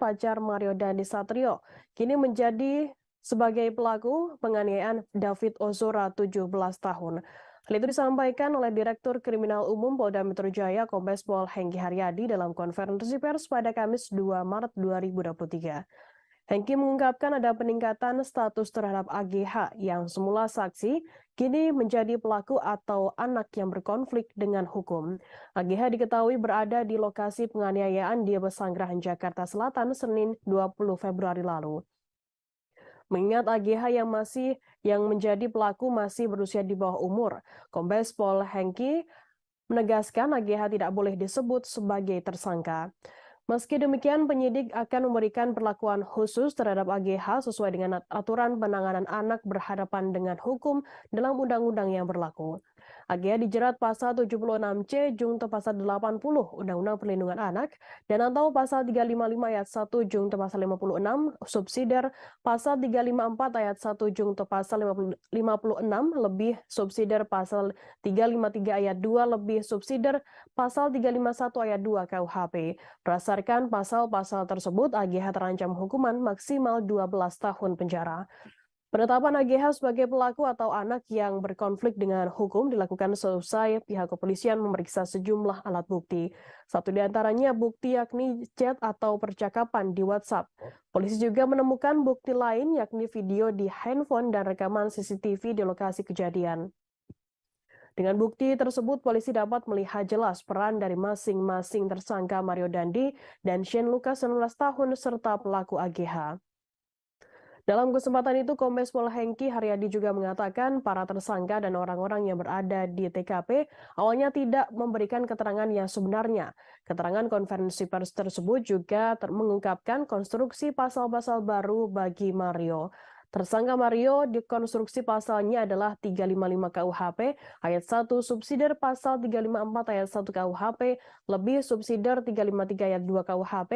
pacar Mario Dandi Satrio, kini menjadi sebagai pelaku penganiayaan David Ozora 17 tahun. Hal itu disampaikan oleh Direktur Kriminal Umum Polda Metro Jaya Kombes Pol Hengki Haryadi dalam konferensi pers pada Kamis 2 Maret 2023. Hengki mengungkapkan ada peningkatan status terhadap AGH yang semula saksi, kini menjadi pelaku atau anak yang berkonflik dengan hukum. AGH diketahui berada di lokasi penganiayaan di Pesanggerahan Jakarta Selatan Senin 20 Februari lalu. Mengingat AGH yang menjadi pelaku masih berusia di bawah umur, Kombes Pol Hengki menegaskan AGH tidak boleh disebut sebagai tersangka. Meski demikian, penyidik akan memberikan perlakuan khusus terhadap AGH sesuai dengan aturan penanganan anak berhadapan dengan hukum dalam undang-undang yang berlaku. AGH dijerat pasal 76C Junto pasal 80 Undang-Undang Perlindungan Anak dan atau pasal 355 ayat 1 Junto pasal 56 subsidiar pasal 354 ayat 1 Junto pasal 56 lebih subsidiar pasal 353 ayat 2 lebih subsidiar pasal 351 ayat 2 KUHP. Berdasarkan pasal-pasal tersebut, AGH terancam hukuman maksimal 12 tahun penjara. Penetapan AGH sebagai pelaku atau anak yang berkonflik dengan hukum dilakukan seusai pihak kepolisian memeriksa sejumlah alat bukti. Satu di antaranya bukti yakni chat atau percakapan di WhatsApp. Polisi juga menemukan bukti lain yakni video di handphone dan rekaman CCTV di lokasi kejadian. Dengan bukti tersebut, polisi dapat melihat jelas peran dari masing-masing tersangka Mario Dandi dan Shane Lucas 19 tahun serta pelaku AGH. Dalam kesempatan itu, Kombes Pol Hengki Haryadi juga mengatakan para tersangka dan orang-orang yang berada di TKP awalnya tidak memberikan keterangan yang sebenarnya. Keterangan konferensi pers tersebut juga mengungkapkan konstruksi pasal-pasal baru bagi Mario. Tersangka Mario dikonstruksi pasalnya adalah 355 KUHP ayat 1 subsidiar pasal 354 ayat 1 KUHP lebih subsidiar 353 ayat 2 KUHP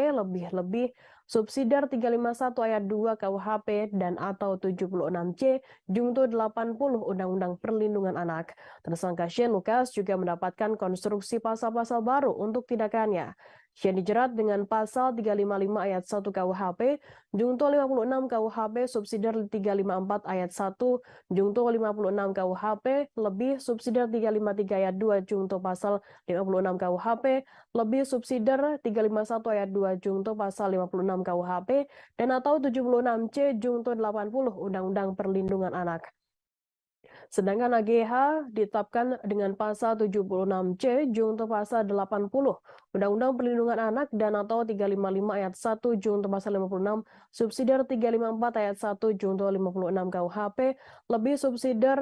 lebih subsidiar 351 ayat 2 KUHP dan atau 76C Junto 80 Undang-Undang Perlindungan Anak. Tersangka Shane Lucas juga mendapatkan konstruksi pasal-pasal baru untuk tindakannya. Shane dijerat dengan pasal 355 ayat 1 KUHP, Junto 56 KUHP subsidiar 354 ayat 1, Junto 56 KUHP lebih subsidiar 353 ayat 2 Junto pasal 56 KUHP lebih subsidiar 351 ayat 2 Junto pasal 56 KUHP dan atau 76C Junto 80 Undang-Undang Perlindungan Anak. Sedangkan AGH ditetapkan dengan pasal 76C Junto pasal 80 Undang-Undang Perlindungan Anak dan atau 355 ayat 1 Junto pasal 56 subsidiar 354 ayat 1 Junto 56 KUHP lebih subsidiar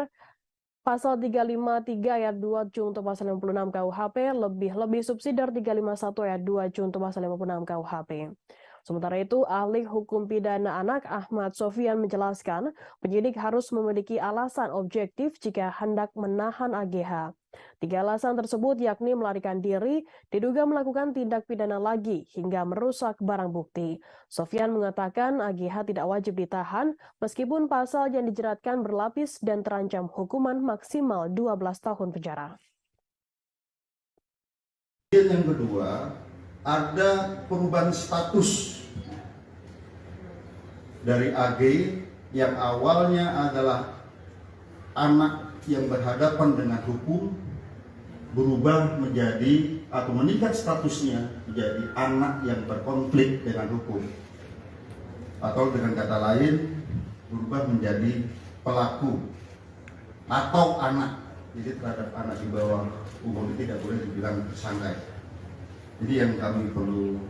pasal 353 ayat 2 Junto pasal 56 KUHP lebih subsidiar 351 ayat 2 Junto pasal 56 KUHP. Sementara itu, ahli hukum pidana anak Ahmad Sofyan menjelaskan penyidik harus memiliki alasan objektif jika hendak menahan AGH. 3 alasan tersebut yakni melarikan diri, diduga melakukan tindak pidana lagi, hingga merusak barang bukti. Sofyan mengatakan AGH tidak wajib ditahan meskipun pasal yang dijeratkan berlapis dan terancam hukuman maksimal 12 tahun penjara. Yang kedua, ada perubahan status dari AG yang awalnya adalah anak yang berhadapan dengan hukum berubah menjadi atau meningkat statusnya menjadi anak yang berkonflik dengan hukum, atau dengan kata lain berubah menjadi pelaku atau anak. Jadi terhadap anak di bawah umur itu tidak boleh dibilang tersangka. Jadi yang kami perlu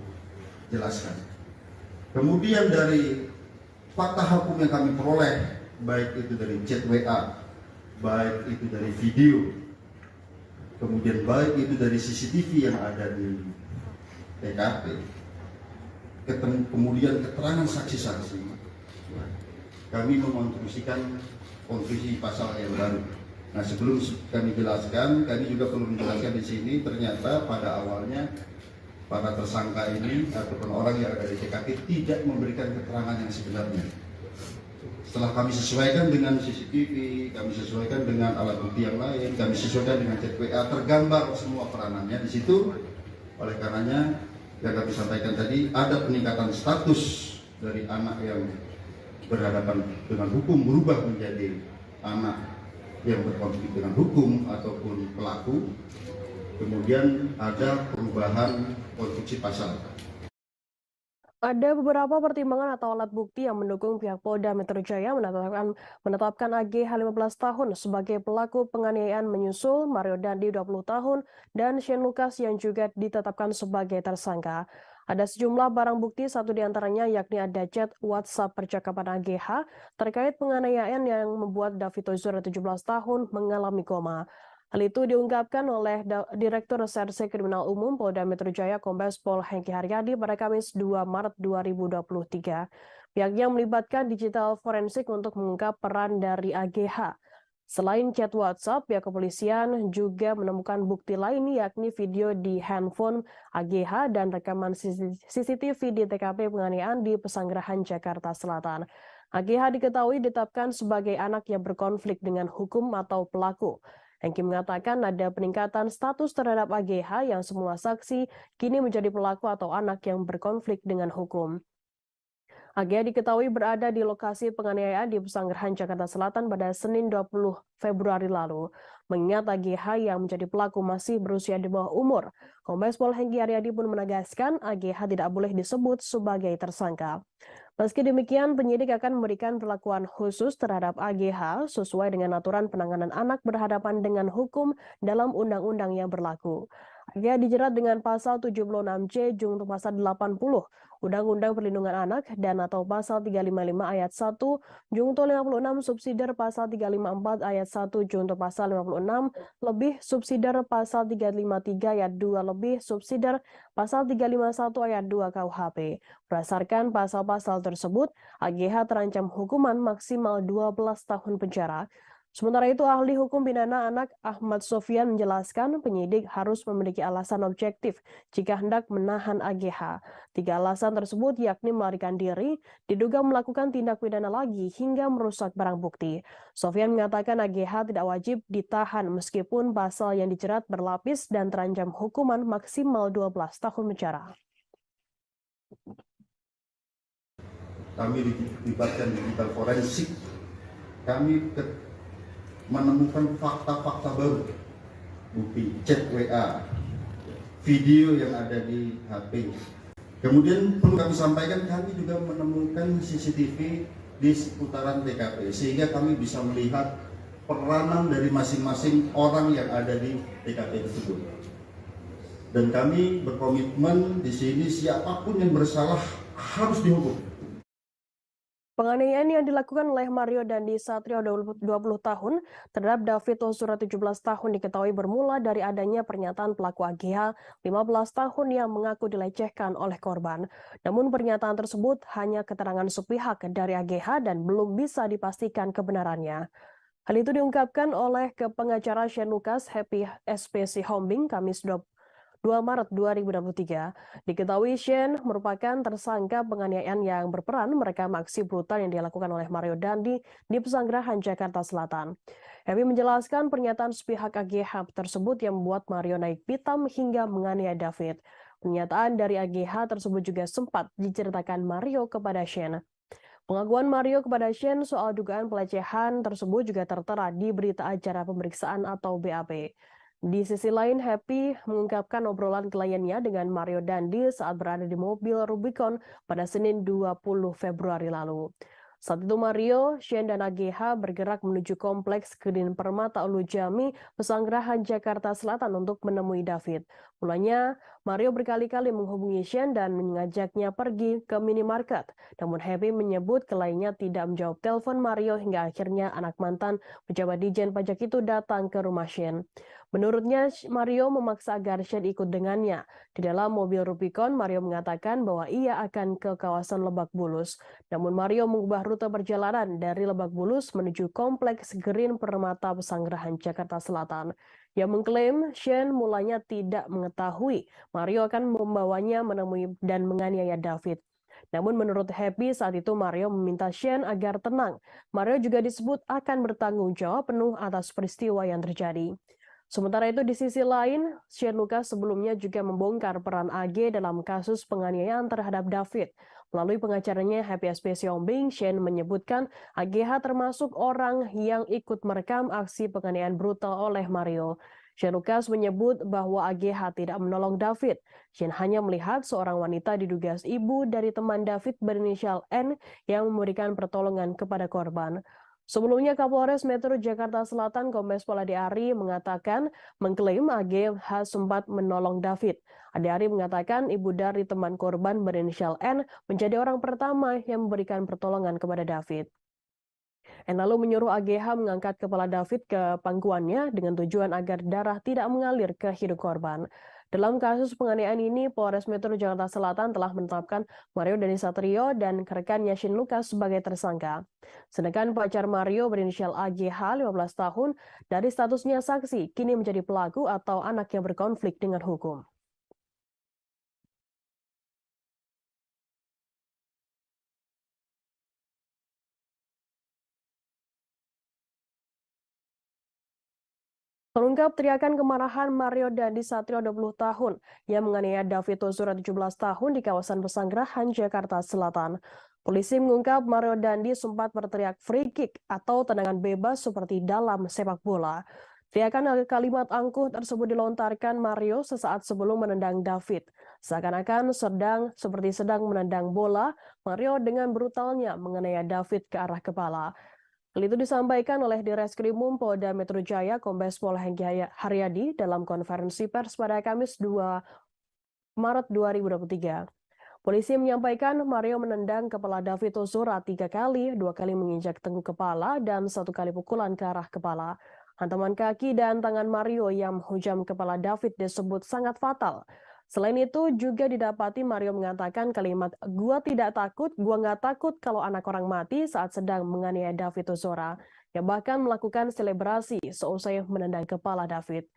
jelaskan. Kemudian dari fakta hukum yang kami peroleh, baik itu dari chat WA, baik itu dari video, kemudian baik itu dari CCTV yang ada di TKP, kemudian keterangan saksi-saksi, kami mengonstruksikan konstruksi pasal yang baru. Nah, sebelum kami jelaskan, kami juga perlu menjelaskan di sini ternyata pada awalnya para tersangka ini ataupun orang yang ada di TKP tidak memberikan keterangan yang sebenarnya. Setelah kami sesuaikan dengan CCTV, kami sesuaikan dengan alat bukti yang lain, kami sesuaikan dengan chat WA, tergambar semua peranannya di situ. Oleh karenanya yang kami sampaikan tadi, ada peningkatan status dari anak yang berhadapan dengan hukum berubah menjadi anak yang berkonflik dengan hukum ataupun pelaku. Kemudian ada perubahan konstruksi pasal. Ada beberapa pertimbangan atau alat bukti yang mendukung pihak Polda Metro Jaya menetapkan AGH 15 tahun sebagai pelaku penganiayaan menyusul Mario Dandi 20 tahun dan Shane Lucas yang juga ditetapkan sebagai tersangka. Ada sejumlah barang bukti, satu diantaranya yakni ada chat WhatsApp percakapan AGH terkait penganiayaan yang membuat David Ozora 17 tahun mengalami koma. Hal itu diungkapkan oleh Direktur Reserse Kriminal Umum Polda Metro Jaya Kombes Pol Hengki Haryadi pada Kamis 2 Maret 2023. Pihaknya melibatkan digital forensik untuk mengungkap peran dari AGH. Selain chat WhatsApp, pihak kepolisian juga menemukan bukti lain yakni video di handphone AGH dan rekaman CCTV di TKP penganiayaan di Pesanggerahan Jakarta Selatan. AGH diketahui ditetapkan sebagai anak yang berkonflik dengan hukum atau pelaku. Hengki mengatakan ada peningkatan status terhadap AGH yang semua saksi kini menjadi pelaku atau anak yang berkonflik dengan hukum. AGH diketahui berada di lokasi penganiayaan di Pesanggerahan Jakarta Selatan pada Senin 20 Februari lalu. Mengingat AGH yang menjadi pelaku masih berusia di bawah umur, Kombes Pol Hengki Haryadi pun menegaskan AGH tidak boleh disebut sebagai tersangka. Meski demikian, penyidik akan memberikan perlakuan khusus terhadap AGH sesuai dengan aturan penanganan anak berhadapan dengan hukum dalam undang-undang yang berlaku. AGH dijerat dengan pasal 76C junto pasal 80 Undang-Undang Perlindungan Anak dan atau pasal 355 ayat 1 junto 56 subsidiar pasal 354 ayat 1 junto pasal 56 lebih subsidiar pasal 353 ayat 2 lebih subsidiar pasal 351 ayat 2 KUHP. Berdasarkan pasal-pasal tersebut, AGH terancam hukuman maksimal 12 tahun penjara. Sementara itu, ahli hukum pidana anak Ahmad Sofyan menjelaskan penyidik harus memiliki alasan objektif jika hendak menahan AGH. 3 alasan tersebut yakni melarikan diri, diduga melakukan tindak pidana lagi, hingga merusak barang bukti. Sofyan mengatakan AGH tidak wajib ditahan meskipun pasal yang dijerat berlapis dan terancam hukuman maksimal 12 tahun penjara. Kami dilibatkan digital forensik. Kami menemukan fakta-fakta baru, bukti chat WA, video yang ada di HP. Kemudian perlu kami sampaikan, kami juga menemukan CCTV di seputaran TKP, sehingga kami bisa melihat peranan dari masing-masing orang yang ada di TKP tersebut. Dan kami berkomitmen di sini siapapun yang bersalah harus dihukum. Penganiayaan yang dilakukan oleh Mario Dandi Satrio 20 tahun terhadap David Ozora 17 tahun diketahui bermula dari adanya pernyataan pelaku AGH 15 tahun yang mengaku dilecehkan oleh korban. Namun pernyataan tersebut hanya keterangan sepihak dari AGH dan belum bisa dipastikan kebenarannya. Hal itu diungkapkan oleh pengacara Shane Lucas Happy SPC Hombing Kamis 2 Maret 2023. Diketahui Shane merupakan tersangka penganiayaan yang berperan merekam aksi brutal yang dilakukan oleh Mario Dandi di Pesanggerahan Jakarta Selatan. Happy menjelaskan pernyataan sepihak AGH tersebut yang membuat Mario naik pitam hingga menganiaya David. Pernyataan dari AGH tersebut juga sempat diceritakan Mario kepada Shane. Pengakuan Mario kepada Shane soal dugaan pelecehan tersebut juga tertera di berita acara pemeriksaan atau BAP. Di sisi lain, Happy mengungkapkan obrolan kliennya dengan Mario Dandi saat berada di mobil Rubicon pada Senin 20 Februari lalu. Saat itu Mario, Shane, dan AGH bergerak menuju kompleks Kedin Permata Ulu Jami, Pesanggerahan Jakarta Selatan untuk menemui David. Mulanya, Mario berkali-kali menghubungi Shane dan mengajaknya pergi ke minimarket. Namun Happy menyebut kliennya tidak menjawab telepon Mario hingga akhirnya anak mantan pejabat Dijen Pajak itu datang ke rumah Shane. Menurutnya, Mario memaksa agar Shane ikut dengannya. Di dalam mobil Rubicon, Mario mengatakan bahwa ia akan ke kawasan Lebak Bulus. Namun Mario mengubah rute perjalanan dari Lebak Bulus menuju Kompleks Green Permata Pesanggerahan Jakarta Selatan. Ia mengklaim Shane mulanya tidak mengetahui Mario akan membawanya menemui dan menganiaya David. Namun menurut Happy saat itu Mario meminta Shane agar tenang. Mario juga disebut akan bertanggung jawab penuh atas peristiwa yang terjadi. Sementara itu di sisi lain, Shane Lucas sebelumnya juga membongkar peran AG dalam kasus penganiayaan terhadap David. Melalui pengacaranya Happy SP Siombing, Shane menyebutkan AGH termasuk orang yang ikut merekam aksi penganiayaan brutal oleh Mario. Shane Lucas menyebut bahwa AGH tidak menolong David. Shane hanya melihat seorang wanita diduga ibu dari teman David berinisial N yang memberikan pertolongan kepada korban. Sebelumnya Kapolres Metro Jakarta Selatan Kombes Pol Ade Ari mengatakan mengklaim AGH sempat menolong David. Ade Ari mengatakan ibu dari teman korban berinisial N menjadi orang pertama yang memberikan pertolongan kepada David. N lalu menyuruh AGH mengangkat kepala David ke pangkuannya dengan tujuan agar darah tidak mengalir ke hidung korban. Dalam kasus penganiayaan ini, Polres Metro Jakarta Selatan telah menetapkan Mario Dandisatrio dan rekannya Shane Lucas sebagai tersangka. Sedangkan pacar Mario berinisial AGH 15 tahun dari statusnya saksi kini menjadi pelaku atau anak yang berkonflik dengan hukum. Terungkap teriakan kemarahan Mario Dandisatrio 20 tahun yang menganiaya David Ozora 17 tahun di kawasan Pesanggerahan, Jakarta Selatan. Polisi mengungkap Mario Dandi sempat berteriak free kick atau tendangan bebas seperti dalam sepak bola. Teriakan kalimat angkuh tersebut dilontarkan Mario sesaat sebelum menendang David. Seakan-akan seperti sedang menendang bola, Mario dengan brutalnya menganiaya David ke arah kepala. Hal itu disampaikan oleh Direskrimum Polda Metro Jaya Kombes Pol Hengki Haryadi dalam konferensi pers pada Kamis 2 Maret 2023. Polisi menyampaikan Mario menendang kepala David Ozora 3 kali, 2 kali menginjak tengkuk kepala, dan 1 kali pukulan ke arah kepala. Hantaman kaki dan tangan Mario yang menghujam kepala David disebut sangat fatal. Selain itu juga didapati Mario mengatakan kalimat "gua tidak takut, gua nggak takut kalau anak orang mati" saat sedang menganiaya David Ozora, yang bahkan melakukan selebrasi seusai menendang kepala David.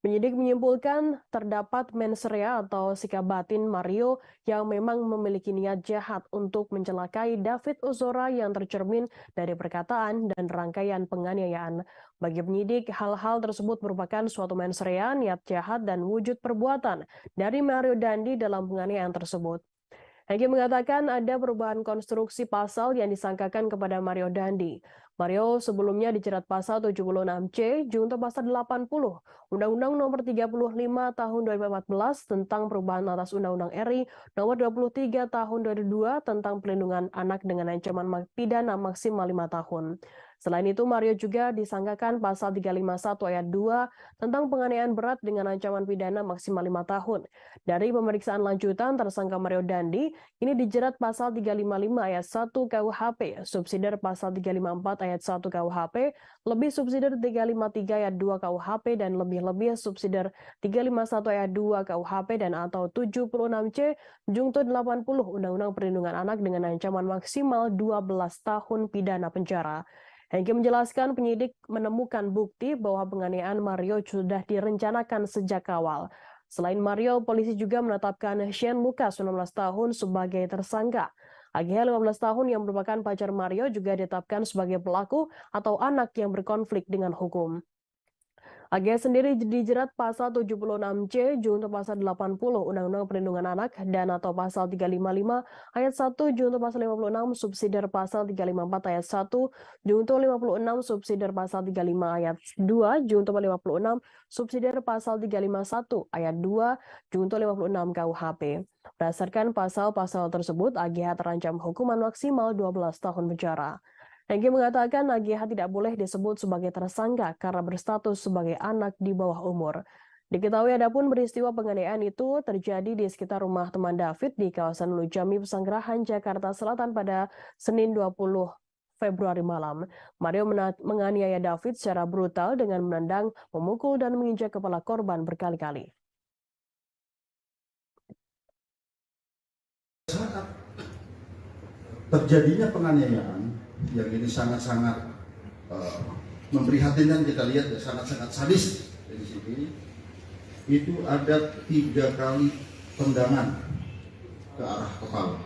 Penyidik menyimpulkan terdapat mens rea atau sikap batin Mario yang memang memiliki niat jahat untuk mencelakai David Ozora yang tercermin dari perkataan dan rangkaian penganiayaan. Bagi penyidik, hal-hal tersebut merupakan suatu mens rea, niat jahat, dan wujud perbuatan dari Mario Dandi dalam penganiayaan tersebut. Hengki mengatakan ada perubahan konstruksi pasal yang disangkakan kepada Mario Dandi. Mario sebelumnya dijerat pasal 76C junto pasal 80 Undang-Undang Nomor 35 Tahun 2014 tentang perubahan atas Undang-Undang RI Nomor 23 Tahun 2002 tentang pelindungan anak dengan ancaman pidana maksimal 5 tahun. Selain itu, Mario juga disangkakan pasal 351 ayat 2 tentang penganiayaan berat dengan ancaman pidana maksimal 5 tahun. Dari pemeriksaan lanjutan, tersangka Mario Dandi ini dijerat pasal 355 ayat 1 KUHP, subsidiar pasal 354 ayat 1 KUHP, lebih subsidiar 353 ayat 2 KUHP, dan lebih-lebih subsidiar 351 ayat 2 KUHP dan atau 76C junto 80 Undang-Undang Perlindungan Anak dengan ancaman maksimal 12 tahun pidana penjara. Hengki menjelaskan penyidik menemukan bukti bahwa penganiayaan Mario sudah direncanakan sejak awal. Selain Mario, polisi juga menetapkan Shane Lucas 19 tahun sebagai tersangka. AGH 15 tahun yang merupakan pacar Mario juga ditetapkan sebagai pelaku atau anak yang berkonflik dengan hukum. AGH sendiri dijerat pasal 76C junto pasal 80 Undang-Undang Perlindungan Anak dan atau pasal 355 ayat 1 junto pasal 56 subsidiar pasal 354 ayat 1 junto 56 subsidiar pasal 35 ayat 2 junto 56 subsidiar pasal 351 ayat 2 junto 56 KUHP. Berdasarkan pasal-pasal tersebut, AGH terancam hukuman maksimal 12 tahun penjara. Hengki mengatakan AGH tidak boleh disebut sebagai tersangka karena berstatus sebagai anak di bawah umur. Diketahui adapun peristiwa penganiayaan itu terjadi di sekitar rumah teman David di kawasan Lujami Pesanggerahan, Jakarta Selatan pada Senin 20 Februari malam. Mario menganiaya David secara brutal dengan menendang, memukul, dan menginjak kepala korban berkali-kali. Saat terjadinya penganiayaan yang ini sangat-sangat memprihatinkan, kita lihat ya, sangat-sangat sadis di sini. Itu ada 3 kali tendangan ke arah kepala.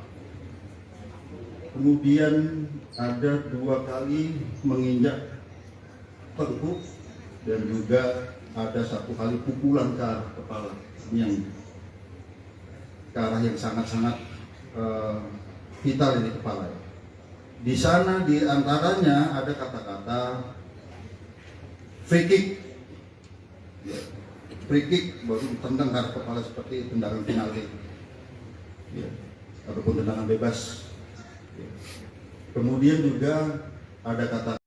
Kemudian ada 2 kali menginjak tengkuk dan juga ada satu kali pukulan ke arah kepala yang ke arah yang sangat-sangat vital di kepala. Di sana di antaranya ada kata-kata free kick, baru ditendang ke arah kepala seperti tendangan penalti, ataupun tendangan bebas. Kemudian juga ada kata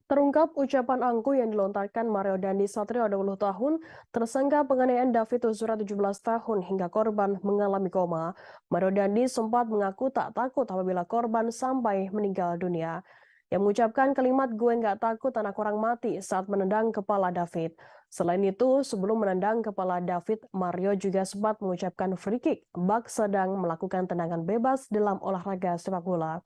Terungkap ucapan angkuh yang dilontarkan Mario Dandi Satrio 20 tahun, tersangka penganiayaan David Ozora 17 tahun hingga korban mengalami koma. Mario Dandi sempat mengaku tak takut apabila korban sampai meninggal dunia. Yang mengucapkan kalimat "gue nggak takut anak orang mati" saat menendang kepala David. Selain itu, sebelum menendang kepala David, Mario juga sempat mengucapkan free kick bak sedang melakukan tendangan bebas dalam olahraga sepak bola.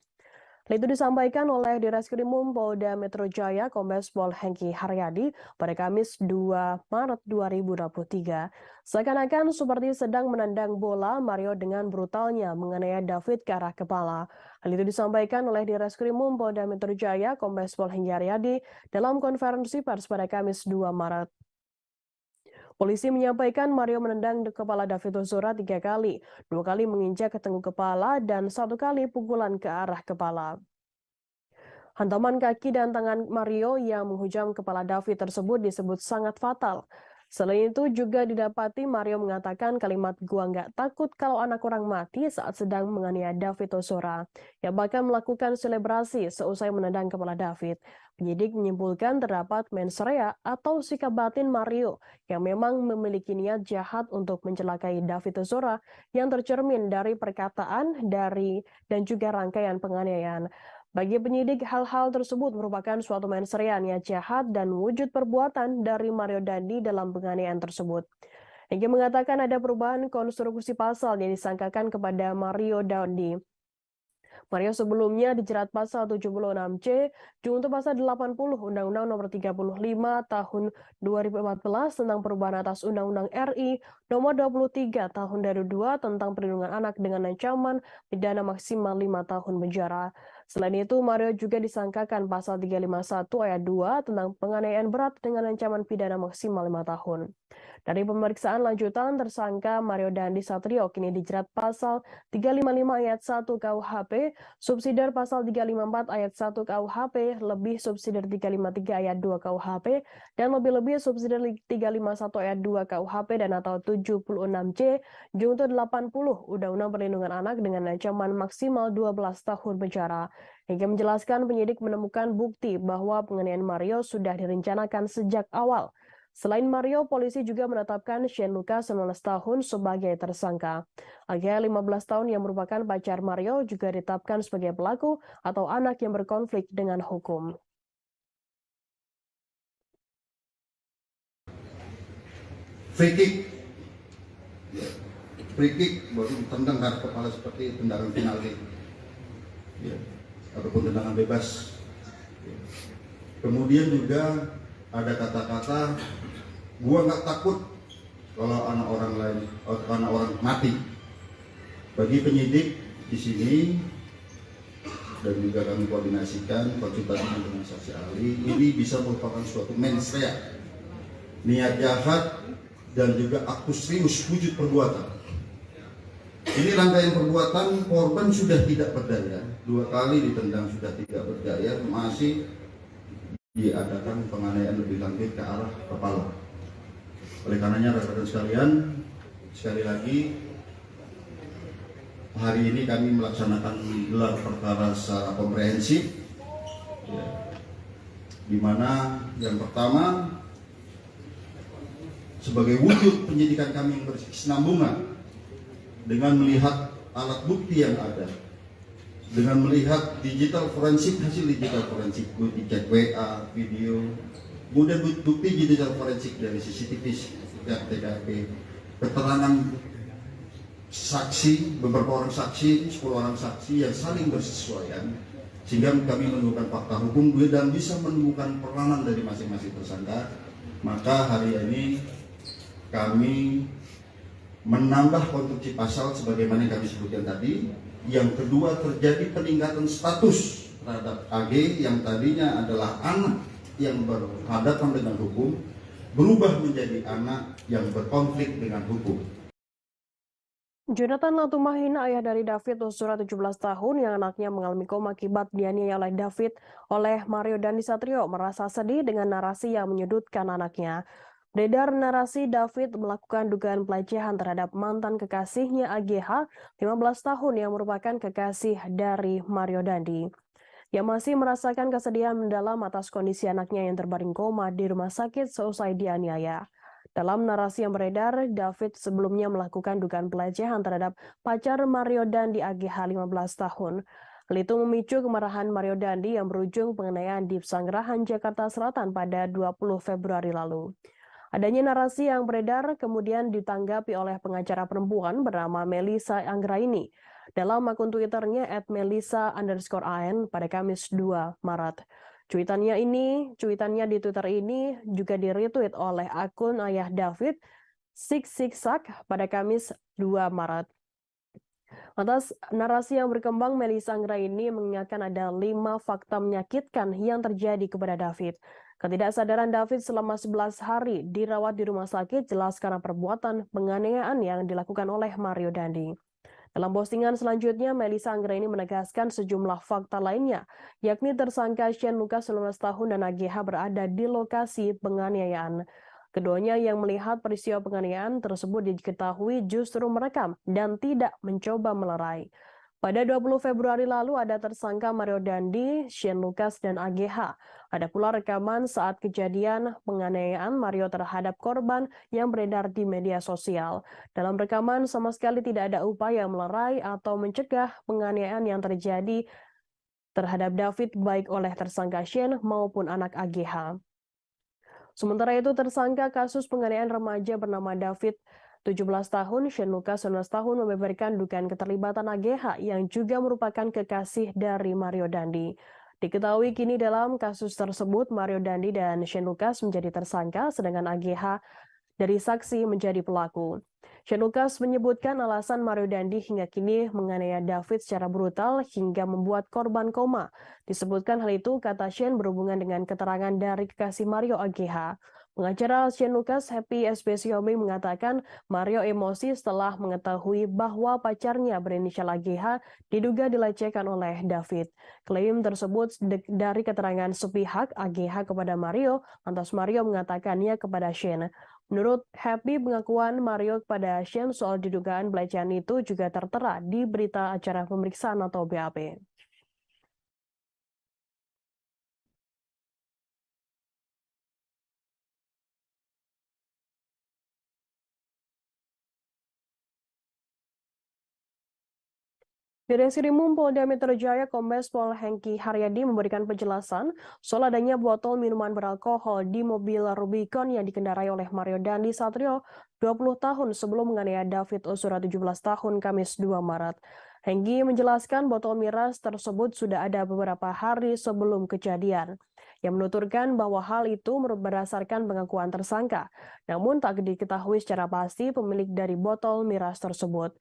Hal itu disampaikan oleh Direskrimum Polda Metro Jaya Kombes Pol Hengki Haryadi pada Kamis 2 Maret 2023. Seakan-akan seperti sedang menendang bola, Mario dengan brutalnya menganiaya David ke arah kepala. Hal itu disampaikan oleh Direskrimum Polda Metro Jaya Kombes Pol Hengki Haryadi dalam konferensi pers pada Kamis 2 Maret. Polisi menyampaikan Mario menendang kepala David Ozora 3 kali, 2 kali menginjak ke tengkuk kepala dan 1 kali pukulan ke arah kepala. Hantaman kaki dan tangan Mario yang menghujam kepala David tersebut disebut sangat fatal. Selain itu juga didapati Mario mengatakan kalimat "gua nggak takut kalau anak orang mati" saat sedang menganiaya David Ozora, yang bahkan melakukan selebrasi seusai menendang kepala David. Penyidik menyimpulkan terdapat mens rea atau sikap batin Mario yang memang memiliki niat jahat untuk mencelakai David Ozora yang tercermin dari perkataan, dan juga rangkaian penganiayaan. Bagi penyidik, hal-hal tersebut merupakan suatu mens rea niat jahat dan wujud perbuatan dari Mario Dandi dalam penganiayaan tersebut. Hingga mengatakan ada perubahan konstruksi pasal yang disangkakan kepada Mario Dandi. Mario sebelumnya dijerat pasal 76C junto pasal 80 Undang-Undang Nomor 35 Tahun 2014 tentang perubahan atas Undang-Undang RI Nomor 23 Tahun 2002 tentang perlindungan anak dengan ancaman pidana maksimal 5 tahun penjara. Selain itu, Mario juga disangkakan pasal 351 ayat 2 tentang penganiayaan berat dengan ancaman pidana maksimal 5 tahun. Dari pemeriksaan lanjutan, tersangka Mario Dandi Satrio kini dijerat pasal 355 ayat 1 KUHP, subsidiar pasal 354 ayat 1 KUHP, lebih subsidiar 353 ayat 2 KUHP, dan lebih-lebih subsidiar 351 ayat 2 KUHP dan atau 76C junto 80 Undang-Undang Perlindungan Anak dengan ancaman maksimal 12 tahun penjara. Hingga menjelaskan penyidik menemukan bukti bahwa penganiayaan Mario sudah direncanakan sejak awal. Selain Mario, polisi juga menetapkan Shane Lucas 19 tahun sebagai tersangka. Agya 15 tahun yang merupakan pacar Mario juga ditetapkan sebagai pelaku atau anak yang berkonflik dengan hukum. free kick, baru ditendang ke arah kepala seperti tendangan penalti, ataupun tendangan bebas. Kemudian juga ada kata-kata "gua nggak takut kalau anak orang lain atau anak orang mati". Bagi penyidik di sini dan juga kami koordinasikan konsultasi dengan saksi ahli, ini bisa merupakan suatu mens rea, niat jahat dan juga aktus serius wujud perbuatan. Ini rangkaian perbuatan. Korban sudah tidak berdaya, 2 kali ditendang sudah tidak berdaya, masih diadakan penganiayaan lebih lanjut ke arah kepala. Oleh karenanya rekan-rekan sekalian, sekali lagi hari ini kami melaksanakan gelar perkara secara komprehensif, di mana yang pertama sebagai wujud penyidikan kami yang berkesinambungan dengan melihat alat bukti yang ada, dengan melihat hasil digital forensik, bukti chat WA, video, kemudian bukti digital forensik dari CCTV, TKP, keterangan saksi, beberapa orang saksi, 10 orang saksi yang saling bersesuaian, sehingga kami menemukan fakta hukum dan bisa menemukan peranan dari masing-masing tersangka. Maka hari ini kami menambah konstruksi pasal sebagaimana yang kami sebutkan tadi. Yang kedua, terjadi peningkatan status terhadap AG yang tadinya adalah anak yang berhadapan dengan hukum berubah menjadi anak yang berkonflik dengan hukum. Jonathan Latumahina, ayah dari David Ozora 17 tahun yang anaknya mengalami koma akibat dianiaya oleh Mario Dandisatrio, merasa sedih dengan narasi yang menyudutkan anaknya. Beredar narasi David melakukan dugaan pelecehan terhadap mantan kekasihnya AGH 15 tahun yang merupakan kekasih dari Mario Dandi. Yang masih merasakan kesedihan mendalam atas kondisi anaknya yang terbaring koma di rumah sakit seusai dianiaya. Dalam narasi yang beredar, David sebelumnya melakukan dugaan pelecehan terhadap pacar Mario Dandi AGH 15 tahun. Hal itu memicu kemarahan Mario Dandi yang berujung penganiayaan di Pesanggerahan, Jakarta Selatan pada 20 Februari lalu. Adanya narasi yang beredar kemudian ditanggapi oleh pengacara perempuan bernama Melissa Anggraini dalam akun Twitternya @melissa_an pada Kamis 2 Maret. Cuitannya di Twitter ini juga di-retweet oleh akun ayah David, Siksak, pada Kamis 2 Maret. Atas narasi yang berkembang, Melissa Anggraini mengingatkan ada 5 fakta menyakitkan yang terjadi kepada David. Ketidaksadaran David selama 11 hari dirawat di rumah sakit jelas karena perbuatan penganiayaan yang dilakukan oleh Mario Dandi. Dalam postingan selanjutnya, Melissa Anggraini menegaskan sejumlah fakta lainnya, yakni tersangka Shane Lucas 19 tahun dan AGH berada di lokasi penganiayaan. Keduanya yang melihat peristiwa penganiayaan tersebut diketahui justru merekam dan tidak mencoba melerai. Pada 20 Februari lalu ada tersangka Mario Dandi, Shane Lucas, dan AGH. Ada pula rekaman saat kejadian penganiayaan Mario terhadap korban yang beredar di media sosial. Dalam rekaman sama sekali tidak ada upaya melerai atau mencegah penganiayaan yang terjadi terhadap David baik oleh tersangka Shane maupun anak AGH. Sementara itu, tersangka kasus penganiayaan remaja bernama David 17 tahun, Shane Lucas 19 tahun membeberkan dugaan keterlibatan AGH yang juga merupakan kekasih dari Mario Dandi. Diketahui kini dalam kasus tersebut Mario Dandi dan Shane Lucas menjadi tersangka sedangkan AGH dari saksi menjadi pelaku. Shane Lucas menyebutkan alasan Mario Dandi hingga kini menganiaya David secara brutal hingga membuat korban koma. Disebutkan hal itu, kata Shane, berhubungan dengan keterangan dari kekasih Mario AGH. Pengacara Shane Lucas, Happy SBCOB, mengatakan Mario emosi setelah mengetahui bahwa pacarnya berinisial AGH diduga dilecehkan oleh David. Klaim tersebut dari keterangan sepihak AGH kepada Mario, lantas Mario mengatakannya kepada Shane. Menurut Happy, pengakuan Mario kepada Shane soal didugaan pelecehan itu juga tertera di berita acara pemeriksaan atau BAP. Di Reskrimum Polda Metro Jaya, Kombes Pol Hengki Haryadi memberikan penjelasan soal adanya botol minuman beralkohol di mobil Rubicon yang dikendarai oleh Mario Dandi Satrio 20 tahun sebelum menganiaya David Ozora 17 tahun Kamis 2 Maret. Hengki menjelaskan botol miras tersebut sudah ada beberapa hari sebelum kejadian. Yang menuturkan bahwa hal itu berdasarkan pengakuan tersangka, namun tak diketahui secara pasti pemilik dari botol miras tersebut.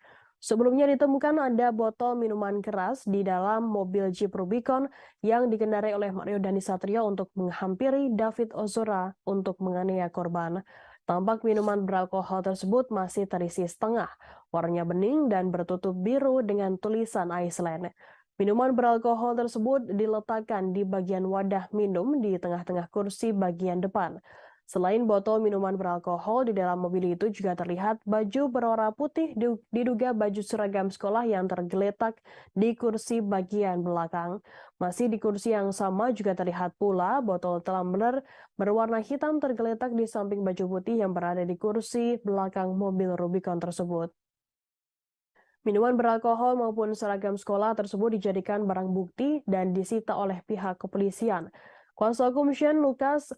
Sebelumnya ditemukan ada botol minuman keras di dalam mobil Jeep Rubicon yang dikendarai oleh Mario Dandisatrio untuk menghampiri David Ozora untuk menganiaya korban. Tampak minuman beralkohol tersebut masih terisi setengah, warnanya bening dan bertutup biru dengan tulisan Iceland. Minuman beralkohol tersebut diletakkan di bagian wadah minum di tengah-tengah kursi bagian depan. Selain botol minuman beralkohol, di dalam mobil itu juga terlihat baju berwarna putih diduga baju seragam sekolah yang tergeletak di kursi bagian belakang. Masih di kursi yang sama juga terlihat pula botol tumbler berwarna hitam tergeletak di samping baju putih yang berada di kursi belakang mobil Rubicon tersebut. Minuman beralkohol maupun seragam sekolah tersebut dijadikan barang bukti dan disita oleh pihak kepolisian. Kuasa hukum Shane Lucas,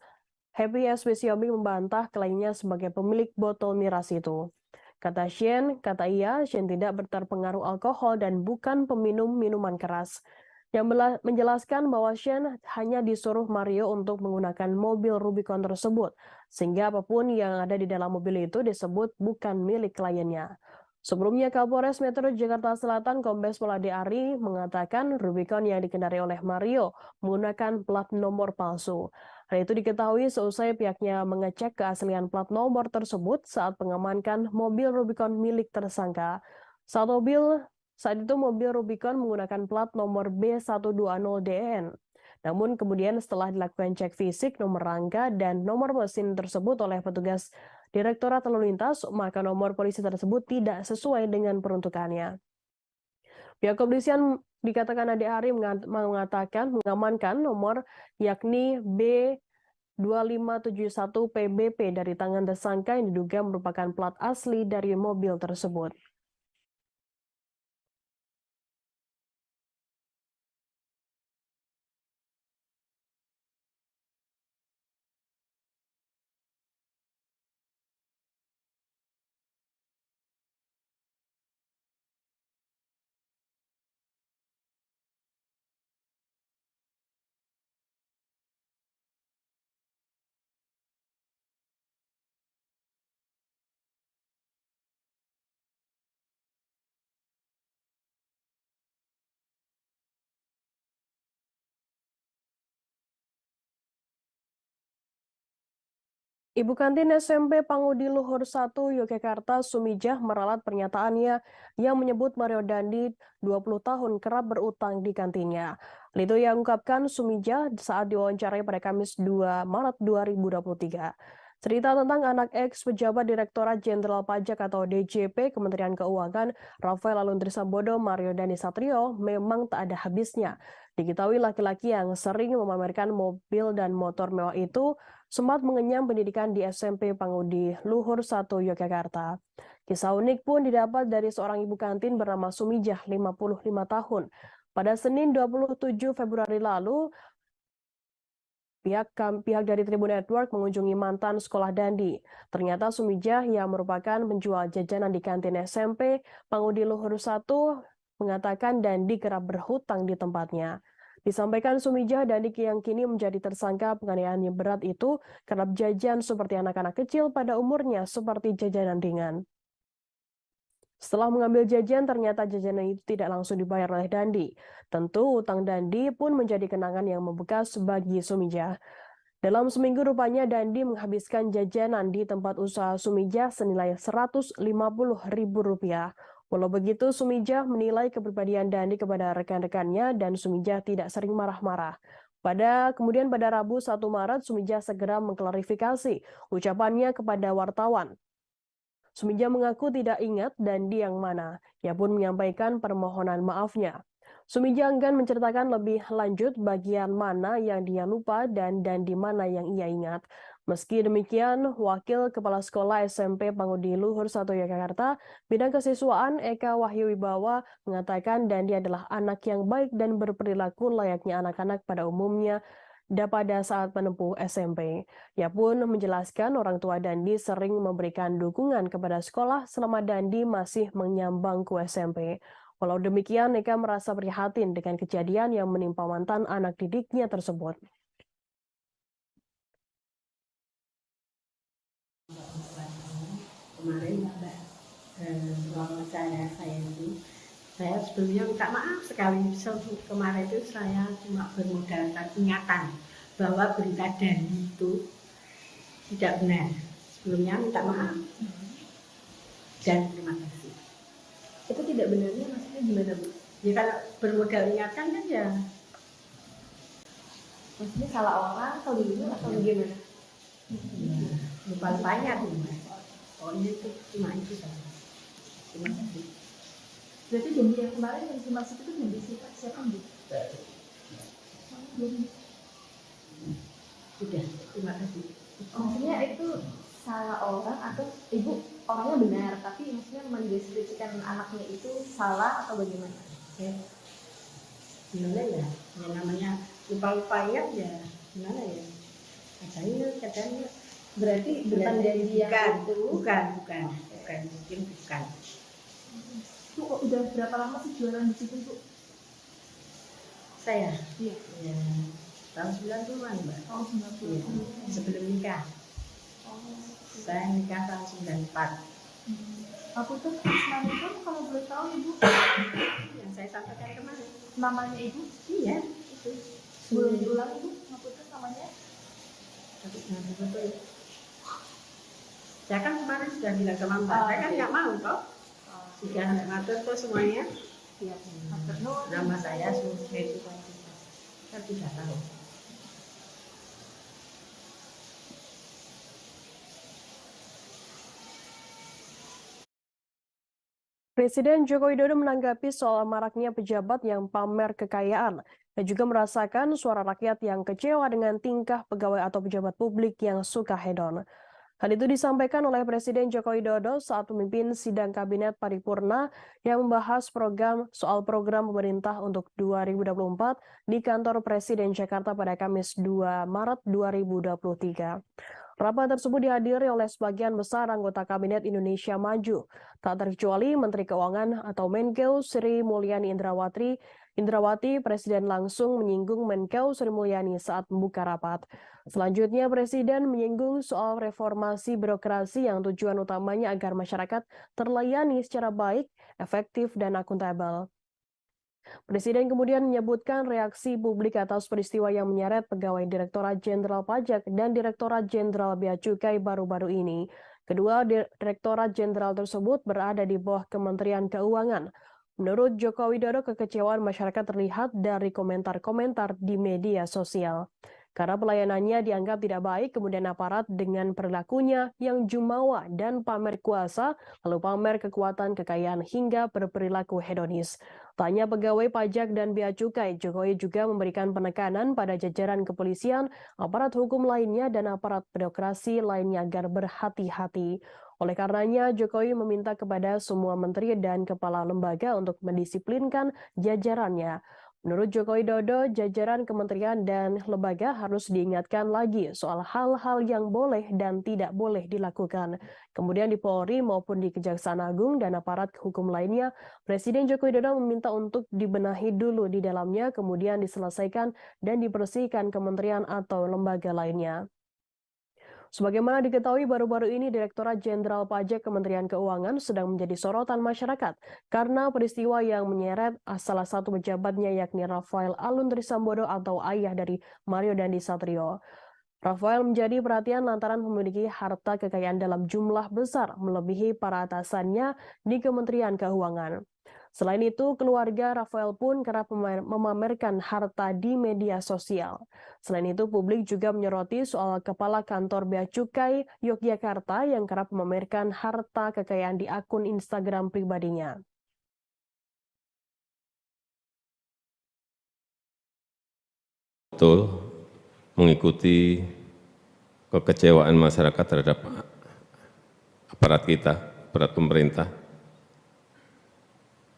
Happy SBCOB, membantah klaimnya sebagai pemilik botol miras itu. Kata Shane tidak terpengaruh alkohol dan bukan peminum minuman keras. Yang menjelaskan bahwa Shane hanya disuruh Mario untuk menggunakan mobil Rubicon tersebut, sehingga apapun yang ada di dalam mobil itu disebut bukan milik kliennya. Sebelumnya, Kapolres Metro Jakarta Selatan Kombes Pol Ade Ari mengatakan Rubicon yang dikendarai oleh Mario menggunakan plat nomor palsu. Hal itu diketahui seusai pihaknya mengecek keaslian plat nomor tersebut saat mengamankan mobil Rubicon milik tersangka. Saat itu mobil Rubicon menggunakan plat nomor B120DN. Namun kemudian setelah dilakukan cek fisik nomor rangka dan nomor mesin tersebut oleh petugas Direktorat Lalu Lintas, maka nomor polisi tersebut tidak sesuai dengan peruntukannya. Pihak kepolisian dikatakan Ade Ari mengatakan mengamankan nomor yakni B2571 PBP dari tangan tersangka yang diduga merupakan plat asli dari mobil tersebut. Ibu kantin SMP Pangudi Luhur 1 Yogyakarta Sumijah meralat pernyataannya yang menyebut Mario Dandi 20 tahun kerap berutang di kantinnya. Hal itu yang ungkapkan Sumijah saat diwawancarai pada Kamis 2 Maret 2023. Cerita tentang anak ex pejabat Direktorat Jenderal Pajak atau DJP Kementerian Keuangan Rafael Aluntri Sambodo Mario Dandi Satrio memang tak ada habisnya. Diketahui laki-laki yang sering memamerkan mobil dan motor mewah itu sempat mengenyam pendidikan di SMP Pangudi Luhur 1 Yogyakarta. Kisah unik pun didapat dari seorang ibu kantin bernama Sumijah, 55 tahun. Pada Senin 27 Februari lalu, pihak dari Tribun Network mengunjungi mantan sekolah Dandi. Ternyata Sumijah yang merupakan penjual jajanan di kantin SMP Pangudi Luhur 1 mengatakan Dandi kerap berhutang di tempatnya. Disampaikan Sumijah, Dandi yang kini menjadi tersangka penganiayaan yang berat itu kerap jajan seperti anak-anak kecil pada umurnya seperti jajanan ringan. Setelah mengambil jajan, ternyata jajanan itu tidak langsung dibayar oleh Dandi. Tentu utang Dandi pun menjadi kenangan yang membekas bagi Sumijah. Dalam seminggu rupanya Dandi menghabiskan jajanan di tempat usaha Sumijah senilai Rp150.000. Walau begitu, Sumijah menilai kepribadian Dandi kepada rekan-rekannya dan Sumijah tidak sering marah-marah. Kemudian pada Rabu 1 Maret, Sumijah segera mengklarifikasi ucapannya kepada wartawan. Sumijah mengaku tidak ingat Dandi yang mana. Ia pun menyampaikan permohonan maafnya. Sumijah enggan menceritakan lebih lanjut bagian mana yang dia lupa dan di mana yang ia ingat. Meski demikian, Wakil Kepala Sekolah SMP Pangudi Luhur 1 Yogyakarta, Bidang Kesiswaan Eka Wahyu Wibawa mengatakan Dandi adalah anak yang baik dan berperilaku layaknya anak-anak pada umumnya pada saat menempuh SMP. Ia pun menjelaskan orang tua Dandi sering memberikan dukungan kepada sekolah selama Dandi masih menyambang ke SMP. Walau demikian, Eka merasa prihatin dengan kejadian yang menimpa mantan anak didiknya tersebut. Kemarin Mbak, selama saya itu, saya sebelumnya minta maaf sekali. Kemarin itu saya cuma bermodalkan ingatan bahwa berita Dandi itu tidak benar. Sebelumnya minta maaf dan terima kasih. Itu tidak benarnya maksudnya gimana, Bu? Ya kalau bermodal ingatan kan ya. Maksudnya salah orang atau dulu atau bagaimana? Ya, lupa banyak nih. Pokoknya itu cuma itu saja. Terima kasih. Berarti janji yang kemarin yang dimaksud itu janji siapa, Bu? Sudah, terima kasih. Maksudnya itu salah orang atau ibu orangnya benar, tapi maksudnya mendeskripsikan anaknya itu salah atau bagaimana? Ya, gimana ya? Ya namanya lupa-lupa ya, gimana ya? Katanya. Berarti bukan janji yang itu? Bukan, mungkin bukan. Bu, kok udah berapa lama sih jualan di situ, Bu? Saya? Iya. Ya, tahun 90-an, Mbak. Tahun 90. Iya, sebelum nikah. Saya nikah tahun 94. Aku tuh Asman itu kalau boleh tahu Ibu, Yang saya sampaikan kemarin. namanya Ibu? Iya, itu. Boleh diulang Ibu, aku tuh namanya? Tapi jangan betul. Saya kan kemarin sudah bilang ke Mama, saya kan nggak mau kok. Sudah ngatur tuh semuanya. Iya. Nama saya Susi. Saya tidak tahu. Presiden Joko Widodo menanggapi soal maraknya pejabat yang pamer kekayaan dan juga merasakan suara rakyat yang kecewa dengan tingkah pegawai atau pejabat publik yang suka hedon. Hal itu disampaikan oleh Presiden Joko Widodo saat memimpin sidang kabinet paripurna yang membahas soal program pemerintah untuk 2024 di kantor Presiden Jakarta pada Kamis 2 Maret 2023. Rapat tersebut dihadiri oleh sebagian besar anggota Kabinet Indonesia Maju, tak terkecuali Menteri Keuangan atau Menkeu Sri Mulyani Indrawati. Presiden langsung menyinggung Menkeu Sri Mulyani saat membuka rapat. Selanjutnya, Presiden menyinggung soal reformasi birokrasi yang tujuan utamanya agar masyarakat terlayani secara baik, efektif, dan akuntabel. Presiden kemudian menyebutkan reaksi publik atas peristiwa yang menyeret pegawai Direktorat Jenderal Pajak dan Direktorat Jenderal Bea Cukai baru-baru ini. Kedua Direktorat Jenderal tersebut berada di bawah Kementerian Keuangan. Menurut Joko Widodo, kekecewaan masyarakat terlihat dari komentar-komentar di media sosial. Karena pelayanannya dianggap tidak baik, kemudian aparat dengan perilakunya yang jumawa dan pamer kuasa, lalu pamer kekuatan kekayaan hingga berperilaku hedonis. Tanya pegawai pajak dan bea cukai, Jokowi juga memberikan penekanan pada jajaran kepolisian, aparat hukum lainnya, dan aparat birokrasi lainnya agar berhati-hati. Oleh karenanya, Jokowi meminta kepada semua menteri dan kepala lembaga untuk mendisiplinkan jajarannya. Menurut Joko Widodo, jajaran kementerian dan lembaga harus diingatkan lagi soal hal-hal yang boleh dan tidak boleh dilakukan. Kemudian di Polri maupun di Kejaksaan Agung dan aparat hukum lainnya, Presiden Joko Widodo meminta untuk dibenahi dulu di dalamnya, kemudian diselesaikan dan dibersihkan kementerian atau lembaga lainnya. Sebagaimana diketahui baru-baru ini Direktorat Jenderal Pajak Kementerian Keuangan sedang menjadi sorotan masyarakat karena peristiwa yang menyeret salah satu pejabatnya yakni Rafael Alun Trisambodo atau ayah dari Mario Dandi Satrio. Rafael menjadi perhatian lantaran memiliki harta kekayaan dalam jumlah besar melebihi para atasannya di Kementerian Keuangan. Selain itu, keluarga Rafael pun kerap memamerkan harta di media sosial. Selain itu, publik juga menyoroti soal Kepala Kantor Bea Cukai Yogyakarta yang kerap memamerkan harta kekayaan di akun Instagram pribadinya. Betul, mengikuti kekecewaan masyarakat terhadap aparat kita, aparat pemerintah.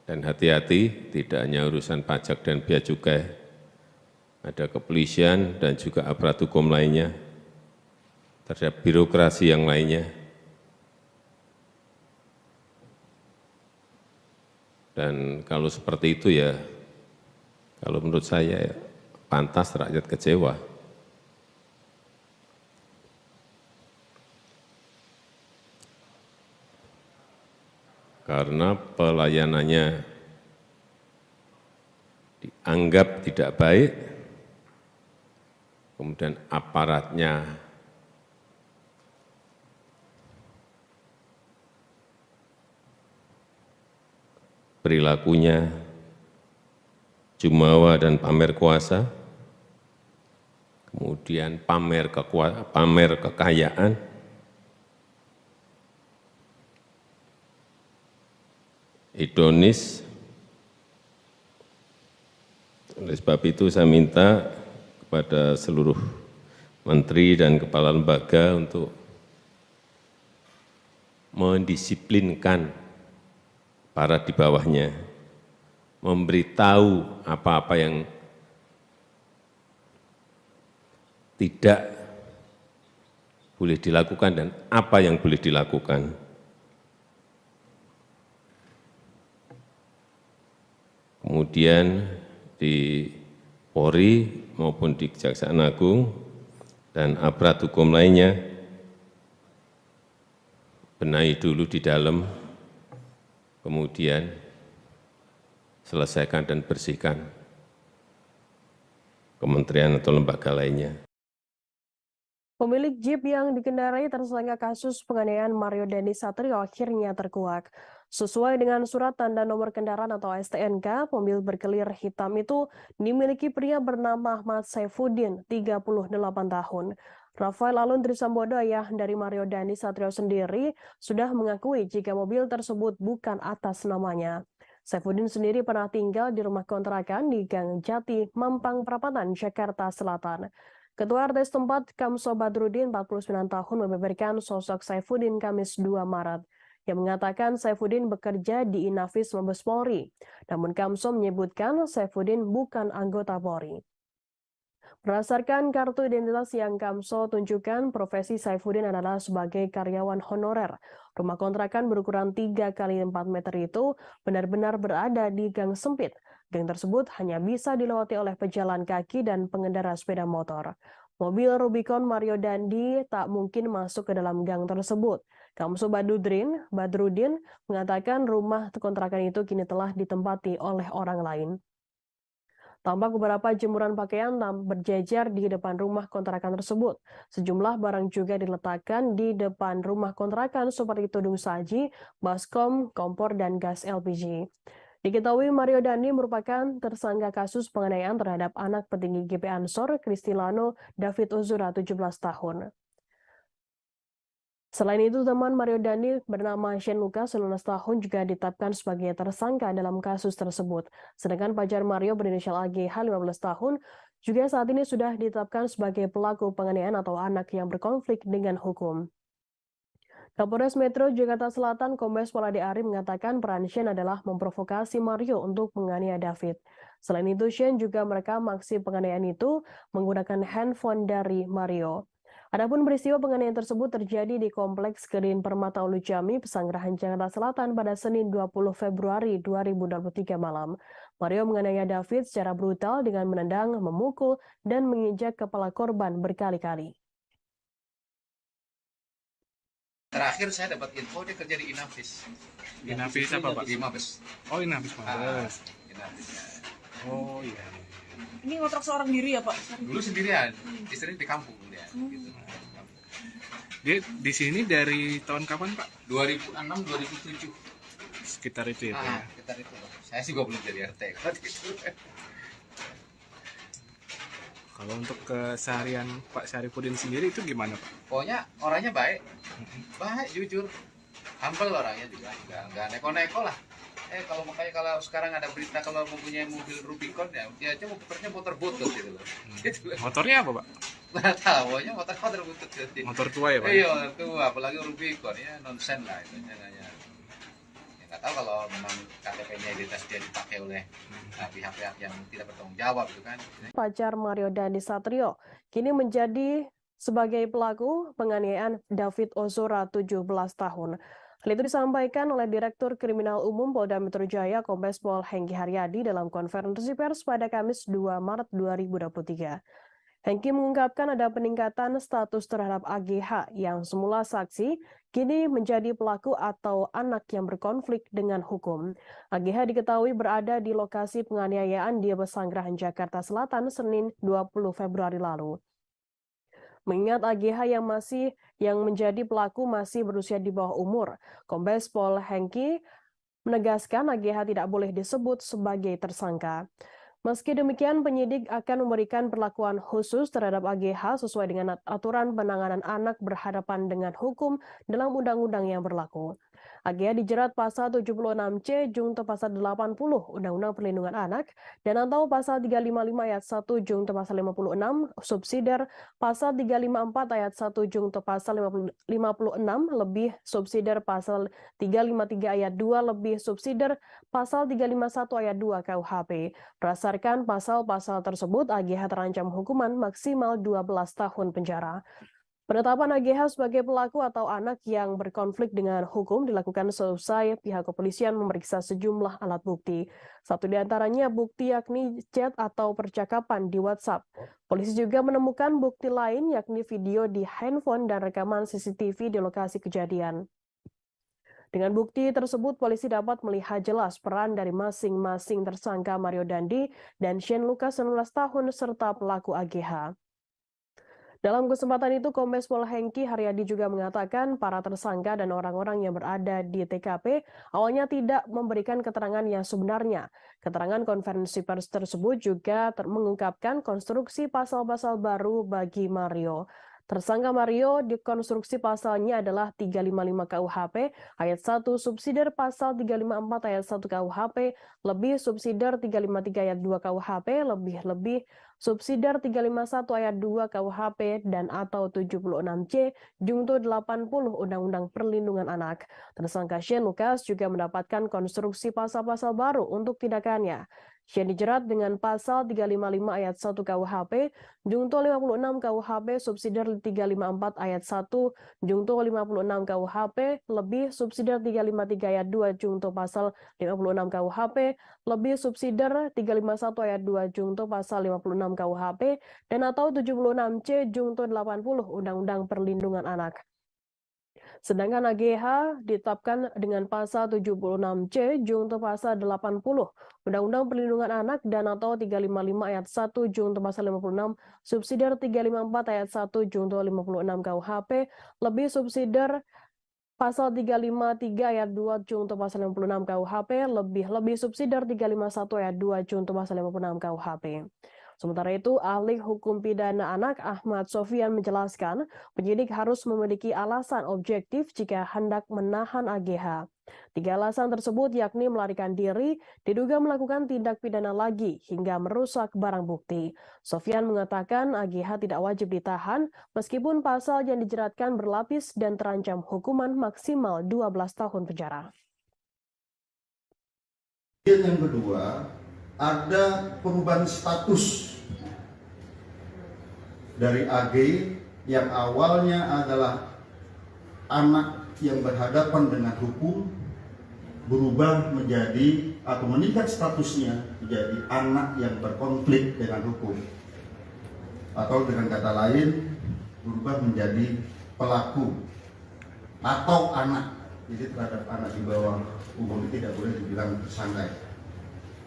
Dan hati-hati, tidak hanya urusan pajak dan bea cukai, ada kepolisian dan juga aparat hukum lainnya, terhadap birokrasi yang lainnya. Dan kalau seperti itu ya, kalau menurut saya ya, pantas rakyat kecewa. Karena pelayanannya dianggap tidak baik, kemudian aparatnya perilakunya jumawa dan pamer kuasa, kemudian pamer kekayaan, hedonis. Oleh sebab itu saya minta kepada seluruh menteri dan kepala lembaga untuk mendisiplinkan para di bawahnya, memberitahu apa-apa yang tidak boleh dilakukan dan apa yang boleh dilakukan. Kemudian di Polri maupun di Kejaksaan Agung dan aparat hukum lainnya, benahi dulu di dalam, kemudian selesaikan dan bersihkan kementerian atau lembaga lainnya. Pemilik Jeep yang dikendarai tersangka kasus penganiayaan Mario Dandi Satrio akhirnya terkuak. Sesuai dengan surat tanda nomor kendaraan atau STNK, mobil berkelir hitam itu dimiliki pria bernama Ahmad Saifuddin, 38 tahun. Rafael Aluntri Sambodo, ayah dari Mario Dandi Satrio sendiri, sudah mengakui jika mobil tersebut bukan atas namanya. Saifuddin sendiri pernah tinggal di rumah kontrakan di Gang Jati, Mampang Perapatan, Jakarta Selatan. Ketua RT setempat Kamso Badrudin, 49 tahun, membeberkan sosok Saifuddin Kamis 2 Maret. Yang mengatakan Saifuddin bekerja di Inafis Mabes Polri. Namun Kamso menyebutkan Saifuddin bukan anggota Polri. Berdasarkan kartu identitas yang Kamso tunjukkan, profesi Saifuddin adalah sebagai karyawan honorer. Rumah kontrakan berukuran 3 kali 4 meter itu benar-benar berada di gang sempit. Gang tersebut hanya bisa dilewati oleh pejalan kaki dan pengendara sepeda motor. Mobil Rubicon Mario Dandi tak mungkin masuk ke dalam gang tersebut. Kamso Badrudin mengatakan rumah kontrakan itu kini telah ditempati oleh orang lain. Tampak beberapa jemuran pakaian berjejer di depan rumah kontrakan tersebut. Sejumlah barang juga diletakkan di depan rumah kontrakan seperti tudung saji, baskom, kompor, dan gas LPG. Diketahui Mario Dandi merupakan tersangka kasus penganiayaan terhadap anak petinggi GP Ansor, Kristilano David Ozora, 17 tahun. Selain itu, teman Mario Dandi bernama Shane Lucas, 19 tahun, juga ditetapkan sebagai tersangka dalam kasus tersebut. Sedangkan pacar Mario berinisial AGH, 15 tahun, juga saat ini sudah ditetapkan sebagai pelaku penganiayaan atau anak yang berkonflik dengan hukum. Kapolres Metro Jakarta Selatan Kombes Pol Ade Ari mengatakan peran Shane adalah memprovokasi Mario untuk menganiaya David. Selain itu, Shane juga merekam aksi penganiayaan itu menggunakan handphone dari Mario. Adapun peristiwa penganiayaan tersebut terjadi di Kompleks Green Permata Ulu Jami, Pesanggerahan Jakarta Selatan pada Senin 20 Februari 2023 malam. Mario menganiaya David secara brutal dengan menendang, memukul, dan menginjak kepala korban berkali-kali. Terakhir saya dapat info dia kerja di Inafis. Inafis apa, Pak? Di Mabes. Oh, Inafis Mabes. Inafis. Oh iya. Ini ngontrak seorang diri ya, Pak? Dulu sendirian, istri di kampung dia. Gitu. Dia di sini dari tahun kapan, Pak? 2006, 2007. Sekitar itu ya, Pak. Ya? Sekitar itu. Saya sih belum jadi RT. Gitu. Kalau untuk keseharian Pak Saifuddin sendiri itu gimana, Pak? Pokoknya orangnya baik, jujur, humble orangnya juga, nggak neko-neko lah. Kalau sekarang ada berita kalau mempunyai mobil Rubicon ya, dia aja motornya motor butut gitu loh. Gitu. Motornya apa, Pak? Nggak tahu, pokoknya motor butut. Motor tua ya, Pak? Iya, motor tua, apalagi Rubicon ya nonsen lah itu hanya. Nggak tahu kalau memang KTP-nya identitas dia dipakai oleh pihak-pihak yang tidak bertanggung jawab gitu kan. Pacar Mario Dandi Satrio kini menjadi sebagai pelaku penganiayaan David Ozora, 17 tahun. Hal itu disampaikan oleh Direktur Kriminal Umum Polda Metro Jaya Kombes Pol Hengki Haryadi dalam konferensi pers pada Kamis 2 Maret 2023. Hengki mengungkapkan ada peningkatan status terhadap AGH yang semula saksi, kini menjadi pelaku atau anak yang berkonflik dengan hukum. AGH diketahui berada di lokasi penganiayaan di Pesanggerahan Jakarta Selatan Senin 20 Februari lalu. Mengingat AGH yang menjadi pelaku masih berusia di bawah umur, Kombes Pol Hengki menegaskan AGH tidak boleh disebut sebagai tersangka. Meski demikian, penyidik akan memberikan perlakuan khusus terhadap AGH sesuai dengan aturan penanganan anak berhadapan dengan hukum dalam undang-undang yang berlaku. AGH dijerat pasal 76C junto pasal 80 Undang-Undang Perlindungan Anak dan atau pasal 355 ayat 1 junto pasal 56 subsidiar, pasal 354 ayat 1 junto pasal 56 lebih subsidiar, pasal 353 ayat 2 lebih subsidiar, pasal 351 ayat 2 KUHP. Berdasarkan pasal-pasal tersebut, AGH terancam hukuman maksimal 12 tahun penjara. Penetapan AGH sebagai pelaku atau anak yang berkonflik dengan hukum dilakukan seusai pihak kepolisian memeriksa sejumlah alat bukti. Satu di antaranya bukti yakni chat atau percakapan di WhatsApp. Polisi juga menemukan bukti lain yakni video di handphone dan rekaman CCTV di lokasi kejadian. Dengan bukti tersebut, polisi dapat melihat jelas peran dari masing-masing tersangka Mario Dandi dan Shane Lucas 19 tahun serta pelaku AGH. Dalam kesempatan itu, Kombes Pol Hengki Haryadi juga mengatakan para tersangka dan orang-orang yang berada di TKP awalnya tidak memberikan keterangan yang sebenarnya. Keterangan konferensi pers tersebut juga mengungkapkan konstruksi pasal-pasal baru bagi Mario. Tersangka Mario dikonstruksi pasalnya adalah 355 KUHP ayat 1 subsidiar pasal 354 ayat 1 KUHP lebih subsidiar 353 ayat 2 KUHP lebih subsidiar 351 ayat 2 KUHP dan atau 76C Jungto 80 Undang-Undang Perlindungan Anak. Tersangka Shane Lucas juga mendapatkan konstruksi pasal-pasal baru untuk tindakannya. Shane dijerat dengan pasal 355 ayat 1 KUHP, Jungto 56 KUHP subsidiar 354 ayat 1, Jungto 56 KUHP lebih subsidiar 353 ayat 2 Jungto pasal 56 KUHP lebih subsidiar 351 ayat 2 Jungto pasal 56 KUHP dan atau 76C Jungto 80 Undang-Undang Perlindungan Anak. Sedangkan AGH ditetapkan dengan pasal 76C Jungto pasal 80 Undang-Undang Perlindungan Anak dan atau 355 ayat 1 Jungto pasal 56 subsidiar 354 ayat 1 Jungto 56 KUHP lebih subsidiar pasal 353 ayat 2 Jungto pasal 56 KUHP lebih subsidiar 351 ayat 2 Jungto pasal 56 KUHP. Sementara itu, ahli hukum pidana anak Ahmad Sofyan menjelaskan penyidik harus memiliki alasan objektif jika hendak menahan AGH. 3 alasan tersebut yakni melarikan diri, diduga melakukan tindak pidana lagi, hingga merusak barang bukti. Sofyan mengatakan AGH tidak wajib ditahan meskipun pasal yang dijeratkan berlapis dan terancam hukuman maksimal 12 tahun penjara. Yang kedua, ada perubahan status dari AG yang awalnya adalah anak yang berhadapan dengan hukum berubah menjadi atau meningkat statusnya menjadi anak yang berkonflik dengan hukum, atau dengan kata lain berubah menjadi pelaku atau anak. Jadi terhadap anak di bawah umur tidak boleh dibilang tersangka.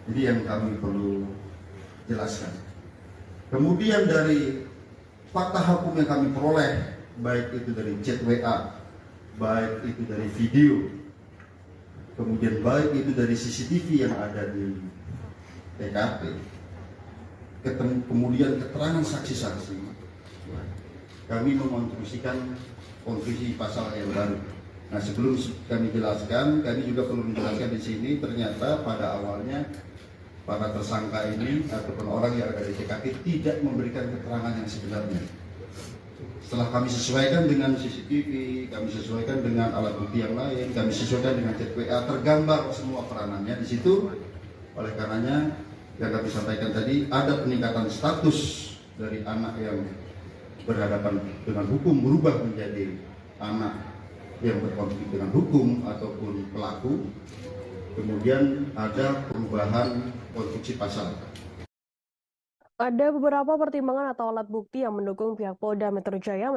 Jadi yang kami perlu jelaskan. Kemudian dari fakta hukum yang kami peroleh, baik itu dari chat WA, baik itu dari video, kemudian baik itu dari CCTV yang ada di TKP, kemudian keterangan saksi-saksi, kami mengonstruksikan konstruksi pasal yang baru. Nah, sebelum kami jelaskan, kami juga perlu menjelaskan di sini ternyata pada awalnya para tersangka ini ataupun orang yang ada di TKP tidak memberikan keterangan yang sebenarnya. Setelah kami sesuaikan dengan CCTV, kami sesuaikan dengan alat bukti yang lain, kami sesuaikan dengan chat WA, tergambar semua peranannya di situ. Oleh karenanya, yang kami sampaikan tadi, ada peningkatan status dari anak yang berhadapan dengan hukum berubah menjadi anak yang berkonflik dengan hukum ataupun pelaku. Kemudian ada perubahan konstruksi pasal. Ada beberapa pertimbangan atau alat bukti yang mendukung pihak Polda Metro Jaya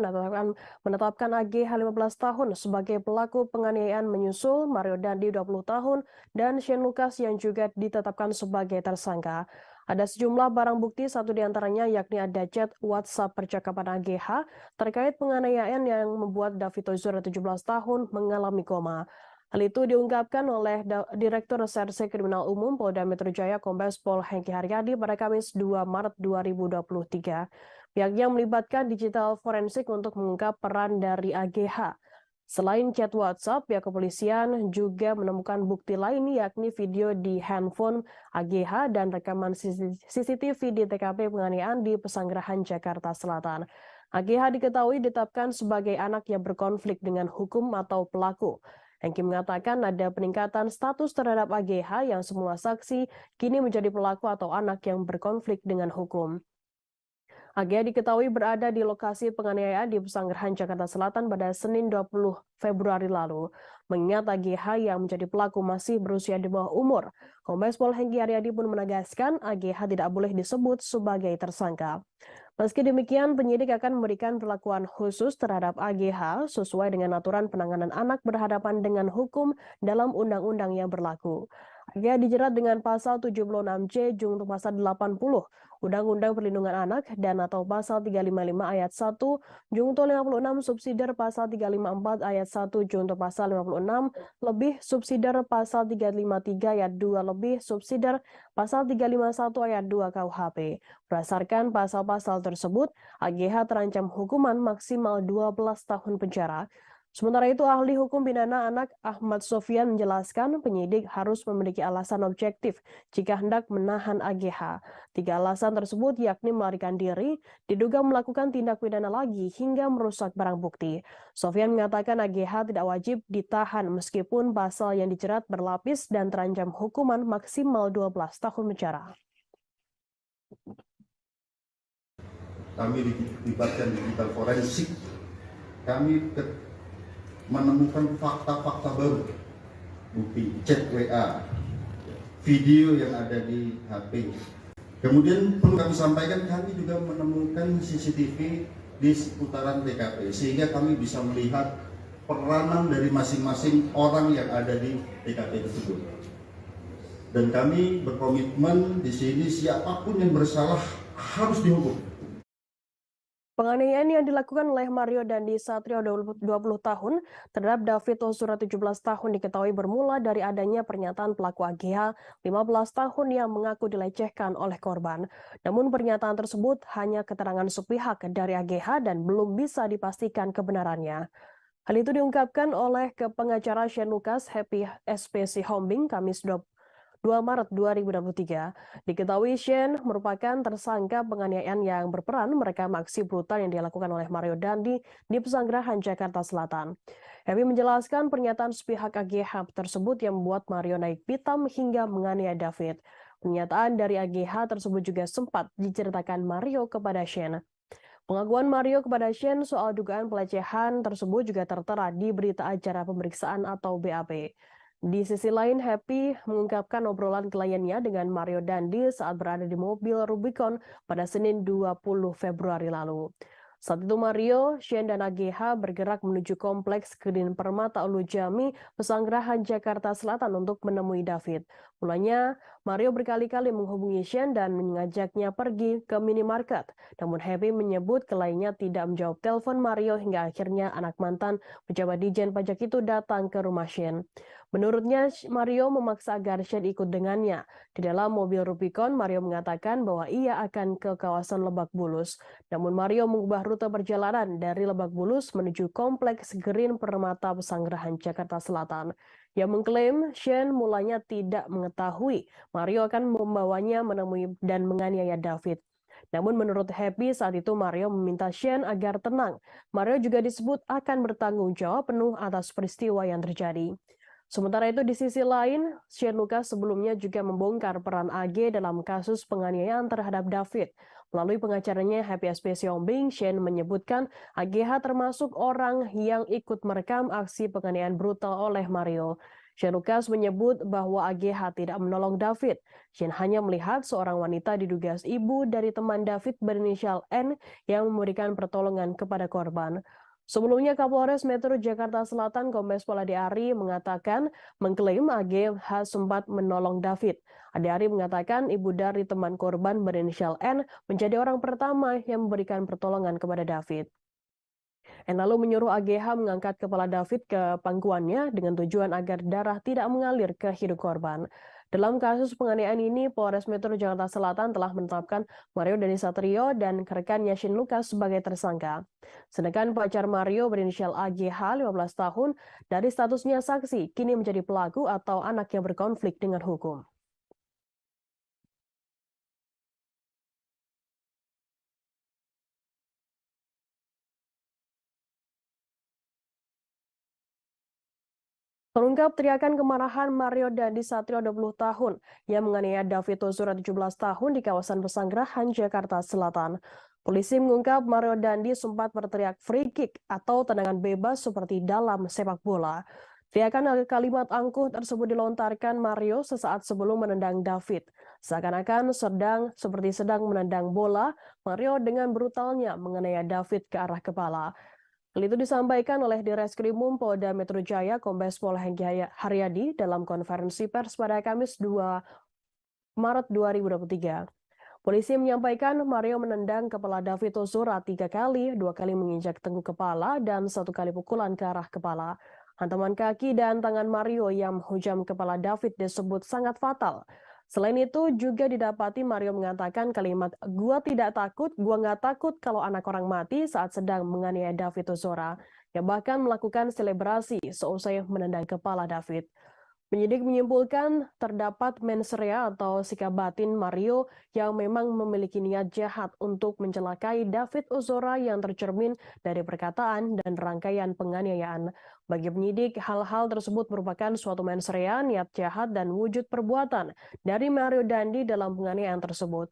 menetapkan AGH 15 tahun sebagai pelaku penganiayaan menyusul Mario Dandi 20 tahun dan Shane Lucas yang juga ditetapkan sebagai tersangka. Ada sejumlah barang bukti, satu diantaranya yakni ada chat WhatsApp percakapan AGH terkait penganiayaan yang membuat David Ozora 17 tahun mengalami koma. Hal itu diungkapkan oleh Direktur Reserse Kriminal Umum Polda Metro Jaya Kombes Pol Hengki Haryadi pada Kamis 2 Maret 2023. Pihaknya melibatkan digital forensik untuk mengungkap peran dari AGH. Selain chat WhatsApp, pihak kepolisian juga menemukan bukti lain yakni video di handphone AGH dan rekaman CCTV di TKP penganiayaan di Pesanggerahan Jakarta Selatan. AGH diketahui ditetapkan sebagai anak yang berkonflik dengan hukum atau pelaku. Hengki mengatakan ada peningkatan status terhadap AGH yang semua saksi kini menjadi pelaku atau anak yang berkonflik dengan hukum. AGH diketahui berada di lokasi penganiayaan di Pesanggerahan Jakarta Selatan pada Senin 20 Februari lalu. Mengingat AGH yang menjadi pelaku masih berusia di bawah umur, Kombes Pol Hengki Haryadi pun menegaskan AGH tidak boleh disebut sebagai tersangka. Meski demikian, penyidik akan memberikan perlakuan khusus terhadap AGH sesuai dengan aturan penanganan anak berhadapan dengan hukum dalam undang-undang yang berlaku. AGH dijerat dengan pasal 76C Jungto pasal 80 Undang-Undang Perlindungan Anak dan atau pasal 355 ayat 1 Junto 56 subsidiar pasal 354 ayat 1 Junto pasal 56 lebih subsidiar pasal 353 ayat 2 lebih subsidiar pasal 351 ayat 2 KUHP. Berdasarkan pasal-pasal tersebut, AGH terancam hukuman maksimal 12 tahun penjara. Sementara itu, ahli hukum pidana anak Ahmad Sofyan menjelaskan penyidik harus memiliki alasan objektif jika hendak menahan AGH. 3 alasan tersebut yakni melarikan diri, diduga melakukan tindak pidana lagi, hingga merusak barang bukti. Sofyan mengatakan AGH tidak wajib ditahan meskipun pasal yang dijerat berlapis dan terancam hukuman maksimal 12 tahun penjara. Kami dilibatkan digital forensik. Kami menemukan fakta-fakta baru, bukti chat WA, video yang ada di HP. Kemudian perlu kami sampaikan, kami juga menemukan CCTV di seputaran TKP, sehingga kami bisa melihat peranan dari masing-masing orang yang ada di TKP tersebut. Dan kami berkomitmen di sini siapapun yang bersalah harus dihukum. Penganiayaan yang dilakukan oleh Mario Dandi Satrio 20 tahun terhadap David Ozora 17 tahun diketahui bermula dari adanya pernyataan pelaku AGH 15 tahun yang mengaku dilecehkan oleh korban. Namun pernyataan tersebut hanya keterangan sepihak dari AGH dan belum bisa dipastikan kebenarannya. Hal itu diungkapkan oleh pengacara Shane Lucas Happy SPC Hombing Kamis 2 Maret 2023. Diketahui Shane merupakan tersangka penganiayaan yang berperan merekam aksi brutal yang dilakukan oleh Mario Dandi di Pesanggerahan Jakarta Selatan. Happy menjelaskan pernyataan sepihak AGH tersebut yang membuat Mario naik pitam hingga menganiaya David. Pernyataan dari AGH tersebut juga sempat diceritakan Mario kepada Shane. Pengakuan Mario kepada Shane soal dugaan pelecehan tersebut juga tertera di berita acara pemeriksaan atau BAP. Di sisi lain, Happy mengungkapkan obrolan kliennya dengan Mario Dandi saat berada di mobil Rubicon pada Senin 20 Februari lalu. Saat itu Mario, Shane, dan AGH bergerak menuju kompleks Green Permata Ulu Jami, Pesanggerahan Jakarta Selatan untuk menemui David. Mulanya, Mario berkali-kali menghubungi Shane dan mengajaknya pergi ke minimarket. Namun Happy menyebut kliennya tidak menjawab telepon Mario hingga akhirnya anak mantan pejabat Dijen Pajak itu datang ke rumah Shane. Menurutnya, Mario memaksa agar Shane ikut dengannya. Di dalam mobil Rubicon, Mario mengatakan bahwa ia akan ke kawasan Lebak Bulus. Namun Mario mengubah rute perjalanan dari Lebak Bulus menuju kompleks Green Permata Pesanggerahan Jakarta Selatan. Ia mengklaim Shane mulanya tidak mengetahui Mario akan membawanya menemui dan menganiaya David. Namun menurut Happy saat itu Mario meminta Shane agar tenang. Mario juga disebut akan bertanggung jawab penuh atas peristiwa yang terjadi. Sementara itu di sisi lain, Shane Lucas sebelumnya juga membongkar peran AG dalam kasus penganiayaan terhadap David. Melalui pengacaranya Happy SPC Hombing, Shane menyebutkan AGH termasuk orang yang ikut merekam aksi penganiayaan brutal oleh Mario. Shane Lucas menyebut bahwa AGH tidak menolong David. Shane hanya melihat seorang wanita diduga ibu dari teman David berinisial N yang memberikan pertolongan kepada korban. Sebelumnya Kapolres Metro Jakarta Selatan Kombes Pol Ade Ari mengklaim AGH sempat menolong David. Ade Ari mengatakan ibu dari teman korban berinisial N menjadi orang pertama yang memberikan pertolongan kepada David. N lalu menyuruh AGH mengangkat kepala David ke pangkuannya dengan tujuan agar darah tidak mengalir ke hidung korban. Dalam kasus penganiayaan ini, Polres Metro Jakarta Selatan telah menetapkan Mario Dandi Satrio dan rekannya Shane Lucas sebagai tersangka. Sedangkan pacar Mario berinisial AGH 15 tahun dari statusnya saksi, kini menjadi pelaku atau anak yang berkonflik dengan hukum. Terungkap teriakan kemarahan Mario Dandi Satrio 20 tahun yang menganiaya David Ozora 17 tahun di kawasan Pesanggerahan Jakarta Selatan. Polisi mengungkap Mario Dandi sempat berteriak free kick atau tendangan bebas seperti dalam sepak bola. Teriakan kalimat angkuh tersebut dilontarkan Mario sesaat sebelum menendang David. Seakan-akan seperti sedang menendang bola, Mario dengan brutalnya menganiaya David ke arah kepala. Hal itu disampaikan oleh Direskrimum Polda Metro Jaya Kombes Pol Hengki Haryadi dalam konferensi pers pada Kamis 2 Maret 2023. Polisi menyampaikan Mario menendang kepala David Ozora 3 kali, 2 kali menginjak tengkuk kepala, dan 1 kali pukulan ke arah kepala. Hantaman kaki dan tangan Mario yang menghujam kepala David disebut sangat fatal. Selain itu juga didapati Mario mengatakan kalimat "gua tidak takut, gua nggak takut kalau anak orang mati" saat sedang menganiaya David Ozora, yang bahkan melakukan selebrasi seusai menendang kepala David. Penyidik menyimpulkan terdapat mens rea atau sikap batin Mario yang memang memiliki niat jahat untuk mencelakai David Ozora yang tercermin dari perkataan dan rangkaian penganiayaan. Bagi penyidik, hal-hal tersebut merupakan suatu mens rea, niat jahat, dan wujud perbuatan dari Mario Dandi dalam penganiayaan tersebut.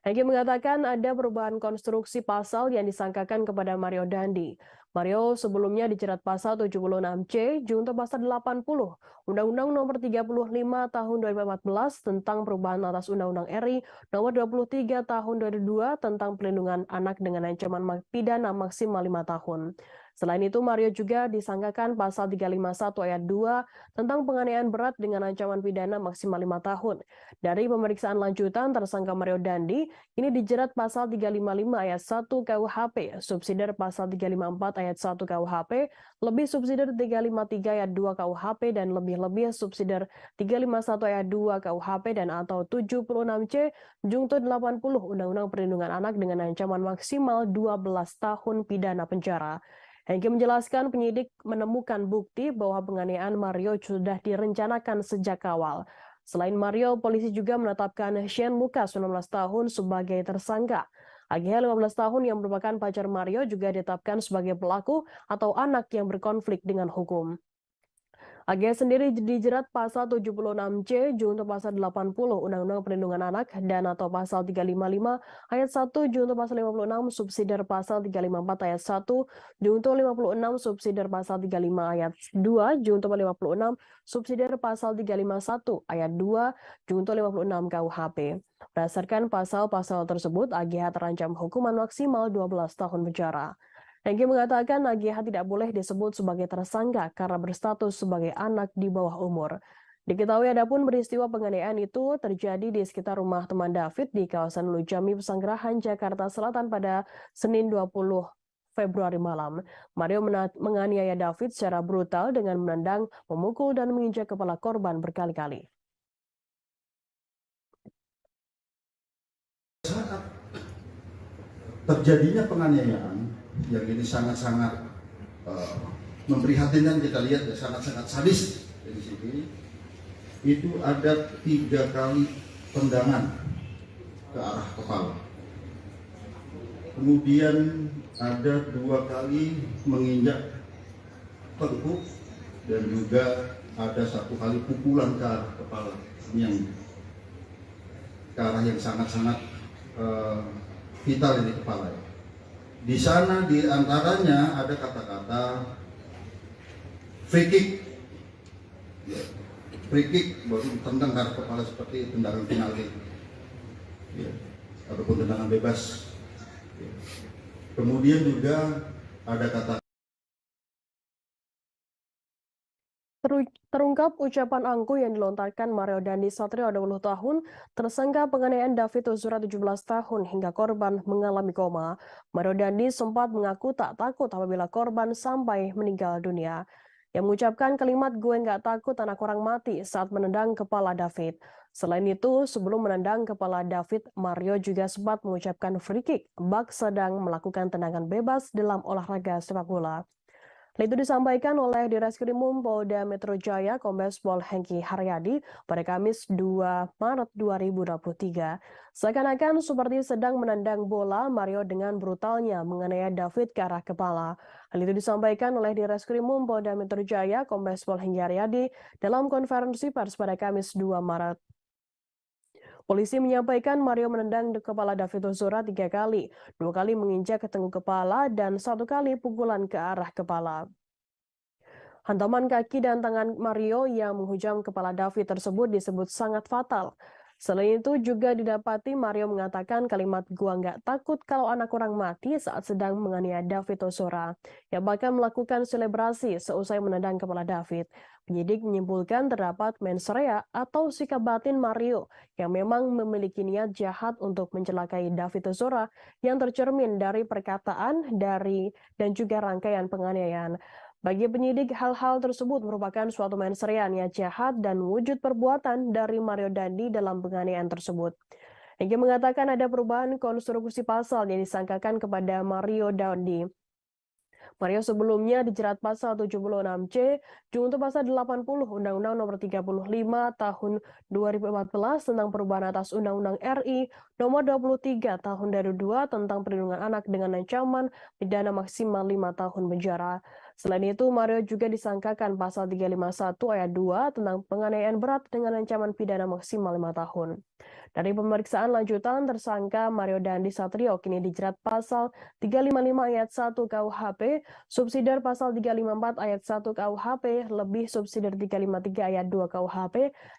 Hengki mengatakan ada perubahan konstruksi pasal yang disangkakan kepada Mario Dandi. Mario sebelumnya dijerat pasal 76C junto pasal 80 Undang-Undang Nomor 35 Tahun 2014 tentang perubahan atas Undang-Undang RI Nomor 23 Tahun 2002 tentang pelindungan anak dengan ancaman pidana maksimal 5 tahun. Selain itu, Mario juga disangkakan pasal 351 ayat 2 tentang penganiayaan berat dengan ancaman pidana maksimal 5 tahun. Dari pemeriksaan lanjutan, tersangka Mario Dandi ini dijerat pasal 355 ayat 1 KUHP, subsidiar pasal 354 ayat 1 KUHP, lebih subsidiar 353 ayat 2 KUHP, dan lebih-lebih subsidiar 351 ayat 2 KUHP dan atau 76C junto 80 Undang-Undang Perlindungan Anak dengan ancaman maksimal 12 tahun pidana penjara. Hengki menjelaskan penyidik menemukan bukti bahwa penganiayaan Mario sudah direncanakan sejak awal. Selain Mario, polisi juga menetapkan Shane Lucas 19 tahun sebagai tersangka. AGH 15 tahun yang merupakan pacar Mario juga ditetapkan sebagai pelaku atau anak yang berkonflik dengan hukum. AGH sendiri dijerat pasal 76C junto pasal 80 Undang-Undang Perlindungan Anak dan atau pasal 355 ayat 1 junto pasal 56 subsidiar pasal 354 ayat 1 junto 56 subsidiar pasal 35 ayat 2 junto 56 subsidiar pasal 351 ayat 2 junto 56 KUHP. Berdasarkan pasal-pasal tersebut, AGH terancam hukuman maksimal 12 tahun penjara. Hengki mengatakan AGH tidak boleh disebut sebagai tersangka karena berstatus sebagai anak di bawah umur. Diketahui adapun peristiwa penganiayaan itu terjadi di sekitar rumah teman David di kawasan Lujami Pesanggerahan, Jakarta Selatan pada Senin 20 Februari malam. Mario menganiaya David secara brutal dengan menendang, memukul, dan menginjak kepala korban berkali-kali. Saat terjadinya penganiayaan yang ini sangat-sangat memprihatinkan, kita lihat ya, sangat-sangat sadis di sini. Itu ada 3 kali tendangan ke arah kepala. Kemudian ada 2 kali menginjak tengkuk dan juga ada 1 kali pukulan ke arah kepala. Ini yang ke arah yang sangat-sangat vital di kepala. Di sana di antaranya ada kata-kata free kick. Ya, free kick baru tendang ke arah kepala seperti tendangan penalti. Ya, ataupun tendangan bebas. Ya. Kemudian juga ada kata Terungkap ucapan angkuh yang dilontarkan Mario Dandi Satrio 20 tahun, tersangka penganiayaan David Ozora 17 tahun hingga korban mengalami koma. Mario Dandi sempat mengaku tak takut apabila korban sampai meninggal dunia. Yang mengucapkan kalimat "gue nggak takut anak orang mati" saat menendang kepala David. Selain itu, sebelum menendang kepala David, Mario juga sempat mengucapkan free kick bak sedang melakukan tendangan bebas dalam olahraga sepak bola. Itu disampaikan oleh Direskrimum Polda Metro Jaya Kombes Pol Hengki Haryadi pada Kamis 2 Maret 2023. Seakan-akan seperti sedang menendang bola, Mario dengan brutalnya menganiaya David ke arah kepala. Hal itu disampaikan oleh Direskrimum Polda Metro Jaya Kombes Pol Hengki Haryadi dalam konferensi pers pada Kamis 2 Maret. Polisi menyampaikan Mario menendang kepala David Ozora 3 kali, 2 kali menginjak ke tengkuk kepala, dan 1 kali pukulan ke arah kepala. Hantaman kaki dan tangan Mario yang menghujam kepala David tersebut disebut sangat fatal. Selain itu juga didapati Mario mengatakan kalimat "gua nggak takut kalau anak orang mati" saat sedang menganiaya David Ozora, yang bahkan melakukan selebrasi seusai menendang kepala David. Penyidik menyimpulkan terdapat mens rea atau sikap batin Mario yang memang memiliki niat jahat untuk mencelakai David Ozora yang tercermin dari perkataan, dan juga rangkaian penganiayaan. Bagi penyidik, hal-hal tersebut merupakan suatu mens rea niat jahat dan wujud perbuatan dari Mario Dandi dalam penganiayaan tersebut. Hingga mengatakan ada perubahan konstruksi pasal yang disangkakan kepada Mario Dandi. Mario sebelumnya dijerat pasal 76C junto pasal 80 Undang-Undang Nomor 35 Tahun 2014 tentang perubahan atas Undang-Undang RI Nomor 23 Tahun 2002 tentang perlindungan anak dengan ancaman pidana maksimal 5 tahun penjara. Selain itu, Mario juga disangkakan pasal 351 ayat 2 tentang penganiayaan berat dengan ancaman pidana maksimal 5 tahun. Dari pemeriksaan lanjutan, tersangka Mario Dandi Satrio kini dijerat pasal 355 ayat 1 KUHP, subsidiar pasal 354 ayat 1 KUHP, lebih subsidiar 353 ayat 2 KUHP,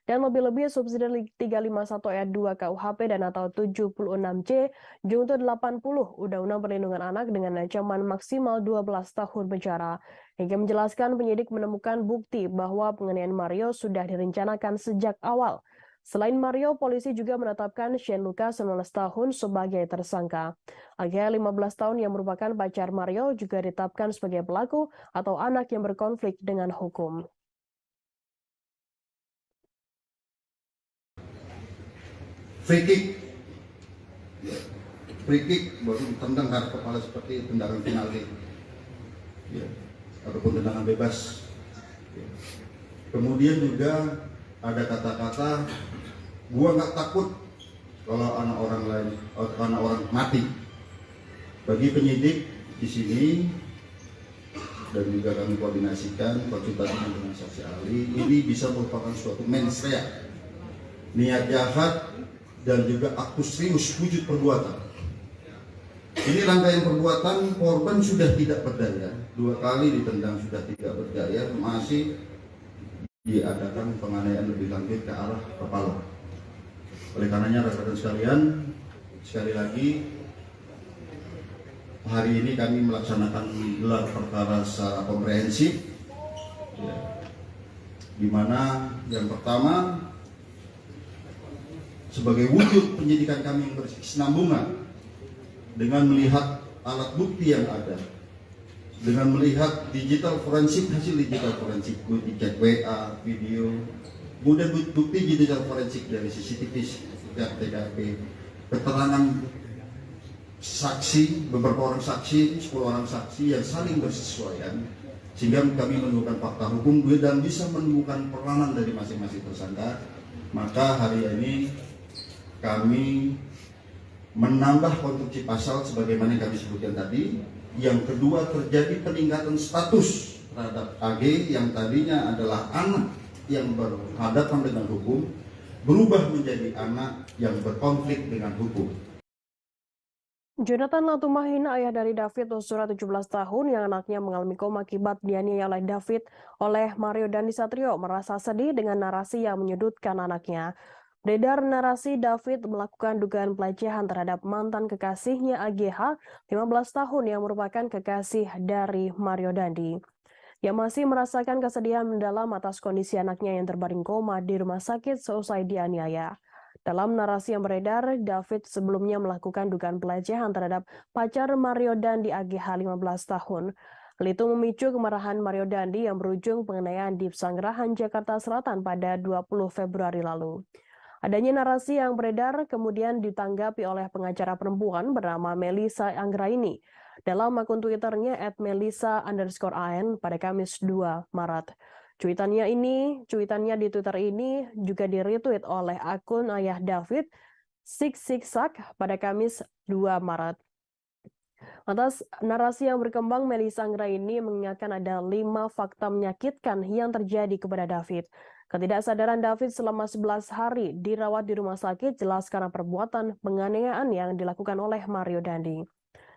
dan lebih-lebih subsidiar 351 ayat 2 KUHP dan atau 76C junto 80 Undang-Undang Perlindungan Anak dengan ancaman maksimal 12 tahun penjara. Hingga menjelaskan penyidik menemukan bukti bahwa penganiayaan Mario sudah direncanakan sejak awal. Selain Mario, polisi juga menetapkan Shane Lucas 19 tahun sebagai tersangka. Agha 15 tahun yang merupakan pacar Mario juga ditetapkan sebagai pelaku atau anak yang berkonflik dengan hukum. Free kick, baru ditendang ke kepala seperti tendangan penalti, ya, ataupun tendangan bebas. Ya. Kemudian juga ada kata-kata, gua nggak takut kalau anak orang mati. Bagi penyidik di sini dan juga kami koordinasikan konsultasi dengan saksi ahli, ini bisa merupakan suatu mens rea, niat jahat dan juga aktus serius wujud perbuatan. Ini rangkaian perbuatan, korban sudah tidak berdaya, 2 kali ditendang sudah tidak berdaya, masih diadakan penganiayaan lebih lanjut ke arah kepala. Oleh karenanya rekan-rekan sekalian, sekali lagi hari ini kami melaksanakan gelar perkara secara komprehensif, ya, di mana yang pertama sebagai wujud penyidikan kami yang berkesinambungan dengan melihat alat bukti yang ada, dengan melihat hasil digital forensik, bukti chat WA, video, kemudian bukti digital forensik dari CCTV, TKP, keterangan saksi, beberapa orang saksi, 10 orang saksi yang saling bersesuaian, sehingga kami menemukan fakta hukum dan bisa menemukan peranan dari masing-masing tersangka. Maka hari ini kami menambah konstruksi pasal sebagaimana yang kami sebutkan tadi. Yang kedua, terjadi peningkatan status terhadap AG yang tadinya adalah anak yang berhadapan dengan hukum, berubah menjadi anak yang berkonflik dengan hukum. Jonathan Latumahina, ayah dari David Ozora 17 tahun yang anaknya mengalami koma akibat dianiaya oleh Mario Dandi Satrio, merasa sedih dengan narasi yang menyudutkan anaknya. Beredar narasi David melakukan dugaan pelecehan terhadap mantan kekasihnya AGH 15 tahun yang merupakan kekasih dari Mario Dandi, yang masih merasakan kesedihan mendalam atas kondisi anaknya yang terbaring koma di rumah sakit seusai dianiaya. Dalam narasi yang beredar, David sebelumnya melakukan dugaan pelecehan terhadap pacar Mario Dandi AGH 15 tahun. Hal itu memicu kemarahan Mario Dandi yang berujung penganiayaan di Pesanggerahan, Jakarta Selatan pada 20 Februari lalu. Adanya narasi yang beredar kemudian ditanggapi oleh pengacara perempuan bernama Melissa Anggraini dalam akun Twitternya @melissa_an pada Kamis 2 Maret. Cuitannya di Twitter ini juga di-retweet oleh akun ayah David, Siksak, pada Kamis 2 Maret. Atas narasi yang berkembang, Melissa Anggraini mengingatkan ada 5 fakta menyakitkan yang terjadi kepada David. Ketidaksadaran David selama 11 hari dirawat di rumah sakit jelas karena perbuatan penganiayaan yang dilakukan oleh Mario Dandi.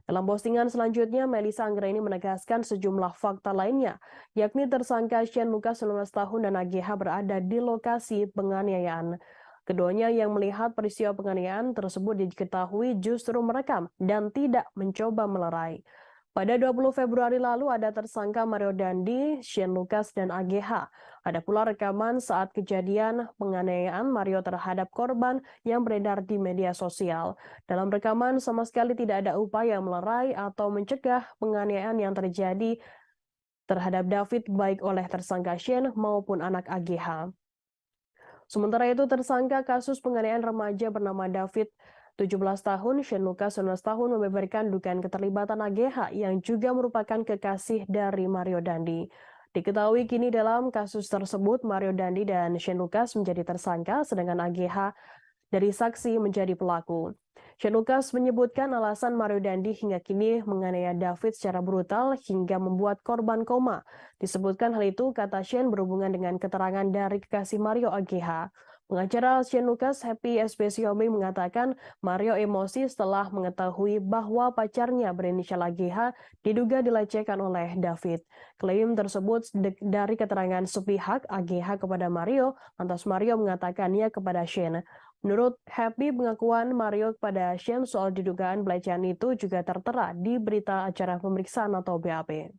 Dalam postingan selanjutnya, Melissa Anggraini menegaskan sejumlah fakta lainnya, yakni tersangka Shane Lucas 19 tahun dan AGH berada di lokasi penganiayaan. Keduanya yang melihat peristiwa penganiayaan tersebut diketahui justru merekam dan tidak mencoba melerai. Pada 20 Februari lalu ada tersangka Mario Dandi, Shane Lucas, dan AGH. Ada pula rekaman saat kejadian penganiayaan Mario terhadap korban yang beredar di media sosial. Dalam rekaman sama sekali tidak ada upaya melerai atau mencegah penganiayaan yang terjadi terhadap David baik oleh tersangka Shane maupun anak AGH. Sementara itu tersangka kasus penganiayaan remaja bernama David 17 tahun, Shane Lucas 19 tahun membeberkan dugaan keterlibatan AGH yang juga merupakan kekasih dari Mario Dandi. Diketahui kini dalam kasus tersebut Mario Dandi dan Shane Lucas menjadi tersangka sedangkan AGH dari saksi menjadi pelaku. Shane Lucas menyebutkan alasan Mario Dandi hingga kini menganiaya David secara brutal hingga membuat korban koma. Disebutkan hal itu, kata Shane, berhubungan dengan keterangan dari kekasih Mario AGH. Pengacara Shane Lucas, Happy Espesiome, mengatakan Mario emosi setelah mengetahui bahwa pacarnya berinisial AGH diduga dilecehkan oleh David. Klaim tersebut dari keterangan sepihak AGH kepada Mario, lantas Mario mengatakannya kepada Shane. Menurut Happy, pengakuan Mario kepada Shane soal didugaan pelecehan itu juga tertera di berita acara pemeriksaan atau BAP.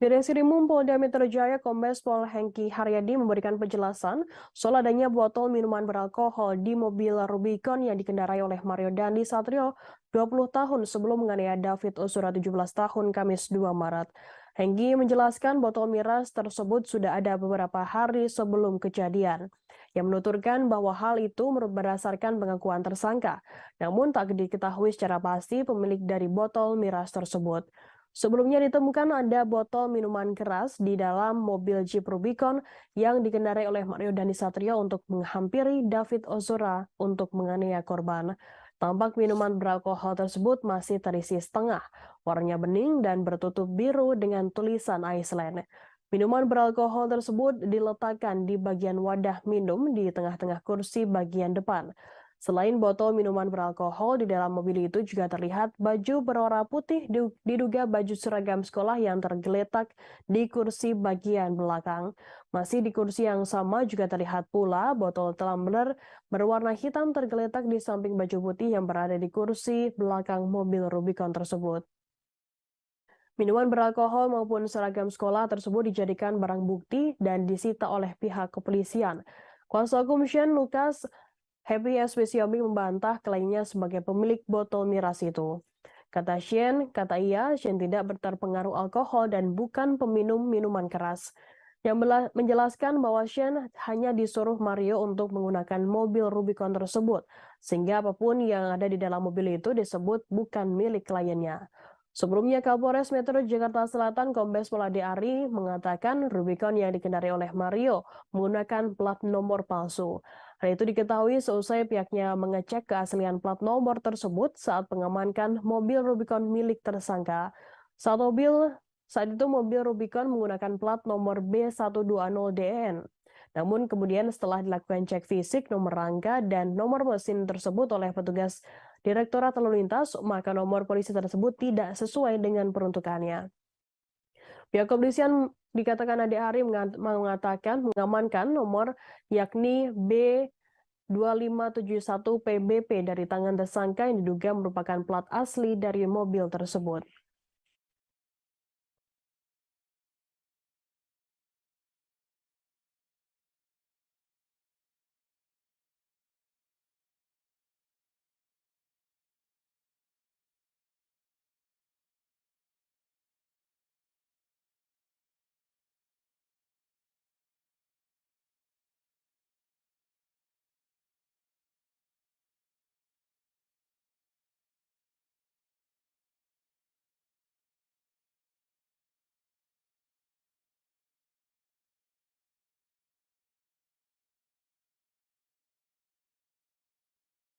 Di Reskrimum Polda Metro Jaya, Kombes Pol Hengki Haryadi memberikan penjelasan soal adanya botol minuman beralkohol di mobil Rubicon yang dikendarai oleh Mario Dandi Satrio 20 tahun sebelum menganiaya David Ozora 17 tahun Kamis 2 Maret. Hengki menjelaskan botol miras tersebut sudah ada beberapa hari sebelum kejadian. Yang menuturkan bahwa hal itu berdasarkan pengakuan tersangka, namun tak diketahui secara pasti pemilik dari botol miras tersebut. Sebelumnya ditemukan ada botol minuman keras di dalam mobil Jeep Rubicon yang dikendarai oleh Mario Dandi Satrio untuk menghampiri David Ozora untuk menganiaya korban. Tampak minuman beralkohol tersebut masih terisi setengah, warnanya bening dan bertutup biru dengan tulisan Iceland. Minuman beralkohol tersebut diletakkan di bagian wadah minum di tengah-tengah kursi bagian depan. Selain botol minuman beralkohol, di dalam mobil itu juga terlihat baju berwarna putih diduga baju seragam sekolah yang tergeletak di kursi bagian belakang. Masih di kursi yang sama juga terlihat pula botol tumbler berwarna hitam tergeletak di samping baju putih yang berada di kursi belakang mobil Rubicon tersebut. Minuman beralkohol maupun seragam sekolah tersebut dijadikan barang bukti dan disita oleh pihak kepolisian. Kuasa hukum Shane Lucas, Happy Espesiome, membantah klaimnya sebagai pemilik botol miras itu. Kata Shane tidak terpengaruh alkohol dan bukan peminum minuman keras. Yang menjelaskan bahwa Shane hanya disuruh Mario untuk menggunakan mobil Rubicon tersebut, sehingga apapun yang ada di dalam mobil itu disebut bukan milik kliennya. Sebelumnya, Kapolres Metro Jakarta Selatan Kombes Pol Ade Ari mengatakan Rubicon yang dikendarai oleh Mario menggunakan plat nomor palsu. Hal itu diketahui seusai pihaknya mengecek keaslian plat nomor tersebut saat mengamankan mobil Rubicon milik tersangka. Saat itu mobil Rubicon menggunakan plat nomor B120DN. Namun kemudian setelah dilakukan cek fisik nomor rangka dan nomor mesin tersebut oleh petugas Direktorat Lalu Lintas, maka nomor polisi tersebut tidak sesuai dengan peruntukannya. Pihak kepolisian dikatakan Ade Ari mengatakan mengamankan nomor yakni B2571 PBP dari tangan tersangka yang diduga merupakan plat asli dari mobil tersebut.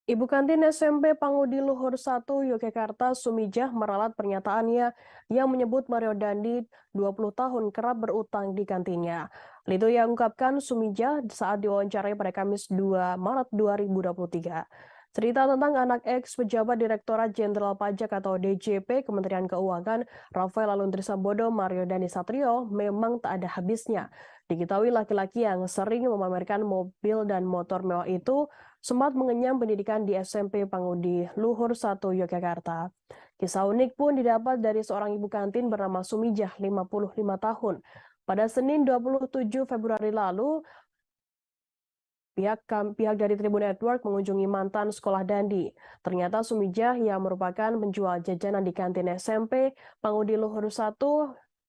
Ibu kantin SMP Pangudi Luhur 1 Yogyakarta Sumijah meralat pernyataannya yang menyebut Mario Dandi 20 tahun kerap berutang di kantinnya. Hal itu yang ungkapkan Sumijah saat diwawancarai pada Kamis 2 Maret 2023. Cerita tentang anak ex pejabat Direktorat Jenderal Pajak atau DJP Kementerian Keuangan, Rafael Aluntri Sambodo Mario Dani Satrio memang tak ada habisnya. Diketahui laki-laki yang sering memamerkan mobil dan motor mewah itu sempat mengenyam pendidikan di SMP Pangudi Luhur 1 Yogyakarta. Kisah unik pun didapat dari seorang ibu kantin bernama Sumijah, 55 tahun. Pada Senin 27 Februari lalu, Pihak dari Tribun Network mengunjungi mantan sekolah Dandi. Ternyata Sumijah yang merupakan penjual jajanan di kantin SMP Pangudi Luhur 1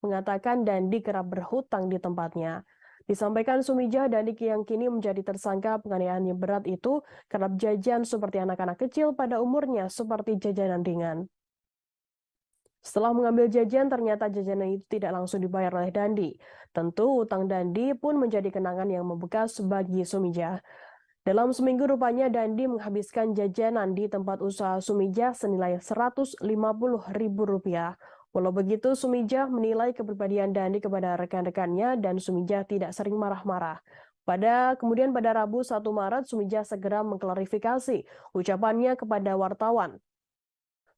mengatakan Dandi kerap berhutang di tempatnya. Disampaikan Sumijah, Dandi yang kini menjadi tersangka penganiayaan yang berat itu kerap jajan seperti anak-anak kecil pada umurnya seperti jajanan ringan. Setelah mengambil jajan, ternyata jajanan itu tidak langsung dibayar oleh Dandi. Tentu, utang Dandi pun menjadi kenangan yang membekas bagi Sumijah. Dalam seminggu rupanya Dandi menghabiskan jajanan di tempat usaha Sumijah senilai Rp150.000. Walau begitu, Sumijah menilai kepribadian Dandi kepada rekan-rekannya dan Sumijah tidak sering marah-marah. Kemudian pada Rabu 1 Maret, Sumijah segera mengklarifikasi ucapannya kepada wartawan.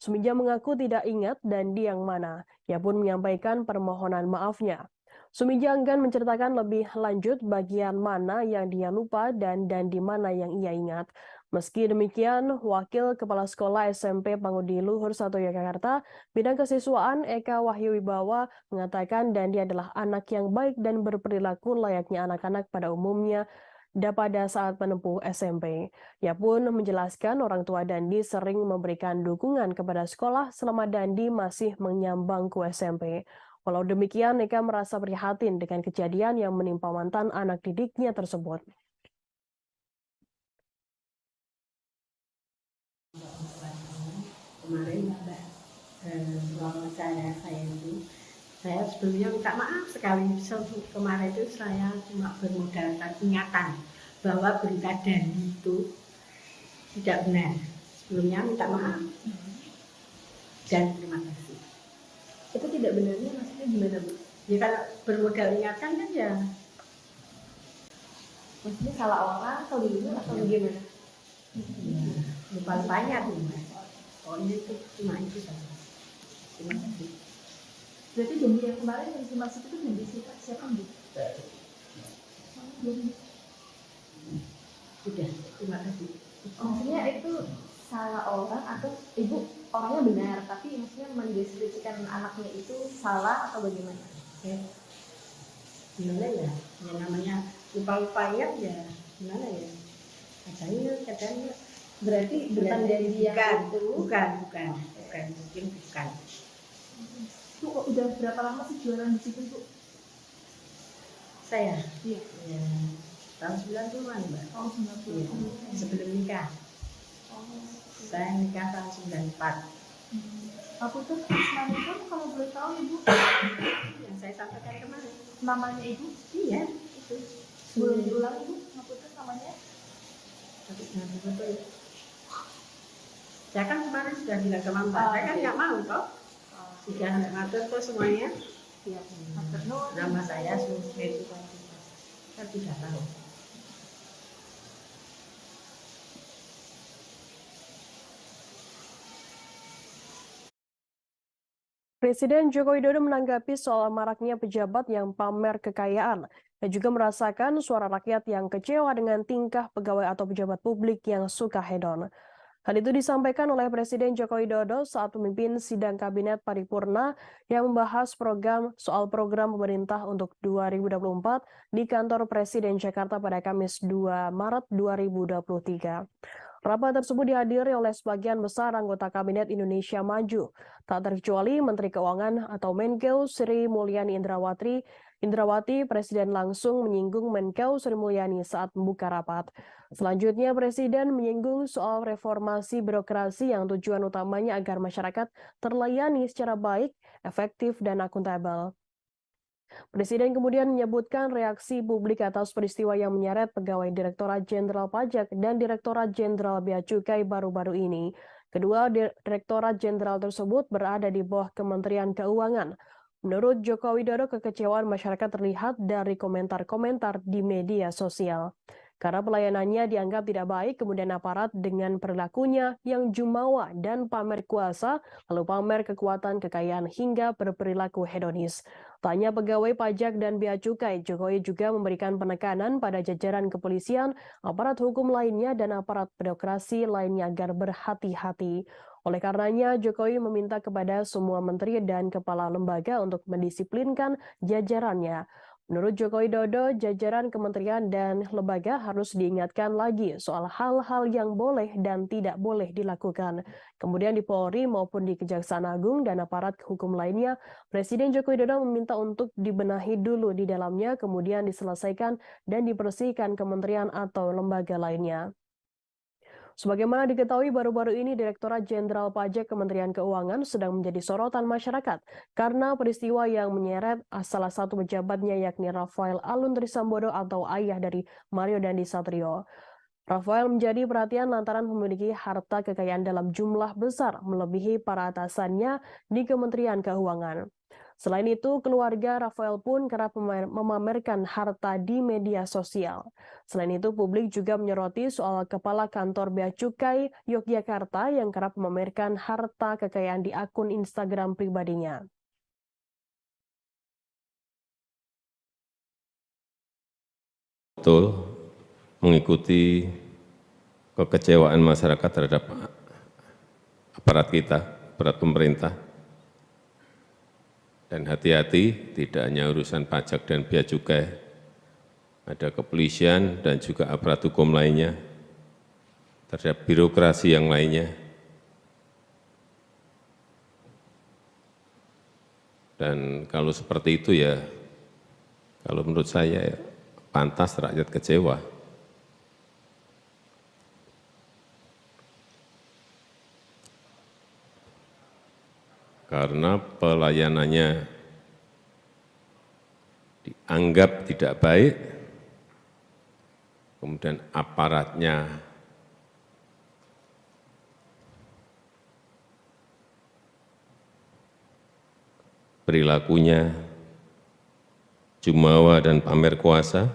Sumijah mengaku tidak ingat Dandi yang mana. Ia pun menyampaikan permohonan maafnya. Sumijah enggan menceritakan lebih lanjut bagian mana yang dia lupa dan Dandi mana yang ia ingat. Meski demikian, Wakil Kepala Sekolah SMP Pangudi Luhur 1 Yogyakarta, Bidang Kesiswaan Eka Wahyu Wibawa mengatakan Dandi adalah anak yang baik dan berperilaku layaknya anak-anak pada umumnya pada saat menempuh SMP. Ia pun menjelaskan orang tua Dandi sering memberikan dukungan kepada sekolah selama Dandi masih menyambang ke SMP. Walau demikian, Eka merasa prihatin dengan kejadian yang menimpa mantan anak didiknya tersebut. Kemarin Mbak, suami saya itu, saya sebelumnya minta maaf sekali. Kemarin itu saya cuma bermodalkan ingatan bahwa berita Dandi itu tidak benar. Sebelumnya minta maaf dan terima kasih. Itu tidak benarnya maksudnya gimana, Bu? Ya kalau bermodal ingatan kan ya. Maksudnya salah orang atau gimana atau bagaimana? Ya, lupa banyak nih Mas. Pokoknya itu cuma itu saja. Terima kasih. Berarti janji yang kemarin yang dimaksud itu janji siapa, Bu? Sudah, terima kasih. Maksudnya itu salah orang atau ibu orangnya benar tapi maksudnya mendeskripsikan anaknya itu salah atau bagaimana? Ya, gimana ya? Ya namanya lupa-lupa ya gimana ya? Katanya. Berarti bukan janji yang itu? Bukan, mungkin bukan. Bu, udah berapa lama sih jualan di situ, Bu? Saya? Iya. Ya, tahun 90-an, Mbak. Tahun 90-an. Ya, sebelum nikah. Saya nikah tahun 94. Aku tuh nama itu kalau boleh tahu Ibu. Yang saya sampaikan kemarin. Namanya Ibu? Iya, itu. Boleh diulang Ibu? Aku tuh namanya? Tapi jangan betul. Saya kan kemarin sudah bilang ke Mama, saya kan nggak mau toh. Sudah nggak ngatur tuh semuanya. Iya. Nama saya Susmeti. Saya tidak tahu. Presiden Joko Widodo menanggapi soal maraknya pejabat yang pamer kekayaan dan juga merasakan suara rakyat yang kecewa dengan tingkah pegawai atau pejabat publik yang suka hedon. Hal itu disampaikan oleh Presiden Joko Widodo saat memimpin sidang Kabinet Paripurna yang membahas program pemerintah untuk 2024 di kantor Presiden Jakarta pada Kamis 2 Maret 2023. Rapat tersebut dihadiri oleh sebagian besar anggota Kabinet Indonesia Maju, tak terkecuali Menteri Keuangan atau Menkeu Sri Mulyani Indrawati. Presiden langsung menyinggung Menkeu Sri Mulyani saat membuka rapat. Selanjutnya, Presiden menyinggung soal reformasi birokrasi yang tujuan utamanya agar masyarakat terlayani secara baik, efektif, dan akuntabel. Presiden kemudian menyebutkan reaksi publik atas peristiwa yang menyeret pegawai Direktorat Jenderal Pajak dan Direktorat Jenderal Bea Cukai baru-baru ini. Kedua Direktorat Jenderal tersebut berada di bawah Kementerian Keuangan. Menurut Joko Widodo, kekecewaan masyarakat terlihat dari komentar-komentar di media sosial. Karena pelayanannya dianggap tidak baik, kemudian aparat dengan perilakunya yang jumawa dan pamer kuasa, lalu pamer kekuatan, kekayaan, hingga berperilaku hedonis. Tanya pegawai pajak dan bea cukai, Jokowi juga memberikan penekanan pada jajaran kepolisian, aparat hukum lainnya, dan aparat birokrasi lainnya agar berhati-hati. Oleh karenanya, Jokowi meminta kepada semua menteri dan kepala lembaga untuk mendisiplinkan jajarannya. Menurut Joko Widodo, jajaran kementerian dan lembaga harus diingatkan lagi soal hal-hal yang boleh dan tidak boleh dilakukan. Kemudian di Polri maupun di Kejaksaan Agung dan aparat hukum lainnya, Presiden Joko Widodo meminta untuk dibenahi dulu di dalamnya, kemudian diselesaikan dan dibersihkan kementerian atau lembaga lainnya. Sebagaimana diketahui baru-baru ini Direktorat Jenderal Pajak Kementerian Keuangan sedang menjadi sorotan masyarakat karena peristiwa yang menyeret salah satu pejabatnya yakni Rafael Alun Trisambodo atau ayah dari Mario Dandi Satrio. Rafael menjadi perhatian lantaran memiliki harta kekayaan dalam jumlah besar melebihi para atasannya di Kementerian Keuangan. Selain itu, keluarga Rafael pun kerap memamerkan harta di media sosial. Selain itu, publik juga menyoroti soal Kepala Kantor Bea Cukai Yogyakarta yang kerap memamerkan harta kekayaan di akun Instagram pribadinya. Betul, mengikuti kekecewaan masyarakat terhadap aparat kita, aparat pemerintah. Dan hati-hati, tidak hanya urusan pajak dan bea cukai, ada kepolisian dan juga aparat hukum lainnya, terhadap birokrasi yang lainnya. Dan kalau seperti itu ya, kalau menurut saya ya, pantas rakyat kecewa. Karena pelayanannya dianggap tidak baik, kemudian aparatnya perilakunya jumawa dan pamer kuasa,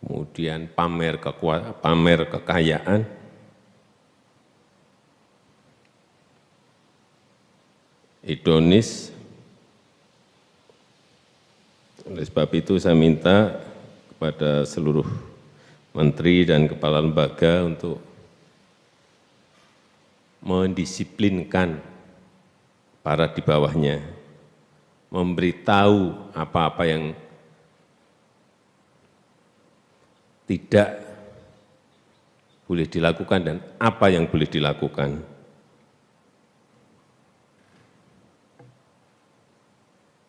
kemudian pamer kekayaan, hedonis. Oleh sebab itu saya minta kepada seluruh menteri dan kepala lembaga untuk mendisiplinkan para di bawahnya, memberitahu apa-apa yang tidak boleh dilakukan dan apa yang boleh dilakukan.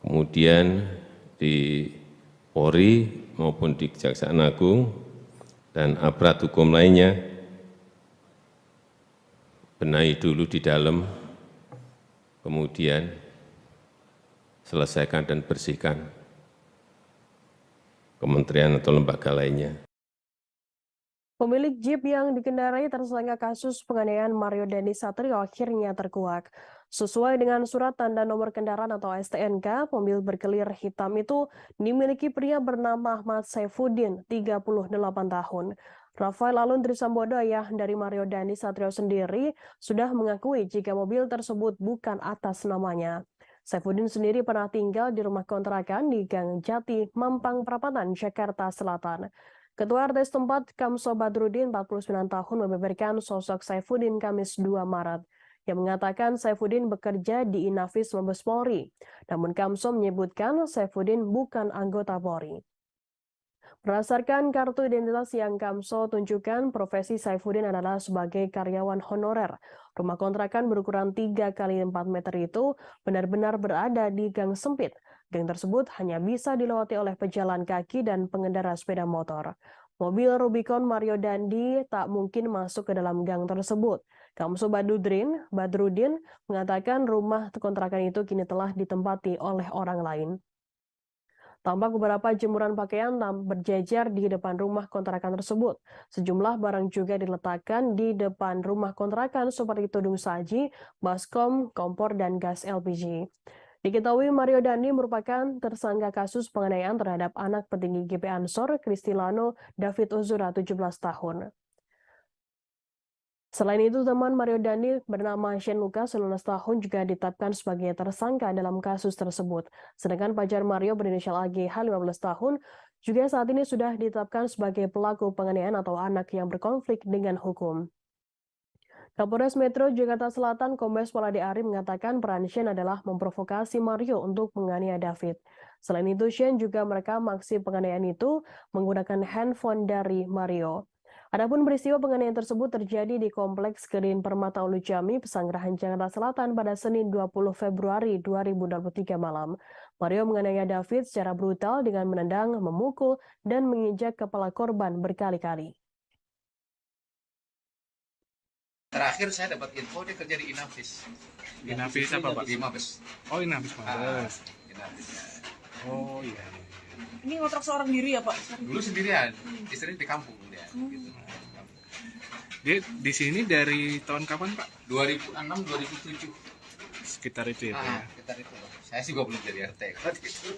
Kemudian di Polri maupun di Kejaksaan Agung dan aparat hukum lainnya, benahi dulu di dalam, kemudian selesaikan dan bersihkan kementerian atau lembaga lainnya. Pemilik Jeep yang dikendarai tersangka kasus penganiayaan Mario Dandi Satrio akhirnya terkuak. Sesuai dengan surat tanda nomor kendaraan atau STNK, mobil berkelir hitam itu dimiliki pria bernama Ahmad Saifuddin, 38 tahun. Rafael Alun Trisambodo, ayah dari Mario Dandi Satrio sendiri, sudah mengakui jika mobil tersebut bukan atas namanya. Saifuddin sendiri pernah tinggal di rumah kontrakan di Gang Jati, Mampang Perapatan, Jakarta Selatan. Ketua RT setempat Kamso Badrudin, 49 tahun, membeberkan sosok Saifuddin Kamis 2 Maret. Yang mengatakan Saifuddin bekerja di Inafis Mabes Polri. Namun Kamso menyebutkan Saifuddin bukan anggota Polri. Berdasarkan kartu identitas yang Kamso tunjukkan, profesi Saifuddin adalah sebagai karyawan honorer. Rumah kontrakan berukuran 3 x 4 meter itu benar-benar berada di gang sempit. Gang tersebut hanya bisa dilewati oleh pejalan kaki dan pengendara sepeda motor. Mobil Rubicon Mario Dandi tak mungkin masuk ke dalam gang tersebut. Kamso Badrudin mengatakan rumah kontrakan itu kini telah ditempati oleh orang lain. Tampak beberapa jemuran pakaian berjejer di depan rumah kontrakan tersebut. Sejumlah barang juga diletakkan di depan rumah kontrakan seperti tudung saji, baskom, kompor, dan gas LPG. Diketahui Mario Dandi merupakan tersangka kasus penganiayaan terhadap anak petinggi GP Ansor, Kristilano David Ozora, 17 tahun. Selain itu, teman Mario Dandi bernama Shane Lucas, 19 tahun, juga ditetapkan sebagai tersangka dalam kasus tersebut. Sedangkan pacar Mario berinisial AGH, 15 tahun, juga saat ini sudah ditetapkan sebagai pelaku penganiayaan atau anak yang berkonflik dengan hukum. Kapolres Metro Jakarta Selatan Kombes Pol Ade Ari mengatakan peran Shane adalah memprovokasi Mario untuk menganiaya David. Selain itu, Shane juga merekam aksi penganiayaan itu menggunakan handphone dari Mario. Adapun peristiwa penganiayaan tersebut terjadi di Kompleks Green Permata Ulu Jami, Pesanggerahan Jakarta Selatan pada Senin 20 Februari 2023 malam. Mario menganiaya David secara brutal dengan menendang, memukul, dan menginjak kepala korban berkali-kali. Terakhir saya dapat info dia kerja di Inavis. Inavis apa, Pak? Di Mabes. Oh, Inavis Mabes. Inavis. Oh iya. Ini ngontrak seorang diri ya Pak? Dulu sendirian, istri di kampung dia. Gitu. Dia di sini dari tahun kapan, Pak? 2006, 2007. Sekitar itu ya, Pak, ya? Sekitar itu. Saya juga belum jadi RT kalau gitu.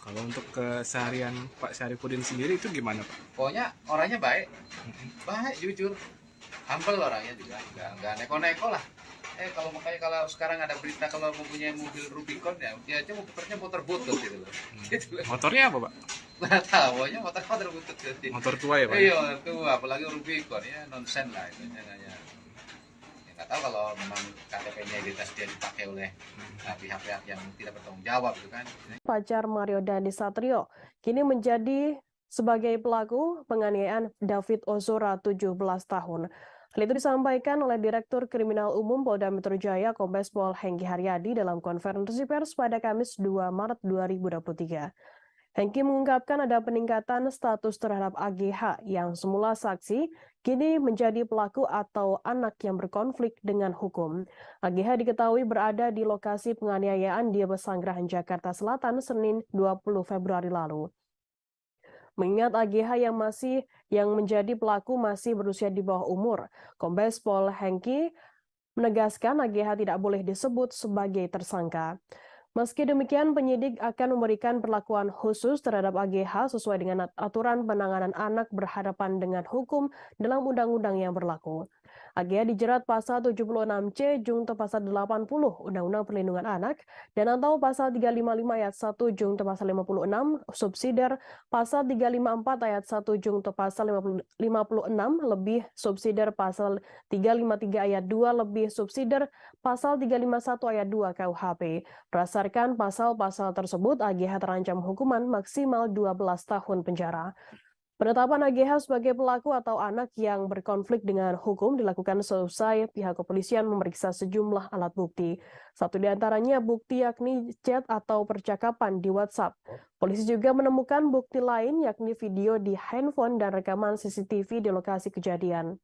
Kalau untuk keseharian Pak Syarifudin sendiri itu gimana, Pak? Pokoknya orangnya baik, jujur, humble orangnya juga, nggak neko-neko lah. Kalau sekarang ada berita kalau mempunyai mobil Rubicon ya, dia aja motornya motor butut gitu loh. Gitu loh. Motornya apa, Pak? Nggak tahu, pokoknya motor butut gitu. Motor tua ya, Pak? Iya, tua, apalagi Rubicon ya nonsen lah itu. Ya, nggak tahu kalau memang KTP-nya identitas dia dipakai oleh pihak-pihak yang tidak bertanggung jawab gitu kan. Pacar Mario Dandi Satrio kini menjadi sebagai pelaku penganiayaan David Ozora, 17 tahun. Hal itu disampaikan oleh Direktur Kriminal Umum Polda Metro Jaya Kombes Pol Hengki Haryadi dalam konferensi pers pada Kamis 2 Maret 2023. Hengki mengungkapkan ada peningkatan status terhadap AGH yang semula saksi, kini menjadi pelaku atau anak yang berkonflik dengan hukum. AGH diketahui berada di lokasi penganiayaan di Pesanggerahan Jakarta Selatan Senin 20 Februari lalu. Mengingat AGH yang menjadi pelaku masih berusia di bawah umur, Kombes Pol Hengki menegaskan AGH tidak boleh disebut sebagai tersangka. Meski demikian, penyidik akan memberikan perlakuan khusus terhadap AGH sesuai dengan aturan penanganan anak berhadapan dengan hukum dalam undang-undang yang berlaku. AGH dijerat pasal 76C Junto pasal 80 Undang-Undang Perlindungan Anak dan atau pasal 355 ayat 1 Junto pasal 56 subsidiar pasal 354 ayat 1 Junto pasal 56 lebih subsidiar pasal 353 ayat 2 lebih subsidiar pasal 351 ayat 2 KUHP. Berdasarkan pasal-pasal tersebut, AGH terancam hukuman maksimal 12 tahun penjara. Penetapan AGH sebagai pelaku atau anak yang berkonflik dengan hukum dilakukan seusai pihak kepolisian memeriksa sejumlah alat bukti. Satu di antaranya bukti yakni chat atau percakapan di WhatsApp. Polisi juga menemukan bukti lain yakni video di handphone dan rekaman CCTV di lokasi kejadian.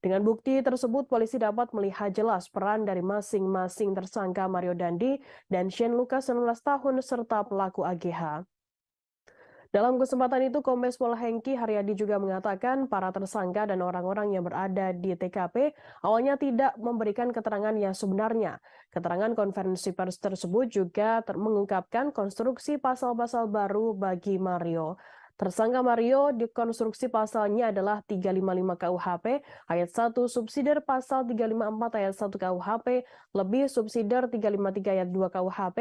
Dengan bukti tersebut, polisi dapat melihat jelas peran dari masing-masing tersangka Mario Dandi dan Shane Lucas 19 tahun serta pelaku AGH. Dalam kesempatan itu, Kombes Pol Hengki Haryadi juga mengatakan para tersangka dan orang-orang yang berada di TKP awalnya tidak memberikan keterangan yang sebenarnya. Keterangan konferensi pers tersebut juga mengungkapkan konstruksi pasal-pasal baru bagi Mario. Tersangka Mario dikonstruksi pasalnya adalah 355 KUHP ayat 1 subsidiar pasal 354 ayat 1 KUHP lebih subsidiar 353 ayat 2 KUHP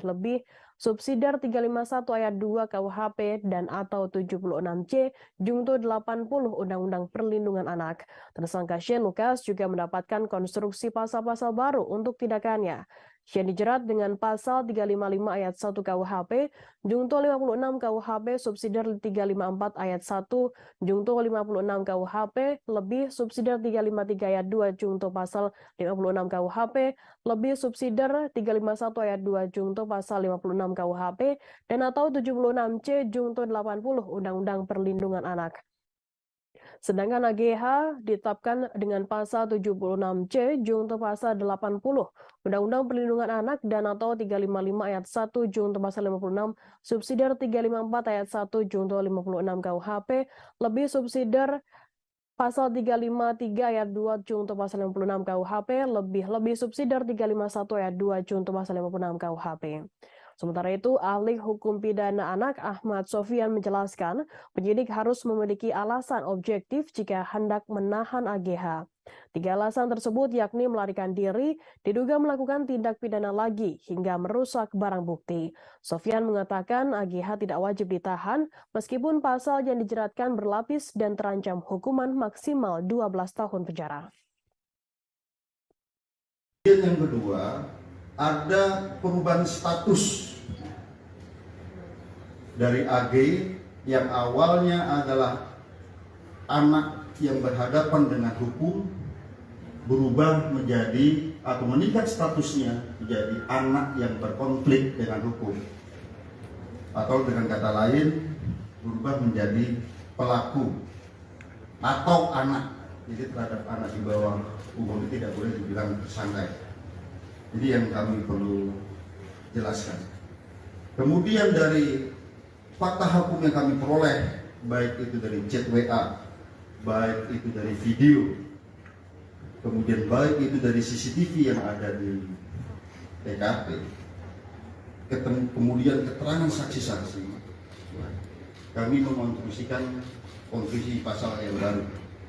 lebih subsidiar 351 ayat 2 KUHP dan atau 76C Junto 80 Undang-Undang Perlindungan Anak. Tersangka Shane Lucas juga mendapatkan konstruksi pasal-pasal baru untuk tindakannya. Shane dijerat dengan pasal 355 ayat 1 KUHP, Junto 56 KUHP subsidiar 354 ayat 1, Junto 56 KUHP lebih subsidiar 353 ayat 2 Junto pasal 56 KUHP lebih subsidiar 351 ayat 2 Junto pasal 56 KUHP dan atau 76C Junto 80 Undang-Undang Perlindungan Anak. Sedangkan AGH ditetapkan dengan pasal 76C Junto pasal 80 Undang-Undang Perlindungan Anak dan atau 355 ayat 1 Junto pasal 56 subsidiar 354 ayat 1 Junto 56 KUHP lebih subsidiar Pasal 353 ayat 2 Junto Pasal 56 KUHP lebih subsidiar 351 ayat 2 Junto Pasal 56 KUHP. Sementara itu, ahli hukum pidana anak Ahmad Sofyan menjelaskan penyidik harus memiliki alasan objektif jika hendak menahan AGH. 3 alasan tersebut yakni melarikan diri, diduga melakukan tindak pidana lagi, hingga merusak barang bukti. Sofyan mengatakan AGH tidak wajib ditahan meskipun pasal yang dijeratkan berlapis dan terancam hukuman maksimal 12 tahun penjara. Yang kedua, ada perubahan status dari AG yang awalnya adalah anak yang berhadapan dengan hukum berubah menjadi atau meningkat statusnya menjadi anak yang berkonflik dengan hukum, atau dengan kata lain berubah menjadi pelaku atau anak. Jadi terhadap anak di bawah umur itu tidak boleh dibilang tersangka. Jadi yang kami perlu jelaskan. Kemudian dari fakta hukum yang kami peroleh, baik itu dari chat WA, baik itu dari video, kemudian baik itu dari CCTV yang ada di TKP, kemudian keterangan saksi-saksi, kami mengonstruksikan konstruksi pasal yang baru.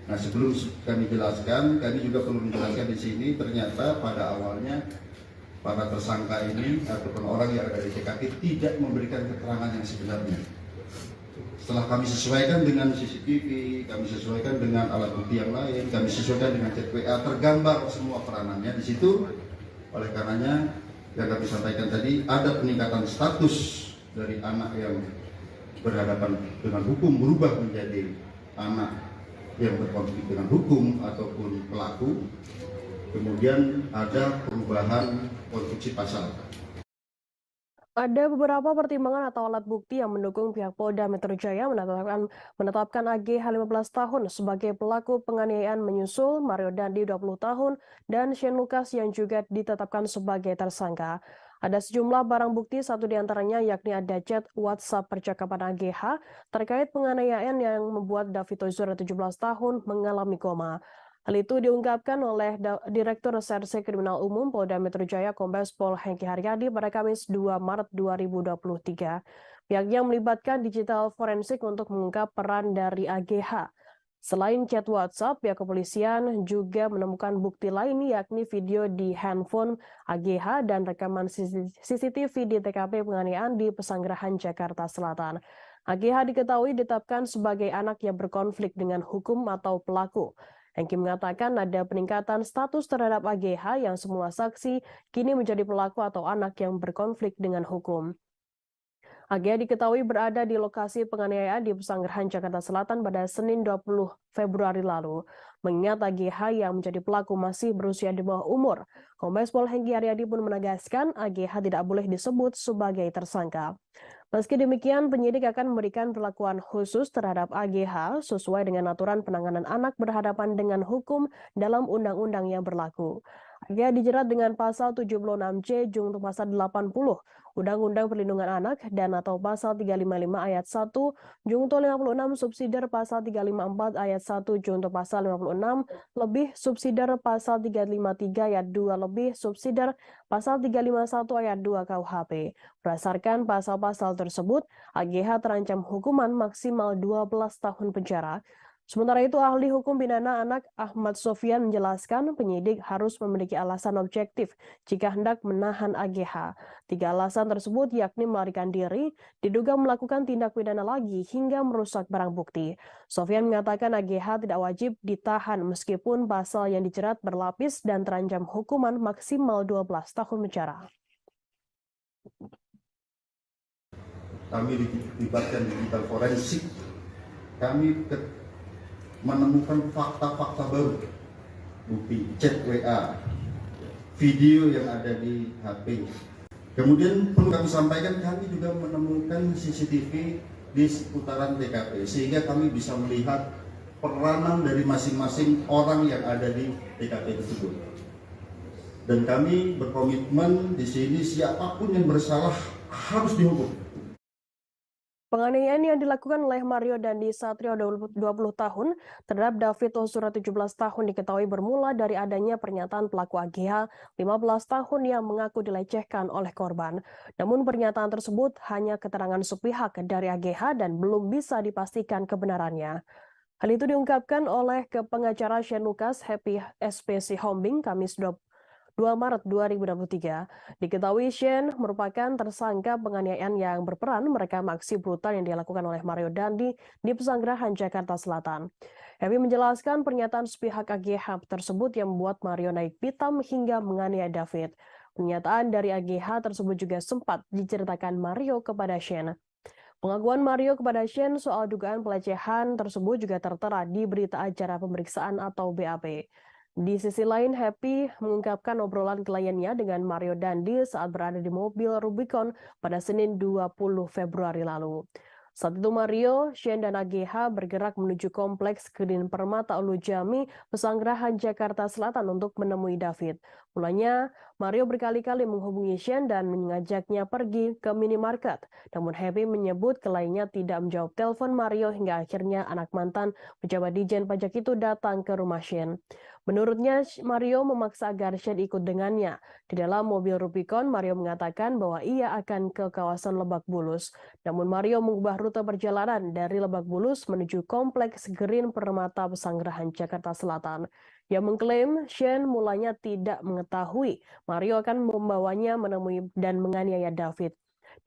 Nah, sebelum kami jelaskan, kami juga perlu menjelaskan di sini, ternyata pada awalnya para tersangka ini ataupun orang yang ada di TKP tidak memberikan keterangan yang sebenarnya. Setelah kami sesuaikan dengan CCTV, kami sesuaikan dengan alat bukti yang lain, kami sesuaikan dengan chat WA, tergambar semua peranannya di situ. Oleh karenanya, yang kami sampaikan tadi, ada peningkatan status dari anak yang berhadapan dengan hukum berubah menjadi anak yang berkonflik dengan hukum ataupun pelaku. Kemudian ada perubahan konstruksi pasal. Ada beberapa pertimbangan atau alat bukti yang mendukung pihak Polda Metro Jaya menetapkan AGH 15 tahun sebagai pelaku penganiayaan menyusul Mario Dandi 20 tahun dan Shane Lucas yang juga ditetapkan sebagai tersangka. Ada sejumlah barang bukti, satu diantaranya yakni ada chat WhatsApp percakapan AGH terkait penganiayaan yang membuat David Ozora 17 tahun mengalami koma. Hal itu diungkapkan oleh Direktur Reserse Kriminal Umum Polda Metro Jaya Kombes Pol Hengki Haryadi pada Kamis 2 Maret 2023. Pihaknya melibatkan digital forensik untuk mengungkap peran dari AGH. Selain chat WhatsApp, pihak kepolisian juga menemukan bukti lain yakni video di handphone AGH dan rekaman CCTV di TKP penganiayaan di Pesanggerahan Jakarta Selatan. AGH diketahui ditetapkan sebagai anak yang berkonflik dengan hukum atau pelaku. Hengki mengatakan ada peningkatan status terhadap AGH yang semua saksi kini menjadi pelaku atau anak yang berkonflik dengan hukum. AGH diketahui berada di lokasi penganiayaan di Pesanggerahan Jakarta Selatan pada Senin 20 Februari lalu. Mengingat AGH yang menjadi pelaku masih berusia di bawah umur, Kombes Pol Hengki Haryadi pun menegaskan AGH tidak boleh disebut sebagai tersangka. Meski demikian, penyidik akan memberikan perlakuan khusus terhadap AGH sesuai dengan aturan penanganan anak berhadapan dengan hukum dalam undang-undang yang berlaku. AGH dijerat dengan pasal 76C junto pasal 80 Undang-Undang Perlindungan Anak dan atau pasal 355 ayat 1 junto 56 subsidiar pasal 354 ayat 1 junto pasal 56 lebih subsidiar pasal 353 ayat 2 lebih subsidiar pasal 351 ayat 2 KUHP. Berdasarkan pasal-pasal tersebut, AGH terancam hukuman maksimal 12 tahun penjara. Sementara itu, ahli hukum pidana anak Ahmad Sofyan menjelaskan penyidik harus memiliki alasan objektif jika hendak menahan AGH. 3 alasan tersebut yakni melarikan diri, diduga melakukan tindak pidana lagi, hingga merusak barang bukti. Sofyan mengatakan AGH tidak wajib ditahan meskipun pasal yang dijerat berlapis dan terancam hukuman maksimal 12 tahun penjara. Kami dilibatkan digital forensik. Kami menemukan fakta-fakta baru, bukti chat WA, video yang ada di HP. Kemudian perlu kami sampaikan, kami juga menemukan CCTV di seputaran TKP, sehingga kami bisa melihat peranan dari masing-masing orang yang ada di TKP tersebut. Dan kami berkomitmen di sini siapapun yang bersalah harus dihukum. Penganiayaan yang dilakukan oleh Mario Dandi Satrio 20 tahun terhadap David Ozora 17 tahun diketahui bermula dari adanya pernyataan pelaku AGH 15 tahun yang mengaku dilecehkan oleh korban. Namun pernyataan tersebut hanya keterangan sepihak dari AGH dan belum bisa dipastikan kebenarannya. Hal itu diungkapkan oleh pengacara Shane Lucas Happy SPC Hombing Kamis 2 Maret 2023. Diketahui Shane merupakan tersangka penganiayaan yang berperan merekam aksi brutal yang dilakukan oleh Mario Dandi di Pesanggerahan, Jakarta Selatan. Happy menjelaskan pernyataan sepihak AGH tersebut yang membuat Mario naik pitam hingga menganiaya David. Pernyataan dari AGH tersebut juga sempat diceritakan Mario kepada Shane. Pengakuan Mario kepada Shane soal dugaan pelecehan tersebut juga tertera di berita acara pemeriksaan atau BAP. Di sisi lain, Happy mengungkapkan obrolan kliennya dengan Mario Dandi saat berada di mobil Rubicon pada Senin 20 Februari lalu. Saat itu Mario, Shane, dan AGH bergerak menuju kompleks Green Permata Ulu Jami, Pesanggerahan, Jakarta Selatan untuk menemui David. Mulanya, Mario berkali-kali menghubungi Shane dan mengajaknya pergi ke minimarket. Namun Happy menyebut kliennya tidak menjawab telepon Mario hingga akhirnya anak mantan pejabat Dijen Pajak itu datang ke rumah Shane. Menurutnya, Mario memaksa agar Shane ikut dengannya. Di dalam mobil Rubicon, Mario mengatakan bahwa ia akan ke kawasan Lebak Bulus. Namun Mario mengubah rute perjalanan dari Lebak Bulus menuju Kompleks Green Permata Pesanggerahan, Jakarta Selatan. Ia mengklaim Shane mulanya tidak mengetahui Mario akan membawanya menemui dan menganiaya David.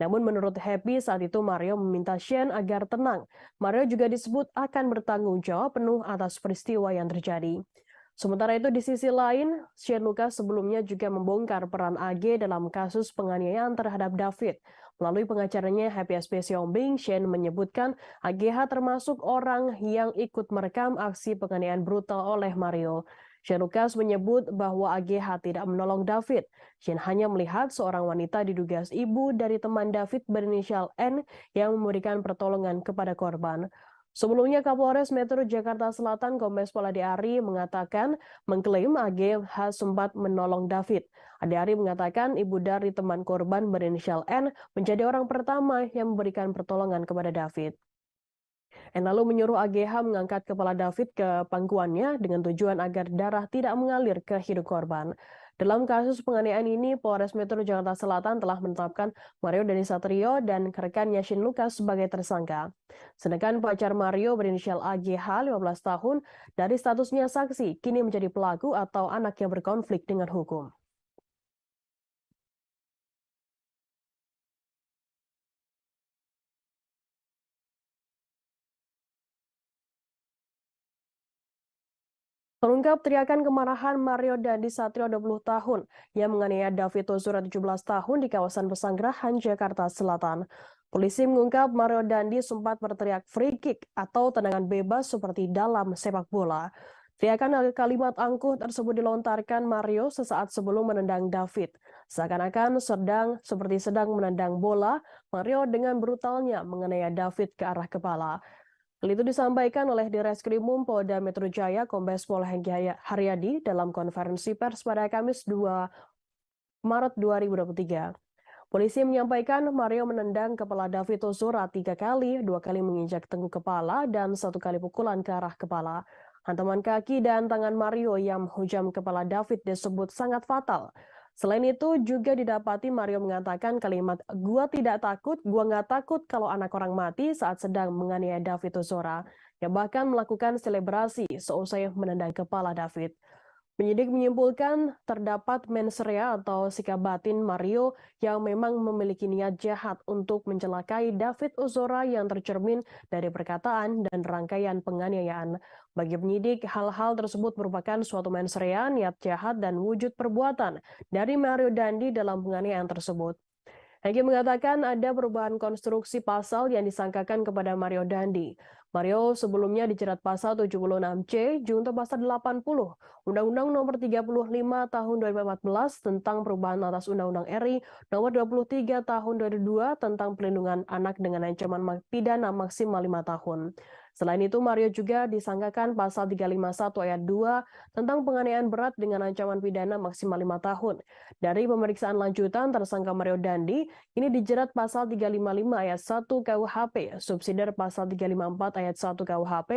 Namun menurut Happy saat itu Mario meminta Shane agar tenang. Mario juga disebut akan bertanggung jawab penuh atas peristiwa yang terjadi. Sementara itu di sisi lain, Shane Lucas sebelumnya juga membongkar peran AG dalam kasus penganiayaan terhadap David. Melalui pengacaranya Happy SPC Hombing, Shane menyebutkan AGH termasuk orang yang ikut merekam aksi penganiayaan brutal oleh Mario. Shane Lucas menyebut bahwa AGH tidak menolong David. Shane hanya melihat seorang wanita diduga ibu dari teman David berinisial N yang memberikan pertolongan kepada korban. Sebelumnya Kapolres Metro Jakarta Selatan Kombes Pol Ade Ari mengatakan mengklaim AGH sempat menolong David. Ade Ari mengatakan ibu dari teman korban berinisial N menjadi orang pertama yang memberikan pertolongan kepada David. N lalu menyuruh AGH mengangkat kepala David ke pangkuannya dengan tujuan agar darah tidak mengalir ke hidung korban. Dalam kasus penganiayaan ini, Polres Metro Jakarta Selatan telah menetapkan Mario Dandi Satrio dan rekannya Shane Lucas sebagai tersangka. Sedangkan pacar Mario berinisial AGH 15 tahun dari statusnya saksi kini menjadi pelaku atau anak yang berkonflik dengan hukum. Terungkap teriakan kemarahan Mario Dandi Satrio 20 tahun yang menganiaya David Ozora 17 tahun di kawasan Pesanggerahan, Jakarta Selatan. Polisi mengungkap Mario Dandi sempat berteriak free kick atau tendangan bebas seperti dalam sepak bola. Teriakan kalimat angkuh tersebut dilontarkan Mario sesaat sebelum menendang David. Seakan-akan sedang menendang bola, Mario dengan brutalnya menganiaya David ke arah kepala. Hal itu disampaikan oleh Direskrimum Polda Metro Jaya Kombes Pol Hengki Haryadi dalam konferensi pers pada Kamis 2 Maret 2023. Polisi menyampaikan Mario menendang kepala David Ozora 3 kali, 2 kali menginjak tengkuk kepala, dan 1 kali pukulan ke arah kepala. Hantaman kaki dan tangan Mario yang menghujam kepala David disebut sangat fatal. Selain itu juga didapati Mario mengatakan kalimat "gua tidak takut, gua nggak takut kalau anak orang mati" saat sedang menganiaya David Ozora. Yang bahkan melakukan selebrasi seusai menendang kepala David. Penyidik menyimpulkan terdapat mens rea atau sikap batin Mario yang memang memiliki niat jahat untuk mencelakai David Ozora yang tercermin dari perkataan dan rangkaian penganiayaan. Bagi penyidik, hal-hal tersebut merupakan suatu mens rea, niat jahat, dan wujud perbuatan dari Mario Dandi dalam penganiayaan tersebut. Hengki mengatakan ada perubahan konstruksi pasal yang disangkakan kepada Mario Dandi. Mario sebelumnya dijerat pasal 76C junto pasal 80 Undang-Undang Nomor 35 Tahun 2014 tentang perubahan atas Undang-Undang RI Nomor 23 Tahun 2002 tentang pelindungan anak dengan ancaman pidana maksimal 5 tahun. Selain itu, Mario juga disangkakan pasal 351 ayat 2 tentang penganiayaan berat dengan ancaman pidana maksimal 5 tahun. Dari pemeriksaan lanjutan, tersangka Mario Dandi ini dijerat pasal 355 ayat 1 KUHP, subsidiar pasal 354 ayat 1 KUHP,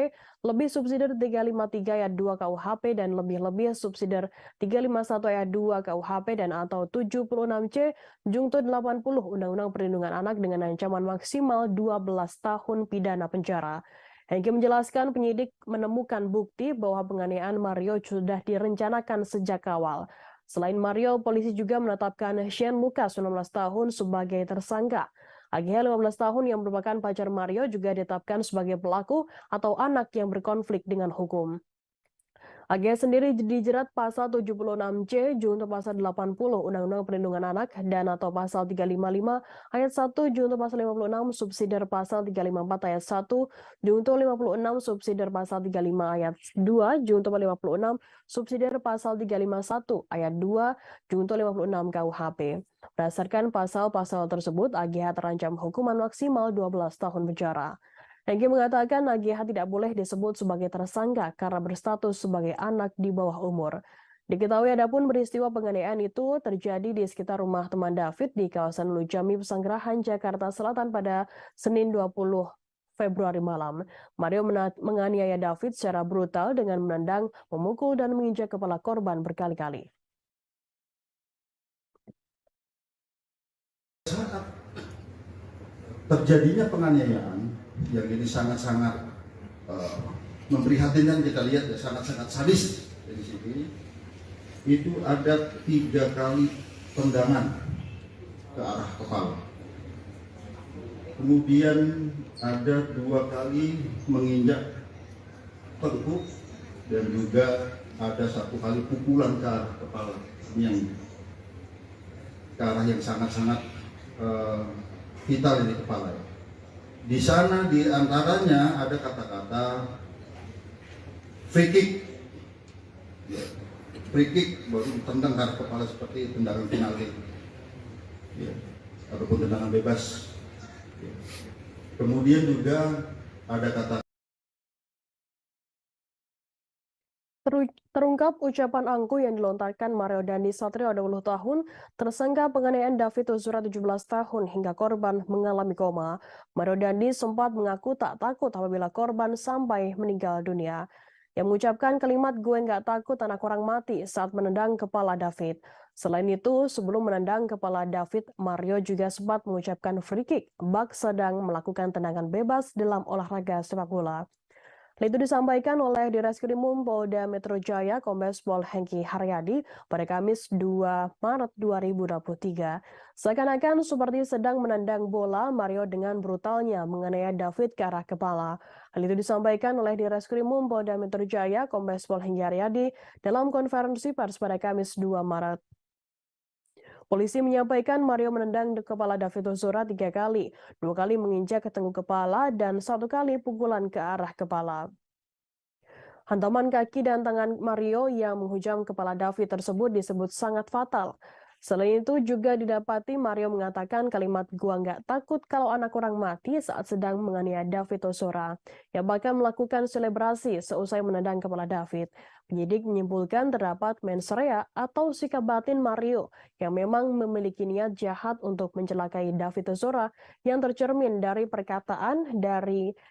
lebih subsidiar 353 ayat 2 KUHP, dan lebih-lebih subsidiar 351 ayat 2 KUHP dan atau 76C Junto 80 Undang-Undang Perlindungan Anak dengan ancaman maksimal 12 tahun pidana penjara. Hengki menjelaskan penyidik menemukan bukti bahwa penganiayaan Mario sudah direncanakan sejak awal. Selain Mario, polisi juga menetapkan Shane Lucas 19 tahun sebagai tersangka. AGH 15 tahun yang merupakan pacar Mario juga ditetapkan sebagai pelaku atau anak yang berkonflik dengan hukum. AGH sendiri dijerat pasal 76C junto pasal 80 Undang-Undang Perlindungan Anak dan atau pasal 355 ayat 1 junto pasal 56 subsidiar pasal 354 ayat 1 junto 56 subsidiar pasal 35 ayat 2 junto 56 subsidiar pasal 351 ayat 2 junto 56 KUHP. Berdasarkan pasal-pasal tersebut, AGH terancam hukuman maksimal 12 tahun penjara. Hengki mengatakan AGH tidak boleh disebut sebagai tersangka karena berstatus sebagai anak di bawah umur. Diketahui adapun peristiwa penganiayaan itu terjadi di sekitar rumah teman David di kawasan Lujami Pesanggerahan, Jakarta Selatan pada Senin 20 Februari malam. Mario menganiaya David secara brutal dengan menendang, memukul, dan menginjak kepala korban berkali-kali. Saat terjadinya penganiayaan, yang ini sangat-sangat memprihatinkan, kita lihat ya, sangat-sangat sadis dari sini. Itu ada 3 kali tendangan ke arah kepala. Kemudian ada 2 kali menginjak tengkuk dan juga ada 1 kali pukulan ke arah kepala yang ke arah yang sangat-sangat vital di kepala. Di sana di antaranya ada kata-kata free kick. Free kick baru tendang ke arah kepala seperti tendangan penalti. Ya, ataupun tendangan bebas. Ya. Kemudian juga ada kata Terungkap ucapan angkuh yang dilontarkan Mario Dandi Satrio 20 tahun, tersangka penganiayaan David Ozora 17 tahun hingga korban mengalami koma. Mario Dandi sempat mengaku tak takut apabila korban sampai meninggal dunia. Yang mengucapkan kalimat "gue nggak takut anak orang mati" saat menendang kepala David. Selain itu, sebelum menendang kepala David, Mario juga sempat mengucapkan free kick bak sedang melakukan tendangan bebas dalam olahraga sepak bola. Hal itu disampaikan oleh Direskrimum Polda Metro Jaya Kombes Pol Hengki Haryadi pada Kamis 2 Maret 2023. Seakan-akan seperti sedang menendang bola, Mario dengan brutalnya menganiaya David ke arah kepala. Hal itu disampaikan oleh Direskrimum Polda Metro Jaya Kombes Pol Hengki Haryadi dalam konferensi pers pada Kamis 2 Maret. Polisi menyampaikan Mario menendang kepala David Ozora 3 kali, 2 kali menginjak ke tengkuk kepala, dan 1 kali pukulan ke arah kepala. Hantaman kaki dan tangan Mario yang menghujam kepala David tersebut disebut sangat fatal. Selain itu juga didapati Mario mengatakan kalimat "gua nggak takut kalau anak orang mati" saat sedang menganiaya David Ozora, yang bahkan melakukan selebrasi seusai menendang kepala David. Penyidik menyimpulkan terdapat mens rea atau sikap batin Mario yang memang memiliki niat jahat untuk mencelakai David Ozora yang tercermin dari perkataan,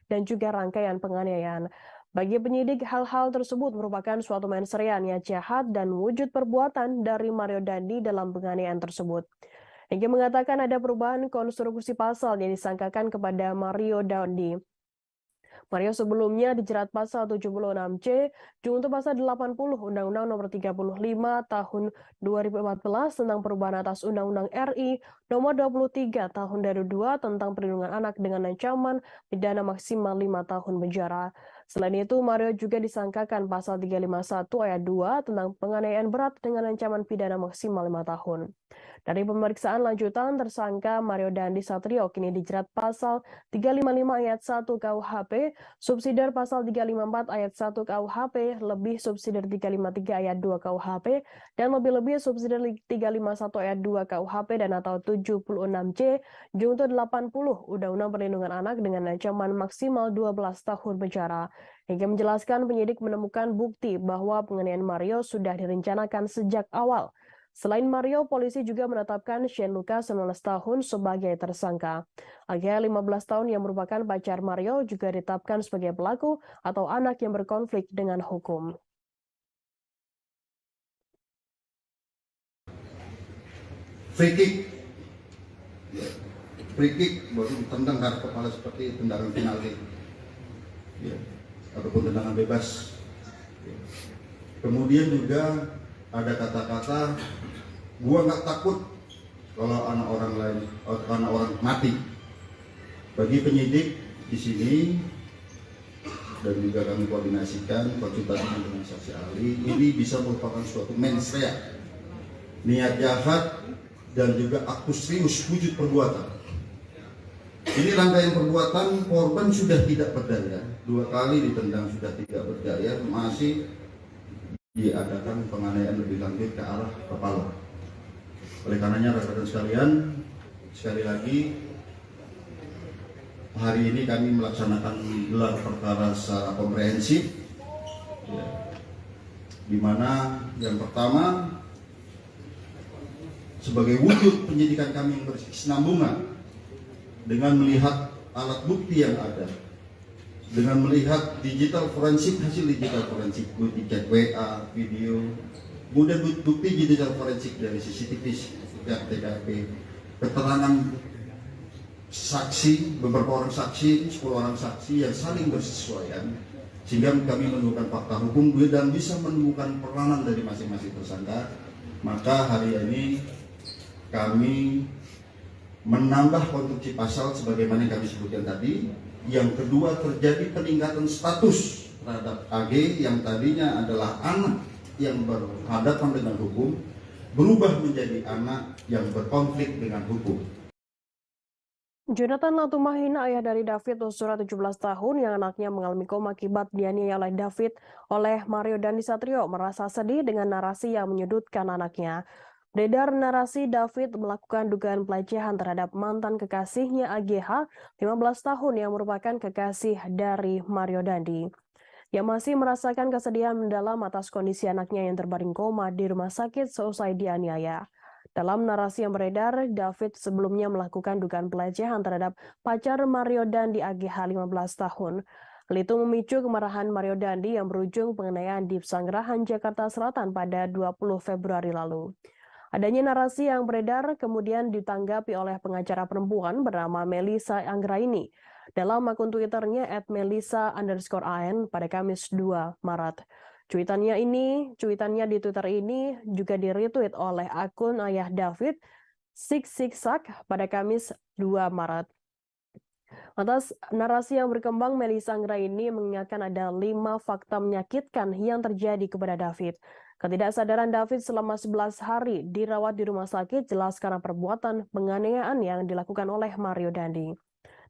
dan juga rangkaian penganiayaan. Bagi penyidik, hal-hal tersebut merupakan suatu mens rea niat jahat dan wujud perbuatan dari Mario Dandi dalam penganiayaan tersebut. Hingga mengatakan ada perubahan konstruksi pasal yang disangkakan kepada Mario Dandi. Mario sebelumnya dijerat pasal 76C junto pasal 80 Undang-Undang Nomor 35 Tahun 2014 tentang perubahan atas Undang-Undang RI Nomor 23 Tahun 2002 tentang perlindungan anak dengan ancaman pidana maksimal 5 tahun penjara. Selain itu, Mario juga disangkakan pasal 351 ayat 2 tentang penganiayaan berat dengan ancaman pidana maksimal 5 tahun. Dari pemeriksaan lanjutan, tersangka Mario Dandi Satrio kini dijerat pasal 355 ayat 1 KUHP, subsidiar pasal 354 ayat 1 KUHP, lebih subsidiar 353 ayat 2 KUHP, dan lebih-lebih subsidiar 351 ayat 2 KUHP dan atau 76C junto 80 Undang-Undang Perlindungan Anak dengan ancaman maksimal 12 tahun penjara. Hingga menjelaskan penyidik menemukan bukti bahwa penganiayaan Mario sudah direncanakan sejak awal. Selain Mario, polisi juga menetapkan Shane Lucas 19 tahun sebagai tersangka. AGH 15 tahun yang merupakan pacar Mario juga ditetapkan sebagai pelaku atau anak yang berkonflik dengan hukum. Free kick baru ditendang ke kepala seperti tendangan penalti, ya, ataupun tendangan bebas. Kemudian juga ada kata-kata, gua nggak takut kalau anak orang lain, anak orang mati. Bagi penyidik di sini dan juga kami koordinasikan konsultasi dengan saksi ahli, ini bisa merupakan suatu mens rea, niat jahat dan juga aktus serius wujud perbuatan. Ini rangkaian perbuatan, korban sudah tidak berdaya, 2 kali ditendang sudah tidak berdaya, masih diadakan penganiayaan lebih lanjut ke arah kepala. Oleh karenanya rekan-rekan sekalian, sekali lagi hari ini kami melaksanakan gelar perkara secara komprehensif, ya, di mana yang pertama sebagai wujud penyidikan kami yang berkesinambungan dengan melihat alat bukti yang ada, dengan melihat digital forensik, hasil digital forensik, bukti chat WA, video, kemudian bukti digital forensik dari CCTV, TKP, keterangan saksi, beberapa orang saksi, 10 orang saksi yang saling bersesuaian, sehingga kami menemukan fakta hukum dan bisa menemukan peranan dari masing-masing tersangka. Maka hari ini kami menambah konstruksi pasal sebagaimana yang kami sebutkan tadi. Yang kedua, terjadi peningkatan status terhadap AG yang tadinya adalah anak yang berhadapan dengan hukum, berubah menjadi anak yang berkonflik dengan hukum. Jonathan Latumahina, ayah dari David Ozora 17 tahun yang anaknya mengalami koma akibat dianiaya oleh David oleh Mario Dandi Satrio, merasa sedih dengan narasi yang menyudutkan anaknya. Beredar narasi David melakukan dugaan pelecehan terhadap mantan kekasihnya AGH 15 tahun yang merupakan kekasih dari Mario Dandi. Yang masih merasakan kesedihan mendalam atas kondisi anaknya yang terbaring koma di rumah sakit seusai dianiaya. Dalam narasi yang beredar, David sebelumnya melakukan dugaan pelecehan terhadap pacar Mario Dandi AGH 15 tahun. Hal itu memicu kemarahan Mario Dandi yang berujung penganiayaan di Pesanggerahan, Jakarta Selatan pada 20 Februari lalu. Adanya narasi yang beredar kemudian ditanggapi oleh pengacara perempuan bernama Melissa Anggraini dalam akun Twitternya @melissa_an pada Kamis 2 Maret. Cuitannya di Twitter ini juga di-retweet oleh akun ayah David, Siksak pada Kamis 2 Maret. Atas narasi yang berkembang, Melissa Anggraini mengingatkan ada 5 fakta menyakitkan yang terjadi kepada David. Ketidaksadaran David selama 11 hari dirawat di rumah sakit jelas karena perbuatan penganiayaan yang dilakukan oleh Mario Dandi.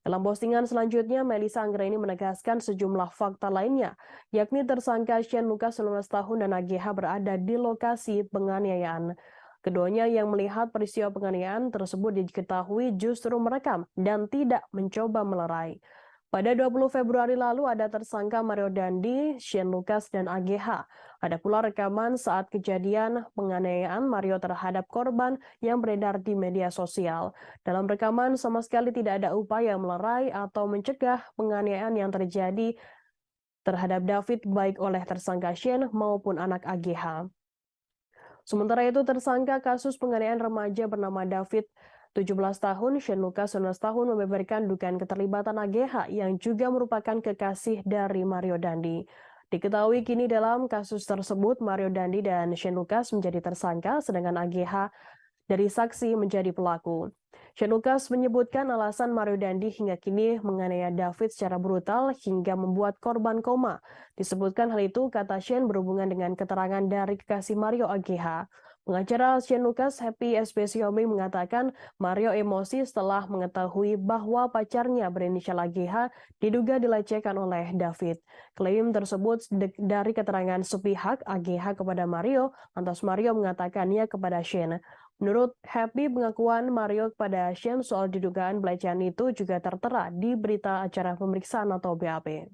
Dalam postingan selanjutnya, Melissa Anggraini menegaskan sejumlah fakta lainnya, yakni tersangka Shane Lucas 19 tahun dan AGH berada di lokasi penganiayaan. Keduanya yang melihat peristiwa penganiayaan tersebut diketahui justru merekam dan tidak mencoba melerai. Pada 20 Februari lalu ada tersangka Mario Dandi, Shane Lucas, dan AGH. Ada pula rekaman saat kejadian penganiayaan Mario terhadap korban yang beredar di media sosial. Dalam rekaman sama sekali tidak ada upaya melerai atau mencegah penganiayaan yang terjadi terhadap David baik oleh tersangka Shane maupun anak AGH. Sementara itu tersangka kasus penganiayaan remaja bernama David 17 tahun, Shane Lucas 19 tahun membeberkan dugaan keterlibatan AGH yang juga merupakan kekasih dari Mario Dandi. Diketahui kini dalam kasus tersebut Mario Dandi dan Shane Lucas menjadi tersangka sedangkan AGH dari saksi menjadi pelaku. Shane Lucas menyebutkan alasan Mario Dandi hingga kini menganiaya David secara brutal hingga membuat korban koma. Disebutkan hal itu, kata Shane, berhubungan dengan keterangan dari kekasih Mario AGH. Pengacara Shane Lucas Happy SP Siombing mengatakan Mario emosi setelah mengetahui bahwa pacarnya berinisial AGH diduga dilecehkan oleh David. Klaim tersebut dari keterangan sepihak AGH kepada Mario, lantas Mario mengatakannya kepada Shane. Menurut Happy, pengakuan Mario kepada Shane soal didugaan pelecehan itu juga tertera di berita acara pemeriksaan atau BAP.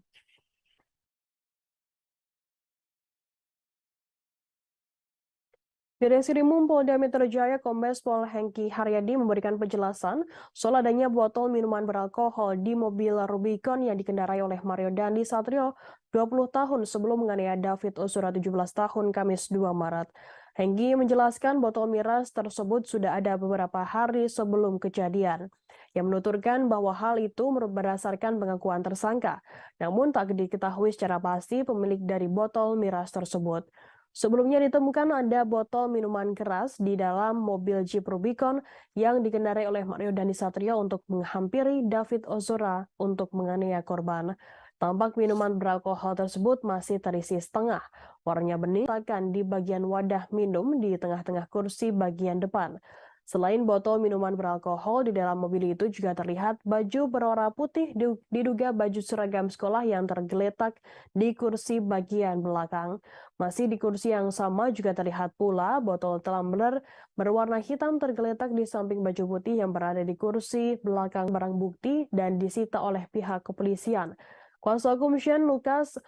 Di Reskrimum Polda Metro Jaya, Kombes Pol Hengki Haryadi memberikan penjelasan soal adanya botol minuman beralkohol di mobil Rubicon yang dikendarai oleh Mario Dandi Satrio 20 tahun sebelum menganiaya David Ozora 17 tahun Kamis 2 Maret. Hengki menjelaskan botol miras tersebut sudah ada beberapa hari sebelum kejadian. Yang menuturkan bahwa hal itu berdasarkan pengakuan tersangka, namun tak diketahui secara pasti pemilik dari botol miras tersebut. Sebelumnya ditemukan ada botol minuman keras di dalam mobil Jeep Rubicon yang dikendarai oleh Mario Dandi Satrio untuk menghampiri David Ozora untuk menganiaya korban. Tampak minuman beralkohol tersebut masih terisi setengah. Warnanya bening di bagian wadah minum di tengah-tengah kursi bagian depan. Selain botol minuman beralkohol, di dalam mobil itu juga terlihat baju berwarna putih diduga baju seragam sekolah yang tergeletak di kursi bagian belakang. Masih di kursi yang sama juga terlihat pula botol tumbler berwarna hitam tergeletak di samping baju putih yang berada di kursi belakang barang bukti dan disita oleh pihak kepolisian. Kuasa hukum Shane Lucas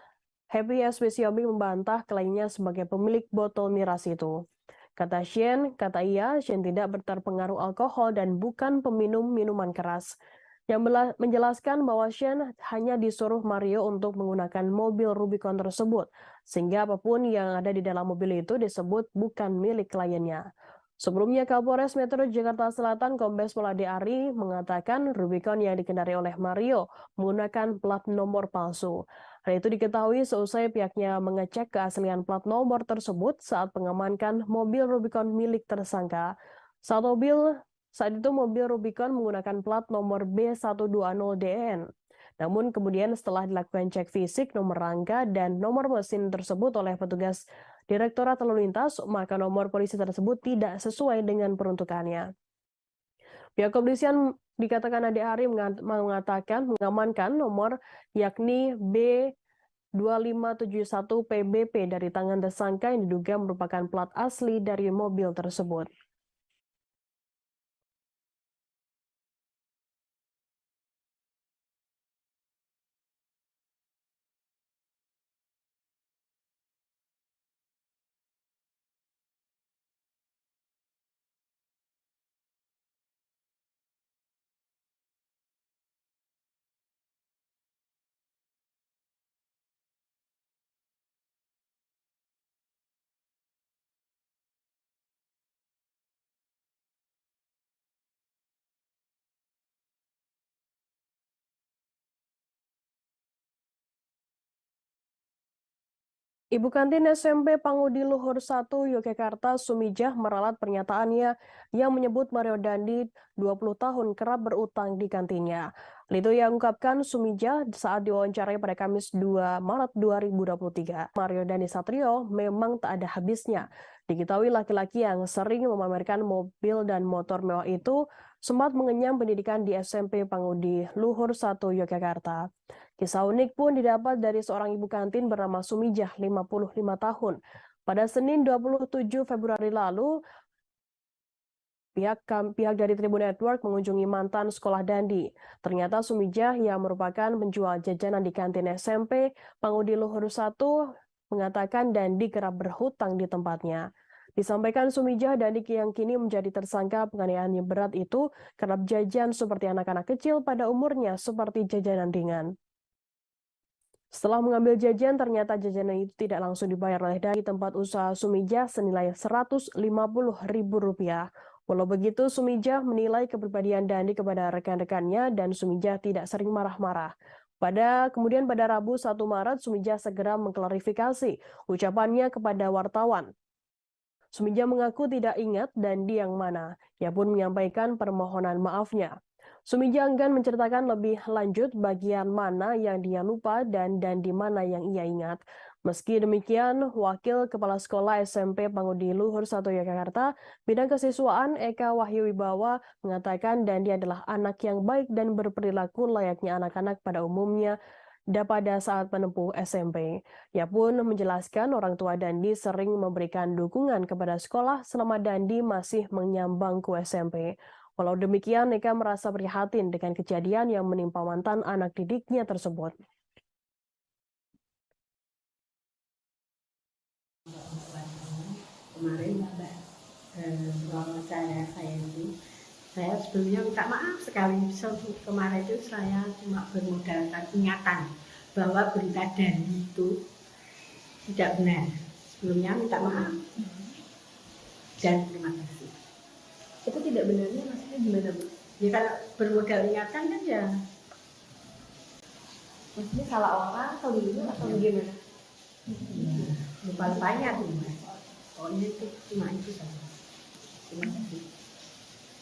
Happy SP Siombing membantah klaimnya sebagai pemilik botol miras itu. Kata Shane tidak terpengaruh alkohol dan bukan peminum minuman keras. Yang menjelaskan bahwa Shane hanya disuruh Mario untuk menggunakan mobil Rubicon tersebut, sehingga apapun yang ada di dalam mobil itu disebut bukan milik kliennya. Sebelumnya, Kapolres Metro Jakarta Selatan Kombes Pol Ade Ari mengatakan Rubicon yang dikendarai oleh Mario menggunakan plat nomor palsu. Hal itu diketahui seusai pihaknya mengecek keaslian plat nomor tersebut saat mengamankan mobil Rubicon milik tersangka. Saat itu mobil Rubicon menggunakan plat nomor B120DN. Namun kemudian setelah dilakukan cek fisik nomor rangka dan nomor mesin tersebut oleh petugas Direktorat Lalu Lintas, maka nomor polisi tersebut tidak sesuai dengan peruntukannya. Pihak kepolisian dikatakan Ade Ari mengatakan mengamankan nomor yakni B2571 PBP dari tangan tersangka yang diduga merupakan plat asli dari mobil tersebut. Ibu kantin SMP Pangudi Luhur 1 Yogyakarta Sumijah meralat pernyataannya yang menyebut Mario Dandi 20 tahun kerap berutang di kantinnya. Hal itu yang ungkapkan Sumijah saat diwawancarai pada Kamis 2 Maret 2023. Mario Dandi Satrio memang tak ada habisnya. Diketahui laki-laki yang sering memamerkan mobil dan motor mewah itu sempat mengenyam pendidikan di SMP Pangudi Luhur 1 Yogyakarta. Kisah unik pun didapat dari seorang ibu kantin bernama Sumijah, 55 tahun. Pada Senin 27 Februari lalu, pihak dari Tribun Network mengunjungi mantan sekolah Dandi. Ternyata Sumijah yang merupakan penjual jajanan di kantin SMP Pangudi Luhur 1 mengatakan Dandi kerap berhutang di tempatnya. Disampaikan Sumijah, Dandi yang kini menjadi tersangka penganiayaan yang berat itu kerap jajan seperti anak-anak kecil pada umurnya seperti jajanan ringan. Setelah mengambil jajan, ternyata jajanan itu tidak langsung dibayar oleh Dandi tempat usaha Sumijah senilai Rp150.000. Walau begitu, Sumijah menilai kepribadian Dandi kepada rekan-rekannya dan Sumijah tidak sering marah-marah. Kemudian pada Rabu 1 Maret, Sumijah segera mengklarifikasi ucapannya kepada wartawan. Sumijah mengaku tidak ingat Dandi yang mana. Ia pun menyampaikan permohonan maafnya. Sumijah enggan menceritakan lebih lanjut bagian mana yang dia lupa dan di mana yang ia ingat. Meski demikian, Wakil Kepala Sekolah SMP Pangudi Luhur 1 Yogyakarta, bidang kesiswaan Eka Wahyu Wibawa mengatakan Dandi adalah anak yang baik dan berperilaku layaknya anak-anak pada umumnya pada saat menempuh SMP. Ia pun menjelaskan orang tua Dandi sering memberikan dukungan kepada sekolah selama Dandi masih menyambang ke SMP. Walau demikian, Eka merasa prihatin dengan kejadian yang menimpa mantan anak didiknya tersebut. Kemarin wawancara saya itu, saya sebelumnya minta maaf sekali. Kemarin itu saya cuma bermodalkan ingatan bahwa berita Dandi itu tidak benar. Sebelumnya minta maaf dan terima kasih. Itu tidak benarnya maksudnya gimana, Bu? Ya kalau bermodal ingatan kan ya. Maksudnya salah orang atau gimana atau bagaimana? Lupa-lupanya tuh. Pokoknya itu cuma itu saja. Terima kasih.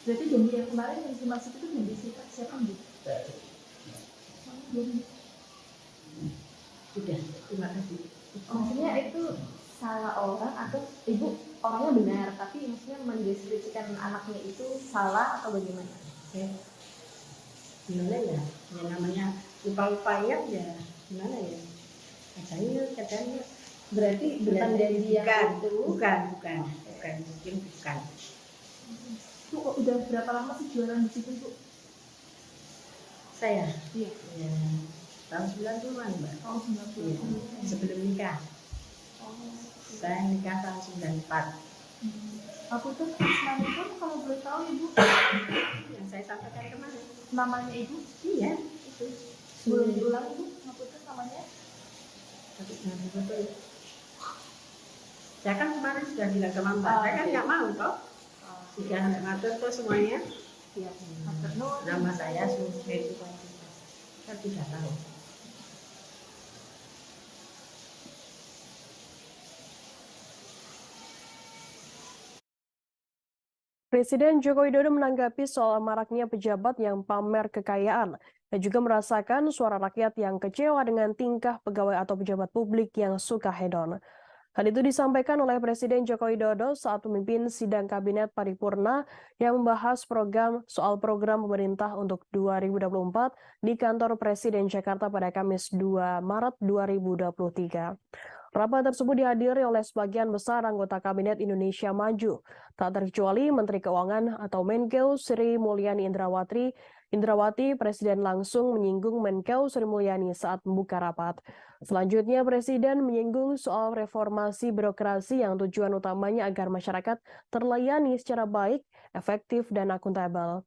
Berarti Dandi yang kemarin yang dimaksud itu Dandi siapa, Bu? Sudah, terima kasih. Maksudnya itu salah orang atau ibu orangnya benar tapi maksudnya mendeskripsikan anaknya itu salah atau bagaimana? Gimana ya? Ya namanya lupa-lupanya ya gimana ya? Katanya Berarti bukan Dandi yang itu. bukan mungkin bukan. Bu, kok udah berapa lama sih jualan di situ, Bu? Saya Iya. ya tahun 90-an, Mbak. Tahun 90. Iya, sebelum nikah. Saya nikah tahun 94. Aku tuh namanya itu kalau boleh tahu Ibu Yang saya sampaikan kemarin. namanya Ibu Iya, itu. boleh diulang Ibu aku tuh namanya? Tapi jangan betul. Saya kan kemarin sudah bilang ke Mbak, saya kan nggak mau toh. Sudah ngatur tuh semuanya. Iya. Nama saya Suheri. Saya tidak tahu. Presiden Joko Widodo menanggapi soal maraknya pejabat yang pamer kekayaan dan juga merasakan suara rakyat yang kecewa dengan tingkah pegawai atau pejabat publik yang suka hedon. Hal itu disampaikan oleh Presiden Joko Widodo saat memimpin sidang Kabinet Paripurna yang membahas soal program pemerintah untuk 2024 di kantor Presiden Jakarta pada Kamis 2 Maret 2023. Rapat tersebut dihadiri oleh sebagian besar anggota Kabinet Indonesia Maju, tak terkecuali Menteri Keuangan atau Menkeu Sri Mulyani Indrawati. Presiden langsung menyinggung Menkeu Sri Mulyani saat membuka rapat. Selanjutnya, Presiden menyinggung soal reformasi birokrasi yang tujuan utamanya agar masyarakat terlayani secara baik, efektif, dan akuntabel.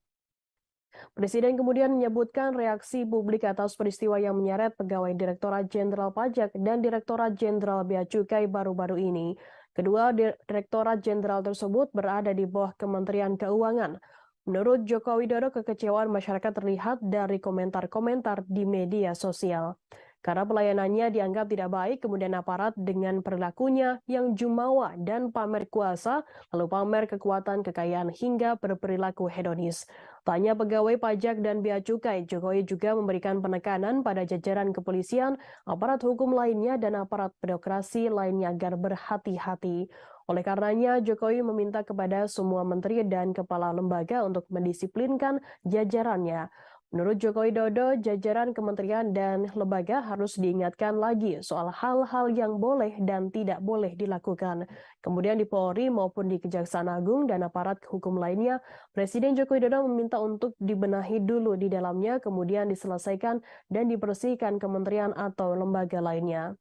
Presiden kemudian menyebutkan reaksi publik atas peristiwa yang menyeret pegawai Direktorat Jenderal Pajak dan Direktorat Jenderal Bea Cukai baru-baru ini. Kedua Direktorat Jenderal tersebut berada di bawah Kementerian Keuangan. Menurut Joko Widodo, kekecewaan masyarakat terlihat dari komentar-komentar di media sosial. Karena pelayanannya dianggap tidak baik, kemudian aparat dengan perilakunya yang jumawa dan pamer kuasa, lalu pamer kekuatan kekayaan hingga berperilaku hedonis. Tanya pegawai pajak dan bea cukai, Jokowi juga memberikan penekanan pada jajaran kepolisian, aparat hukum lainnya, dan aparat birokrasi lainnya agar berhati-hati. Oleh karenanya, Jokowi meminta kepada semua menteri dan kepala lembaga untuk mendisiplinkan jajarannya. Menurut Joko Widodo, jajaran kementerian dan lembaga harus diingatkan lagi soal hal-hal yang boleh dan tidak boleh dilakukan. Kemudian di Polri maupun di Kejaksaan Agung dan aparat hukum lainnya, Presiden Joko Widodo meminta untuk dibenahi dulu di dalamnya, kemudian diselesaikan dan dibersihkan kementerian atau lembaga lainnya.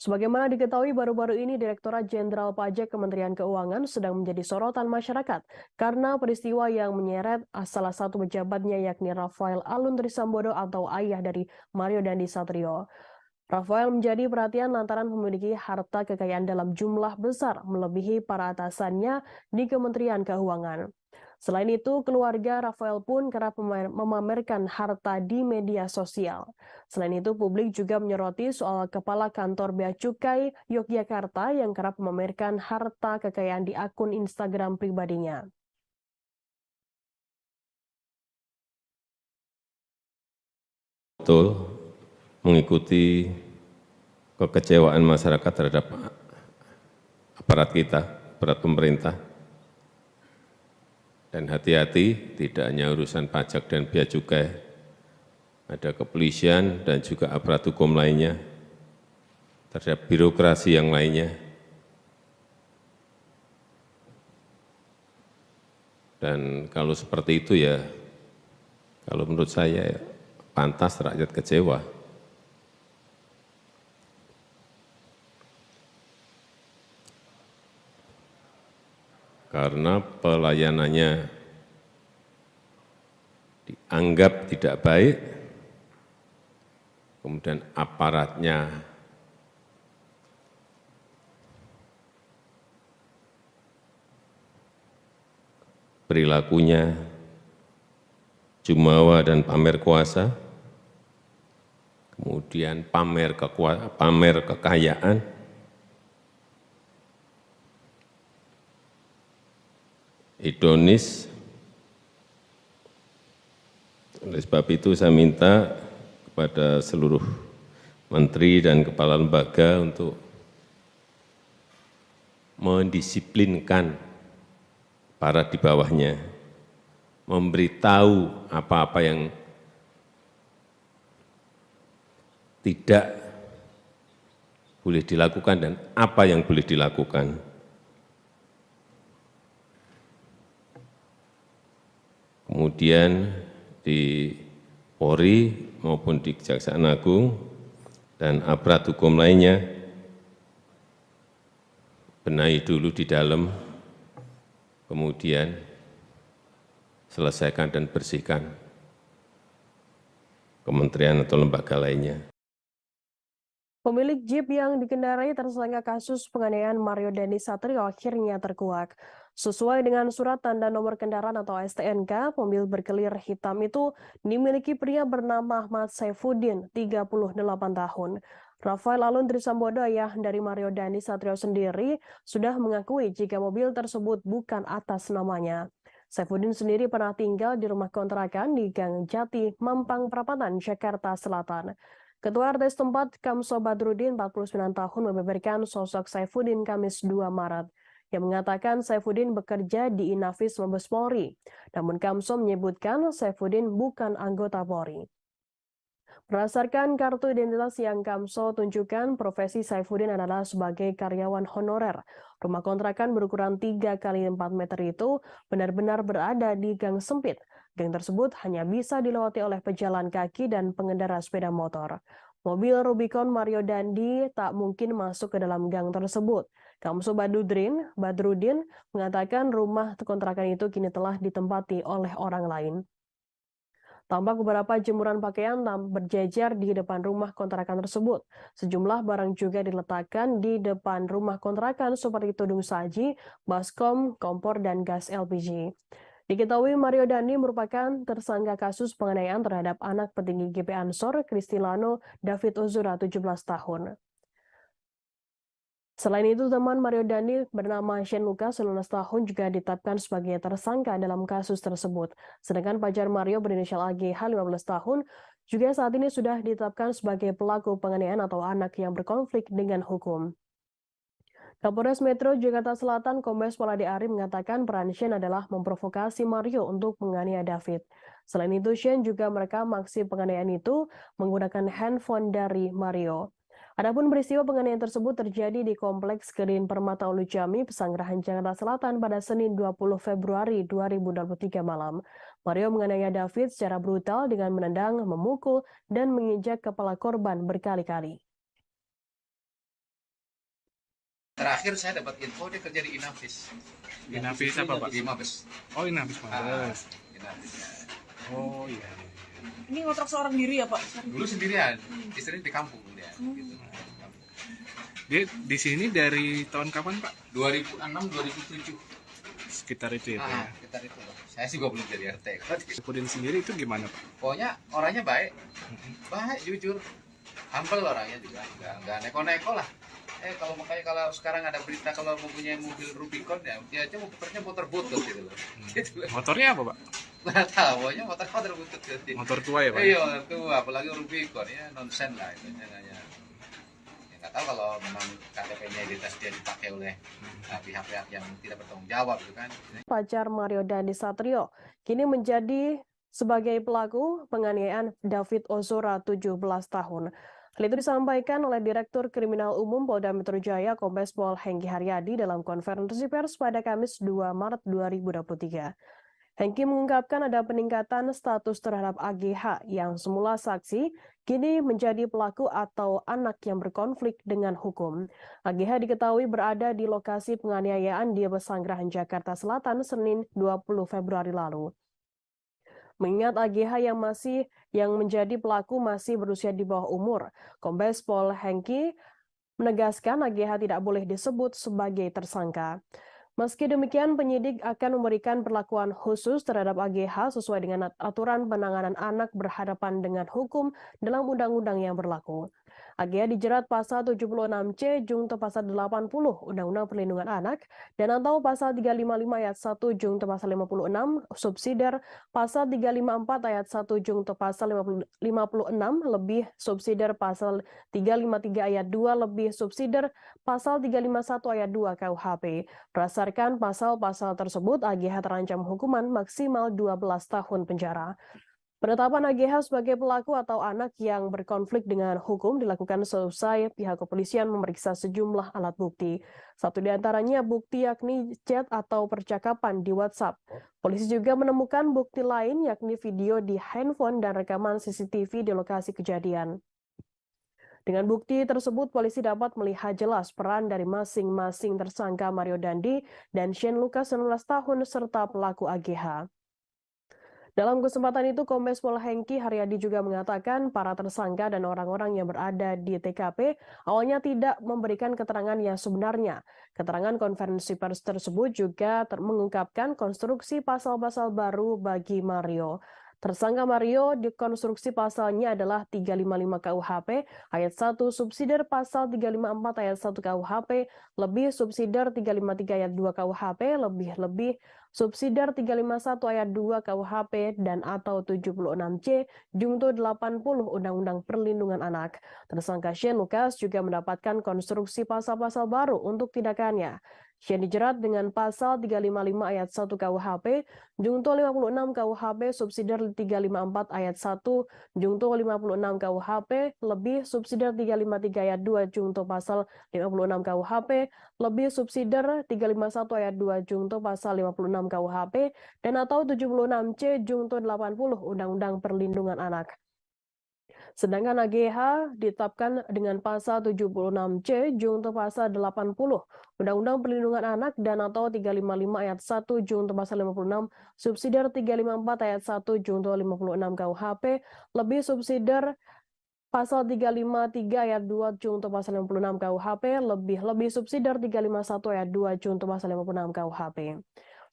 Sebagaimana diketahui baru-baru ini Direktorat Jenderal Pajak Kementerian Keuangan sedang menjadi sorotan masyarakat karena peristiwa yang menyeret salah satu pejabatnya yakni Rafael Alun Trisambodo atau ayah dari Mario Dandi Satrio. Rafael menjadi perhatian lantaran memiliki harta kekayaan dalam jumlah besar melebihi para atasannya di Kementerian Keuangan. Selain itu, keluarga Rafael pun kerap memamerkan harta di media sosial. Selain itu, publik juga menyoroti soal Kepala Kantor Bea Cukai Yogyakarta yang kerap memamerkan harta kekayaan di akun Instagram pribadinya. Betul, mengikuti kekecewaan masyarakat terhadap aparat kita, aparat pemerintah. Dan hati-hati, tidak hanya urusan pajak dan bea cukai, ada kepolisian dan juga aparat hukum lainnya, terhadap birokrasi yang lainnya. Dan kalau seperti itu ya, kalau menurut saya ya, pantas rakyat kecewa. Karena pelayanannya dianggap tidak baik, kemudian aparatnya perilakunya jumawa dan pamer kuasa, kemudian pamer kekayaan, hedonis. Oleh sebab itu saya minta kepada seluruh menteri dan kepala lembaga untuk mendisiplinkan para di bawahnya, memberitahu apa-apa yang tidak boleh dilakukan dan apa yang boleh dilakukan. Kemudian di Polri maupun di Kejaksaan Agung dan aparat hukum lainnya, benahi dulu di dalam, kemudian selesaikan dan bersihkan kementerian atau lembaga lainnya. Pemilik Jeep yang dikendarai tersangka kasus penganiayaan Mario Dandi Satrio akhirnya terkuak. Sesuai dengan surat tanda nomor kendaraan atau STNK, mobil berkelir hitam itu dimiliki pria bernama Ahmad Saifuddin, 38 tahun. Rafael Alun Trisambodo, ayah dari Mario Dandi Satrio sendiri, sudah mengakui jika mobil tersebut bukan atas namanya. Saifuddin sendiri pernah tinggal di rumah kontrakan di Gang Jati, Mampang Perapatan, Jakarta Selatan. Ketua RT setempat Kamso Badrudin, 49 tahun, membeberkan sosok Saifuddin Kamis 2 Maret. Yang mengatakan Saifuddin bekerja di Inafis Mabes Polri. Namun Kamso menyebutkan Saifuddin bukan anggota Polri. Berdasarkan kartu identitas yang Kamso tunjukkan, profesi Saifuddin adalah sebagai karyawan honorer. Rumah kontrakan berukuran 3 x 4 meter itu benar-benar berada di gang sempit. Gang tersebut hanya bisa dilewati oleh pejalan kaki dan pengendara sepeda motor. Mobil Rubicon Mario Dandi tak mungkin masuk ke dalam gang tersebut. Kamso Badrudin mengatakan rumah kontrakan itu kini telah ditempati oleh orang lain. Tampak beberapa jemuran pakaian berjejer di depan rumah kontrakan tersebut. Sejumlah barang juga diletakkan di depan rumah kontrakan seperti tudung saji, baskom, kompor, dan gas LPG. Diketahui Mario Dandi merupakan tersangka kasus penganiayaan terhadap anak petinggi GP Ansor, Kristilano David Ozora, 17 tahun. Selain itu, teman Mario Dandi bernama Shane Lucas, 19 tahun, juga ditetapkan sebagai tersangka dalam kasus tersebut. Sedangkan pacar Mario berinisial AGH, 15 tahun, juga saat ini sudah ditetapkan sebagai pelaku penganiayaan atau anak yang berkonflik dengan hukum. Kapolres Metro Jakarta Selatan Kombes Pol Ade Ari mengatakan peran Shane adalah memprovokasi Mario untuk menganiaya David. Selain itu, Shane juga merekam aksi penganiayaan itu menggunakan handphone dari Mario. Adapun peristiwa penganiayaan tersebut terjadi di Kompleks Green Permata Ulu Jami, Pesanggerahan Jakarta Selatan pada Senin 20 Februari 2023 malam. Mario menganiaya David secara brutal dengan menendang, memukul, dan menginjak kepala korban berkali-kali. Terakhir saya dapat info dia kerja di Inafis. Inafis apa, Pak? Di Mabes. Oh, Inafis Mabes. Inafis. Oh iya. Ini ngontrak seorang diri ya, Pak? Dulu sendirian, istrinya di kampung dia. Gitu. Dia di sini dari tahun kapan, Pak? 2006-2007. Sekitar itu ya, Pak. Ya? Sekitar itu. Saya sih belum jadi RT. Saifuddin sendiri itu gimana, Pak? Pokoknya orangnya baik, jujur, humble orangnya juga, nggak neko-neko lah. Kalau sekarang ada berita kalau mempunyai mobil Rubicon ya cuma motornya motor butut gitu loh. Gitu loh. Motornya apa, Pak? Nggak tahu, pokoknya motor butut gitu. Motor tua ya, Pak? Iya, tua, apalagi Rubicon ya nonsen lah itu. Ya nggak nggak tahu kalau memang KTP-nya identitas dia dipakai oleh pihak-pihak yang tidak bertanggung jawab gitu kan. Pacar Mario Dandi Satrio kini menjadi sebagai pelaku penganiayaan David Ozora 17 tahun. Hal itu disampaikan oleh Direktur Kriminal Umum Polda Metro Jaya Kombes Pol Hengki Haryadi dalam konferensi pers pada Kamis 2 Maret 2023. Hengki mengungkapkan ada peningkatan status terhadap AGH yang semula saksi, kini menjadi pelaku atau anak yang berkonflik dengan hukum. AGH diketahui berada di lokasi penganiayaan di Pesanggerahan Jakarta Selatan Senin 20 Februari lalu. Mengingat AGH yang menjadi pelaku masih berusia di bawah umur, Kombes Pol Hengki menegaskan AGH tidak boleh disebut sebagai tersangka. Meski demikian, penyidik akan memberikan perlakuan khusus terhadap AGH sesuai dengan aturan penanganan anak berhadapan dengan hukum dalam undang-undang yang berlaku. AGH dijerat pasal 76C Junto pasal 80 Undang-Undang Perlindungan Anak dan atau pasal 355 ayat 1 Junto pasal 56 subsidiar pasal 354 ayat 1 Junto pasal 56 lebih subsidiar pasal 353 ayat 2 lebih subsidiar pasal 351 ayat 2 KUHP. Berdasarkan pasal-pasal tersebut, AGH terancam hukuman maksimal 12 tahun penjara. Penetapan AGH sebagai pelaku atau anak yang berkonflik dengan hukum dilakukan seusai pihak kepolisian memeriksa sejumlah alat bukti. Satu di antaranya bukti yakni chat atau percakapan di WhatsApp. Polisi juga menemukan bukti lain yakni video di handphone dan rekaman CCTV di lokasi kejadian. Dengan bukti tersebut, polisi dapat melihat jelas peran dari masing-masing tersangka Mario Dandi dan Shane Lucas 19 tahun serta pelaku AGH. Dalam kesempatan itu, Kombes Pol Hengki Haryadi juga mengatakan para tersangka dan orang-orang yang berada di TKP awalnya tidak memberikan keterangan yang sebenarnya. Keterangan konferensi pers tersebut juga mengungkapkan konstruksi pasal-pasal baru bagi Mario. Tersangka Mario dikonstruksi pasalnya adalah 355 KUHP ayat 1 subsidiar pasal 354 ayat 1 KUHP lebih subsidiar 353 ayat 2 KUHP lebih subsidiar 351 ayat 2 KUHP dan atau 76C Junto 80 Undang-Undang Perlindungan Anak. Tersangka Shane Lucas juga mendapatkan konstruksi pasal-pasal baru untuk tindakannya. Shane dijerat dengan pasal 355 ayat 1 KUHP, Junto 56 KUHP subsidiar 354 ayat 1, Junto 56 KUHP lebih subsidiar 353 ayat 2 Junto pasal 56 KUHP lebih subsidiar 351 ayat 2 Junto pasal 56 KUHP dan atau 76C Junto 80 Undang-Undang Perlindungan Anak. Sedangkan AGH ditetapkan dengan pasal 76C Junto pasal 80 Undang-Undang Perlindungan Anak dan atau 355 ayat 1 Junto pasal 56 subsidiar 354 ayat 1 Junto 56 KUHP lebih subsidiar pasal 353 ayat 2 Junto pasal 56 KUHP lebih subsidiar 351 ayat 2 Junto pasal 56 KUHP.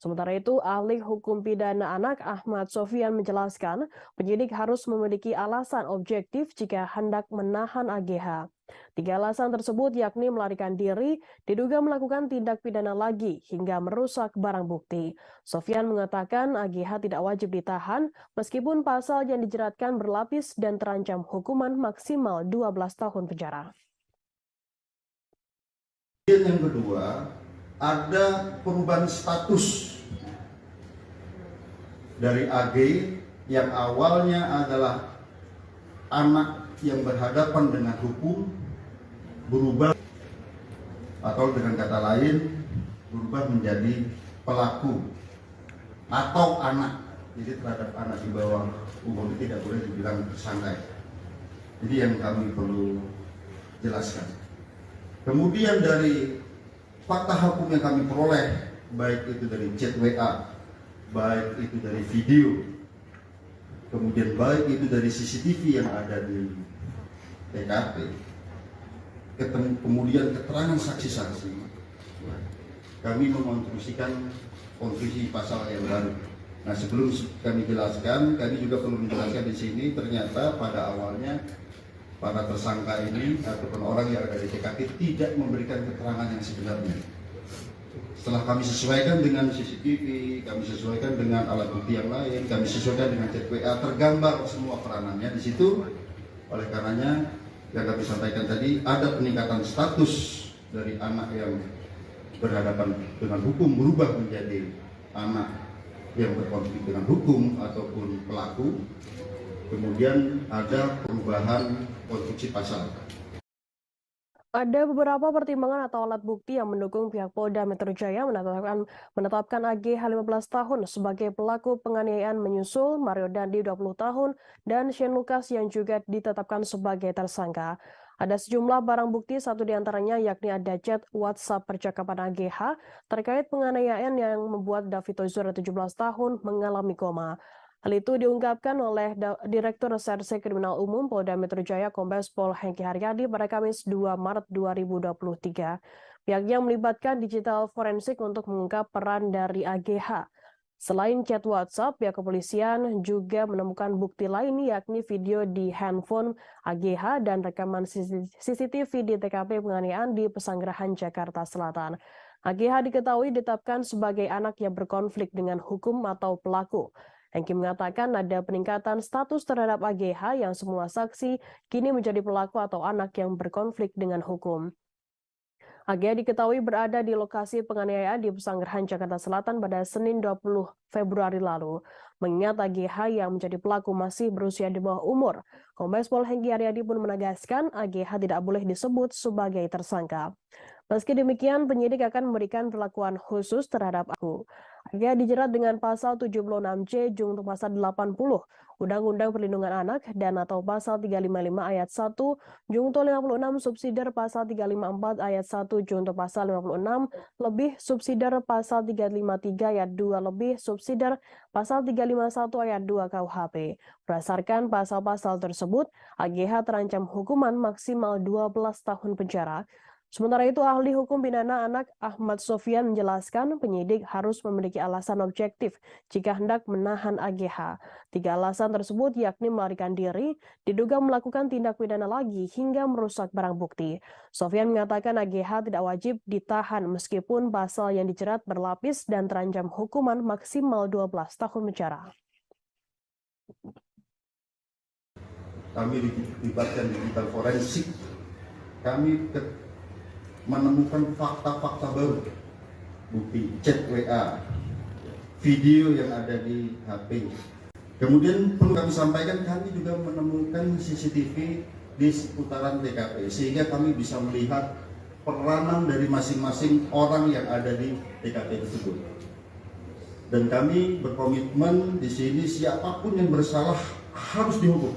Sementara itu, ahli hukum pidana anak Ahmad Sofyan menjelaskan penyidik harus memiliki alasan objektif jika hendak menahan AGH. 3 alasan tersebut yakni melarikan diri, diduga melakukan tindak pidana lagi, hingga merusak barang bukti. Sofyan mengatakan AGH tidak wajib ditahan meskipun pasal yang dijeratkan berlapis dan terancam hukuman maksimal 12 tahun penjara. Yang kedua, ada perubahan status dari AG yang awalnya adalah anak yang berhadapan dengan hukum berubah atau dengan kata lain berubah menjadi pelaku atau anak. Jadi terhadap anak di bawah umur tidak boleh dibilang tersangka. Jadi yang kami perlu jelaskan. Kemudian dari fakta hukum yang kami peroleh, baik itu dari chat WA, baik itu dari video, kemudian baik itu dari CCTV yang ada di TKP, kemudian keterangan saksi-saksi, kami mengonstruksikan konstruksi pasal yang baru. Nah, sebelum kami jelaskan, kami juga perlu menjelaskan di sini ternyata pada awalnya para tersangka ini ataupun orang yang ada di TKP tidak memberikan keterangan yang sebenarnya. Setelah kami sesuaikan dengan CCTV, kami sesuaikan dengan alat bukti yang lain, kami sesuaikan dengan chat WA, tergambar semua peranannya di situ. Oleh karenanya yang kami sampaikan tadi, ada peningkatan status dari anak yang berhadapan dengan hukum berubah menjadi anak yang berkonflik dengan hukum ataupun pelaku. Kemudian ada perubahan konstruksi pasal. Ada beberapa pertimbangan atau alat bukti yang mendukung pihak Polda Metro Jaya menetapkan AGH 15 tahun sebagai pelaku penganiayaan menyusul Mario Dandi 20 tahun dan Shane Lucas yang juga ditetapkan sebagai tersangka. Ada sejumlah barang bukti, satu diantaranya yakni ada chat WhatsApp percakapan AGH terkait penganiayaan yang membuat David Ozora 17 tahun mengalami koma. Hal itu diungkapkan oleh Direktur Reserse Kriminal Umum Polda Metro Jaya Kombes Pol Hengki Haryadi pada Kamis 2 Maret 2023. Pihaknya melibatkan digital forensik untuk mengungkap peran dari AGH. Selain chat WhatsApp, pihak kepolisian juga menemukan bukti lain yakni video di handphone AGH dan rekaman CCTV di TKP penganiayaan di Pesanggerahan Jakarta Selatan. AGH diketahui ditetapkan sebagai anak yang berkonflik dengan hukum atau pelaku. Hengki mengatakan ada peningkatan status terhadap AGH yang semua saksi kini menjadi pelaku atau anak yang berkonflik dengan hukum. AGH diketahui berada di lokasi penganiayaan di Pesanggerahan Jakarta Selatan pada Senin 20 Februari lalu. Mengingat AGH yang menjadi pelaku masih berusia di bawah umur, Kombes Pol Hengki Haryadi pun menegaskan AGH tidak boleh disebut sebagai tersangka. Meski demikian, penyidik akan memberikan perlakuan khusus terhadap aku. AGH dijerat dengan pasal 76C junto pasal 80 Undang-Undang Perlindungan Anak dan atau pasal 355 ayat 1 junto 56 subsidiar pasal 354 ayat 1 junto pasal 56 lebih subsidiar pasal 353 ayat 2 lebih subsidiar pasal 351 ayat 2 KUHP. Berdasarkan pasal-pasal tersebut, AGH terancam hukuman maksimal 12 tahun penjara. Sementara itu, ahli hukum pidana anak Ahmad Sofyan menjelaskan penyidik harus memiliki alasan objektif jika hendak menahan AGH. 3 alasan tersebut yakni melarikan diri, diduga melakukan tindak pidana lagi, hingga merusak barang bukti. Sofyan mengatakan AGH tidak wajib ditahan meskipun pasal yang dijerat berlapis dan terancam hukuman maksimal 12 tahun penjara. Kami dilibatkan digital forensik. Kami menemukan fakta-fakta baru, bukti chat WA, video yang ada di HP. Kemudian perlu kami sampaikan, kami juga menemukan CCTV di seputaran TKP, sehingga kami bisa melihat peranan dari masing-masing orang yang ada di TKP tersebut. Dan kami berkomitmen di sini siapapun yang bersalah harus dihukum.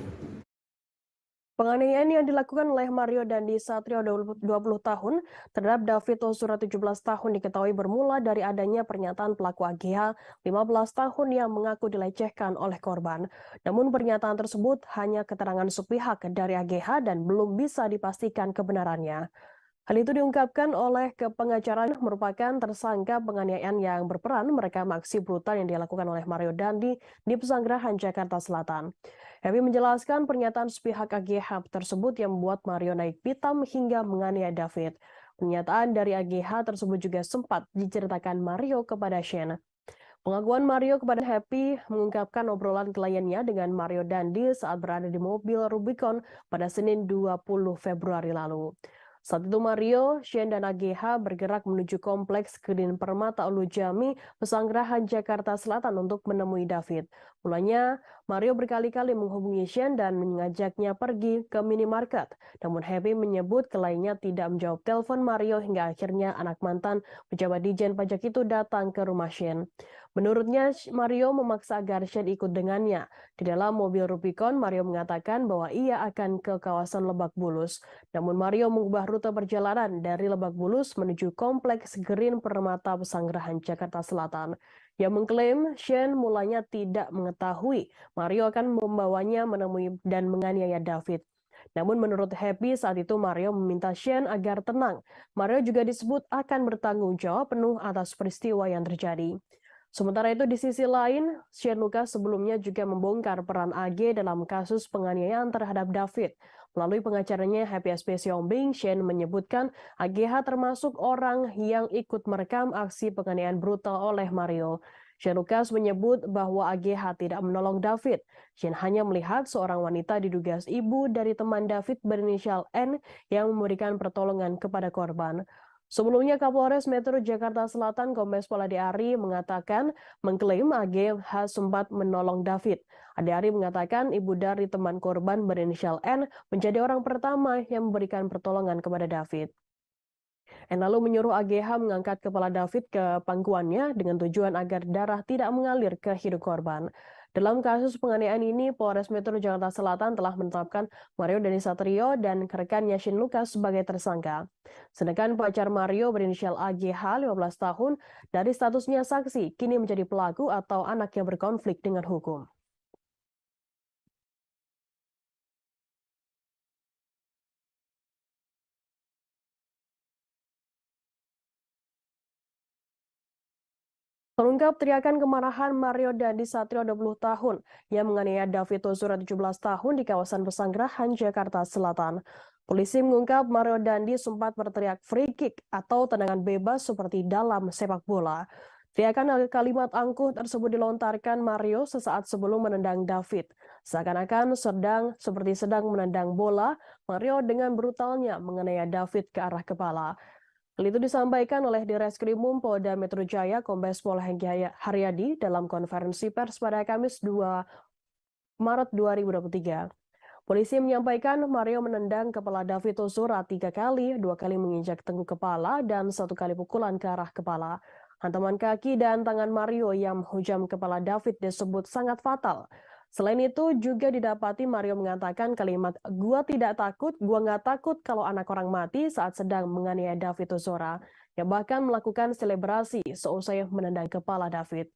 Penganiayaan yang dilakukan oleh Mario Dandi Satrio 20 tahun terhadap David Ozora 17 tahun diketahui bermula dari adanya pernyataan pelaku AGH 15 tahun yang mengaku dilecehkan oleh korban. Namun pernyataan tersebut hanya keterangan sepihak dari AGH dan belum bisa dipastikan kebenarannya. Hal itu diungkapkan oleh pengacara merupakan tersangka penganiayaan yang berperan merekam aksi brutal yang dilakukan oleh Mario Dandi di Pesanggerahan Jakarta Selatan. Happy menjelaskan pernyataan sepihak AGH tersebut yang membuat Mario naik pitam hingga menganiaya David. Pernyataan dari AGH tersebut juga sempat diceritakan Mario kepada Shane. Pengakuan Mario kepada Happy mengungkapkan obrolan kliennya dengan Mario Dandi saat berada di mobil Rubicon pada Senin 20 Februari lalu. Saat itu Mario, Shane, dan AGH bergerak menuju kompleks Green Permata Ulu Jami, Pesanggerahan Jakarta Selatan untuk menemui David. Mulanya, Mario berkali-kali menghubungi Shane dan mengajaknya pergi ke minimarket. Namun Happy menyebut kliennya tidak menjawab telepon Mario hingga akhirnya anak mantan pejabat Dijen Pajak itu datang ke rumah Shane. Menurutnya, Mario memaksa agar Shane ikut dengannya. Di dalam mobil Rubicon, Mario mengatakan bahwa ia akan ke kawasan Lebak Bulus. Namun Mario mengubah rute perjalanan dari Lebak Bulus menuju kompleks Green Permata Pesanggerahan Jakarta Selatan. Ia mengklaim Shane mulanya tidak mengetahui Mario akan membawanya menemui dan menganiaya David. Namun menurut Happy saat itu Mario meminta Shane agar tenang. Mario juga disebut akan bertanggung jawab penuh atas peristiwa yang terjadi. Sementara itu di sisi lain, Shane Lucas sebelumnya juga membongkar peran AG dalam kasus penganiayaan terhadap David. Melalui pengacaranya Happy SP Siombing, Shane menyebutkan AGH termasuk orang yang ikut merekam aksi penganiayaan brutal oleh Mario. Shane Lucas menyebut bahwa AGH tidak menolong David. Shane hanya melihat seorang wanita diduga ibu dari teman David berinisial N yang memberikan pertolongan kepada korban. Sebelumnya, Kapolres Metro Jakarta Selatan Kombes Pol Ade Ari mengklaim AGH sempat menolong David. Ade Ari mengatakan ibu dari teman korban berinisial N menjadi orang pertama yang memberikan pertolongan kepada David. N lalu menyuruh AGH mengangkat kepala David ke pangkuannya dengan tujuan agar darah tidak mengalir ke hidung korban. Dalam kasus penganiayaan ini, Polres Metro Jakarta Selatan telah menetapkan Mario Dandi Satrio dan rekannya Shane Lucas sebagai tersangka. Sedangkan pacar Mario berinisial AGH 15 tahun dari statusnya saksi, kini menjadi pelaku atau anak yang berkonflik dengan hukum. Terungkap teriakan kemarahan Mario Dandi Satrio 20 tahun yang menganiaya David Ozora 17 tahun di kawasan Pesanggerahan, Jakarta Selatan. Polisi mengungkap Mario Dandi sempat berteriak free kick atau tendangan bebas seperti dalam sepak bola. Teriakan kalimat angkuh tersebut dilontarkan Mario sesaat sebelum menendang David. Seakan-akan sedang menendang bola, Mario dengan brutalnya menganiaya David ke arah kepala. Hal itu disampaikan oleh Direskrimum Polda Metro Jaya Kombes Pol Hengki Haryadi dalam konferensi pers pada Kamis 2 Maret 2023. Polisi menyampaikan Mario menendang kepala David Ozora 3 kali, 2 kali menginjak tengkuk kepala, dan 1 kali pukulan ke arah kepala. Hantaman kaki dan tangan Mario yang menghujam kepala David disebut sangat fatal. Selain itu juga didapati Mario mengatakan kalimat "gua tidak takut, gua nggak takut kalau anak orang mati" saat sedang menganiaya David Ozora, yang bahkan melakukan selebrasi seusai menendang kepala David.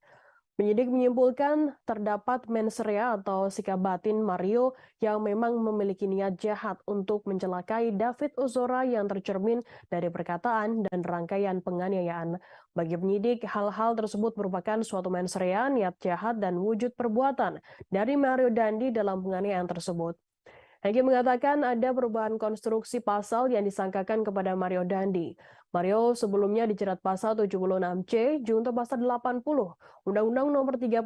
Penyidik menyimpulkan terdapat mens rea atau sikap batin Mario yang memang memiliki niat jahat untuk mencelakai David Ozora yang tercermin dari perkataan dan rangkaian penganiayaan. Bagi penyidik, hal-hal tersebut merupakan suatu mens rea, niat jahat, dan wujud perbuatan dari Mario Dandi dalam penganiayaan tersebut. Hengki mengatakan ada perubahan konstruksi pasal yang disangkakan kepada Mario Dandi. Mario sebelumnya dijerat pasal 76C junto pasal 80 Undang-Undang Nomor 35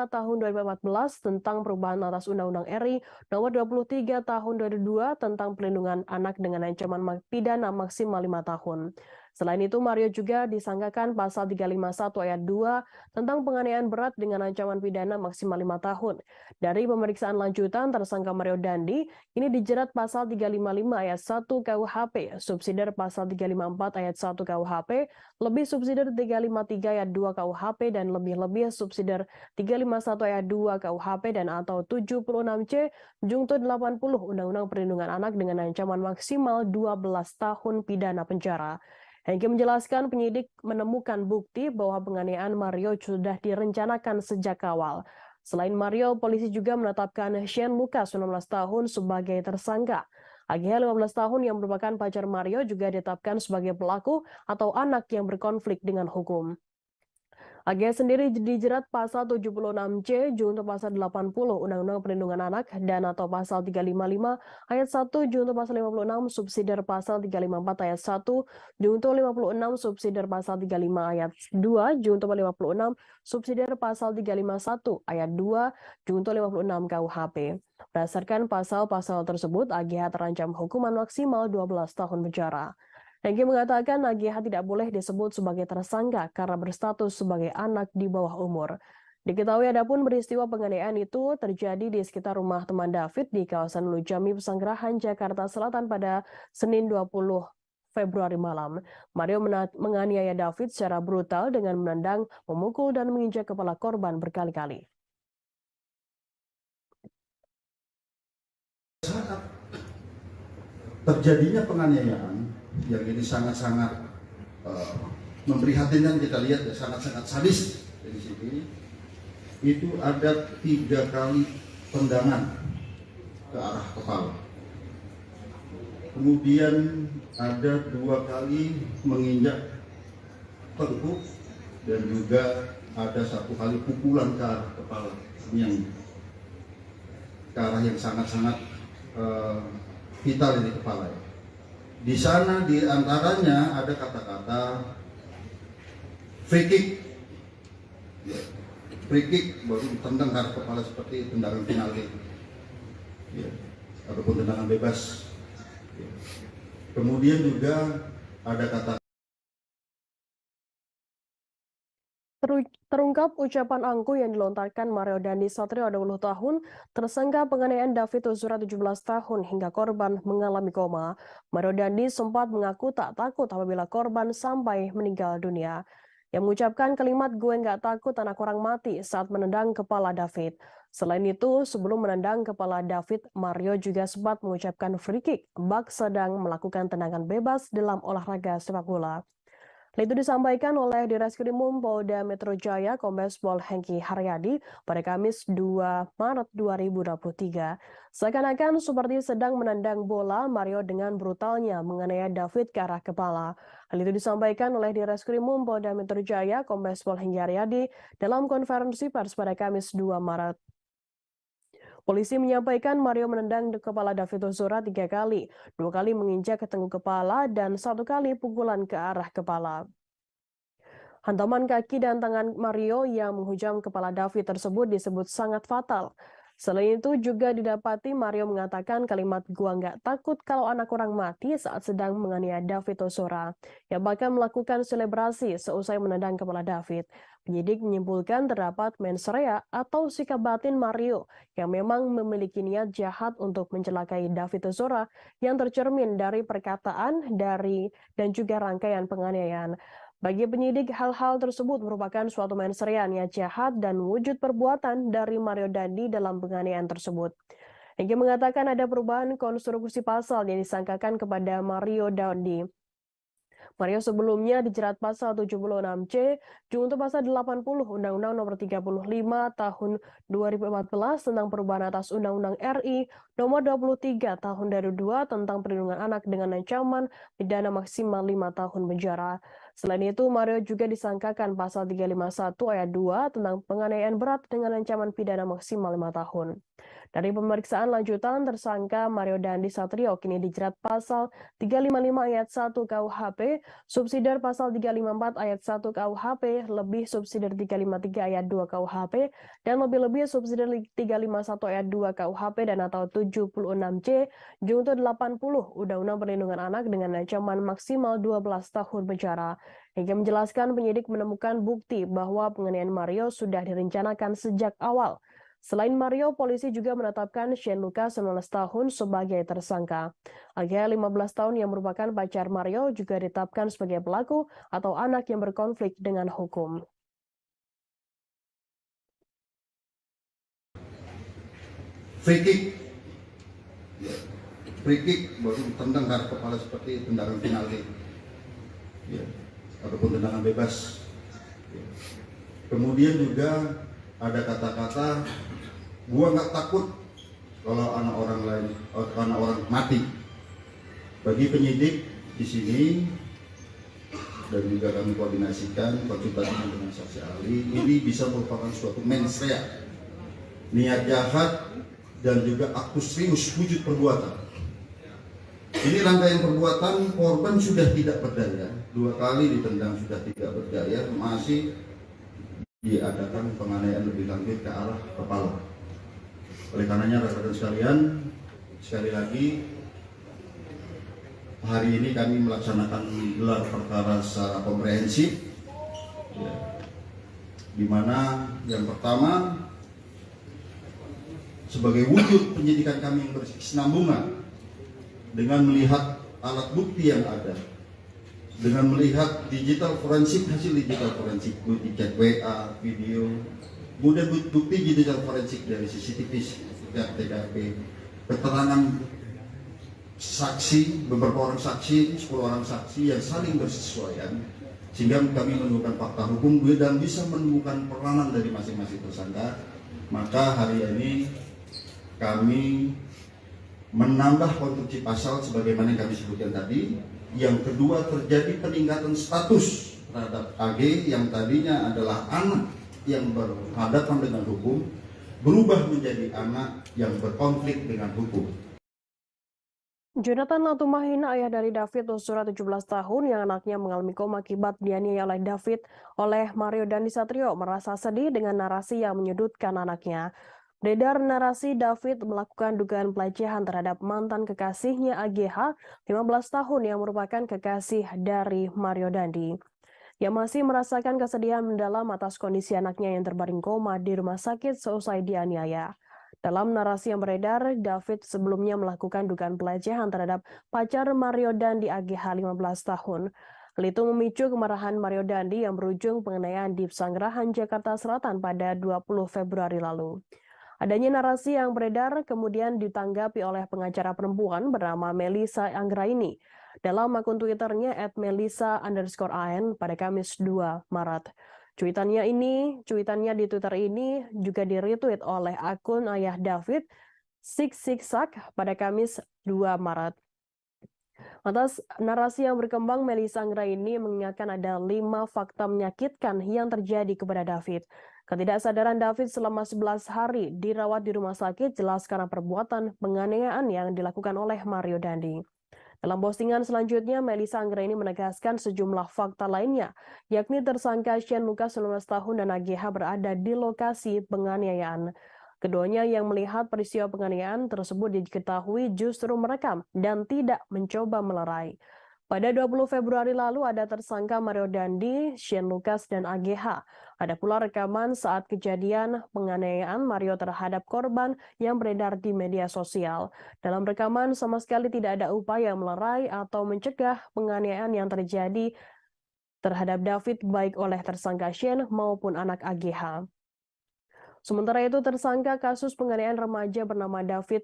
Tahun 2014 tentang perubahan atas Undang-Undang RI Nomor 23 Tahun 2002 tentang perlindungan anak dengan ancaman pidana maksimal 5 tahun. Selain itu, Mario juga disangkakan pasal 351 ayat 2 tentang penganiayaan berat dengan ancaman pidana maksimal 5 tahun. Dari pemeriksaan lanjutan, tersangka Mario Dandi ini dijerat pasal 355 ayat 1 KUHP, subsidiar pasal 354 ayat 1 KUHP, lebih subsidiar 353 ayat 2 KUHP, dan lebih subsidiar 351 ayat 2 KUHP dan atau 76C junto 80 Undang-Undang Perlindungan Anak dengan ancaman maksimal 12 tahun pidana penjara. Hengki menjelaskan penyidik menemukan bukti bahwa penganiayaan Mario sudah direncanakan sejak awal. Selain Mario, polisi juga menetapkan Shane Lucas 19 tahun sebagai tersangka. AGH 15 tahun yang merupakan pacar Mario juga ditetapkan sebagai pelaku atau anak yang berkonflik dengan hukum. AGH sendiri dijerat pasal 76C junto pasal 80 Undang-Undang Perlindungan Anak dan atau pasal 355 ayat 1 junto pasal 56 subsidiar pasal 354 ayat 1 junto 56 subsidiar pasal 35 ayat 2 junto 56 subsidiar pasal 351 ayat 2 junto 56 KUHP. Berdasarkan pasal-pasal tersebut, AGH terancam hukuman maksimal 12 tahun penjara. Hengki mengatakan AGH tidak boleh disebut sebagai tersangka karena berstatus sebagai anak di bawah umur. Diketahui adapun peristiwa penganiayaan itu terjadi di sekitar rumah teman David di kawasan Lujami, Pesanggerahan, Jakarta Selatan pada Senin 20 Februari malam. Mario menganiaya David secara brutal dengan menendang, memukul, dan menginjak kepala korban berkali-kali. Saat terjadinya penganiayaan yang ini sangat-sangat memprihatinkan, kita lihat ya, sangat-sangat sadis di sini. Itu ada 3 kali tendangan ke arah kepala. Kemudian ada 2 kali menginjak tengkuk dan juga ada 1 kali pukulan ke arah kepala. Ini yang ke arah yang sangat-sangat vital di kepala. Di sana di antaranya ada kata-kata free kick. free kick baru ditendang ke kepala seperti tendangan penalti, ya, ataupun tendangan bebas. Ya. Kemudian juga ada kata Terungkap ucapan angkuh yang dilontarkan Mario Dandi Satrio 20 tahun, tersangka penganiayaan David Ozora 17 tahun hingga korban mengalami koma. Mario Dandi sempat mengaku tak takut apabila korban sampai meninggal dunia. Yang mengucapkan kalimat "gue nggak takut anak orang mati" saat menendang kepala David. Selain itu, sebelum menendang kepala David, Mario juga sempat mengucapkan free kick bak sedang melakukan tendangan bebas dalam olahraga sepak bola. Hal itu disampaikan oleh Direskrimum Polda Metro Jaya Kombes Pol Hengki Haryadi pada Kamis 2 Maret 2023. Seakan-akan seperti sedang menendang bola, Mario dengan brutalnya menganiaya David ke arah kepala. Hal itu disampaikan oleh Direskrimum Polda Metro Jaya Kombes Pol Hengki Haryadi dalam konferensi pers pada Kamis 2 Maret. Polisi menyampaikan Mario menendang kepala David Ozora 3 kali, 2 kali menginjak ke tengkuk kepala dan 1 kali pukulan ke arah kepala. Hantaman kaki dan tangan Mario yang menghujam kepala David tersebut disebut sangat fatal. Selain itu juga didapati Mario mengatakan kalimat "gua nggak takut kalau anak orang mati" saat sedang menganiaya David Ozora, yang bahkan melakukan selebrasi seusai menendang kepala David. Penyidik menyimpulkan terdapat mens rea atau sikap batin Mario yang memang memiliki niat jahat untuk mencelakai David Ozora yang tercermin dari perkataan dan juga rangkaian penganiayaan. Bagi penyidik, hal-hal tersebut merupakan suatu mens rea niat jahat dan wujud perbuatan dari Mario Dandi dalam penganiayaan tersebut. Hengki mengatakan ada perubahan konstruksi pasal yang disangkakan kepada Mario Dandi. Mario sebelumnya dijerat pasal 76C junto pasal 80 Undang-Undang Nomor 35 Tahun 2014 tentang perubahan atas Undang-Undang RI Nomor 23 Tahun 2002 tentang perlindungan anak dengan ancaman pidana maksimal 5 tahun penjara. Selain itu, Mario juga disangkakan pasal 351 ayat 2 tentang penganiayaan berat dengan ancaman pidana maksimal 5 tahun. Dari pemeriksaan lanjutan, tersangka Mario Dandi Satrio kini dijerat pasal 355 ayat 1 KUHP, subsidiar pasal 354 ayat 1 KUHP, lebih subsidiar 353 ayat 2 KUHP, dan lebih-lebih subsidiar 351 ayat 2 KUHP dan atau 76C junto 80 Undang-Undang Perlindungan Anak dengan ancaman maksimal 12 tahun penjara. Hingga menjelaskan penyidik menemukan bukti bahwa penganiayaan Mario sudah direncanakan sejak awal. Selain Mario, polisi juga menetapkan Shane Lucas 19 tahun sebagai tersangka. Agya 15 tahun yang merupakan pacar Mario juga ditetapkan sebagai pelaku atau anak yang berkonflik dengan hukum. free kick baru ditendang ke arah kepala seperti tendangan penalti, ya, ataupun tendangan bebas. Ya. Kemudian juga ada kata-kata "gua nggak takut kalau anak orang lain, anak orang mati". Bagi penyidik di sini dan juga kami koordinasikan konsultasi dengan saksi ahli, ini bisa merupakan suatu mens rea, niat jahat dan juga aktus serius wujud perbuatan. Ini rangkaian perbuatan, korban sudah tidak berdaya, 2 kali ditendang sudah tidak berdaya, masih diadakan penganiayaan lebih lanjut ke arah kepala. Oleh karenanya rekan-rekan sekalian, sekali lagi hari ini kami melaksanakan gelar perkara secara komprehensif, ya, di mana yang pertama sebagai wujud penyidikan kami yang berkesinambungan dengan melihat alat bukti yang ada, dengan melihat digital forensik, hasil digital forensik, bukti chat WA, video, kemudian bukti digital forensik dari CCTV, TKP, keterangan saksi, beberapa orang saksi, 10 orang saksi yang saling bersesuaian, sehingga kami menemukan fakta hukum dan bisa menemukan peranan dari masing-masing tersangka. Maka hari ini kami menambah konstruksi pasal sebagaimana yang kami sebutkan tadi. Yang kedua, terjadi peningkatan status terhadap AG yang tadinya adalah anak yang berhadapan dengan hukum, berubah menjadi anak yang berkonflik dengan hukum. Jonathan Latumahina, ayah dari David Ozora 17 tahun yang anaknya mengalami koma akibat dianiaya oleh Mario Dandisatrio, merasa sedih dengan narasi yang menyudutkan anaknya. Beredar narasi David melakukan dugaan pelecehan terhadap mantan kekasihnya AGH 15 tahun yang merupakan kekasih dari Mario Dandi. Ia masih merasakan kesedihan mendalam atas kondisi anaknya yang terbaring koma di rumah sakit seusai dianiaya. Dalam narasi yang beredar, David sebelumnya melakukan dugaan pelecehan terhadap pacar Mario Dandi AGH 15 tahun. Hal itu memicu kemarahan Mario Dandi yang berujung penganiayaan di Pesanggerahan, Jakarta Selatan pada 20 Februari lalu. Adanya narasi yang beredar kemudian ditanggapi oleh pengacara perempuan bernama Melissa Anggraini dalam akun Twitternya @melissa_an pada Kamis 2 Maret. Cuitannya di Twitter ini juga di-retweet oleh akun ayah David, Siksak, pada Kamis 2 Maret. Atas narasi yang berkembang, Melissa Anggraini mengingatkan ada 5 fakta menyakitkan yang terjadi kepada David. Ketidaksadaran David selama 11 hari dirawat di rumah sakit jelas karena perbuatan penganiayaan yang dilakukan oleh Mario Dandi. Dalam postingan selanjutnya, Melissa Anggraini menegaskan sejumlah fakta lainnya, yakni tersangka Shane Lucas 19 tahun dan AGH berada di lokasi penganiayaan. Keduanya yang melihat peristiwa penganiayaan tersebut diketahui justru merekam dan tidak mencoba melerai. Pada 20 Februari lalu ada tersangka Mario Dandi, Shane Lucas, dan AGH. Ada pula rekaman saat kejadian penganiayaan Mario terhadap korban yang beredar di media sosial. Dalam rekaman sama sekali tidak ada upaya melerai atau mencegah penganiayaan yang terjadi terhadap David baik oleh tersangka Shane maupun anak AGH. Sementara itu, tersangka kasus penganiayaan remaja bernama David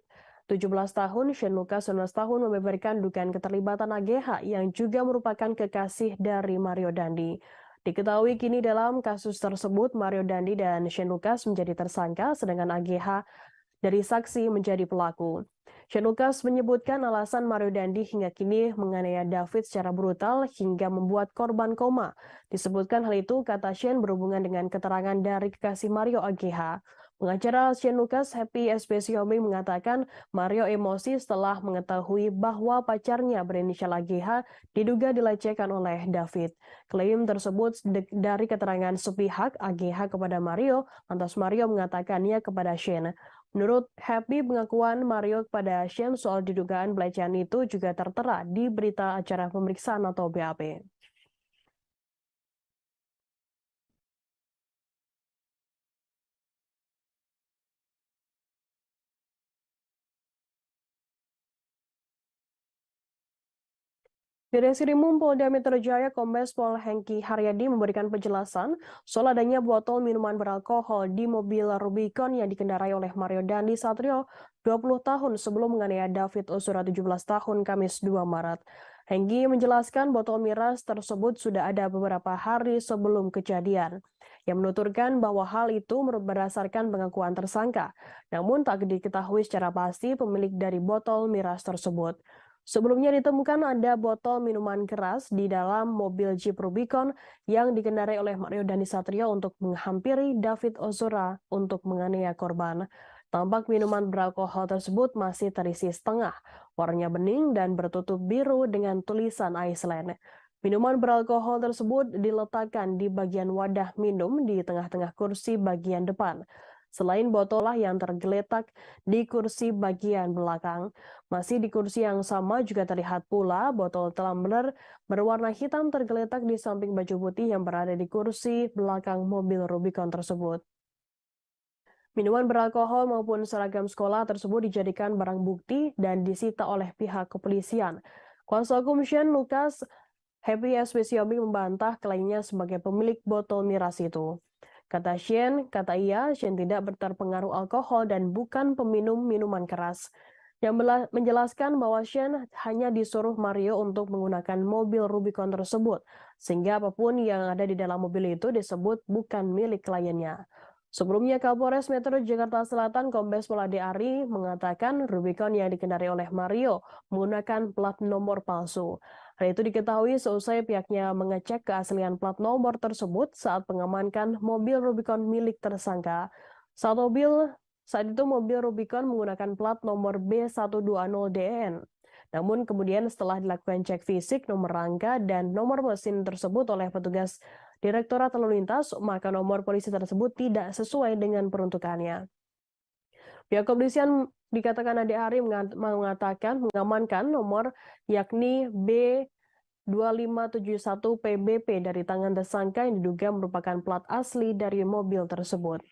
17 tahun, Shane Lucas 19 tahun membeberkan dugaan keterlibatan AGH yang juga merupakan kekasih dari Mario Dandi. Diketahui kini dalam kasus tersebut Mario Dandi dan Shane Lucas menjadi tersangka sedangkan AGH dari saksi menjadi pelaku. Shane Lucas menyebutkan alasan Mario Dandi hingga kini menganiaya David secara brutal hingga membuat korban koma. Disebutkan hal itu, kata Shane, berhubungan dengan keterangan dari kekasih Mario AGH. Pengacara Shane Lucas, Happy Espesiomi, mengatakan Mario emosi setelah mengetahui bahwa pacarnya berinisial AGH diduga dilecehkan oleh David. Klaim tersebut dari keterangan sepihak AGH kepada Mario, lantas Mario mengatakannya kepada Shane. Menurut Happy, pengakuan Mario kepada Shane soal didugaan pelecehan itu juga tertera di berita acara pemeriksaan atau BAP. Di Reskrimum Polda Metro Jaya, Kombes Pol Hengki Haryadi memberikan penjelasan soal adanya botol minuman beralkohol di mobil Rubicon yang dikendarai oleh Mario Dandi Satrio 20 tahun sebelum menganiaya David Ozora 17 tahun Kamis 2 Maret. Hengki menjelaskan botol miras tersebut sudah ada beberapa hari sebelum kejadian. Yang menuturkan bahwa hal itu berdasarkan pengakuan tersangka, namun tak diketahui secara pasti pemilik dari botol miras tersebut. Sebelumnya ditemukan ada botol minuman keras di dalam mobil Jeep Rubicon yang dikendarai oleh Mario Dandisatrio untuk menghampiri David Ozora untuk menganiaya korban. Tampak minuman beralkohol tersebut masih terisi setengah, warnanya bening dan bertutup biru dengan tulisan Iceland. Minuman beralkohol tersebut diletakkan di bagian wadah minum di tengah-tengah kursi bagian depan. Selain botol yang tergeletak di kursi bagian belakang, masih di kursi yang sama juga terlihat pula botol tumbler berwarna hitam tergeletak di samping baju putih yang berada di kursi belakang mobil Rubicon tersebut. Minuman beralkohol maupun seragam sekolah tersebut dijadikan barang bukti dan disita oleh pihak kepolisian. Kuasa hukum Shane Lucas, Happy Espesiomi, membantah klaimnya sebagai pemilik botol miras itu. Kata Shane tidak terpengaruh alkohol dan bukan peminum minuman keras. Yang menjelaskan bahwa Shane hanya disuruh Mario untuk menggunakan mobil Rubicon tersebut, sehingga apapun yang ada di dalam mobil itu disebut bukan milik kliennya. Sebelumnya, Kapolres Metro Jakarta Selatan Kombes Pol Ade Ari mengatakan Rubicon yang dikendarai oleh Mario menggunakan plat nomor palsu. Hal itu diketahui seusai pihaknya mengecek keaslian plat nomor tersebut saat mengamankan mobil Rubicon milik tersangka. Saat itu mobil Rubicon menggunakan plat nomor B120DN. Namun kemudian setelah dilakukan cek fisik nomor rangka dan nomor mesin tersebut oleh petugas Direktorat Lalu Lintas, maka nomor polisi tersebut tidak sesuai dengan peruntukannya. Pihak kepolisian dikatakan Ade Ari mengatakan mengamankan nomor yakni B2571 PBP dari tangan tersangka yang diduga merupakan plat asli dari mobil tersebut.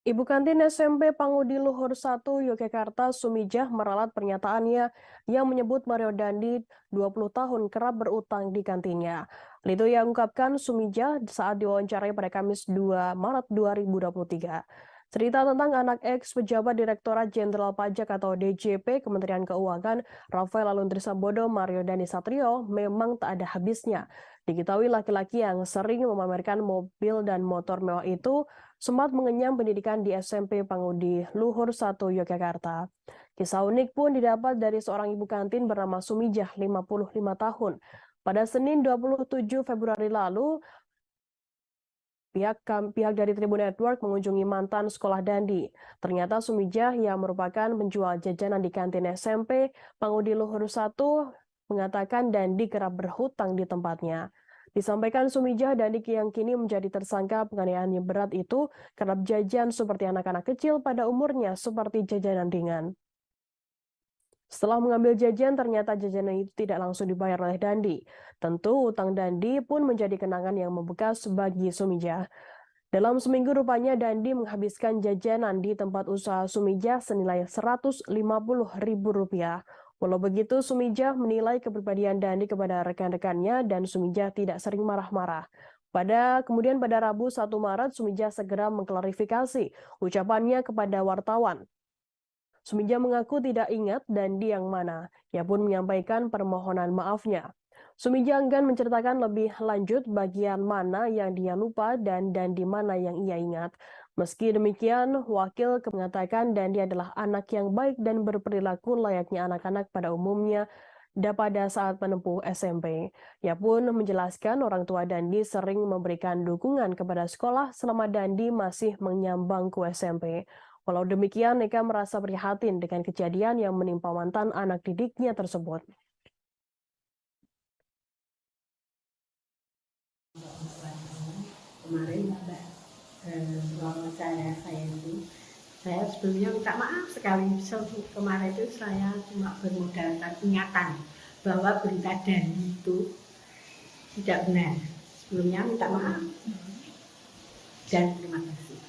Ibu kantin SMP Pangudi Luhur 1 Yogyakarta Sumijah meralat pernyataannya yang menyebut Mario Dandi 20 tahun kerap berutang di kantinnya. Hal itu yang ungkapkan Sumijah saat diwawancarai pada Kamis 2 Maret 2023. Cerita tentang anak ex pejabat Direktorat Jenderal Pajak atau DJP Kementerian Keuangan Rafael Aluntri Sambodo Mario Dandi Satrio memang tak ada habisnya. Diketahui laki-laki yang sering memamerkan mobil dan motor mewah itu sempat mengenyam pendidikan di SMP Pangudi Luhur 1 Yogyakarta. Kisah unik pun didapat dari seorang ibu kantin bernama Sumijah, 55 tahun. Pada Senin 27 Februari lalu, pihak dari Tribun Network mengunjungi mantan sekolah Dandi. Ternyata Sumijah yang merupakan penjual jajanan di kantin SMP Pangudi Luhur 1 mengatakan Dandi kerap berhutang di tempatnya. Disampaikan Sumijah, Dandi yang kini menjadi tersangka penganiayaan yang berat itu kerap jajan seperti anak-anak kecil pada umurnya seperti jajanan ringan. Setelah mengambil jajan, ternyata jajanan itu tidak langsung dibayar oleh Dandi. Tentu utang Dandi pun menjadi kenangan yang membekas bagi Sumijah. Dalam seminggu rupanya Dandi menghabiskan jajanan di tempat usaha Sumijah senilai Rp150.000. Walau begitu, Sumijah menilai kepribadian Dandi kepada rekan-rekannya dan Sumijah tidak sering marah-marah. Kemudian pada Rabu 1 Maret, Sumijah segera mengklarifikasi ucapannya kepada wartawan. Sumijah mengaku tidak ingat Dandi yang mana. Ia pun menyampaikan permohonan maafnya. Sumijah enggan menceritakan lebih lanjut bagian mana yang dia lupa dan Dandi mana yang ia ingat. Meski demikian, wakil mengatakan Dandi adalah anak yang baik dan berperilaku layaknya anak-anak pada umumnya pada saat menempuh SMP. Ia pun menjelaskan orang tua Dandi sering memberikan dukungan kepada sekolah selama Dandi masih menyambang ke SMP. Walau demikian, Eka merasa prihatin dengan kejadian yang menimpa mantan anak didiknya tersebut. Kemarin Mbak wawancara saya sebelumnya minta maaf sekali. Kemarin itu saya cuma bermodalkan ingatan bahwa berita Dandi itu tidak benar. Sebelumnya minta maaf dan terima kasih.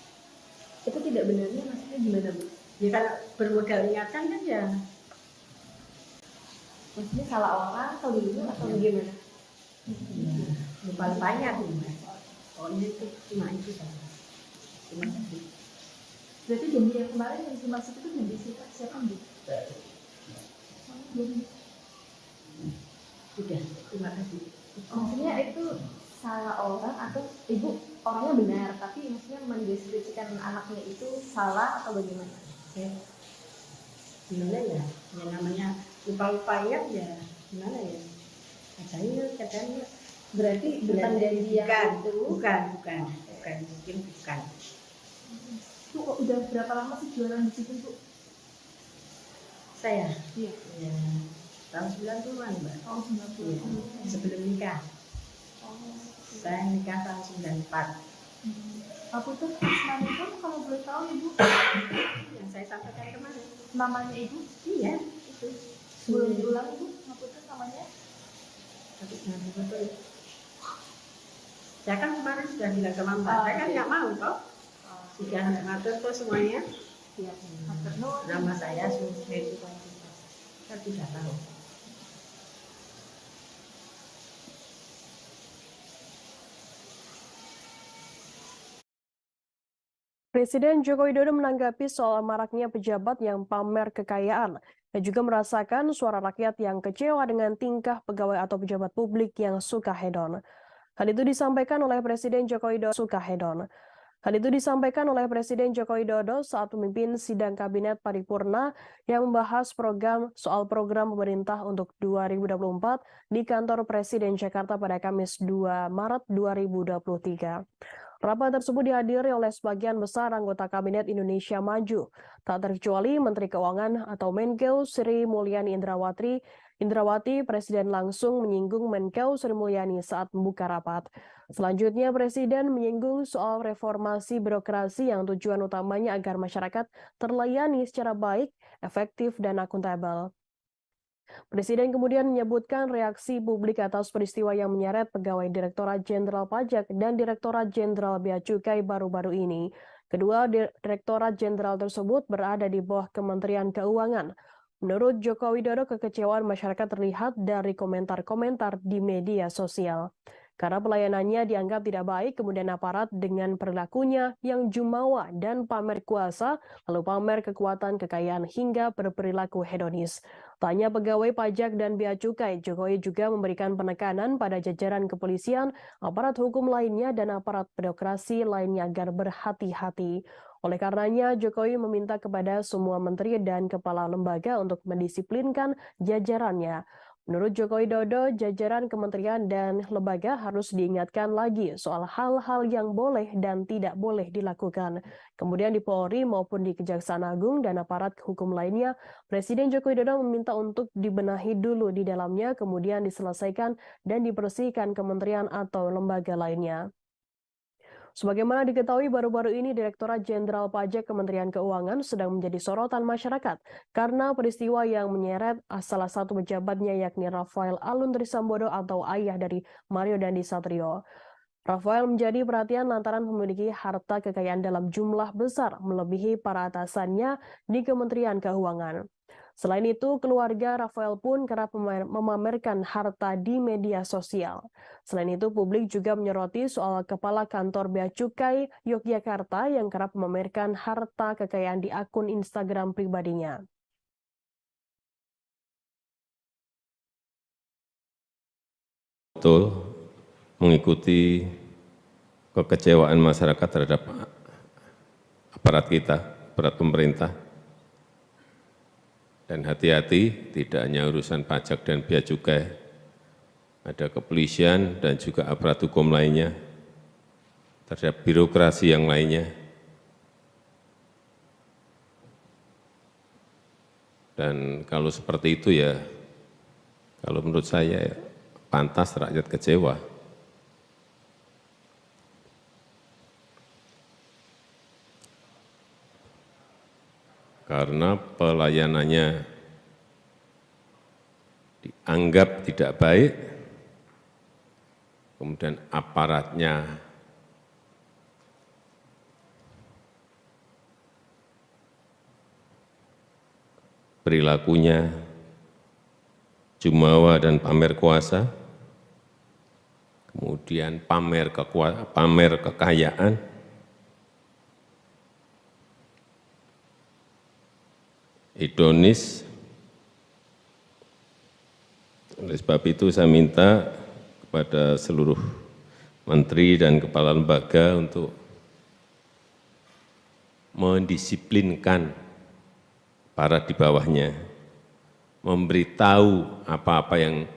Itu tidak benarnya maksudnya gimana, Bu? Ya kalau bermodal ingatan kan ya. Maksudnya salah orang atau dulu atau gimana? Lupa-lupanya tuh Mbak. Oh ini tuh cuma itu saja. Terima kasih. Berarti janji yang kemarin yang dimaksud itu janji siapa, Bu? Sudah, terima kasih. Maksudnya itu salah orang atau ibu orangnya benar tapi maksudnya mendeskripsikan anaknya itu salah atau bagaimana? Ya. Gimana ya? Ya namanya lupa-lupanya ya gimana ya? Katanya Berarti bukan janji yang bukan, mungkin bukan. Bu, kok udah berapa lama sih jualan di situ, Bu? Saya? Iya. Ya, tahun 90-an, Mbak. Tahun 90. Iya, sebelum nikah. Saya nikah tahun 94. Aku tuh Asmani itu kalau boleh tahu Ibu Yang saya sampaikan kemarin. namanya Ibu? Iya, itu. Boleh diulang Ibu? Aku tuh namanya? Tapi nanti betul. Saya kan kemarin sudah bilang ke Mama, saya kan nggak mau toh. Sudah nggak ngatur tuh semuanya. Iya. Nama saya Suheri. Saya tidak tahu. Presiden Joko Widodo menanggapi soal maraknya pejabat yang pamer kekayaan dan juga merasakan suara rakyat yang kecewa dengan tingkah pegawai atau pejabat publik yang suka hedon. Hal itu disampaikan oleh Presiden Joko Widodo saat memimpin sidang Kabinet Paripurna yang membahas soal program pemerintah untuk 2024 di kantor Presiden Jakarta pada Kamis 2 Maret 2023. Rapat tersebut dihadiri oleh sebagian besar anggota Kabinet Indonesia Maju, tak terkecuali Menteri Keuangan atau Menkeu Sri Mulyani Indrawati. Presiden langsung menyinggung Menkeu Sri Mulyani saat membuka rapat. Selanjutnya, Presiden menyinggung soal reformasi birokrasi yang tujuan utamanya agar masyarakat terlayani secara baik, efektif, dan akuntabel. Presiden kemudian menyebutkan reaksi publik atas peristiwa yang menyeret pegawai Direktorat Jenderal Pajak dan Direktorat Jenderal Bea Cukai baru-baru ini. Kedua Direktorat Jenderal tersebut berada di bawah Kementerian Keuangan. Menurut Joko Widodo, kekecewaan masyarakat terlihat dari komentar-komentar di media sosial. Karena pelayanannya dianggap tidak baik, kemudian aparat dengan perilakunya yang jumawa dan pamer kuasa, lalu pamer kekuatan kekayaan hingga berperilaku hedonis. Tanya pegawai pajak dan bea cukai, Jokowi juga memberikan penekanan pada jajaran kepolisian, aparat hukum lainnya, dan aparat birokrasi lainnya agar berhati-hati. Oleh karenanya, Jokowi meminta kepada semua menteri dan kepala lembaga untuk mendisiplinkan jajarannya. Menurut Joko Widodo, jajaran kementerian dan lembaga harus diingatkan lagi soal hal-hal yang boleh dan tidak boleh dilakukan. Kemudian di Polri maupun di Kejaksaan Agung dan aparat hukum lainnya, Presiden Joko Widodo meminta untuk dibenahi dulu di dalamnya, kemudian diselesaikan dan dibersihkan kementerian atau lembaga lainnya. Sebagaimana diketahui, baru-baru ini Direktorat Jenderal Pajak Kementerian Keuangan sedang menjadi sorotan masyarakat karena peristiwa yang menyeret salah satu pejabatnya yakni Rafael Alun Trisambodo atau ayah dari Mario Dandisatrio. Rafael menjadi perhatian lantaran memiliki harta kekayaan dalam jumlah besar melebihi para atasannya di Kementerian Keuangan. Selain itu, keluarga Rafael pun kerap memamerkan harta di media sosial. Selain itu, publik juga menyoroti soal Kepala Kantor Bea Cukai Yogyakarta yang kerap memamerkan harta kekayaan di akun Instagram pribadinya. Betul, mengikuti kekecewaan masyarakat terhadap aparat kita, aparat pemerintah. Dan hati-hati, tidak hanya urusan pajak dan bea cukai, ada kepolisian dan juga aparat hukum lainnya, terhadap birokrasi yang lainnya. Dan kalau seperti itu ya, kalau menurut saya ya, pantas rakyat kecewa. Karena pelayanannya dianggap tidak baik, kemudian aparatnya perilakunya jumawa dan pamer kuasa, kemudian pamer kekayaan, hedonis. Oleh sebab itu saya minta kepada seluruh menteri dan kepala lembaga untuk mendisiplinkan para di bawahnya, memberitahu apa-apa yang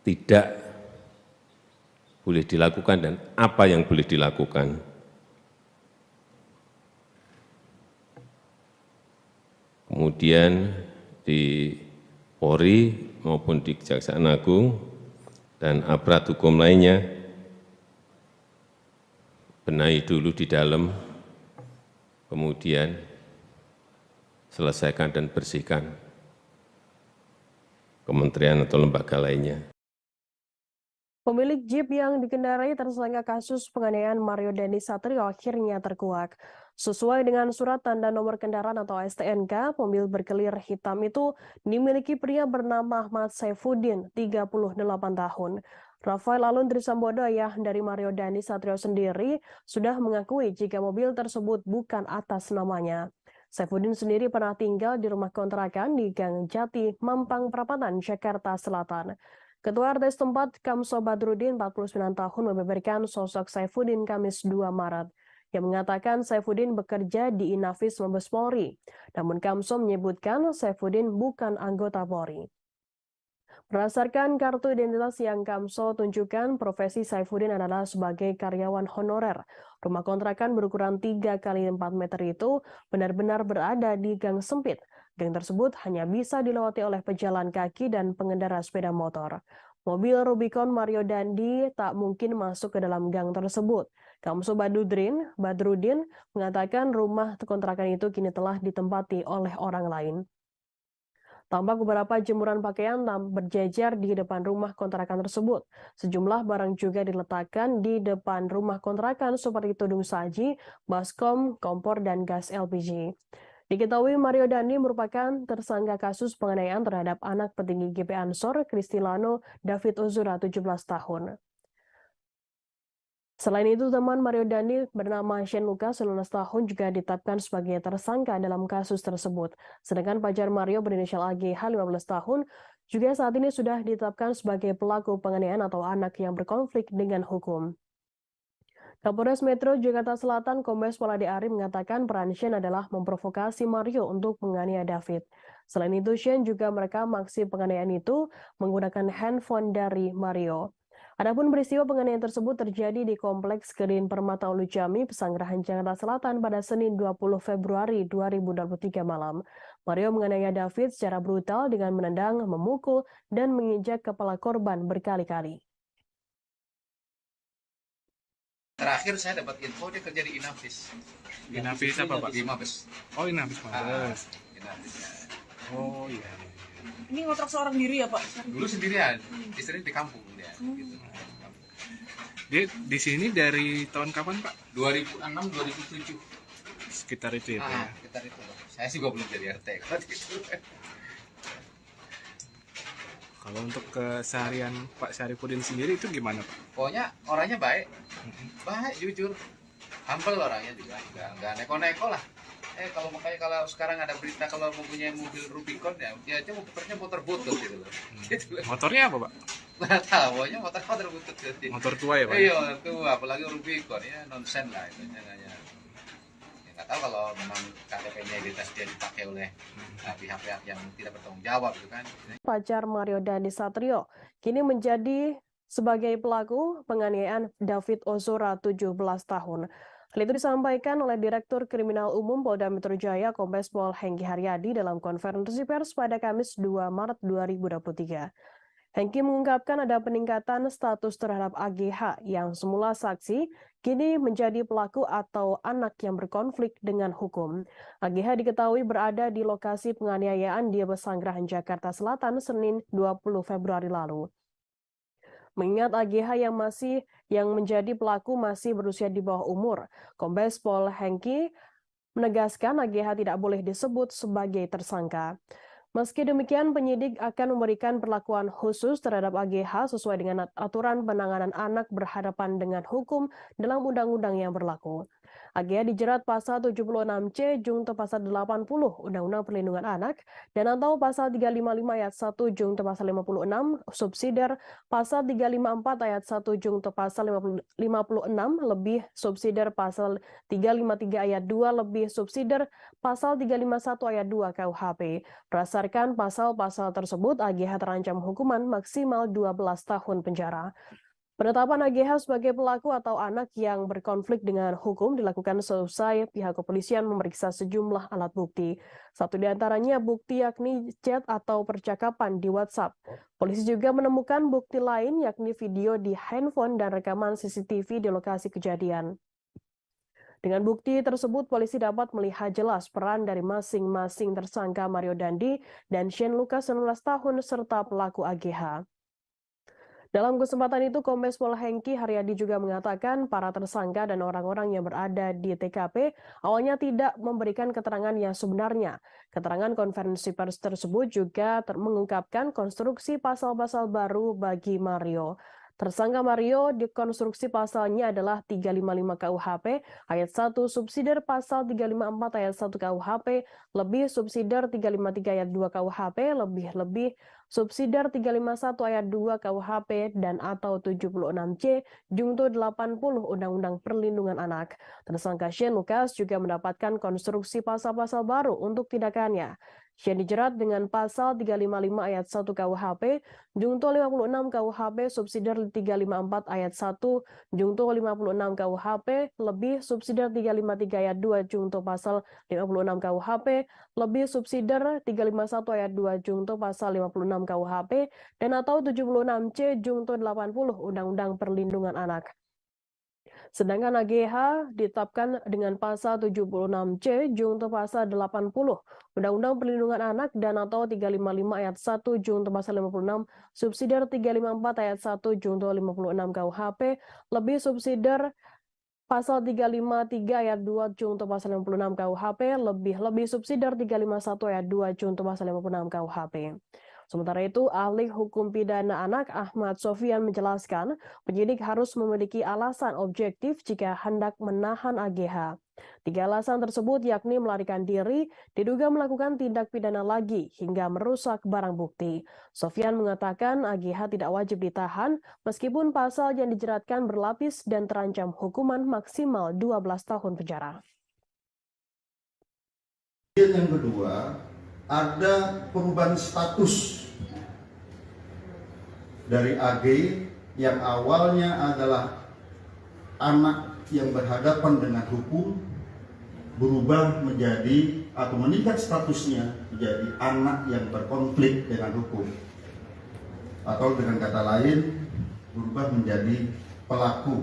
tidak boleh dilakukan dan apa yang boleh dilakukan. Kemudian di Polri maupun di Kejaksaan Agung dan aparat hukum lainnya, benahi dulu di dalam, kemudian selesaikan dan bersihkan kementerian atau lembaga lainnya. Pemilik Jeep yang dikendarai tersangka kasus penganiayaan Mario Dandisatrio akhirnya terkuak. Sesuai dengan surat tanda nomor kendaraan atau STNK, mobil berkelir hitam itu dimiliki pria bernama Ahmad Saifuddin, 38 tahun. Rafael Alun Trisambodo, ayah dari Mario Dandi Satrio sendiri, sudah mengakui jika mobil tersebut bukan atas namanya. Saifuddin sendiri pernah tinggal di rumah kontrakan di Gang Jati, Mampang Perapatan, Jakarta Selatan. Ketua RT setempat, Kamso Badrudin, 49 tahun, membeberkan sosok Saifuddin Kamis 2 Maret. Yang mengatakan Saifuddin bekerja di Inafis Mabes Polri. Namun Kamso menyebutkan Saifuddin bukan anggota Polri. Berdasarkan kartu identitas yang Kamso tunjukkan, profesi Saifuddin adalah sebagai karyawan honorer. Rumah kontrakan berukuran 3 kali 4 meter itu benar-benar berada di gang sempit. Gang tersebut hanya bisa dilewati oleh pejalan kaki dan pengendara sepeda motor. Mobil Rubicon Mario Dandi tak mungkin masuk ke dalam gang tersebut. Kamso Badrudin mengatakan rumah kontrakan itu kini telah ditempati oleh orang lain. Tampak beberapa jemuran pakaian berjejer di depan rumah kontrakan tersebut. Sejumlah barang juga diletakkan di depan rumah kontrakan seperti tudung saji, baskom, kompor, dan gas LPG. Diketahui Mario Dandi merupakan tersangka kasus penganiayaan terhadap anak petinggi GP Ansor, Kristilano David Ozora, 17 tahun. Selain itu, teman Mario Dandi bernama Shane Lucas, 19 tahun, juga ditetapkan sebagai tersangka dalam kasus tersebut. Sedangkan pacar Mario berinisial AGH, 15 tahun, juga saat ini sudah ditetapkan sebagai pelaku penganiayaan atau anak yang berkonflik dengan hukum. Kapolres Metro Jakarta Selatan, Kombes Pol Ade Ari mengatakan peran Shane adalah memprovokasi Mario untuk menganiaya David. Selain itu, Shane juga merekam aksi penganiayaan itu menggunakan handphone dari Mario. Adapun peristiwa penganiayaan tersebut terjadi di Kompleks Green Permata Ulu Jami, Pesanggerahan Jakarta Selatan pada Senin 20 Februari 2023 malam. Mario menganiaya David secara brutal dengan menendang, memukul, dan menginjak kepala korban berkali-kali. Terakhir saya dapat info dia kerja di Inafis. Inafis apa, Pak? Di Mabes. Oh, Inafis Mabes. Inafis, ya. Oh iya. Ini ngontrak seorang diri ya Pak? Dulu sendirian, istrinya di kampung dia. Gitu. Dia di sini dari tahun kapan, Pak? 2006-2007. Sekitar itu ya, Pak. Ya? Sekitar itu. Saya sih belum jadi RT. Kalau untuk keseharian Pak Syarifuddin sendiri itu gimana, Pak? Pokoknya orangnya baik, jujur, humble orangnya juga, nggak neko-neko lah. Kalau sekarang ada berita kalau mempunyai mobil Rubicon ya aja motornya motor butut gitu loh. Gitu. Motornya apa, Pak? Nggak tahu, pokoknya motor butut gitu. Motor tua ya, Pak? Iya, tua, apalagi Rubicon ya nonsen lah itu. Ya, nggak tahu kalau memang KTP-nya identitas dia dipakai oleh pihak-pihak yang tidak bertanggung jawab gitu kan. Pacar Mario Dandi Satrio kini menjadi sebagai pelaku penganiayaan David Ozora, 17 tahun. Hal itu disampaikan oleh Direktur Kriminal Umum Polda Metro Jaya, Kombes Pol Hengki Haryadi dalam konferensi pers pada Kamis 2 Maret 2023. Hengki mengungkapkan ada peningkatan status terhadap AGH yang semula saksi, kini menjadi pelaku atau anak yang berkonflik dengan hukum. AGH diketahui berada di lokasi penganiayaan di Pesanggerahan Jakarta Selatan Senin 20 Februari lalu. Mengingat AGH yang menjadi pelaku masih berusia di bawah umur, Kombes Pol Hengki menegaskan AGH tidak boleh disebut sebagai tersangka. Meski demikian, penyidik akan memberikan perlakuan khusus terhadap AGH sesuai dengan aturan penanganan anak berhadapan dengan hukum dalam undang-undang yang berlaku. AGH dijerat pasal 76C Jungto pasal 80 Undang-Undang Perlindungan Anak dan atau pasal 355 ayat 1 Jungto pasal 56 subsidiar pasal 354 ayat 1 Jungto pasal 56 lebih subsidiar pasal 353 ayat 2 lebih subsidiar pasal 351 ayat 2 KUHP. Berdasarkan pasal-pasal tersebut, AGH terancam hukuman maksimal 12 tahun penjara. Penetapan AGH sebagai pelaku atau anak yang berkonflik dengan hukum dilakukan seusai pihak kepolisian memeriksa sejumlah alat bukti. Satu di antaranya bukti yakni chat atau percakapan di WhatsApp. Polisi juga menemukan bukti lain yakni video di handphone dan rekaman CCTV di lokasi kejadian. Dengan bukti tersebut, polisi dapat melihat jelas peran dari masing-masing tersangka Mario Dandi dan Shane Lucas 19 tahun serta pelaku AGH. Dalam kesempatan itu, Kombes Pol Hengki Haryadi juga mengatakan para tersangka dan orang-orang yang berada di TKP awalnya tidak memberikan keterangan yang sebenarnya. Keterangan konferensi pers tersebut juga mengungkapkan konstruksi pasal-pasal baru bagi Mario. Tersangka Mario dikonstruksi pasalnya adalah 355 KUHP ayat 1 subsidiar pasal 354 ayat 1 KUHP lebih subsidiar 353 ayat 2 KUHP lebih subsidiar 351 ayat 2 KUHP dan atau 76C junto 80 Undang-Undang Perlindungan Anak. Tersangka Shane Lucas juga mendapatkan konstruksi pasal-pasal baru untuk tindakannya. Shane dijerat dengan pasal 355 ayat 1 KUHP, junto 56 KUHP subsidiar 354 ayat 1, junto 56 KUHP, lebih subsidiar 353 ayat 2 junto pasal 56 KUHP, lebih subsidiar 351 ayat 2 junto pasal 56 KUHP, dan atau 76C junto 80 Undang-Undang Perlindungan Anak. Sedangkan AGH ditetapkan dengan pasal 76C junto pasal 80 Undang-Undang Perlindungan Anak dan atau 355 ayat 1 junto pasal 56 subsidiar 354 ayat 1 junto 56 KUHP lebih subsidiar pasal 353 ayat 2 junto pasal 56 KUHP lebih subsidiar 351 ayat 2 junto pasal 56 KUHP. Sementara itu, ahli hukum pidana anak Ahmad Sofyan menjelaskan penyidik harus memiliki alasan objektif jika hendak menahan AGH. 3 alasan tersebut yakni melarikan diri, diduga melakukan tindak pidana lagi, hingga merusak barang bukti. Sofyan mengatakan AGH tidak wajib ditahan meskipun pasal yang dijeratkan berlapis dan terancam hukuman maksimal 12 tahun penjara. Yang kedua, ada perubahan status dari AG yang awalnya adalah anak yang berhadapan dengan hukum berubah menjadi atau meningkat statusnya menjadi anak yang berkonflik dengan hukum, atau dengan kata lain berubah menjadi pelaku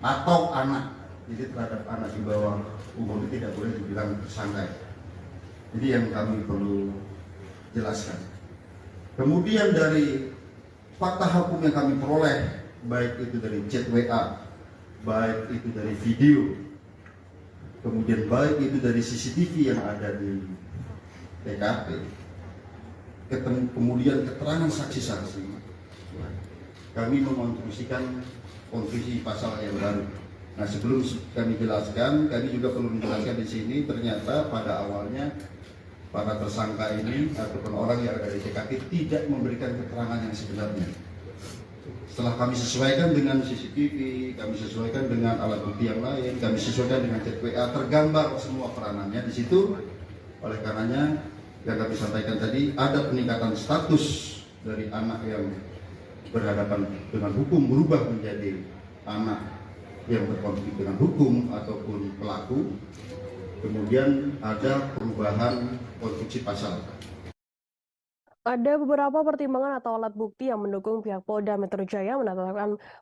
atau anak. Jadi terhadap anak di bawah umur itu tidak boleh dibilang tersangka. Jadi yang kami perlu jelaskan. Kemudian dari fakta hukum yang kami peroleh, baik itu dari chat WA, baik itu dari video, kemudian baik itu dari CCTV yang ada di TKP, kemudian keterangan saksi-saksi, kami mengonstruksikan konstruksi pasal yang baru. Nah, sebelum kami jelaskan, kami juga perlu menjelaskan di sini, ternyata pada awalnya para tersangka ini ataupun orang yang ada di TKP tidak memberikan keterangan yang sebenarnya. Setelah kami sesuaikan dengan CCTV, kami sesuaikan dengan alat bukti yang lain, kami sesuaikan dengan chat WA, tergambar semua peranannya di situ. Oleh karenanya, yang kami sampaikan tadi, ada peningkatan status dari anak yang berhadapan dengan hukum berubah menjadi anak yang berkonflik dengan hukum ataupun pelaku. Kemudian ada perubahan konstruksi pasal. Ada beberapa pertimbangan atau alat bukti yang mendukung pihak Polda Metro Jaya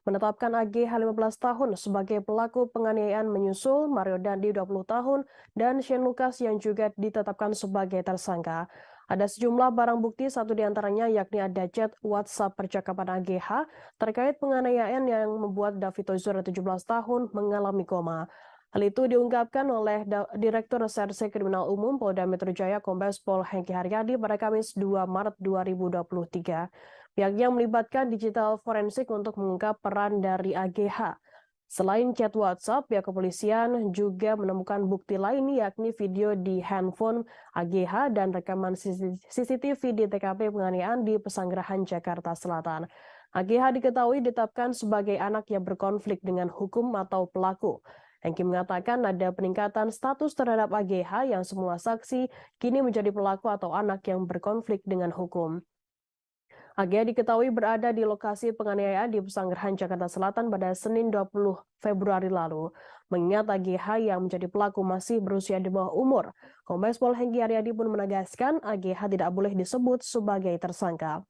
menetapkan AGH 15 tahun sebagai pelaku penganiayaan menyusul Mario Dandi 20 tahun dan Shane Lucas yang juga ditetapkan sebagai tersangka. Ada sejumlah barang bukti, satu diantaranya yakni ada chat WhatsApp percakapan AGH terkait penganiayaan yang membuat David Ozora 17 tahun mengalami koma. Hal itu diungkapkan oleh Direktur Reserse Kriminal Umum Polda Metro Jaya Kombes Pol Hengki Haryadi pada Kamis 2 Maret 2023. Pihaknya melibatkan digital forensik untuk mengungkap peran dari AGH. Selain chat WhatsApp, pihak kepolisian juga menemukan bukti lain yakni video di handphone AGH dan rekaman CCTV di TKP penganiayaan di Pesanggerahan Jakarta Selatan. AGH diketahui ditetapkan sebagai anak yang berkonflik dengan hukum atau pelaku. Hengki mengatakan ada peningkatan status terhadap AGH yang semua saksi kini menjadi pelaku atau anak yang berkonflik dengan hukum. AGH diketahui berada di lokasi penganiayaan di Pesanggerahan Jakarta Selatan pada Senin 20 Februari lalu. Mengingat AGH yang menjadi pelaku masih berusia di bawah umur, Kombes Pol Hengki Haryadi pun menegaskan AGH tidak boleh disebut sebagai tersangka.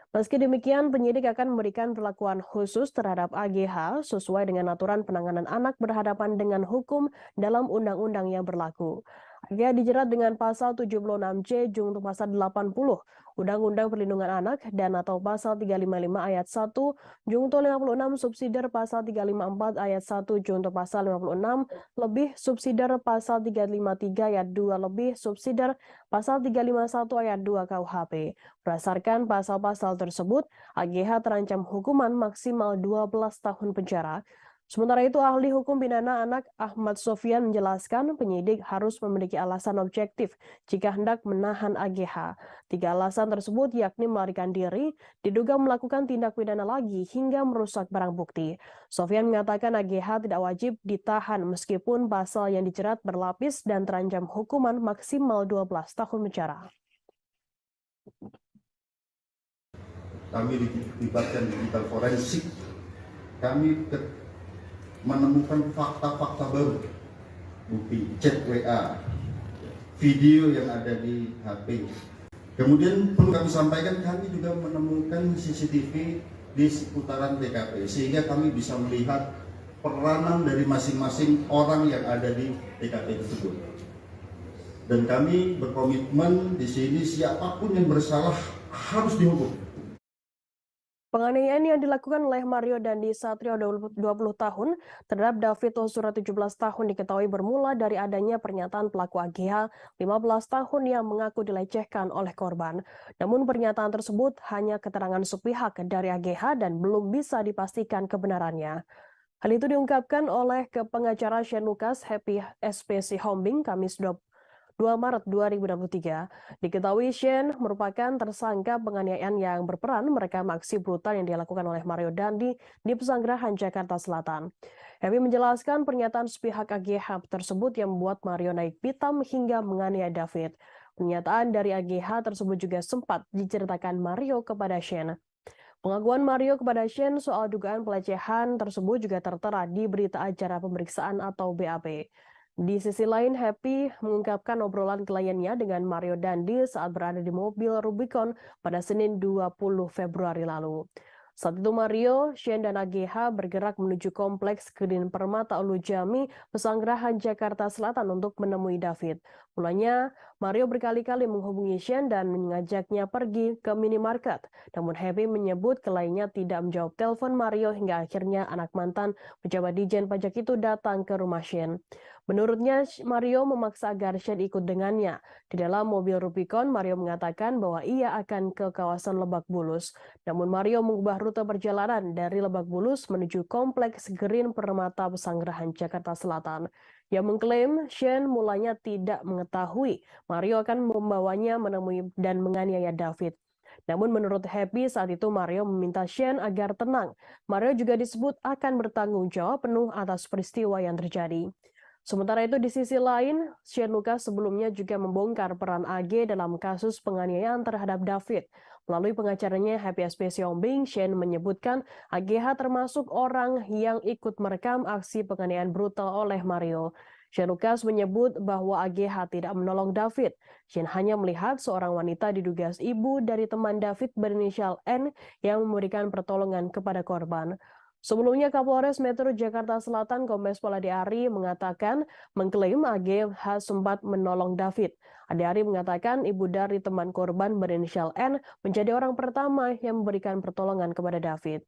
Meski demikian, penyidik akan memberikan perlakuan khusus terhadap AGH sesuai dengan aturan penanganan anak berhadapan dengan hukum dalam undang-undang yang berlaku. Dia dijerat dengan pasal 76C junto pasal 80 Undang-Undang Perlindungan Anak dan atau pasal 355 ayat 1 junto 56 subsidiar pasal 354 ayat 1 junto pasal 56 lebih subsidiar pasal 353 ayat 2 lebih subsidiar pasal 351 ayat 2 KUHP. Berdasarkan pasal-pasal tersebut, AGH terancam hukuman maksimal 12 tahun penjara. Sementara itu, ahli hukum pidana anak Ahmad Sofyan menjelaskan penyidik harus memiliki alasan objektif jika hendak menahan AGH. 3 alasan tersebut yakni melarikan diri, diduga melakukan tindak pidana lagi hingga merusak barang bukti. Sofyan mengatakan AGH tidak wajib ditahan meskipun pasal yang dijerat berlapis dan terancam hukuman maksimal 12 tahun penjara. Kami dilibatkan digital forensik. Kami menemukan fakta-fakta baru, bukti chat WA, video yang ada di HP. Kemudian perlu kami sampaikan, kami juga menemukan CCTV di seputaran TKP, sehingga kami bisa melihat peranan dari masing-masing orang yang ada di TKP tersebut. Dan kami berkomitmen di sini siapapun yang bersalah harus dihukum. Penganiayaan yang dilakukan oleh Mario Dandi Satrio 20 tahun terhadap David Ozora 17 tahun diketahui bermula dari adanya pernyataan pelaku AGH 15 tahun yang mengaku dilecehkan oleh korban. Namun pernyataan tersebut hanya keterangan sepihak dari AGH dan belum bisa dipastikan kebenarannya. Hal itu diungkapkan oleh pengacara Shane Lucas Happy SPC Hombing Kamis 2 Maret 2023. Diketahui Shane merupakan tersangka penganiayaan yang berperan merekam aksi brutal yang dilakukan oleh Mario Dandi di Pesanggerahan Jakarta Selatan. Happy menjelaskan pernyataan sepihak AGH tersebut yang membuat Mario naik pitam hingga menganiaya David. Pernyataan dari AGH tersebut juga sempat diceritakan Mario kepada Shane. Pengakuan Mario kepada Shane soal dugaan pelecehan tersebut juga tertera di berita acara pemeriksaan atau BAP. Di sisi lain, Happy mengungkapkan obrolan kliennya dengan Mario Dandi saat berada di mobil Rubicon pada Senin 20 Februari lalu. Saat itu Mario, Shane, dan AGH bergerak menuju kompleks Green Permata Ulu Jami, Pesanggerahan Jakarta Selatan untuk menemui David. Mulanya, Mario berkali-kali menghubungi Shane dan mengajaknya pergi ke minimarket. Namun Happy menyebut kliennya tidak menjawab telepon Mario hingga akhirnya anak mantan pejabat Dijen Pajak itu datang ke rumah Shane. Menurutnya, Mario memaksa agar Shane ikut dengannya. Di dalam mobil Rubicon, Mario mengatakan bahwa ia akan ke kawasan Lebak Bulus. Namun Mario mengubah rute perjalanan dari Lebak Bulus menuju kompleks Green Permata Pesanggerahan Jakarta Selatan. Ia mengklaim Shane mulanya tidak mengetahui Mario akan membawanya menemui dan menganiaya David. Namun menurut Happy saat itu Mario meminta Shane agar tenang. Mario juga disebut akan bertanggung jawab penuh atas peristiwa yang terjadi. Sementara itu di sisi lain, Shane Lucas sebelumnya juga membongkar peran AG dalam kasus penganiayaan terhadap David. Melalui pengacaranya Happy SPC Hombing, Shane menyebutkan AGH termasuk orang yang ikut merekam aksi penganiayaan brutal oleh Mario. Shane Lucas menyebut bahwa AGH tidak menolong David. Shane hanya melihat seorang wanita diduga ibu dari teman David berinisial N yang memberikan pertolongan kepada korban. Sebelumnya Kapolres Metro Jakarta Selatan Kombes Pol Ade Ari mengatakan mengklaim AGH sempat menolong David. Ade Ari mengatakan ibu dari teman korban berinisial N menjadi orang pertama yang memberikan pertolongan kepada David.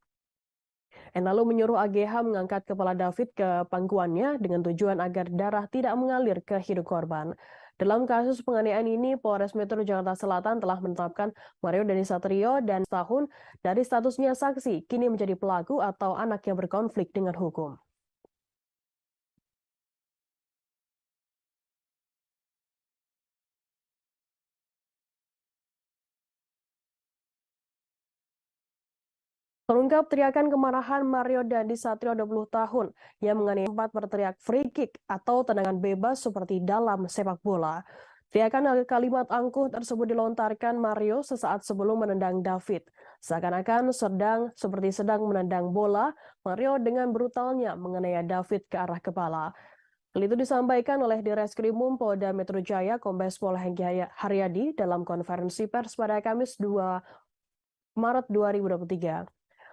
N lalu menyuruh AGH mengangkat kepala David ke pangkuannya dengan tujuan agar darah tidak mengalir ke hidung korban. Dalam kasus penganiayaan ini, Polres Metro Jakarta Selatan telah menetapkan Mario Dandi Satrio dan setahun dari statusnya saksi, kini menjadi pelaku atau anak yang berkonflik dengan hukum. Terungkap teriakan kemarahan Mario Dandi Satrio 20 tahun yang menganiaya sempat berteriak free kick atau tendangan bebas seperti dalam sepak bola. Teriakan kalimat angkuh tersebut dilontarkan Mario sesaat sebelum menendang David. Seakan-akan sedang menendang bola, Mario dengan brutalnya menganiaya David ke arah kepala. Hal itu disampaikan oleh Direskrimum Polda Metro Jaya Kombes Pol Hengki Haryadi dalam konferensi pers pada Kamis 2 Maret 2023.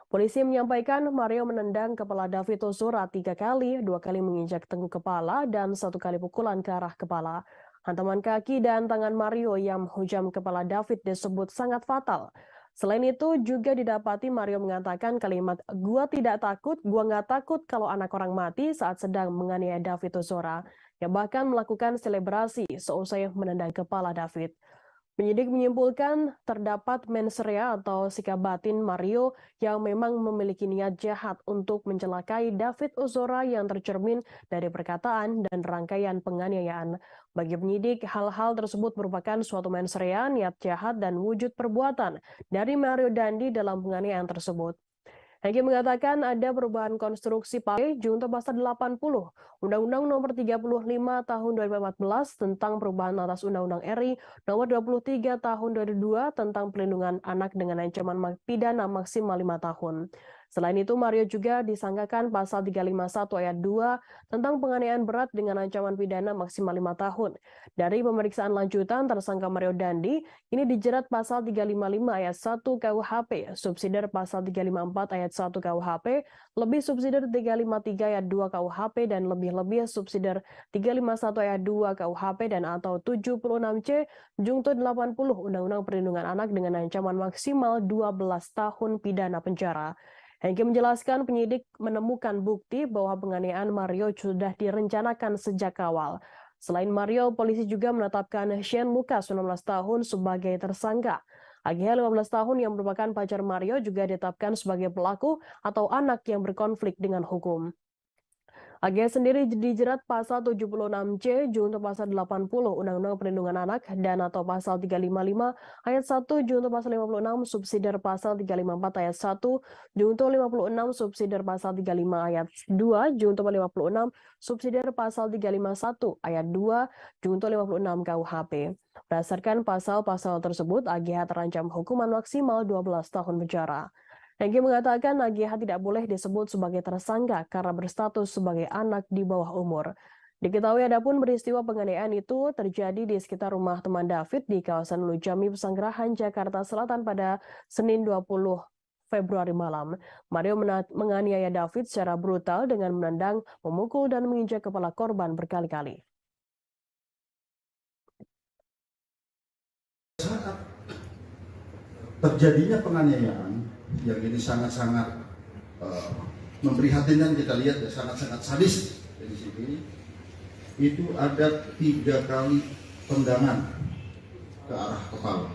Polisi menyampaikan Mario menendang kepala David Ozora 3 kali, 2 kali menginjak tengkuk kepala, dan 1 kali pukulan ke arah kepala. Hantaman kaki dan tangan Mario yang menghujam kepala David disebut sangat fatal. Selain itu juga didapati Mario mengatakan kalimat "gua tidak takut, gua nggak takut kalau anak orang mati" saat sedang menganiaya David Ozora, yang bahkan melakukan selebrasi seusai menendang kepala David. Penyidik menyimpulkan terdapat mens rea atau sikap batin Mario yang memang memiliki niat jahat untuk mencelakai David Ozora yang tercermin dari perkataan dan rangkaian penganiayaan. Bagi penyidik, hal-hal tersebut merupakan suatu mens rea, niat jahat, dan wujud perbuatan dari Mario Dandi dalam penganiayaan tersebut. Hakim mengatakan ada perubahan konstruksi junto pasal 80 Undang-Undang Nomor 35 Tahun 2014 tentang perubahan atas Undang-Undang RI Nomor 23 Tahun 2002 tentang pelindungan anak dengan ancaman pidana maksimal 5 tahun. Selain itu, Mario juga disangkakan pasal 351 ayat 2 tentang penganiayaan berat dengan ancaman pidana maksimal 5 tahun. Dari pemeriksaan lanjutan, tersangka Mario Dandi ini dijerat pasal 355 ayat 1 KUHP, subsidiar pasal 354 ayat 1 KUHP, lebih subsidiar 353 ayat 2 KUHP, dan lebih-lebih subsidiar 351 ayat 2 KUHP dan atau 76C junto 80 Undang-Undang Perlindungan Anak dengan ancaman maksimal 12 tahun pidana penjara. Hakim menjelaskan penyidik menemukan bukti bahwa penganiayaan Mario sudah direncanakan sejak awal. Selain Mario, polisi juga menetapkan Shane Lucas 19 tahun sebagai tersangka. AGH 15 tahun yang merupakan pacar Mario juga ditetapkan sebagai pelaku atau anak yang berkonflik dengan hukum. AGH sendiri dijerat pasal 76C junto pasal 80 Undang-Undang Perlindungan Anak dan atau pasal 355 ayat 1 junto pasal 56 subsidiar pasal 354 ayat 1 junto 56 subsidiar pasal 35 ayat 2 junto 56 subsidiar pasal 351 ayat 2 junto 56 KUHP. Berdasarkan pasal-pasal tersebut, AGH terancam hukuman maksimal 12 tahun penjara. Hakim mengatakan AGH tidak boleh disebut sebagai tersangka karena berstatus sebagai anak di bawah umur. Diketahui adapun peristiwa penganiayaan itu terjadi di sekitar rumah teman David di kawasan Lujami, Pesanggerahan, Jakarta Selatan pada Senin 20 Februari malam. Mario menganiaya David secara brutal dengan menendang, memukul, dan menginjak kepala korban berkali-kali. Saat terjadinya penganiayaan yang ini sangat-sangat memprihatinkan, kita lihat ya, sangat-sangat sadis di sini. Itu ada 3 kali tendangan ke arah kepala.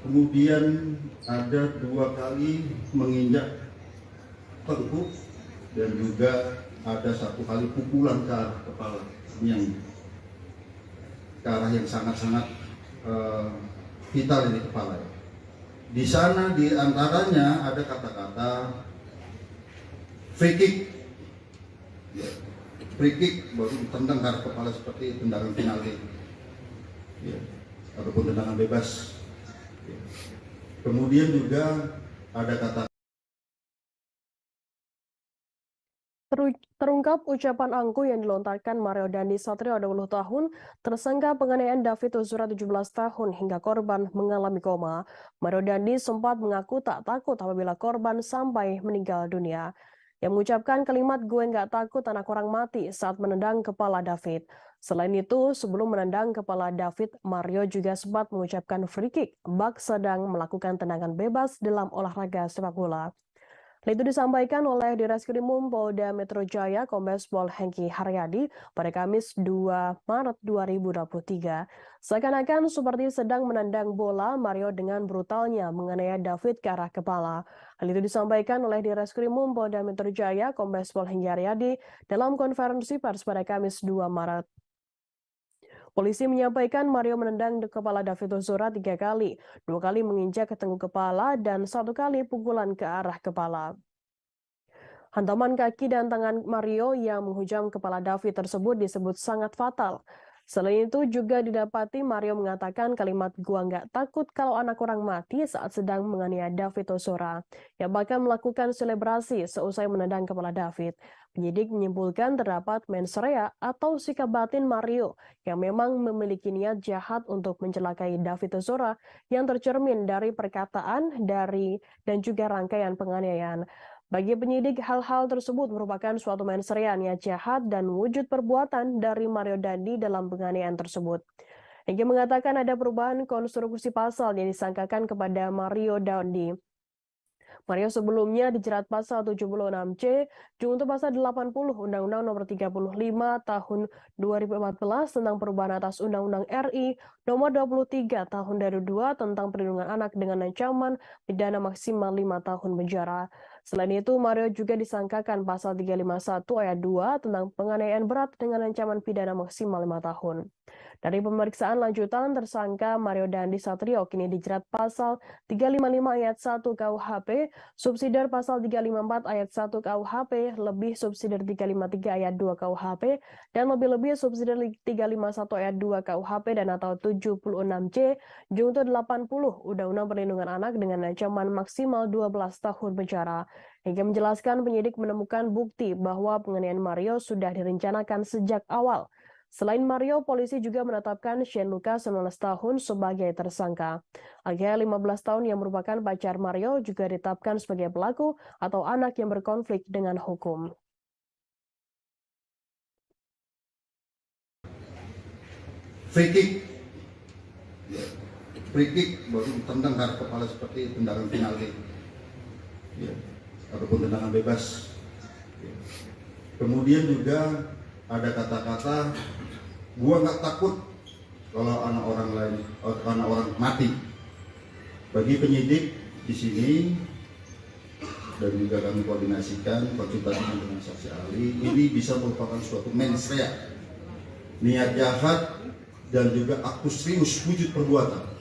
Kemudian ada 2 kali menginjak tengkuk dan juga ada 1 kali pukulan ke arah kepala yang ke arah yang sangat-sangat vital di kepala. Di sana di antaranya ada kata-kata free kick, ya, free kick baru ditendang ke arah kepala seperti tendangan penalti, ya, ataupun tendangan bebas. Ya. Kemudian juga ada kata Terungkap ucapan angkuh yang dilontarkan Mario Dandi Satrio 20 tahun, tersangka penganiayaan David Ozora 17 tahun hingga korban mengalami koma. Mario Dandi sempat mengaku tak takut apabila korban sampai meninggal dunia. Yang mengucapkan kalimat "gue nggak takut anak orang mati" saat menendang kepala David. Selain itu, sebelum menendang kepala David, Mario juga sempat mengucapkan free kick bak sedang melakukan tendangan bebas dalam olahraga sepak bola. Itu disampaikan oleh Direskrimum Polda Metro Jaya Kombes Pol Hengki Haryadi pada Kamis 2 Maret 2023. Seakan-akan seperti sedang menendang bola, Mario dengan brutalnya menganiaya David ke arah kepala. Hal itu disampaikan oleh Direskrimum Polda Metro Jaya Kombes Pol Hengki Haryadi dalam konferensi pers pada Kamis 2 Maret. Polisi menyampaikan Mario menendang kepala David Ozora 3 kali, 2 kali menginjak ke tengkuk kepala, dan 1 kali pukulan ke arah kepala. Hantaman kaki dan tangan Mario yang menghujam kepala David tersebut disebut sangat fatal. Selain itu juga didapati Mario mengatakan kalimat "gua nggak takut kalau anak orang mati" saat sedang menganiaya David Ozora, yang bahkan melakukan selebrasi seusai menendang kepala David. Penyidik menyimpulkan terdapat mens rea atau sikap batin Mario yang memang memiliki niat jahat untuk mencelakai David Ozora yang tercermin dari perkataan dan juga rangkaian penganiayaan. Bagi penyidik, hal-hal tersebut merupakan suatu mensrean niat jahat dan wujud perbuatan dari Mario Dandi dalam penganiayaan tersebut. Hengki mengatakan ada perubahan konstruksi pasal yang disangkakan kepada Mario Dandi. Mario sebelumnya dijerat pasal 76C junto pasal 80 Undang-Undang Nomor 35 Tahun 2014 tentang perubahan atas Undang-Undang RI Nomor 23 Tahun 2002 tentang perlindungan anak dengan ancaman pidana maksimal 5 tahun penjara. Selain itu, Mario juga disangkakan pasal 351 ayat 2 tentang penganiayaan berat dengan ancaman pidana maksimal 5 tahun. Dari pemeriksaan lanjutan, tersangka Mario Dandi Satrio kini dijerat pasal 355 ayat 1 KUHP, subsidiar pasal 354 ayat 1 KUHP, lebih subsidiar 353 ayat 2 KUHP, dan lebih-lebih subsidiar 351 ayat 2 KUHP dan atau 76C junto 80 Undang-Undang Perlindungan Anak dengan ancaman maksimal 12 tahun penjara. Hingga menjelaskan penyidik menemukan bukti bahwa penganiayaan Mario sudah direncanakan sejak awal. Selain Mario, polisi juga menetapkan Shane Lucas 19 tahun sebagai tersangka. Agha 15 tahun yang merupakan pacar Mario juga ditetapkan sebagai pelaku atau anak yang berkonflik dengan hukum. Free kick baru ditendang ke kepala seperti tendangan penalti, ya, ataupun tendangan bebas. Ya. Kemudian juga ada kata-kata, gua nggak takut kalau anak orang lain, anak orang mati. Bagi penyidik di sini dan juga kami koordinasikan konsultasi dengan saksi ahli, ini bisa merupakan suatu mens rea, niat jahat dan juga aktus serius wujud perbuatan.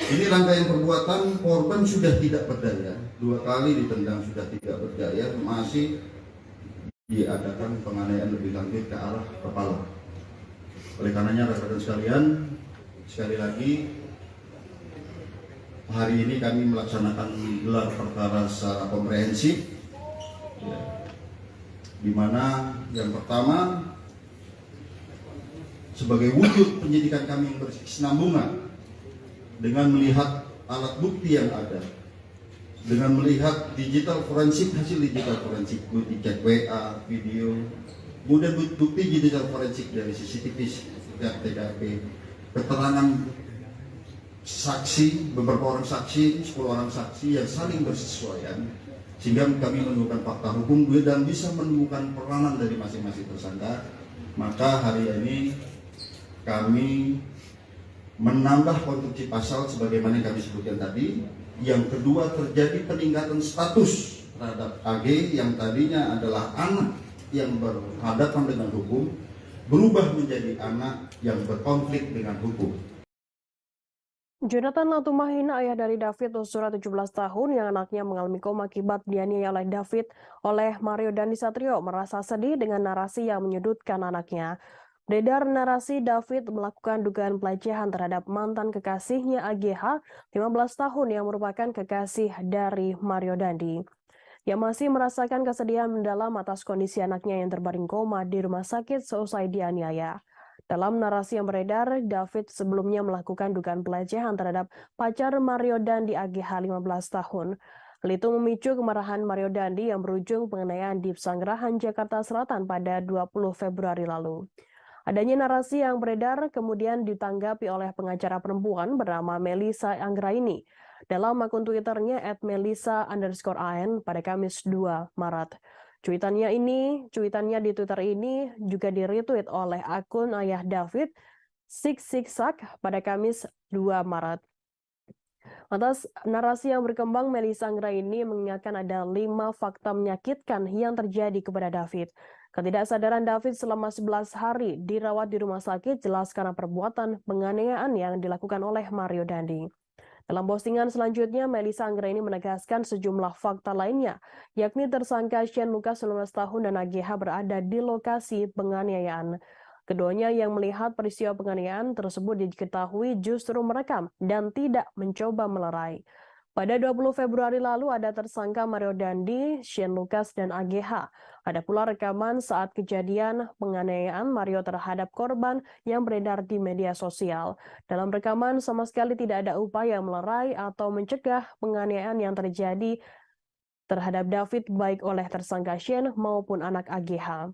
Ini rangkaian perbuatan, korban sudah tidak berdaya, 2 kali ditendang sudah tidak berdaya, masih diadakan penganiayaan lebih lanjut ke arah kepala. Oleh karenanya rekan-rekan sekalian, sekali lagi hari ini kami melaksanakan gelar perkara secara komprehensif, ya, di mana yang pertama sebagai wujud penyidikan kami yang berkesinambungan dengan melihat alat bukti yang ada, dengan melihat digital forensik, hasil digital forensik, bukti cek WA, video, kemudian bukti digital forensik dari CCTV, TKP, keterangan saksi, beberapa orang saksi, 10 orang saksi yang saling bersesuaian, sehingga kami menemukan fakta hukum dan bisa menemukan peranan dari masing-masing tersangka. Maka hari ini kami menambah konstruksi pasal sebagaimana yang kami sebutkan tadi. Yang kedua, terjadi peningkatan status terhadap AG yang tadinya adalah anak yang berhadapan dengan hukum, berubah menjadi anak yang berkonflik dengan hukum. Jonathan Latumahina, ayah dari David Ozora 17 tahun yang anaknya mengalami koma akibat dianiaya oleh Mario Dandi Satrio, merasa sedih dengan narasi yang menyudutkan anaknya. Beredar narasi David melakukan dugaan pelecehan terhadap mantan kekasihnya AGH 15 tahun yang merupakan kekasih dari Mario Dandi, yang masih merasakan kesedihan mendalam atas kondisi anaknya yang terbaring koma di rumah sakit seusai dianiaya. Dalam narasi yang beredar, David sebelumnya melakukan dugaan pelecehan terhadap pacar Mario Dandi AGH 15 tahun. Hal itu memicu kemarahan Mario Dandi yang berujung penganiayaan di Pesanggerahan, Jakarta Selatan pada 20 Februari lalu. Adanya narasi yang beredar kemudian ditanggapi oleh pengacara perempuan bernama Melissa Anggraini dalam akun Twitternya @melissa_an pada Kamis 2 Maret. Cuitannya di Twitter ini juga di-retweet oleh akun ayah David, Siksak, pada Kamis 2 Maret. Atas narasi yang berkembang, Melissa Anggraini mengingatkan ada 5 fakta menyakitkan yang terjadi kepada David. Ketidaksadaran David selama 11 hari dirawat di rumah sakit jelas karena perbuatan penganiayaan yang dilakukan oleh Mario Dandi. Dalam postingan selanjutnya, Melissa Anggraini menegaskan sejumlah fakta lainnya, yakni tersangka Shane Lucas 19 tahun dan AGH berada di lokasi penganiayaan. Keduanya yang melihat peristiwa penganiayaan tersebut diketahui justru merekam dan tidak mencoba melerai. Pada 20 Februari lalu ada tersangka Mario Dandi, Shane Lucas, dan AGH. Ada pula rekaman saat kejadian penganiayaan Mario terhadap korban yang beredar di media sosial. Dalam rekaman sama sekali tidak ada upaya melerai atau mencegah penganiayaan yang terjadi terhadap David baik oleh tersangka Shane maupun anak AGH.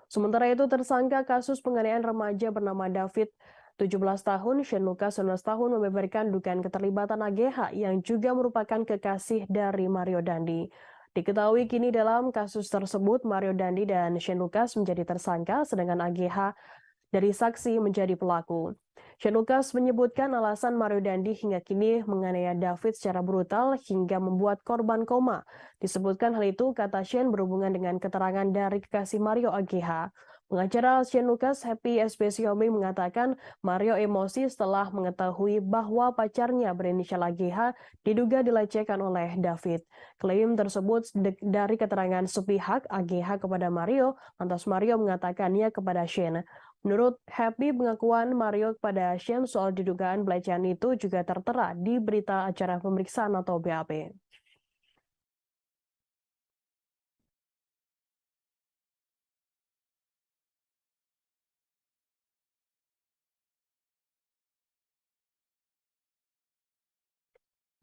Sementara itu, tersangka kasus penganiayaan remaja bernama David 17 tahun, Shane Lucas 19 tahun membeberkan dugaan keterlibatan AGH yang juga merupakan kekasih dari Mario Dandi. Diketahui kini dalam kasus tersebut Mario Dandi dan Shane Lucas menjadi tersangka, sedangkan AGH dari saksi menjadi pelaku. Shane Lucas menyebutkan alasan Mario Dandi hingga kini menganiaya David secara brutal hingga membuat korban koma. Disebutkan hal itu, kata Shane, berhubungan dengan keterangan dari kekasih Mario AGH. Pengacara Shane Lucas, Happy Espesioming, mengatakan Mario emosi setelah mengetahui bahwa pacarnya berinisial AGH diduga dilecehkan oleh David. Klaim tersebut dari keterangan sepihak AGH kepada Mario, lantas Mario mengatakannya kepada Shane. Menurut Happy, pengakuan Mario kepada Shane soal didugaan pelecehan itu juga tertera di berita acara pemeriksaan atau BAP.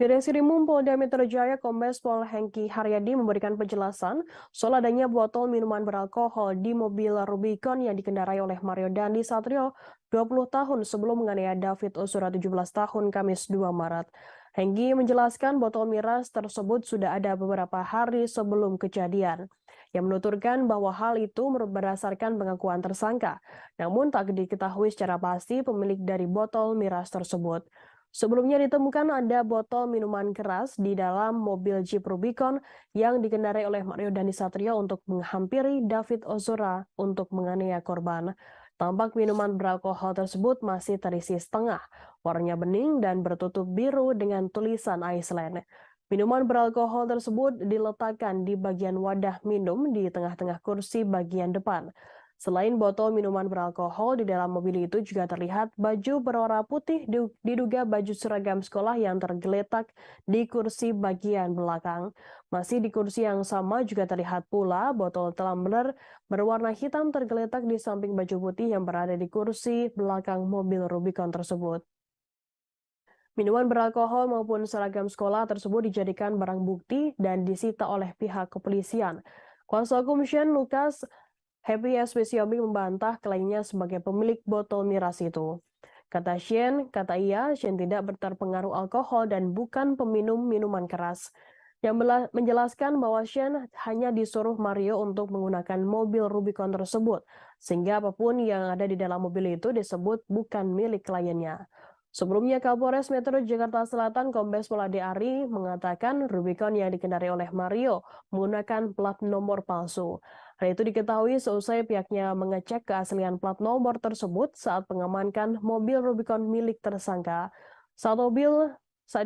Di Reskrimum Polda Metro Jaya, Kombes Pol Hengki Haryadi memberikan penjelasan soal adanya botol minuman beralkohol di mobil Rubicon yang dikendarai oleh Mario Dandi Satrio 20 tahun sebelum menganiaya David Ozora 17 tahun Kamis 2 Maret. Hengki menjelaskan botol miras tersebut sudah ada beberapa hari sebelum kejadian. Yang menuturkan bahwa hal itu berdasarkan pengakuan tersangka, namun tak diketahui secara pasti pemilik dari botol miras tersebut. Sebelumnya ditemukan ada botol minuman keras di dalam mobil Jeep Rubicon yang dikendarai oleh Mario Dandi Satrio untuk menghampiri David Ozora untuk menganiaya korban. Tampak minuman beralkohol tersebut masih terisi setengah, warnanya bening dan bertutup biru dengan tulisan Iceland. Minuman beralkohol tersebut diletakkan di bagian wadah minum di tengah-tengah kursi bagian depan. Selain botol minuman beralkohol, di dalam mobil itu juga terlihat baju berwarna putih diduga baju seragam sekolah yang tergeletak di kursi bagian belakang. Masih di kursi yang sama juga terlihat pula botol tumbler berwarna hitam tergeletak di samping baju putih yang berada di kursi belakang mobil Rubicon tersebut. Minuman beralkohol maupun seragam sekolah tersebut dijadikan barang bukti dan disita oleh pihak kepolisian. Kuasa hukum Shane Lucas, Happy Espesioming, membantah klaimnya sebagai pemilik botol miras itu. Kata Shane tidak terpengaruh alkohol dan bukan peminum minuman keras. Yang menjelaskan bahwa Shane hanya disuruh Mario untuk menggunakan mobil Rubicon tersebut, sehingga apapun yang ada di dalam mobil itu disebut bukan milik kliennya. Sebelumnya, Kapolres Metro Jakarta Selatan Kombes Pol Ade Ari mengatakan Rubicon yang dikendarai oleh Mario menggunakan plat nomor palsu. Hal itu diketahui seusai pihaknya mengecek keaslian plat nomor tersebut saat mengamankan mobil Rubicon milik tersangka. Saat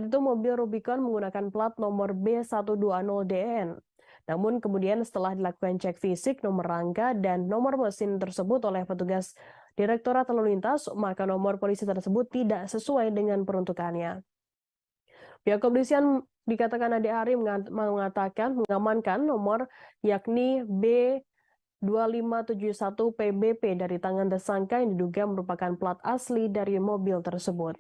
itu mobil Rubicon menggunakan plat nomor B120DN. Namun kemudian setelah dilakukan cek fisik nomor rangka dan nomor mesin tersebut oleh petugas Direktorat Lalu Lintas, maka nomor polisi tersebut tidak sesuai dengan peruntukannya. Pihak kepolisian dikatakan Ade Ari mengatakan mengamankan nomor yakni B2571 PBP dari tangan tersangka yang diduga merupakan plat asli dari mobil tersebut.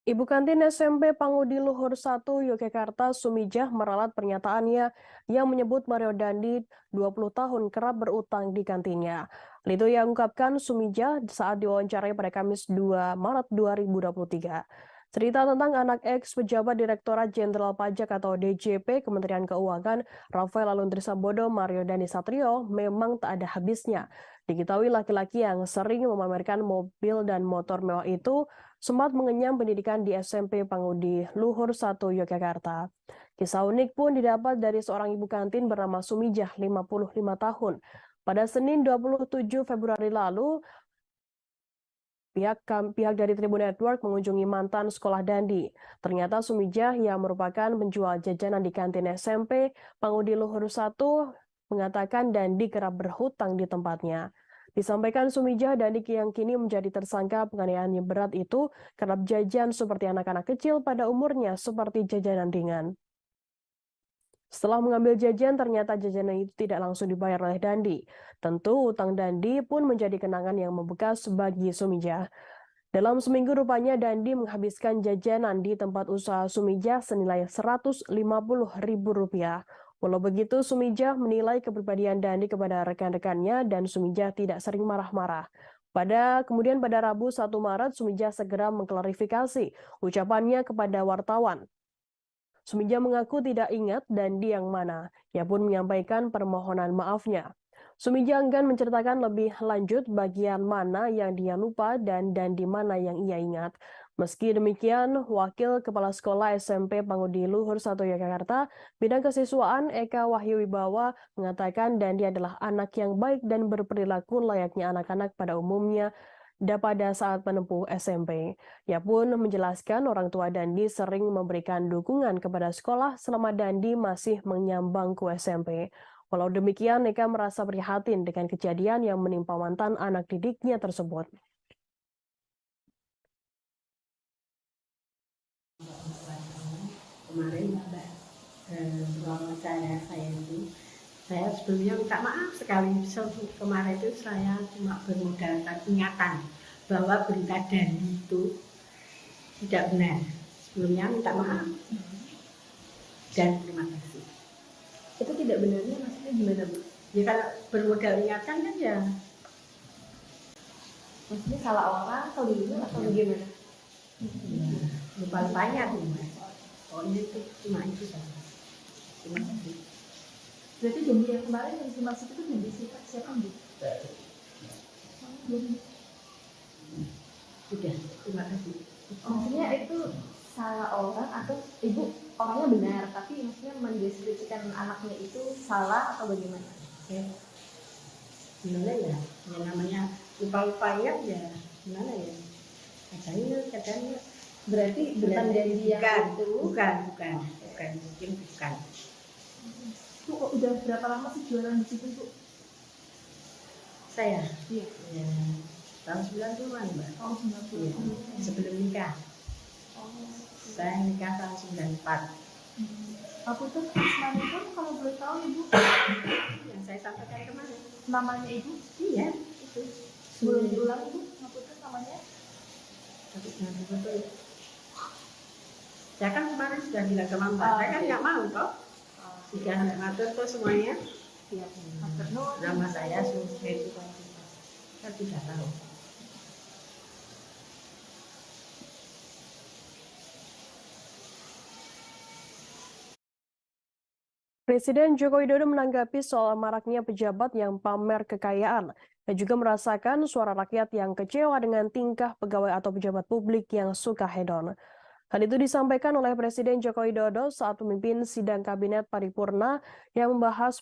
Ibu kantin SMP Pangudi Luhur 1 Yogyakarta Sumijah meralat pernyataannya yang menyebut Mario Dandi 20 tahun kerap berutang di kantinnya. Itu yang ungkapkan Sumijah saat diwawancarai pada Kamis 2 Maret 2023. Cerita tentang anak ex pejabat Direktorat Jenderal Pajak atau DJP Kementerian Keuangan Rafael Aluntri Sambodo Mario Dandi Satrio memang tak ada habisnya. Diketahui laki-laki yang sering memamerkan mobil dan motor mewah itu sempat mengenyam pendidikan di SMP Pangudi Luhur 1 Yogyakarta. Kisah unik pun didapat dari seorang ibu kantin bernama Sumijah, 55 tahun. Pada Senin 27 Februari lalu, pihak dari Tribun Network mengunjungi mantan sekolah Dandi. Ternyata Sumijah yang merupakan penjual jajanan di kantin SMP Pangudi Luhur 1 mengatakan Dandi kerap berhutang di tempatnya. Disampaikan Sumijah, Dandi yang kini menjadi tersangka penganiayaan yang berat itu kerap jajan seperti anak-anak kecil pada umurnya seperti jajanan ringan. Setelah mengambil jajan, ternyata jajanan itu tidak langsung dibayar oleh Dandi. Tentu utang Dandi pun menjadi kenangan yang membekas bagi Sumijah. Dalam seminggu rupanya Dandi menghabiskan jajanan di tempat usaha Sumijah senilai Rp150.000. Walau begitu, Sumijah menilai kepribadian Dandi kepada rekan-rekannya dan Sumijah tidak sering marah-marah. Kemudian pada Rabu 1 Maret, Sumijah segera mengklarifikasi ucapannya kepada wartawan. Sumijah mengaku tidak ingat Dandi yang mana. Ia pun menyampaikan permohonan maafnya. Sumijah enggan menceritakan lebih lanjut bagian mana yang dia lupa dan Dandi mana yang ia ingat. Meski demikian, Wakil Kepala Sekolah SMP Pangudi Luhur 1 Yogyakarta, Bidang Kesiswaan Eka Wahyu Wibawa mengatakan Dandi adalah anak yang baik dan berperilaku layaknya anak-anak pada umumnya pada saat menempuh SMP. Ia pun menjelaskan orang tua Dandi sering memberikan dukungan kepada sekolah selama Dandi masih menyambang ke SMP. Walau demikian, Eka merasa prihatin dengan kejadian yang menimpa mantan anak didiknya tersebut. Kemarin Mbak, wawancara saya itu, saya sebelumnya minta maaf sekali. Kemarin itu saya cuma bermodalkan ingatan bahwa berita Dandi itu tidak benar. Sebelumnya minta maaf dan terima kasih. Itu tidak benarnya maksudnya gimana, Bu? Ya kalau bermodal ingatan kan ya. Maksudnya salah orang atau dulu atau bagaimana? Ya, lupa banyak nih Mas. Pokoknya itu cuma itu saja. Terima kasih. Berarti janji yang kemarin yang dimaksud itu janji siapa, Bu? Sudah, terima kasih. Maksudnya itu salah orang atau ibu orangnya benar tapi maksudnya mendeskripsikan anaknya itu salah atau bagaimana? Ya, gimana ya? Ya namanya lupa-lupa ya gimana ya? Kadang-kadang Berarti bukan janji yang itu. Bukan, mungkin bukan. Bu, kok udah berapa lama sih jualan di situ, Bu? Saya? Iya. Ya, tahun 90-an, Mbak. Tahun 90. Iya, sebelum nikah. Saya nikah tahun 94. Aku tuh Asmani pun kalau boleh tahu Ibu Yang saya sampaikan kemarin. namanya Ibu? Iya, itu. Boleh diulang Ibu? Aku tuh namanya? Tapi jangan betul. Saya kan kemarin sudah bilang ke Mama, saya kan nggak mau toh. Sudah nggak ngatur tuh semuanya. Iya. Nama saya Susi. Saya tidak tahu. Presiden Joko Widodo menanggapi soal maraknya pejabat yang pamer kekayaan dan juga merasakan suara rakyat yang kecewa dengan tingkah pegawai atau pejabat publik yang suka hedon. Hal itu disampaikan oleh Presiden Joko Widodo saat memimpin sidang Kabinet Paripurna yang membahas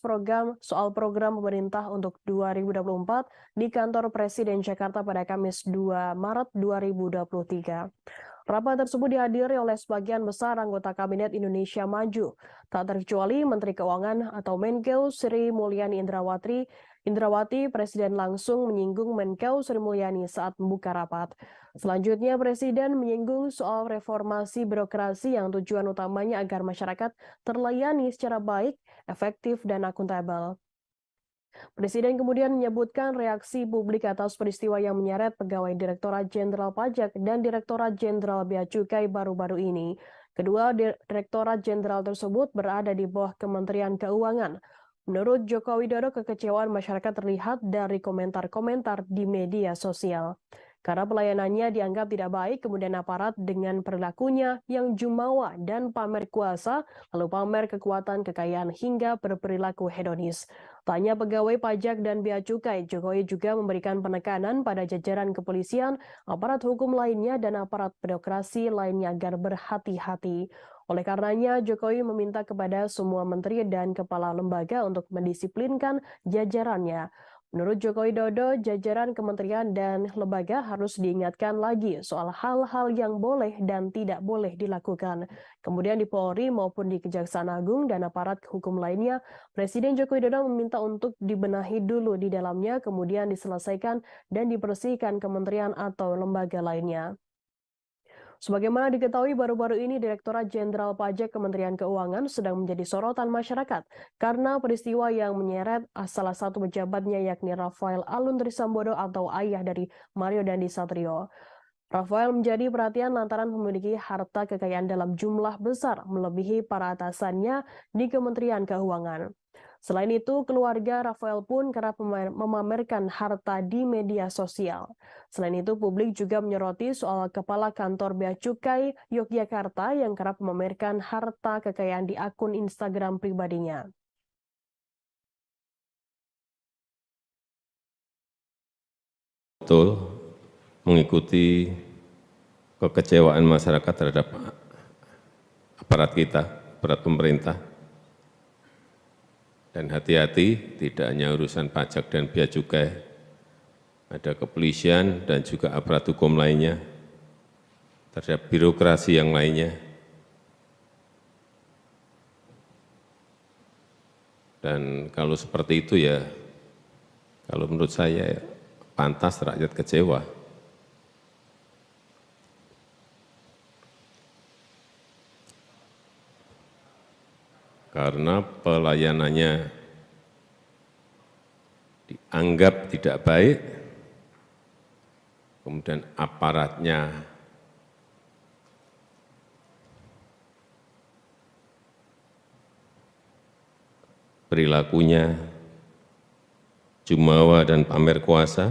soal program pemerintah untuk 2024 di kantor Presiden Jakarta pada Kamis 2 Maret 2023. Rapat tersebut dihadiri oleh sebagian besar anggota Kabinet Indonesia Maju, tak terkecuali Menteri Keuangan atau Menkeu Sri Mulyani Indrawati. Presiden langsung menyinggung Menkeu Sri Mulyani saat membuka rapat. Selanjutnya, Presiden menyinggung soal reformasi birokrasi yang tujuan utamanya agar masyarakat terlayani secara baik, efektif, dan akuntabel. Presiden kemudian menyebutkan reaksi publik atas peristiwa yang menyeret pegawai Direktorat Jenderal Pajak dan Direktorat Jenderal Bea Cukai baru-baru ini. Kedua Direktorat Jenderal tersebut berada di bawah Kementerian Keuangan. Menurut Joko Widodo, kekecewaan masyarakat terlihat dari komentar-komentar di media sosial. Karena pelayanannya dianggap tidak baik, kemudian aparat dengan perilakunya yang jumawa dan pamer kuasa, lalu pamer kekuatan, kekayaan, hingga berperilaku hedonis. Tanya pegawai pajak dan bea cukai, Jokowi juga memberikan penekanan pada jajaran kepolisian, aparat hukum lainnya, dan aparat birokrasi lainnya agar berhati-hati. Oleh karenanya, Jokowi meminta kepada semua menteri dan kepala lembaga untuk mendisiplinkan jajarannya. Menurut Joko Widodo, jajaran kementerian dan lembaga harus diingatkan lagi soal hal-hal yang boleh dan tidak boleh dilakukan. Kemudian di Polri maupun di Kejaksaan Agung dan aparat hukum lainnya, Presiden Joko Widodo meminta untuk dibenahi dulu di dalamnya, kemudian diselesaikan dan dibersihkan kementerian atau lembaga lainnya. Sebagaimana diketahui baru-baru ini Direktorat Jenderal Pajak Kementerian Keuangan sedang menjadi sorotan masyarakat karena peristiwa yang menyeret salah satu pejabatnya yakni Rafael Alun Trisambodo atau ayah dari Mario Dandi Satrio. Rafael menjadi perhatian lantaran memiliki harta kekayaan dalam jumlah besar melebihi para atasannya di Kementerian Keuangan. Selain itu, keluarga Rafael pun kerap memamerkan harta di media sosial. Selain itu, publik juga menyoroti soal Kepala Kantor Bea Cukai Yogyakarta yang kerap memamerkan harta kekayaan di akun Instagram pribadinya. Betul mengikuti kekecewaan masyarakat terhadap aparat kita, aparat pemerintah. Dan hati-hati, tidak hanya urusan pajak dan bea cukai, ada kepolisian dan juga aparat hukum lainnya, terhadap birokrasi yang lainnya. Dan kalau seperti itu ya, kalau menurut saya ya, pantas rakyat kecewa. Karena pelayanannya dianggap tidak baik, kemudian aparatnya perilakunya jumawa dan pamer kuasa,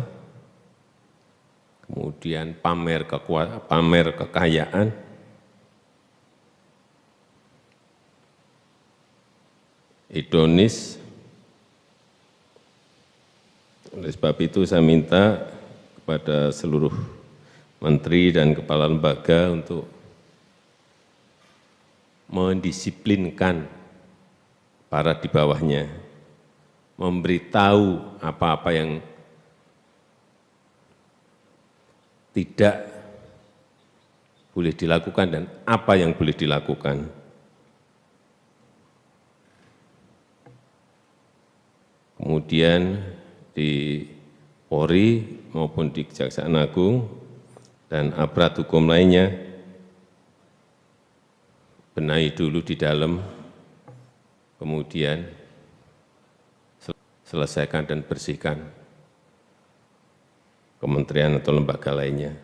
kemudian pamer kekayaan, hedonis. Oleh sebab itu saya minta kepada seluruh menteri dan kepala lembaga untuk mendisiplinkan para di bawahnya, memberitahu apa-apa yang tidak boleh dilakukan dan apa yang boleh dilakukan. Kemudian di Polri maupun di Kejaksaan Agung dan aparat hukum lainnya, benahi dulu di dalam, kemudian selesaikan dan bersihkan kementerian atau lembaga lainnya.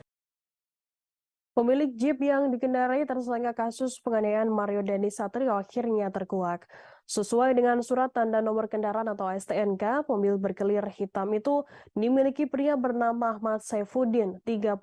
Pemilik Jeep yang dikendarai tersangka kasus penganiayaan Mario Dandi Satrio akhirnya terkuak. Sesuai dengan surat tanda nomor kendaraan atau STNK, mobil berkelir hitam itu dimiliki pria bernama Ahmad Saifuddin, 38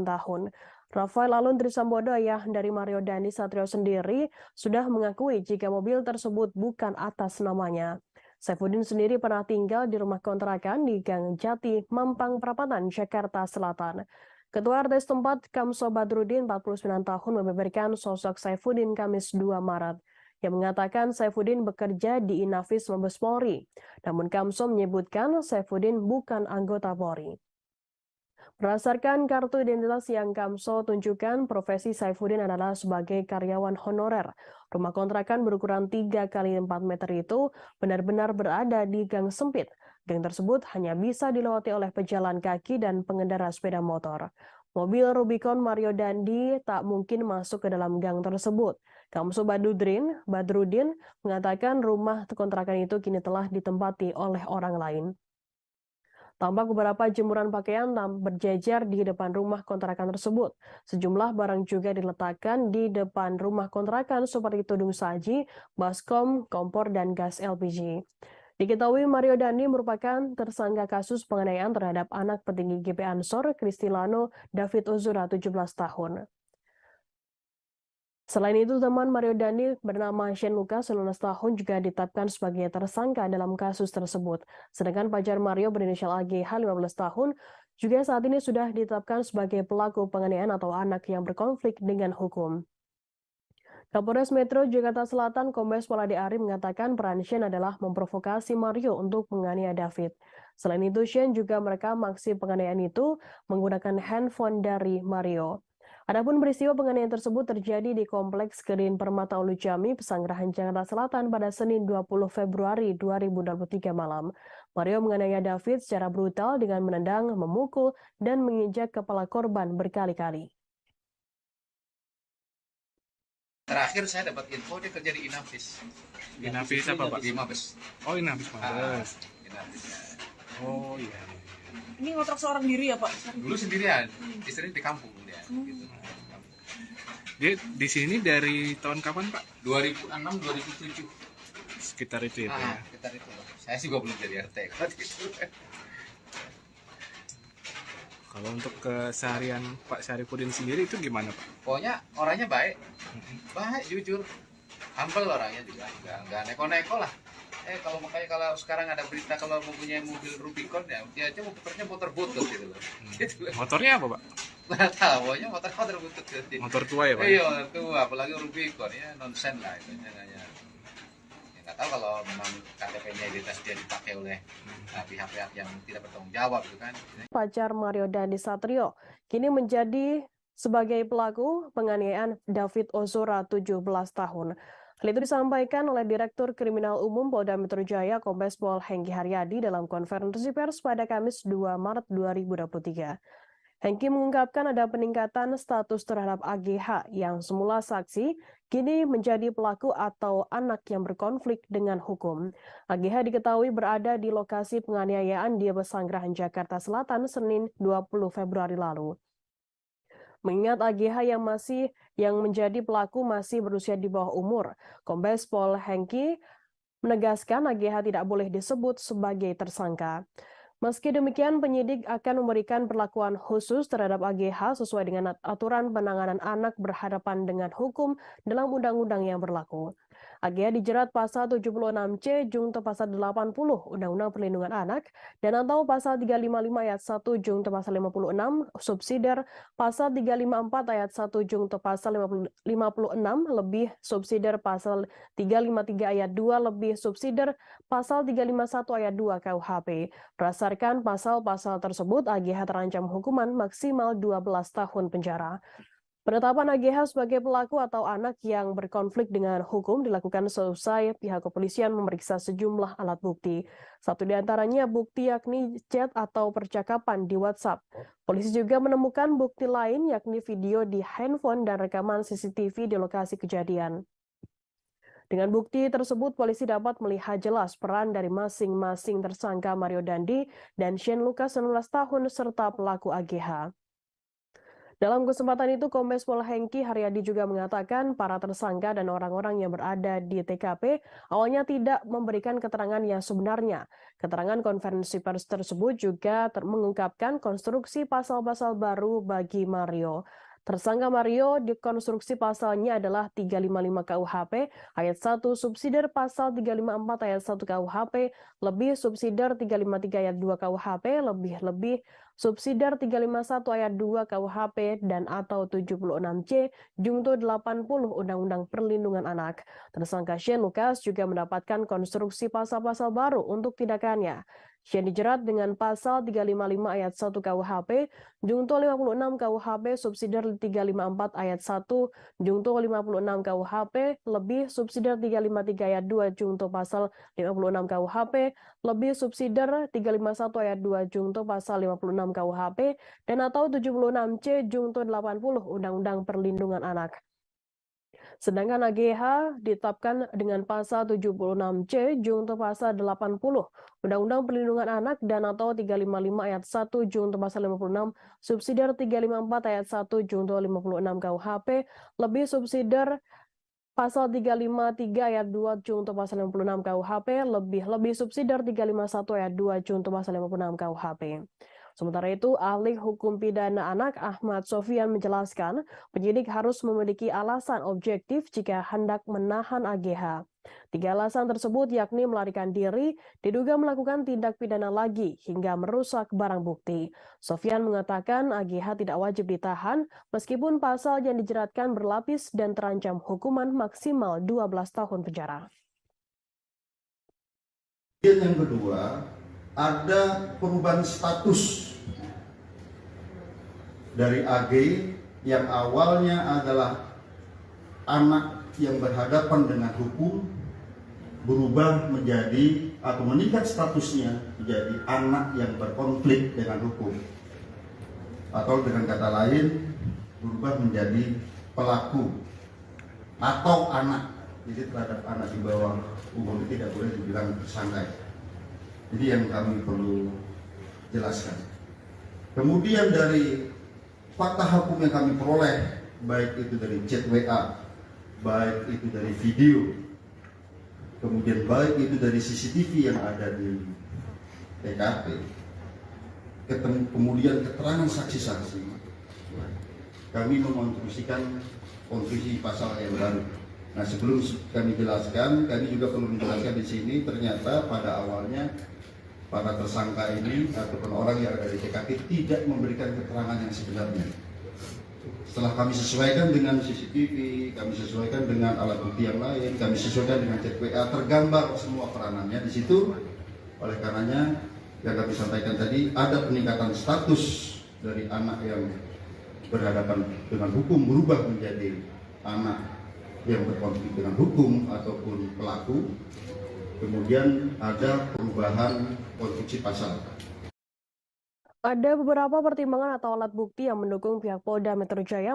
tahun. Rafael Alun Trisambodo, ayah dari Mario Dandi Satrio sendiri, sudah mengakui jika mobil tersebut bukan atas namanya. Saifuddin sendiri pernah tinggal di rumah kontrakan di Gang Jati, Mampang Perapatan, Jakarta Selatan. Ketua RT setempat Kamso Badrudin, 49 tahun, membeberkan sosok Saifuddin Kamis 2 Maret. Yang mengatakan Saifuddin bekerja di Inafis Mabes Polri. Namun Kamso menyebutkan Saifuddin bukan anggota Polri. Berdasarkan kartu identitas yang Kamso tunjukkan, profesi Saifuddin adalah sebagai karyawan honorer. Rumah kontrakan berukuran 3 x 4 meter itu benar-benar berada di gang sempit. Gang tersebut hanya bisa dilewati oleh pejalan kaki dan pengendara sepeda motor. Mobil Rubicon Mario Dandi tak mungkin masuk ke dalam gang tersebut. Kamso Badrudin mengatakan rumah kontrakan itu kini telah ditempati oleh orang lain. Tampak beberapa jemuran pakaian berjejer di depan rumah kontrakan tersebut. Sejumlah barang juga diletakkan di depan rumah kontrakan seperti tudung saji, baskom, kompor, dan gas LPG. Diketahui Mario Dandi merupakan tersangka kasus penganiayaan terhadap anak petinggi GP Ansor, Kristilano David Ozora, 17 tahun. Selain itu, teman Mario Dandi bernama Shane Lucas, 19 tahun, juga ditetapkan sebagai tersangka dalam kasus tersebut. Sedangkan pacar Mario berinisial AGH, 15 tahun, juga saat ini sudah ditetapkan sebagai pelaku penganiayaan atau anak yang berkonflik dengan hukum. Kapolres Metro Jakarta Selatan Kombes Pol Ade Ari mengatakan peran Shane adalah memprovokasi Mario untuk menganiaya David. Selain itu, Shane juga merekam aksi penganiayaan itu menggunakan handphone dari Mario. Adapun peristiwa penganiayaan tersebut terjadi di Kompleks Green Permata Ulu Jami, Pesanggerahan Jakarta Selatan pada Senin 20 Februari 2023 malam. Mario menganiaya David secara brutal dengan menendang, memukul, dan menginjak kepala korban berkali-kali. Terakhir saya dapat info dia kerja di Inavis. Inavis apa, Pak? Di Mabes. Oh, Inavis Mabes. Inavis ya. Oh iya. Ini ngontrak seorang diri ya Pak? Dulu sendirian, istrinya di kampung dia. Gitu. Dia di sini dari tahun kapan, Pak? 2006-2007. Sekitar itu ya, Pak. Ya? Sekitar itu. Saya sih belum jadi RT kalau gitu. Kalau untuk keseharian Pak Syarifudin sendiri itu gimana, Pak? Pokoknya orangnya baik, jujur, humble orangnya juga, nggak neko-neko lah. Kalau sekarang ada berita kalau mempunyai mobil Rubicon ya, dia aja motornya motor butut gitu loh. Gitu. Motornya apa, Pak? Nggak tahu, pokoknya motor butut gitu. Motor tua ya, Pak? Iya, tua, apalagi Rubicon ya nonsen lah itu. Ya, nggak tahu kalau memang KTP-nya identitas dia dipakai oleh pihak-pihak yang tidak bertanggung jawab gitu kan. Pacar Mario Dandi Satrio kini menjadi sebagai pelaku penganiayaan David Ozora 17 tahun. Hal itu disampaikan oleh Direktur Kriminal Umum Polda Metro Jaya Kombes Pol Hengki Haryadi dalam konferensi pers pada Kamis 2 Maret 2023. Hengki mengungkapkan ada peningkatan status terhadap AGH yang semula saksi, kini menjadi pelaku atau anak yang berkonflik dengan hukum. AGH diketahui berada di lokasi penganiayaan di Pesanggerahan Jakarta Selatan Senin 20 Februari lalu. Mengingat AGH yang menjadi pelaku masih berusia di bawah umur, Kombes Pol Hengki menegaskan AGH tidak boleh disebut sebagai tersangka. Meski demikian, penyidik akan memberikan perlakuan khusus terhadap AGH sesuai dengan aturan penanganan anak berhadapan dengan hukum dalam undang-undang yang berlaku. AGH dijerat pasal 76C Junto pasal 80 Undang-Undang Perlindungan Anak dan atau pasal 355 ayat 1 Junto pasal 56 subsidiar pasal 354 ayat 1 Junto pasal 56 lebih subsidiar pasal 353 ayat 2 lebih subsidiar pasal 351 ayat 2 KUHP. Berdasarkan pasal-pasal tersebut, AGH terancam hukuman maksimal 12 tahun penjara. Penetapan AGH sebagai pelaku atau anak yang berkonflik dengan hukum dilakukan seusai pihak kepolisian memeriksa sejumlah alat bukti. Satu di antaranya bukti yakni chat atau percakapan di WhatsApp. Polisi juga menemukan bukti lain yakni video di handphone dan rekaman CCTV di lokasi kejadian. Dengan bukti tersebut, polisi dapat melihat jelas peran dari masing-masing tersangka Mario Dandi dan Shane Lucas 19 tahun serta pelaku AGH. Dalam kesempatan itu, Kombes Pol Hengki Haryadi juga mengatakan para tersangka dan orang-orang yang berada di TKP awalnya tidak memberikan keterangan yang sebenarnya. Keterangan konferensi pers tersebut juga mengungkapkan konstruksi pasal-pasal baru bagi Mario. Tersangka Mario dikonstruksi pasalnya adalah 355 KUHP ayat 1 subsidiar pasal 354 ayat 1 KUHP lebih subsidiar 353 ayat 2 KUHP lebih subsidiar 351 ayat 2 KUHP dan atau 76C Junto 80 Undang-Undang Perlindungan Anak. Tersangka Shane Lucas juga mendapatkan konstruksi pasal-pasal baru untuk tindakannya. Shane dijerat dengan pasal 355 ayat 1 KUHP, Junto 56 KUHP subsidiar 354 ayat 1, Junto 56 KUHP, lebih subsidiar 353 ayat 2 Junto pasal 56 KUHP, lebih subsidiar 351 ayat 2 Junto pasal 56 KUHP, dan atau 76C Junto 80 Undang-Undang Perlindungan Anak. Sedangkan AGH ditetapkan dengan pasal 76C Junto pasal 80 Undang-Undang Perlindungan Anak dan atau 355 ayat 1 Junto pasal 56 subsidiar 354 ayat 1 Junto 56 KUHP lebih subsidiar pasal 353 ayat 2 Junto pasal 56 KUHP lebih subsidiar 351 ayat 2 Junto pasal 56 KUHP. Sementara itu, ahli hukum pidana anak Ahmad Sofyan menjelaskan penyidik harus memiliki alasan objektif jika hendak menahan AGH. 3 alasan tersebut yakni melarikan diri, diduga melakukan tindak pidana lagi, hingga merusak barang bukti. Sofyan mengatakan AGH tidak wajib ditahan meskipun pasal yang dijeratkan berlapis dan terancam hukuman maksimal 12 tahun penjara. Yang kedua, ada perubahan status dari AG yang awalnya adalah anak yang berhadapan dengan hukum berubah menjadi atau meningkat statusnya menjadi anak yang berkonflik dengan hukum, atau dengan kata lain berubah menjadi pelaku atau anak. Jadi terhadap anak di bawah umur tidak boleh dibilang tersangka. Jadi yang kami perlu jelaskan. Kemudian dari fakta hukum yang kami peroleh, baik itu dari chat WA, baik itu dari video, kemudian baik itu dari CCTV yang ada di TKP, kemudian keterangan saksi-saksi, kami mengonstruksikan konstruksi pasal yang baru. Nah, sebelum kami jelaskan, kami juga perlu menjelaskan di sini, ternyata pada awalnya para tersangka ini ataupun orang yang ada di TKP tidak memberikan keterangan yang sebenarnya. Setelah kami sesuaikan dengan CCTV, kami sesuaikan dengan alat bukti yang lain, kami sesuaikan dengan chat WA, tergambar semua peranannya di situ. Oleh karenanya, yang kami sampaikan tadi, ada peningkatan status dari anak yang berhadapan dengan hukum berubah menjadi anak yang berkonflik dengan hukum ataupun pelaku. Kemudian ada perubahan konstruksi pasal. Ada beberapa pertimbangan atau alat bukti yang mendukung pihak Polda Metro Jaya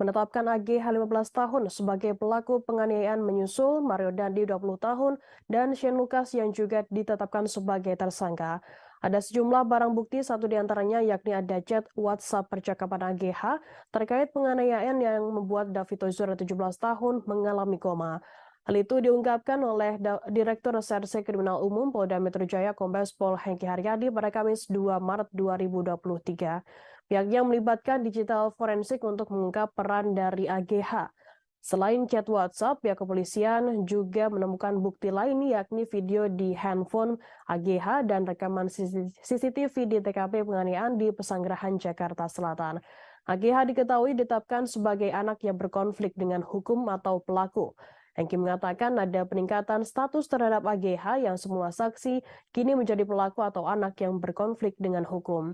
menetapkan AGH 15 tahun sebagai pelaku penganiayaan menyusul Mario Dandi 20 tahun dan Shane Lucas yang juga ditetapkan sebagai tersangka. Ada sejumlah barang bukti, satu diantaranya yakni ada chat WhatsApp percakapan AGH terkait penganiayaan yang membuat David Ozora 17 tahun mengalami koma. Hal itu diungkapkan oleh Direktur Reserse Kriminal Umum Polda Metro Jaya Kombes Pol Hengki Haryadi pada Kamis 2 Maret 2023. Pihaknya melibatkan digital forensik untuk mengungkap peran dari AGH. Selain chat WhatsApp, pihak kepolisian juga menemukan bukti lain yakni video di handphone AGH dan rekaman CCTV di TKP penganiayaan di Pesanggerahan Jakarta Selatan. AGH diketahui ditetapkan sebagai anak yang berkonflik dengan hukum atau pelaku. Hengki mengatakan ada peningkatan status terhadap AGH yang semua saksi kini menjadi pelaku atau anak yang berkonflik dengan hukum.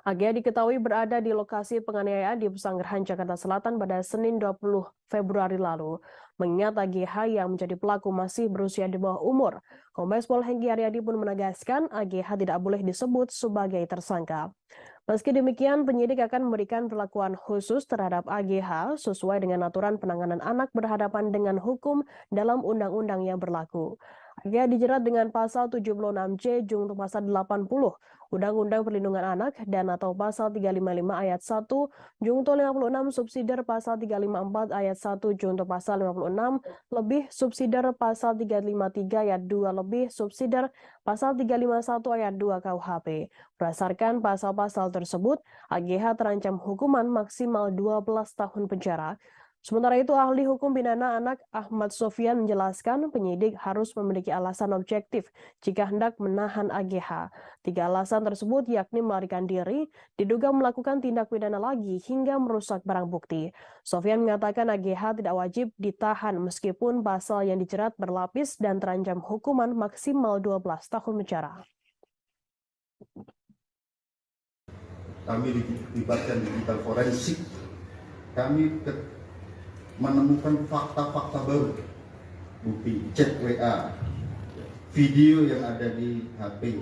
AGH diketahui berada di lokasi penganiayaan di Pesanggerahan Jakarta Selatan pada Senin 20 Februari lalu. Mengingat AGH yang menjadi pelaku masih berusia di bawah umur, Kombes Pol Hengki Haryadi pun menegaskan AGH tidak boleh disebut sebagai tersangka. Meski demikian, penyidik akan memberikan perlakuan khusus terhadap AGH sesuai dengan aturan penanganan anak berhadapan dengan hukum dalam undang-undang yang berlaku. AGH dijerat dengan pasal 76C junto pasal 80 Undang-Undang Perlindungan Anak dan atau pasal 355 ayat 1 junto 56 subsidiar pasal 354 ayat 1 junto pasal 56 lebih subsidiar pasal 353 ayat 2 lebih subsidiar pasal 351 ayat 2 KUHP. Berdasarkan pasal-pasal tersebut, AGH terancam hukuman maksimal 12 tahun penjara. Sementara itu, ahli hukum pidana anak Ahmad Sofyan menjelaskan penyidik harus memiliki alasan objektif jika hendak menahan AGH. 3 alasan tersebut yakni melarikan diri, diduga melakukan tindak pidana lagi, hingga merusak barang bukti. Sofyan mengatakan AGH tidak wajib ditahan meskipun pasal yang dijerat berlapis dan terancam hukuman maksimal 12 tahun penjara. Kami dilibatkan digital forensik. Kami menemukan fakta-fakta baru, bukti chat WA, video yang ada di HP.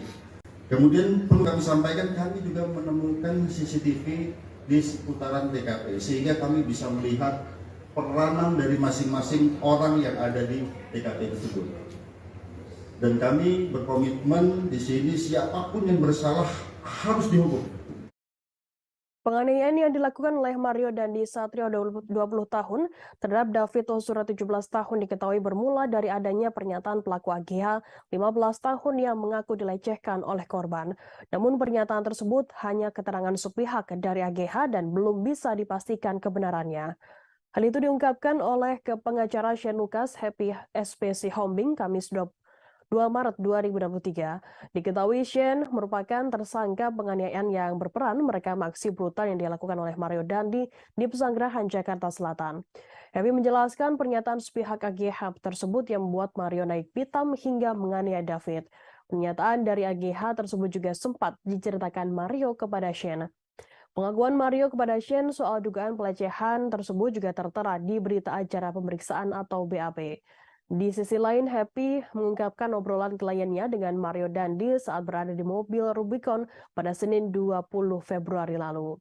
Kemudian perlu kami sampaikan, kami juga menemukan CCTV di seputaran TKP, sehingga kami bisa melihat peranan dari masing-masing orang yang ada di TKP tersebut. Dan kami berkomitmen di sini siapapun yang bersalah harus dihukum. Penganiayaan yang dilakukan oleh Mario Dandi Satrio 20 tahun terhadap David Ozora 17 tahun diketahui bermula dari adanya pernyataan pelaku AGH 15 tahun yang mengaku dilecehkan oleh korban. Namun pernyataan tersebut hanya keterangan sepihak dari AGH dan belum bisa dipastikan kebenarannya. Hal itu diungkapkan oleh pengacara Shane Lucas Happy SPC Hombing Kamis 2 Maret 2023. Diketahui Shane merupakan tersangka penganiayaan yang berperan merekam aksi brutal yang dilakukan oleh Mario Dandi di Pesanggerahan, Jakarta Selatan. Happy menjelaskan pernyataan sepihak AGH tersebut yang membuat Mario naik pitam hingga menganiaya David. Pernyataan dari AGH tersebut juga sempat diceritakan Mario kepada Shane. Pengakuan Mario kepada Shane soal dugaan pelecehan tersebut juga tertera di berita acara pemeriksaan atau BAP. Di sisi lain, Happy mengungkapkan obrolan kliennya dengan Mario Dandi saat berada di mobil Rubicon pada Senin 20 Februari lalu.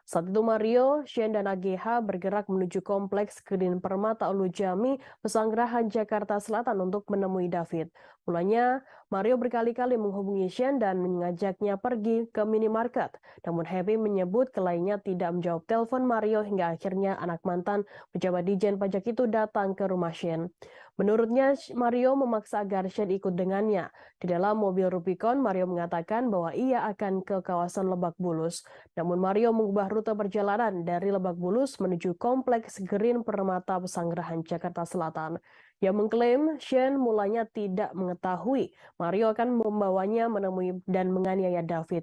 Saat itu Mario, Shane, dan AGH bergerak menuju kompleks Green Permata Ulu Jami, Pesanggerahan, Jakarta Selatan untuk menemui David. Mulanya, Mario berkali-kali menghubungi Shane dan mengajaknya pergi ke minimarket. Namun Happy menyebut kliennya tidak menjawab telepon Mario hingga akhirnya anak mantan pejabat Dijen Pajak itu datang ke rumah Shane. Menurutnya, Mario memaksa agar Shane ikut dengannya. Di dalam mobil Rubicon, Mario mengatakan bahwa ia akan ke kawasan Lebak Bulus. Namun Mario mengubah rute perjalanan dari Lebak Bulus menuju Kompleks Green Permata Pesanggerahan, Jakarta Selatan. Ia mengklaim Shane mulanya tidak mengetahui Mario akan membawanya menemui dan menganiaya David.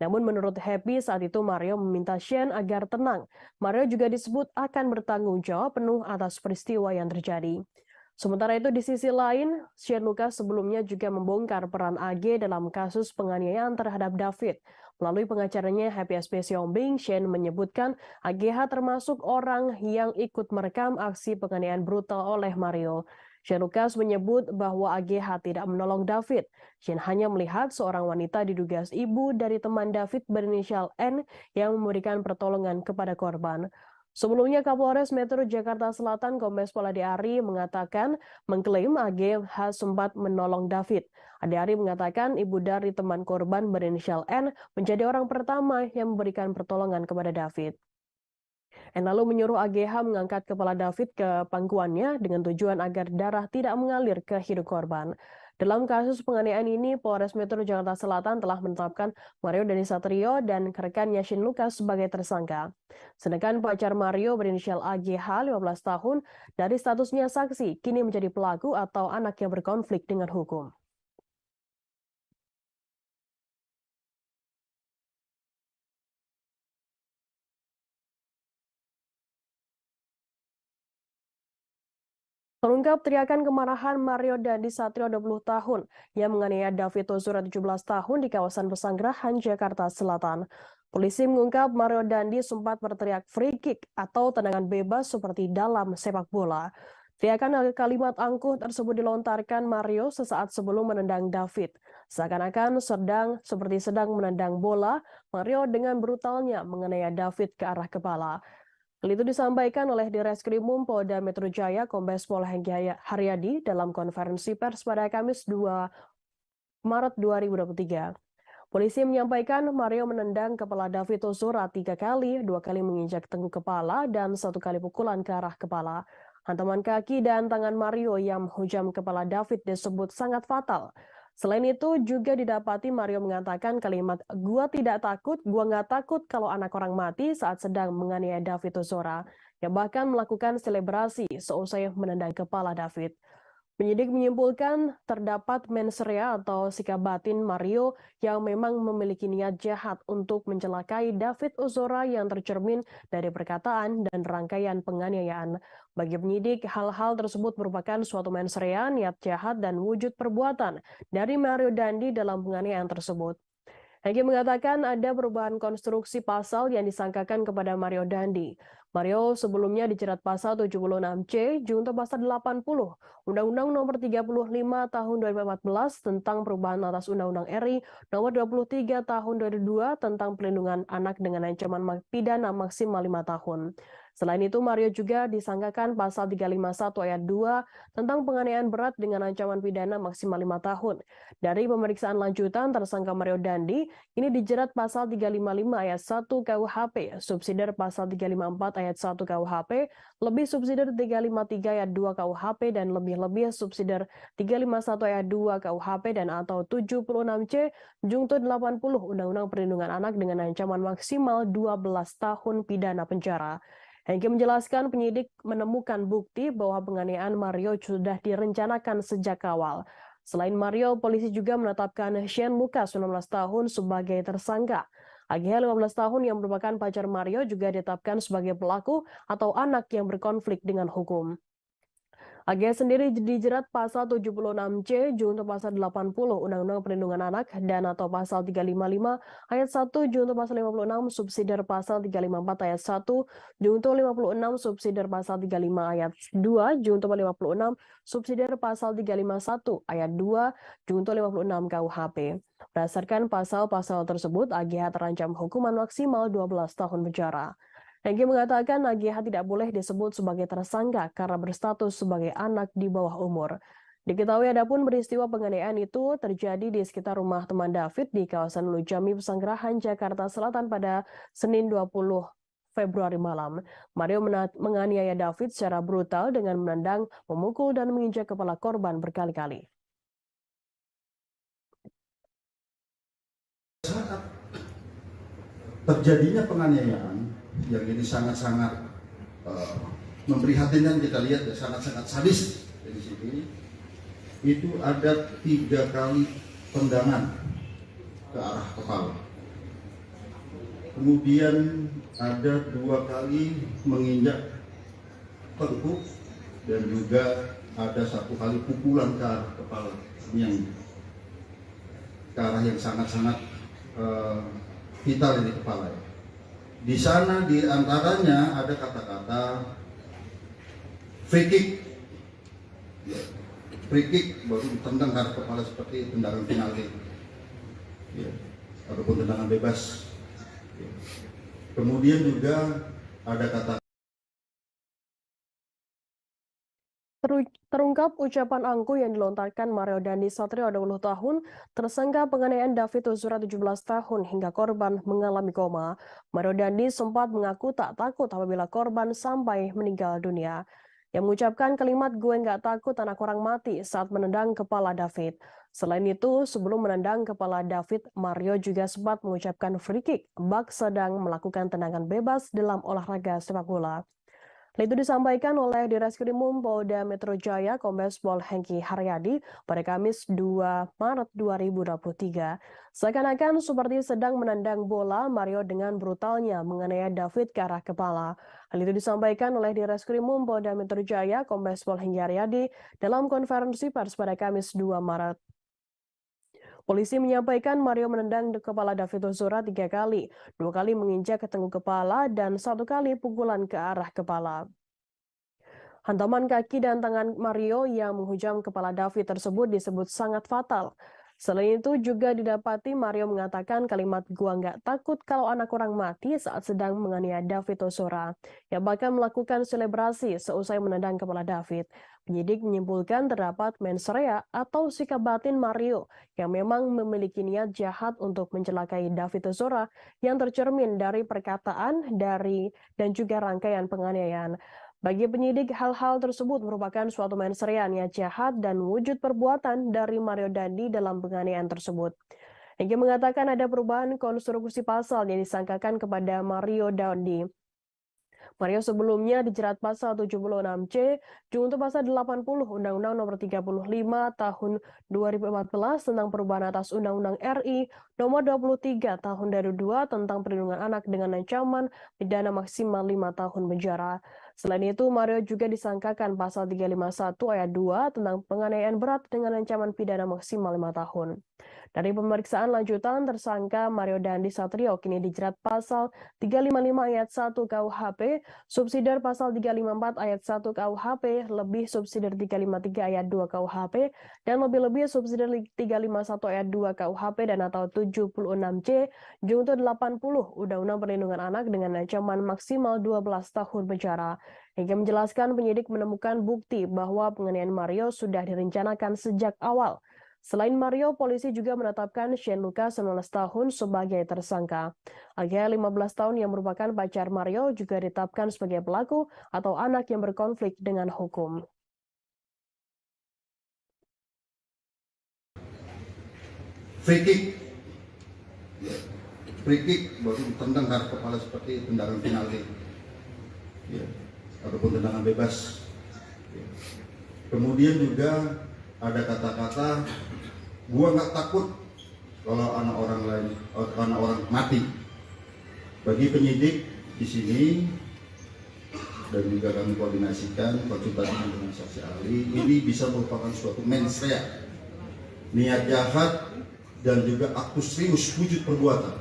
Namun menurut Happy saat itu Mario meminta Shane agar tenang. Mario juga disebut akan bertanggung jawab penuh atas peristiwa yang terjadi. Sementara itu di sisi lain, Shane Lucas sebelumnya juga membongkar peran AG dalam kasus penganiayaan terhadap David. Melalui pengacaranya Happy SPC Hombing, Shane menyebutkan AGH termasuk orang yang ikut merekam aksi penganiayaan brutal oleh Mario. Shane Lucas menyebut bahwa AGH tidak menolong David. Shane hanya melihat seorang wanita diduga ibu dari teman David berinisial N yang memberikan pertolongan kepada korban. Sebelumnya Kapolres Metro Jakarta Selatan Kombes Pol Ade Ari mengklaim AGH sempat menolong David. Ade Ari mengatakan ibu dari teman korban berinisial N menjadi orang pertama yang memberikan pertolongan kepada David. N lalu menyuruh AGH mengangkat kepala David ke pangkuannya dengan tujuan agar darah tidak mengalir ke hidung korban. Dalam kasus penganiayaan ini, Polres Metro Jakarta Selatan telah menetapkan Mario Dandi Satrio dan rekannya Shane Lucas sebagai tersangka. Sedangkan pacar Mario berinisial AGH 15 tahun dari statusnya saksi kini menjadi pelaku atau anak yang berkonflik dengan hukum. Terungkap teriakan kemarahan Mario Dandi Satrio 20 tahun yang menganiaya David Ozora 17 tahun di kawasan Pesanggerahan, Jakarta Selatan. Polisi mengungkap Mario Dandi sempat berteriak free kick atau tendangan bebas seperti dalam sepak bola. Teriakan kalimat angkuh tersebut dilontarkan Mario sesaat sebelum menendang David. Seakan-akan seperti sedang menendang bola, Mario dengan brutalnya menganiaya David ke arah kepala. Hal itu disampaikan oleh Direskrimum Polda Metro Jaya Kombes Pol Hengki Haryadi dalam konferensi pers pada Kamis 2 Maret 2023. Polisi menyampaikan Mario menendang kepala David Ozora 3 kali, 2 kali menginjak tengkuk kepala, dan 1 kali pukulan ke arah kepala. Hantaman kaki dan tangan Mario yang menghujam kepala David disebut sangat fatal. Selain itu juga didapati Mario mengatakan kalimat "gua tidak takut, gua nggak takut kalau anak orang mati" saat sedang menganiaya David Ozora, yang bahkan melakukan selebrasi seusai menendang kepala David. Penyidik menyimpulkan terdapat mens rea atau sikap batin Mario yang memang memiliki niat jahat untuk mencelakai David Ozora yang tercermin dari perkataan dan rangkaian penganiayaan. Bagi penyidik, hal-hal tersebut merupakan suatu mens rea, niat jahat, dan wujud perbuatan dari Mario Dandi dalam penganiayaan tersebut. Hengki mengatakan ada perubahan konstruksi pasal yang disangkakan kepada Mario Dandi. Mario sebelumnya dijerat pasal 76C junto pasal 80 Undang-Undang Nomor 35 Tahun 2014 tentang perubahan atas Undang-Undang RI Nomor 23 Tahun 2002 tentang perlindungan anak dengan ancaman pidana maksimal 5 tahun. Selain itu, Mario juga disangkakan pasal 351 ayat 2 tentang penganiayaan berat dengan ancaman pidana maksimal 5 tahun. Dari pemeriksaan lanjutan, tersangka Mario Dandi ini dijerat pasal 355 ayat 1 KUHP, subsidiar pasal 354 ayat 1 KUHP, lebih subsidiar 353 ayat 2 KUHP, dan lebih-lebih subsidiar 351 ayat 2 KUHP dan atau 76C junto 80 Undang-Undang Perlindungan Anak dengan ancaman maksimal 12 tahun pidana penjara. Hengki menjelaskan penyidik menemukan bukti bahwa penganiayaan Mario sudah direncanakan sejak awal. Selain Mario, polisi juga menetapkan Shane Lucas 19 tahun sebagai tersangka. AGH 15 tahun yang merupakan pacar Mario juga ditetapkan sebagai pelaku atau anak yang berkonflik dengan hukum. AGH sendiri dijerat pasal 76C junto pasal 80 Undang-Undang Perlindungan Anak dan atau pasal 355 ayat 1 junto pasal 56 subsidiar pasal 354 ayat 1 junto 56 subsidiar pasal 35 ayat 2 junto 56 subsidiar pasal 351 ayat 2 junto 56 KUHP. Berdasarkan pasal-pasal tersebut, AGH terancam hukuman maksimal 12 tahun penjara. Hengki mengatakan AGH tidak boleh disebut sebagai tersangka karena berstatus sebagai anak di bawah umur. Diketahui adapun peristiwa penganiayaan itu terjadi di sekitar rumah teman David di kawasan Lujami Pesanggerahan, Jakarta Selatan pada Senin 20 Februari malam. Mario menganiaya David secara brutal dengan menendang, memukul, dan menginjak kepala korban berkali-kali. Saat terjadinya penganiayaan yang ini sangat-sangat memprihatinkan, kita lihat ya, sangat-sangat sadis di sini. Itu ada 3 kali tendangan ke arah kepala. Kemudian ada 2 kali menginjak tengkuk dan juga ada 1 kali pukulan ke arah kepala. Ini yang ke arah yang sangat-sangat vital di kepala. Di sana di antaranya ada kata-kata free kick. Free kick baru ditendang ke kepala seperti tendangan penalti. Ya, ataupun tendangan bebas. Ya. Kemudian juga ada kata Terungkap ucapan angkuh yang dilontarkan Mario Dandi Satrio 20 tahun, tersangka penganiayaan David Ozora 17 tahun hingga korban mengalami koma. Mario Dandi sempat mengaku tak takut apabila korban sampai meninggal dunia. Yang mengucapkan kalimat "gue nggak takut anak orang mati" saat menendang kepala David. Selain itu, sebelum menendang kepala David, Mario juga sempat mengucapkan free kick bak sedang melakukan tendangan bebas dalam olahraga sepak bola. Itu disampaikan oleh Direskrimum Polda Metro Jaya Kombes Pol Hengki Haryadi pada Kamis 2 Maret 2023. Seakan-akan seperti sedang menendang bola, Mario dengan brutalnya menganiaya David ke arah kepala. Hal itu disampaikan oleh Direskrimum Polda Metro Jaya Kombes Pol Hengki Haryadi dalam konferensi pers pada Kamis 2 Maret. Polisi menyampaikan Mario menendang kepala David Ozora 3 kali, 2 kali menginjak ke tengkuk kepala, dan 1 kali pukulan ke arah kepala. Hantaman kaki dan tangan Mario yang menghujam kepala David tersebut disebut sangat fatal. Selain itu juga didapati Mario mengatakan kalimat "gua nggak takut kalau anak orang mati" saat sedang menganiaya David Ozora, yang bahkan melakukan selebrasi seusai menendang kepala David. Penyidik menyimpulkan terdapat mens rea atau sikap batin Mario yang memang memiliki niat jahat untuk mencelakai David Ozora yang tercermin dari perkataan, dan juga rangkaian penganiayaan. Bagi penyidik, hal-hal tersebut merupakan suatu mens rea niat jahat dan wujud perbuatan dari Mario Dandi dalam penganiayaan tersebut. Hengki mengatakan ada perubahan konstruksi pasal yang disangkakan kepada Mario Dandi. Mario sebelumnya dijerat pasal 76C junto pasal 80 Undang-Undang Nomor 35 Tahun 2014 tentang perubahan atas Undang-Undang RI Nomor 23 Tahun 2002 tentang perlindungan anak dengan ancaman pidana maksimal 5 tahun penjara. Selain itu, Mario juga disangkakan pasal 351 ayat 2 tentang penganiayaan berat dengan ancaman pidana maksimal 5 tahun. Dari pemeriksaan lanjutan, tersangka Mario Dandi Satrio kini dijerat pasal 355 ayat 1 KUHP, subsidiar pasal 354 ayat 1 KUHP, lebih subsidiar 353 ayat 2 KUHP, dan lebih-lebih subsidiar 351 ayat 2 KUHP dan atau 76C junto 80 Undang-Undang Perlindungan Anak dengan ancaman maksimal 12 tahun penjara. Hingga menjelaskan penyidik menemukan bukti bahwa penganiayaan Mario sudah direncanakan sejak awal. Selain Mario, polisi juga menetapkan Shane Lucas 19 tahun sebagai tersangka. AG 15 tahun yang merupakan pacar Mario juga ditetapkan sebagai pelaku atau anak yang berkonflik dengan hukum. Free kick baru ditendang ke kepala seperti tendangan penalti, ya, ataupun tendangan bebas. Ya. Kemudian juga ada kata-kata, gua nggak takut kalau anak orang mati. Bagi penyidik di sini dan juga kami koordinasikan konsultasi dengan saksi ahli, ini bisa merupakan suatu mens rea, niat jahat dan juga aktus serius wujud perbuatan.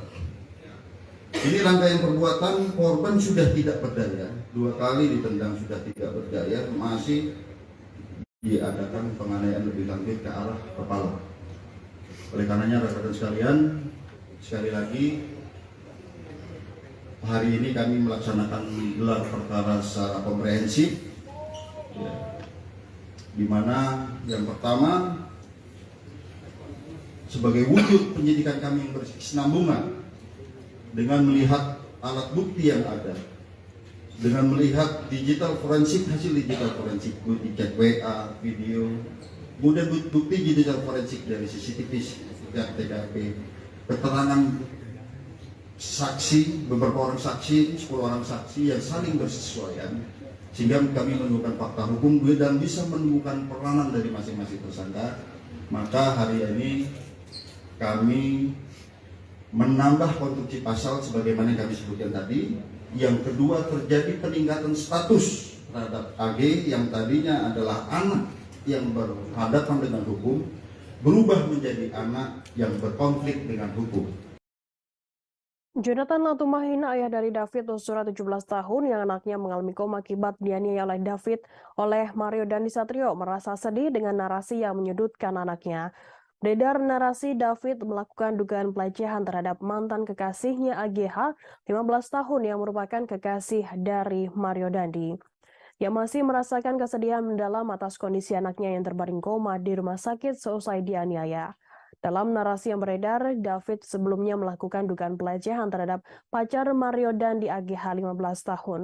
Ini rangkaian perbuatan, korban sudah tidak berdaya, 2 kali ditendang sudah tidak berdaya, masih diadakan penganiayaan lebih lanjut ke arah kepala. Oleh karenanya rekan-rekan sekalian, sekali lagi hari ini kami melaksanakan gelar perkara secara komprehensif, ya, di mana yang pertama sebagai wujud penyidikan kami yang berkesinambungan dengan melihat alat bukti yang ada, dengan melihat hasil digital forensik, bukti chat WA, video, kemudian bukti digital forensik dari CCTV, TKP, keterangan saksi, beberapa orang saksi, 10 orang saksi yang saling bersesuaian, sehingga kami menemukan fakta hukum dan bisa menemukan peranan dari masing-masing tersangka. Maka hari ini kami menambah konstruksi pasal sebagaimana yang kami sebutkan tadi. Yang kedua, terjadi peningkatan status terhadap AG yang tadinya adalah anak yang berhadapan dengan hukum, berubah menjadi anak yang berkonflik dengan hukum. Jonathan Latumahina, ayah dari David Ozora 17 tahun yang anaknya mengalami koma akibat dianiaya oleh Mario Dandi Satrio, merasa sedih dengan narasi yang menyudutkan anaknya. Beredar narasi David melakukan dugaan pelecehan terhadap mantan kekasihnya AGH 15 tahun yang merupakan kekasih dari Mario Dandi. Yang masih merasakan kesedihan mendalam atas kondisi anaknya yang terbaring koma di rumah sakit seusai dianiaya. Dalam narasi yang beredar, David sebelumnya melakukan dugaan pelecehan terhadap pacar Mario Dandi AGH 15 tahun.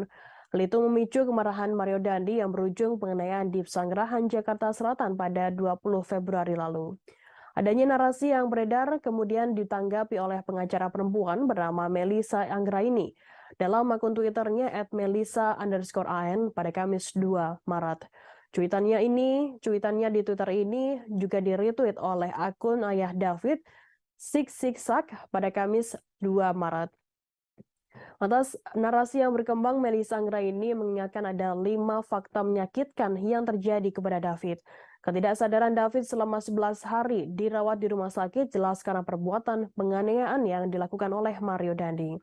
Hal itu memicu kemarahan Mario Dandi yang berujung penganiayaan di Pesanggerahan, Jakarta Selatan pada 20 Februari lalu. Adanya narasi yang beredar kemudian ditanggapi oleh pengacara perempuan bernama Melissa Anggraini dalam akun Twitternya @melissa_an pada Kamis 2 Maret. Cuitannya di Twitter ini juga di-retweet oleh akun ayah David, Siksak pada Kamis 2 Maret. Atas narasi yang berkembang, Melissa Anggraini mengingatkan ada 5 fakta menyakitkan yang terjadi kepada David. Ketidaksadaran David selama 11 hari dirawat di rumah sakit jelas karena perbuatan penganiayaan yang dilakukan oleh Mario Dandi.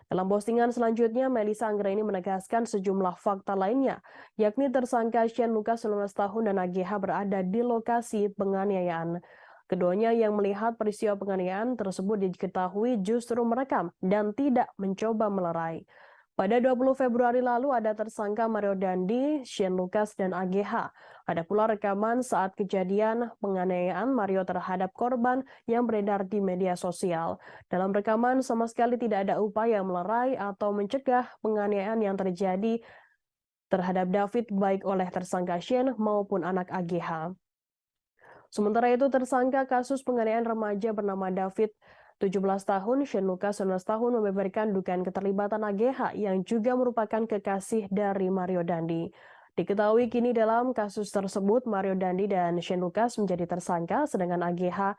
Dalam postingan selanjutnya, Melissa Anggraini menegaskan sejumlah fakta lainnya, yakni tersangka Shane Lucas 19 tahun dan AGH berada di lokasi penganiayaan. Keduanya yang melihat peristiwa penganiayaan tersebut diketahui justru merekam dan tidak mencoba melerai. Pada 20 Februari lalu ada tersangka Mario Dandi, Shane Lucas, dan AGH. Ada pula rekaman saat kejadian penganiayaan Mario terhadap korban yang beredar di media sosial. Dalam rekaman sama sekali tidak ada upaya melerai atau mencegah penganiayaan yang terjadi terhadap David baik oleh tersangka Shane maupun anak AGH. Sementara itu tersangka kasus penganiayaan remaja bernama David 17 tahun, Shane Lucas 19 tahun membeberkan dugaan keterlibatan AGH yang juga merupakan kekasih dari Mario Dandi. Diketahui kini dalam kasus tersebut Mario Dandi dan Shane Lucas menjadi tersangka, sedangkan AGH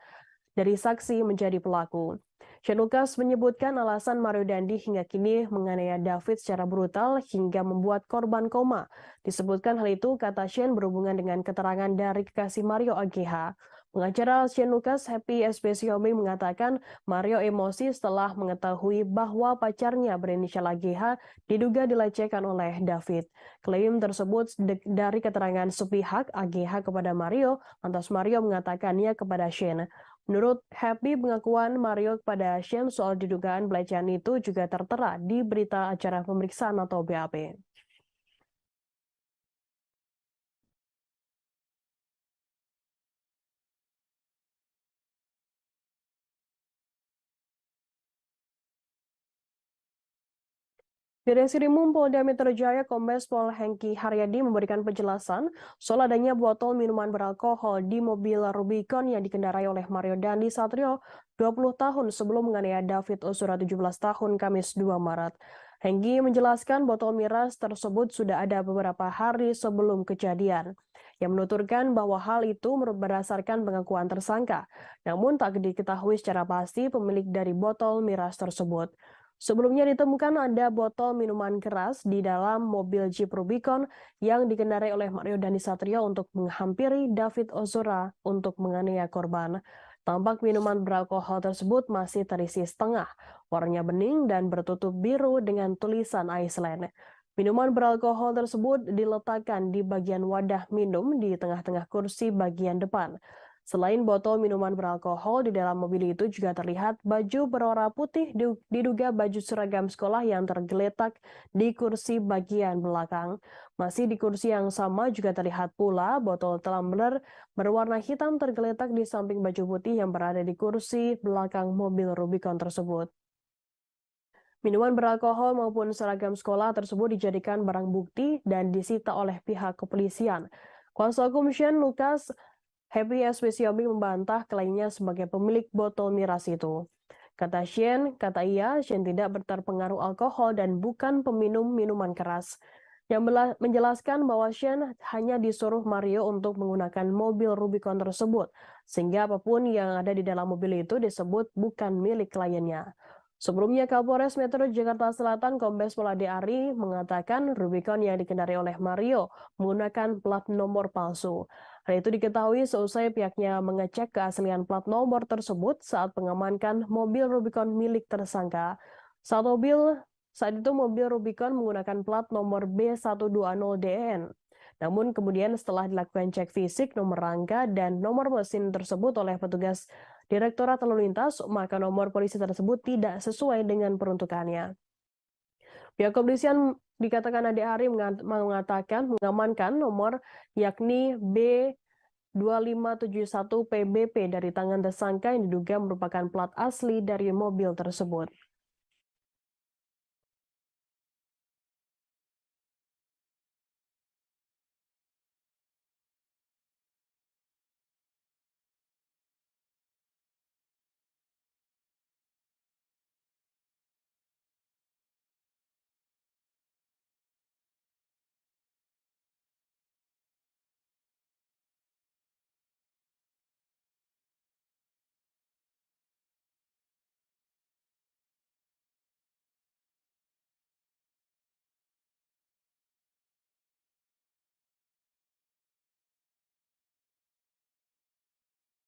dari saksi menjadi pelaku. Shane Lucas menyebutkan alasan Mario Dandi hingga kini menganiaya David secara brutal hingga membuat korban koma. Disebutkan hal itu, kata Shane, berhubungan dengan keterangan dari kekasih Mario AGH. Pengacara Shane Lucas, Happy SBCOB, mengatakan Mario emosi setelah mengetahui bahwa pacarnya berinisial AGH diduga dilecehkan oleh David. Klaim tersebut dari keterangan sepihak AGH kepada Mario, lantas Mario mengatakannya kepada Shane. Menurut Happy, pengakuan Mario kepada Shane soal didugaan pelecehan itu juga tertera di berita acara pemeriksaan atau BAP. Di Reskrimum Polda Metro Jaya, Kombes Pol Hengki Haryadi memberikan penjelasan soal adanya botol minuman beralkohol di mobil Rubicon yang dikendarai oleh Mario Dandi Satrio 20 tahun sebelum menganiaya David Ozora 17 tahun Kamis 2 Maret. Hengki menjelaskan botol miras tersebut sudah ada beberapa hari sebelum kejadian. Yang menuturkan bahwa hal itu berdasarkan pengakuan tersangka, namun tak diketahui secara pasti pemilik dari botol miras tersebut. Sebelumnya ditemukan ada botol minuman keras di dalam mobil Jeep Rubicon yang dikendarai oleh Mario Dandi Satrio untuk menghampiri David Ozora untuk menganiaya korban. Tampak minuman beralkohol tersebut masih terisi setengah, warnanya bening dan bertutup biru dengan tulisan Iceland. Minuman beralkohol tersebut diletakkan di bagian wadah minum di tengah-tengah kursi bagian depan. Selain botol minuman beralkohol, di dalam mobil itu juga terlihat baju berwarna putih diduga baju seragam sekolah yang tergeletak di kursi bagian belakang. Masih di kursi yang sama juga terlihat pula botol tumbler berwarna hitam tergeletak di samping baju putih yang berada di kursi belakang mobil Rubicon tersebut. Minuman beralkohol maupun seragam sekolah tersebut dijadikan barang bukti dan disita oleh pihak kepolisian. Kuasa hukum Shane Lucas, Happy SBCOB, membantah klaimnya sebagai pemilik botol miras itu. Kata Shane tidak terpengaruh alkohol dan bukan peminum minuman keras. Yang menjelaskan bahwa Shane hanya disuruh Mario untuk menggunakan mobil Rubicon tersebut, sehingga apapun yang ada di dalam mobil itu disebut bukan milik kliennya. Sebelumnya, Kapolres Metro Jakarta Selatan Kombes Pol Ade Ari mengatakan Rubicon yang dikendarai oleh Mario menggunakan plat nomor palsu. Hal itu diketahui seusai pihaknya mengecek keaslian plat nomor tersebut saat mengamankan mobil Rubicon milik tersangka. Saat itu mobil Rubicon menggunakan plat nomor B120DN. Namun kemudian setelah dilakukan cek fisik nomor rangka dan nomor mesin tersebut oleh petugas Direktorat Lalu Lintas, maka nomor polisi tersebut tidak sesuai dengan peruntukannya. Pihak kepolisian dikatakan Ade Ari mengatakan mengamankan nomor yakni B2571 PBP dari tangan tersangka yang diduga merupakan plat asli dari mobil tersebut.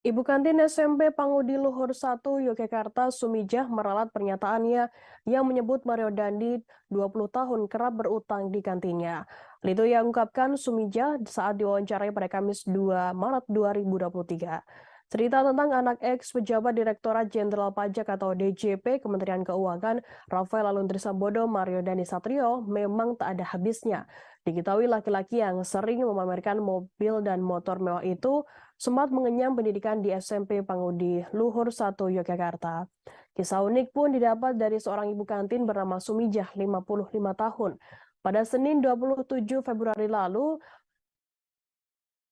Ibu kantin SMP Pangudi Luhur 1 Yogyakarta Sumijah meralat pernyataannya yang menyebut Mario Dandi 20 tahun kerap berutang di kantinnya. Hal itu yang ungkapkan Sumijah saat diwawancarai pada Kamis 2 Maret 2023. Cerita tentang anak ex pejabat Direktorat Jenderal Pajak atau DJP Kementerian Keuangan Rafael Aluntri Sambodo Mario Dandi Satrio memang tak ada habisnya. Diketahui laki-laki yang sering memamerkan mobil dan motor mewah itu sempat mengenyam pendidikan di SMP Pangudi Luhur 1 Yogyakarta. Kisah unik pun didapat dari seorang ibu kantin bernama Sumijah, 55 tahun. Pada Senin 27 Februari lalu,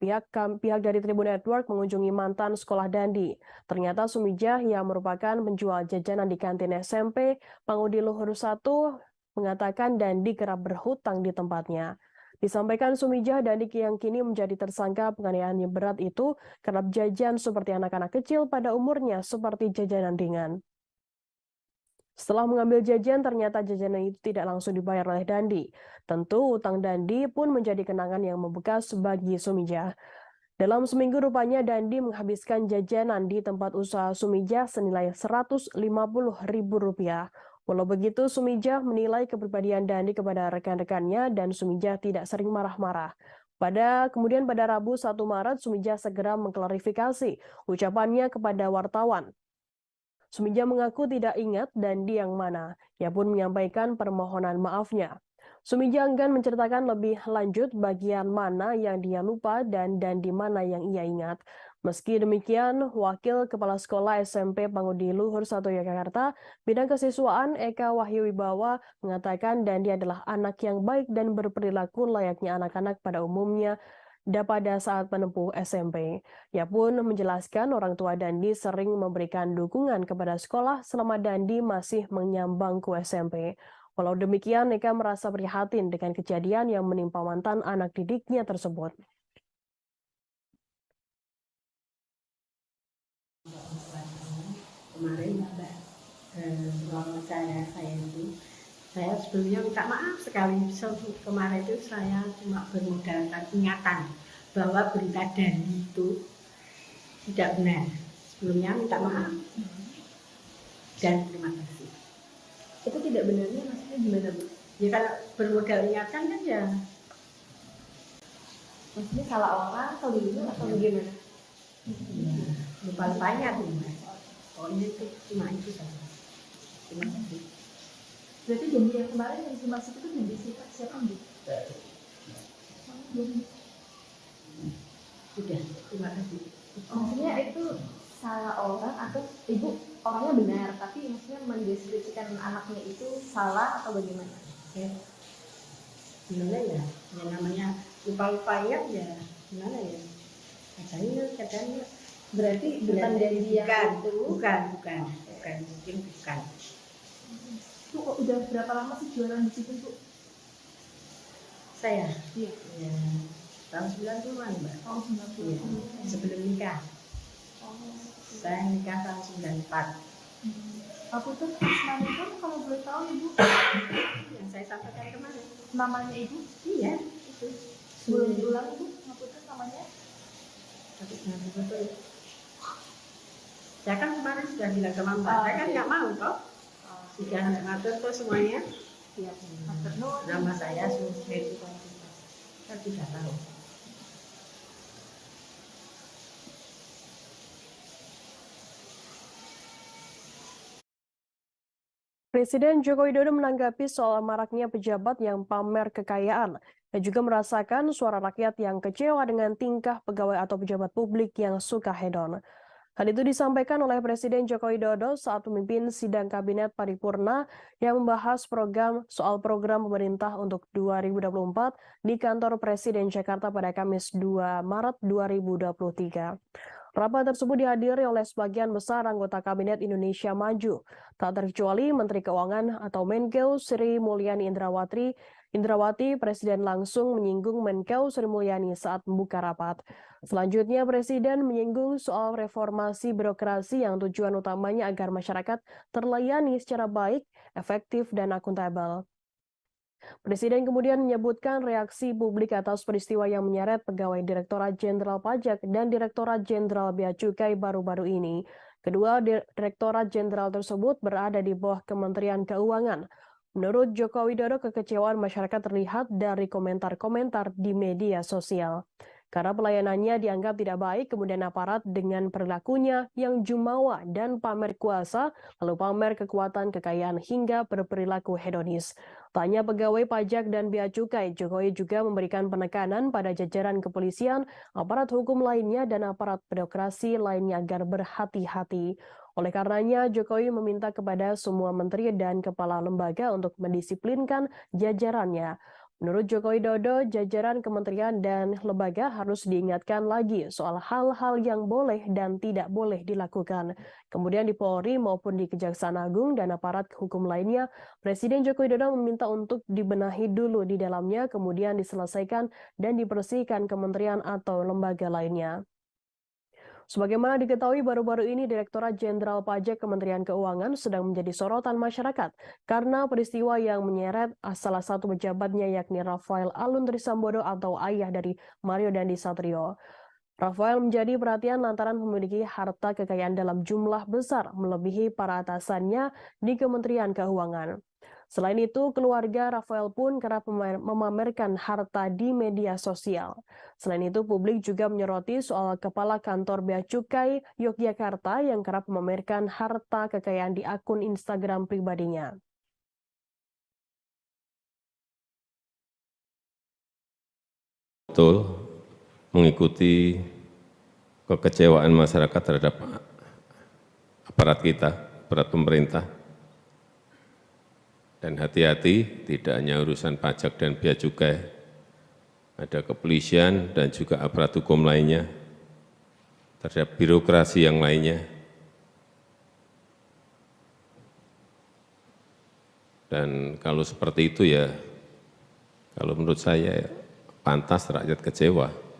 pihak dari Tribun Network mengunjungi mantan sekolah Dandi. Ternyata Sumijah yang merupakan penjual jajanan di kantin SMP Pangudi Luhur 1 mengatakan Dandi kerap berhutang di tempatnya. Disampaikan Sumijah, Dandi yang kini menjadi tersangka penganiayaan yang berat itu kerap jajan seperti anak-anak kecil pada umurnya seperti jajanan ringan. Setelah mengambil jajan, ternyata jajanan itu tidak langsung dibayar oleh Dandi. Tentu utang Dandi pun menjadi kenangan yang membekas bagi Sumijah. Dalam seminggu rupanya Dandi menghabiskan jajanan di tempat usaha Sumijah senilai Rp150.000. Walau begitu, Sumijah menilai kepribadian Dandi kepada rekan-rekannya dan Sumijah tidak sering marah-marah. Kemudian pada Rabu 1 Maret, Sumijah segera mengklarifikasi ucapannya kepada wartawan. Sumijah mengaku tidak ingat Dandi yang mana. Ia pun menyampaikan permohonan maafnya. Sumijah enggan menceritakan lebih lanjut bagian mana yang dia lupa dan di mana yang ia ingat. Meski demikian, Wakil Kepala Sekolah SMP Pangudi Luhur 1 Yogyakarta, Bidang Kesiswaan Eka Wahyu Wibawa mengatakan Dandi adalah anak yang baik dan berperilaku layaknya anak-anak pada umumnya pada saat menempuh SMP. Ia pun menjelaskan orang tua Dandi sering memberikan dukungan kepada sekolah selama Dandi masih menyambang ke SMP. Walau demikian, Eka merasa prihatin dengan kejadian yang menimpa mantan anak didiknya tersebut. Kemarin ruang saya itu, saya sebelumnya minta maaf sekali. Kemarin itu saya cuma bermodalkan ingatan bahwa berita Dandi itu tidak benar. Sebelumnya minta maaf dan terima kasih. Itu tidak benarnya maksudnya gimana, Bu? Ya kalau bermodal ingatan kan ya. Maksudnya salah orang atau begitu atau bagaimana? Ya, lupa banyak nih. Pokoknya itu cuma itu saja. Terima kasih. Berarti janji yang kemarin yang dimaksud itu janji siapa, Bu? Sudah, terima kasih. Maksudnya itu salah orang atau Ibu orangnya benar, tapi maksudnya mendeskripsikan anaknya itu salah atau bagaimana? Ya. Gimana ya? Ya namanya lupa-lupa ya gimana ya? Katanya Berarti bukan janji yang itu. Bukan, mungkin bukan. Bu, kok udah berapa lama sih jualan di situ, Bu? Saya? Iya. Ya, tahun 90-an, Mbak. Tahun 90. Iya, sebelum nikah. Saya nikah tahun 94. Aku tuh Asmani itu kalau boleh tahu Ibu, Yang saya sampaikan kemarin. namanya Ibu? Iya, itu. Boleh diulang Ibu, aku tuh namanya? Tapi jangan betul. Saya kan kemarin sudah bilang sama Mbak, saya kan nggak mau kok. Sudah ngatur kok semuanya. Iya. Nama saya Suheri. Saya tidak tahu. Presiden Joko Widodo menanggapi soal maraknya pejabat yang pamer kekayaan dan juga merasakan suara rakyat yang kecewa dengan tingkah pegawai atau pejabat publik yang suka hedon. Hal itu disampaikan oleh Presiden Joko Widodo saat memimpin sidang Kabinet Paripurna yang membahas program pemerintah untuk 2024 di kantor Presiden Jakarta pada Kamis 2 Maret 2023. Rapat tersebut dihadiri oleh sebagian besar anggota Kabinet Indonesia Maju, tak terkecuali Menteri Keuangan atau Menkeu Sri Mulyani Indrawati. Presiden langsung menyinggung Menkeu Sri Mulyani saat membuka rapat. Selanjutnya, Presiden menyinggung soal reformasi birokrasi yang tujuan utamanya agar masyarakat terlayani secara baik, efektif, dan akuntabel. Presiden kemudian menyebutkan reaksi publik atas peristiwa yang menyeret pegawai Direktorat Jenderal Pajak dan Direktorat Jenderal Bea Cukai baru-baru ini. Kedua Direktorat Jenderal tersebut berada di bawah Kementerian Keuangan. Menurut Joko Widodo, kekecewaan masyarakat terlihat dari komentar-komentar di media sosial. Karena pelayanannya dianggap tidak baik, kemudian aparat dengan perilakunya yang jumawa dan pamer kuasa, lalu pamer kekuatan, kekayaan, hingga berperilaku hedonis. Tanya pegawai pajak dan bea cukai, Jokowi juga memberikan penekanan pada jajaran kepolisian, aparat hukum lainnya, dan aparat birokrasi lainnya agar berhati-hati. Oleh karenanya, Jokowi meminta kepada semua menteri dan kepala lembaga untuk mendisiplinkan jajarannya. Menurut Joko Widodo, jajaran kementerian dan lembaga harus diingatkan lagi soal hal-hal yang boleh dan tidak boleh dilakukan. Kemudian di Polri maupun di Kejaksaan Agung dan aparat hukum lainnya, Presiden Joko Widodo meminta untuk dibenahi dulu di dalamnya, kemudian diselesaikan dan dibersihkan kementerian atau lembaga lainnya. Sebagaimana diketahui baru-baru ini Direktorat Jenderal Pajak Kementerian Keuangan sedang menjadi sorotan masyarakat karena peristiwa yang menyeret salah satu pejabatnya yakni Rafael Alun Trisambodo atau ayah dari Mario Dandi Satrio. Rafael menjadi perhatian lantaran memiliki harta kekayaan dalam jumlah besar melebihi para atasannya di Kementerian Keuangan. Selain itu, keluarga Rafael pun kerap memamerkan harta di media sosial. Selain itu, publik juga menyoroti soal Kepala Kantor Bea Cukai Yogyakarta yang kerap memamerkan harta kekayaan di akun Instagram pribadinya. Betul, mengikuti kekecewaan masyarakat terhadap aparat kita, aparat pemerintah. Dan hati-hati, tidak hanya urusan pajak dan bea cukai, ada kepolisian dan juga aparat hukum lainnya, terhadap birokrasi yang lainnya. Dan kalau seperti itu ya, kalau menurut saya ya, pantas rakyat kecewa.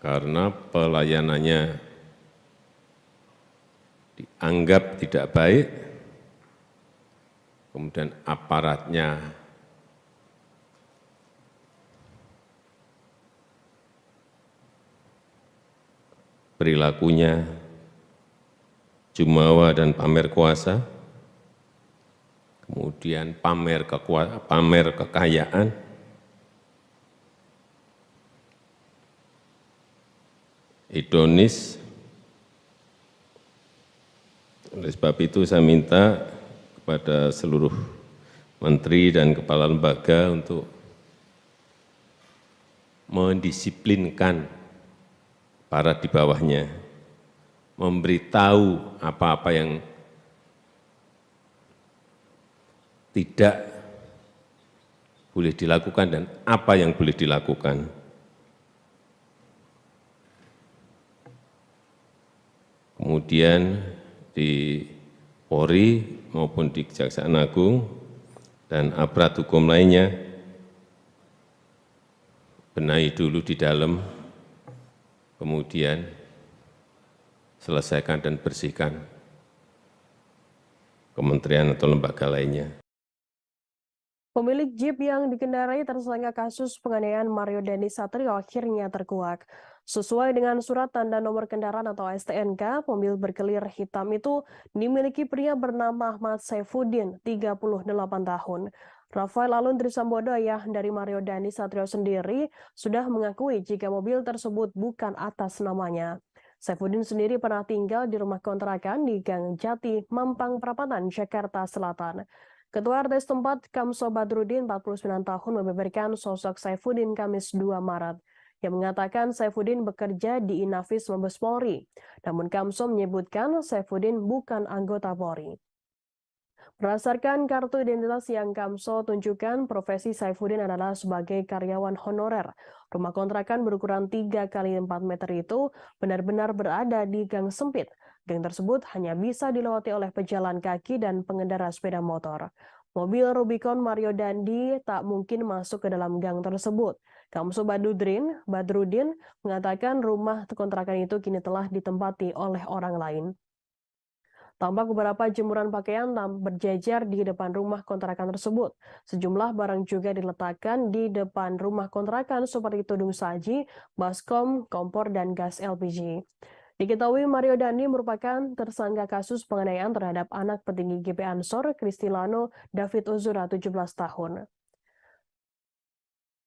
Karena pelayanannya dianggap tidak baik, kemudian aparatnya perilakunya jumawa dan pamer kuasa, kemudian pamer kekayaan, hedonis. Oleh sebab itu saya minta kepada seluruh menteri dan kepala lembaga untuk mendisiplinkan para di bawahnya, memberitahu apa-apa yang tidak boleh dilakukan dan apa yang boleh dilakukan. Kemudian di Polri maupun di Kejaksaan Agung dan aparat hukum lainnya, benahi dulu di dalam, kemudian selesaikan dan bersihkan kementerian atau lembaga lainnya. Pemilik Jeep yang dikendarai tersangka kasus penganiayaan Mario Dandi Satrio akhirnya terkuak. Sesuai dengan surat tanda nomor kendaraan atau STNK, mobil berkelir hitam itu dimiliki pria bernama Ahmad Saifuddin, 38 tahun. Rafael Alun Trisambodo, ayah dari Mario Dandi Satrio sendiri, sudah mengakui jika mobil tersebut bukan atas namanya. Saifuddin sendiri pernah tinggal di rumah kontrakan di Gang Jati, Mampang Perapatan, Jakarta Selatan. Ketua RT setempat Kamso Badrudin, 49 tahun, membeberkan sosok Saifuddin Kamis 2 Maret. Yang mengatakan Saifuddin bekerja di Inafis Mabes Polri. Namun Kamso menyebutkan Saifuddin bukan anggota Polri. Berdasarkan kartu identitas yang Kamso tunjukkan, profesi Saifuddin adalah sebagai karyawan honorer. Rumah kontrakan berukuran 3 kali 4 meter itu benar-benar berada di gang sempit. Gang tersebut hanya bisa dilewati oleh pejalan kaki dan pengendara sepeda motor. Mobil Rubicon Mario Dandi tak mungkin masuk ke dalam gang tersebut. Kamso Badrudin mengatakan rumah kontrakan itu kini telah ditempati oleh orang lain. Tampak beberapa jemuran pakaian berjejer di depan rumah kontrakan tersebut. Sejumlah barang juga diletakkan di depan rumah kontrakan seperti tudung saji, baskom, kompor, dan gas LPG. Diketahui Mario Dandi merupakan tersangka kasus penganiayaan terhadap anak petinggi GP Ansor, Kristilano David Ozora, 17 tahun.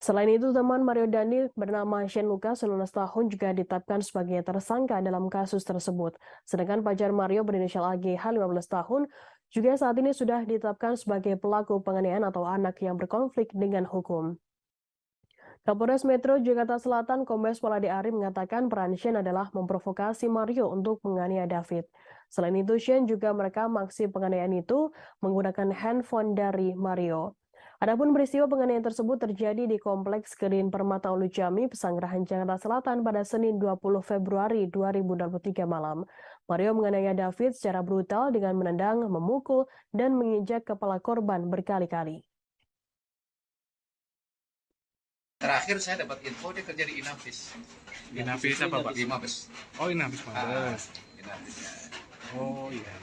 Selain itu, teman Mario Dandi bernama Shane Lucas, 19 tahun, juga ditetapkan sebagai tersangka dalam kasus tersebut. Sedangkan pacar Mario berinisial AGH, 15 tahun, juga saat ini sudah ditetapkan sebagai pelaku penganiayaan atau anak yang berkonflik dengan hukum. Kapolres Metro Jakarta Selatan Kombes Pol Ade Ari mengatakan peran Shane adalah memprovokasi Mario untuk menganiaya David. Selain itu, Shane juga merekam aksi penganiayaan itu menggunakan handphone dari Mario. Adapun peristiwa penganiayaan tersebut terjadi di Kompleks Green Permata Ulu Jami, Pesanggerahan Jakarta Selatan pada Senin 20 Februari 2023 malam. Mario menganiaya David secara brutal dengan menendang, memukul, dan menginjak kepala korban berkali-kali. Terakhir saya dapat info dia kerja di Inavis. Inavis apa, Pak? Di Mabes. Oh, Inavis Mabes. Inavis, ya. Oh iya.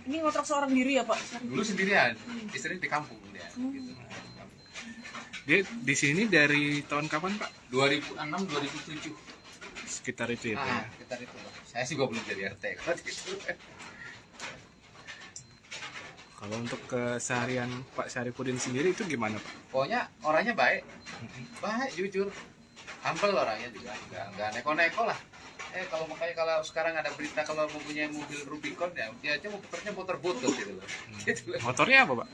Ini ngontrak seorang diri ya Pak? Dulu sendirian, istri di kampung dia. Gitu. Dia di sini dari tahun kapan, Pak? 2006, 2007. Sekitar itu ya, Pak ya? Sekitar itu. Saya juga belum jadi RT. Kalau untuk keseharian Pak Syarifudin sendiri itu gimana, Pak? Pokoknya orangnya baik, jujur, humble orangnya juga, nggak neko-neko lah. Kalau makanya kalau sekarang ada berita kalau mempunyai mobil Rubicon ya, dia aja motornya motor butut gitu loh. Gitu loh. Motornya apa, Pak?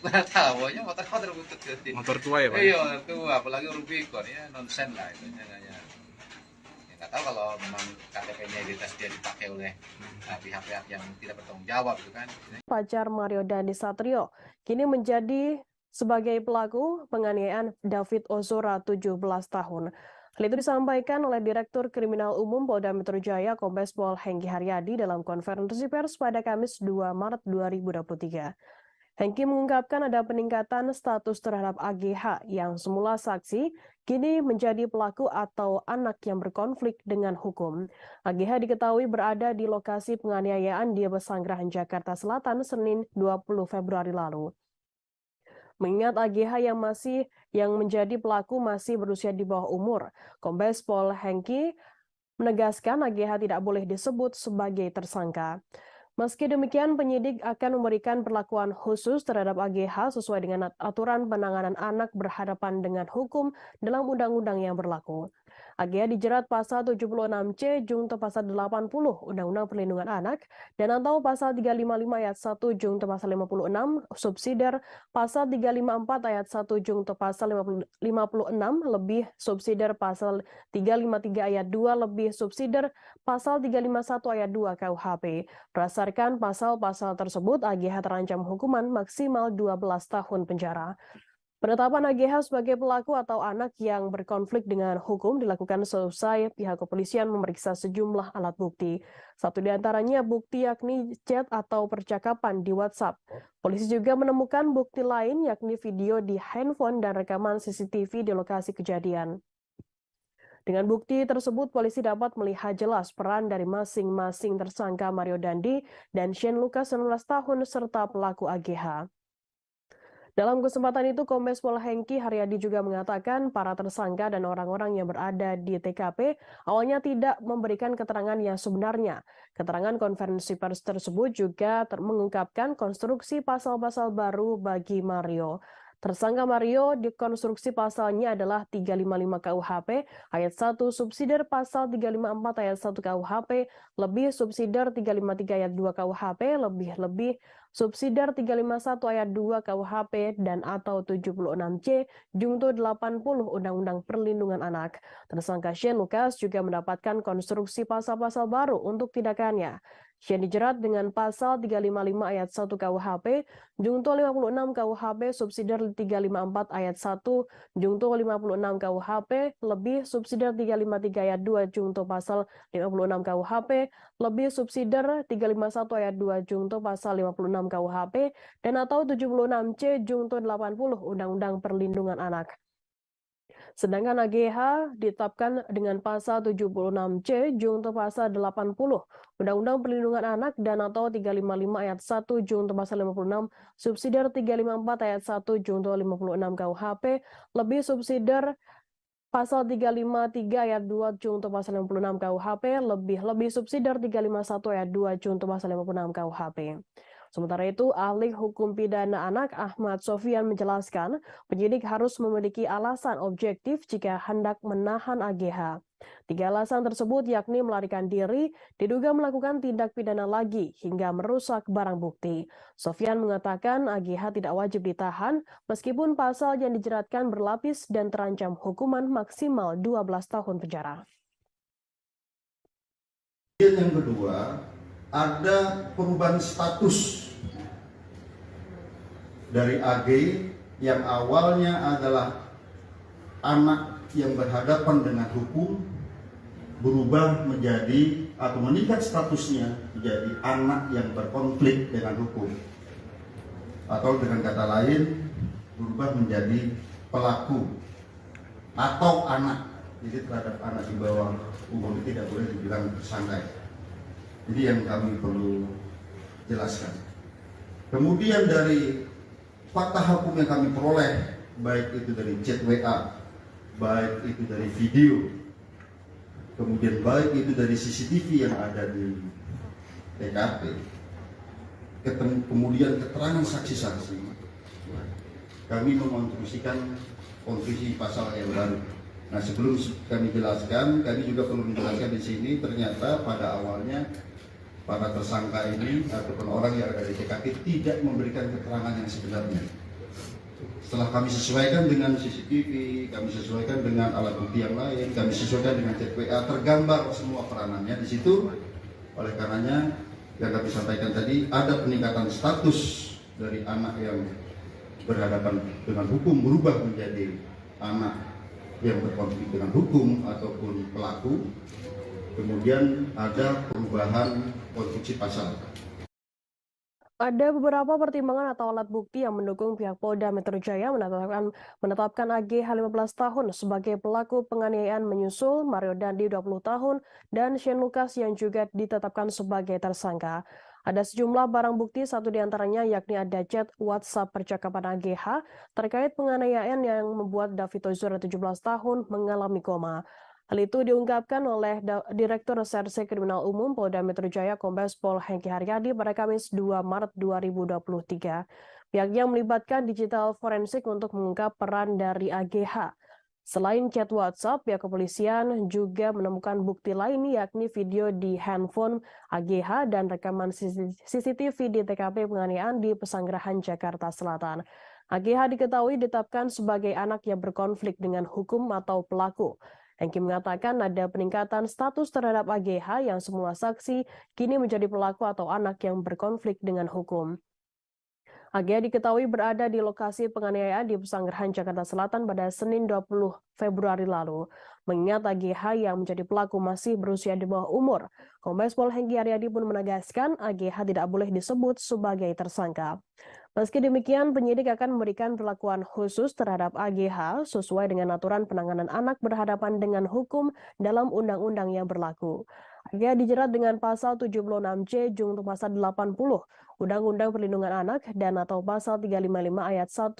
Nggak tahu, pokoknya motor butut gitu. Motor tua ya, Pak? Iya, motor tua, apalagi Rubicon ya nonsen lah itu ya, nggak tahu kalau memang KTP-nya identitas dia dipakai oleh pihak-pihak yang tidak bertanggung jawab gitu kan. Pacar Mario Dandi Satrio kini menjadi sebagai pelaku penganiayaan David Ozora 17 tahun. Hal itu disampaikan oleh Direktur Kriminal Umum Polda Metro Jaya Kombes Pol Hengki Haryadi dalam konferensi pers pada Kamis 2 Maret 2023. Hengki mengungkapkan ada peningkatan status terhadap AGH yang semula saksi, kini menjadi pelaku atau anak yang berkonflik dengan hukum. AGH diketahui berada di lokasi penganiayaan di Pesanggerahan Jakarta Selatan Senin 20 Februari lalu. Mengingat AGH yang menjadi pelaku masih berusia di bawah umur, Kombes Pol Hengki menegaskan AGH tidak boleh disebut sebagai tersangka. Meski demikian, penyidik akan memberikan perlakuan khusus terhadap AGH sesuai dengan aturan penanganan anak berhadapan dengan hukum dalam undang-undang yang berlaku. AGH dijerat pasal 76C Junto pasal 80 Undang-Undang Perlindungan Anak dan atau pasal 355 ayat 1 Junto pasal 56 subsidiar pasal 354 ayat 1 Junto pasal 56 lebih subsidiar pasal 353 ayat 2 lebih subsidiar pasal 351 ayat 2 KUHP. Berdasarkan pasal-pasal tersebut, AGH terancam hukuman maksimal 12 tahun penjara. Penetapan AGH sebagai pelaku atau anak yang berkonflik dengan hukum dilakukan selesai pihak kepolisian memeriksa sejumlah alat bukti. Satu di antaranya bukti yakni chat atau percakapan di WhatsApp. Polisi juga menemukan bukti lain yakni video di handphone dan rekaman CCTV di lokasi kejadian. Dengan bukti tersebut, polisi dapat melihat jelas peran dari masing-masing tersangka Mario Dandi dan Shane Lucas 19 tahun serta pelaku AGH. Dalam kesempatan itu, Kombes Pol Hengki Haryadi juga mengatakan para tersangka dan orang-orang yang berada di TKP awalnya tidak memberikan keterangan yang sebenarnya. Keterangan konferensi pers tersebut juga mengungkapkan konstruksi pasal-pasal baru bagi Mario. Tersangka Mario dikonstruksi pasalnya adalah 355 KUHP ayat 1 subsidiar pasal 354 ayat 1 KUHP lebih subsidiar 353 ayat 2 KUHP lebih subsidiar 351 ayat 2 KUHP dan atau 76C Junto 80 Undang-Undang Perlindungan Anak. Tersangka Shane Lucas juga mendapatkan konstruksi pasal-pasal baru untuk tindakannya. Shane dijerat dengan pasal 355 ayat 1 KUHP, Junto 56 KUHP subsidiar 354 ayat 1, Junto 56 KUHP lebih subsidiar 353 ayat 2 Junto pasal 56 KUHP lebih subsidiar 351 ayat 2 Junto pasal 56 KUHP dan atau 76C Junto 80 Undang-Undang Perlindungan Anak. Sedangkan AGH ditetapkan dengan pasal 76C Junto pasal 80 Undang-Undang Perlindungan Anak dan atau 355 ayat 1 Junto pasal 56 subsidiar 354 ayat 1 Junto 56 KUHP lebih subsidiar pasal 353 ayat 2 Junto pasal 56 KUHP lebih subsidiar 351 ayat 2 Junto pasal 56 KUHP. Sementara itu, ahli hukum pidana anak Ahmad Sofyan menjelaskan penyidik harus memiliki alasan objektif jika hendak menahan AGH. 3 alasan tersebut yakni melarikan diri, diduga melakukan tindak pidana lagi, hingga merusak barang bukti. Sofyan mengatakan AGH tidak wajib ditahan meskipun pasal yang dijeratkan berlapis dan terancam hukuman maksimal 12 tahun penjara. Yang kedua, ada perubahan status dari AG yang awalnya adalah anak yang berhadapan dengan hukum berubah menjadi atau meningkat statusnya menjadi anak yang berkonflik dengan hukum, atau dengan kata lain berubah menjadi pelaku atau anak. Jadi terhadap anak di bawah umur tidak boleh dibilang tersangka. Jadi yang kami perlu jelaskan. Kemudian dari fakta hukum yang kami peroleh, baik itu dari chat WA, baik itu dari video, kemudian baik itu dari CCTV yang ada di TKP, kemudian keterangan saksi-saksi, kami mengonstruksikan konstruksi pasal yang baru. Nah, sebelum kami jelaskan, kami juga perlu menjelaskan di sini, ternyata pada awalnya para tersangka ini ataupun orang yang ada di TKP tidak memberikan keterangan yang sebenarnya. Setelah kami sesuaikan dengan CCTV, kami sesuaikan dengan alat bukti yang lain, kami sesuaikan dengan chat WA, tergambar semua peranannya di situ. Oleh karenanya, yang kami sampaikan tadi, ada peningkatan status dari anak yang berhadapan dengan hukum berubah menjadi anak yang berkonflik dengan hukum ataupun pelaku. Kemudian ada perubahan konstruksi pasal. Ada beberapa pertimbangan atau alat bukti yang mendukung pihak Polda Metro Jaya menetapkan AGH 15 tahun sebagai pelaku penganiayaan menyusul Mario Dandi 20 tahun dan Shane Lucas yang juga ditetapkan sebagai tersangka. Ada sejumlah barang bukti, satu diantaranya yakni ada chat WhatsApp percakapan AGH terkait penganiayaan yang membuat David Ozora 17 tahun mengalami koma. Hal itu diungkapkan oleh Direktur Reserse Kriminal Umum Polda Metro Jaya Kombes Pol Hengki Haryadi pada Kamis 2 Maret 2023. Pihaknya melibatkan digital forensik untuk mengungkap peran dari AGH. Selain chat WhatsApp, pihak kepolisian juga menemukan bukti lain yakni video di handphone AGH dan rekaman CCTV di TKP penganiayaan di Pesanggerahan Jakarta Selatan. AGH diketahui ditetapkan sebagai anak yang berkonflik dengan hukum atau pelaku. Hengki mengatakan ada peningkatan status terhadap AGH yang semula saksi kini menjadi pelaku atau anak yang berkonflik dengan hukum. AGH diketahui berada di lokasi penganiayaan di Pesanggerahan Jakarta Selatan pada Senin 20 Februari lalu. Mengingat AGH yang menjadi pelaku masih berusia di bawah umur, Kombes Pol Hengki Haryadi pun menegaskan AGH tidak boleh disebut sebagai tersangka. Meski demikian, penyidik akan memberikan perlakuan khusus terhadap AGH sesuai dengan aturan penanganan anak berhadapan dengan hukum dalam undang-undang yang berlaku. AGH dijerat dengan pasal 76C junto pasal 80 Undang-Undang Perlindungan Anak dan atau pasal 355 ayat 1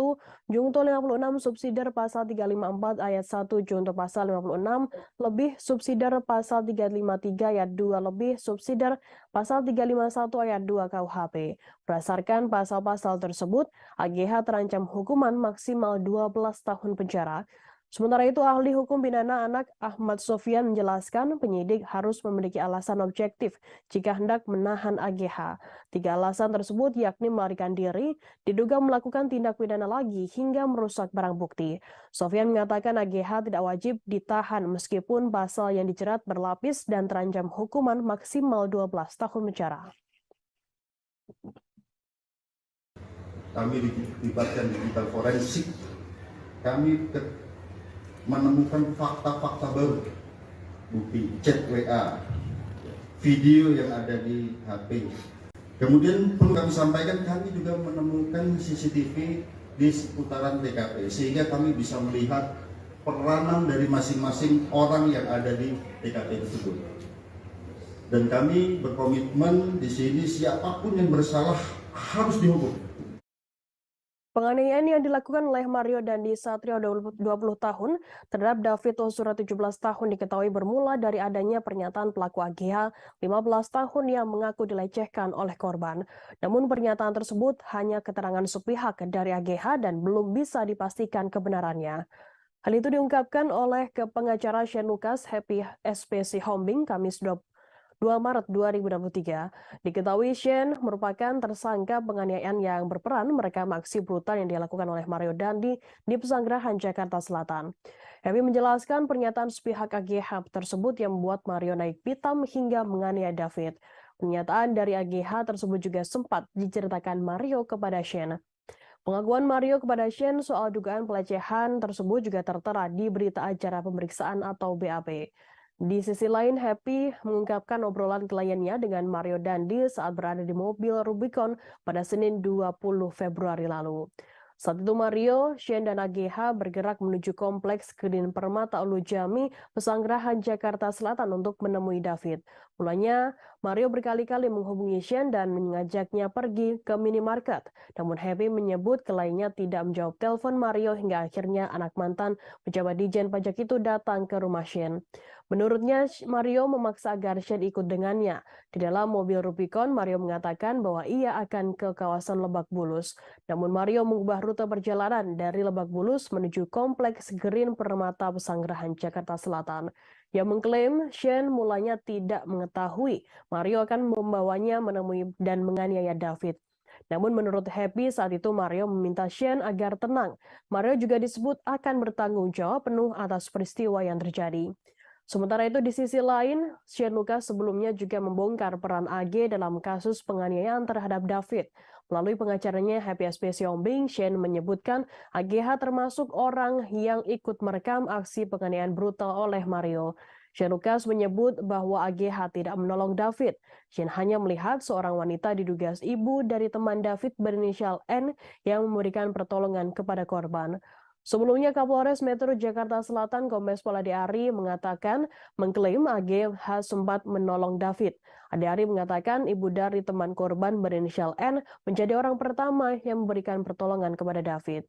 junto 56 subsidiar pasal 354 ayat 1 junto pasal 56 lebih subsidiar pasal 353 ayat 2 lebih subsidiar pasal 351 ayat 2 KUHP. Berdasarkan pasal-pasal tersebut, AGH terancam hukuman maksimal 12 tahun penjara. Sementara itu, ahli hukum pidana anak Ahmad Sofyan menjelaskan penyidik harus memiliki alasan objektif jika hendak menahan AGH. 3 alasan tersebut yakni melarikan diri, diduga melakukan tindak pidana lagi, hingga merusak barang bukti. Sofyan mengatakan AGH tidak wajib ditahan meskipun pasal yang dijerat berlapis dan terancam hukuman maksimal 12 tahun penjara. Kami dilibatkan digital forensik. Kami menemukan fakta-fakta baru, bukti chat WA, video yang ada di HP. Kemudian perlu kami sampaikan, kami juga menemukan CCTV di seputaran TKP, sehingga kami bisa melihat peranan dari masing-masing orang yang ada di TKP tersebut. Dan kami berkomitmen di sini siapapun yang bersalah harus dihukum. Penganiayaan yang dilakukan oleh Mario Dandi Satrio 20 tahun terhadap David Ozora 17 tahun diketahui bermula dari adanya pernyataan pelaku AGH 15 tahun yang mengaku dilecehkan oleh korban. Namun pernyataan tersebut hanya keterangan sepihak dari AGH dan belum bisa dipastikan kebenarannya. Hal itu diungkapkan oleh pengacara Shane Lucas Happy SPC Hombing Kamis 2 Maret 2023. Diketahui Shane merupakan tersangka penganiayaan yang berperan merekam aksi brutal yang dilakukan oleh Mario Dandi di Pesanggerahan, Jakarta Selatan. Happy menjelaskan pernyataan sepihak AGH tersebut yang membuat Mario naik pitam hingga menganiaya David. Pernyataan dari AGH tersebut juga sempat diceritakan Mario kepada Shane. Pengakuan Mario kepada Shane soal dugaan pelecehan tersebut juga tertera di berita acara pemeriksaan atau BAP. Di sisi lain, Happy mengungkapkan obrolan kliennya dengan Mario Dandi saat berada di mobil Rubicon pada Senin 20 Februari lalu. Saat itu Mario, Shane, dan AGH bergerak menuju kompleks Green Permata Ulu Jami, Pesanggerahan, Jakarta Selatan untuk menemui David. Mulanya, Mario berkali-kali menghubungi Shane dan mengajaknya pergi ke minimarket. Namun Happy menyebut kliennya tidak menjawab telepon Mario hingga akhirnya anak mantan pejabat Dijen Pajak itu datang ke rumah Shane. Menurutnya, Mario memaksa agar Shane ikut dengannya. Di dalam mobil Rubicon, Mario mengatakan bahwa ia akan ke kawasan Lebak Bulus. Namun Mario mengubah rute perjalanan dari Lebak Bulus menuju kompleks Green Permata Pesanggerahan, Jakarta Selatan. Yang mengklaim Shane mulanya tidak mengetahui Mario akan membawanya menemui dan menganiaya David. Namun menurut Happy saat itu Mario meminta Shane agar tenang. Mario juga disebut akan bertanggung jawab penuh atas peristiwa yang terjadi. Sementara itu di sisi lain, Shane Lucas sebelumnya juga membongkar peran AG dalam kasus penganiayaan terhadap David. Melalui pengacaranya Happy SPC Hombing, Shane menyebutkan AGH termasuk orang yang ikut merekam aksi penganiayaan brutal oleh Mario. Shane Lucas menyebut bahwa AGH tidak menolong David. Shane hanya melihat seorang wanita diduga ibu dari teman David berinisial N yang memberikan pertolongan kepada korban. Sebelumnya Kapolres Metro Jakarta Selatan Kombes Pol Ade Ari mengatakan mengklaim AGH sempat menolong David. Ade Ari mengatakan ibu dari teman korban berinisial N menjadi orang pertama yang memberikan pertolongan kepada David.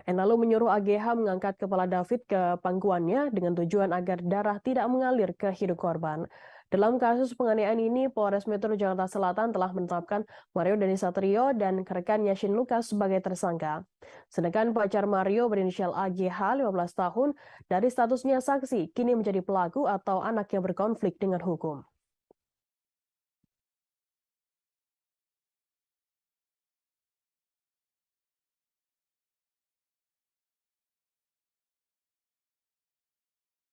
N lalu menyuruh AGH mengangkat kepala David ke pangkuannya dengan tujuan agar darah tidak mengalir ke hidung korban. Dalam kasus penganiayaan ini, Polres Metro Jakarta Selatan telah menetapkan Mario Dandi Satrio dan rekannya Shane Lucas sebagai tersangka. Sedangkan pacar Mario berinisial AGH 15 tahun dari statusnya saksi kini menjadi pelaku atau anak yang berkonflik dengan hukum.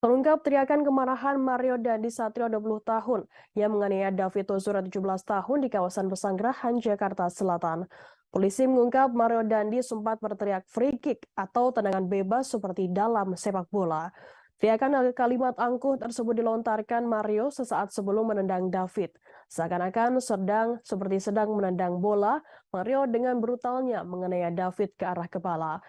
Terungkap teriakan kemarahan Mario Dandi Satrio 20 tahun yang menganiaya David Ozora 17 tahun di kawasan Pesanggerahan, Jakarta Selatan. Polisi mengungkap Mario Dandi sempat berteriak free kick atau tendangan bebas seperti dalam sepak bola. Teriakan kalimat angkuh tersebut dilontarkan Mario sesaat sebelum menendang David. Seakan-akan sedang menendang bola, Mario dengan brutalnya menganiaya David ke arah kepala.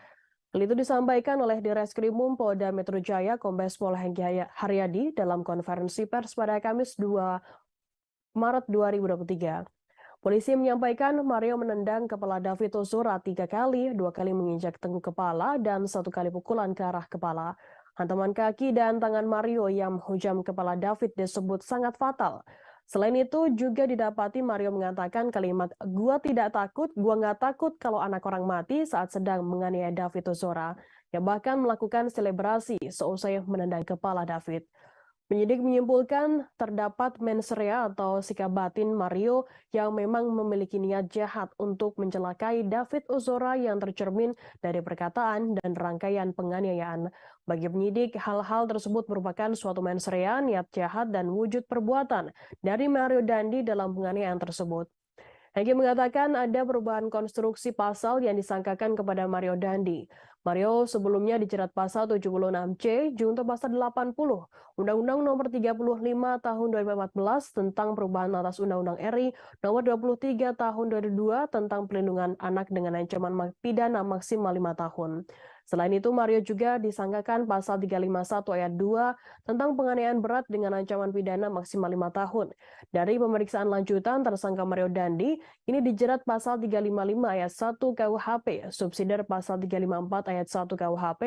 Hal itu disampaikan oleh Direskrimum Polda Metro Jaya Kombes Pol Hengki Haryadi dalam konferensi pers pada Kamis 2 Maret 2023. Polisi menyampaikan Mario menendang kepala David Ozora 3 kali, 2 kali menginjak tengkuk kepala, dan 1 kali pukulan ke arah kepala. Hantaman kaki dan tangan Mario yang menghujam kepala David disebut sangat fatal. Selain itu juga didapati Mario mengatakan kalimat "gua tidak takut, gua nggak takut kalau anak orang mati" saat sedang menganiaya David Ozora, yang bahkan melakukan selebrasi seusai menendang kepala David. Penyidik menyimpulkan terdapat mens rea atau sikap batin Mario yang memang memiliki niat jahat untuk mencelakai David Ozora yang tercermin dari perkataan dan rangkaian penganiayaan. Bagi penyidik, hal-hal tersebut merupakan suatu mens rea, niat jahat, dan wujud perbuatan dari Mario Dandi dalam penganiayaan tersebut. Hengki mengatakan ada perubahan konstruksi pasal yang disangkakan kepada Mario Dandi. Mario sebelumnya dijerat pasal 76C junto pasal 80 Undang-Undang Nomor 35 Tahun 2014 tentang perubahan atas Undang-Undang RI Nomor 23 Tahun 2002 tentang perlindungan anak dengan ancaman pidana maksimal 5 tahun. Selain itu, Mario juga disangkakan pasal 351 ayat 2 tentang penganiayaan berat dengan ancaman pidana maksimal 5 tahun. Dari pemeriksaan lanjutan, tersangka Mario Dandi ini dijerat pasal 355 ayat 1 KUHP, subsidiar pasal 354 ayat 1 KUHP,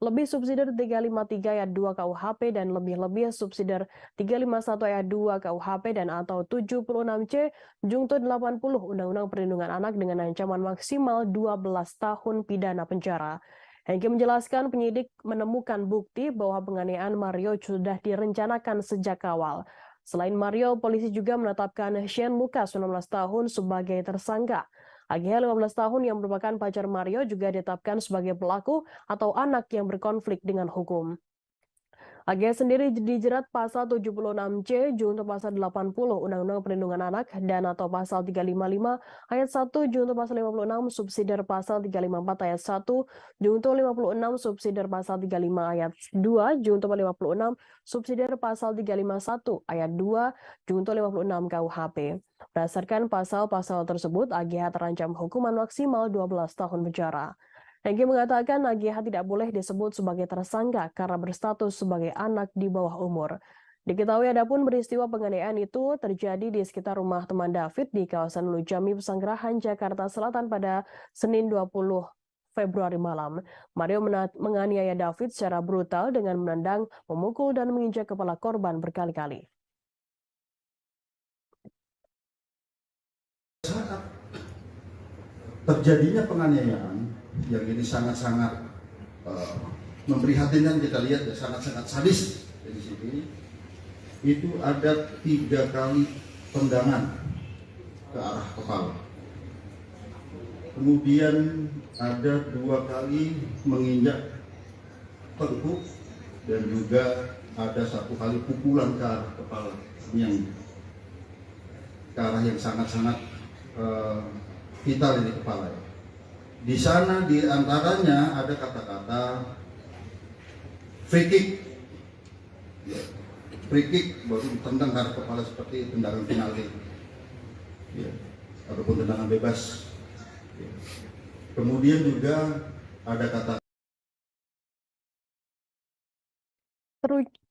lebih subsidiar 353 ayat 2 KUHP, dan lebih-lebih subsidiar 351 ayat 2 KUHP dan atau 76C junto 80 Undang-Undang Perlindungan Anak dengan ancaman maksimal 12 tahun pidana penjara. Hengki menjelaskan penyidik menemukan bukti bahwa penganiayaan Mario sudah direncanakan sejak awal. Selain Mario, polisi juga menetapkan Shane Lucas 19 tahun sebagai tersangka. AGH 15 tahun yang merupakan pacar Mario juga ditetapkan sebagai pelaku atau anak yang berkonflik dengan hukum. AGH sendiri dijerat pasal 76C junto pasal 80 Undang-Undang Perlindungan Anak dan atau pasal 355 ayat 1 junto pasal 56 subsidiar pasal 354 ayat 1 junto 56 subsidiar pasal 35 ayat 2 junto 56 subsidiar pasal 351 ayat 2 junto 56 KUHP. Berdasarkan pasal-pasal tersebut, AGH terancam hukuman maksimal 12 tahun penjara. Hengki mengatakan AGH tidak boleh disebut sebagai tersangka karena berstatus sebagai anak di bawah umur. Diketahui adapun peristiwa penganiayaan itu terjadi di sekitar rumah teman David di kawasan Lujami Pesanggerahan, Jakarta Selatan pada Senin 20 Februari malam. Mario menganiaya David secara brutal dengan menendang, memukul, dan menginjak kepala korban berkali-kali. Saat terjadinya penganiayaan yang ini sangat-sangat memprihatinkan, kita lihat ya, sangat-sangat sadis di sini. Itu ada 3 kali tendangan ke arah kepala. Kemudian ada 2 kali menginjak tengkuk dan juga ada 1 kali pukulan ke arah kepala yang ke arah yang sangat-sangat vital di kepala. Di sana di antaranya ada kata-kata free kick. Free kick baru ditendang ke arah kepala seperti tendangan penalti. Ya, ataupun tendangan bebas. Ya. Kemudian juga ada kata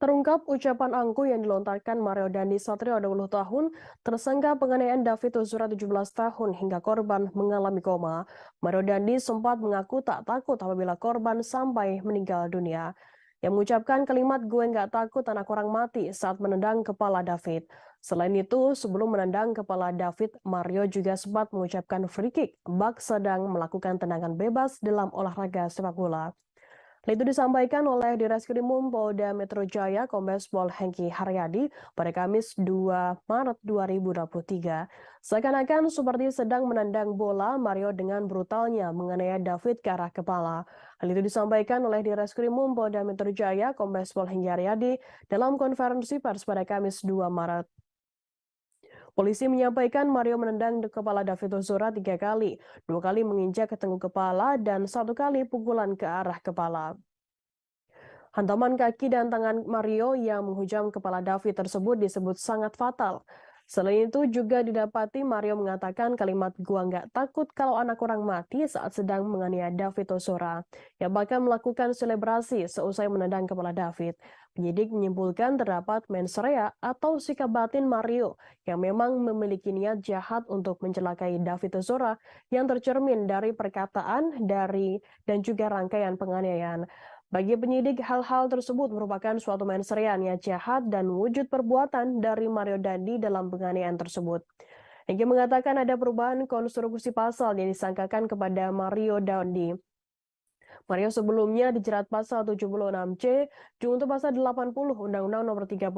Terungkap ucapan angkuh yang dilontarkan Mario Dandi Satrio 20 tahun, tersangka penganiayaan David Ozora 17 tahun hingga korban mengalami koma. Mario Dandi sempat mengaku tak takut apabila korban sampai meninggal dunia. Yang mengucapkan kalimat "gue nggak takut anak orang mati" saat menendang kepala David. Selain itu, sebelum menendang kepala David, Mario juga sempat mengucapkan free kick bak sedang melakukan tendangan bebas dalam olahraga sepak bola. Hal itu disampaikan oleh Direskrimum Polda Metro Jaya Kombes Pol Hengki Haryadi pada Kamis 2 Maret 2023. Seakan-akan seperti sedang menendang bola, Mario dengan brutalnya menganiaya David ke arah kepala. Hal itu disampaikan oleh Direskrimum Polda Metro Jaya Kombes Pol Hengki Haryadi dalam konferensi pers pada Kamis 2 Maret. Polisi menyampaikan Mario menendang kepala David Ozora 3 kali, 2 kali menginjak ke tengkuk kepala, dan 1 kali pukulan ke arah kepala. Hantaman kaki dan tangan Mario yang menghujam kepala David tersebut disebut sangat fatal. Selain itu juga didapati Mario mengatakan kalimat "gua nggak takut kalau anak orang mati" saat sedang menganiaya David Ozora, yang bahkan melakukan selebrasi seusai menendang kepala David. Penyidik menyimpulkan terdapat mens rea atau sikap batin Mario yang memang memiliki niat jahat untuk mencelakai David Ozora yang tercermin dari perkataan, dan juga rangkaian penganiayaan. Bagi penyidik, hal-hal tersebut merupakan suatu mens rea niat jahat dan wujud perbuatan dari Mario Dandi dalam penganiayaan tersebut. Hengki mengatakan ada perubahan konstruksi pasal yang disangkakan kepada Mario Dandi. Mario sebelumnya dijerat pasal 76C junto pasal 80 Undang-Undang Nomor 35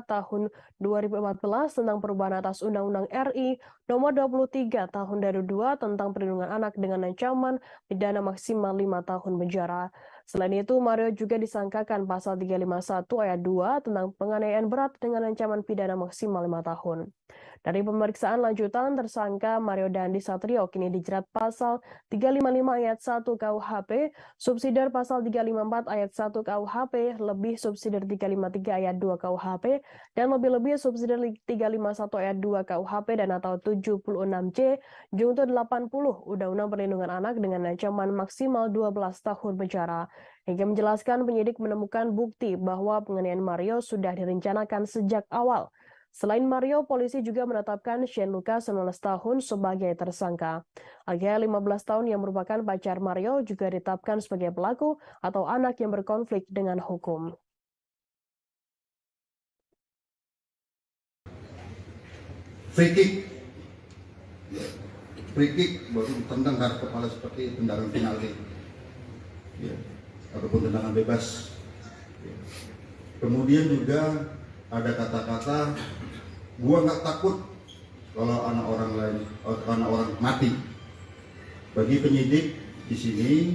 Tahun 2014 tentang perubahan atas Undang-Undang RI Nomor 23 Tahun 2002 tentang perlindungan anak dengan ancaman pidana maksimal 5 tahun penjara. Selain itu, Mario juga disangkakan pasal 351 ayat 2 tentang penganiayaan berat dengan ancaman pidana maksimal 5 tahun. Dari pemeriksaan lanjutan, tersangka Mario Dandi Satrio kini dijerat pasal 355 ayat 1 KUHP, subsidiar pasal 354 ayat 1 KUHP, lebih subsidiar 353 ayat 2 KUHP, dan lebih-lebih subsidiar 351 ayat 2 KUHP dan atau 76C, junto 80 Undang-Undang Perlindungan Anak dengan ancaman maksimal 12 tahun penjara. Hingga menjelaskan penyidik menemukan bukti bahwa penganiayaan Mario sudah direncanakan sejak awal. Selain Mario, polisi juga menetapkan Shane Lucas 19 tahun sebagai tersangka. AGH 15 tahun yang merupakan pacar Mario juga ditetapkan sebagai pelaku atau anak yang berkonflik dengan hukum. Free kick baru ditendang ke kepala seperti tendangan penalti, ya, ataupun tendangan bebas. Ya. Kemudian juga ada kata-kata, gua nggak takut kalau anak orang lain, anak orang mati. Bagi penyidik di sini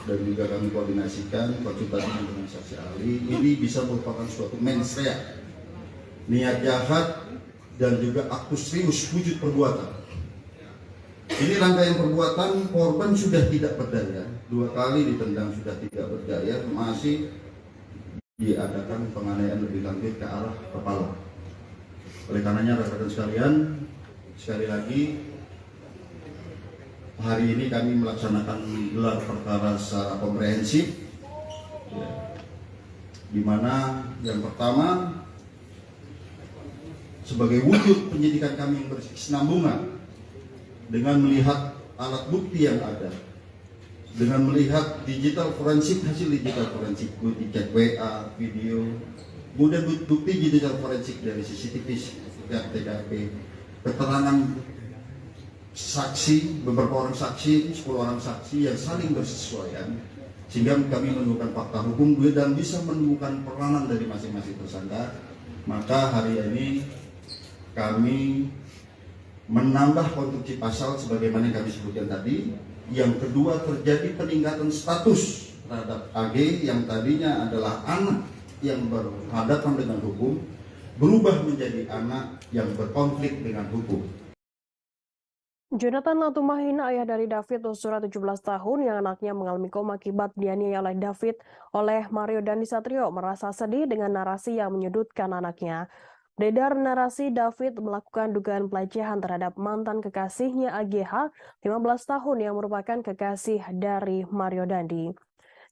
dan juga kami koordinasikan konsultasi dengan saksi ahli, ini bisa merupakan suatu mens rea, niat jahat dan juga aktus serius wujud perbuatan. Ini rangkaian perbuatan, korban sudah tidak berdaya, 2 kali ditendang sudah tidak berdaya, masih diadakan penganiayaan lebih lanjut ke arah kepala. Oleh karenanya rekan-rekan sekalian, sekali lagi hari ini kami melaksanakan gelar perkara secara komprehensif, ya, di mana yang pertama sebagai wujud penyidikan kami yang berkesinambungan dengan melihat alat bukti yang ada, dengan melihat digital forensik, hasil digital forensik, bukti chat WA, video, kemudian bukti digital forensik dari CCTV, TKP, keterangan saksi, beberapa orang saksi, 10 orang saksi yang saling bersesuaian, sehingga kami menemukan fakta hukum dan bisa menemukan peranan dari masing-masing tersangka. Maka hari ini kami menambah konstruksi pasal sebagaimana yang kami sebutkan tadi. Yang kedua, terjadi peningkatan status terhadap AG yang tadinya adalah anak yang berhadapan dengan hukum, berubah menjadi anak yang berkonflik dengan hukum. Jonathan Latumahina, ayah dari David Ozora 17 tahun yang anaknya mengalami koma akibat dianiaya oleh Mario Dandi Satrio, merasa sedih dengan narasi yang menyudutkan anaknya. Beredar narasi David melakukan dugaan pelecehan terhadap mantan kekasihnya AGH 15 tahun yang merupakan kekasih dari Mario Dandi.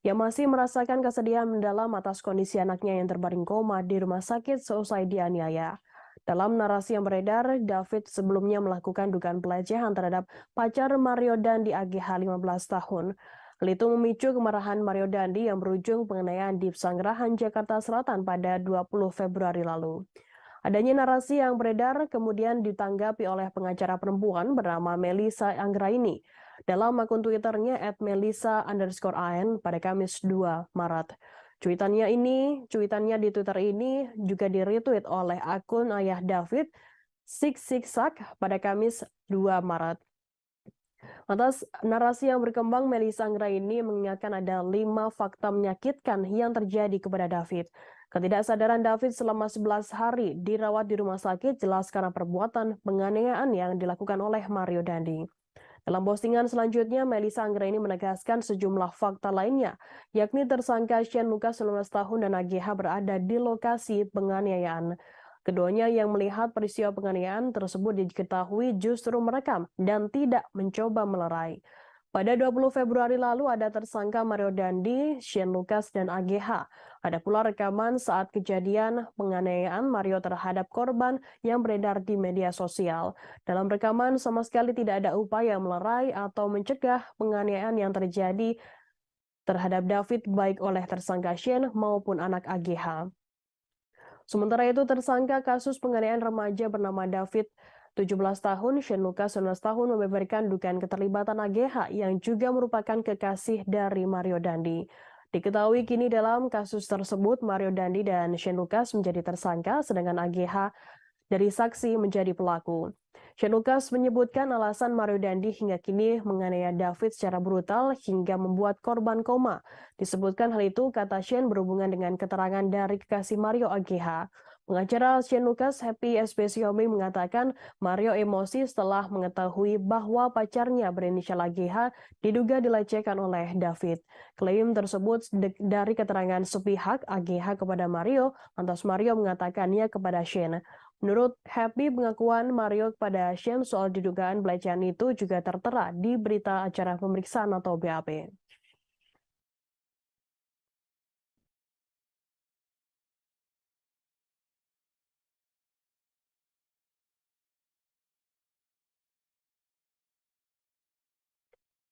Yang masih merasakan kesedihan mendalam atas kondisi anaknya yang terbaring koma di rumah sakit seusai dianiaya. Dalam narasi yang beredar, David sebelumnya melakukan dugaan pelecehan terhadap pacar Mario Dandi AGH 15 tahun. Hal itu memicu kemarahan Mario Dandi yang berujung penganiayaan di Pesanggerahan, Jakarta Selatan pada 20 Februari lalu. Adanya narasi yang beredar kemudian ditanggapi oleh pengacara perempuan bernama Melissa Anggraini dalam akun Twitternya @melissa_an pada Kamis 2 Maret. Cuitannya di Twitter ini juga di-retweet oleh akun ayah David, Siksak pada Kamis 2 Maret. Atas narasi yang berkembang, Melissa Anggraini mengingatkan ada 5 fakta menyakitkan yang terjadi kepada David. Ketidaksadaran David selama 11 hari dirawat di rumah sakit jelas karena perbuatan penganiayaan yang dilakukan oleh Mario Dandi. Dalam postingan selanjutnya, Melissa Anggraini menegaskan sejumlah fakta lainnya, yakni tersangka Shane Lucas 19 tahun dan AGH berada di lokasi penganiayaan. Keduanya yang melihat peristiwa penganiayaan tersebut diketahui justru merekam dan tidak mencoba melerai. Pada 20 Februari lalu ada tersangka Mario Dandi, Shane Lucas, dan AGH. Ada pula rekaman saat kejadian penganiayaan Mario terhadap korban yang beredar di media sosial. Dalam rekaman sama sekali tidak ada upaya melerai atau mencegah penganiayaan yang terjadi terhadap David baik oleh tersangka Shane maupun anak AGH. Sementara itu, tersangka kasus penganiayaan remaja bernama David 17 tahun, Shane Lucas 19 tahun membeberkan dugaan keterlibatan AGH yang juga merupakan kekasih dari Mario Dandi. Diketahui kini dalam kasus tersebut Mario Dandi dan Shane Lucas menjadi tersangka, sedangkan AGH dari saksi menjadi pelaku. Shane Lucas menyebutkan alasan Mario Dandi hingga kini menganiaya David secara brutal hingga membuat korban koma. Disebutkan hal itu, kata Shane, berhubungan dengan keterangan dari kekasih Mario AGH. Pengacara Shane Lucas, Happy Espesioming, mengatakan Mario emosi setelah mengetahui bahwa pacarnya berinisial AGH diduga dilecehkan oleh David. Klaim tersebut dari keterangan sepihak AGH kepada Mario, lantas Mario mengatakannya kepada Shane. Menurut Happy, pengakuan Mario kepada Shane soal didugaan pelecehan itu juga tertera di berita acara pemeriksaan atau BAP.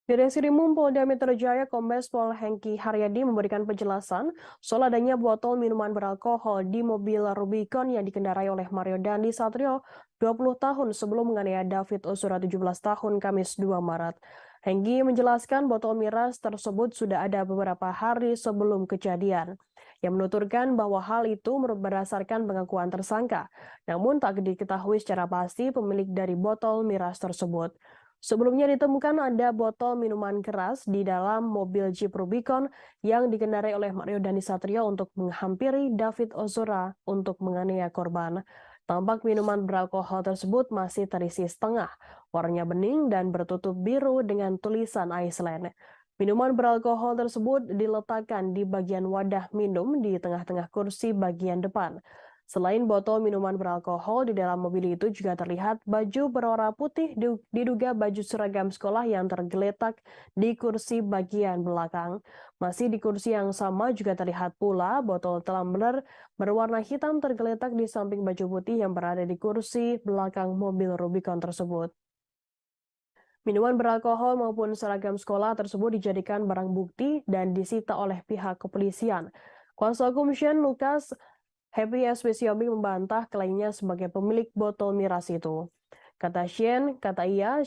Di Reskrimum Polda Metro Jaya, Kombes Pol Hengki Haryadi memberikan penjelasan soal adanya botol minuman beralkohol di mobil Rubicon yang dikendarai oleh Mario Dandi Satrio 20 tahun sebelum menganiaya David Ozora 17 tahun Kamis 2 Maret. Hengki menjelaskan botol miras tersebut sudah ada beberapa hari sebelum kejadian. Yang menuturkan bahwa hal itu berdasarkan pengakuan tersangka, namun tak diketahui secara pasti pemilik dari botol miras tersebut. Sebelumnya ditemukan ada botol minuman keras di dalam mobil Jeep Rubicon yang dikendarai oleh Mario Dandi Satrio untuk menghampiri David Ozora untuk menganiaya korban. Tampak minuman beralkohol tersebut masih terisi setengah, warnanya bening dan bertutup biru dengan tulisan Iceland. Minuman beralkohol tersebut diletakkan di bagian wadah minum di tengah-tengah kursi bagian depan. Selain botol minuman beralkohol, di dalam mobil itu juga terlihat baju berwarna putih diduga baju seragam sekolah yang tergeletak di kursi bagian belakang. Masih di kursi yang sama juga terlihat pula botol tumbler berwarna hitam tergeletak di samping baju putih yang berada di kursi belakang mobil Rubicon tersebut. Minuman beralkohol maupun seragam sekolah tersebut dijadikan barang bukti dan disita oleh pihak kepolisian. Kuasa hukum Shane Lucas, Happy Espesioming, membantah klaimnya sebagai pemilik botol miras itu. Kata Shane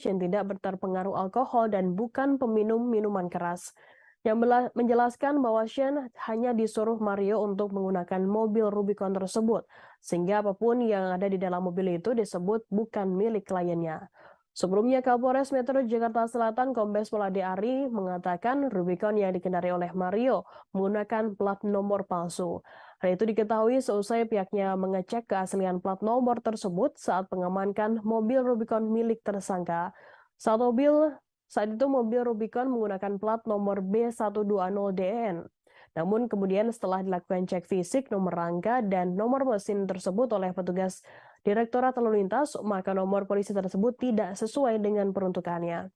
tidak terpengaruh alkohol dan bukan peminum minuman keras. Yang menjelaskan bahwa Shane hanya disuruh Mario untuk menggunakan mobil Rubicon tersebut, sehingga apapun yang ada di dalam mobil itu disebut bukan milik kliennya. Sebelumnya, Kapolres Metro Jakarta Selatan Kombes Pol Ade Ari mengatakan Rubicon yang dikendarai oleh Mario menggunakan plat nomor palsu. Hal itu diketahui seusai pihaknya mengecek keaslian plat nomor tersebut saat mengamankan mobil Rubicon milik tersangka. Saat itu mobil Rubicon menggunakan plat nomor B120DN. Namun kemudian setelah dilakukan cek fisik nomor rangka dan nomor mesin tersebut oleh petugas Direktorat Lalu Lintas, maka nomor polisi tersebut tidak sesuai dengan peruntukannya.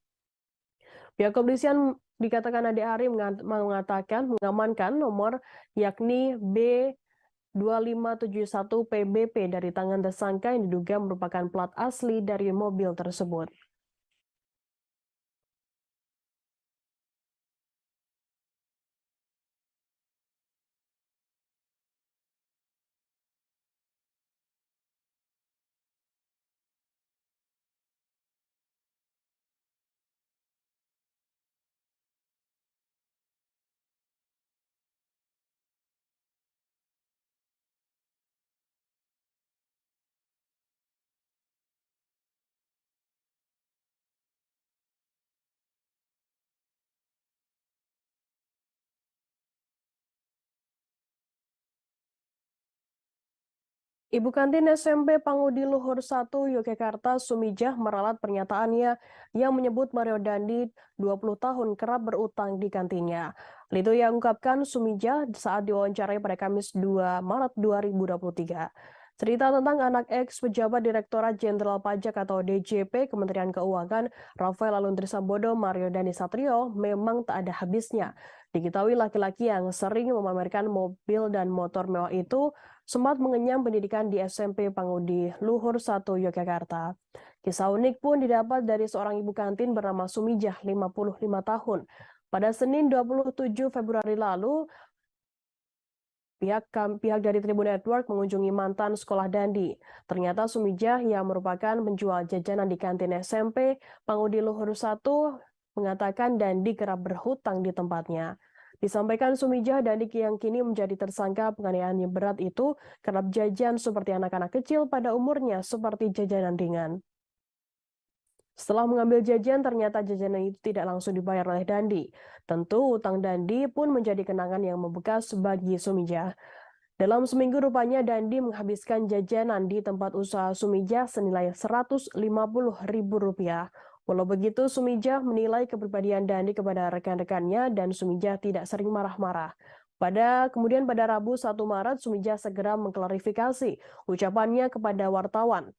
Pihak kepolisian dikatakan Ade Ari mengatakan mengamankan nomor yakni B2571 PBP dari tangan tersangka yang diduga merupakan plat asli dari mobil tersebut. Ibu kantin SMP Pangudi Luhur 1 Yogyakarta Sumijah meralat pernyataannya yang menyebut Mario Dandi 20 tahun kerap berutang di kantinnya. Hal itu yang ungkapkan Sumijah saat diwawancarai pada Kamis 2 Maret 2023. Cerita tentang anak ex pejabat Direktorat Jenderal Pajak atau DJP Kementerian Keuangan Rafael Aluntri Sambodo Mario Dandi Satrio memang tak ada habisnya. Diketahui laki-laki yang sering memamerkan mobil dan motor mewah itu sempat mengenyam pendidikan di SMP Pangudi Luhur 1 Yogyakarta. Kisah unik pun didapat dari seorang ibu kantin bernama Sumijah, 55 tahun. Pada Senin 27 Februari lalu, pihak dari Tribun Network mengunjungi mantan sekolah Dandi. Ternyata Sumijah yang merupakan penjual jajanan di kantin SMP Pangudi Luhur 1 mengatakan Dandi kerap berhutang di tempatnya. Disampaikan Sumijah, Dandi yang kini menjadi tersangka penganiayaan yang berat itu kerap jajan seperti anak-anak kecil pada umurnya seperti jajanan ringan. Setelah mengambil jajan, ternyata jajanan itu tidak langsung dibayar oleh Dandi. Tentu utang Dandi pun menjadi kenangan yang membekas bagi Sumijah. Dalam seminggu rupanya Dandi menghabiskan jajanan di tempat usaha Sumijah senilai Rp150.000. Walau begitu, Sumijah menilai kepribadian Dandi kepada rekan-rekannya dan Sumijah tidak sering marah-marah. Kemudian pada Rabu 1 Maret, Sumijah segera mengklarifikasi ucapannya kepada wartawan.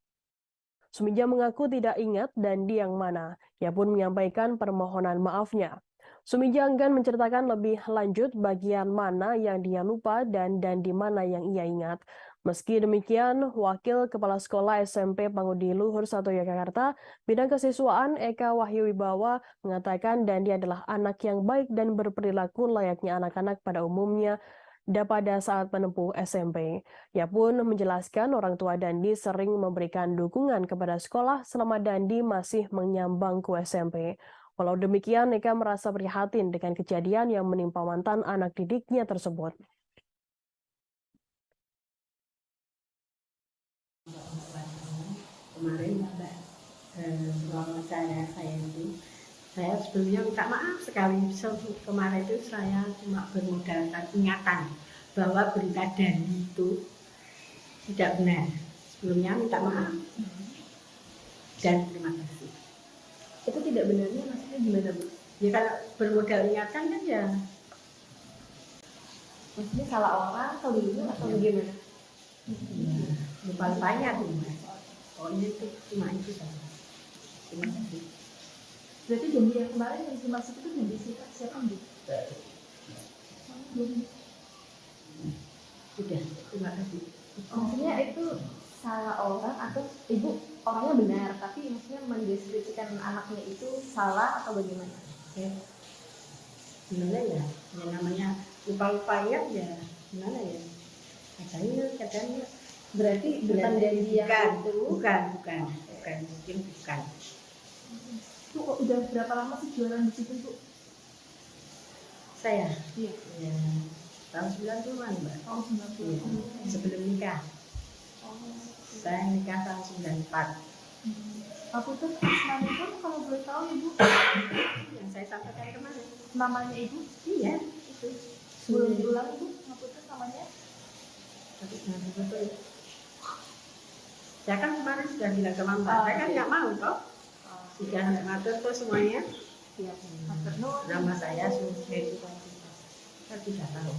Sumijah mengaku tidak ingat Dandi yang mana. Ia pun menyampaikan permohonan maafnya. Sumijah enggan menceritakan lebih lanjut bagian mana yang dia lupa dan Dandi mana yang ia ingat. Meski demikian, Wakil Kepala Sekolah SMP Pangudi Luhur 1 Yogyakarta, Bidang Kesiswaan Eka Wahyu Wibawa mengatakan Dandi adalah anak yang baik dan berperilaku layaknya anak-anak pada umumnya pada saat menempuh SMP. Ia pun menjelaskan orang tua Dandi sering memberikan dukungan kepada sekolah selama Dandi masih menyambang ke SMP. Walau demikian, Eka merasa prihatin dengan kejadian yang menimpa mantan anak didiknya tersebut. Kemarin saya itu saya sebelumnya minta maaf sekali. Kemarin itu saya cuma bermodalkan ingatan bahwa berita Dandi itu tidak benar. Sebelumnya minta maaf dan terima kasih. Itu tidak benarnya maksudnya gimana, Bu? Ya kalau bermodal ingatan kan ya. Maksudnya salah orang atau gimana atau bagaimana? Lupa-lupanya tuh. Pokoknya itu cuma itu saja. Terima kasih. Berarti janji yang kemarin yang dimaksud itu janji siapa, Bu? Sudah, terima kasih. Maksudnya itu salah orang atau ibu orangnya benar tapi maksudnya mendeskripsikan anaknya itu salah atau bagaimana? Ya. Gimana ya? Ya namanya lupa-lupanya ya gimana ya? Katanya. Berarti bukan janji yang itu? Bukan, mungkin bukan. Bu, kok udah berapa lama sih jualan di situ, Bu? Saya? Iya. Ya, tahun 90-an, Mbak. Tahun 90. Iya, sebelum nikah. Saya nikah tahun 94. Waktu itu namanya itu kalau boleh tahu Ibu? Yang saya sampaikan kemarin. Namanya Ibu? Iya, itu. Boleh diulang Ibu? Waktu itu namanya? Tapi nanti betul. Saya kan kemarin sudah bilang ke Mbak, saya kan nggak mau toh. Sudah ngatur tuh semuanya. Iya. Nama saya Susi. Saya tidak tahu.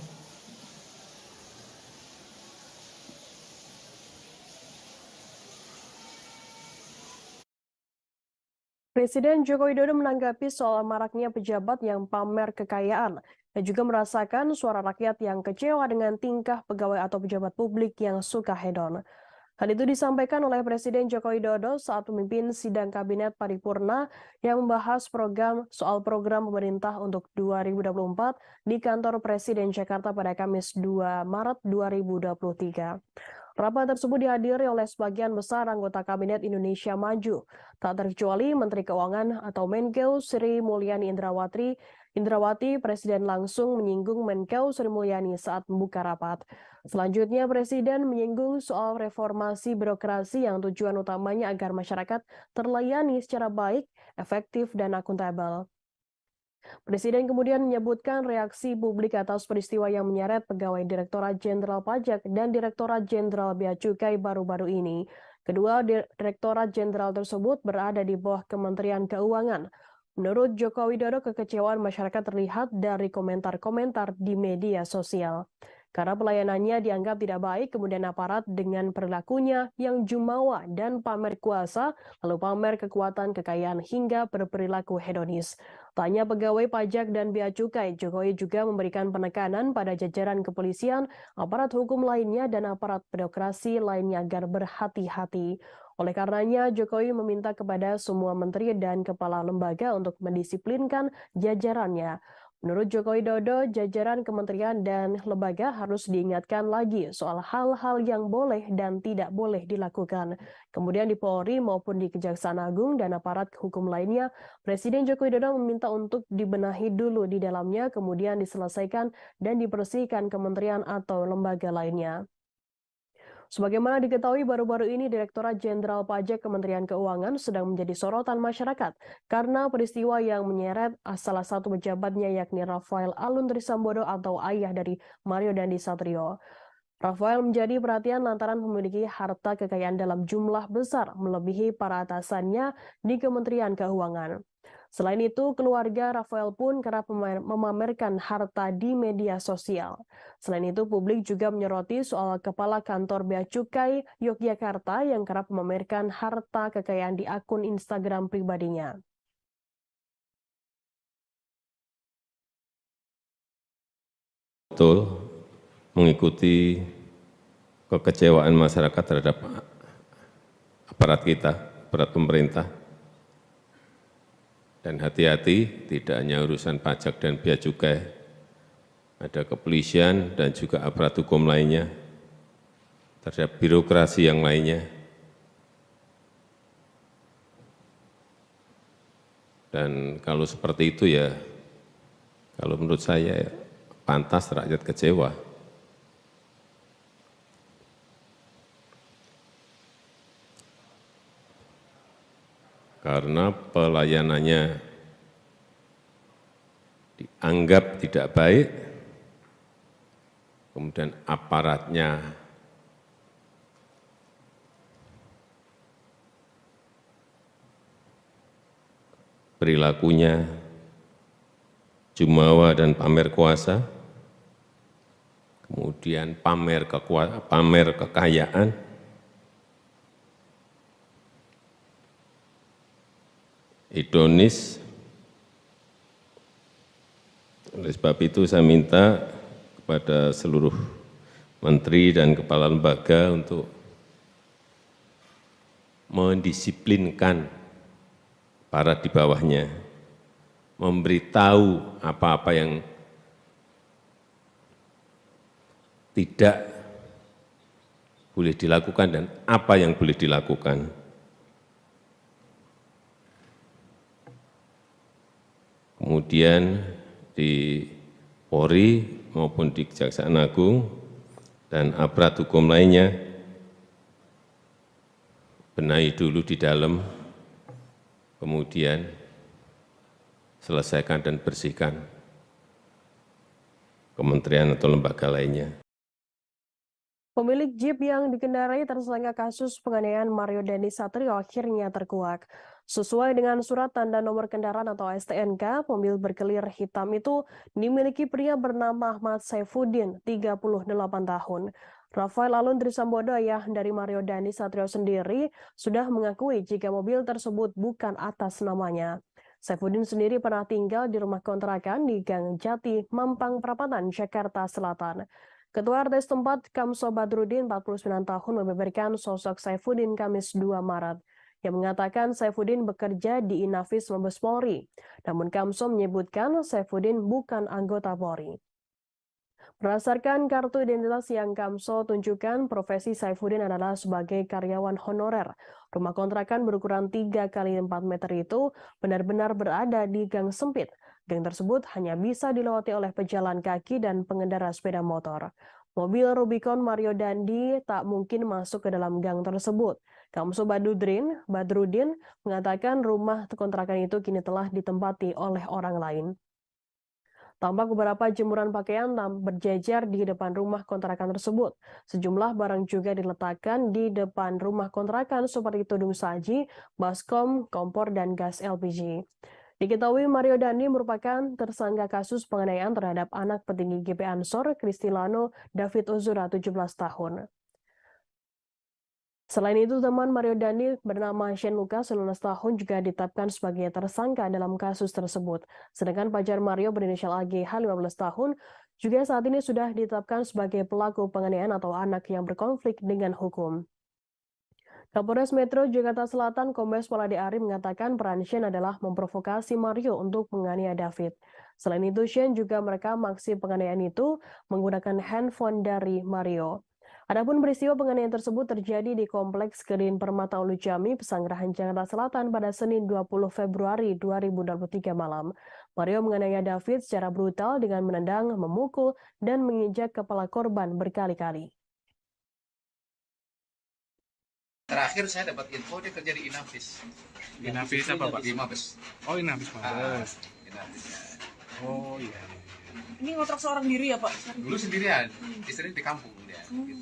Presiden Joko Widodo menanggapi soal maraknya pejabat yang pamer kekayaan dan juga merasakan suara rakyat yang kecewa dengan tingkah pegawai atau pejabat publik yang suka hedon. Hal itu disampaikan oleh Presiden Joko Widodo saat memimpin sidang Kabinet Paripurna yang membahas soal program pemerintah untuk 2024 di kantor Presiden Jakarta pada Kamis 2 Maret 2023. Rapat tersebut dihadiri oleh sebagian besar anggota Kabinet Indonesia Maju, tak terkecuali Menteri Keuangan atau Menkeu Sri Mulyani Indrawati. Presiden langsung menyinggung Menkeu Sri Mulyani saat membuka rapat. Selanjutnya, Presiden menyinggung soal reformasi birokrasi yang tujuan utamanya agar masyarakat terlayani secara baik, efektif, dan akuntabel. Presiden kemudian menyebutkan reaksi publik atas peristiwa yang menyeret pegawai Direktorat Jenderal Pajak dan Direktorat Jenderal Bea Cukai baru-baru ini. Kedua Direktorat Jenderal tersebut berada di bawah Kementerian Keuangan. Menurut Joko Widodo, kekecewaan masyarakat terlihat dari komentar-komentar di media sosial. Karena pelayanannya dianggap tidak baik, kemudian aparat dengan perilakunya yang jumawa dan pamer kuasa, lalu pamer kekuatan, kekayaan, hingga berperilaku hedonis. Tanya pegawai pajak dan bea cukai, Jokowi juga memberikan penekanan pada jajaran kepolisian, aparat hukum lainnya, dan aparat birokrasi lainnya agar berhati-hati. Oleh karenanya, Jokowi meminta kepada semua menteri dan kepala lembaga untuk mendisiplinkan jajarannya. Menurut Joko Widodo, jajaran kementerian dan lembaga harus diingatkan lagi soal hal-hal yang boleh dan tidak boleh dilakukan. Kemudian di Polri maupun di Kejaksaan Agung dan aparat hukum lainnya, Presiden Joko Widodo meminta untuk dibenahi dulu di dalamnya, kemudian diselesaikan dan dibersihkan kementerian atau lembaga lainnya. Sebagaimana diketahui baru-baru ini Direktorat Jenderal Pajak Kementerian Keuangan sedang menjadi sorotan masyarakat karena peristiwa yang menyeret salah satu pejabatnya yakni Rafael Alun Trisambodo atau ayah dari Mario Dandi Satrio. Rafael menjadi perhatian lantaran memiliki harta kekayaan dalam jumlah besar melebihi para atasannya di Kementerian Keuangan. Selain itu, keluarga Rafael pun kerap memamerkan harta di media sosial. Selain itu, publik juga menyoroti soal Kepala Kantor Bea Cukai Yogyakarta yang kerap memamerkan harta kekayaan di akun Instagram pribadinya. Betul, mengikuti kekecewaan masyarakat terhadap aparat kita, aparat pemerintah. Dan hati-hati, tidak hanya urusan pajak dan bea cukai, ada kepolisian dan juga aparat hukum lainnya, terhadap birokrasi yang lainnya. Dan kalau seperti itu ya, kalau menurut saya ya, pantas rakyat kecewa. Karena pelayanannya dianggap tidak baik, kemudian aparatnya perilakunya jumawa dan pamer kuasa, kemudian pamer kekayaan, hedonis. Oleh sebab itu saya minta kepada seluruh menteri dan kepala lembaga untuk mendisiplinkan para di bawahnya, memberitahu apa-apa yang tidak boleh dilakukan dan apa yang boleh dilakukan. Kemudian di Polri maupun di Kejaksaan Agung dan aparat hukum lainnya, benahi dulu di dalam, kemudian selesaikan dan bersihkan kementerian atau lembaga lainnya. Pemilik Jeep yang dikendarai tersangka kasus penganiayaan Mario Dandi Satrio akhirnya terkuak. Sesuai dengan surat tanda nomor kendaraan atau STNK, mobil berkelir hitam itu dimiliki pria bernama Ahmad Saifuddin, 38 tahun. Rafael Alun Trisambodo, ayah dari Mario Dandi Satrio sendiri, sudah mengakui jika mobil tersebut bukan atas namanya. Saifuddin sendiri pernah tinggal di rumah kontrakan di Gang Jati, Mampang Perapatan, Jakarta Selatan. Ketua RT setempat Kamso Badrudin, 49 tahun, membeberkan sosok Saifuddin Kamis 2 Maret. Yang mengatakan Saifuddin bekerja di Inafis Mabes Polri. Namun Kamso menyebutkan Saifuddin bukan anggota Polri. Berdasarkan kartu identitas yang Kamso tunjukkan, profesi Saifuddin adalah sebagai karyawan honorer. Rumah kontrakan berukuran 3 x 4 meter itu benar-benar berada di gang sempit. Gang tersebut hanya bisa dilewati oleh pejalan kaki dan pengendara sepeda motor. Mobil Rubicon Mario Dandi tak mungkin masuk ke dalam gang tersebut. Kamso Badrudin mengatakan rumah kontrakan itu kini telah ditempati oleh orang lain. Tampak beberapa jemuran pakaian berjejer di depan rumah kontrakan tersebut. Sejumlah barang juga diletakkan di depan rumah kontrakan seperti tudung saji, baskom, kompor, dan gas LPG. Diketahui Mario Dandi merupakan tersangka kasus penganiayaan terhadap anak petinggi GP Ansor, Kristilano David Ozora, 17 tahun. Selain itu, teman Mario Dandi bernama Shane Lucas, 19 tahun, juga ditetapkan sebagai tersangka dalam kasus tersebut. Sedangkan pacar Mario berinisial AGH, 15 tahun, juga saat ini sudah ditetapkan sebagai pelaku penganiayaan atau anak yang berkonflik dengan hukum. Kapolres Metro Jakarta Selatan Kombes Pol Ade Ari mengatakan peran Shane adalah memprovokasi Mario untuk menganiaya David. Selain itu, Shane juga merekam aksi penganiayaan itu menggunakan handphone dari Mario. Adapun peristiwa penganiayaan tersebut terjadi di Kompleks Green Permata Ulu Jami, Pesanggerahan Jakarta Selatan pada Senin 20 Februari 2023 malam. Mario menganiaya David secara brutal dengan menendang, memukul, dan menginjak kepala korban berkali-kali. Terakhir saya dapat info dia kerja di Inavis. Inavis apa, Pak? Di Mabes. Oh, Inavis Mabes. Inavis. Oh iya. Ini ngontrak seorang diri ya Pak? Dulu sendirian, istrinya di kampung dia. Gitu.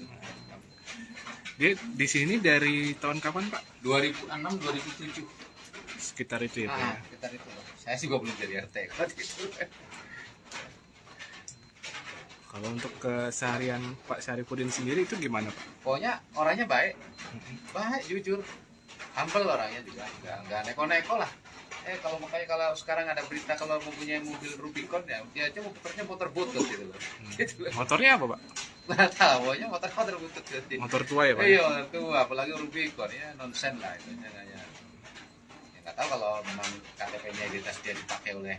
Dia di sini dari tahun kapan, Pak? 2006-2007. Sekitar itu ya, Pak. Ya? Sekitar itu. Saya sih belum jadi RT. Kalau untuk keseharian Pak Syarifudin sendiri itu gimana, Pak? Pokoknya orangnya baik, jujur, humble orangnya juga, nggak neko-neko lah. Kalau sekarang ada berita kalau mempunyai mobil Rubicon ya cuma motornya motor butut gitu loh. Gitu. Motornya apa, Pak? Nggak tahu, pokoknya motor butut gitu. Motor tua ya, Pak? Iya, motor tua, apalagi Rubicon ya nonsen lah itu. Ya nggak tahu kalau memang KTP-nya identitas dia dipakai oleh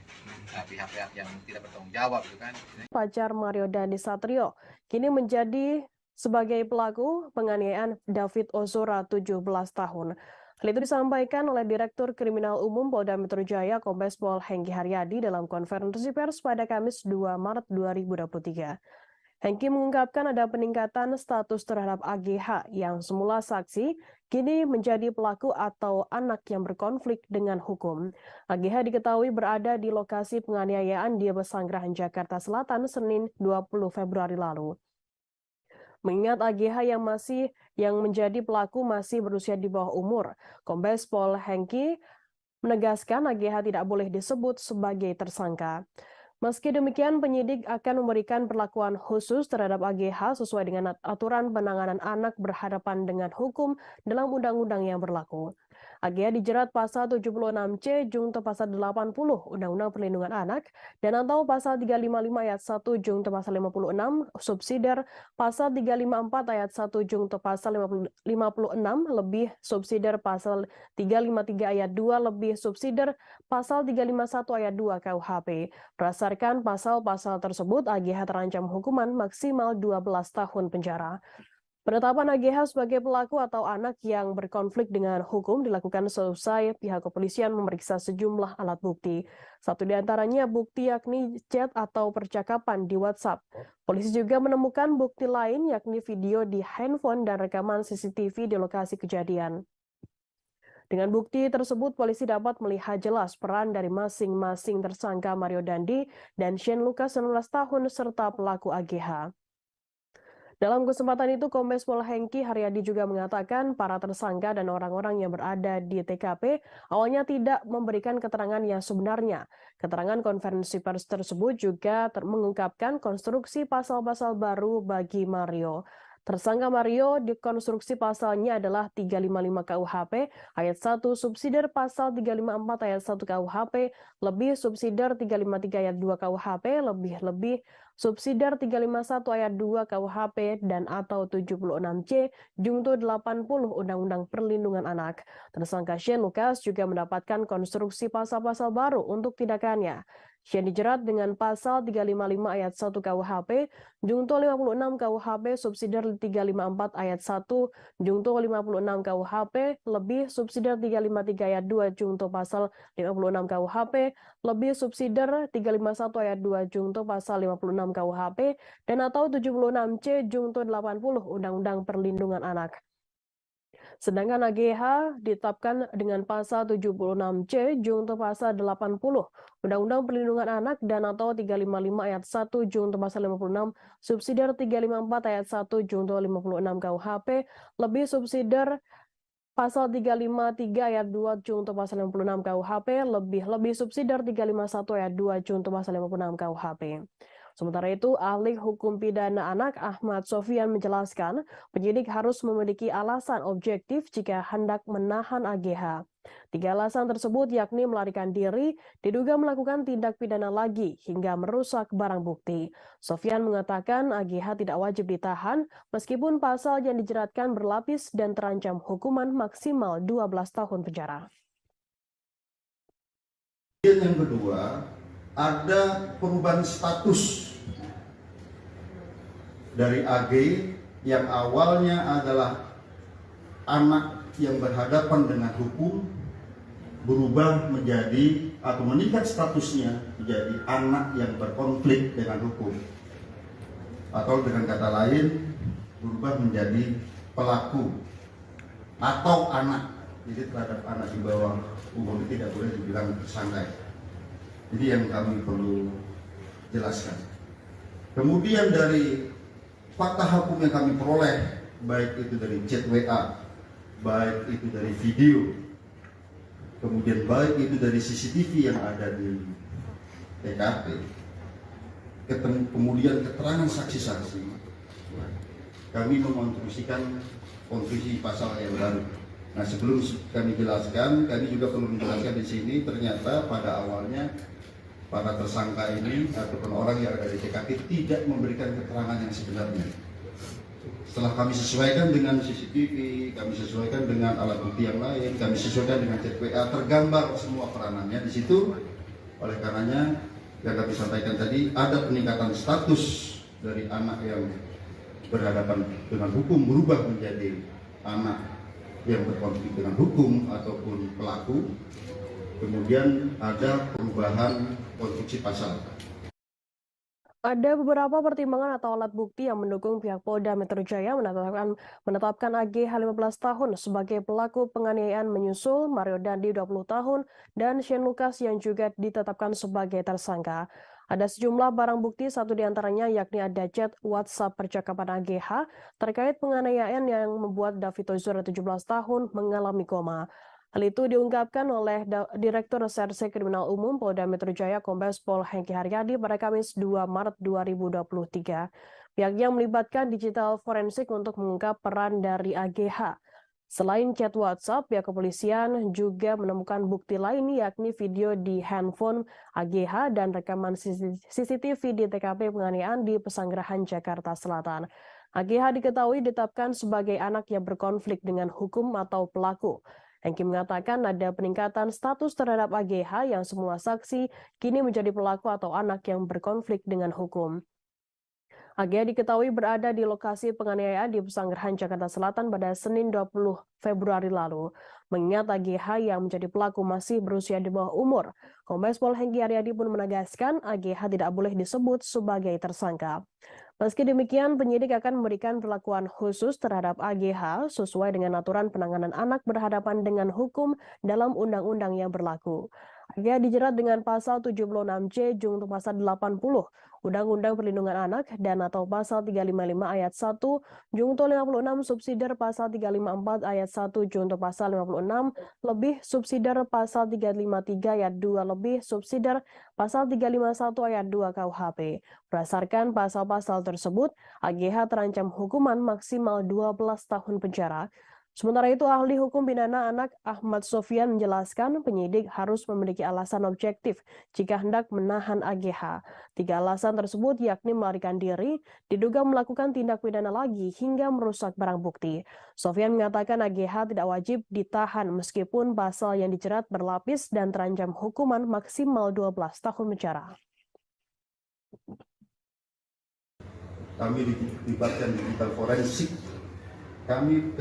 pihak-pihak yang tidak bertanggung jawab gitu kan. Pacar Mario Dandi Satrio kini menjadi sebagai pelaku penganiayaan David Ozora 17 tahun. Hal itu disampaikan oleh Direktur Kriminal Umum Polda Metro Jaya Kombes Pol Hengki Haryadi dalam konferensi pers pada Kamis 2 Maret 2023. Hengki mengungkapkan ada peningkatan status terhadap AGH yang semula saksi, kini menjadi pelaku atau anak yang berkonflik dengan hukum. AGH diketahui berada di lokasi penganiayaan di Pesanggerahan Jakarta Selatan Senin 20 Februari lalu. Mengingat AGH yang menjadi pelaku masih berusia di bawah umur, Kombes Pol Hengki menegaskan AGH tidak boleh disebut sebagai tersangka. Meski demikian, penyidik akan memberikan perlakuan khusus terhadap AGH sesuai dengan aturan penanganan anak berhadapan dengan hukum dalam undang-undang yang berlaku. AGH dijerat pasal 76C junto pasal 80 Undang-Undang Perlindungan Anak dan atau pasal 355 ayat 1 junto pasal 56 subsidiar pasal 354 ayat 1 junto pasal 56 lebih subsidiar pasal 353 ayat 2 lebih subsidiar pasal 351 ayat 2 KUHP. Berdasarkan pasal-pasal tersebut, AGH terancam hukuman maksimal 12 tahun penjara. Penetapan AGH sebagai pelaku atau anak yang berkonflik dengan hukum dilakukan seusai pihak kepolisian memeriksa sejumlah alat bukti. Satu di antaranya bukti yakni chat atau percakapan di WhatsApp. Polisi juga menemukan bukti lain yakni video di handphone dan rekaman CCTV di lokasi kejadian. Dengan bukti tersebut, polisi dapat melihat jelas peran dari masing-masing tersangka Mario Dandi dan Shane Lucas 19 tahun serta pelaku AGH. Dalam kesempatan itu, Kombes Pol Hengki Haryadi juga mengatakan para tersangka dan orang-orang yang berada di TKP awalnya tidak memberikan keterangan yang sebenarnya. Keterangan konferensi pers tersebut juga mengungkapkan konstruksi pasal-pasal baru bagi Mario. Tersangka Mario dikonstruksi pasalnya adalah 355 KUHP ayat 1 subsidiar pasal 354 ayat 1 KUHP lebih subsidiar 353 ayat 2 KUHP lebih subsidiar 351 ayat 2 KUHP dan atau 76C junto 80 Undang-Undang Perlindungan Anak. Tersangka Shane Lucas juga mendapatkan konstruksi pasal-pasal baru untuk tindakannya. Shane dijerat dengan pasal 355 ayat 1 KUHP, junto 56 KUHP subsidiar 354 ayat 1, junto 56 KUHP, lebih subsidiar 353 ayat 2 junto pasal 56 KUHP, lebih subsidiar 351 ayat 2 junto pasal 56 KUHP, dan atau 76C junto 80 Undang-Undang Perlindungan Anak. Sedangkan AGH ditetapkan dengan pasal 76C junto pasal 80 Undang-Undang Perlindungan Anak dan atau 355 ayat 1 junto pasal 56 subsidiar 354 ayat 1 junto 56 KUHP lebih subsidiar pasal 353 ayat 2 junto pasal 56 KUHP lebih subsidiar 351 ayat 2 junto pasal 56 KUHP. Sementara itu, ahli hukum pidana anak Ahmad Sofian menjelaskan penyidik harus memiliki alasan objektif jika hendak menahan AGH. Tiga alasan tersebut yakni melarikan diri, diduga melakukan tindak pidana lagi, hingga merusak barang bukti. Sofyan mengatakan AGH tidak wajib ditahan meskipun pasal yang dijeratkan berlapis dan terancam hukuman maksimal 12 tahun penjara. Yang kedua, ada perubahan status dari AG yang awalnya adalah anak yang berhadapan dengan hukum berubah menjadi atau meningkat statusnya menjadi anak yang berkonflik dengan hukum, atau dengan kata lain berubah menjadi pelaku atau anak. Jadi terhadap anak di bawah umur tidak boleh dibilang tersangka. Jadi yang kami perlu jelaskan. Kemudian dari fakta hukum yang kami peroleh, baik itu dari chat WA, baik itu dari video, kemudian baik itu dari CCTV yang ada di TKP, kemudian keterangan saksi-saksi, kami mengonstruksikan konstruksi pasal yang baru. Nah, sebelum kami jelaskan, kami juga perlu menjelaskan di sini, ternyata pada awalnya para tersangka ini ataupun orang yang ada di TKP tidak memberikan keterangan yang sebenarnya. Setelah kami sesuaikan dengan CCTV, kami sesuaikan dengan alat bukti yang lain, kami sesuaikan dengan chat WA, tergambar semua peranannya di situ. Oleh karenanya, yang kami sampaikan tadi, ada peningkatan status dari anak yang berhadapan dengan hukum berubah menjadi anak yang berkonflik dengan hukum ataupun pelaku. Kemudian ada perubahan konstruksi pasal. Ada beberapa pertimbangan atau alat bukti yang mendukung pihak Polda Metro Jaya menetapkan AGH 15 tahun sebagai pelaku penganiayaan menyusul Mario Dandi 20 tahun dan Shane Lucas yang juga ditetapkan sebagai tersangka. Ada sejumlah barang bukti, satu diantaranya yakni ada chat WhatsApp percakapan AGH terkait penganiayaan yang membuat David Ozora 17 tahun mengalami koma. Hal itu diungkapkan oleh Direktur Reserse Kriminal Umum Polda Metro Jaya Kombes Pol Hengki Haryadi pada Kamis 2 Maret 2023. Pihaknya melibatkan digital forensik untuk mengungkap peran dari AGH. Selain chat WhatsApp, pihak kepolisian juga menemukan bukti lain yakni video di handphone AGH dan rekaman CCTV di TKP penganiayaan di Pesanggerahan Jakarta Selatan. AGH diketahui ditetapkan sebagai anak yang berkonflik dengan hukum atau pelaku. Hengki mengatakan ada peningkatan status terhadap AGH yang semua saksi kini menjadi pelaku atau anak yang berkonflik dengan hukum. AGH diketahui berada di lokasi penganiayaan di Pesanggerahan Jakarta Selatan pada Senin 20 Februari lalu. Mengingat AGH yang menjadi pelaku masih berusia di bawah umur, Kombes Pol Hengki Haryadi pun menegaskan AGH tidak boleh disebut sebagai tersangka. Meski demikian, penyidik akan memberikan perlakuan khusus terhadap AGH sesuai dengan aturan penanganan anak berhadapan dengan hukum dalam undang-undang yang berlaku. AGH dijerat dengan pasal 76C junto pasal 80 Undang-Undang Perlindungan Anak dan atau pasal 355 ayat 1 junto 56 subsidiar pasal 354 ayat 1 junto pasal 56 lebih subsidiar pasal 353 ayat 2 lebih subsidiar pasal 351 ayat 2 KUHP. Berdasarkan pasal-pasal tersebut, AGH terancam hukuman maksimal 12 tahun penjara. Sementara itu, ahli hukum pidana anak Ahmad Sofyan menjelaskan penyidik harus memiliki alasan objektif jika hendak menahan AGH. Tiga alasan tersebut yakni melarikan diri, diduga melakukan tindak pidana lagi, hingga merusak barang bukti. Sofyan mengatakan AGH tidak wajib ditahan meskipun pasal yang dijerat berlapis dan terancam hukuman maksimal 12 tahun penjara. Kami dilibatkan digital forensik. Kami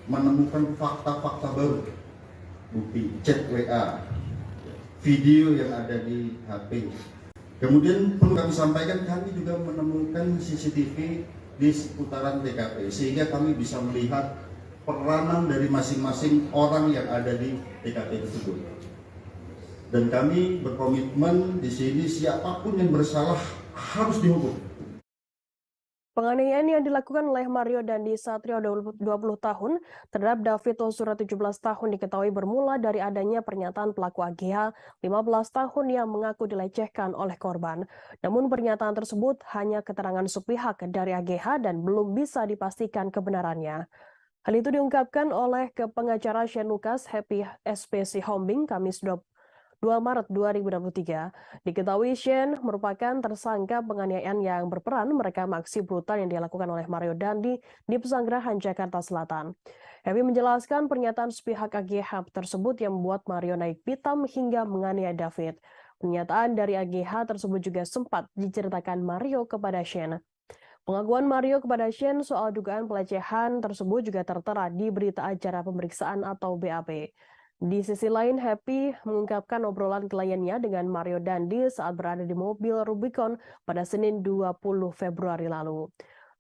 menemukan fakta-fakta baru, bukti chat WA, video yang ada di HP. Kemudian perlu kami sampaikan, kami juga menemukan CCTV di seputaran TKP, sehingga kami bisa melihat peranan dari masing-masing orang yang ada di TKP tersebut. Dan kami berkomitmen di sini siapapun yang bersalah harus dihukum. Penganiayaan yang dilakukan oleh Mario Dandi Satrio 20 tahun terhadap David Ozora 17 tahun diketahui bermula dari adanya pernyataan pelaku AGH 15 tahun yang mengaku dilecehkan oleh korban. Namun pernyataan tersebut hanya keterangan sepihak dari AGH dan belum bisa dipastikan kebenarannya. Hal itu diungkapkan oleh pengacara Shane Lucas Happy SPC Hombing Kamis 2 Maret 2023. Diketahui Shane merupakan tersangka penganiayaan yang berperan merekam aksi brutal yang dilakukan oleh Mario Dandi di Pesanggerahan Jakarta Selatan. Happy menjelaskan pernyataan sepihak AGH tersebut yang membuat Mario naik pitam hingga menganiaya David. Pernyataan dari AGH tersebut juga sempat diceritakan Mario kepada Shane. Pengakuan Mario kepada Shane soal dugaan pelecehan tersebut juga tertera di berita acara pemeriksaan atau BAP. Di sisi lain, Happy mengungkapkan obrolan kliennya dengan Mario Dandi saat berada di mobil Rubicon pada Senin 20 Februari lalu.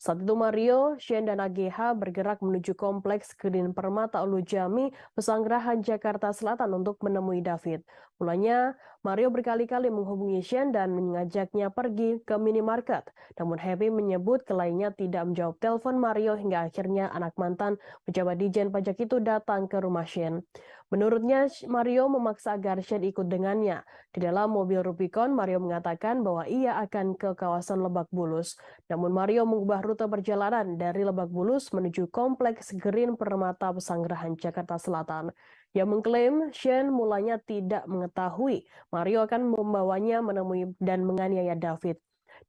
Saat itu Mario, Shane, dan AGH bergerak menuju kompleks Green Permata Ulu Jami, Pesanggerahan Jakarta Selatan untuk menemui David. Mulanya, Mario berkali-kali menghubungi Shane dan mengajaknya pergi ke minimarket. Namun Happy menyebut kliennya tidak menjawab telepon Mario hingga akhirnya anak mantan pejabat Dijen Pajak itu datang ke rumah Shane. Menurutnya, Mario memaksa agar Shane ikut dengannya. Di dalam mobil Rubicon, Mario mengatakan bahwa ia akan ke kawasan Lebak Bulus. Namun Mario mengubah rute perjalanan dari Lebak Bulus menuju Kompleks Green Permata Pesanggerahan Jakarta Selatan. Ia mengklaim Shane mulanya tidak mengetahui Mario akan membawanya menemui dan menganiaya David.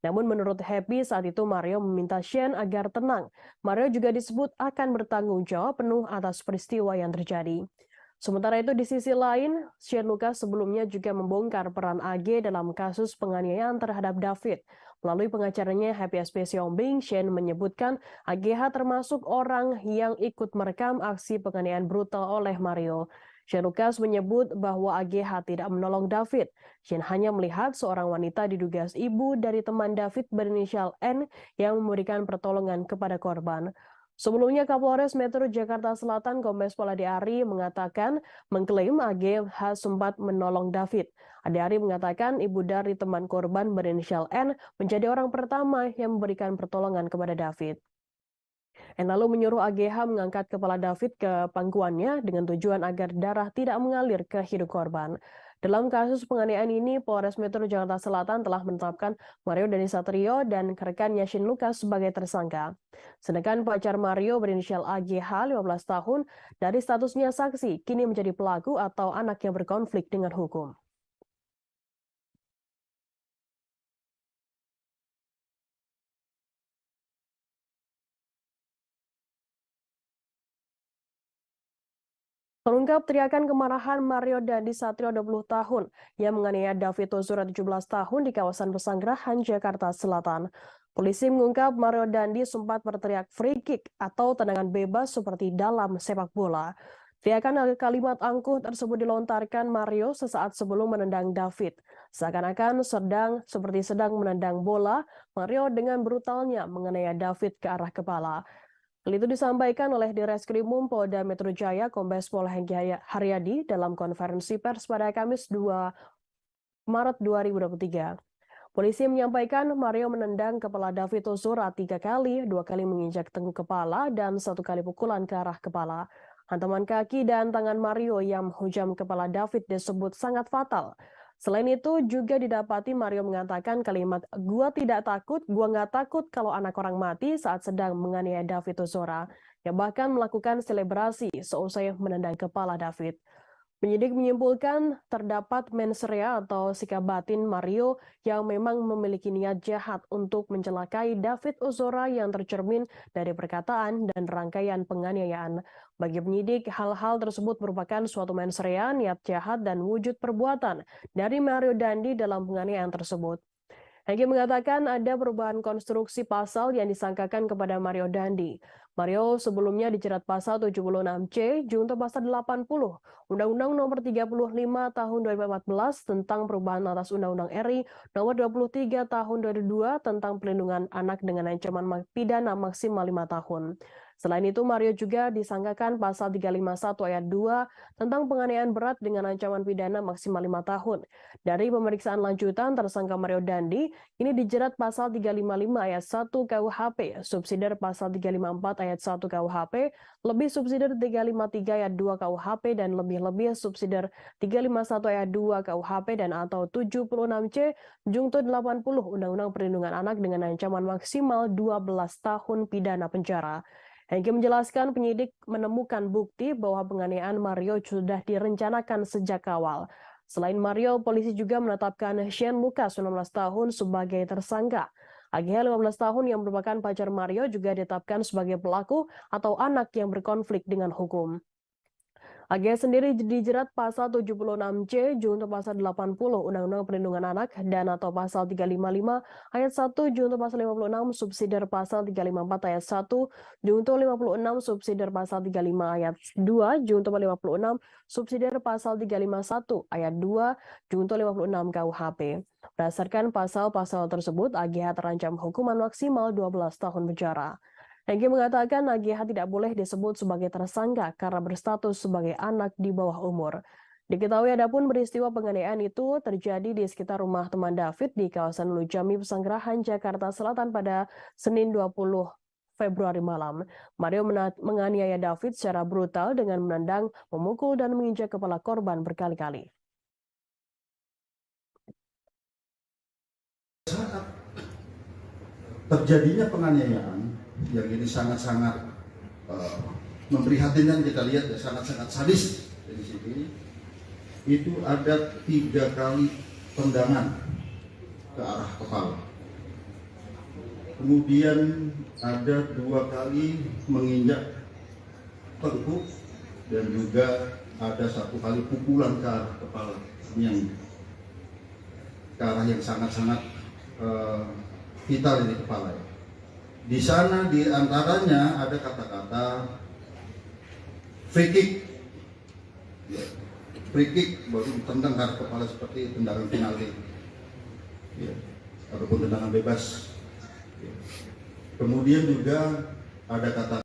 Namun menurut Happy saat itu Mario meminta Shane agar tenang. Mario juga disebut akan bertanggung jawab penuh atas peristiwa yang terjadi. Sementara itu di sisi lain, Shane Lucas sebelumnya juga membongkar peran AG dalam kasus penganiayaan terhadap David. Melalui pengacaranya Happy SPC Hombing, Shane menyebutkan AGH termasuk orang yang ikut merekam aksi penganiayaan brutal oleh Mario. Shane Lucas menyebut bahwa AGH tidak menolong David. Shane hanya melihat seorang wanita diduga ibu dari teman David berinisial N yang memberikan pertolongan kepada korban. Sebelumnya Kapolres Metro Jakarta Selatan Kombes Pol Ade Ari mengklaim AGH sempat menolong David. Ade Ari mengatakan ibu dari teman korban berinisial N menjadi orang pertama yang memberikan pertolongan kepada David. N lalu menyuruh AGH mengangkat kepala David ke pangkuannya dengan tujuan agar darah tidak mengalir ke hidung korban. Dalam kasus penganiayaan ini, Polres Metro Jakarta Selatan telah menetapkan Mario Dandi Satrio dan rekannya Shane Lucas sebagai tersangka. Sedangkan pacar Mario berinisial AGH 15 tahun dari statusnya saksi kini menjadi pelaku atau anak yang berkonflik dengan hukum. Terungkap teriakan kemarahan Mario Dandi Satrio 20 tahun yang menganiaya David Ozora 17 tahun di kawasan Pesanggerahan Jakarta Selatan. Polisi mengungkap Mario Dandi sempat berteriak free kick atau tendangan bebas seperti dalam sepak bola. Teriakan kalimat angkuh tersebut dilontarkan Mario sesaat sebelum menendang David. Seakan-akan seperti sedang menendang bola, Mario dengan brutalnya menganiaya David ke arah kepala. Hal itu disampaikan oleh Direskrimum Polda Metro Jaya Kombes Pol Hengki Haryadi dalam konferensi pers pada Kamis 2 Maret 2023. Polisi menyampaikan Mario menendang kepala David Ozora 3 kali, 2 kali menginjak tengkuk kepala, dan 1 kali pukulan ke arah kepala. Hantaman kaki dan tangan Mario yang menghujam kepala David disebut sangat fatal. Selain itu juga didapati Mario mengatakan kalimat "gua tidak takut, gua nggak takut kalau anak orang mati" saat sedang menganiaya David Ozora, yang bahkan melakukan selebrasi seusai menendang kepala David. Penyidik menyimpulkan terdapat mens rea atau sikap batin Mario yang memang memiliki niat jahat untuk mencelakai David Ozora yang tercermin dari perkataan dan rangkaian penganiayaan. Bagi penyidik, hal-hal tersebut merupakan suatu mens rea, niat jahat, dan wujud perbuatan dari Mario Dandi dalam penganiayaan tersebut. Hengki mengatakan ada perubahan konstruksi pasal yang disangkakan kepada Mario Dandi. Mario sebelumnya dijerat pasal 76C junto pasal 80 Undang-Undang Nomor 35 Tahun 2014 tentang perubahan atas Undang-Undang RI Nomor 23 Tahun 2002 tentang perlindungan anak dengan ancaman pidana maksimal 5 tahun. Selain itu, Mario juga disangkakan pasal 351 ayat 2 tentang penganiayaan berat dengan ancaman pidana maksimal 5 tahun. Dari pemeriksaan lanjutan, tersangka Mario Dandi ini dijerat pasal 355 ayat 1 KUHP, subsidiar pasal 354 ayat 1 KUHP, lebih subsidiar 353 ayat 2 KUHP, dan lebih-lebih subsidiar 351 ayat 2 KUHP dan atau 76C junto 80 Undang-Undang Perlindungan Anak dengan ancaman maksimal 12 tahun pidana penjara. Hengki menjelaskan penyidik menemukan bukti bahwa penganiayaan Mario sudah direncanakan sejak awal. Selain Mario, polisi juga menetapkan Shane Lucas 19 tahun sebagai tersangka. AGH 15 tahun yang merupakan pacar Mario juga ditetapkan sebagai pelaku atau anak yang berkonflik dengan hukum. AGH sendiri dijerat pasal 76C junto pasal 80 Undang-Undang Perlindungan Anak dan atau pasal 355 ayat 1 junto pasal 56 subsidiar pasal 354 ayat 1 junto 56 subsidiar pasal 35 ayat 2 junto 56 subsidiar pasal 351 ayat 2 junto 56 KUHP. Berdasarkan pasal-pasal tersebut, AGH terancam hukuman maksimal 12 tahun penjara. Hengki mengatakan AGH tidak boleh disebut sebagai tersangka karena berstatus sebagai anak di bawah umur. Diketahui adapun peristiwa penganiayaan itu terjadi di sekitar rumah teman David di kawasan Lujami Pesanggerahan, Jakarta Selatan pada Senin 20 Februari malam. Mario menganiaya David secara brutal dengan menendang, memukul, dan menginjak kepala korban berkali-kali. Saat terjadinya penganiayaan, yang ini sangat-sangat memprihatinkan, kita lihat ya, sangat-sangat sadis di sini. Itu ada 3 kali tendangan ke arah kepala. Kemudian ada 2 kali menginjak tengkuk dan juga ada 1 kali pukulan ke arah kepala yang ke arah yang sangat-sangat vital di kepala. Di sana di antaranya ada kata-kata free kick. Ya, free kick baru ditendang ke kepala seperti tendangan penalti. Ya, ataupun tendangan bebas. Ya. Kemudian juga ada kata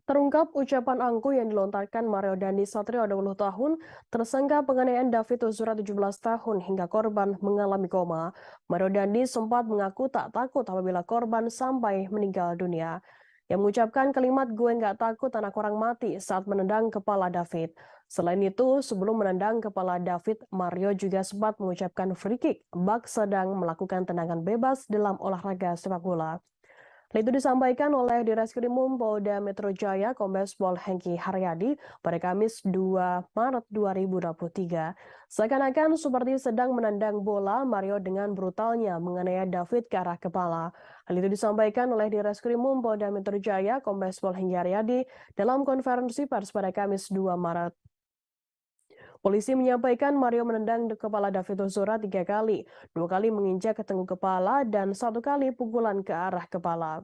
Terungkap ucapan angkuh yang dilontarkan Mario Dandi Satrio 20 tahun, tersangka penganiayaan David Ozora 17 tahun hingga korban mengalami koma. Mario Dandi sempat mengaku tak takut apabila korban sampai meninggal dunia. Yang mengucapkan kalimat "gue nggak takut anak orang mati" saat menendang kepala David. Selain itu, sebelum menendang kepala David, Mario juga sempat mengucapkan free kick bak sedang melakukan tendangan bebas dalam olahraga sepak bola. Itu disampaikan oleh Direskrimum Polda Metro Jaya Kombes Pol Hengki Haryadi pada Kamis 2 Maret 2023. Seakan-akan seperti sedang menendang bola, Mario dengan brutalnya menganiaya David ke arah kepala. Hal itu disampaikan oleh Direskrimum Polda Metro Jaya Kombes Pol Hengki Haryadi dalam konferensi pers pada Kamis 2 Maret. Polisi menyampaikan Mario menendang kepala David Ozora 3 kali, 2 kali menginjak ke tengkuk kepala, dan 1 kali pukulan ke arah kepala.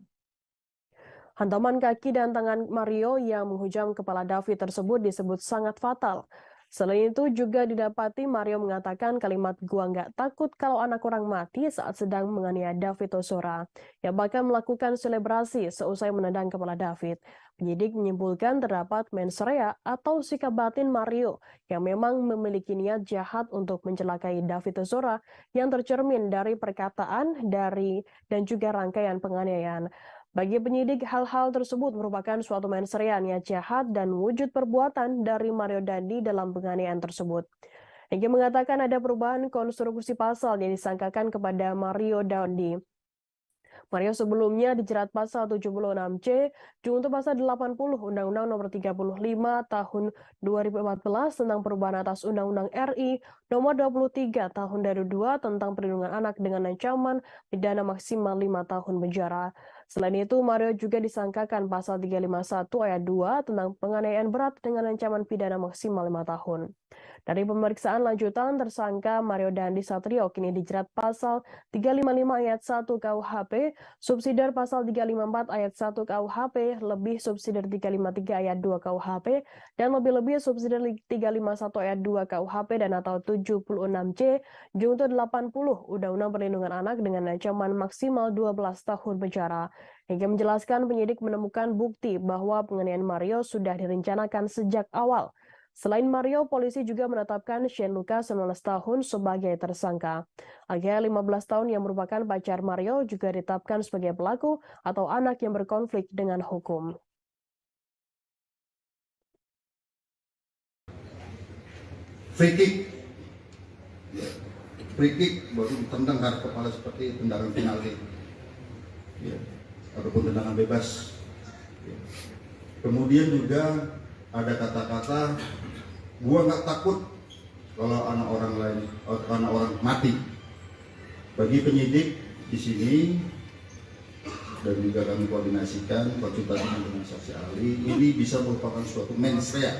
Hantaman kaki dan tangan Mario yang menghujam kepala David tersebut disebut sangat fatal. Selain itu juga didapati Mario mengatakan kalimat "gua nggak takut kalau anak orang mati" saat sedang menganiaya David Ozora, yang bahkan melakukan selebrasi seusai menendang kepala David. Penyidik menyimpulkan terdapat mens rea atau sikap batin Mario yang memang memiliki niat jahat untuk mencelakai David Ozora yang tercermin dari perkataan dan juga rangkaian penganiayaan. Bagi penyidik, hal-hal tersebut merupakan suatu mens rea niat jahat dan wujud perbuatan dari Mario Dandi dalam penganiayaan tersebut. Hengki mengatakan ada perubahan konstruksi pasal yang disangkakan kepada Mario Dandi. Mario sebelumnya dijerat pasal 76C junto pasal 80 Undang-Undang Nomor 35 Tahun 2014 tentang perubahan atas Undang-Undang RI Nomor 23 Tahun 2002 tentang perlindungan anak dengan ancaman pidana maksimal 5 tahun penjara. Selain itu, Mario juga disangkakan pasal 351 ayat 2 tentang penganiayaan berat dengan ancaman pidana maksimal 5 tahun. Dari pemeriksaan lanjutan, tersangka Mario Dandi Satrio kini dijerat pasal 355 ayat 1 KUHP, subsidiar pasal 354 ayat 1 KUHP, lebih subsidiar 353 ayat 2 KUHP, dan lebih-lebih subsidiar 351 ayat 2 KUHP dan atau 76C junto 80 Undang-Undang Perlindungan Anak dengan ancaman maksimal 12 tahun penjara. Hingga menjelaskan penyidik menemukan bukti bahwa penganiayaan Mario sudah direncanakan sejak awal. Selain Mario, polisi juga menetapkan Shane Lucas 19 tahun sebagai tersangka. AGH 15 tahun yang merupakan pacar Mario juga ditetapkan sebagai pelaku atau anak yang berkonflik dengan hukum. free kick. Ya, free kick baru ditendang ke kepala seperti tendangan penalti. ya, ataupun tendangan bebas. Ya. Kemudian juga ada kata-kata, gua nggak takut kalau anak orang lain, anak orang mati. Bagi penyidik di sini dan juga kami koordinasikan konsultasi dengan saksi ahli, ini bisa merupakan suatu mens rea,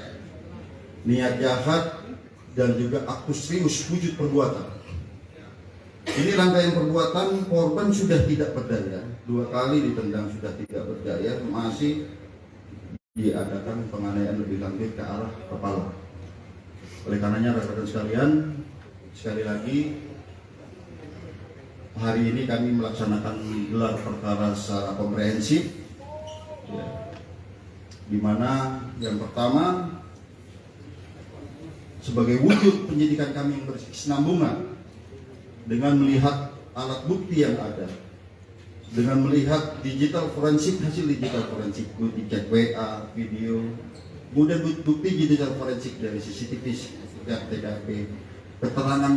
niat jahat dan juga aktus serius wujud perbuatan. Ini rangkaian perbuatan, korban sudah tidak berdaya, 2 kali ditendang sudah tidak berdaya, masih diadakan penganiayaan lebih lanjut ke arah kepala. Oleh karenanya rekan-rekan sekalian, sekali lagi hari ini kami melaksanakan gelar perkara secara komprehensif, ya, di mana yang pertama sebagai wujud penyidikan kami yang berkesinambungan dengan melihat alat bukti yang ada, dengan melihat digital forensik, hasil digital forensik, bukti cek WA, video, kemudian bukti digital forensik dari CCTV, TKP, keterangan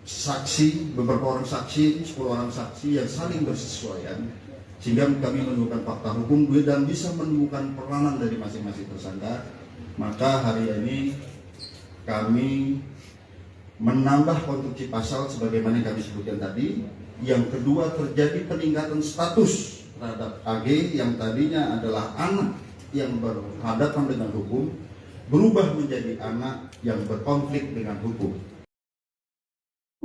saksi, beberapa orang saksi, 10 orang saksi yang saling bersesuaian, sehingga kami menemukan fakta hukum dan bisa menemukan peranan dari masing-masing tersangka. Maka hari ini kami menambah konstruksi pasal sebagaimana yang kami sebutkan tadi. Yang kedua, terjadi peningkatan status terhadap AG yang tadinya adalah anak yang berhadapan dengan hukum, berubah menjadi anak yang berkonflik dengan hukum.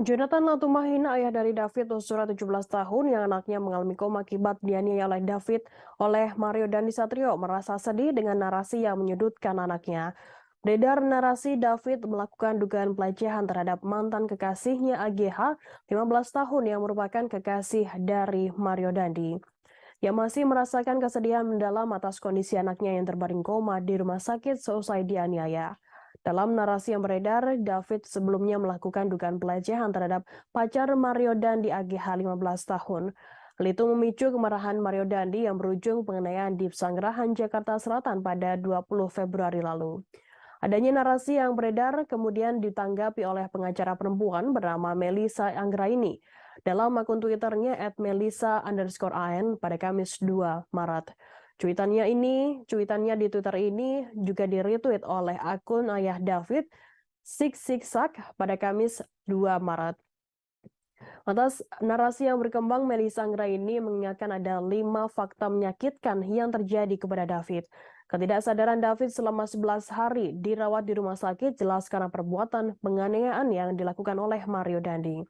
Jonathan Latumahina, ayah dari David Ozora 17 tahun yang anaknya mengalami koma akibat dianiaya oleh David oleh Mario Dandisatrio, merasa sedih dengan narasi yang menyudutkan anaknya. Beredar narasi David melakukan dugaan pelecehan terhadap mantan kekasihnya AGH 15 tahun yang merupakan kekasih dari Mario Dandi. Yang masih merasakan kesedihan mendalam atas kondisi anaknya yang terbaring koma di rumah sakit seusai dianiaya. Dalam narasi yang beredar, David sebelumnya melakukan dugaan pelecehan terhadap pacar Mario Dandi AGH 15 tahun. Hal itu memicu kemarahan Mario Dandi yang berujung penganiayaan di Pesanggerahan, Jakarta Selatan pada 20 Februari lalu. Adanya narasi yang beredar kemudian ditanggapi oleh pengacara perempuan bernama Melissa Anggraini dalam akun Twitternya @melissa_an pada Kamis 2 Maret. Cuitannya di Twitter ini juga di-retweet oleh akun ayah David, Siksak, pada Kamis 2 Maret. Atas narasi yang berkembang, Melissa Anggraini mengingatkan ada 5 fakta menyakitkan yang terjadi kepada David. Ketidaksadaran David selama 11 hari dirawat di rumah sakit jelas karena perbuatan penganiayaan yang dilakukan oleh Mario Dandi.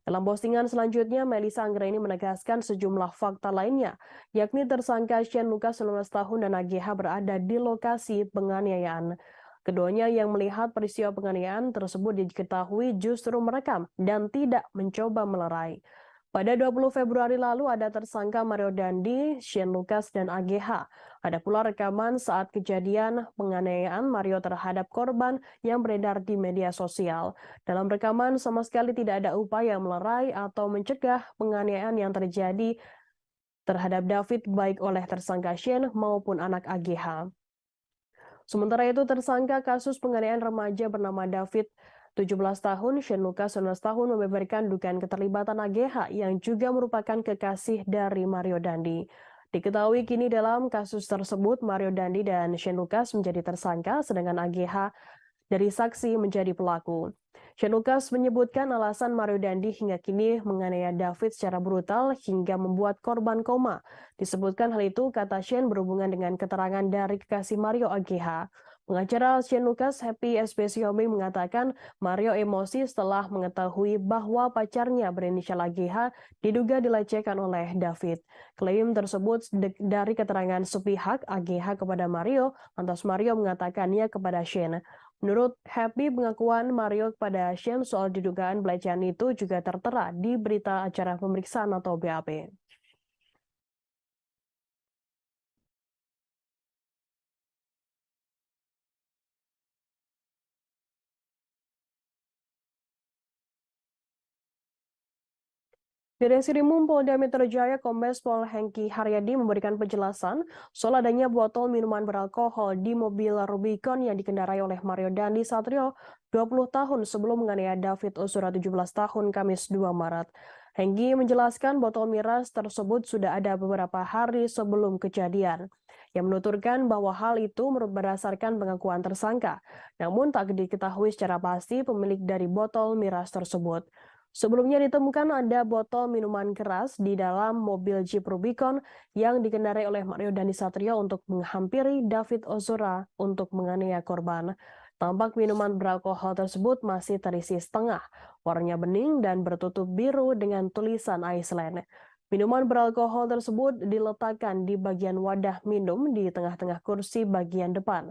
Dalam postingan selanjutnya, Melissa Anggraini menegaskan sejumlah fakta lainnya, yakni tersangka Shane Lucas 19 tahun dan AGH berada di lokasi penganiayaan. Keduanya yang melihat peristiwa penganiayaan tersebut diketahui justru merekam dan tidak mencoba melerai. Pada 20 Februari lalu ada tersangka Mario Dandi, Shane Lucas, dan AGH. Ada pula rekaman saat kejadian penganiayaan Mario terhadap korban yang beredar di media sosial. Dalam rekaman sama sekali tidak ada upaya melerai atau mencegah penganiayaan yang terjadi terhadap David baik oleh tersangka Shane maupun anak AGH. Sementara itu tersangka kasus penganiayaan remaja bernama David 17 tahun, Shane Lucas 19 tahun membeberkan dugaan keterlibatan AGH yang juga merupakan kekasih dari Mario Dandi. Diketahui kini dalam kasus tersebut Mario Dandi dan Shane Lucas menjadi tersangka sedangkan AGH dari saksi menjadi pelaku. Shane Lucas menyebutkan alasan Mario Dandi hingga kini menganiaya David secara brutal hingga membuat korban koma. Disebutkan hal itu, kata Shane, berhubungan dengan keterangan dari kekasih Mario AGH. Pengacara Shane Lucas, Happy SBCOB, mengatakan Mario emosi setelah mengetahui bahwa pacarnya berinisial AGH diduga dilecehkan oleh David. Klaim tersebut dari keterangan sepihak AGH kepada Mario, lantas Mario mengatakannya kepada Shane. Menurut Happy, pengakuan Mario kepada Shane soal didugaan pelecehan itu juga tertera di berita acara pemeriksaan atau BAP. Di Reskrimum Polda Metro Jaya, Kombes Pol Hengki Haryadi memberikan penjelasan soal adanya botol minuman beralkohol di mobil Rubicon yang dikendarai oleh Mario Dandi Satrio 20 tahun sebelum menganiaya David Ozora 17 tahun Kamis 2 Maret. Hengki menjelaskan botol miras tersebut sudah ada beberapa hari sebelum kejadian. Yang menuturkan bahwa hal itu berdasarkan pengakuan tersangka, namun tak diketahui secara pasti pemilik dari botol miras tersebut. Sebelumnya ditemukan ada botol minuman keras di dalam mobil Jeep Rubicon yang dikendarai oleh Mario Dandisatrio untuk menghampiri David Ozora untuk menganiaya korban. Tampak minuman beralkohol tersebut masih terisi setengah, warnanya bening dan bertutup biru dengan tulisan Iceland. Minuman beralkohol tersebut diletakkan di bagian wadah minum di tengah-tengah kursi bagian depan.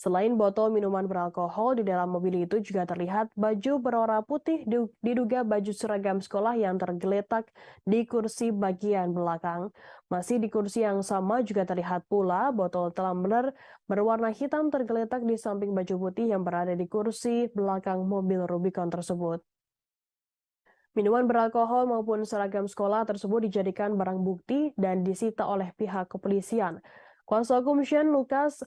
Selain botol minuman beralkohol, di dalam mobil itu juga terlihat baju berwarna putih diduga baju seragam sekolah yang tergeletak di kursi bagian belakang. Masih di kursi yang sama juga terlihat pula botol tumbler berwarna hitam tergeletak di samping baju putih yang berada di kursi belakang mobil Rubicon tersebut. Minuman beralkohol maupun seragam sekolah tersebut dijadikan barang bukti dan disita oleh pihak kepolisian. Kuasa hukum Shane Lucas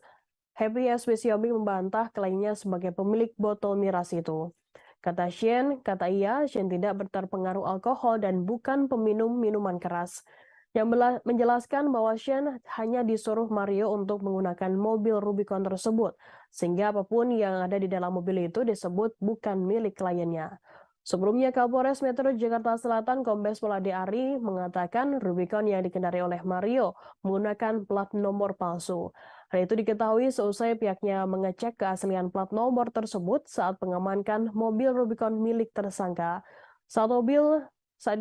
Happy Espesiobi membantah klaimnya sebagai pemilik botol miras itu. Kata Shane tidak terpengaruh alkohol dan bukan peminum minuman keras. Yang menjelaskan bahwa Shane hanya disuruh Mario untuk menggunakan mobil Rubicon tersebut, sehingga apapun yang ada di dalam mobil itu disebut bukan milik kliennya. Sebelumnya, Kapolres Metro Jakarta Selatan Kombes Pol Ade Ari mengatakan Rubicon yang dikendarai oleh Mario menggunakan plat nomor palsu. Hal itu diketahui seusai pihaknya mengecek keaslian plat nomor tersebut saat mengamankan mobil Rubicon milik tersangka. Saat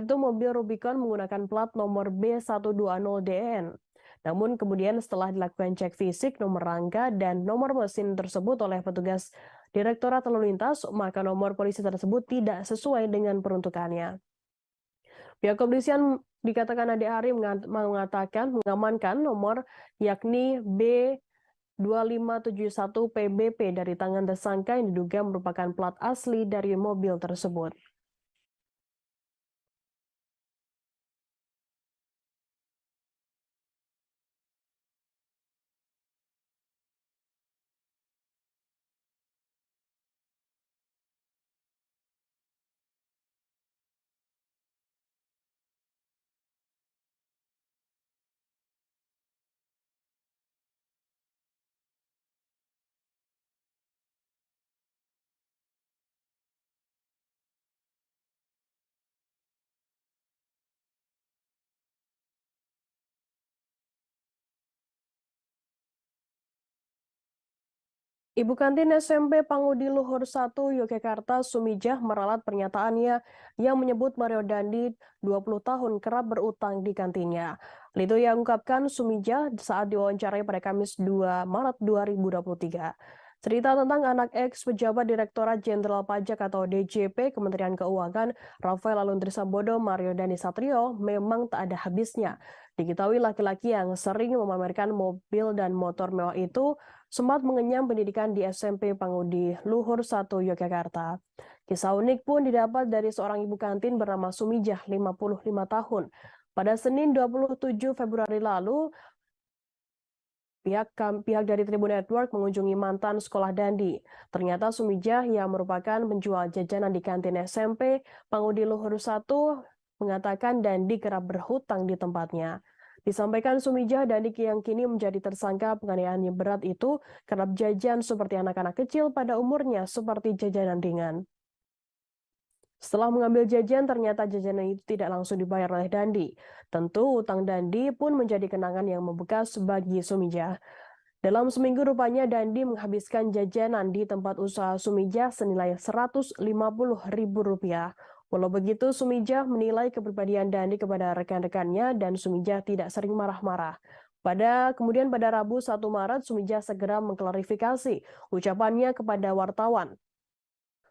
itu mobil Rubicon menggunakan plat nomor B120DN. Namun kemudian setelah dilakukan cek fisik nomor rangka dan nomor mesin tersebut oleh petugas Direktorat Lalu Lintas, maka nomor polisi tersebut tidak sesuai dengan peruntukannya. Pihak kepolisian dikatakan Ade Ari mengatakan mengamankan nomor yakni B2571 PBP dari tangan tersangka yang diduga merupakan plat asli dari mobil tersebut. Ibu kantin SMP Pangudi Luhur 1 Yogyakarta Sumijah meralat pernyataannya yang menyebut Mario Dandi 20 tahun kerap berutang di kantinnya. Itu yang ungkapkan Sumijah saat diwawancarai pada Kamis 2 Maret 2023. Cerita tentang anak ex pejabat Direktorat Jenderal Pajak atau DJP Kementerian Keuangan Rafael Aluntri Sambodo Mario Dandisatrio memang tak ada habisnya. Diketahui laki-laki yang sering memamerkan mobil dan motor mewah itu sempat mengenyam pendidikan di SMP Pangudi Luhur 1 Yogyakarta. Kisah unik pun didapat dari seorang ibu kantin bernama Sumijah, 55 tahun. Pada Senin 27 Februari lalu, pihak dari Tribun Network mengunjungi mantan sekolah Dandi. Ternyata Sumijah yang merupakan penjual jajanan di kantin SMP Pangudi Luhur 1 mengatakan Dandi kerap berhutang di tempatnya. Disampaikan Sumijah, Dandi yang kini menjadi tersangka penganiayaan yang berat itu kerap jajan seperti anak-anak kecil pada umurnya seperti jajanan ringan. Setelah mengambil jajan, ternyata jajanan itu tidak langsung dibayar oleh Dandi. Tentu utang Dandi pun menjadi kenangan yang membekas bagi Sumijah. Dalam seminggu rupanya Dandi menghabiskan jajanan di tempat usaha Sumijah senilai Rp150.000. Walau begitu, Sumijah menilai kepribadian Dandi kepada rekan-rekannya dan Sumijah tidak sering marah-marah. Kemudian pada Rabu 1 Maret, Sumijah segera mengklarifikasi ucapannya kepada wartawan.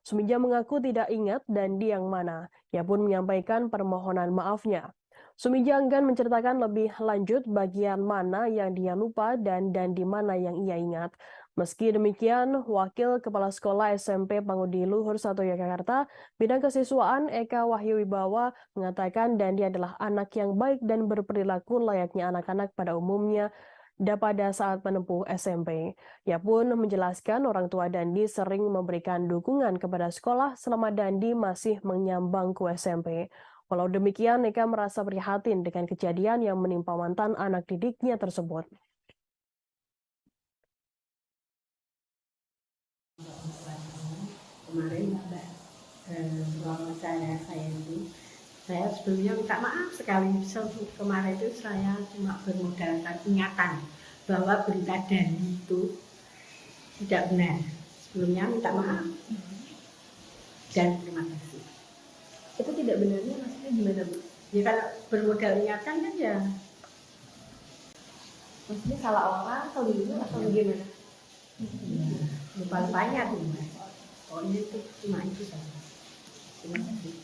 Sumijah mengaku tidak ingat Dandi yang mana. Ia pun menyampaikan permohonan maafnya. Sumijah enggan menceritakan lebih lanjut bagian mana yang dia lupa dan Dandi mana yang ia ingat. Meski demikian, Wakil Kepala Sekolah SMP Pangudi Luhur 1 Yogyakarta, Bidang Kesiswaan Eka Wahyu Wibawa mengatakan Dandi adalah anak yang baik dan berperilaku layaknya anak-anak pada umumnya pada saat menempuh SMP. Ia pun menjelaskan orang tua Dandi sering memberikan dukungan kepada sekolah selama Dandi masih mengenyam bangku SMP. Walau demikian, Eka merasa prihatin dengan kejadian yang menimpa mantan anak didiknya tersebut. Kemarin Mbak, suami saya itu, saya sebelumnya minta maaf sekali. Kemarin itu saya cuma bermodalkan ingatan bahwa berita Dani itu tidak benar. Sebelumnya minta maaf dan terima kasih. Itu tidak benarnya maksudnya gimana, Bu? Ya kalau bermodal ingatan kan ya. Maksudnya salah orang atau gimana atau bagaimana? Lupa-lupanya tuh Mbak. Pokoknya itu cuma itu saja. Terima kasih.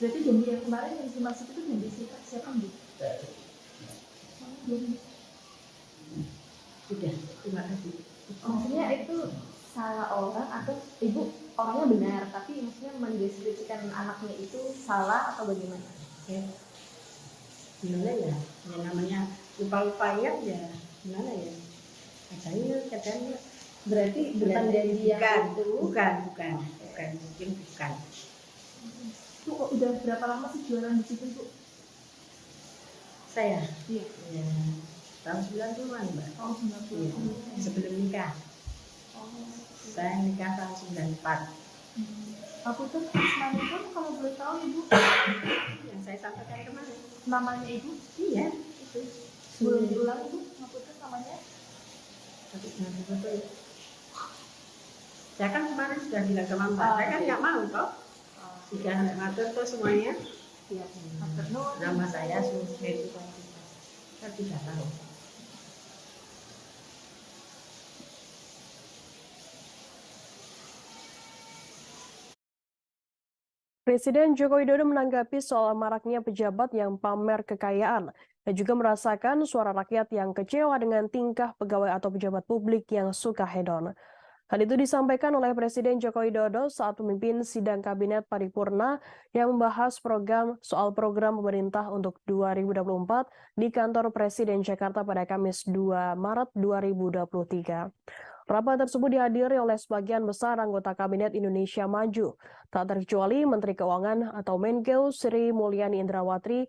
Berarti janji yang kemarin yang dimaksud itu janji siapa, Bu? Sudah, terima kasih. Maksudnya itu salah orang atau ibu orangnya benar tapi maksudnya mendeskripsikan anaknya itu salah atau bagaimana? Ya. Gimana ya? Ya namanya lupa-lupanya ya gimana ya? Kadang-kadang Berarti bukan janji yang bukan, mungkin bukan. Bu, kok udah berapa lama sih jualan di situ, Bu? Saya? Iya. Ya, tahun 90-an, Mbak. Tahun 90. Iya, sebelum nikah. Saya nikah tahun 94. Aku tuh asmanya pun kalau boleh tahu Ibu, Yang saya sampaikan kemarin. namanya Ibu? Iya, itu. Boleh diulang Ibu, aku tuh namanya? Tapi nanti betul. Saya kan kemarin sudah bilang sama Mbak, saya kan nggak mau toh. Sudah ngatur tuh semuanya. Iya. Nama saya Suheri. Saya tidak tahu. Presiden Joko Widodo menanggapi soal maraknya pejabat yang pamer kekayaan dan juga merasakan suara rakyat yang kecewa dengan tingkah pegawai atau pejabat publik yang suka hedon. Hal itu disampaikan oleh Presiden Joko Widodo saat memimpin sidang kabinet paripurna yang membahas soal program pemerintah untuk 2024 di kantor Presiden Jakarta pada Kamis 2 Maret 2023. Rapat tersebut dihadiri oleh sebagian besar anggota Kabinet Indonesia Maju, tak terkecuali Menteri Keuangan atau Menkeu Sri Mulyani Indrawati.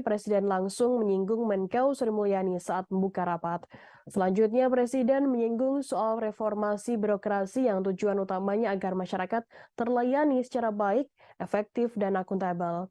Presiden langsung menyinggung Menkeu Sri Mulyani saat membuka rapat. Selanjutnya, Presiden menyinggung soal reformasi birokrasi yang tujuan utamanya agar masyarakat terlayani secara baik, efektif, dan akuntabel.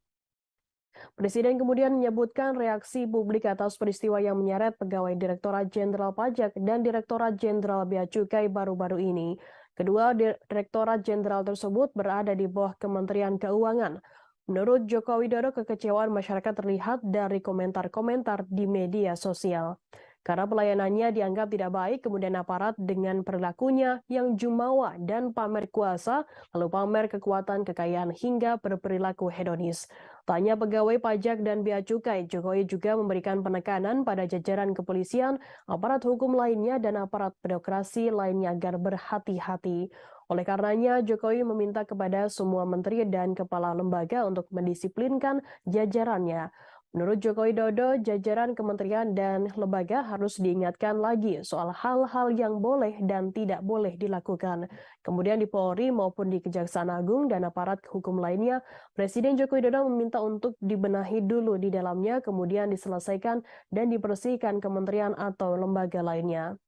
Presiden kemudian menyebutkan reaksi publik atas peristiwa yang menyeret pegawai Direktorat Jenderal Pajak dan Direktorat Jenderal Bea Cukai baru-baru ini. Kedua Direktorat Jenderal tersebut berada di bawah Kementerian Keuangan. Menurut Joko Widodo, kekecewaan masyarakat terlihat dari komentar-komentar di media sosial. Karena pelayanannya dianggap tidak baik, kemudian aparat dengan perilakunya yang jumawa dan pamer kuasa, lalu pamer kekuatan, kekayaan, hingga berperilaku hedonis. Tanya pegawai pajak dan bea cukai, Jokowi juga memberikan penekanan pada jajaran kepolisian, aparat hukum lainnya, dan aparat birokrasi lainnya agar berhati-hati. Oleh karenanya, Jokowi meminta kepada semua menteri dan kepala lembaga untuk mendisiplinkan jajarannya. Menurut Joko Widodo, jajaran kementerian dan lembaga harus diingatkan lagi soal hal-hal yang boleh dan tidak boleh dilakukan. Kemudian di Polri maupun di Kejaksaan Agung dan aparat hukum lainnya, Presiden Joko Widodo meminta untuk dibenahi dulu di dalamnya, kemudian diselesaikan dan dibersihkan kementerian atau lembaga lainnya.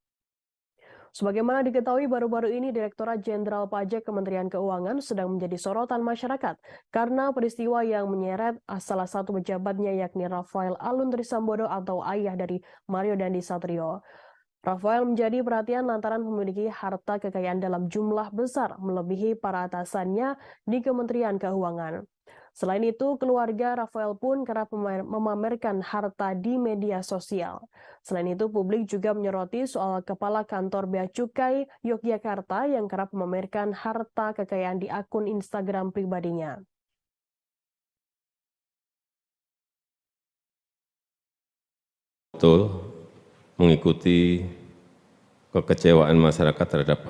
Sebagaimana diketahui baru-baru ini Direktorat Jenderal Pajak Kementerian Keuangan sedang menjadi sorotan masyarakat karena peristiwa yang menyeret salah satu pejabatnya yakni Rafael Alun Trisambodo atau ayah dari Mario Dandi Satrio. Rafael menjadi perhatian lantaran memiliki harta kekayaan dalam jumlah besar melebihi para atasannya di Kementerian Keuangan. Selain itu, keluarga Rafael pun kerap memamerkan harta di media sosial. Selain itu, publik juga menyoroti soal Kepala Kantor Bea Cukai Yogyakarta yang kerap memamerkan harta kekayaan di akun Instagram pribadinya. Betul, mengikuti kekecewaan masyarakat terhadap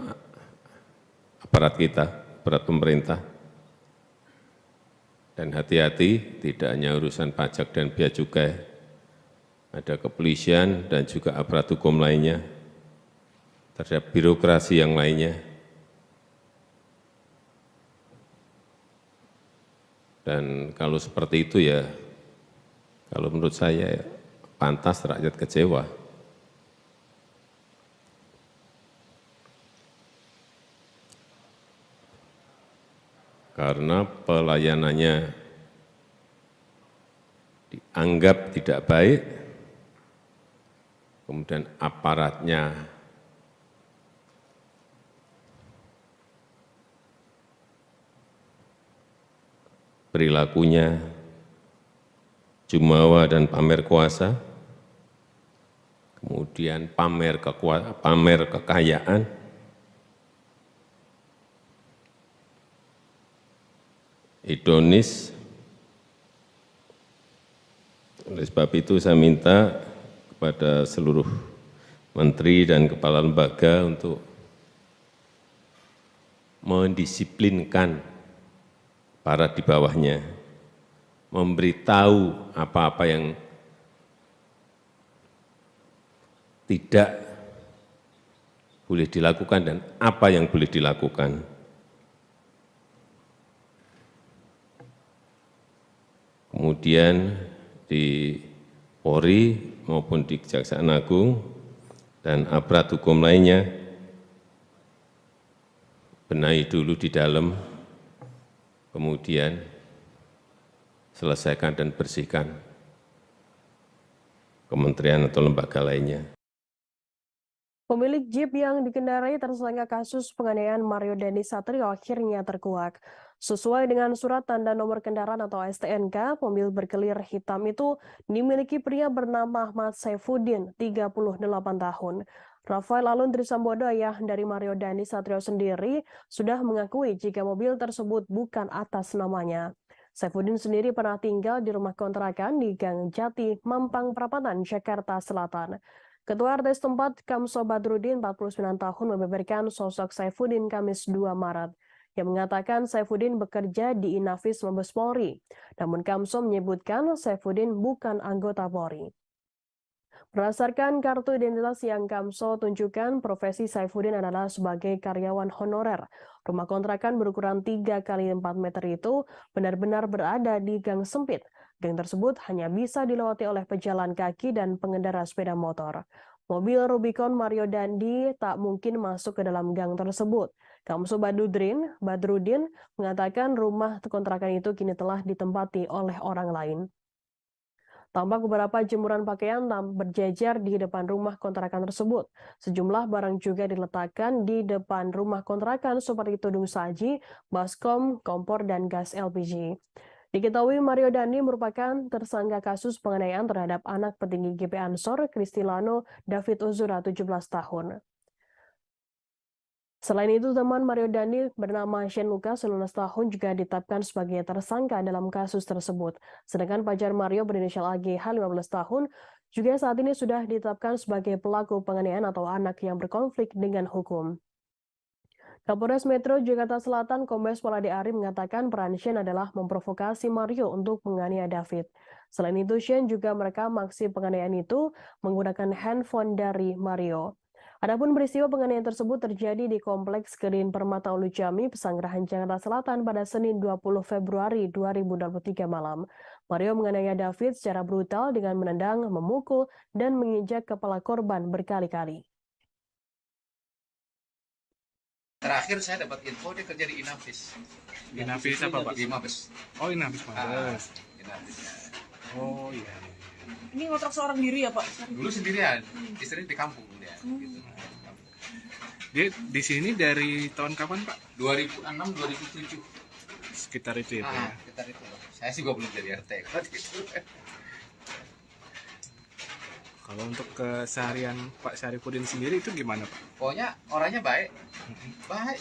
aparat kita, aparat pemerintah. Dan hati-hati, tidak hanya urusan pajak dan bea cukai, ada kepolisian dan juga aparat hukum lainnya, terhadap birokrasi yang lainnya. Dan kalau seperti itu ya, kalau menurut saya ya, pantas rakyat kecewa. Karena pelayanannya dianggap tidak baik, kemudian aparatnya perilakunya jumawa dan pamer kuasa, kemudian pamer kekayaan, hedonis. Oleh sebab itu saya minta kepada seluruh menteri dan kepala lembaga untuk mendisiplinkan para di bawahnya, memberitahu apa-apa yang tidak boleh dilakukan dan apa yang boleh dilakukan. Kemudian di Polri maupun di Kejaksaan Agung dan aparat hukum lainnya, benahi dulu di dalam, kemudian selesaikan dan bersihkan kementerian atau lembaga lainnya. Pemilik Jeep yang dikendarai tersangka kasus penganiayaan Mario Dandi Satrio akhirnya terkuak. Sesuai dengan surat tanda nomor kendaraan atau STNK, mobil berkelir hitam itu dimiliki pria bernama Ahmad Saifuddin, 38 tahun. Rafael Aluntri Sambodo, ayah dari Mario Dandi Satrio sendiri, sudah mengakui jika mobil tersebut bukan atas namanya. Saifuddin sendiri pernah tinggal di rumah kontrakan di Gang Jati, Mampang Perapatan, Jakarta Selatan. Ketua RT setempat, Kamso Badrudin, 49 tahun, membeberkan sosok Saifuddin Kamis 2 Maret. Yang mengatakan Saifuddin bekerja di Inafis Mabes Polri. Namun Kamso menyebutkan Saifuddin bukan anggota Polri. Berdasarkan kartu identitas yang Kamso tunjukkan, profesi Saifuddin adalah sebagai karyawan honorer. Rumah kontrakan berukuran 3 x 4 meter itu benar-benar berada di gang sempit. Gang tersebut hanya bisa dilewati oleh pejalan kaki dan pengendara sepeda motor. Mobil Rubicon Mario Dandi tak mungkin masuk ke dalam gang tersebut. Kamso Badrudin mengatakan rumah kontrakan itu kini telah ditempati oleh orang lain. Tampak beberapa jemuran pakaian berjejer di depan rumah kontrakan tersebut. Sejumlah barang juga diletakkan di depan rumah kontrakan seperti tudung saji, baskom, kompor, dan gas LPG. Diketahui Mario Dandi merupakan tersangka kasus penganiayaan terhadap anak petinggi GP Ansor, Kristilano David Ozora, 17 tahun. Selain itu, teman Mario Dandi bernama Shane Lucas, 19 tahun, juga ditetapkan sebagai tersangka dalam kasus tersebut. Sedangkan pacar Mario berinisial AGH, 15 tahun, juga saat ini sudah ditetapkan sebagai pelaku penganiayaan atau anak yang berkonflik dengan hukum. Kapolres Metro Jakarta Selatan Kombes Pol Ade Ari mengatakan peran Shane adalah memprovokasi Mario untuk menganiaya David. Selain itu, Shane juga merekam aksi penganiayaan itu menggunakan handphone dari Mario. Adapun peristiwa penganiayaan tersebut terjadi di Kompleks Green Permata Ulu Jami, Pesanggerahan Jakarta Selatan pada Senin 20 Februari 2023 malam. Mario menganiaya David secara brutal dengan menendang, memukul, dan menginjak kepala korban berkali-kali. Terakhir saya dapat info dia kerja di Inafis. Inafis apa, Pak? Di Mabes. Oh, Inafis Mabes. Inafis. Oh iya. Ini ngontrak seorang diri ya Pak? Dulu sendirian, istri di kampung dia. Gitu. Dia di sini dari tahun kapan, Pak? 2006, 2007. Sekitar itu ya, Pak ya? Sekitar itu. Saya juga belum jadi RT. Kalau untuk keseharian Pak Syarifudin sendiri itu gimana, Pak? Pokoknya orangnya baik,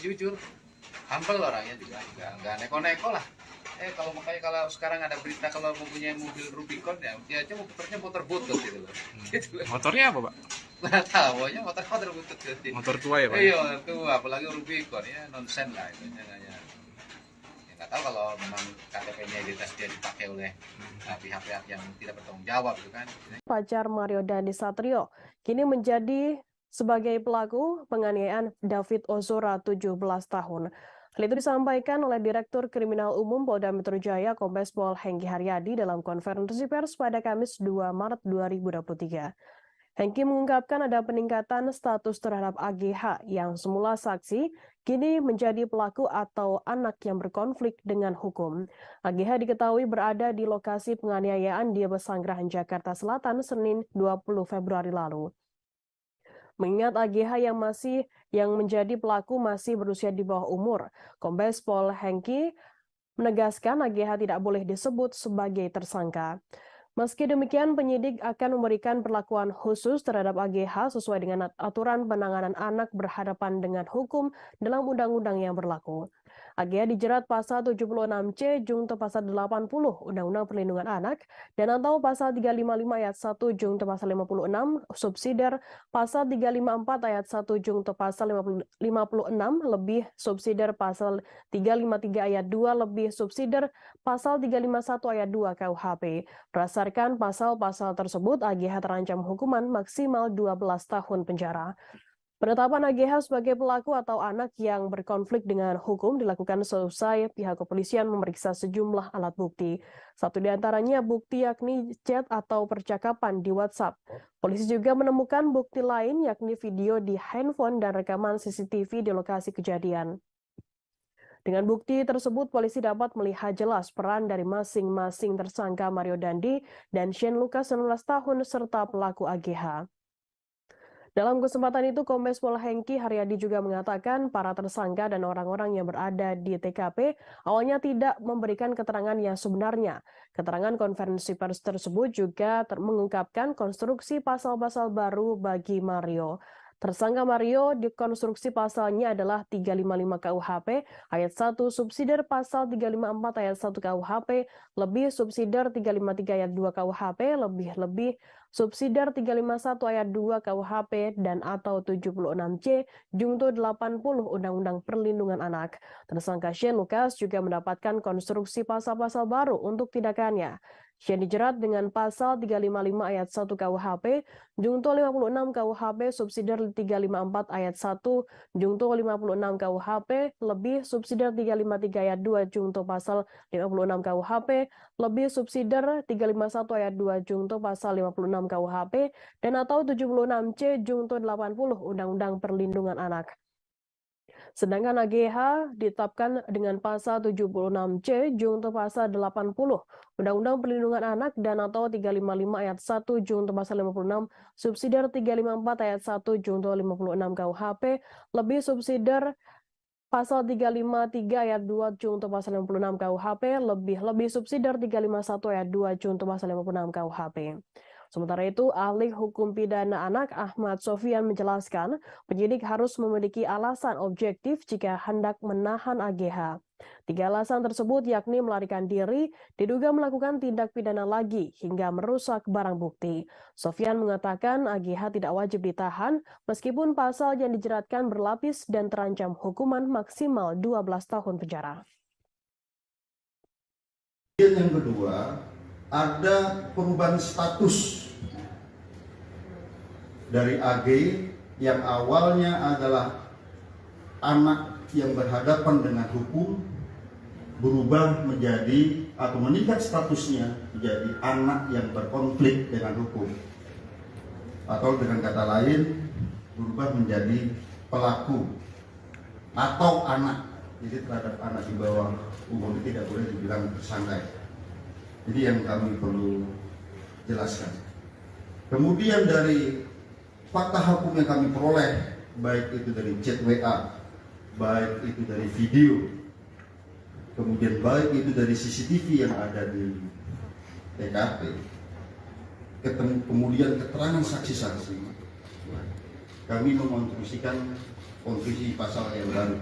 jujur, humble orangnya juga, nggak neko-neko lah. Kalau sekarang ada berita kalau mempunyai mobil Rubicon ya, dia aja motornya motor butut gitu loh. Motornya apa, Pak? Nggak tahu, pokoknya motor butut. Motor tua ya, Pak? Iya, motor tua, apalagi Rubicon ya nonsen lah itu hanya. Nggak tahu kalau memang KTP-nya identitas dia dipakai oleh pihak-pihak yang tidak bertanggung jawab gitu kan. Pacar Mario Dandi Satrio kini menjadi sebagai pelaku penganiayaan David Ozora, 17 tahun. Hal itu disampaikan oleh Direktur Kriminal Umum Polda Metro Jaya Kombes Pol Hengki Haryadi dalam konferensi pers pada Kamis 2 Maret 2023. Hengki mengungkapkan ada peningkatan status terhadap AGH yang semula saksi, kini menjadi pelaku atau anak yang berkonflik dengan hukum. AGH diketahui berada di lokasi penganiayaan di Pesanggerahan Jakarta Selatan Senin 20 Februari lalu. Mengingat AGH yang menjadi pelaku masih berusia di bawah umur, Kombes Pol Hengki menegaskan AGH tidak boleh disebut sebagai tersangka. Meski demikian, penyidik akan memberikan perlakuan khusus terhadap AGH sesuai dengan aturan penanganan anak berhadapan dengan hukum dalam undang-undang yang berlaku. AGH dijerat pasal 76C Junto pasal 80 Undang-Undang Perlindungan Anak dan atau pasal 355 ayat 1 Junto pasal 56 subsidiar pasal 354 ayat 1 Junto pasal 56 lebih subsidiar pasal 353 ayat 2 lebih subsidiar pasal 351 ayat 2 KUHP. Berdasarkan pasal-pasal tersebut, AGH terancam hukuman maksimal 12 tahun penjara. Penetapan AGH sebagai pelaku atau anak yang berkonflik dengan hukum dilakukan selesai pihak kepolisian memeriksa sejumlah alat bukti. Satu di antaranya bukti yakni chat atau percakapan di WhatsApp. Polisi juga menemukan bukti lain yakni video di handphone dan rekaman CCTV di lokasi kejadian. Dengan bukti tersebut, polisi dapat melihat jelas peran dari masing-masing tersangka Mario Dandi dan Shane Lucas 19 tahun serta pelaku AGH. Dalam kesempatan itu, Kombes Pol Hengki Haryadi juga mengatakan para tersangka dan orang-orang yang berada di TKP awalnya tidak memberikan keterangan yang sebenarnya. Keterangan konferensi pers tersebut juga mengungkapkan konstruksi pasal-pasal baru bagi Mario. Tersangka Mario dikonstruksi pasalnya adalah 355 KUHP ayat 1 subsidiar pasal 354 ayat 1 KUHP lebih subsidiar 353 ayat 2 KUHP lebih subsidiar 351 ayat 2 KUHP dan atau 76C Junto 80 Undang-Undang Perlindungan Anak. Tersangka Shane Lucas juga mendapatkan konstruksi pasal-pasal baru untuk tindakannya. Shane dijerat dengan pasal 355 ayat 1 KUHP, Junto 56 KUHP subsidiar 354 ayat 1, Junto 56 KUHP lebih subsidiar 353 ayat 2 Junto pasal 56 KUHP lebih subsidiar 351 ayat 2 Junto pasal 56 KUHP dan atau 76C Junto 80 Undang-Undang Perlindungan Anak. Sedangkan AGH ditetapkan dengan pasal 76C Junto pasal 80 Undang-Undang Perlindungan Anak dan atau 355 ayat 1 Junto pasal 56 subsidiar 354 ayat 1 Junto 56 KUHP lebih subsidiar pasal 353 ayat 2 Junto pasal 56 KUHP lebih subsidiar 351 ayat 2 Junto pasal 56 KUHP. Sementara itu, ahli hukum pidana anak Ahmad Sofian menjelaskan penyidik harus memiliki alasan objektif jika hendak menahan AGH. 3 alasan tersebut yakni melarikan diri, diduga melakukan tindak pidana lagi, hingga merusak barang bukti. Sofian mengatakan AGH tidak wajib ditahan meskipun pasal yang dijeratkan berlapis dan terancam hukuman maksimal 12 tahun penjara. Yang kedua, ada perubahan status dari AG yang awalnya adalah anak yang berhadapan dengan hukum berubah menjadi atau meningkat statusnya menjadi anak yang berkonflik dengan hukum, atau dengan kata lain berubah menjadi pelaku atau anak. Jadi terhadap anak di bawah umur tidak boleh dibilang tersangka. Jadi yang kami perlu jelaskan. Kemudian dari fakta hukum yang kami peroleh, baik itu dari chat WA, baik itu dari video, kemudian baik itu dari CCTV yang ada di TKP, kemudian keterangan saksi-saksi, kami mengonstruksikan konstruksi pasal yang baru.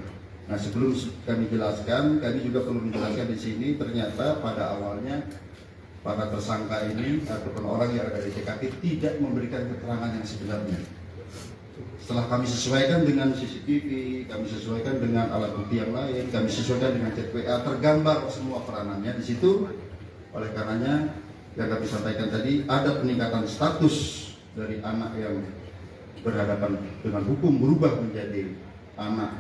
Nah, sebelum kami jelaskan, kami juga perlu menjelaskan di sini ternyata pada awalnya para tersangka ini ataupun orang yang ada di TKP tidak memberikan keterangan yang sebenarnya. Setelah kami sesuaikan dengan CCTV, kami sesuaikan dengan alat bukti yang lain, kami sesuaikan dengan chat WA, tergambar semua peranannya di situ. Oleh karenanya, yang kami sampaikan tadi, ada peningkatan status dari anak yang berhadapan dengan hukum berubah menjadi anak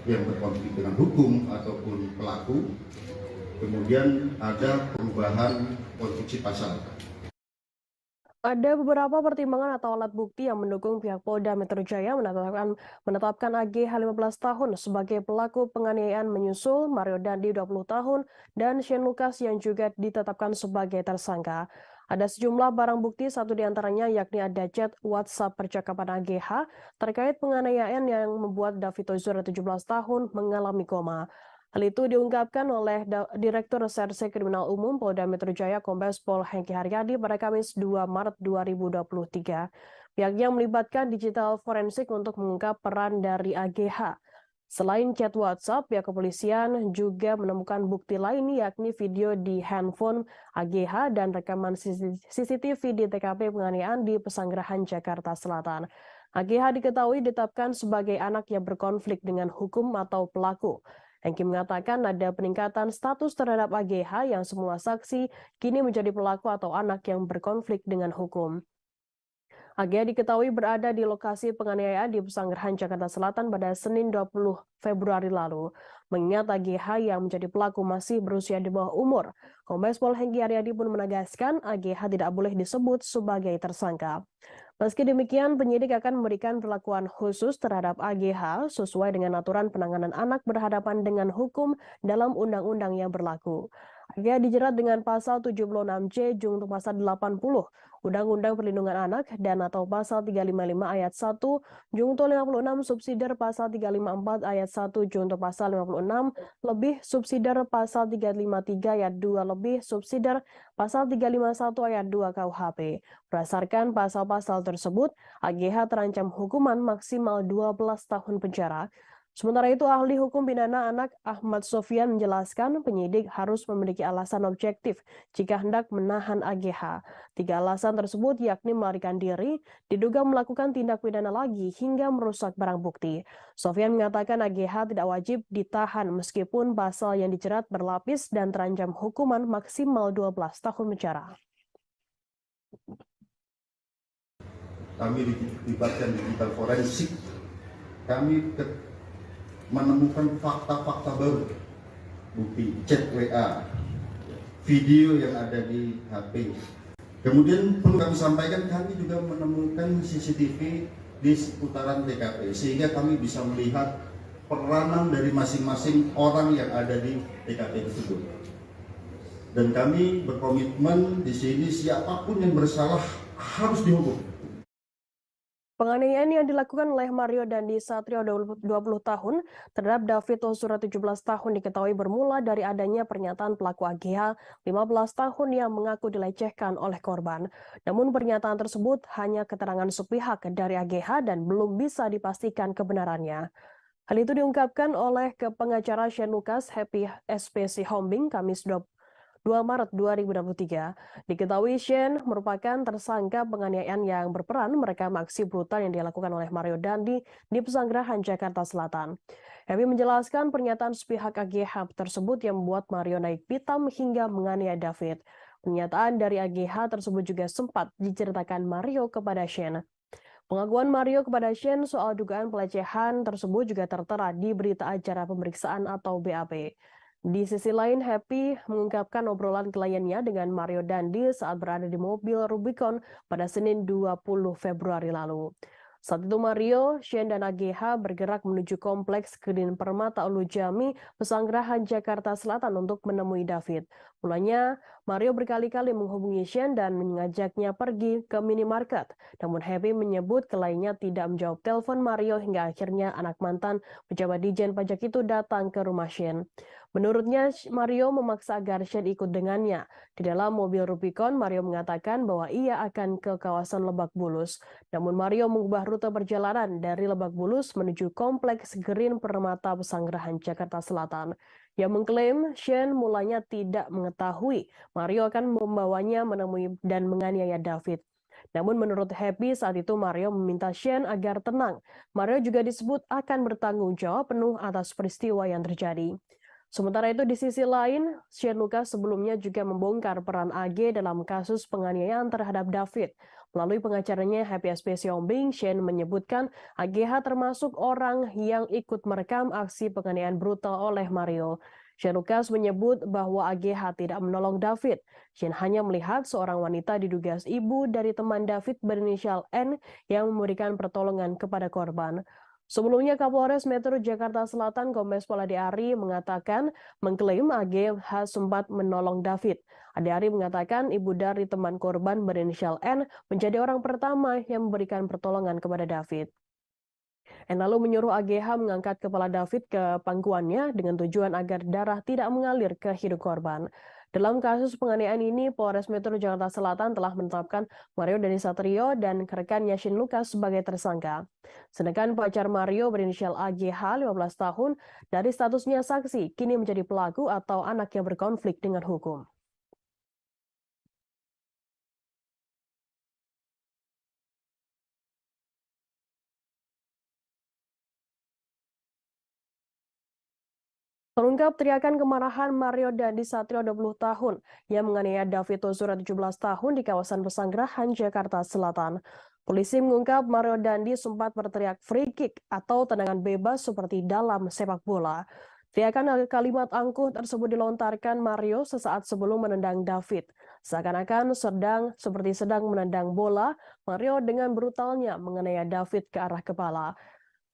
yang berkonflik dengan hukum ataupun pelaku, kemudian ada perubahan konstruksi pasal. Ada beberapa pertimbangan atau alat bukti yang mendukung pihak Polda Metro Jaya menetapkan AGH 15 tahun sebagai pelaku penganiayaan menyusul Mario Dandi 20 tahun dan Shane Lucas yang juga ditetapkan sebagai tersangka. Ada sejumlah barang bukti, satu diantaranya yakni ada chat WhatsApp percakapan AGH terkait penganiayaan yang membuat David Ozora 17 tahun mengalami koma. Hal itu diungkapkan oleh Direktur Reserse Kriminal Umum Polda Metro Jaya Kombes Pol Hengki Haryadi pada Kamis 2 Maret 2023. Pihaknya melibatkan digital forensik untuk mengungkap peran dari AGH. Selain chat WhatsApp, pihak kepolisian juga menemukan bukti lain yakni video di handphone AGH dan rekaman CCTV di TKP penganiayaan di Pesanggerahan Jakarta Selatan. AGH diketahui ditetapkan sebagai anak yang berkonflik dengan hukum atau pelaku. Hengki mengatakan ada peningkatan status terhadap AGH yang semula saksi kini menjadi pelaku atau anak yang berkonflik dengan hukum. AGH diketahui berada di lokasi penganiayaan di Pesanggerahan Jakarta Selatan pada Senin 20 Februari lalu. Mengingat AGH yang menjadi pelaku masih berusia di bawah umur, Kombes Pol Hengki Haryadi pun menegaskan AGH tidak boleh disebut sebagai tersangka. Meski demikian, penyidik akan memberikan perlakuan khusus terhadap AGH sesuai dengan aturan penanganan anak berhadapan dengan hukum dalam undang-undang yang berlaku. AGH dijerat dengan pasal 76C junto pasal 80 Undang-Undang Perlindungan Anak dan atau pasal 355 ayat 1 junto 56 subsidiar pasal 354 ayat 1 junto pasal 56 lebih subsidiar pasal 353 ayat 2 lebih subsidiar pasal 351 ayat 2 KUHP. Berdasarkan pasal-pasal tersebut, AGH terancam hukuman maksimal 12 tahun penjara. Sementara itu, ahli hukum pidana anak Ahmad Sofyan menjelaskan penyidik harus memiliki alasan objektif jika hendak menahan AGH. 3 alasan tersebut yakni melarikan diri, diduga melakukan tindak pidana lagi, hingga merusak barang bukti. Sofyan mengatakan AGH tidak wajib ditahan meskipun pasal yang dijerat berlapis dan terancam hukuman maksimal 12 tahun penjara. Kami dilibatkan digital forensik. Kami menemukan fakta-fakta baru, bukti chat WA, video yang ada di HP. Kemudian perlu kami sampaikan, kami juga menemukan CCTV di seputaran TKP, sehingga kami bisa melihat peranan dari masing-masing orang yang ada di TKP tersebut. Dan kami berkomitmen di sini siapapun yang bersalah harus dihukum. Penganiayaan yang dilakukan oleh Mario Dandi Satrio 20 tahun terhadap David Ozora 17 tahun diketahui bermula dari adanya pernyataan pelaku AGH 15 tahun yang mengaku dilecehkan oleh korban. Namun pernyataan tersebut hanya keterangan sepihak dari AGH dan belum bisa dipastikan kebenarannya. Hal itu diungkapkan oleh pengacara Shane Lucas Happy SPC Hombing Kamis 2 Maret 2023. Diketahui Shane merupakan tersangka penganiayaan yang berperan merekam aksi brutal yang dilakukan oleh Mario Dandi di Pesanggerahan Jakarta Selatan. Happy menjelaskan pernyataan sepihak AGH tersebut yang membuat Mario naik pitam hingga menganiaya David. Pernyataan dari AGH tersebut juga sempat diceritakan Mario kepada Shane. Pengakuan Mario kepada Shane soal dugaan pelecehan tersebut juga tertera di berita acara pemeriksaan atau BAP. Di sisi lain, Happy mengungkapkan obrolan kliennya dengan Mario Dandi saat berada di mobil Rubicon pada Senin 20 Februari lalu. Saat itu Mario, Shane, dan AGH bergerak menuju kompleks Green Permata Ulu Jami, Pesanggerahan Jakarta Selatan untuk menemui David. Mulanya, Mario berkali-kali menghubungi Shane dan mengajaknya pergi ke minimarket. Namun Happy menyebut kliennya tidak menjawab telepon Mario hingga akhirnya anak mantan pejabat Dijen Pajak itu datang ke rumah Shane. Menurutnya, Mario memaksa agar Shane ikut dengannya. Di dalam mobil Rubicon, Mario mengatakan bahwa ia akan ke kawasan Lebak Bulus. Namun Mario mengubah rute perjalanan dari Lebak Bulus menuju kompleks Green Permata Pesanggerahan Jakarta Selatan. Yang mengklaim Shane mulanya tidak mengetahui Mario akan membawanya menemui dan menganiaya David. Namun menurut Happy saat itu Mario meminta Shane agar tenang. Mario juga disebut akan bertanggung jawab penuh atas peristiwa yang terjadi. Sementara itu di sisi lain, Shane Lucas sebelumnya juga membongkar peran AG dalam kasus penganiayaan terhadap David. Melalui pengacaranya Happy SP Siombing, Shane menyebutkan AGH termasuk orang yang ikut merekam aksi penganiayaan brutal oleh Mario. Shane Lucas menyebut bahwa AGH tidak menolong David. Shane hanya melihat seorang wanita diduga ibu dari teman David berinisial N yang memberikan pertolongan kepada korban. Sebelumnya Kapolres Metro Jakarta Selatan Kombes Pol Ade Ari mengatakan mengklaim AGH sempat menolong David. Ade Ari mengatakan ibu dari teman korban berinisial N menjadi orang pertama yang memberikan pertolongan kepada David. N lalu menyuruh AGH mengangkat kepala David ke pangkuannya dengan tujuan agar darah tidak mengalir ke hidung korban. Dalam kasus penganiayaan ini, Polres Metro Jakarta Selatan telah menetapkan Mario Dandi Satrio dan rekannya Shane Lucas sebagai tersangka. Sedangkan pacar Mario berinisial AGH 15 tahun dari statusnya saksi kini menjadi pelaku atau anak yang berkonflik dengan hukum. Terungkap teriakan kemarahan Mario Dandi Satrio 20 tahun yang menganiaya David Ozora 17 tahun di kawasan Pesanggerahan, Jakarta Selatan. Polisi mengungkap Mario Dandi sempat berteriak free kick atau tendangan bebas seperti dalam sepak bola. Teriakan kalimat angkuh tersebut dilontarkan Mario sesaat sebelum menendang David. Seakan-akan seperti sedang menendang bola, Mario dengan brutalnya menganiaya David ke arah kepala.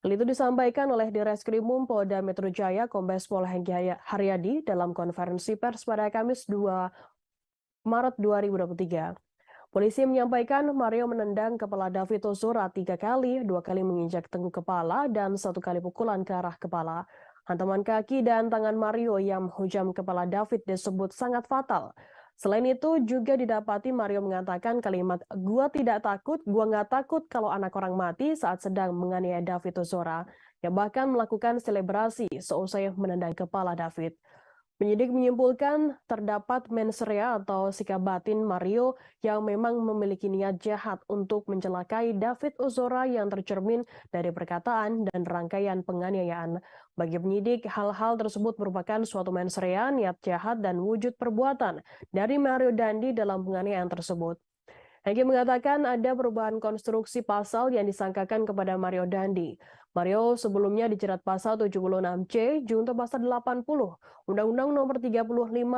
Hal itu disampaikan oleh Direskrimum Polda Metro Jaya Kombes Pol Hengki Haryadi dalam konferensi pers pada Kamis 2 Maret 2023. Polisi menyampaikan Mario menendang kepala David Ozora 3 kali, 2 kali menginjak tengkuk kepala, dan 1 kali pukulan ke arah kepala. Hantaman kaki dan tangan Mario yang menghujam kepala David disebut sangat fatal. Selain itu juga didapati Mario mengatakan kalimat "gua tidak takut, gua nggak takut kalau anak orang mati" saat sedang menganiaya David Ozora, yang bahkan melakukan selebrasi seusai menendang kepala David. Penyidik menyimpulkan terdapat mens rea atau sikap batin Mario yang memang memiliki niat jahat untuk mencelakai David Ozora yang tercermin dari perkataan dan rangkaian penganiayaan. Bagi penyidik, hal-hal tersebut merupakan suatu mens rea, niat jahat, dan wujud perbuatan dari Mario Dandi dalam penganiayaan tersebut. Hengki mengatakan ada perubahan konstruksi pasal yang disangkakan kepada Mario Dandi. Mario sebelumnya dijerat pasal 76C junto pasal 80 Undang-Undang Nomor 35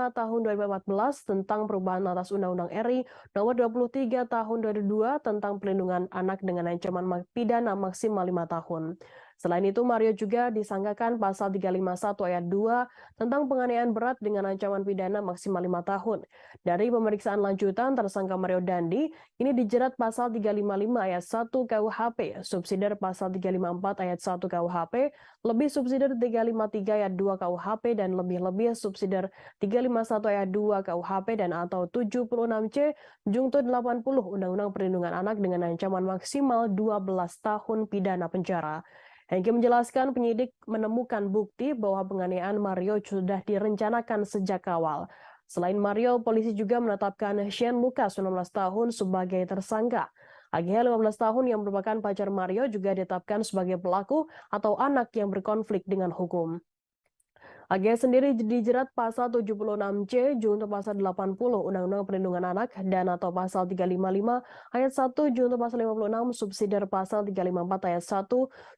Tahun 2014 tentang perubahan atas Undang-Undang RI Nomor 23 Tahun 2002 tentang pelindungan anak dengan ancaman pidana maksimal 5 tahun. Selain itu, Mario juga disangkakan pasal 351 ayat 2 tentang penganiayaan berat dengan ancaman pidana maksimal 5 tahun. Dari pemeriksaan lanjutan, tersangka Mario Dandi ini dijerat pasal 355 ayat 1 KUHP, subsidiar pasal 354 ayat 1 KUHP, lebih subsidiar 353 ayat 2 KUHP, dan lebih-lebih subsidiar 351 ayat 2 KUHP dan atau 76C junto 80 Undang-Undang Perlindungan Anak dengan ancaman maksimal 12 tahun pidana penjara. Hengki menjelaskan penyidik menemukan bukti bahwa penganiayaan Mario sudah direncanakan sejak awal. Selain Mario, polisi juga menetapkan Shane Lucas 19 tahun sebagai tersangka. AGH 15 tahun yang merupakan pacar Mario juga ditetapkan sebagai pelaku atau anak yang berkonflik dengan hukum. AGH sendiri dijerat pasal 76C junto pasal 80 Undang-Undang Perlindungan Anak dan atau pasal 355 ayat 1 junto pasal 56 subsidiar pasal 354 ayat 1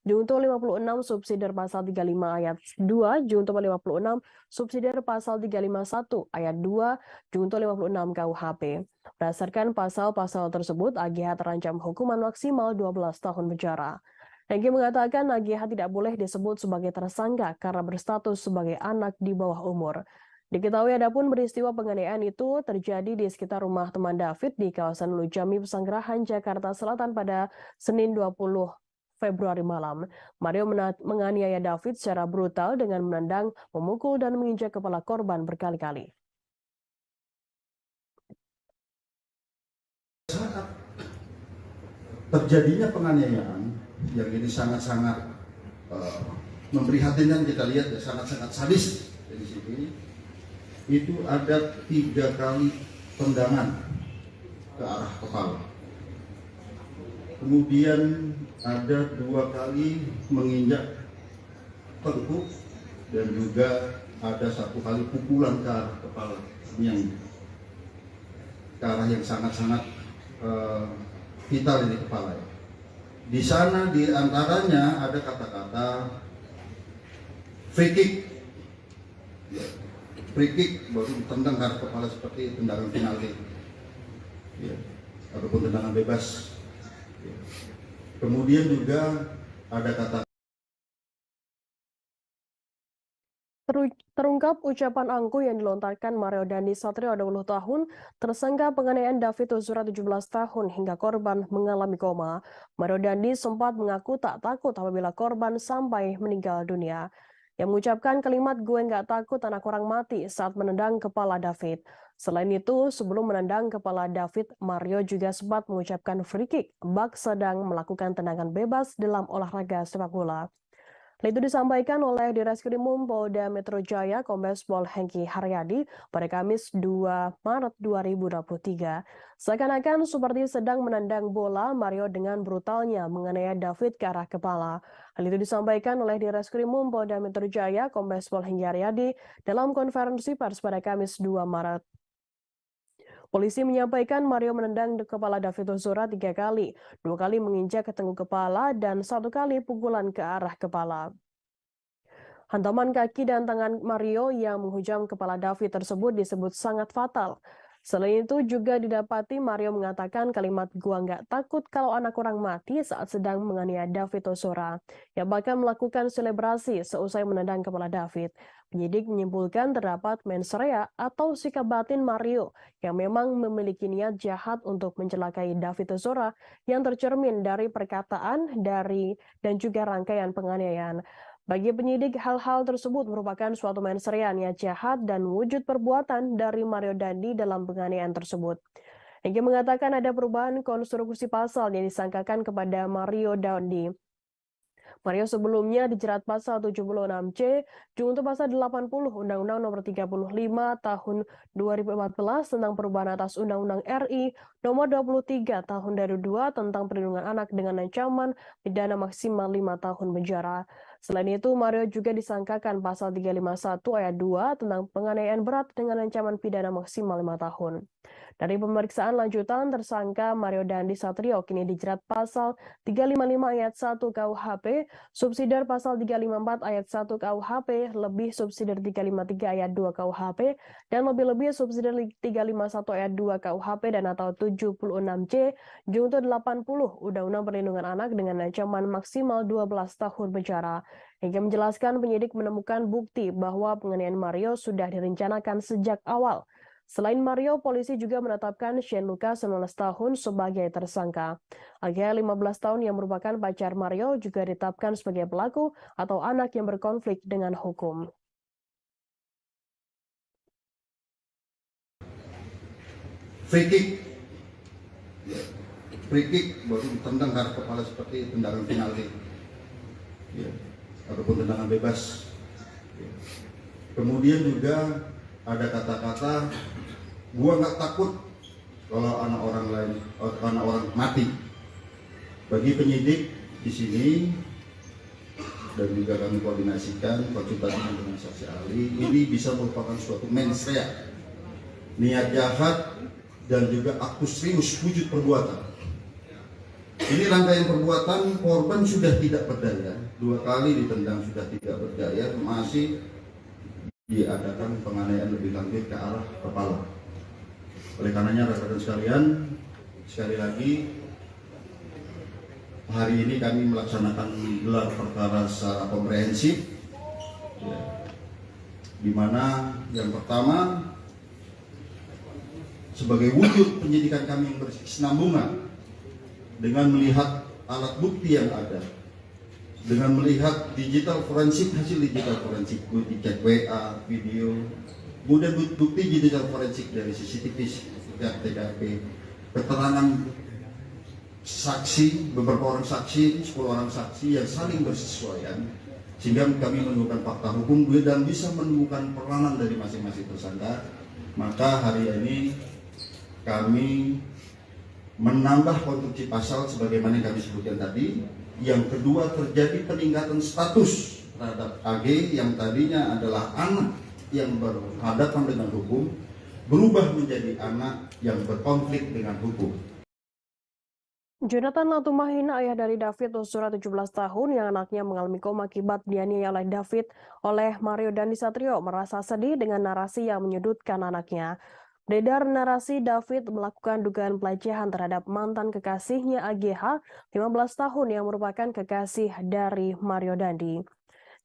junto 56 subsidiar pasal 35 ayat 2 junto 56 subsidiar pasal 351 ayat 2 junto 56 KUHP. Berdasarkan pasal-pasal tersebut, AGH terancam hukuman maksimal 12 tahun penjara. Hengki mengatakan AGH tidak boleh disebut sebagai tersangka karena berstatus sebagai anak di bawah umur. Diketahui adapun peristiwa penganiayaan itu terjadi di sekitar rumah teman David di kawasan Lujami, Pesanggerahan, Jakarta Selatan pada Senin 20 Februari malam. Mario menganiaya David secara brutal dengan menendang, memukul, dan menginjak kepala korban berkali-kali. Saat terjadinya penganiayaan yang ini sangat-sangat memprihatinkan, kita lihat ya, sangat-sangat sadis di sini. Itu ada 3 kali tendangan ke arah kepala. Kemudian ada 2 kali menginjak tengkuk dan juga ada 1 kali pukulan ke arah kepala yang ke arah yang sangat-sangat vital di kepala. Di sana di antaranya ada kata-kata free kick. Free kick baru ditendang ke kepala seperti tendangan penalti. Ya, ataupun tendangan bebas. Ya. Kemudian juga ada kata Terungkap ucapan angkuh yang dilontarkan Mario Dandi Satrio 20 tahun, tersangka penganiayaan David Ozora 17 tahun hingga korban mengalami koma. Mario Dandi sempat mengaku tak takut apabila korban sampai meninggal dunia. Yang mengucapkan kalimat "gue nggak takut anak orang mati" saat menendang kepala David. Selain itu, sebelum menendang kepala David, Mario juga sempat mengucapkan free kick bak sedang melakukan tendangan bebas dalam olahraga sepak bola. Hal itu disampaikan oleh Direskrimum Polda Metro Jaya Kombes Pol Hengki Haryadi pada Kamis 2 Maret 2023. Seakan-akan seperti sedang menendang bola, Mario dengan brutalnya menganiaya David ke arah kepala. Hal itu disampaikan oleh Direskrimum Polda Metro Jaya Kombes Pol Hengki Haryadi dalam konferensi pers pada Kamis 2 Maret. Polisi menyampaikan Mario menendang kepala David Ozora 3 kali, 2 kali menginjak ke tengkuk kepala dan 1 kali pukulan ke arah kepala. Hantaman kaki dan tangan Mario yang menghujam kepala David tersebut disebut sangat fatal. Selain itu juga didapati Mario mengatakan kalimat "gua nggak takut kalau anak orang mati" saat sedang menganiaya David Ozora, yang bahkan melakukan selebrasi seusai menendang kepala David. Penyidik menyimpulkan terdapat mens rea atau sikap batin Mario yang memang memiliki niat jahat untuk mencelakai David Ozora yang tercermin dari perkataan, dan juga rangkaian penganiayaan. Bagi penyidik, hal-hal tersebut merupakan suatu mens rea niat jahat dan wujud perbuatan dari Mario Dandi dalam penganiayaan tersebut. Hengki mengatakan ada perubahan konstruksi pasal yang disangkakan kepada Mario Dandi. Mario sebelumnya dijerat pasal 76C junto pasal 80 Undang-Undang Nomor 35 Tahun 2014 tentang perubahan atas Undang-Undang RI Nomor 23 Tahun 2002 tentang perlindungan anak dengan ancaman pidana maksimal 5 tahun penjara. Selain itu, Mario juga disangkakan pasal 351 ayat 2 tentang penganiayaan berat dengan ancaman pidana maksimal 5 tahun. Dari pemeriksaan lanjutan, tersangka Mario Dandi Satrio kini dijerat pasal 355 ayat 1 KUHP, subsidiar pasal 354 ayat 1 KUHP, lebih subsidiar 353 ayat 2 KUHP, dan lebih-lebih subsidiar 351 ayat 2 KUHP dan atau 76C, junto 80 Undang-Undang Perlindungan Anak dengan ancaman maksimal 12 tahun penjara. Hingga menjelaskan penyidik menemukan bukti bahwa penganiayaan Mario sudah direncanakan sejak awal. Selain Mario, polisi juga menetapkan Shane Lucas 19 tahun sebagai tersangka. Agil 15 tahun yang merupakan pacar Mario juga ditetapkan sebagai pelaku atau anak yang berkonflik dengan hukum. free kick. Ya. Free kick baru ditendang ke kepala seperti tendangan penalti. Ya. Ataupun tendangan bebas. Ya. Kemudian juga ada kata-kata "gua nggak takut kalau anak orang mati". Bagi penyidik di sini dan juga kami koordinasikan konsultasi dengan saksi ahli, ini bisa merupakan suatu mens rea, niat jahat dan juga aktus serius wujud perbuatan. Ini rangkaian perbuatan. Korban sudah tidak berdaya, 2 kali ditendang sudah tidak berdaya, masih diadakan penganiayaan lebih lanjut ke arah kepala. Oleh karenanya rekan-rekan sekalian, sekali lagi hari ini kami melaksanakan gelar perkara secara komprehensif, ya, di mana yang pertama sebagai wujud penyidikan kami yang berkesinambungan dengan melihat alat bukti yang ada, dengan melihat digital forensik, hasil digital forensik, bukti chat WA, video, kemudian bukti digital forensik dari CCTV, TKP, keterangan saksi, beberapa orang saksi, 10 orang saksi yang saling bersesuaian, sehingga kami menemukan fakta hukum dan bisa menemukan peranan dari masing-masing tersangka. Maka hari ini kami menambah konstruksi pasal sebagaimana yang kami sebutkan tadi. Yang kedua, terjadi peningkatan status terhadap AG yang tadinya adalah anak yang berhadapan dengan hukum, berubah menjadi anak yang berkonflik dengan hukum. Jonathan Latumahina, ayah dari David Ozora 17 tahun yang anaknya mengalami koma akibat dianiaya oleh Mario Dandisatrio, merasa sedih dengan narasi yang menyudutkan anaknya. Beredar narasi David melakukan dugaan pelecehan terhadap mantan kekasihnya AGH 15 tahun yang merupakan kekasih dari Mario Dandi.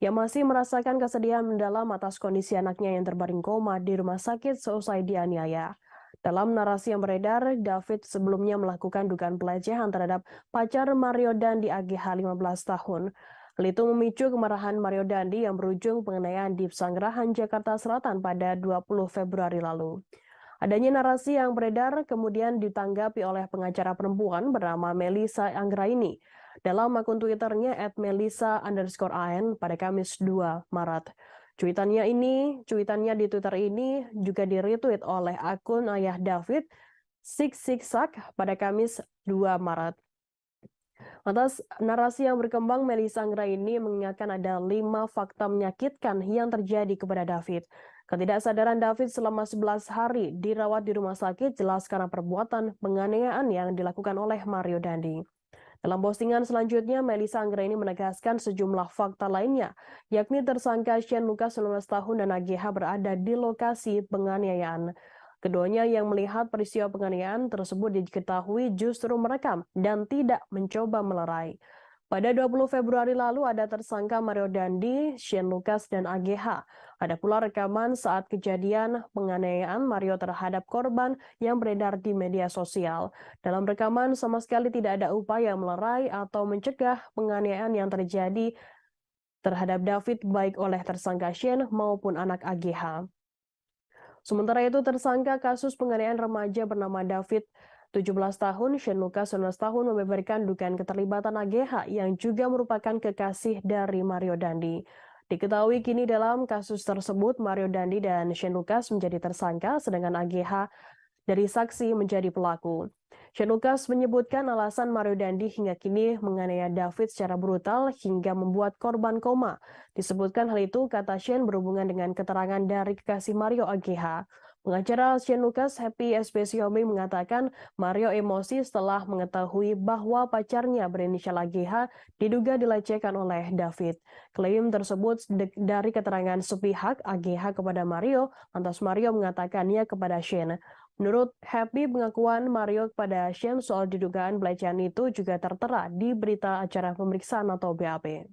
Yang masih merasakan kesedihan mendalam atas kondisi anaknya yang terbaring koma di rumah sakit seusai dianiaya. Dalam narasi yang beredar, David sebelumnya melakukan dugaan pelecehan terhadap pacar Mario Dandi AGH 15 tahun. Hal itu memicu kemarahan Mario Dandi yang berujung penganiayaan di Pesanggerahan, Jakarta Selatan pada 20 Februari lalu. Adanya narasi yang beredar kemudian ditanggapi oleh pengacara perempuan bernama Melissa Anggraini dalam akun Twitternya @melissa_an pada Kamis 2 Maret. Cuitannya di Twitter ini juga di-retweet oleh akun ayah David, Siksak pada Kamis 2 Maret. Atas narasi yang berkembang, Melissa Anggraini mengingatkan ada 5 fakta menyakitkan yang terjadi kepada David. Ketidaksadaran David selama 11 hari dirawat di rumah sakit jelas karena perbuatan penganiayaan yang dilakukan oleh Mario Dandi. Dalam postingan selanjutnya, Melissa Anggraini menegaskan sejumlah fakta lainnya, yakni tersangka Shane Lucas 19 tahun dan AGH berada di lokasi penganiayaan. Keduanya yang melihat peristiwa penganiayaan tersebut diketahui justru merekam dan tidak mencoba melerai. Pada 20 Februari lalu ada tersangka Mario Dandi, Shane Lucas, dan AGH. Ada pula rekaman saat kejadian penganiayaan Mario terhadap korban yang beredar di media sosial. Dalam rekaman sama sekali tidak ada upaya melerai atau mencegah penganiayaan yang terjadi terhadap David baik oleh tersangka Shane maupun anak AGH. Sementara itu tersangka kasus penganiayaan remaja bernama David 17 tahun, Shane Lucas 19 tahun membeberkan dugaan keterlibatan AGH yang juga merupakan kekasih dari Mario Dandi. Diketahui kini dalam kasus tersebut Mario Dandi dan Shane Lucas menjadi tersangka sedangkan AGH dari saksi menjadi pelaku. Shane Lucas menyebutkan alasan Mario Dandi hingga kini menganiaya David secara brutal hingga membuat korban koma. Disebutkan hal itu, kata Shane, berhubungan dengan keterangan dari kekasih Mario AGH. Pengacara Shane Lucas, Happy SPCOB, mengatakan Mario emosi setelah mengetahui bahwa pacarnya berinisial AGH diduga dilecehkan oleh David. Klaim tersebut dari keterangan sepihak AGH kepada Mario, lantas Mario mengatakannya kepada Shane. Menurut Happy, pengakuan Mario kepada Shane soal didugaan pelecehan itu juga tertera di berita acara pemeriksaan atau BAP.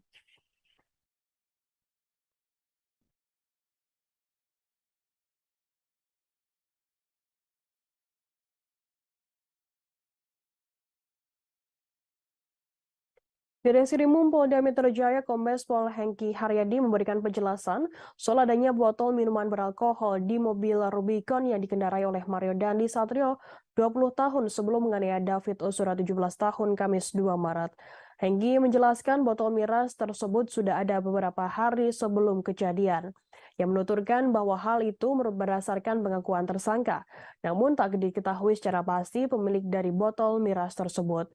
Di Reskrimum Polda Metro Jaya, Kombes Pol Hengki Haryadi memberikan penjelasan soal adanya botol minuman beralkohol di mobil Rubicon yang dikendarai oleh Mario Dandi Satrio 20 tahun sebelum menganiaya David Ozora 17 tahun Kamis 2 Maret. Hengki menjelaskan botol miras tersebut sudah ada beberapa hari sebelum kejadian. Yang menuturkan bahwa hal itu berdasarkan pengakuan tersangka, namun tak diketahui secara pasti pemilik dari botol miras tersebut.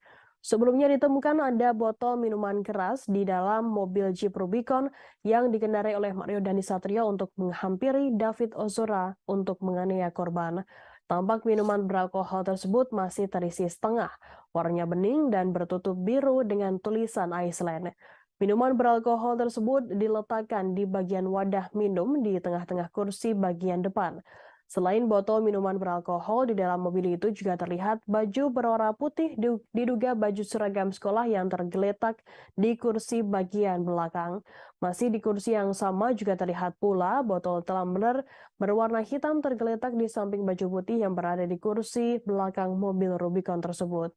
Sebelumnya ditemukan ada botol minuman keras di dalam mobil Jeep Rubicon yang dikendarai oleh Mario Dandisatrio untuk menghampiri David Ozora untuk menganiaya korban. Tampak minuman beralkohol tersebut masih terisi setengah, warnanya bening dan bertutup biru dengan tulisan Iceland. Minuman beralkohol tersebut diletakkan di bagian wadah minum di tengah-tengah kursi bagian depan. Selain botol minuman beralkohol, di dalam mobil itu juga terlihat baju berwarna putih diduga baju seragam sekolah yang tergeletak di kursi bagian belakang. Masih di kursi yang sama juga terlihat pula botol tumbler berwarna hitam tergeletak di samping baju putih yang berada di kursi belakang mobil Rubicon tersebut.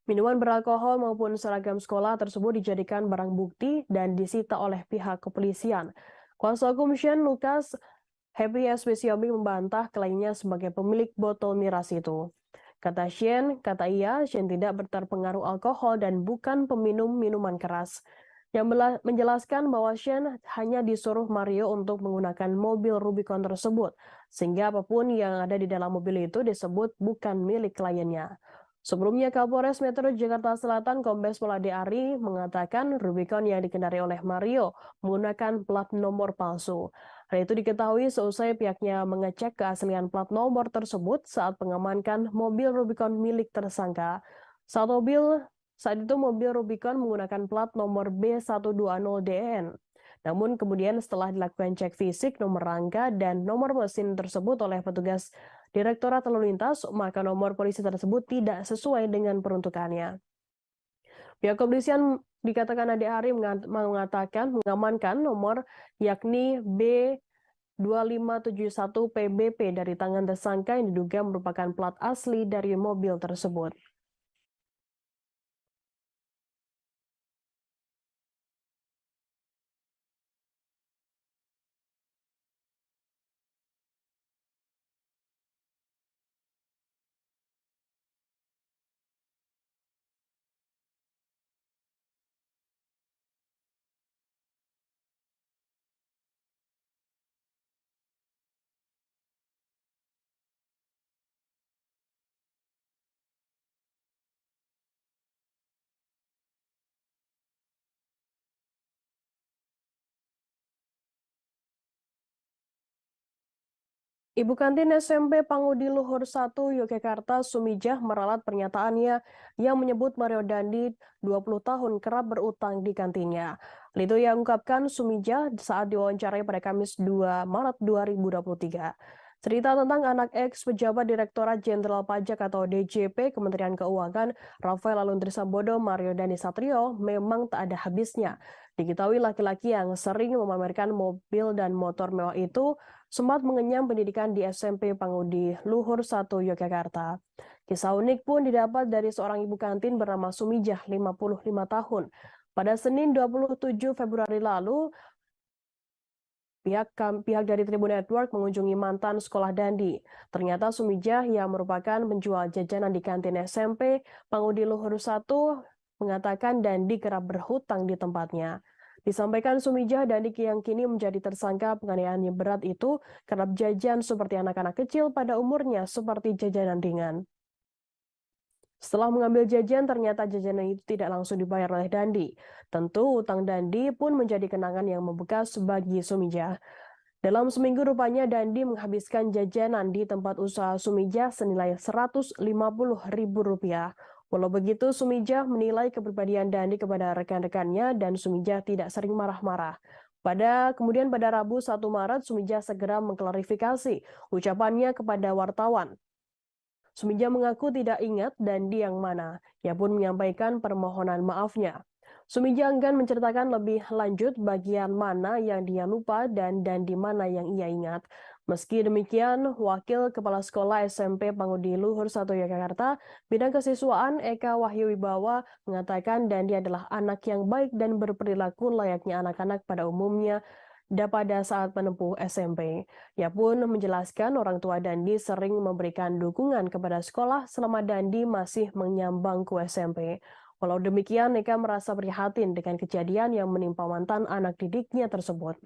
Minuman beralkohol maupun seragam sekolah tersebut dijadikan barang bukti dan disita oleh pihak kepolisian. Kuasa hukum Shane Lucas, Happy SPCOB, membantah klaimnya sebagai pemilik botol miras itu. Kata Shane tidak terpengaruh alkohol dan bukan peminum minuman keras. Yang menjelaskan bahwa Shane hanya disuruh Mario untuk menggunakan mobil Rubicon tersebut, sehingga apapun yang ada di dalam mobil itu disebut bukan milik kliennya. Sebelumnya, Kapolres Metro Jakarta Selatan Kombes Pol Ade Ari mengatakan Rubicon yang dikendarai oleh Mario menggunakan plat nomor palsu. Hal itu diketahui seusai pihaknya mengecek keaslian plat nomor tersebut saat mengamankan mobil Rubicon milik tersangka. Saat itu mobil Rubicon menggunakan plat nomor B120DN. Namun kemudian setelah dilakukan cek fisik nomor rangka dan nomor mesin tersebut oleh petugas Direktorat Lalu Lintas, maka nomor polisi tersebut tidak sesuai dengan peruntukannya. Pihak kepolisian dikatakan Ade Ari mengamankan nomor yakni B2571 PBP dari tangan tersangka yang diduga merupakan plat asli dari mobil tersebut. Ibu kantin SMP Pangudi Luhur 1 Yogyakarta Sumijah meralat pernyataannya yang menyebut Mario Dandi 20 tahun kerap berutang di kantinnya. Hal itu yang ungkapkan Sumijah saat diwawancarai pada Kamis 2 Maret 2023. Cerita tentang anak ex pejabat Direktorat Jenderal Pajak atau DJP Kementerian Keuangan Rafael Aluntri Sambodo Mario Dandi Satrio memang tak ada habisnya. Diketahui laki-laki yang sering memamerkan mobil dan motor mewah itu sempat mengenyam pendidikan di SMP Pangudi Luhur 1 Yogyakarta. Kisah unik pun didapat dari seorang ibu kantin bernama Sumijah, 55 tahun. Pada Senin 27 Februari lalu, pihak dari Tribun Network mengunjungi mantan sekolah Dandi. Ternyata Sumijah yang merupakan penjual jajanan di kantin SMP Pangudi Luhur 1 mengatakan Dandi kerap berhutang di tempatnya. Disampaikan Sumijah, Dandi yang kini menjadi tersangka penganiayaan yang berat itu kerap jajan seperti anak-anak kecil pada umurnya seperti jajanan ringan. Setelah mengambil jajan, ternyata jajanan itu tidak langsung dibayar oleh Dandi. Tentu utang Dandi pun menjadi kenangan yang membekas bagi Sumijah. Dalam seminggu rupanya Dandi menghabiskan jajanan di tempat usaha Sumijah senilai Rp150.000. Walau begitu, Sumijah menilai kepribadian Dandi kepada rekan-rekannya dan Sumijah tidak sering marah-marah. Kemudian pada Rabu 1 Maret, Sumijah segera mengklarifikasi ucapannya kepada wartawan. Sumijah mengaku tidak ingat Dandi yang mana. Ia pun menyampaikan permohonan maafnya. Sumijah enggan menceritakan lebih lanjut bagian mana yang dia lupa dan Dandi mana yang ia ingat. Meski demikian, Wakil Kepala Sekolah SMP Pangudi Luhur 1 Yogyakarta, Bidang Kesiswaan Eka Wahyu Wibawa mengatakan Dandi adalah anak yang baik dan berperilaku layaknya anak-anak pada umumnya pada saat menempuh SMP. Ia pun menjelaskan orang tua Dandi sering memberikan dukungan kepada sekolah selama Dandi masih menyambang ke SMP. Walau demikian, Eka merasa prihatin dengan kejadian yang menimpa mantan anak didiknya tersebut.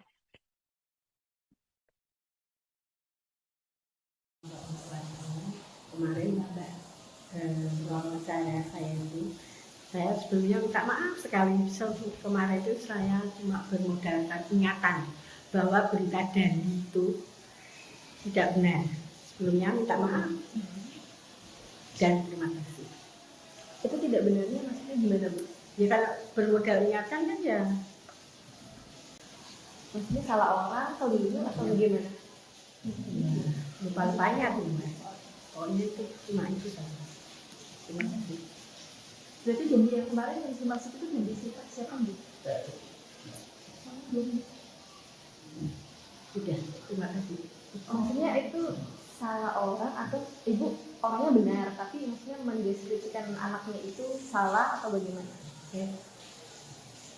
Kemarin wawancara saya itu, saya sebelumnya minta maaf sekali. Kemarin itu saya cuma bermodalkan ingatan bahwa berita Dandi itu tidak benar. Sebelumnya minta maaf dan terima kasih. Itu tidak benarnya maksudnya gimana, Bu? Ya kalau bermodal ingatan kan ya. Maksudnya salah orang atau gimana atau bagaimana? Ya, lupa-lupanya tuh. Pokoknya itu cuma itu saja. Terima kasih. Berarti janji yang kemarin yang dimaksud itu janji siapa, Bu? Sudah, terima kasih. Maksudnya itu salah orang atau ibu orangnya benar tapi maksudnya mendeskripsikan anaknya itu salah atau bagaimana? Ya,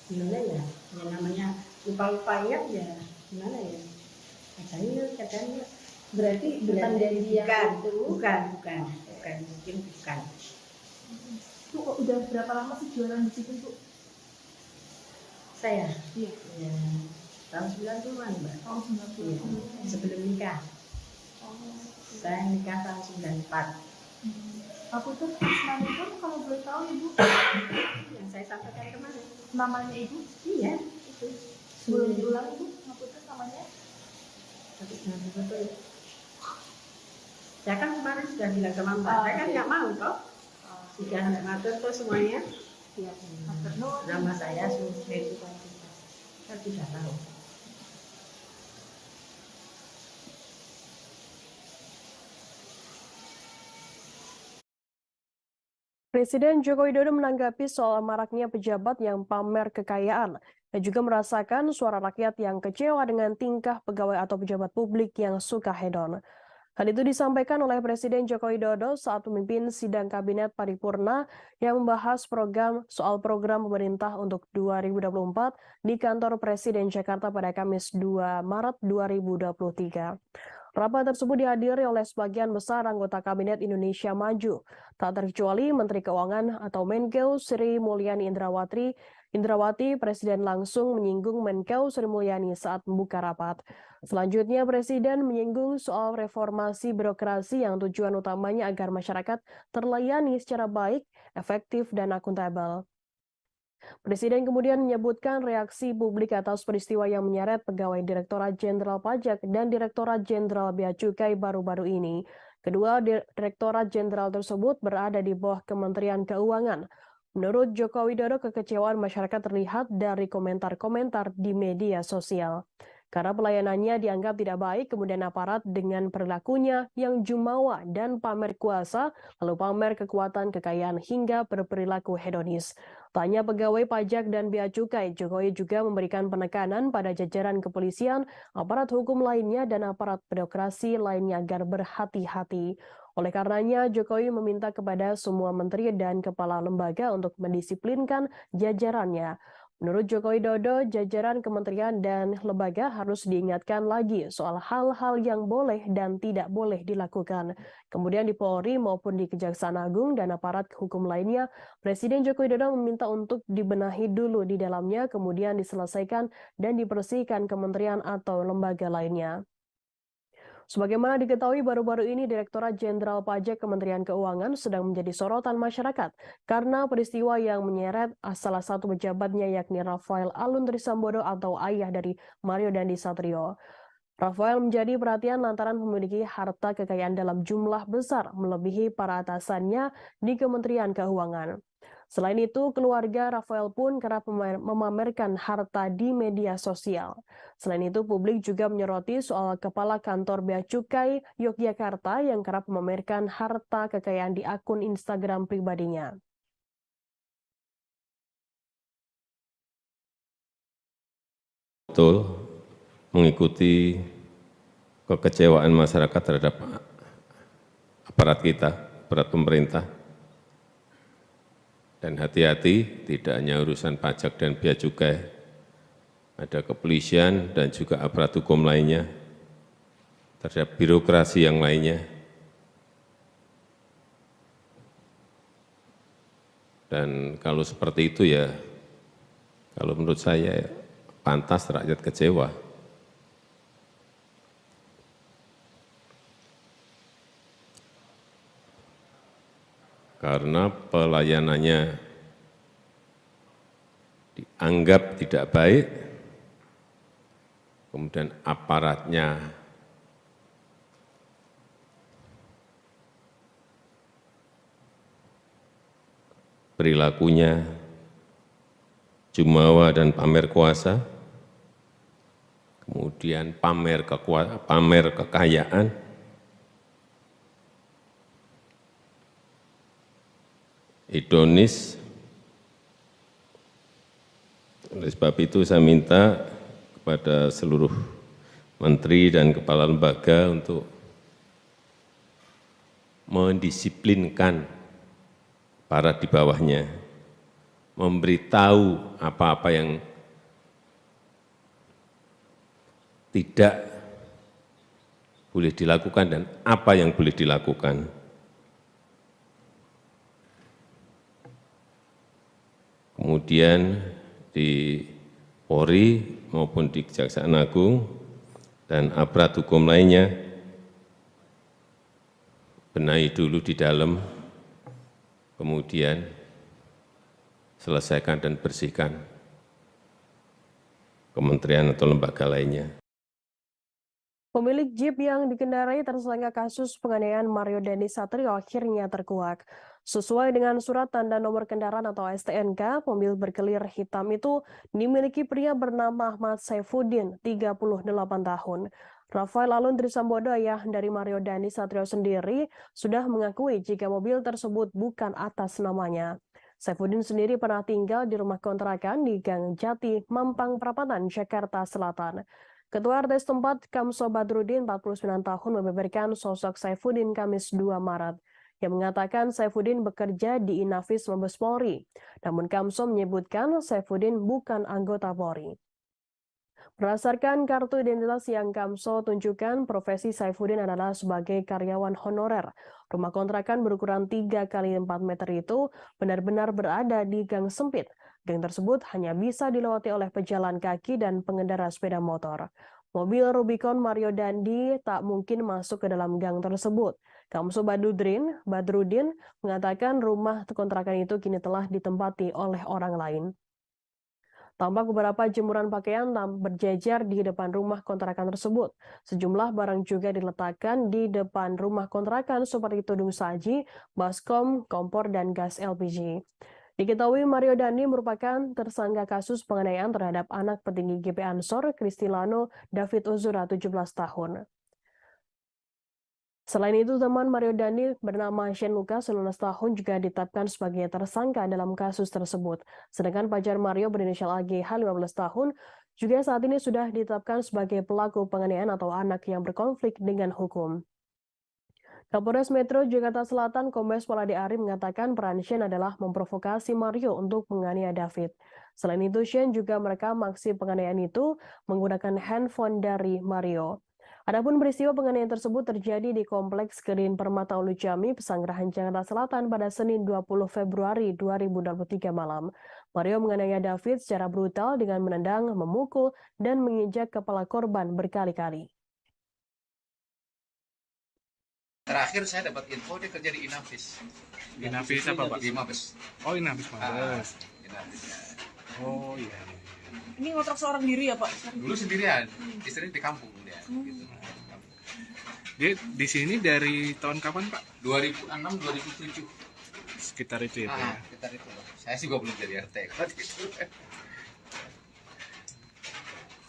gimana ya? Yang namanya lupa-lupa ya gimana ya? Katanya. Berarti bukan janji yang itu? Bukan, mungkin bukan. Bu, udah berapa lama sih jualan di situ, Bu? Saya? Iya. Ya, tahun 90-an, Mbak. Tahun 90. Iya, sebelum nikah. Saya nikah tahun 94. Aku tuh namanya itu kalau boleh tahu Ibu Yang saya sampaikan kemarin. namanya Ibu? Iya, itu. Boleh diulang Ibu? Aku tuh namanya? Tapi jangan betul. Saya kan kemarin sudah bilang sama Mbak, saya kan nggak mau toh. Jika hendak matur kok semuanya, Ya, matur nuwun. nama saya Susmit. Saya tidak tahu. Presiden Joko Widodo menanggapi soal maraknya pejabat yang pamer kekayaan dan juga merasakan suara rakyat yang kecewa dengan tingkah pegawai atau pejabat publik yang suka hedon. Hal itu disampaikan oleh Presiden Joko Widodo saat memimpin sidang Kabinet Paripurna yang membahas soal program pemerintah untuk 2024 di kantor Presiden Jakarta pada Kamis 2 Maret 2023. Rapat tersebut dihadiri oleh sebagian besar anggota Kabinet Indonesia Maju, tak terkecuali Menteri Keuangan atau Menkeu Sri Mulyani Indrawati. Presiden langsung menyinggung Menkeu Sri Mulyani saat membuka rapat. Selanjutnya, Presiden menyinggung soal reformasi birokrasi yang tujuan utamanya agar masyarakat terlayani secara baik, efektif, dan akuntabel. Presiden kemudian menyebutkan reaksi publik atas peristiwa yang menyeret pegawai Direktorat Jenderal Pajak dan Direktorat Jenderal Bea Cukai baru-baru ini. Kedua Direktorat Jenderal tersebut berada di bawah Kementerian Keuangan. Menurut Joko Widodo, kekecewaan masyarakat terlihat dari komentar-komentar di media sosial. Karena pelayanannya dianggap tidak baik, kemudian aparat dengan perilakunya yang jumawa dan pamer kuasa, lalu pamer kekuatan, kekayaan, hingga berperilaku hedonis. Tanya pegawai pajak dan bea cukai, Jokowi juga memberikan penekanan pada jajaran kepolisian, aparat hukum lainnya, dan aparat birokrasi lainnya agar berhati-hati. Oleh karenanya, Jokowi meminta kepada semua menteri dan kepala lembaga untuk mendisiplinkan jajarannya. Menurut Joko Widodo, jajaran kementerian dan lembaga harus diingatkan lagi soal hal-hal yang boleh dan tidak boleh dilakukan. Kemudian di Polri maupun di Kejaksaan Agung dan aparat hukum lainnya, Presiden Joko Widodo meminta untuk dibenahi dulu di dalamnya, kemudian diselesaikan dan dibersihkan kementerian atau lembaga lainnya. Sebagaimana diketahui, baru-baru ini Direktorat Jenderal Pajak Kementerian Keuangan sedang menjadi sorotan masyarakat karena peristiwa yang menyeret salah satu pejabatnya yakni Rafael Alun Trisambodo atau ayah dari Mario Dandi Satrio. Rafael menjadi perhatian lantaran memiliki harta kekayaan dalam jumlah besar melebihi para atasannya di Kementerian Keuangan. Selain itu, keluarga Rafael pun kerap memamerkan harta di media sosial. Selain itu, publik juga menyoroti soal Kepala Kantor Bea Cukai Yogyakarta yang kerap memamerkan harta kekayaan di akun Instagram pribadinya. Betul, mengikuti kekecewaan masyarakat terhadap aparat kita, aparat pemerintah. Dan hati-hati, tidak hanya urusan pajak dan bea cukai, ada kepolisian dan juga aparat hukum lainnya, terhadap birokrasi yang lainnya. Dan kalau seperti itu ya, kalau menurut saya pantas rakyat kecewa. Karena pelayanannya dianggap tidak baik, kemudian aparatnya perilakunya jumawa dan pamer kuasa, kemudian pamer kekayaan, hedonis. Oleh sebab itu saya minta kepada seluruh menteri dan kepala lembaga untuk mendisiplinkan para di bawahnya, memberitahu apa-apa yang tidak boleh dilakukan dan apa yang boleh dilakukan. Kemudian di Polri maupun di Kejaksaan Agung dan aparat hukum lainnya, benahi dulu di dalam, kemudian selesaikan dan bersihkan kementerian atau lembaga lainnya. Pemilik Jeep yang dikendarai tersangka kasus penganiayaan Mario Dandi Satrio akhirnya terkuak. Sesuai dengan surat tanda nomor kendaraan atau STNK, mobil berkelir hitam itu dimiliki pria bernama Ahmad Saifuddin, 38 tahun. Rafael Alun Trisambodo, ayah dari Mario Dandi Satrio sendiri, sudah mengakui jika mobil tersebut bukan atas namanya. Saifuddin sendiri pernah tinggal di rumah kontrakan di Gang Jati, Mampang Perapatan, Jakarta Selatan. Ketua RT setempat Kamso Badrudin, 49 tahun, membeberkan sosok Saifuddin Kamis 2 Maret. Yang mengatakan Saifuddin bekerja di Inafis Mabes Polri. Namun Kamso menyebutkan Saifuddin bukan anggota Polri. Berdasarkan kartu identitas yang Kamso tunjukkan, profesi Saifuddin adalah sebagai karyawan honorer. Rumah kontrakan berukuran 3 kali 4 meter itu benar-benar berada di gang sempit. Gang tersebut hanya bisa dilewati oleh pejalan kaki dan pengendara sepeda motor. Mobil Rubicon Mario Dandi tak mungkin masuk ke dalam gang tersebut. Kamso Badrudin mengatakan rumah kontrakan itu kini telah ditempati oleh orang lain. Tampak beberapa jemuran pakaian berjejer di depan rumah kontrakan tersebut. Sejumlah barang juga diletakkan di depan rumah kontrakan seperti tudung saji, baskom, kompor, dan gas LPG. Diketahui Mario Dandi merupakan tersangka kasus penganiayaan terhadap anak petinggi GP Ansor, Kristilano David Ozora, 17 tahun. Selain itu, teman Mario Dandi bernama Shane Lucas, 19 tahun, juga ditetapkan sebagai tersangka dalam kasus tersebut. Sedangkan pacar Mario berinisial AGH, 15 tahun, juga saat ini sudah ditetapkan sebagai pelaku penganiayaan atau anak yang berkonflik dengan hukum. Kapolres Metro Jakarta Selatan Kombes Pol Ade Ari mengatakan peran Shane adalah memprovokasi Mario untuk menganiaya David. Selain itu, Shane juga merekam aksi penganiayaan itu menggunakan handphone dari Mario. Adapun peristiwa penganiayaan tersebut terjadi di Kompleks Green Permata Ulu Jami, Pesanggerahan Jakarta Selatan pada Senin 20 Februari 2023 malam. Mario menganiaya David secara brutal dengan menendang, memukul, dan menginjak kepala korban berkali-kali. Terakhir saya dapat info dia kerja di Inafis. Inafis apa, Pak? Di Mabes. Oh, Inafis Mabes. Inafis, ya. Oh iya. Ini ngontrak seorang diri ya Pak? Dulu sendirian, istrinya di kampung dia. Gitu. Dia di sini dari tahun kapan, Pak? 2006-2007. Sekitar itu ya, Pak. Ya? Sekitar itu. Saya sih belum jadi RT.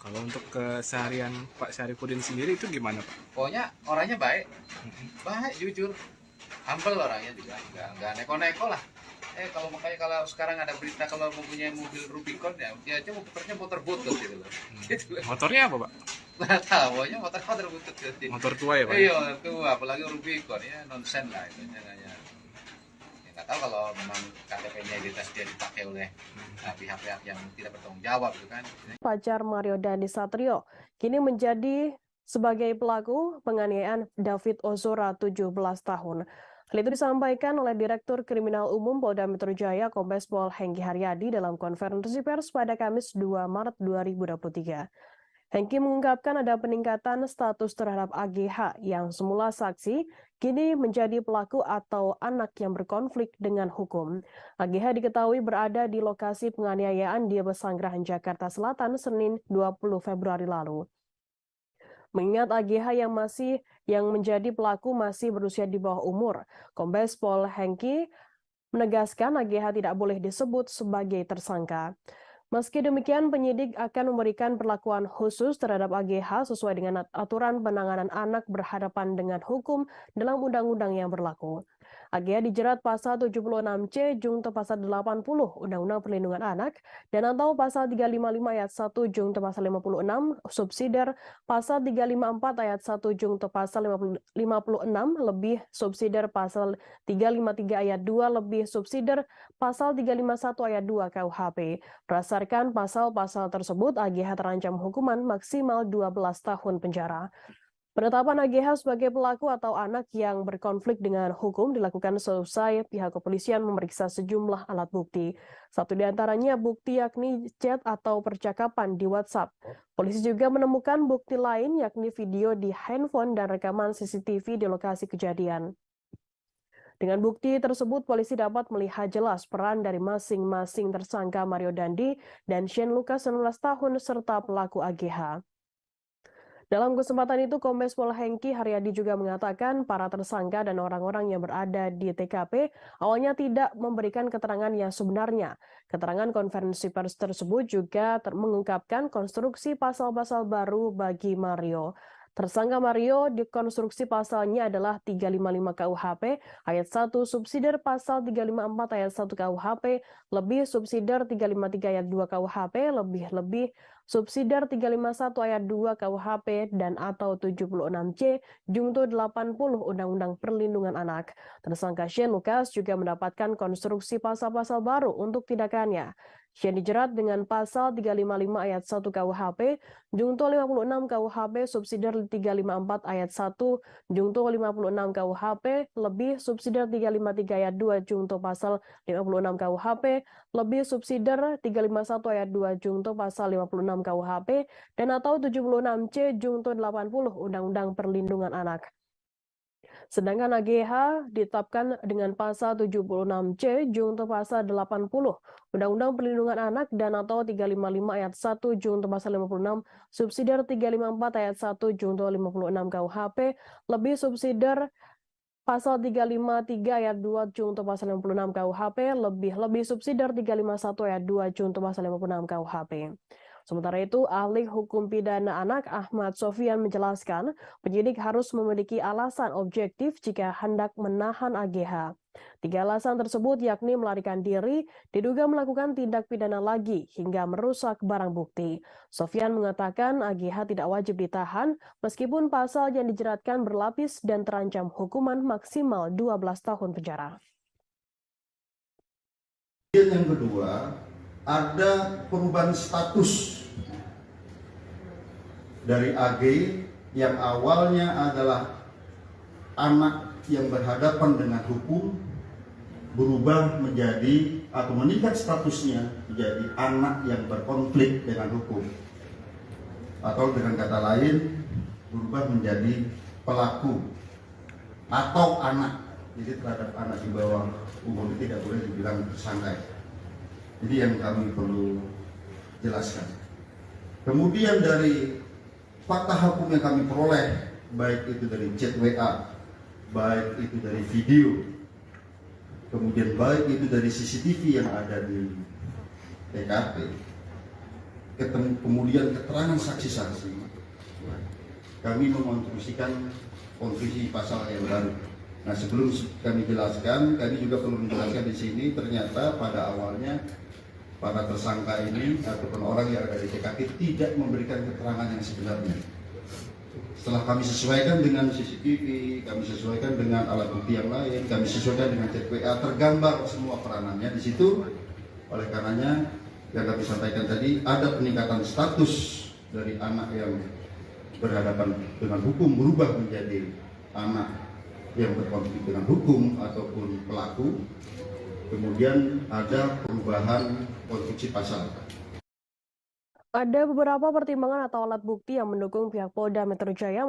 Kalau untuk keseharian Pak Syarifudin sendiri itu gimana, Pak? Pokoknya orangnya baik, jujur, humble orangnya juga, nggak neko-neko lah. Kalau sekarang ada berita kalau mempunyai mobil Rubicon ya cuma puternya motor butut gitu loh. Gitu. Motornya apa, Pak? Nggak tahu, pokoknya motor butut gitu. Motor tua ya, Pak? Iya, tua, apalagi Rubicon ya nonsen lah itu hanya. Ya nggak tahu kalau memang KTP-nya identitas dia dipakai oleh pihak-pihak yang tidak bertanggung jawab gitu kan. Pacar Mario Dandi Satrio kini menjadi sebagai pelaku penganiayaan David Ozora, 17 tahun. Hal itu disampaikan oleh Direktur Kriminal Umum Polda Metro Jaya Kombes Pol Hengki Haryadi dalam konferensi pers pada Kamis 2 Maret 2023. Hengki mengungkapkan ada peningkatan status terhadap AGH yang semula saksi, kini menjadi pelaku atau anak yang berkonflik dengan hukum. AGH diketahui berada di lokasi penganiayaan di Pesanggerahan Jakarta Selatan Senin 20 Februari lalu. Mengingat AGH yang menjadi pelaku masih berusia di bawah umur, Kombes Pol Hengki menegaskan AGH tidak boleh disebut sebagai tersangka. Meski demikian, penyidik akan memberikan perlakuan khusus terhadap AGH sesuai dengan aturan penanganan anak berhadapan dengan hukum dalam undang-undang yang berlaku. AGH dijerat pasal 76C Jungto pasal 80 Undang-Undang Perlindungan Anak dan atau pasal 355 ayat 1 Jungto pasal 56 subsidiar pasal 354 ayat 1 Jungto pasal 56 lebih subsidiar pasal 353 ayat 2 lebih subsidiar pasal 351 ayat 2 KUHP. Berdasarkan pasal-pasal tersebut, AGH terancam hukuman maksimal 12 tahun penjara. Penetapan AGH sebagai pelaku atau anak yang berkonflik dengan hukum dilakukan seusai pihak kepolisian memeriksa sejumlah alat bukti. Satu di antaranya bukti yakni chat atau percakapan di WhatsApp. Polisi juga menemukan bukti lain yakni video di handphone dan rekaman CCTV di lokasi kejadian. Dengan bukti tersebut, polisi dapat melihat jelas peran dari masing-masing tersangka Mario Dandi dan Shane Lucas 19 tahun serta pelaku AGH. Dalam kesempatan itu, Kombes Pol Hengki Haryadi juga mengatakan para tersangka dan orang-orang yang berada di TKP awalnya tidak memberikan keterangan yang sebenarnya. Keterangan konferensi pers tersebut juga mengungkapkan konstruksi pasal-pasal baru bagi Mario. Tersangka Mario dikonstruksi pasalnya adalah 355 KUHP ayat 1 subsidiar pasal 354 ayat 1 KUHP lebih subsidiar 353 ayat 2 KUHP lebih subsidiar 351 ayat 2 KUHP dan atau 76C Junto 80 Undang-Undang Perlindungan Anak. Tersangka Shane Lucas juga mendapatkan konstruksi pasal-pasal baru untuk tindakannya. Shane dijerat dengan pasal 355 ayat 1 KUHP, Junto 56 KUHP subsidiar 354 ayat 1, Junto 56 KUHP lebih subsidiar 353 ayat 2 Junto pasal 56 KUHP lebih subsidiar 351 ayat 2 Junto pasal 56 KUHP dan atau 76C Junto 80 Undang-Undang Perlindungan Anak. Sedangkan AGH ditetapkan dengan pasal 76C Junto pasal 80 Undang-Undang Perlindungan Anak dan atau 355 ayat 1 Junto pasal 56 subsidiar 354 ayat 1 Junto 56 KUHP lebih subsidiar pasal 353 ayat 2 Junto pasal 56 KUHP lebih subsidiar 351 ayat 2 Junto pasal 56 KUHP. Sementara itu, ahli hukum pidana anak Ahmad Sofyan menjelaskan penyidik harus memiliki alasan objektif jika hendak menahan AGH. 3 alasan tersebut yakni melarikan diri, diduga melakukan tindak pidana lagi, hingga merusak barang bukti. Sofyan mengatakan AGH tidak wajib ditahan meskipun pasal yang dijeratkan berlapis dan terancam hukuman maksimal 12 tahun penjara. Yang kedua, ada perubahan status dari AG yang awalnya adalah anak yang berhadapan dengan hukum berubah menjadi atau meningkat statusnya menjadi anak yang berkonflik dengan hukum, atau dengan kata lain berubah menjadi pelaku atau anak. Jadi terhadap anak di bawah umur itu tidak boleh dibilang tersangka. Jadi yang kami perlu jelaskan. Kemudian dari fakta hukum yang kami peroleh, baik itu dari chat WA, baik itu dari video, kemudian baik itu dari CCTV yang ada di TKP, kemudian keterangan saksi-saksi, kami mengonstruksikan konstruksi pasal yang baru. Nah, sebelum kami jelaskan, kami juga perlu menjelaskan di sini ternyata pada awalnya para tersangka ini ataupun orang yang ada di TKP tidak memberikan keterangan yang sebenarnya. Setelah kami sesuaikan dengan CCTV, kami sesuaikan dengan alat bukti yang lain, kami sesuaikan dengan chat WA, tergambar semua peranannya di situ. Oleh karenanya, yang kami sampaikan tadi, ada peningkatan status dari anak yang berhadapan dengan hukum berubah menjadi anak yang berkonflik dengan hukum ataupun pelaku. Kemudian ada perubahan konstruksi pasal. Ada beberapa pertimbangan atau alat bukti yang mendukung pihak Polda Metro Jaya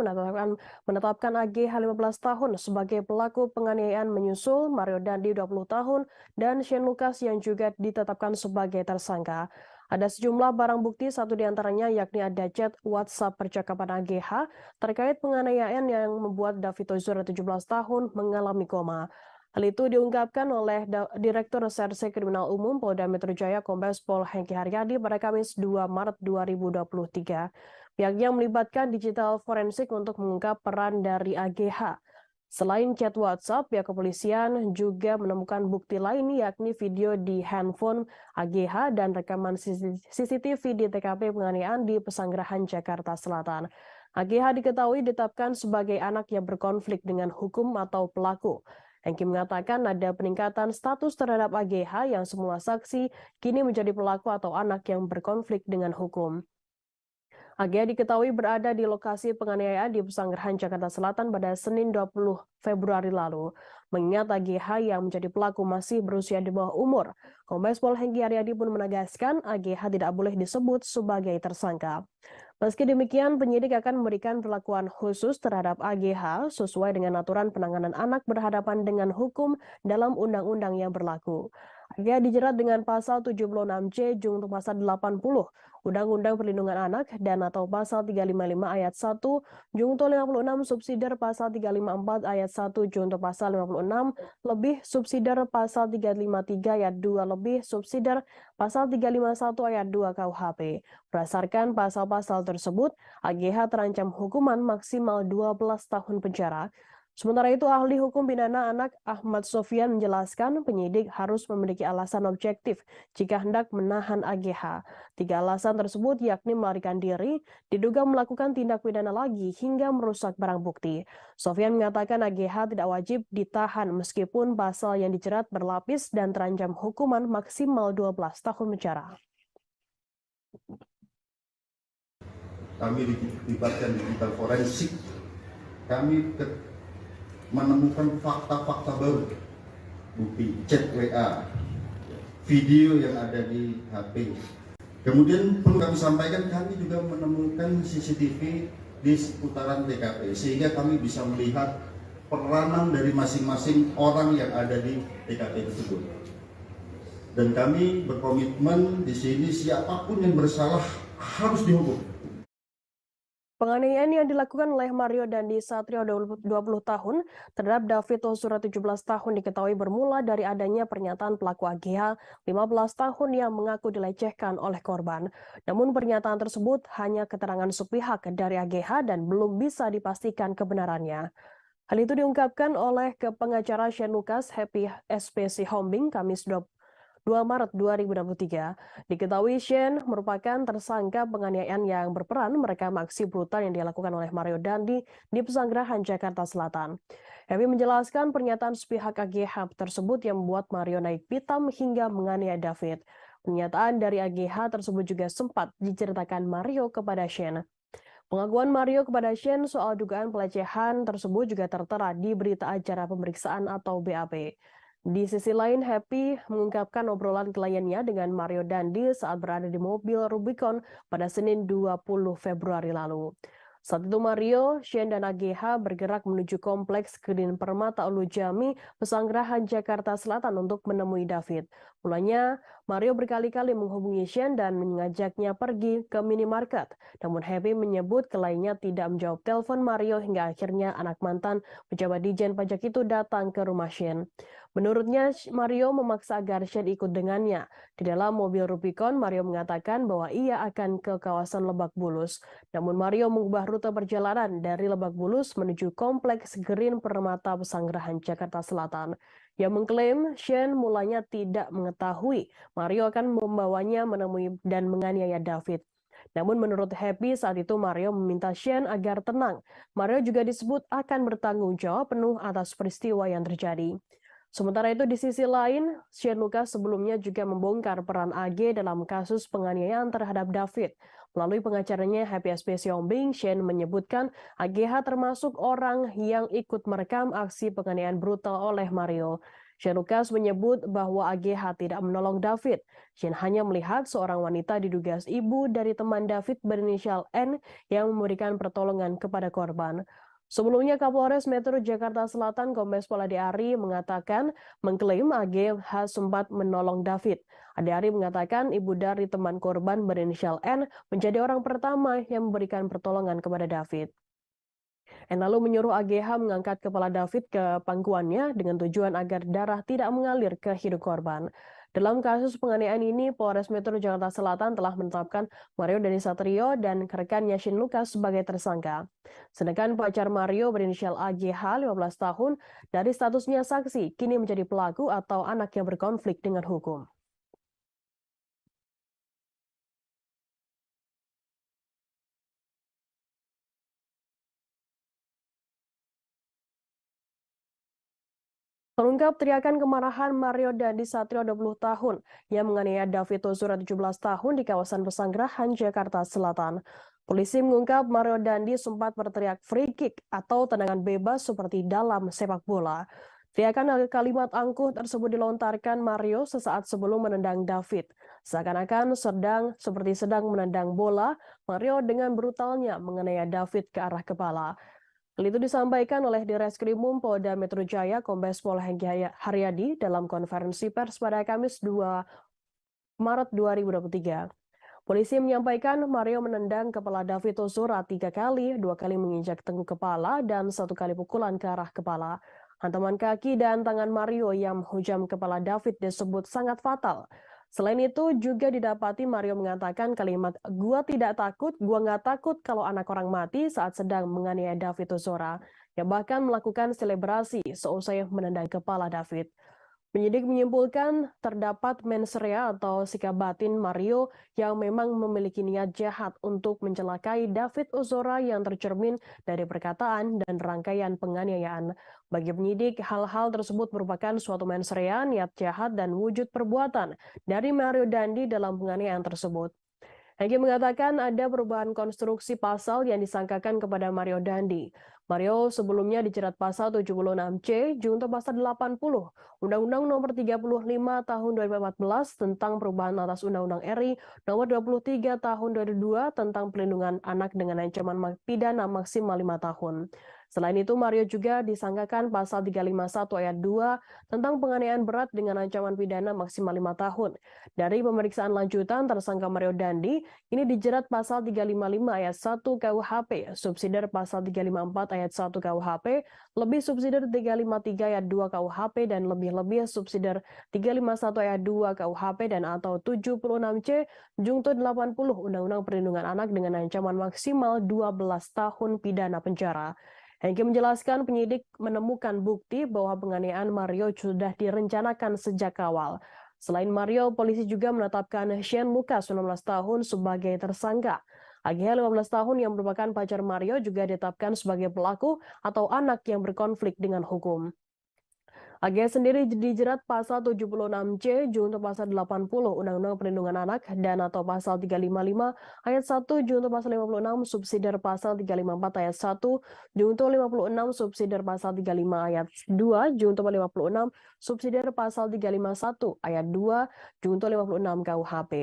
menetapkan AGH 15 tahun sebagai pelaku penganiayaan menyusul Mario Dandi 20 tahun dan Shane Lucas yang juga ditetapkan sebagai tersangka. Ada sejumlah barang bukti, satu diantaranya yakni ada chat WhatsApp percakapan AGH terkait penganiayaan yang membuat David Ozora 17 tahun mengalami koma. Hal itu diungkapkan oleh Direktur Reserse Kriminal Umum Polda Metro Jaya Kombes Pol Hengki Haryadi pada Kamis 2 Maret 2023. Pihaknya melibatkan digital forensik untuk mengungkap peran dari AGH. Selain chat WhatsApp, pihak kepolisian juga menemukan bukti lain yakni video di handphone AGH dan rekaman CCTV di TKP penganiayaan di Pesanggerahan Jakarta Selatan. AGH diketahui ditetapkan sebagai anak yang berkonflik dengan hukum atau pelaku. Hengki mengatakan ada peningkatan status terhadap AGH yang semua saksi kini menjadi pelaku atau anak yang berkonflik dengan hukum. AGH diketahui berada di lokasi penganiayaan di Pesanggerahan Jakarta Selatan pada Senin 20 Februari lalu. Mengingat AGH yang menjadi pelaku masih berusia di bawah umur, Kombes Pol Hengki Haryadi pun menegaskan AGH tidak boleh disebut sebagai tersangka. Meski demikian, penyidik akan memberikan perlakuan khusus terhadap AGH sesuai dengan aturan penanganan anak berhadapan dengan hukum dalam undang-undang yang berlaku. AGH dijerat dengan pasal 76C junto pasal 80 Undang-Undang Perlindungan Anak dan atau pasal 355 ayat 1, Junto 56 subsidiar pasal 354 ayat 1, Junto pasal 56 lebih subsidiar pasal 353 ayat 2 lebih subsidiar pasal 351 ayat 2 KUHP. Berdasarkan pasal-pasal tersebut, AGH terancam hukuman maksimal 12 tahun penjara. Sementara itu, ahli hukum pidana anak Ahmad Sofyan menjelaskan penyidik harus memiliki alasan objektif jika hendak menahan AGH. 3 alasan tersebut yakni melarikan diri, diduga melakukan tindak pidana lagi, hingga merusak barang bukti. Sofyan mengatakan AGH tidak wajib ditahan meskipun pasal yang dijerat berlapis dan terancam hukuman maksimal 12 tahun penjara. Kami dilibatkan digital forensik. Kami menemukan fakta-fakta baru, bukti chat WA, video yang ada di HP. Kemudian perlu kami sampaikan, kami juga menemukan CCTV di seputaran TKP, sehingga kami bisa melihat peranan dari masing-masing orang yang ada di TKP tersebut. Dan kami berkomitmen di sini siapapun yang bersalah harus dihukum. Penganiayaan yang dilakukan oleh Mario Dandi Satrio 20 tahun terhadap David Ozora 17 tahun diketahui bermula dari adanya pernyataan pelaku AGH 15 tahun yang mengaku dilecehkan oleh korban. Namun pernyataan tersebut hanya keterangan sepihak dari AGH dan belum bisa dipastikan kebenarannya. Hal itu diungkapkan oleh pengacara Shane Lucas Happy SPC Hombing Kamis 2 Maret 2023. Diketahui Shane merupakan tersangka penganiayaan yang berperan merekam aksi brutal yang dilakukan oleh Mario Dandi di Pesanggerahan, Jakarta Selatan. Happy menjelaskan pernyataan sepihak AGH tersebut yang membuat Mario naik pitam hingga menganiaya David. Pernyataan dari AGH tersebut juga sempat diceritakan Mario kepada Shane. Pengakuan Mario kepada Shane soal dugaan pelecehan tersebut juga tertera di berita acara pemeriksaan atau BAP. Di sisi lain, Happy mengungkapkan obrolan kliennya dengan Mario Dandi saat berada di mobil Rubicon pada Senin 20 Februari lalu. Saat itu Mario, Shane, dan AGH bergerak menuju kompleks Green Permata Ulu Jami, Pesanggerahan, Jakarta Selatan untuk menemui David. Mulanya, Mario berkali-kali menghubungi Shane dan mengajaknya pergi ke minimarket. Namun Happy menyebut kliennya tidak menjawab telepon Mario hingga akhirnya anak mantan pejabat Dijen Pajak itu datang ke rumah Shane. Menurutnya, Mario memaksa agar Shane ikut dengannya. Di dalam mobil Rubicon, Mario mengatakan bahwa ia akan ke kawasan Lebak Bulus. Namun Mario mengubah rute perjalanan dari Lebak Bulus menuju kompleks Green Permata Pesanggerahan, Jakarta Selatan. Ia mengklaim Shane mulanya tidak mengetahui Mario akan membawanya menemui dan menganiaya David. Namun menurut Happy saat itu Mario meminta Shane agar tenang. Mario juga disebut akan bertanggung jawab penuh atas peristiwa yang terjadi. Sementara itu di sisi lain, Shane Lucas sebelumnya juga membongkar peran AG dalam kasus penganiayaan terhadap David. Melalui pengacaranya Happy SPC Hombing, Shane menyebutkan AGH termasuk orang yang ikut merekam aksi penganiayaan brutal oleh Mario. Shane Lucas menyebut bahwa AGH tidak menolong David. Shane hanya melihat seorang wanita diduga ibu dari teman David berinisial N yang memberikan pertolongan kepada korban. Sebelumnya Kapolres Metro Jakarta Selatan Kombes Pol Ade Ari mengklaim AGH sempat menolong David. Ade Ari mengatakan ibu dari teman korban berinisial N menjadi orang pertama yang memberikan pertolongan kepada David. N lalu menyuruh AGH mengangkat kepala David ke pangkuannya dengan tujuan agar darah tidak mengalir ke hidung korban. Dalam kasus penganiayaan ini, Polres Metro Jakarta Selatan telah menetapkan Mario Dandi Satrio dan rekannya Shane Lucas sebagai tersangka. Sedangkan pacar Mario berinisial AGH 15 tahun dari statusnya saksi, kini menjadi pelaku atau anak yang berkonflik dengan hukum. Terungkap teriakan kemarahan Mario Dandi Satrio 20 tahun yang menganiaya David Ozora 17 tahun di kawasan Pesanggerahan, Jakarta Selatan. Polisi mengungkap Mario Dandi sempat berteriak free kick atau tendangan bebas seperti dalam sepak bola. Teriakan kalimat angkuh tersebut dilontarkan Mario sesaat sebelum menendang David. Seakan-akan seperti sedang menendang bola, Mario dengan brutalnya menganiaya David ke arah kepala. Hal itu disampaikan oleh Direskrimum Polda Metro Jaya Kombes Pol Hengki Haryadi dalam konferensi pers pada Kamis 2 Maret 2023. Polisi menyampaikan Mario menendang kepala David Ozora 3 kali, 2 kali menginjak tengkuk kepala, dan 1 kali pukulan ke arah kepala. Hantaman kaki dan tangan Mario yang menghujam kepala David disebut sangat fatal. Selain itu juga didapati Mario mengatakan kalimat "gua tidak takut, gua nggak takut kalau anak orang mati" saat sedang menganiaya David Ozora, yang bahkan melakukan selebrasi seusai menendang kepala David. Penyidik menyimpulkan terdapat mens rea atau sikap batin Mario yang memang memiliki niat jahat untuk mencelakai David Ozora yang tercermin dari perkataan dan rangkaian penganiayaan. Bagi penyidik, hal-hal tersebut merupakan suatu mens rea, niat jahat, dan wujud perbuatan dari Mario Dandi dalam penganiayaan tersebut. Hengki mengatakan ada perubahan konstruksi pasal yang disangkakan kepada Mario Dandi. Mario sebelumnya dijerat pasal 76C junto pasal 80 Undang-Undang Nomor 35 Tahun 2014 tentang perubahan atas Undang-Undang RI Nomor 23 Tahun 2002 tentang pelindungan anak dengan ancaman pidana maksimal 5 tahun. Selain itu, Mario juga disangkakan pasal 351 ayat 2 tentang penganiayaan berat dengan ancaman pidana maksimal 5 tahun. Dari pemeriksaan lanjutan, tersangka Mario Dandi ini dijerat pasal 355 ayat 1 KUHP, subsidiar pasal 354 ayat 1 KUHP, lebih subsidiar 353 ayat 2 KUHP, dan lebih-lebih subsidiar 351 ayat 2 KUHP dan atau 76C junto 80 Undang-Undang Perlindungan Anak dengan ancaman maksimal 12 tahun pidana penjara. Hengki menjelaskan penyidik menemukan bukti bahwa penganiayaan Mario sudah direncanakan sejak awal. Selain Mario, polisi juga menetapkan Shane Lucas 19 tahun sebagai tersangka. AGH 15 tahun yang merupakan pacar Mario juga ditetapkan sebagai pelaku atau anak yang berkonflik dengan hukum. AGH sendiri dijerat pasal 76C junto pasal 80 Undang-Undang Perlindungan Anak dan atau pasal 355 ayat 1 junto pasal 56 subsidiar pasal 354 ayat 1 junto 56 subsidiar pasal 35 ayat 2 junto 56 subsidiar pasal 351 ayat 2 junto 56 KUHP.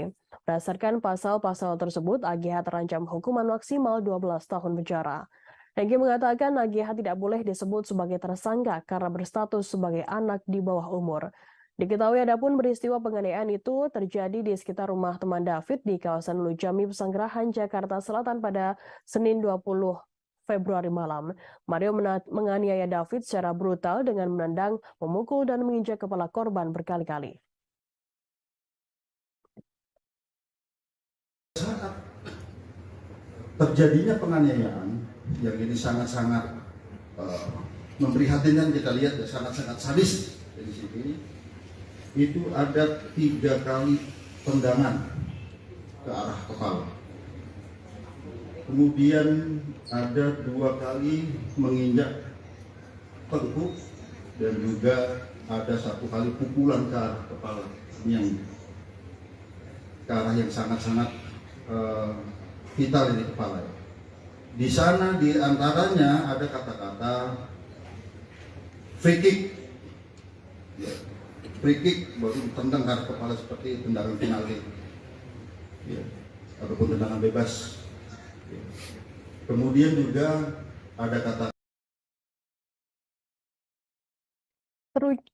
Berdasarkan pasal-pasal tersebut, AGH terancam hukuman maksimal 12 tahun penjara. Hengki mengatakan AGH tidak boleh disebut sebagai tersangka karena berstatus sebagai anak di bawah umur. Diketahui adapun peristiwa penganiayaan itu terjadi di sekitar rumah teman David di kawasan Lujami Pesanggerahan, Jakarta Selatan pada Senin 20 Februari malam. Mario menganiaya David secara brutal dengan menendang, memukul, dan menginjak kepala korban berkali-kali. Saat terjadinya penganiayaan yang ini sangat-sangat memprihatinkan, kita lihat ya, sangat-sangat sadis di sini. Itu ada 3 kali tendangan ke arah kepala. Kemudian ada 2 kali menginjak tengkuk dan juga ada 1 kali pukulan ke arah kepala. Ini yang ke arah yang sangat-sangat vital di kepala. Di sana di antaranya ada kata-kata free kick. Ya, free kick baru ditendang ke kepala seperti tendangan penalti. Ya, ataupun tendangan bebas. Ya. Kemudian juga ada kata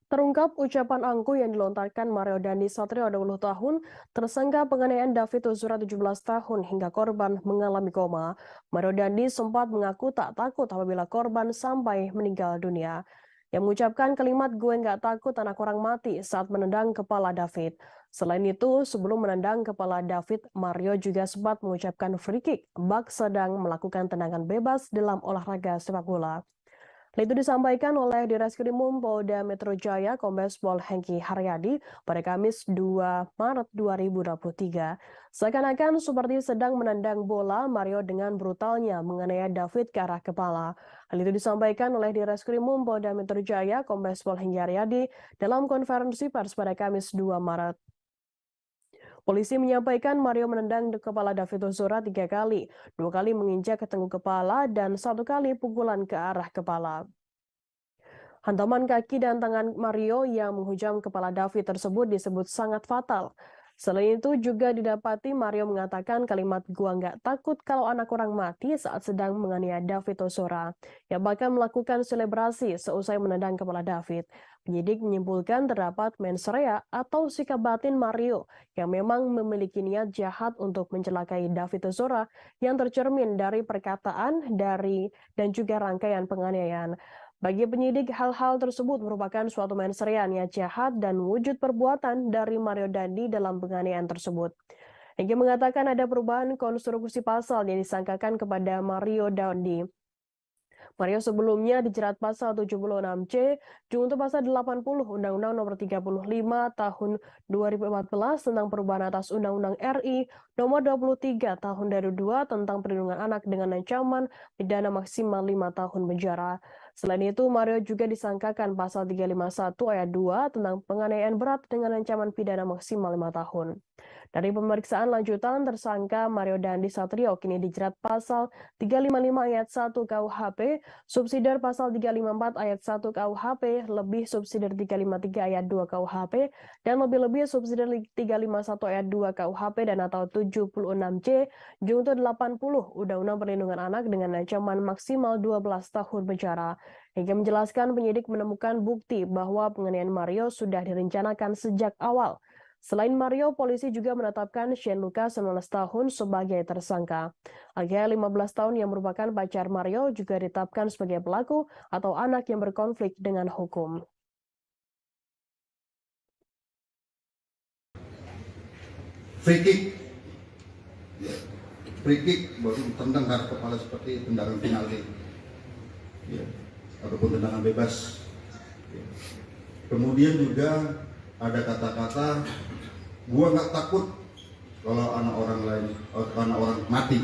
Terungkap ucapan angkuh yang dilontarkan Mario Dandi Satrio 20 tahun, tersangka penganiayaan David Ozora 17 tahun hingga korban mengalami koma. Mario Dandi sempat mengaku tak takut apabila korban sampai meninggal dunia. Yang mengucapkan kalimat "gue nggak takut anak orang mati" saat menendang kepala David. Selain itu, sebelum menendang kepala David, Mario juga sempat mengucapkan free kick bak sedang melakukan tendangan bebas dalam olahraga sepak bola. Itu disampaikan oleh Direskrimum Polda Metro Jaya Kombes Pol Hengki Haryadi pada Kamis 2 Maret 2023. Seakan-akan seperti sedang menendang bola, Mario dengan brutalnya menganiaya David ke arah kepala. Hal itu disampaikan oleh Direskrimum Polda Metro Jaya Kombes Pol Hengki Haryadi dalam konferensi pers pada Kamis 2 Maret. Polisi menyampaikan Mario menendang kepala David Ozora 3 kali, 2 kali menginjak ke tengkuk kepala, dan 1 kali pukulan ke arah kepala. Hantaman kaki dan tangan Mario yang menghujam kepala David tersebut disebut sangat fatal. Selain itu juga didapati Mario mengatakan kalimat "gua nggak takut kalau anak orang mati" saat sedang menganiaya David Ozora, yang bahkan melakukan selebrasi seusai menendang kepala David. Penyidik menyimpulkan terdapat mens rea atau sikap batin Mario yang memang memiliki niat jahat untuk mencelakai David Ozora yang tercermin dari perkataan, dan juga rangkaian penganiayaan. Bagi penyidik, hal-hal tersebut merupakan suatu mens rea niat jahat dan wujud perbuatan dari Mario Dandi dalam penganiayaan tersebut. Egy mengatakan ada perubahan konstruksi pasal yang disangkakan kepada Mario Dandi. Mario sebelumnya dijerat pasal 76C junto pasal 80 Undang-Undang Nomor 35 Tahun 2014 tentang perubahan atas Undang-Undang RI Nomor 23 Tahun 2002 tentang perlindungan anak dengan ancaman pidana maksimal 5 tahun penjara. Selain itu, Mario juga disangkakan pasal 351 ayat 2 tentang penganiayaan berat dengan ancaman pidana maksimal 5 tahun. Dari pemeriksaan lanjutan, tersangka Mario Dandi Satrio kini dijerat pasal 355 ayat 1 KUHP, subsidiar pasal 354 ayat 1 KUHP, lebih subsidiar 353 ayat 2 KUHP, dan lebih-lebih subsidiar 351 ayat 2 KUHP dan atau 76C junto 80 Undang-Undang Perlindungan Anak dengan ancaman maksimal 12 tahun penjara. Hingga menjelaskan penyidik menemukan bukti bahwa penganiayaan Mario sudah direncanakan sejak awal. Selain Mario, polisi juga menetapkan Shane Lucas 19 tahun sebagai tersangka. Agea 15 tahun yang merupakan pacar Mario juga ditetapkan sebagai pelaku atau anak yang berkonflik dengan hukum. Free kick baru tendang ke kepala seperti tendangan penalti, ya, ataupun tendangan bebas. Ya. Kemudian juga ada kata-kata "gua nggak takut kalau anak orang mati".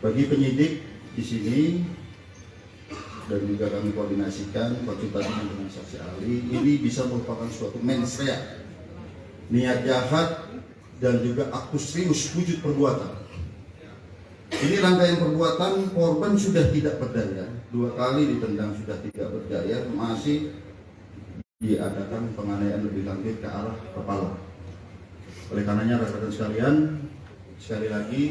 Bagi penyidik di sini dan juga kami koordinasikan konsultasi dengan saksi ahli, ini bisa merupakan suatu mens rea, niat jahat dan juga aktus serius wujud perbuatan. Ini rangkaian perbuatan. Korban sudah tidak berdaya, 2 kali ditendang sudah tidak berdaya, masih diadakan penganiayaan lebih lanjut ke arah kepala. Oleh karenanya rekan-rekan sekalian, sekali lagi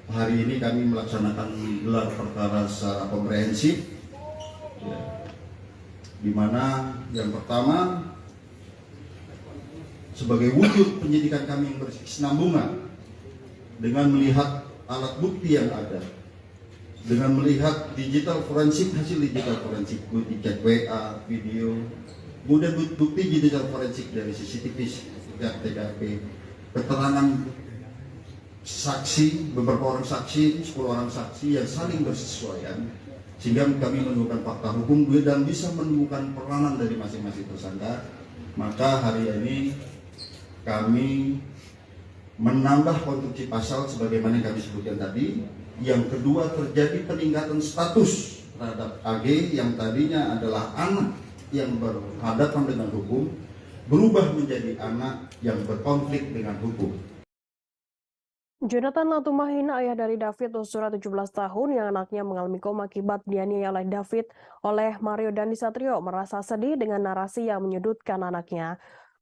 hari ini kami melaksanakan gelar perkara secara komprehensif, ya, di mana yang pertama sebagai wujud penyidikan kami yang berkesinambungan dengan melihat alat bukti yang ada, dengan melihat hasil digital forensik, bukti chat WA, video, kemudian bukti digital forensik dari CCTV, TKP, keterangan saksi, beberapa orang saksi, 10 orang saksi yang saling bersesuaian, sehingga kami menemukan fakta hukum dan bisa menemukan peranan dari masing-masing tersangka. Maka hari ini kami menambah konstruksi pasal sebagaimana yang kami sebutkan tadi. Yang kedua, terjadi peningkatan status terhadap AG yang tadinya adalah anak yang berhadapan dengan hukum, berubah menjadi anak yang berkonflik dengan hukum. Jonathan Latumahina, ayah dari David Ozora 17 tahun yang anaknya mengalami koma akibat dianiaya oleh Mario Dandi Satrio, merasa sedih dengan narasi yang menyudutkan anaknya.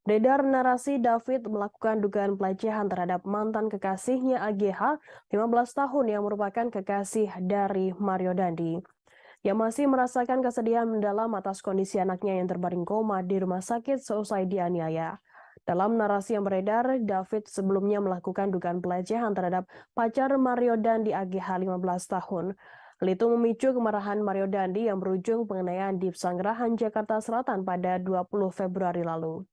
Beredar narasi David melakukan dugaan pelecehan terhadap mantan kekasihnya AGH 15 tahun yang merupakan kekasih dari Mario Dandi, yang masih merasakan kesedihan mendalam atas kondisi anaknya yang terbaring koma di rumah sakit seusai dianiaya. Dalam narasi yang beredar, David sebelumnya melakukan dugaan pelecehan terhadap pacar Mario Dandi AGH 15 tahun. Hal itu memicu kemarahan Mario Dandi yang berujung penganiayaan di Pesanggerahan, Jakarta Selatan pada 20 Februari lalu.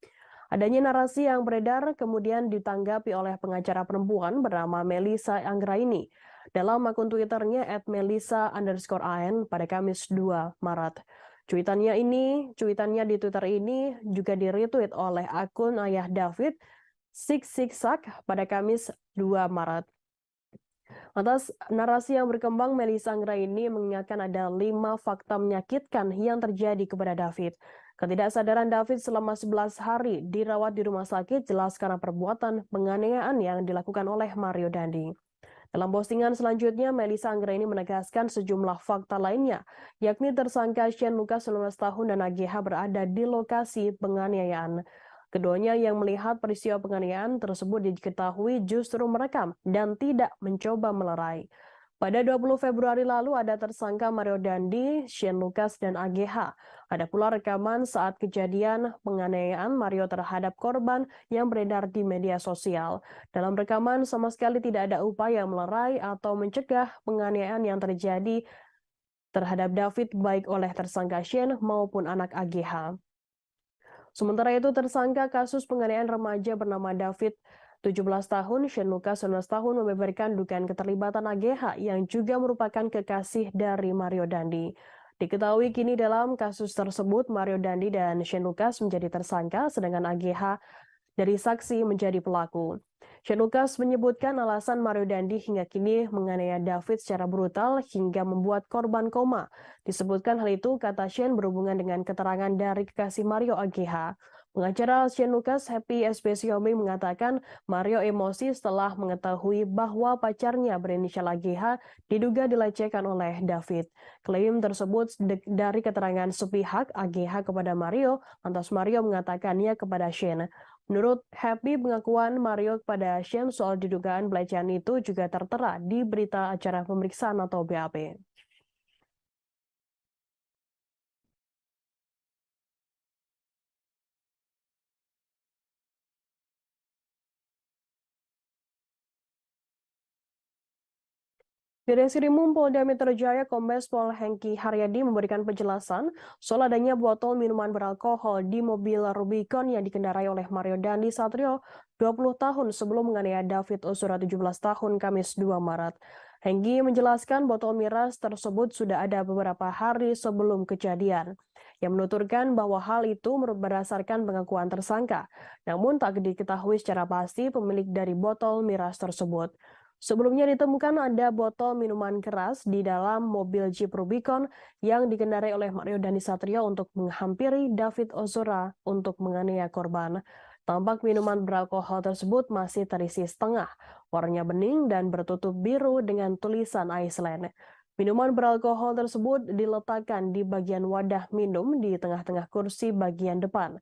Adanya narasi yang beredar kemudian ditanggapi oleh pengacara perempuan bernama Melissa Anggraini dalam akun Twitternya @melissa_an pada Kamis 2 Maret. Cuitannya di Twitter ini juga di-retweet oleh akun ayah David, Siksak, pada Kamis 2 Maret. Atas narasi yang berkembang, Melissa Anggraini mengingatkan ada 5 fakta menyakitkan yang terjadi kepada David. Ketidaksadaran David selama 11 hari dirawat di rumah sakit jelas karena perbuatan penganiayaan yang dilakukan oleh Mario Dandi. Dalam postingan selanjutnya, Melissa Anggraini menegaskan sejumlah fakta lainnya, yakni tersangka Shane Lucas 19 tahun dan AGH berada di lokasi penganiayaan. Keduanya yang melihat peristiwa penganiayaan tersebut diketahui justru merekam dan tidak mencoba melerai. Pada 20 Februari lalu ada tersangka Mario Dandi, Shane Lucas, dan AGH. Ada pula rekaman saat kejadian penganiayaan Mario terhadap korban yang beredar di media sosial. Dalam rekaman sama sekali tidak ada upaya melerai atau mencegah penganiayaan yang terjadi terhadap David baik oleh tersangka Shane maupun anak AGH. Sementara itu tersangka kasus penganiayaan remaja bernama David 17 tahun, Shane Lucas 19 tahun membeberkan dugaan keterlibatan AGH yang juga merupakan kekasih dari Mario Dandi. Diketahui kini dalam kasus tersebut Mario Dandi dan Shane Lucas menjadi tersangka sedangkan AGH dari saksi menjadi pelaku. Shane Lucas menyebutkan alasan Mario Dandi hingga kini menganiaya David secara brutal hingga membuat korban koma. Disebutkan hal itu, kata Shane, berhubungan dengan keterangan dari kekasih Mario AGH. Pengacara Shane Lucas, Happy SBCOB, mengatakan Mario emosi setelah mengetahui bahwa pacarnya berinisial AGH diduga dilecehkan oleh David. Klaim tersebut dari keterangan sepihak AGH kepada Mario, lantas Mario mengatakannya kepada Shane. Menurut Happy, pengakuan Mario kepada Shane soal didugaan pelecehan itu juga tertera di berita acara pemeriksaan atau BAP. Di Reskrimum Polda Metro Jaya, Kombes Pol Hengki Haryadi memberikan penjelasan soal adanya botol minuman beralkohol di mobil Rubicon yang dikendarai oleh Mario Dandi Satrio 20 tahun sebelum menganiaya David Ozora 17 tahun Kamis 2 Maret. Hengki menjelaskan botol miras tersebut sudah ada beberapa hari sebelum kejadian. Yang menuturkan bahwa hal itu berdasarkan pengakuan tersangka, namun tak diketahui secara pasti pemilik dari botol miras tersebut. Sebelumnya ditemukan ada botol minuman keras di dalam mobil Jeep Rubicon yang dikendarai oleh Mario Dandi Satrio untuk menghampiri David Ozora untuk menganiaya korban. Tampak minuman beralkohol tersebut masih terisi setengah, warnanya bening dan bertutup biru dengan tulisan Iceland. Minuman beralkohol tersebut diletakkan di bagian wadah minum di tengah-tengah kursi bagian depan.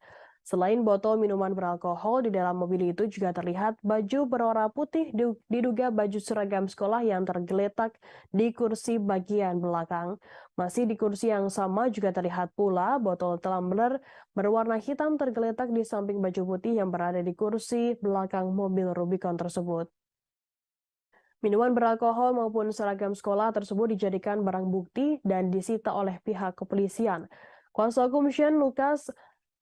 Selain botol minuman beralkohol, di dalam mobil itu juga terlihat baju berwarna putih diduga baju seragam sekolah yang tergeletak di kursi bagian belakang. Masih di kursi yang sama juga terlihat pula botol tumbler berwarna hitam tergeletak di samping baju putih yang berada di kursi belakang mobil Rubicon tersebut. Minuman beralkohol maupun seragam sekolah tersebut dijadikan barang bukti dan disita oleh pihak kepolisian. Kuasa hukum Shane Lucas,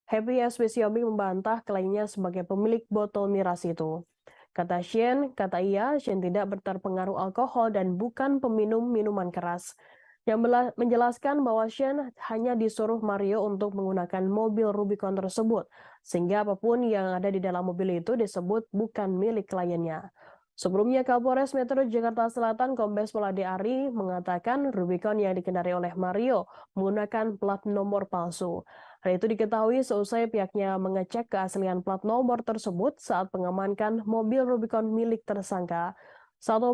Happy SBCOB, membantah klaimnya sebagai pemilik botol miras itu. Kata Shane tidak terpengaruh alkohol dan bukan peminum minuman keras. Yang menjelaskan bahwa Shane hanya disuruh Mario untuk menggunakan mobil Rubicon tersebut, sehingga apapun yang ada di dalam mobil itu disebut bukan milik kliennya. Sebelumnya, Kapolres Metro Jakarta Selatan Kombes Pol Ade Ari mengatakan Rubicon yang dikendarai oleh Mario menggunakan plat nomor palsu. Hal itu diketahui seusai pihaknya mengecek keaslian plat nomor tersebut saat mengamankan mobil Rubicon milik tersangka. Saat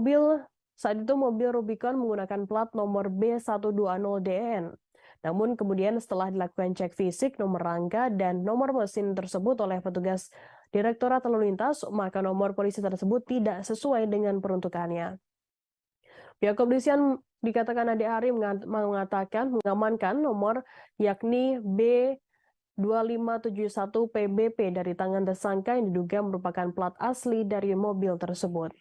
itu mobil Rubicon menggunakan plat nomor B120DN. Namun kemudian setelah dilakukan cek fisik nomor rangka dan nomor mesin tersebut oleh petugas Direktorat Lalu Lintas, maka nomor polisi tersebut tidak sesuai dengan peruntukannya. Pihak kepolisian dikatakan Ade Ari mengatakan mengamankan nomor yakni B2571 PBP dari tangan tersangka yang diduga merupakan plat asli dari mobil tersebut.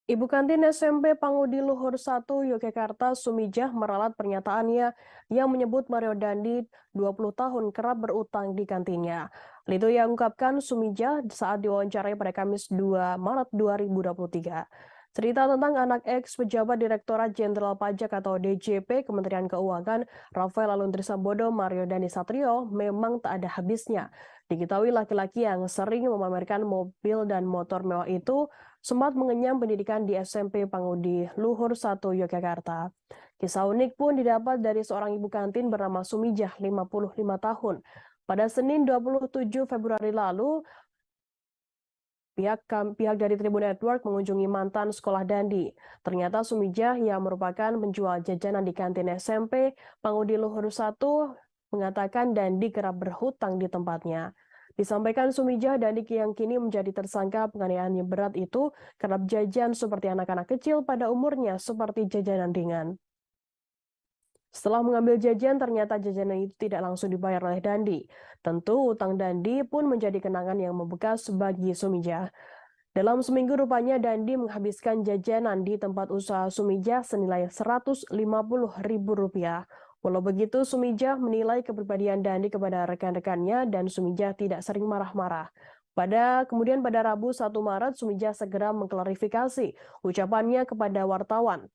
Ibu kantin SMP Pangudi Luhur 1 Yogyakarta Sumijah meralat pernyataannya yang menyebut Mario Dandi 20 tahun kerap berutang di kantinnya. Hal itu yang ungkapkan Sumijah saat diwawancarai pada Kamis 2 Maret 2023. Cerita tentang anak ex pejabat Direktorat Jenderal Pajak atau DJP Kementerian Keuangan, Rafael Aluntri Sambodo Mario Dandi Satrio memang tak ada habisnya. Diketahui laki-laki yang sering memamerkan mobil dan motor mewah itu sempat mengenyam pendidikan di SMP Pangudi Luhur 1 Yogyakarta. Kisah unik pun didapat dari seorang ibu kantin bernama Sumijah, 55 tahun. Pada Senin 27 Februari lalu, Pihak dari Tribun Network mengunjungi mantan sekolah Dandi. Ternyata Sumijah yang merupakan penjual jajanan di kantin SMP Pangudi Luhur 1 mengatakan Dandi kerap berhutang di tempatnya. Disampaikan Sumijah, Dandi yang kini menjadi tersangka penganiayaan yang berat itu kerap jajan seperti anak-anak kecil pada umurnya seperti jajanan ringan. Setelah mengambil jajan, ternyata jajanan itu tidak langsung dibayar oleh Dandi. Tentu utang Dandi pun menjadi kenangan yang membekas bagi Sumijah. Dalam seminggu rupanya Dandi menghabiskan jajanan di tempat usaha Sumijah senilai Rp150.000. Walau begitu, Sumijah menilai kepribadian Dandi kepada rekan-rekannya dan Sumijah tidak sering marah-marah. Kemudian pada Rabu 1 Maret, Sumijah segera mengklarifikasi ucapannya kepada wartawan.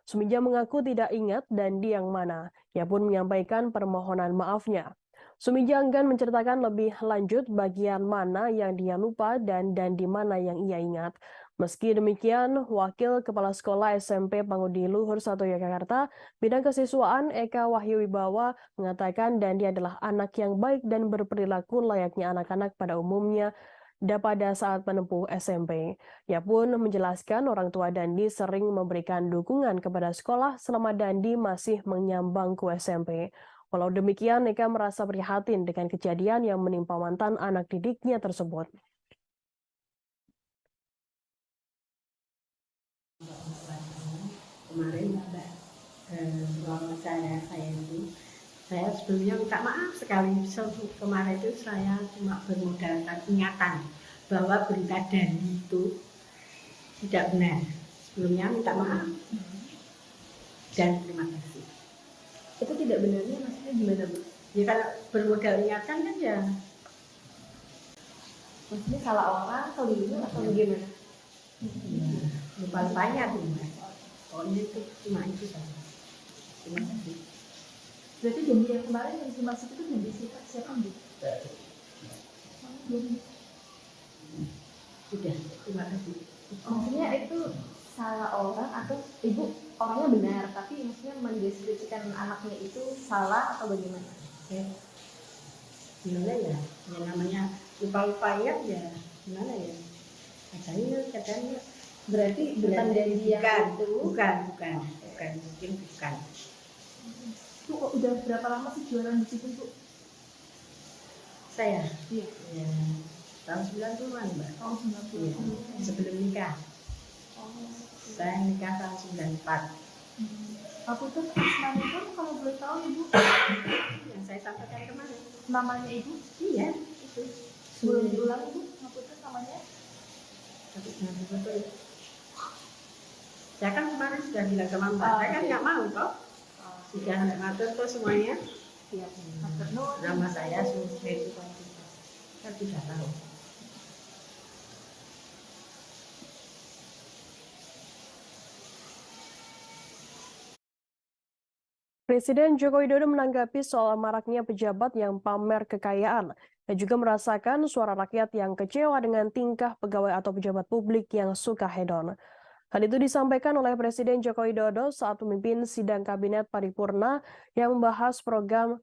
Sumijah mengaku tidak ingat Dandi yang mana. Ia pun menyampaikan permohonan maafnya. Sumijah enggan menceritakan lebih lanjut bagian mana yang dia lupa dan Dandi mana yang ia ingat. Meski demikian, Wakil Kepala Sekolah SMP Pangudi Luhur 1 Yogyakarta, Bidang Kesiswaan Eka Wahyu Wibawa mengatakan Dandi adalah anak yang baik dan berperilaku layaknya anak-anak pada umumnya pada saat menempuh SMP. Ia pun menjelaskan orang tua Dandi sering memberikan dukungan kepada sekolah selama Dandi masih menyambang ke SMP. Walau demikian, Eka merasa prihatin dengan kejadian yang menimpa mantan anak didiknya tersebut. Kemarin suami saya itu, saya sebelumnya minta maaf sekali. Kemarin itu saya cuma bermodalkan ingatan bahwa berita Dandi itu tidak benar. Sebelumnya minta maaf dan terima kasih. Itu tidak benarnya maksudnya gimana, Bu? Ya kalau bermodal ingatan kan ya. Maksudnya salah orang atau gimana atau bagaimana? Ya, lupa-lupanya tuh. Pokoknya itu cuma itu saja. Terima kasih. Berarti Dandi yang kemarin yang dimaksud itu Dandi siapa, Bu? Sudah, terima kasih. Maksudnya itu salah orang atau Ibu orangnya benar, tapi maksudnya mendeskripsikan anaknya itu salah atau bagaimana? Ya. Gimana ya? Ya namanya lupa-lupanya ya gimana ya? Katanya Berarti bukan Dandi yang itu. Bukan, mungkin bukan. Bu, kok udah berapa lama sih jualan di situ, Bu? Saya? Iya. Ya, tahun 90-an, Mbak. Tahun 90. Iya, sebelum nikah. Oh. Saya nikah tahun 94. Aku tuh Asmani itu kalau boleh tahu Ibu Yang saya sampaikan kemarin. namanya Ibu? Iya, itu. Boleh diulang Ibu? Aku tuh namanya? Tapi nanti betul. Saya kan kemarin sudah bilang sama Mbak, saya kan nggak mau toh. Sudah nggak ngatur tuh semuanya. Iya. Nama saya Susi. Saya tidak tahu. Presiden Joko Widodo menanggapi soal maraknya pejabat yang pamer kekayaan dan juga merasakan suara rakyat yang kecewa dengan tingkah pegawai atau pejabat publik yang suka hedon. Hal itu disampaikan oleh Presiden Joko Widodo saat memimpin sidang Kabinet Paripurna yang membahas program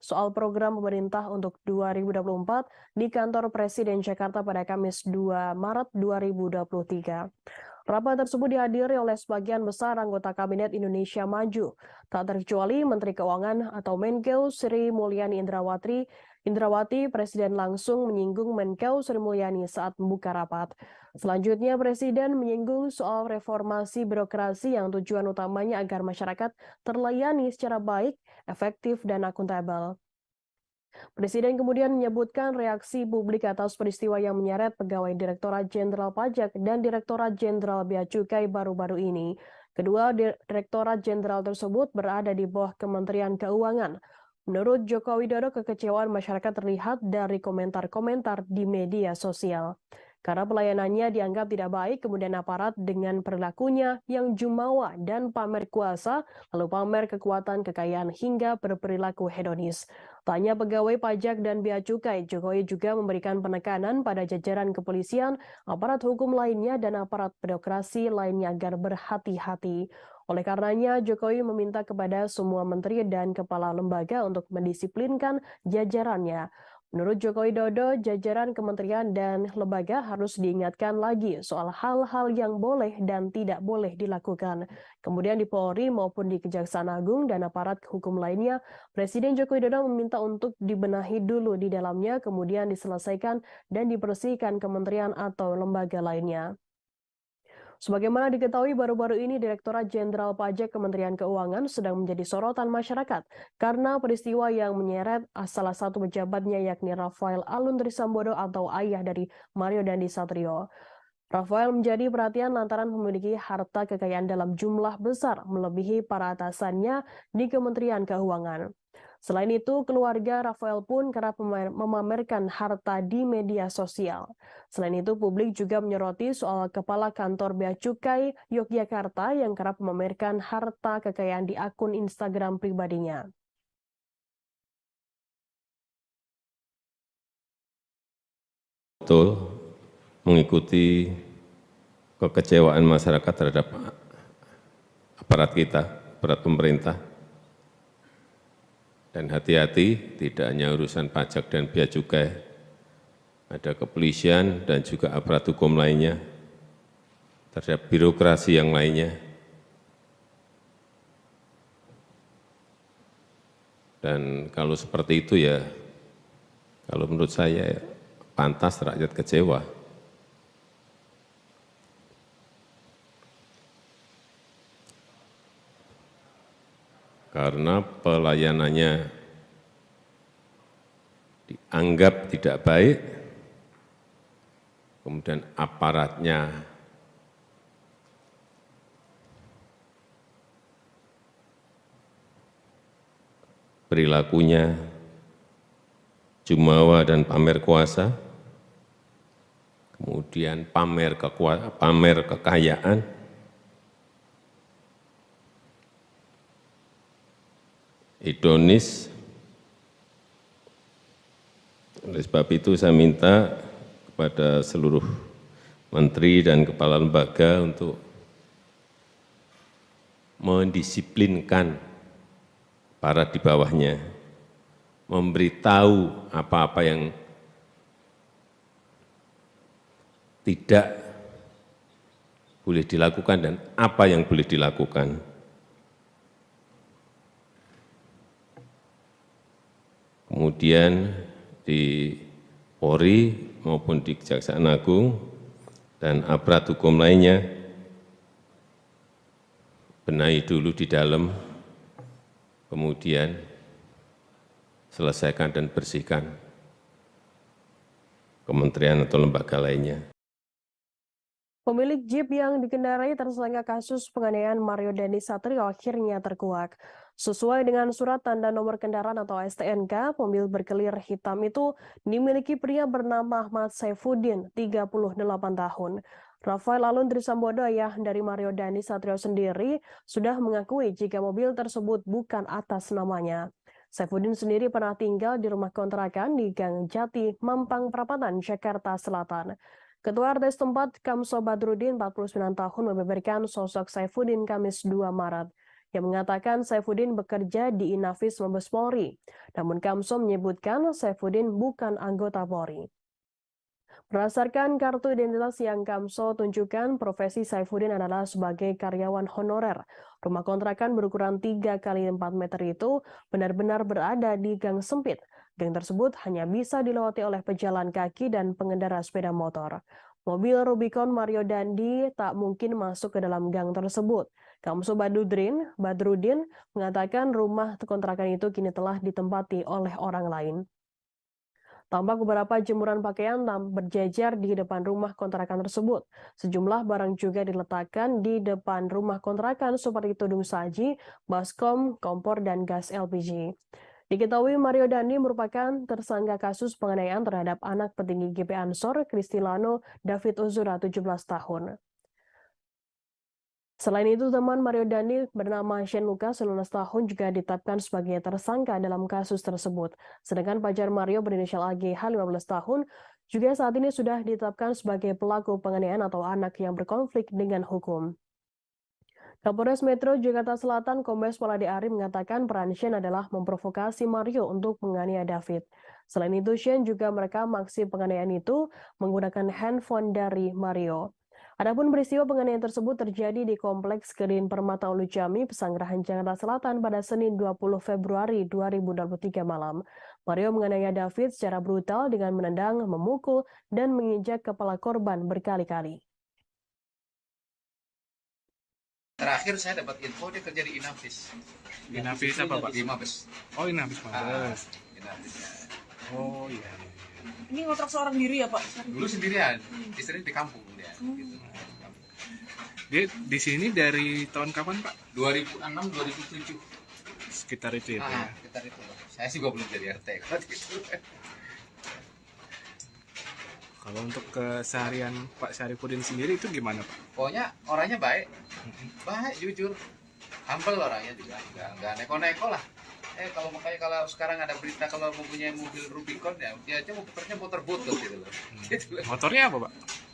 pemerintah untuk 2024 di kantor Presiden Jakarta pada Kamis 2 Maret 2023. Rapat tersebut dihadiri oleh sebagian besar anggota Kabinet Indonesia Maju, tak terkecuali Menteri Keuangan atau Menkeu Sri Mulyani Indrawati. Presiden langsung menyinggung Menkeu Sri Mulyani saat membuka rapat. Selanjutnya, Presiden menyinggung soal reformasi birokrasi yang tujuan utamanya agar masyarakat terlayani secara baik, efektif, dan akuntabel. Presiden kemudian menyebutkan reaksi publik atas peristiwa yang menyeret pegawai Direktorat Jenderal Pajak dan Direktorat Jenderal Bea Cukai baru-baru ini. Kedua Direktorat Jenderal tersebut berada di bawah Kementerian Keuangan. Menurut Joko Widodo, kekecewaan masyarakat terlihat dari komentar-komentar di media sosial. karena pelayanannya dianggap tidak baik, kemudian aparat dengan perilakunya yang jumawa dan pamer kuasa, lalu pamer kekuatan, kekayaan, hingga berperilaku hedonis. Tanya pegawai pajak dan bea cukai, Jokowi juga memberikan penekanan pada jajaran kepolisian, aparat hukum lainnya, dan aparat birokrasi lainnya agar berhati-hati. Oleh karenanya, Jokowi meminta kepada semua menteri dan kepala lembaga untuk mendisiplinkan jajarannya. Menurut Joko Widodo, jajaran kementerian dan lembaga harus diingatkan lagi soal hal-hal yang boleh dan tidak boleh dilakukan. Kemudian di Polri maupun di Kejaksaan Agung dan aparat hukum lainnya, Presiden Joko Widodo meminta untuk dibenahi dulu di dalamnya, kemudian diselesaikan dan dibersihkan kementerian atau lembaga lainnya. Sebagaimana diketahui baru-baru ini Direktorat Jenderal Pajak Kementerian Keuangan sedang menjadi sorotan masyarakat karena peristiwa yang menyeret salah satu pejabatnya yakni Rafael Alun Trisambodo atau ayah dari Mario Dandi Satrio. Rafael menjadi perhatian lantaran memiliki harta kekayaan dalam jumlah besar melebihi para atasannya di Kementerian Keuangan. Selain itu, keluarga Rafael pun kerap memamerkan harta di media sosial. Selain itu, publik juga menyoroti soal Kepala Kantor Bea Cukai Yogyakarta yang kerap memamerkan harta kekayaan di akun Instagram pribadinya. Betul, mengikuti kekecewaan masyarakat terhadap aparat kita, aparat pemerintah. Dan hati-hati, tidak hanya urusan pajak dan bea cukai, ada kepolisian dan juga aparat hukum lainnya, terhadap birokrasi yang lainnya. Dan kalau seperti itu ya, kalau menurut saya ya, pantas rakyat kecewa. Karena pelayanannya dianggap tidak baik, kemudian aparatnya perilakunya jumawa dan pamer kuasa, kemudian pamer kekayaan, hedonis. Oleh sebab itu saya minta kepada seluruh menteri dan kepala lembaga untuk mendisiplinkan para di bawahnya, memberitahu apa-apa yang tidak boleh dilakukan dan apa yang boleh dilakukan. Kemudian di Polri maupun di Kejaksaan Agung dan aparat hukum lainnya, benahi dulu di dalam, kemudian selesaikan dan bersihkan kementerian atau lembaga lainnya. Pemilik Jeep yang dikendarai tersangka kasus penganiayaan Mario Dandi Satrio akhirnya terkuak. Sesuai dengan surat tanda nomor kendaraan atau STNK, mobil berkelir hitam itu dimiliki pria bernama Ahmad Saifuddin, 38 tahun. Rafael Alun Trisambodo, ayah dari Mario Dandi Satrio sendiri, sudah mengakui jika mobil tersebut bukan atas namanya. Saifuddin sendiri pernah tinggal di rumah kontrakan di Gang Jati, Mampang Perapatan, Jakarta Selatan. Ketua RT setempat, Kamso Badrudin, 49 tahun, membeberkan sosok Saifuddin Kamis 2 Maret. Yang mengatakan Saifuddin bekerja di Inafis Mabes Polri. Namun Kamso menyebutkan Saifuddin bukan anggota Polri. Berdasarkan kartu identitas yang Kamso tunjukkan, profesi Saifuddin adalah sebagai karyawan honorer. Rumah kontrakan berukuran 3 kali 4 meter itu benar-benar berada di gang sempit. Gang tersebut hanya bisa dilewati oleh pejalan kaki dan pengendara sepeda motor. Mobil Rubicon Mario Dandi tak mungkin masuk ke dalam gang tersebut. Kamso Badrudin mengatakan rumah kontrakan itu kini telah ditempati oleh orang lain. Tampak beberapa jemuran pakaian berjejer di depan rumah kontrakan tersebut. Sejumlah barang juga diletakkan di depan rumah kontrakan seperti tudung saji, baskom, kompor, dan gas LPG. Diketahui Mario Dandi merupakan tersangka kasus penganiayaan terhadap anak petinggi GP Ansor, Kristilano David Ozora, 17 tahun. Selain itu, teman Mario Dandi bernama Shane Lucas, 19 tahun, juga ditetapkan sebagai tersangka dalam kasus tersebut. Sedangkan pacar Mario berinisial AGH, 15 tahun, juga saat ini sudah ditetapkan sebagai pelaku penganiayaan atau anak yang berkonflik dengan hukum. Kapolres Metro Jakarta Selatan Kombes Pol Ade Ari mengatakan peran Shane adalah memprovokasi Mario untuk menganiaya David. Selain itu, Shane juga merekam aksi penganiayaan itu menggunakan handphone dari Mario. Adapun peristiwa penganiayaan tersebut terjadi di Kompleks Green Permata Ulu Jami, Pesanggerahan Jakarta Selatan pada Senin 20 Februari 2023 malam. Mario menganiaya David secara brutal dengan menendang, memukul, dan menginjak kepala korban berkali-kali. Terakhir saya dapat info dia kerja di Inavis. Inavis apa, Pak? Di Mabes. Oh, Inavis Mabes. Inavis. Oh iya. Ini ngontrak seorang diri ya Pak? Dulu sendirian, istri di kampung dia. Gitu. Dia di sini dari tahun kapan, Pak? 2006, 2007. Sekitar itu ya, Pak. Ya? Sekitar itu. Saya juga belum jadi RT. Kalau untuk keseharian Pak Syarifudin sendiri itu gimana, Pak? Pokoknya orangnya baik, jujur, humble orangnya juga, nggak neko-neko lah. Kalau sekarang ada berita kalau mempunyai mobil Rubicon ya, dia aja motornya motor butut gitu loh. Gitu loh. Motornya apa, Pak?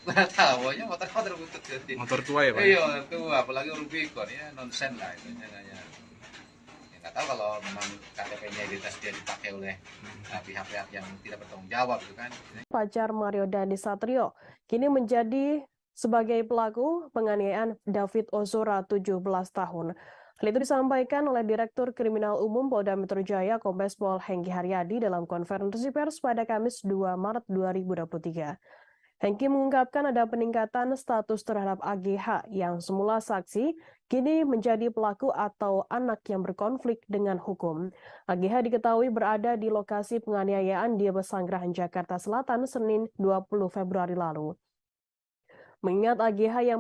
Nggak tahu, pokoknya motor butut. Motor tua ya, Pak? Iya, motor tua, apalagi Rubicon ya nonsen lah itu jangannya. Ya, nggak tahu kalau memang KTP-nya identitas dia dipakai oleh pihak-pihak yang tidak bertanggung jawab gitu kan. Pacar Mario Dandi Satrio kini menjadi sebagai pelaku penganiayaan David Ozora, 17 tahun. Hal itu disampaikan oleh Direktur Kriminal Umum Polda Metro Jaya Kombes Pol Hengki Haryadi dalam konferensi pers pada Kamis 2 Maret 2023. Hengki mengungkapkan ada peningkatan status terhadap AGH yang semula saksi, kini menjadi pelaku atau anak yang berkonflik dengan hukum. AGH diketahui berada di lokasi penganiayaan di Pesanggerahan Jakarta Selatan Senin 20 Februari lalu. Mengingat AGH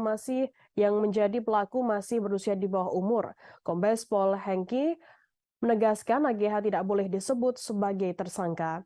yang menjadi pelaku masih berusia di bawah umur, Kombes Pol Hengki menegaskan AGH tidak boleh disebut sebagai tersangka.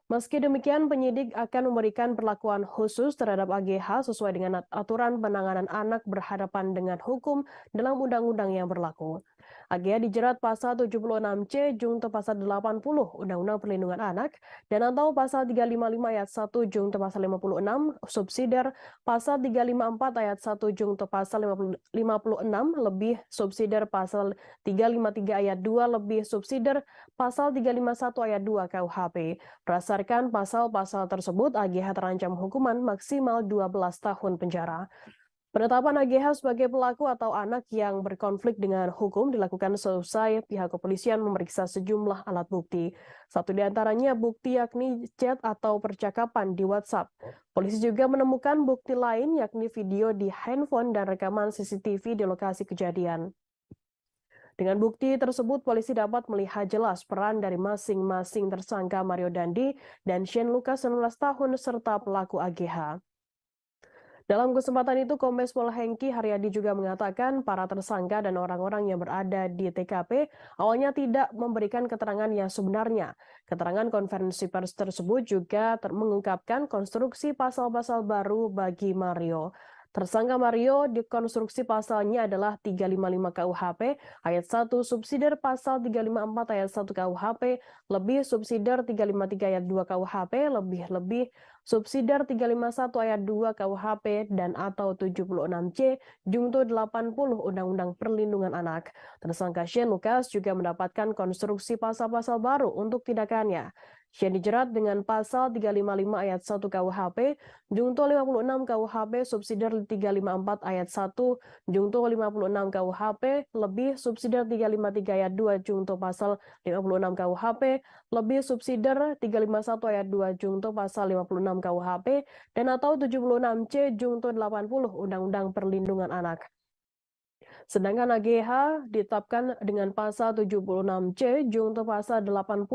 Meski demikian, penyidik akan memberikan perlakuan khusus terhadap AGH sesuai dengan aturan penanganan anak berhadapan dengan hukum dalam undang-undang yang berlaku. AGH dijerat pasal 76C Junto pasal 80 Undang-Undang Perlindungan Anak dan atau pasal 355 ayat 1 Junto pasal 56 subsidiar pasal 354 ayat 1 Junto pasal 56 lebih subsidiar pasal 353 ayat 2 lebih subsidiar pasal 351 ayat 2 KUHP. Berdasarkan pasal-pasal tersebut, AGH terancam hukuman maksimal 12 tahun penjara. Penetapan AGH sebagai pelaku atau anak yang berkonflik dengan hukum dilakukan selesai pihak kepolisian memeriksa sejumlah alat bukti. Satu di antaranya bukti yakni chat atau percakapan di WhatsApp. Polisi juga menemukan bukti lain yakni video di handphone dan rekaman CCTV di lokasi kejadian. Dengan bukti tersebut, polisi dapat melihat jelas peran dari masing-masing tersangka Mario Dandi dan Shane Lucas 19 tahun serta pelaku AGH. Dalam kesempatan itu, Kombes Pol Hengki Haryadi juga mengatakan para tersangka dan orang-orang yang berada di TKP awalnya tidak memberikan keterangan yang sebenarnya. Keterangan konferensi pers tersebut juga mengungkapkan konstruksi pasal-pasal baru bagi Mario. Tersangka Mario dikonstruksi pasalnya adalah 355 KUHP ayat 1 subsidiar pasal 354 ayat 1 KUHP lebih subsidiar 353 ayat 2 KUHP lebih subsidiar 351 ayat 2 KUHP dan atau 76C Junto 80 Undang-Undang Perlindungan Anak. Tersangka Shane Lucas juga mendapatkan konstruksi pasal-pasal baru untuk tindakannya. Shane dijerat dengan pasal 355 ayat 1 KUHP, Junto 56 KUHP subsidiar 354 ayat 1, Junto 56 KUHP lebih subsidiar 353 ayat 2 Junto pasal 56 KUHP lebih subsidiar 351 ayat 2 Junto pasal 56 KUHP dan atau 76C Junto 80 Undang-Undang Perlindungan Anak. Sedangkan AGH ditetapkan dengan pasal 76C Junto pasal 80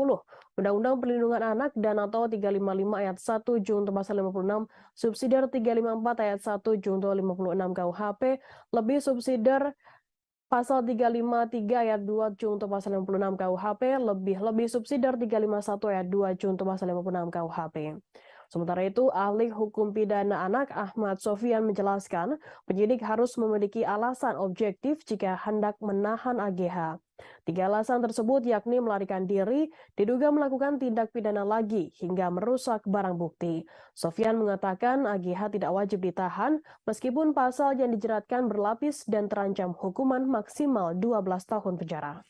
Undang-Undang Perlindungan Anak dan atau 355 ayat 1 Junto pasal 56 subsidiar 354 ayat 1 Junto 56 KUHP lebih subsidiar Pasal 353 ayat 2 Junto pasal 56 KUHP lebih subsidiar 351 ayat 2 Junto pasal 56 KUHP. Sementara itu, ahli hukum pidana anak Ahmad Sofyan menjelaskan penyidik harus memiliki alasan objektif jika hendak menahan AGH. 3 alasan tersebut yakni melarikan diri, diduga melakukan tindak pidana lagi, hingga merusak barang bukti. Sofyan mengatakan AGH tidak wajib ditahan meskipun pasal yang dijeratkan berlapis dan terancam hukuman maksimal 12 tahun penjara.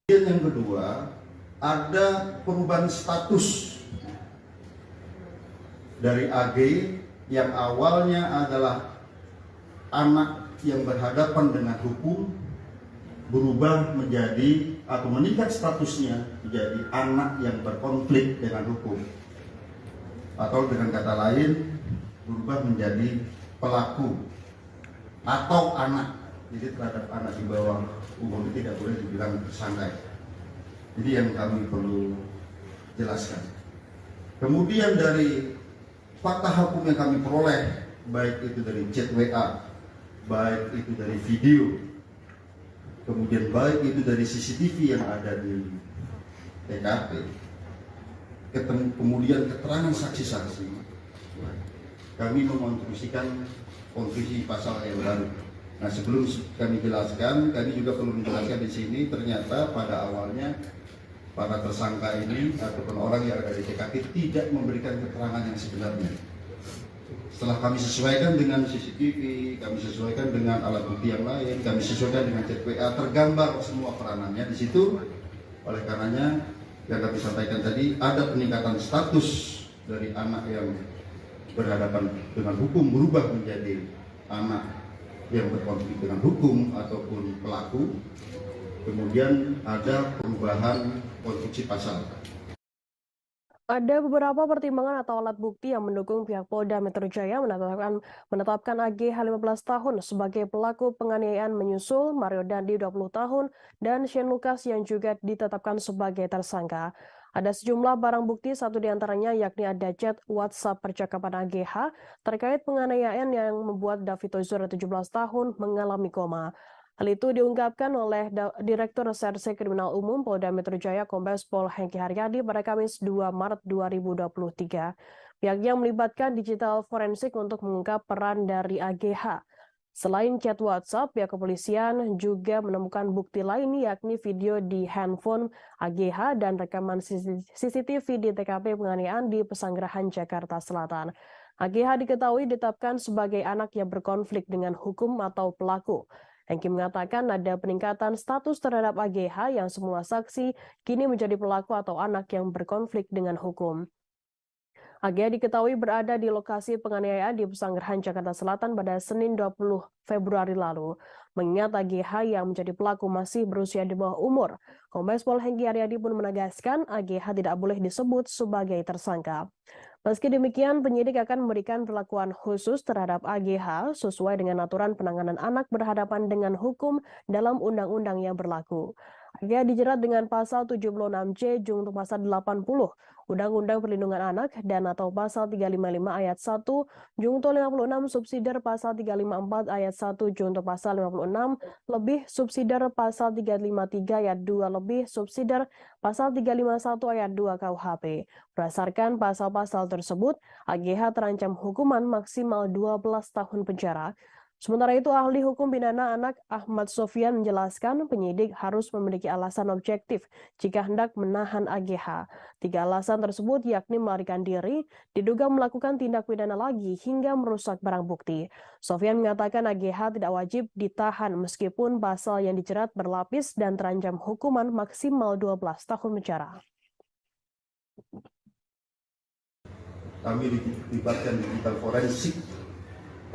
Yang kedua, ada perubahan status dari AG yang awalnya adalah anak yang berhadapan dengan hukum berubah menjadi atau meningkat statusnya menjadi anak yang berkonflik dengan hukum, atau dengan kata lain berubah menjadi pelaku atau anak. Jadi terhadap anak di bawah umur itu tidak boleh dibilang tersangka. Jadi yang kami perlu jelaskan. Kemudian dari fakta hukum yang kami peroleh, baik itu dari chat WA, baik itu dari video, kemudian baik itu dari CCTV yang ada di TKP, kemudian keterangan saksi-saksi, kami mengonstruksikan konstruksi pasal yang baru. Nah, sebelum kami jelaskan, kami juga perlu menjelaskan di sini, ternyata pada awalnya para tersangka ini ataupun orang yang ada di TKP tidak memberikan keterangan yang sebenarnya. Setelah kami sesuaikan dengan CCTV, kami sesuaikan dengan alat bukti yang lain, kami sesuaikan dengan chat WA, tergambar semua peranannya di situ. Oleh karenanya, yang kami sampaikan tadi, ada peningkatan status dari anak yang berhadapan dengan hukum berubah menjadi anak yang berkonflik dengan hukum ataupun pelaku. Kemudian ada perubahan konstruksi pasal. Ada beberapa pertimbangan atau alat bukti yang mendukung pihak Polda Metro Jaya menetapkan AGH 15 tahun sebagai pelaku penganiayaan menyusul Mario Dandi 20 tahun dan Shane Lucas yang juga ditetapkan sebagai tersangka. Ada sejumlah barang bukti, satu diantaranya yakni ada chat WhatsApp percakapan AGH terkait penganiayaan yang membuat David Ozora 17 tahun mengalami koma. Hal itu diungkapkan oleh Direktur Reserse Kriminal Umum Polda Metro Jaya Kombes Pol Hengki Haryadi pada Kamis 2 Maret 2023. Pihaknya melibatkan digital forensik untuk mengungkap peran dari AGH. Selain chat WhatsApp, pihak kepolisian juga menemukan bukti lain yakni video di handphone AGH dan rekaman CCTV di TKP penganiayaan di Pesanggerahan Jakarta Selatan. AGH diketahui ditetapkan sebagai anak yang berkonflik dengan hukum atau pelaku. Hengki mengatakan ada peningkatan status terhadap AGH yang semula saksi kini menjadi pelaku atau anak yang berkonflik dengan hukum. AGH diketahui berada di lokasi penganiayaan di Pesanggerahan Jakarta Selatan pada Senin 20 Februari lalu. Mengingat AGH yang menjadi pelaku masih berusia di bawah umur, Kombes Pol Hengki Haryadi pun menegaskan AGH tidak boleh disebut sebagai tersangka. Meski demikian, penyidik akan memberikan perlakuan khusus terhadap AGH sesuai dengan aturan penanganan anak berhadapan dengan hukum dalam undang-undang yang berlaku. AGH dijerat dengan pasal 76C junto pasal 80 Undang-Undang Perlindungan Anak dan atau pasal 355 ayat 1 junto 56 subsidiar pasal 354 ayat 1 junto pasal 56 lebih subsidiar pasal 353 ayat 2 lebih subsidiar pasal 351 ayat 2 KUHP. Berdasarkan pasal-pasal tersebut, AGH terancam hukuman maksimal 12 tahun penjara. Sementara itu, ahli hukum pidana anak Ahmad Sofyan menjelaskan penyidik harus memiliki alasan objektif jika hendak menahan AGH. 3 alasan tersebut yakni melarikan diri, diduga melakukan tindak pidana lagi, hingga merusak barang bukti. Sofyan mengatakan AGH tidak wajib ditahan meskipun pasal yang dijerat berlapis dan terancam hukuman maksimal 12 tahun penjara. Kami dilibatkan digital forensik.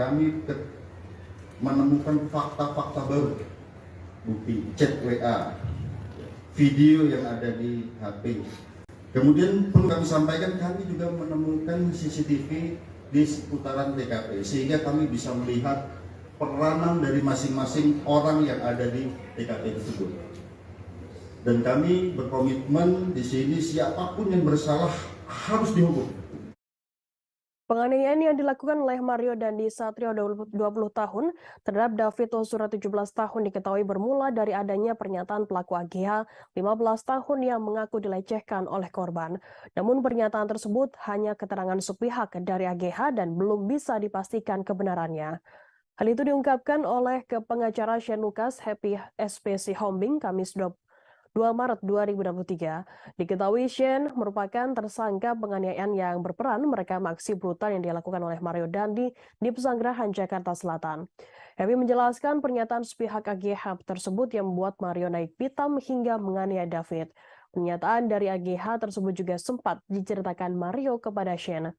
Kami menemukan fakta-fakta baru, bukti chat WA, video yang ada di HP. Kemudian perlu kami sampaikan, kami juga menemukan CCTV di seputaran TKP, sehingga kami bisa melihat peranan dari masing-masing orang yang ada di TKP tersebut. Dan kami berkomitmen di sini siapapun yang bersalah harus dihukum. Penganiayaan yang dilakukan oleh Mario Dandi Satrio 20 tahun terhadap David Ozora 17 tahun diketahui bermula dari adanya pernyataan pelaku AGH 15 tahun yang mengaku dilecehkan oleh korban. Namun pernyataan tersebut hanya keterangan sepihak dari AGH dan belum bisa dipastikan kebenarannya. Hal itu diungkapkan oleh pengacara Shane Lucas Happy SPC Hombing Kamis 2 Maret 2023. Diketahui Shane merupakan tersangka penganiayaan yang berperan merekam aksi brutal yang dilakukan oleh Mario Dandi di Pesanggerahan, Jakarta Selatan. Happy menjelaskan pernyataan sepihak AGH tersebut yang membuat Mario naik pitam hingga menganiaya David. Pernyataan dari AGH tersebut juga sempat diceritakan Mario kepada Shane.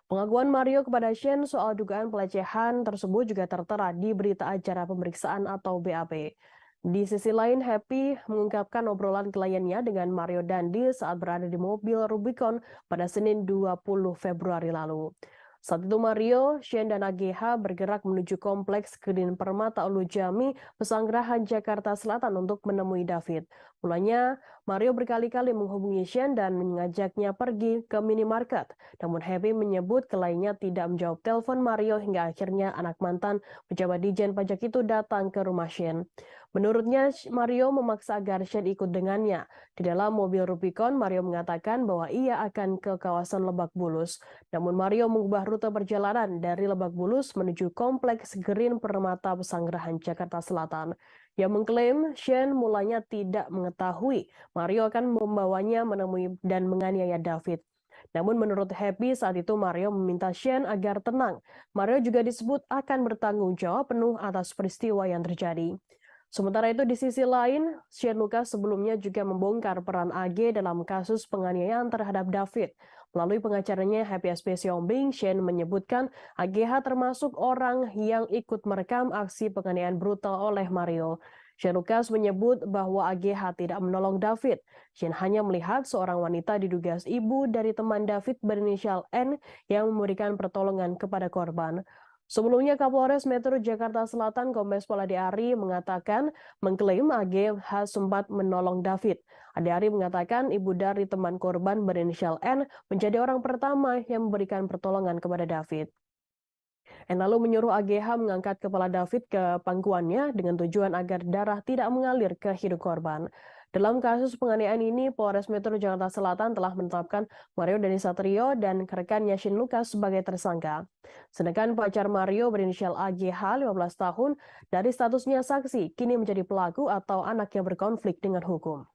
Pengakuan Mario kepada Shane soal dugaan pelecehan tersebut juga tertera di berita acara pemeriksaan atau BAP. Di sisi lain, Happy mengungkapkan obrolan kliennya dengan Mario Dandi saat berada di mobil Rubicon pada Senin 20 Februari lalu. Saat itu Mario, Shane, dan AGH bergerak menuju kompleks Green Permata Ulu Jami, Pesanggerahan, Jakarta Selatan untuk menemui David. Mulanya, Mario berkali-kali menghubungi Shane dan mengajaknya pergi ke minimarket. Namun Happy menyebut kliennya tidak menjawab telepon Mario hingga akhirnya anak mantan pejabat Dijen Pajak itu datang ke rumah Shane. Menurutnya, Mario memaksa agar Shane ikut dengannya. Di dalam mobil Rubicon, Mario mengatakan bahwa ia akan ke kawasan Lebak Bulus. Namun Mario mengubah rute perjalanan dari Lebak Bulus menuju kompleks Green Permata Pesanggerahan, Jakarta Selatan. Yang mengklaim Shane mulanya tidak mengetahui Mario akan membawanya menemui dan menganiaya David. Namun menurut Happy saat itu Mario meminta Shane agar tenang. Mario juga disebut akan bertanggung jawab penuh atas peristiwa yang terjadi. Sementara itu di sisi lain, Shane Lucas sebelumnya juga membongkar peran AG dalam kasus penganiayaan terhadap David. Melalui pengacaranya Happy SPC Hombing, Shane menyebutkan AGH termasuk orang yang ikut merekam aksi penganiayaan brutal oleh Mario. Shane Lucas menyebut bahwa AGH tidak menolong David. Shane hanya melihat seorang wanita diduga ibu dari teman David berinisial N yang memberikan pertolongan kepada korban. Sebelumnya Kapolres Metro Jakarta Selatan Kombes Pol Ade Ari mengatakan mengklaim AGH sempat menolong David. Ade Ari mengatakan ibu dari teman korban berinisial N menjadi orang pertama yang memberikan pertolongan kepada David. N lalu menyuruh AGH mengangkat kepala David ke pangkuannya dengan tujuan agar darah tidak mengalir ke hidung korban. Dalam kasus penganiayaan ini, Polres Metro Jakarta Selatan telah menetapkan Mario Dandi Satrio dan rekannya Shane Lucas sebagai tersangka. Sedangkan pacar Mario berinisial AGH 15 tahun dari statusnya saksi kini menjadi pelaku atau anak yang berkonflik dengan hukum.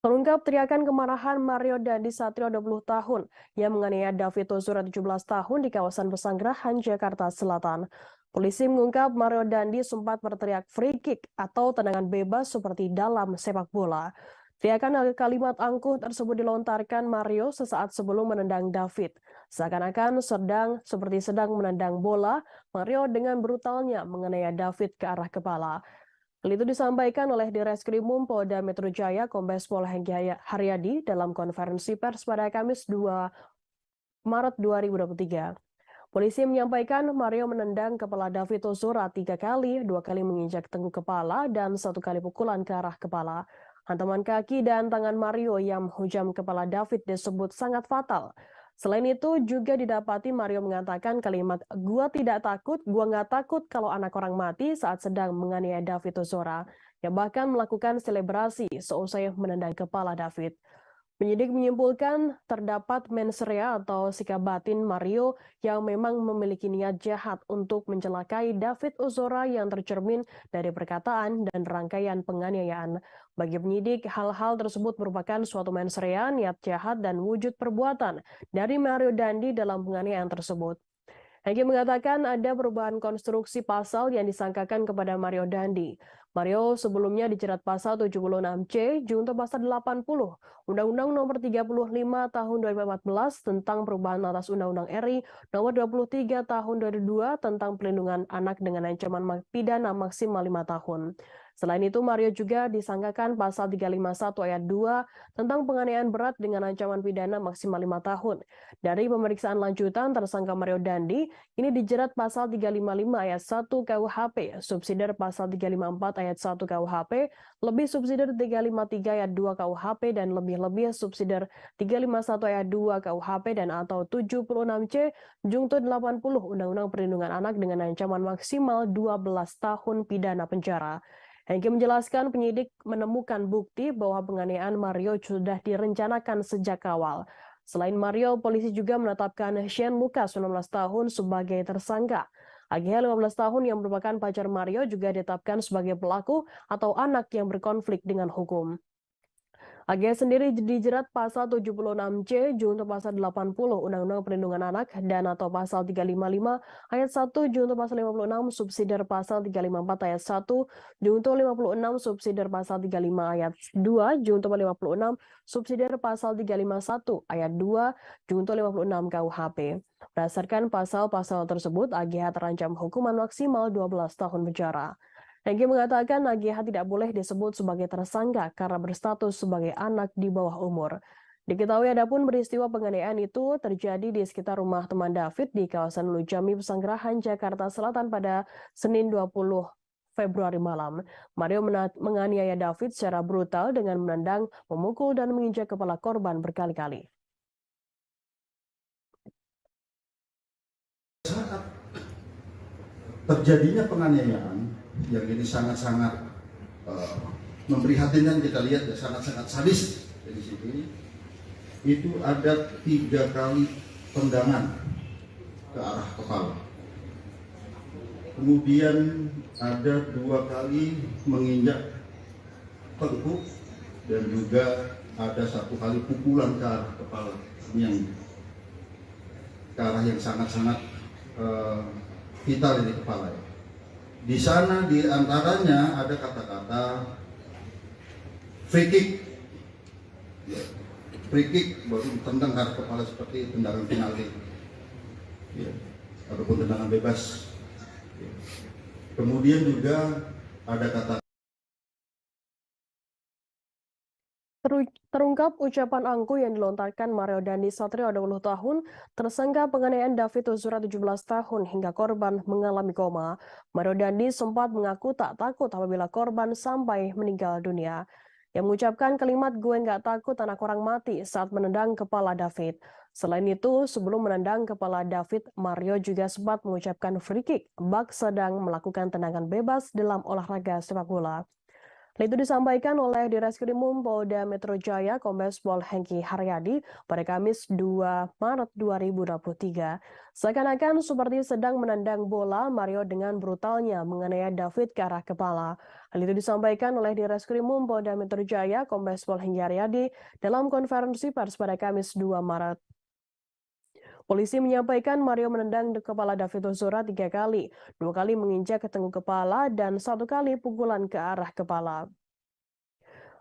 Terungkap teriakan kemarahan Mario Dandi Satrio 20 tahun yang menganiaya David Ozora 17 tahun di kawasan Pesanggerahan, Jakarta Selatan. Polisi mengungkap Mario Dandi sempat berteriak free kick atau tendangan bebas seperti dalam sepak bola. Teriakan kalimat angkuh tersebut dilontarkan Mario sesaat sebelum menendang David. Seakan-akan sedang menendang bola, Mario dengan brutalnya menganiaya David ke arah kepala. Hal itu disampaikan oleh Direskrimum Polda Metro Jaya Kombes Pol Hengki Haryadi dalam konferensi pers pada Kamis 2 Maret 2023. Polisi menyampaikan Mario menendang kepala David Ozora 3 kali, 2 kali menginjak tengkuk kepala, dan 1 kali pukulan ke arah kepala. Hantaman kaki dan tangan Mario yang menghujam kepala David disebut sangat fatal. Selain itu juga didapati Mario mengatakan kalimat "gua tidak takut, gua nggak takut kalau anak orang mati" saat sedang menganiaya David Ozora, yang bahkan melakukan selebrasi seusai menendang kepala David. Penyidik menyimpulkan terdapat mens rea atau sikap batin Mario yang memang memiliki niat jahat untuk mencelakai David Ozora yang tercermin dari perkataan dan rangkaian penganiayaan. Bagi penyidik, hal-hal tersebut merupakan suatu mens rea, niat jahat, dan wujud perbuatan dari Mario Dandi dalam penganiayaan tersebut. Hengki mengatakan ada perubahan konstruksi pasal yang disangkakan kepada Mario Dandi. Mario sebelumnya dijerat pasal 76C junto pasal 80 Undang-Undang Nomor 35 Tahun 2014 tentang perubahan atas Undang-Undang RI Nomor 23 Tahun 2002 tentang pelindungan anak dengan ancaman pidana maksimal 5 tahun. Selain itu, Mario juga disangkakan pasal 351 ayat 2 tentang penganiayaan berat dengan ancaman pidana maksimal 5 tahun. Dari pemeriksaan lanjutan, tersangka Mario Dandi ini dijerat pasal 355 ayat 1 KUHP, subsidiar pasal 354 ayat 1 KUHP, lebih subsidiar 353 ayat 2 KUHP, dan lebih-lebih subsidiar 351 ayat 2 KUHP dan atau 76C Junto 80 Undang-Undang Perlindungan Anak dengan ancaman maksimal 12 tahun pidana penjara. Hengki menjelaskan penyidik menemukan bukti bahwa penganiayaan Mario sudah direncanakan sejak awal. Selain Mario, polisi juga menetapkan Shane Lucas 19 tahun sebagai tersangka. AGH 15 tahun yang merupakan pacar Mario juga ditetapkan sebagai pelaku atau anak yang berkonflik dengan hukum. AG sendiri dijerat pasal 76C junto pasal 80 Undang-Undang Perlindungan Anak dan atau pasal 355 ayat 1 junto pasal 56 subsidiar pasal 354 ayat 1 junto 56 subsidiar pasal 35 ayat 2 junto 56 subsidiar pasal 351 ayat 2 junto 56 KUHP. Berdasarkan pasal-pasal tersebut, AGH terancam hukuman maksimal 12 tahun penjara. Hengki mengatakan AGH tidak boleh disebut sebagai tersangka karena berstatus sebagai anak di bawah umur. Diketahui adapun peristiwa penganiayaan itu terjadi di sekitar rumah teman David di kawasan Lujami Pesanggerahan, Jakarta Selatan pada Senin 20 Februari malam. Mario menganiaya David secara brutal dengan menendang, memukul, dan menginjak kepala korban berkali-kali. Saat terjadinya penganiayaan, yang ini sangat-sangat memprihatinkan, kita lihat ya, sangat-sangat sadis dari sini. Itu ada 3 kali tendangan ke arah kepala. Kemudian ada 2 kali menginjak tengkuk dan juga ada 1 kali pukulan ke arah kepala yang ke arah yang sangat-sangat vital di kepala ya. Di sana di antaranya ada kata-kata free kick. Ya. Free kick baru ditendang ke arah kepala seperti tendangan penalti. Ya. Ataupun tendangan bebas. Ya. Kemudian juga ada kata Terungkap ucapan angkuh yang dilontarkan Mario Dandi Satrio 20 tahun, tersangka penganiayaan David Ozora 17 tahun hingga korban mengalami koma. Mario Dandi sempat mengaku tak takut apabila korban sampai meninggal dunia. Yang mengucapkan kalimat "gue nggak takut anak orang mati" saat menendang kepala David. Selain itu, sebelum menendang kepala David, Mario juga sempat mengucapkan free kick bak sedang melakukan tendangan bebas dalam olahraga sepak bola. Hal itu disampaikan oleh Direskrimum Polda Metro Jaya Kombes Pol Hengki Haryadi pada Kamis 2 Maret 2023. Seakan-akan seperti sedang menendang bola, Mario dengan brutalnya menganiaya David ke arah kepala. Hal itu disampaikan oleh Direskrimum Polda Metro Jaya Kombes Pol Hengki Haryadi dalam konferensi pers pada Kamis 2 Maret. Polisi menyampaikan Mario menendang kepala David Ozora 3 kali, 2 kali menginjak ke tengkuk kepala, dan 1 kali pukulan ke arah kepala.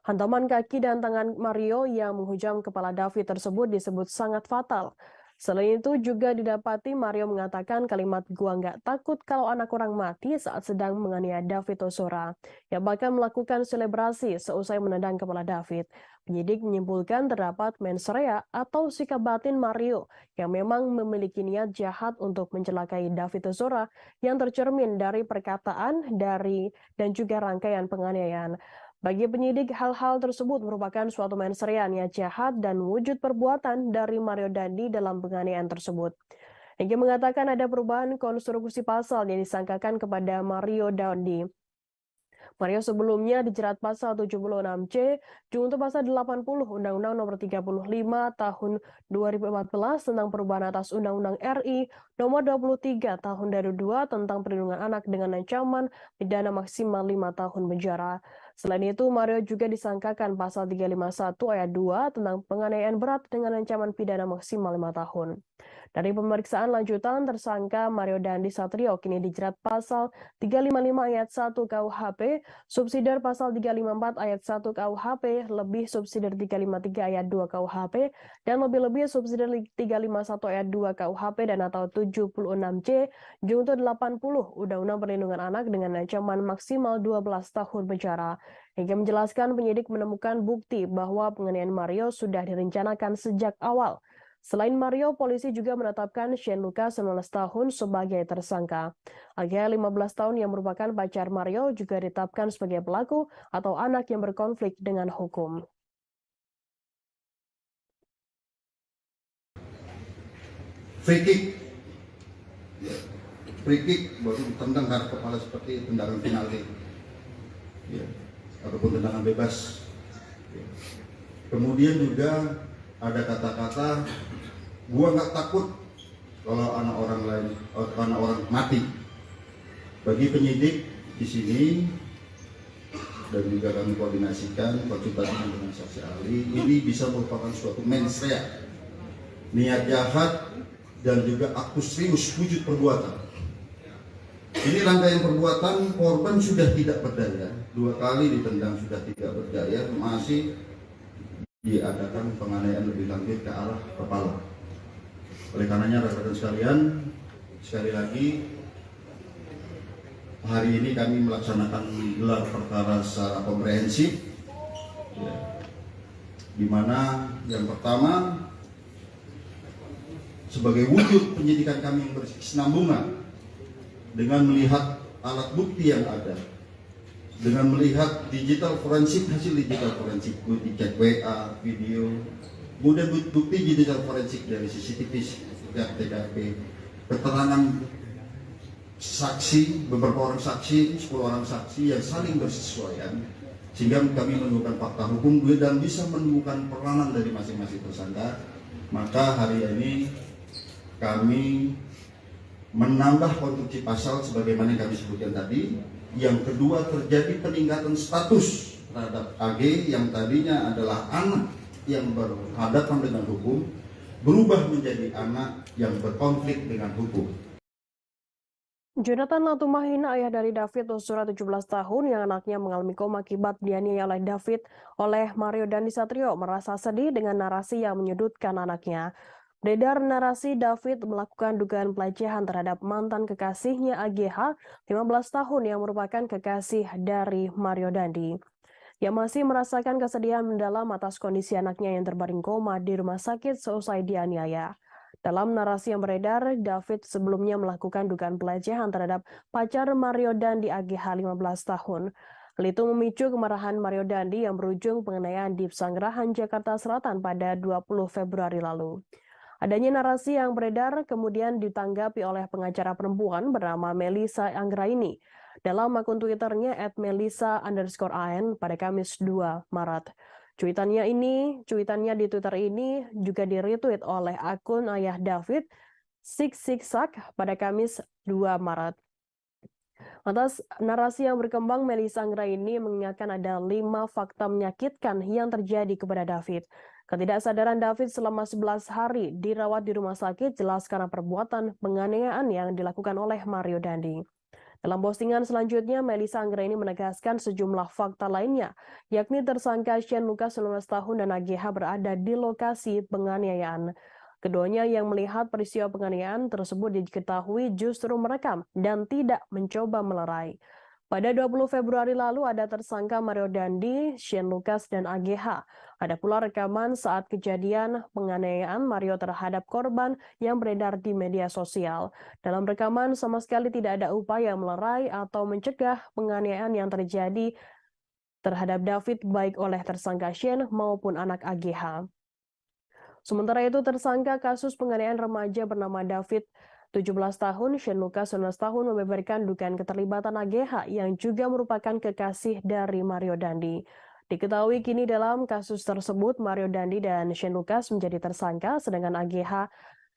Hantaman kaki dan tangan Mario yang menghujam kepala David tersebut disebut sangat fatal. Selain itu juga didapati Mario mengatakan kalimat "gua nggak takut kalau anak orang mati" saat sedang menganiaya David Ozora, yang bahkan melakukan selebrasi seusai menendang kepala David. Penyidik menyimpulkan terdapat mens rea atau sikap batin Mario yang memang memiliki niat jahat untuk mencelakai David Ozora yang tercermin dari perkataan, dan juga rangkaian penganiayaan. Bagi penyidik, hal-hal tersebut merupakan suatu mens rea niat jahat dan wujud perbuatan dari Mario Dandi dalam penganiayaan tersebut. Hengki mengatakan ada perubahan konstruksi pasal yang disangkakan kepada Mario Dandi. Mario sebelumnya dijerat pasal 76C junto pasal 80 Undang-Undang Nomor 35 Tahun 2014 tentang perubahan atas Undang-Undang RI Nomor 23 Tahun 2002 tentang perlindungan anak dengan ancaman pidana maksimal 5 tahun penjara. Selain itu, Mario juga disangkakan pasal 351 ayat 2 tentang penganiayaan berat dengan ancaman pidana maksimal 5 tahun. Dari pemeriksaan lanjutan, tersangka Mario Dandi Satrio kini dijerat pasal 355 ayat 1 KUHP, subsidiar pasal 354 ayat 1 KUHP, lebih subsidiar 353 ayat 2 KUHP, dan lebih-lebih subsidiar 351 ayat 2 KUHP dan atau 76C junto 80 Undang-Undang Perlindungan Anak dengan ancaman maksimal 12 tahun penjara. Hingga menjelaskan penyidik menemukan bukti bahwa penganiayaan Mario sudah direncanakan sejak awal. Selain Mario, polisi juga menetapkan Shane Lucas 19 tahun sebagai tersangka. AGH 15 tahun yang merupakan pacar Mario juga ditetapkan sebagai pelaku atau anak yang berkonflik dengan hukum. Free kick baru ditendang ke kepala seperti tendangan penalti, ya, ataupun tendangan bebas. Ya. Kemudian juga ada kata-kata, gua nggak takut kalau anak orang lain, anak orang mati. Bagi penyidik di sini dan juga kami koordinasikan konsultasi dengan saksi ahli, ini bisa merupakan suatu mens rea, niat jahat dan juga aktus serius wujud perbuatan. Ini rangkaian perbuatan, korban sudah tidak berdaya, 2 kali ditendang sudah tidak berdaya, masih diadakan penganiayaan lebih lanjut ke arah kepala. Oleh karenanya rekan-rekan sekalian, sekali lagi hari ini kami melaksanakan gelar perkara secara komprehensif, ya, di mana yang pertama sebagai wujud penyidikan kami yang berkesinambungan dengan melihat alat bukti yang ada, dengan melihat digital forensik, hasil digital forensik, bukti chat WA, video, kemudian bukti digital forensik dari CCTV, TKP, keterangan saksi, beberapa orang saksi, 10 orang saksi yang saling bersesuaian, sehingga kami menemukan fakta hukum dan bisa menemukan peranan dari masing-masing tersangka. Maka hari ini kami menambah konstruksi pasal sebagaimana yang kami sebutkan tadi. Yang kedua, terjadi peningkatan status terhadap AG yang tadinya adalah anak yang berhadapan dengan hukum, berubah menjadi anak yang berkonflik dengan hukum. Jonathan Latumahina, ayah dari David Ozora 17 tahun yang anaknya mengalami koma akibat dianiaya oleh Mario Dandi Satrio, merasa sedih dengan narasi yang menyudutkan anaknya. Beredar narasi David melakukan dugaan pelecehan terhadap mantan kekasihnya AGH 15 tahun yang merupakan kekasih dari Mario Dandi. Yang masih merasakan kesedihan mendalam atas kondisi anaknya yang terbaring koma di rumah sakit seusai dianiaya. Dalam narasi yang beredar, David sebelumnya melakukan dugaan pelecehan terhadap pacar Mario Dandi AGH 15 tahun. Hal itu memicu kemarahan Mario Dandi yang berujung penganiayaan di Pesanggerahan, Jakarta Selatan pada 20 Februari lalu. Adanya narasi yang beredar kemudian ditanggapi oleh pengacara perempuan bernama Melissa Anggraini dalam akun Twitternya @melissa_an pada Kamis 2 Maret. Cuitannya di Twitter ini juga di-retweet oleh akun ayah David, Siksak pada Kamis 2 Maret. Atas narasi yang berkembang, Melissa Anggraini mengingatkan ada 5 fakta menyakitkan yang terjadi kepada David. Ketidaksadaran David selama 11 hari dirawat di rumah sakit jelas karena perbuatan penganiayaan yang dilakukan oleh Mario Dandi. Dalam postingan selanjutnya, Melissa Anggraini menegaskan sejumlah fakta lainnya, yakni tersangka Shane Lucas 19 tahun dan AGH berada di lokasi penganiayaan. Keduanya yang melihat peristiwa penganiayaan tersebut diketahui justru merekam dan tidak mencoba melerai. Pada 20 Februari lalu ada tersangka Mario Dandi, Shane Lucas, dan AGH. Ada pula rekaman saat kejadian penganiayaan Mario terhadap korban yang beredar di media sosial. Dalam rekaman sama sekali tidak ada upaya melerai atau mencegah penganiayaan yang terjadi terhadap David baik oleh tersangka Shane maupun anak AGH. Sementara itu, tersangka kasus penganiayaan remaja bernama David 17 tahun, Shane Lucas 19 tahun membeberkan dugaan keterlibatan AGH yang juga merupakan kekasih dari Mario Dandi. Diketahui kini dalam kasus tersebut Mario Dandi dan Shane Lucas menjadi tersangka, sedangkan AGH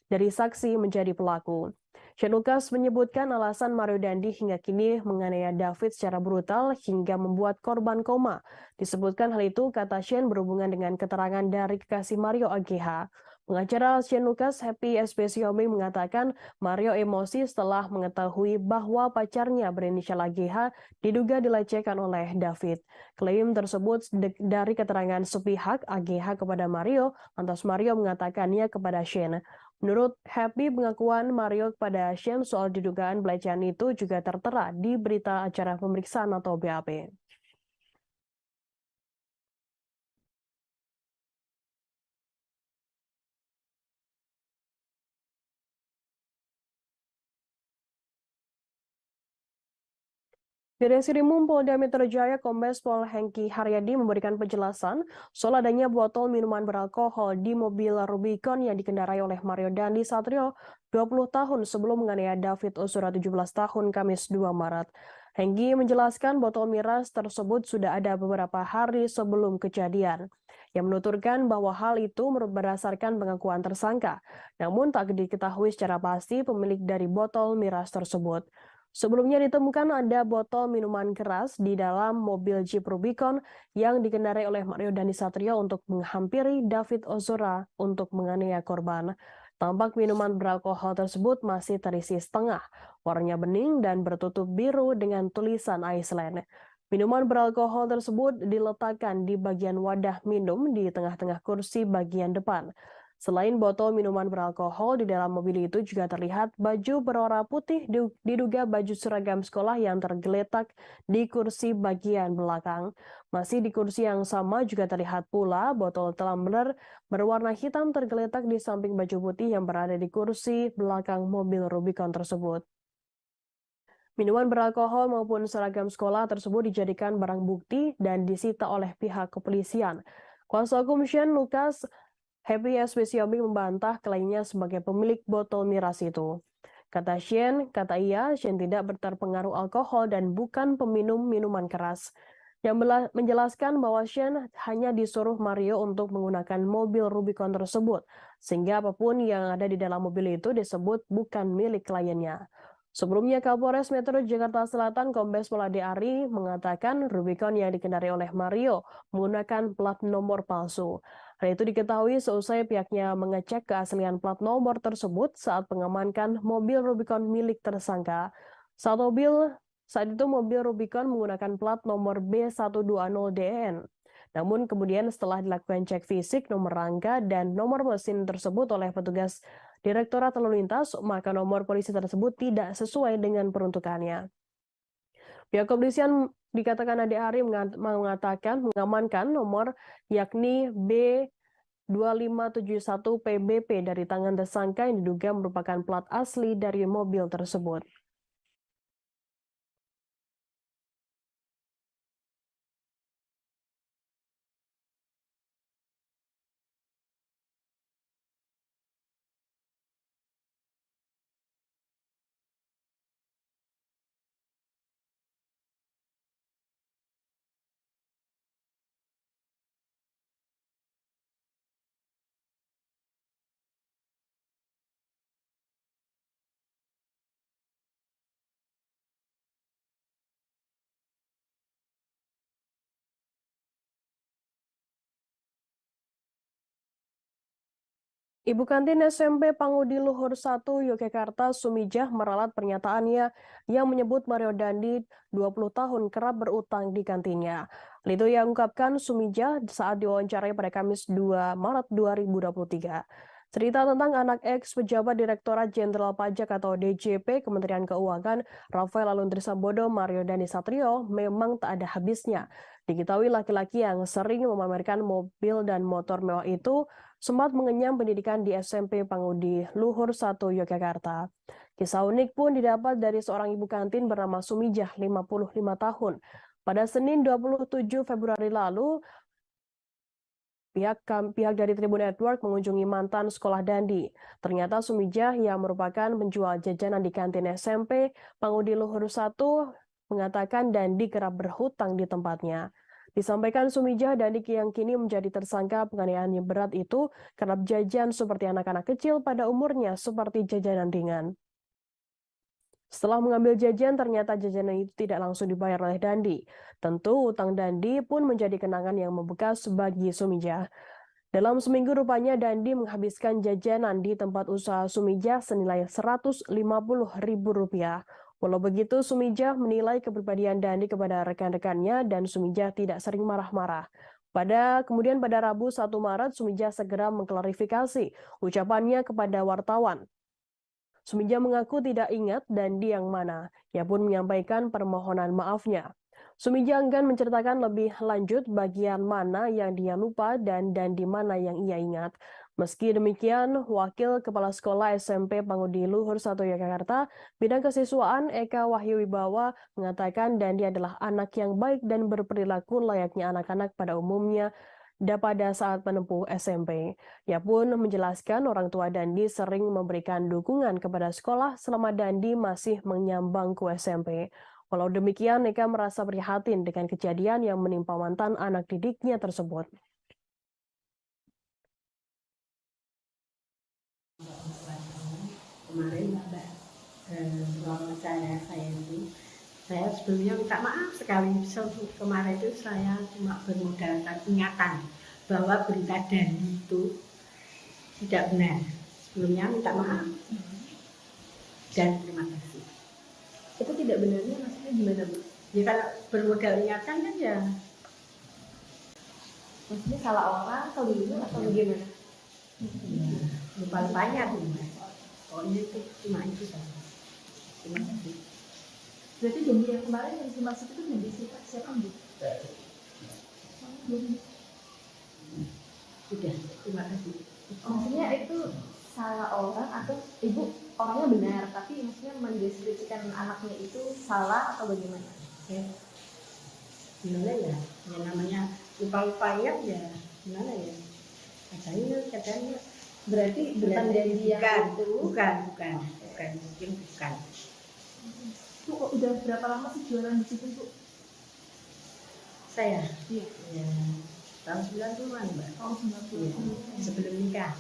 dari saksi menjadi pelaku. Shane Lucas menyebutkan alasan Mario Dandi hingga kini menganiaya David secara brutal hingga membuat korban koma. Disebutkan hal itu, kata Shane, berhubungan dengan keterangan dari kekasih Mario AGH. Pengacara Shane Lucas Happy SP Xiaomi mengatakan Mario emosi setelah mengetahui bahwa pacarnya berinisial AGH diduga dilecehkan oleh David. Klaim tersebut dari keterangan sepihak AGH kepada Mario, lantas Mario mengatakannya kepada Shane. Menurut Happy, pengakuan Mario kepada Shane soal didugaan pelecehan itu juga tertera di berita acara pemeriksaan atau BAP. Di Reskrimum Polda Metro Jaya, Kombes Pol Hengki Haryadi memberikan penjelasan soal adanya botol minuman beralkohol di mobil Rubicon yang dikendarai oleh Mario Dandi Satrio 20 tahun sebelum menganiaya David Ozora 17 tahun Kamis 2 Maret. Hengki menjelaskan botol miras tersebut sudah ada beberapa hari sebelum kejadian. Yang menuturkan bahwa hal itu berdasarkan pengakuan tersangka, namun tak diketahui secara pasti pemilik dari botol miras tersebut. Sebelumnya ditemukan ada botol minuman keras di dalam mobil Jeep Rubicon yang dikendarai oleh Mario Dandi Satrio untuk menghampiri David Ozora untuk menganiaya korban. Tampak minuman beralkohol tersebut masih terisi setengah, warnanya bening dan bertutup biru dengan tulisan Iceland. Minuman beralkohol tersebut diletakkan di bagian wadah minum di tengah-tengah kursi bagian depan. Selain botol minuman beralkohol, di dalam mobil itu juga terlihat baju berwarna putih diduga baju seragam sekolah yang tergeletak di kursi bagian belakang. Masih di kursi yang sama juga terlihat pula botol tumbler berwarna hitam tergeletak di samping baju putih yang berada di kursi belakang mobil Rubicon tersebut. Minuman beralkohol maupun seragam sekolah tersebut dijadikan barang bukti dan disita oleh pihak kepolisian. Kuasa hukum Shane Lucas Happy SP Xiaomi membantah klaimnya sebagai pemilik botol miras itu. Kata Shane tidak terpengaruh alkohol dan bukan peminum minuman keras. Yang menjelaskan bahwa Shane hanya disuruh Mario untuk menggunakan mobil Rubicon tersebut, sehingga apapun yang ada di dalam mobil itu disebut bukan milik kliennya. Sebelumnya, Kapolres Metro Jakarta Selatan Kombes Pol Ade Ari mengatakan Rubicon yang dikendarai oleh Mario menggunakan plat nomor palsu. Hal itu diketahui seusai pihaknya mengecek keaslian plat nomor tersebut saat mengamankan mobil Rubicon milik tersangka. Saat itu mobil Rubicon menggunakan plat nomor B120DN. Namun kemudian setelah dilakukan cek fisik nomor rangka dan nomor mesin tersebut oleh petugas Direktorat Lalu Lintas, maka nomor polisi tersebut tidak sesuai dengan peruntukannya. Pihak kepolisian dikatakan Ade Ari mengamankan nomor yakni B2571 PBP dari tangan tersangka yang diduga merupakan plat asli dari mobil tersebut. Ibu kantin SMP Pangudi Luhur 1 Yogyakarta Sumijah meralat pernyataannya yang menyebut Mario Dandi 20 tahun kerap berutang di kantinnya. Hal itu yang ungkapkan Sumijah saat diwawancarai pada Kamis 2 Maret 2023. Cerita tentang anak ex pejabat Direktorat Jenderal Pajak atau DJP Kementerian Keuangan Rafael Aluntri Sambodo Mario Dandi Satrio memang tak ada habisnya. Diketahui laki-laki yang sering memamerkan mobil dan motor mewah itu sempat mengenyam pendidikan di SMP Pangudi Luhur 1 Yogyakarta. Kisah unik pun didapat dari seorang ibu kantin bernama Sumijah, 55 tahun. Pada Senin 27 Februari lalu, pihak dari Tribun Network mengunjungi mantan sekolah Dandi. Ternyata Sumijah yang merupakan penjual jajanan di kantin SMP Pangudi Luhur 1 mengatakan Dandi kerap berhutang di tempatnya. Disampaikan Sumijah, Dandi yang kini menjadi tersangka penganiayaan yang berat itu kerap jajan seperti anak-anak kecil pada umurnya seperti jajanan ringan. Setelah mengambil jajan, ternyata jajanan itu tidak langsung dibayar oleh Dandi. Tentu utang Dandi pun menjadi kenangan yang membekas bagi Sumijah. Dalam seminggu rupanya Dandi menghabiskan jajanan di tempat usaha Sumijah senilai Rp150.000. Walau begitu, Sumijah menilai kepribadian Dandi kepada rekan-rekannya dan Sumijah tidak sering marah-marah. Kemudian pada Rabu 1 Maret, Sumijah segera mengklarifikasi ucapannya kepada wartawan. Sumijah mengaku tidak ingat Dandi yang mana. Ia pun menyampaikan permohonan maafnya. Sumijah enggan menceritakan lebih lanjut bagian mana yang dia lupa dan di mana yang ia ingat. Meski demikian, Wakil Kepala Sekolah SMP Pangudi Luhur 1 Yogyakarta, Bidang Kesiswaan Eka Wahyu Wibawa mengatakan Dandi adalah anak yang baik dan berperilaku layaknya anak-anak pada umumnya pada saat menempuh SMP. Ia pun menjelaskan orang tua Dandi sering memberikan dukungan kepada sekolah selama Dandi masih menyambang ke SMP. Walau demikian, Eka merasa prihatin dengan kejadian yang menimpa mantan anak didiknya tersebut. Kemarin wawancara saya itu, saya sebelumnya minta maaf sekali. Kemarin itu saya cuma bermodalkan ingatan bahwa berita Dandi itu tidak benar. Sebelumnya minta maaf dan terima kasih. Itu tidak benarnya maksudnya gimana, Bu? Ya kalau bermodal ingatan kan ya. Maksudnya salah orang atau gimana atau bagaimana? Ya, lupa-lupanya tuh. Pokoknya itu cuma itu saja. Terima kasih. Berarti janji yang kemarin yang dimaksud itu janji siapa, Bu? Sudah, terima kasih. Maksudnya itu salah orang atau ibu orangnya benar tapi maksudnya mendeskripsikan anaknya itu salah atau bagaimana? Ya, gimana ya? Ya namanya lupa-lupa ya, gimana ya? Katanya. Berarti bukan janji yang itu? Bukan, mungkin bukan. Bu, kok udah berapa lama sih jualan di situ, Bu? Saya? Iya. Ya, tahun 90-an, Mbak. Tahun 90. Iya, sebelum nikah.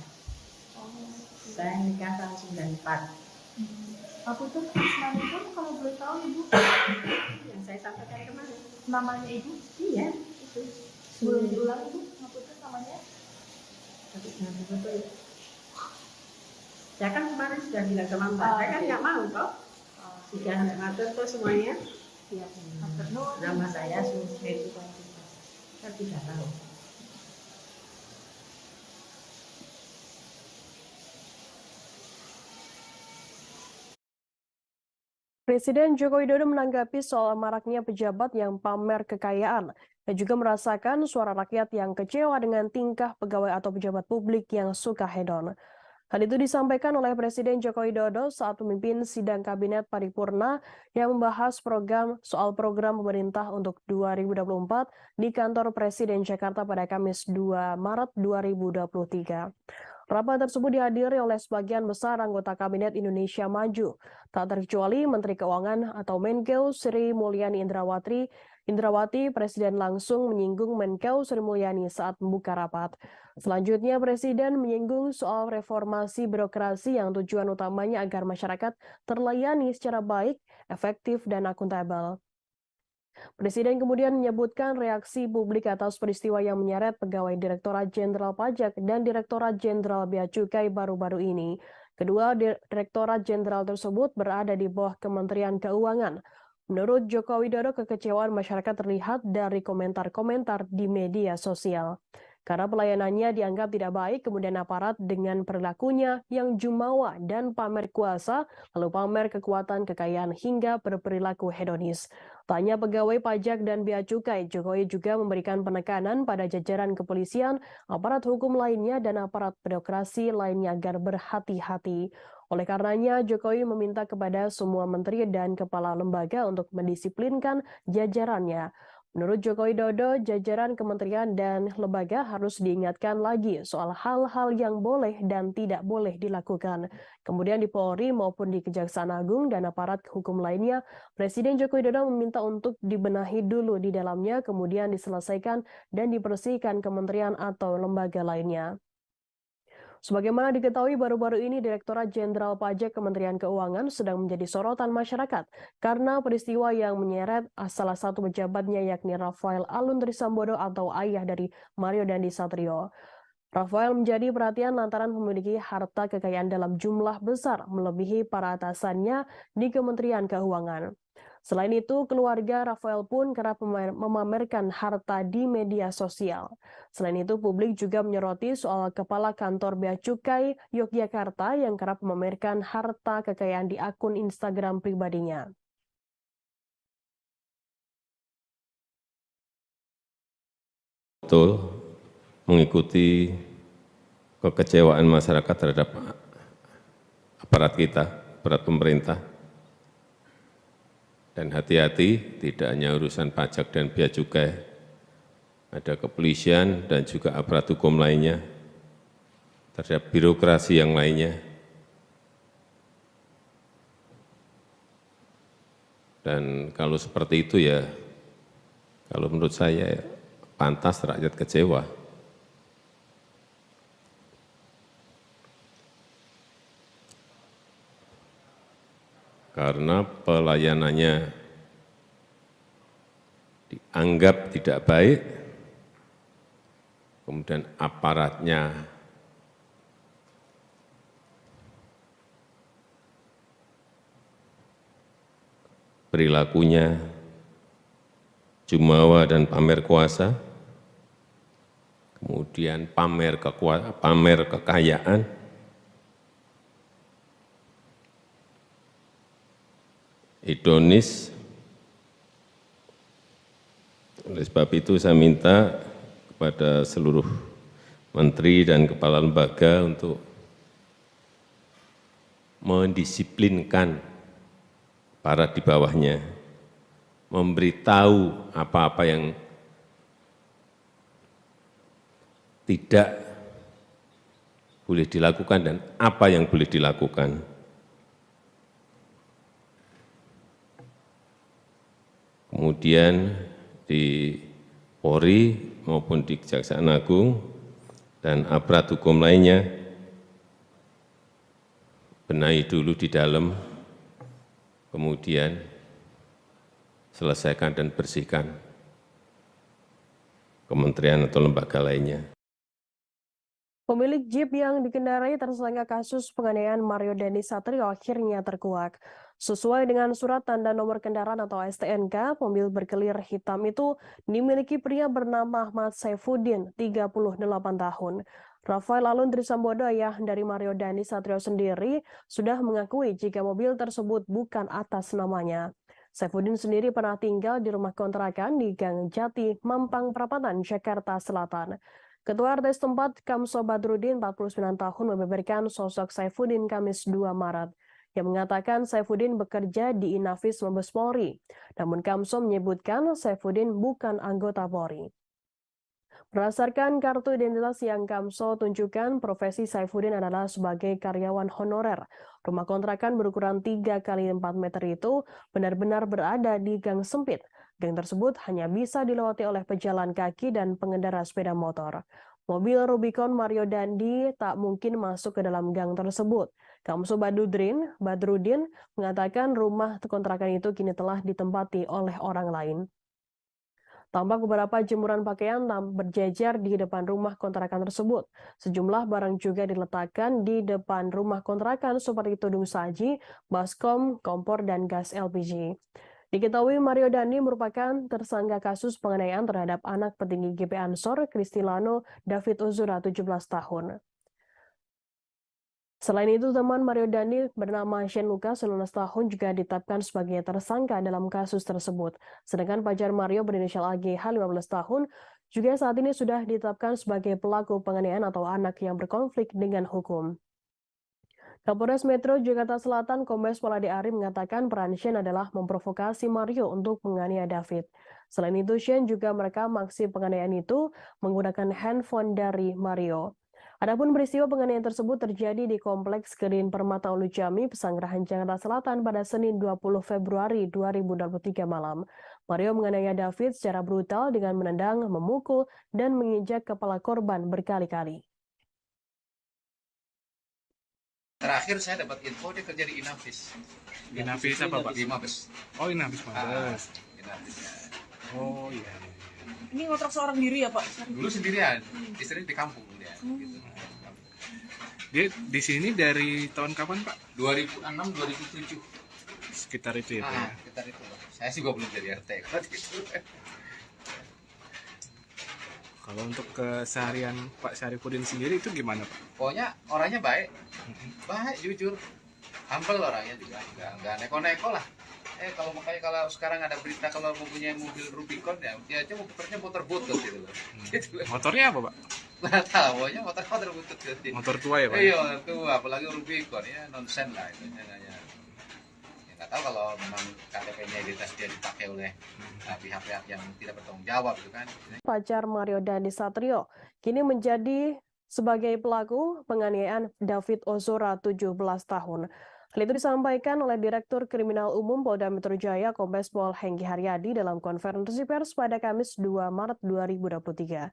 Saya nikah tahun 94. Aku itu namanya kalau boleh tahu Ibu Yang saya sampaikan kemarin. namanya Ibu? Iya, itu. Boleh diulang Ibu? Aku itu namanya? Tapi nanti betul. Saya kan kemarin sudah bilang sama Mbak, saya kan nggak mau toh. Sudah ngatur tuh semuanya. Iya. Nama saya Susi. Saya tidak tahu. Presiden Joko Widodo menanggapi soal maraknya pejabat yang pamer kekayaan dan juga merasakan suara rakyat yang kecewa dengan tingkah pegawai atau pejabat publik yang suka hedon. Hal itu disampaikan oleh Presiden Joko Widodo saat memimpin sidang Kabinet Paripurna yang membahas soal program pemerintah untuk 2024 di kantor Presiden Jakarta pada Kamis 2 Maret 2023. Rapat tersebut dihadiri oleh sebagian besar anggota Kabinet Indonesia Maju, tak terkecuali Menteri Keuangan atau Menkeu Sri Mulyani Indrawati. Presiden langsung menyinggung Menkeu Sri Mulyani saat membuka rapat. Selanjutnya, Presiden menyinggung soal reformasi birokrasi yang tujuan utamanya agar masyarakat terlayani secara baik, efektif, dan akuntabel. Presiden kemudian menyebutkan reaksi publik atas peristiwa yang menyeret pegawai Direktorat Jenderal Pajak dan Direktorat Jenderal Bea Cukai baru-baru ini. Kedua Direktorat Jenderal tersebut berada di bawah Kementerian Keuangan. Menurut Joko Widodo, kekecewaan masyarakat terlihat dari komentar-komentar di media sosial. Karena pelayanannya dianggap tidak baik, kemudian aparat dengan perilakunya yang jumawa dan pamer kuasa, lalu pamer kekuatan, kekayaan, hingga berperilaku hedonis. Tanya pegawai pajak dan bea cukai, Jokowi juga memberikan penekanan pada jajaran kepolisian, aparat hukum lainnya, dan aparat birokrasi lainnya agar berhati-hati. Oleh karenanya, Jokowi meminta kepada semua menteri dan kepala lembaga untuk mendisiplinkan jajarannya. Menurut Joko Widodo, jajaran kementerian dan lembaga harus diingatkan lagi soal hal-hal yang boleh dan tidak boleh dilakukan. Kemudian di Polri maupun di Kejaksaan Agung dan aparat hukum lainnya, Presiden Joko Widodo meminta untuk dibenahi dulu di dalamnya, kemudian diselesaikan dan dibersihkan kementerian atau lembaga lainnya. Sebagaimana diketahui baru-baru ini Direktorat Jenderal Pajak Kementerian Keuangan sedang menjadi sorotan masyarakat karena peristiwa yang menyeret salah satu pejabatnya yakni Rafael Alun Trisambodo atau ayah dari Mario Dandi Satrio. Rafael menjadi perhatian lantaran memiliki harta kekayaan dalam jumlah besar melebihi para atasannya di Kementerian Keuangan. Selain itu, keluarga Rafael pun kerap memamerkan harta di media sosial. Selain itu, publik juga menyoroti soal Kepala Kantor Bea Cukai Yogyakarta yang kerap memamerkan harta kekayaan di akun Instagram pribadinya. Betul, mengikuti kekecewaan masyarakat terhadap aparat kita, aparat pemerintah. Dan hati-hati, tidak hanya urusan pajak dan bea cukai, ada kepolisian dan juga aparat hukum lainnya, terhadap birokrasi yang lainnya. Dan kalau seperti itu ya, kalau menurut saya ya, pantas rakyat kecewa. Karena pelayanannya dianggap tidak baik, kemudian aparatnya perilakunya jumawa dan pamer kuasa, kemudian pamer kekayaan, hedonis. Oleh sebab itu saya minta kepada seluruh menteri dan kepala lembaga untuk mendisiplinkan para di bawahnya, memberitahu apa-apa yang tidak boleh dilakukan dan apa yang boleh dilakukan. Kemudian di Polri maupun di Kejaksaan Agung dan aparat hukum lainnya, benahi dulu di dalam, kemudian selesaikan dan bersihkan kementerian atau lembaga lainnya. Pemilik Jeep yang dikendarai tersangka kasus penganiayaan Mario Dandi Satrio akhirnya terkuak. Sesuai dengan surat tanda nomor kendaraan atau STNK, mobil berkelir hitam itu dimiliki pria bernama Ahmad Saifuddin, 38 tahun. Rafael Aluntri Sambodo, ayah dari Mario Dandi Satrio sendiri, sudah mengakui jika mobil tersebut bukan atas namanya. Saifuddin sendiri pernah tinggal di rumah kontrakan di Gang Jati, Mampang Perapatan, Jakarta Selatan. Ketua RT setempat Kamso Badrudin, 49 tahun, membeberkan sosok Saifuddin Kamis 2 Maret. Yang mengatakan Saifuddin bekerja di Inafis Mabes Polri. Namun Kamso menyebutkan Saifuddin bukan anggota Polri. Berdasarkan kartu identitas yang Kamso tunjukkan, profesi Saifuddin adalah sebagai karyawan honorer. Rumah kontrakan berukuran 3 kali 4 meter itu benar-benar berada di gang sempit. Gang tersebut hanya bisa dilewati oleh pejalan kaki dan pengendara sepeda motor. Mobil Rubicon Mario Dandi tak mungkin masuk ke dalam gang tersebut. Kamso Badrudin mengatakan rumah kontrakan itu kini telah ditempati oleh orang lain. Tampak beberapa jemuran pakaian berjejer di depan rumah kontrakan tersebut. Sejumlah barang juga diletakkan di depan rumah kontrakan seperti tudung saji, baskom, kompor, dan gas LPG. Diketahui Mario Dandi merupakan tersangka kasus penganiayaan terhadap anak petinggi GP Ansor, Kristilano David Ozora, 17 tahun. Selain itu, teman Mario Dandi bernama Shane Lucas, 19 tahun, juga ditetapkan sebagai tersangka dalam kasus tersebut. Sedangkan pacar Mario berinisial AGH, 15 tahun, juga saat ini sudah ditetapkan sebagai pelaku penganiayaan atau anak yang berkonflik dengan hukum. Kapolres Metro Jakarta Selatan Kombes Pol Ade Ari mengatakan peran Shane adalah memprovokasi Mario untuk menganiaya David. Selain itu, Shane juga merekam aksi penganiayaan itu menggunakan handphone dari Mario. Adapun peristiwa penganiayaan tersebut terjadi di Kompleks Green Permata Ulu Jami, Pesanggerahan Jakarta Selatan pada Senin 20 Februari 2023 malam. Mario menganiaya David secara brutal dengan menendang, memukul, dan menginjak kepala korban berkali-kali. Terakhir saya dapat info dia kerja di Inafis. Inafis apa Pak? Di Mabes. Oh Inafis Mabes. Inafis. Oh iya. Ini ngontrak seorang diri ya Pak? Dulu sendirian, istri di kampung dia. Gitu. Dia di sini dari tahun kapan Pak? 2006, 2007. Sekitar itu ya Pak ya? Sekitar itu. Saya sih belum jadi RT kalau gitu. Kalau untuk keseharian Pak Syarifudin sendiri itu gimana Pak? Pokoknya orangnya baik, jujur, humble orangnya juga, nggak neko-neko lah. Kalau sekarang ada berita kalau mempunyai mobil Rubicon ya aja motornya motor butut gitu loh. Gitu. Motornya apa Pak? Nggak tahu, pokoknya motor butut gitu. Motor tua ya Pak? Iya, tua, apalagi Rubicon ya nonsen lah itu. Ya nggak tahu kalau memang KTP-nya identitas dia dipakai oleh pihak-pihak yang tidak bertanggung jawab gitu kan. Pacar Mario Dandi Satrio kini menjadi sebagai pelaku penganiayaan David Ozora 17 tahun. Hal itu disampaikan oleh Direktur Kriminal Umum Polda Metro Jaya Kombes Pol Hengki Haryadi dalam konferensi pers pada Kamis 2 Maret 2023.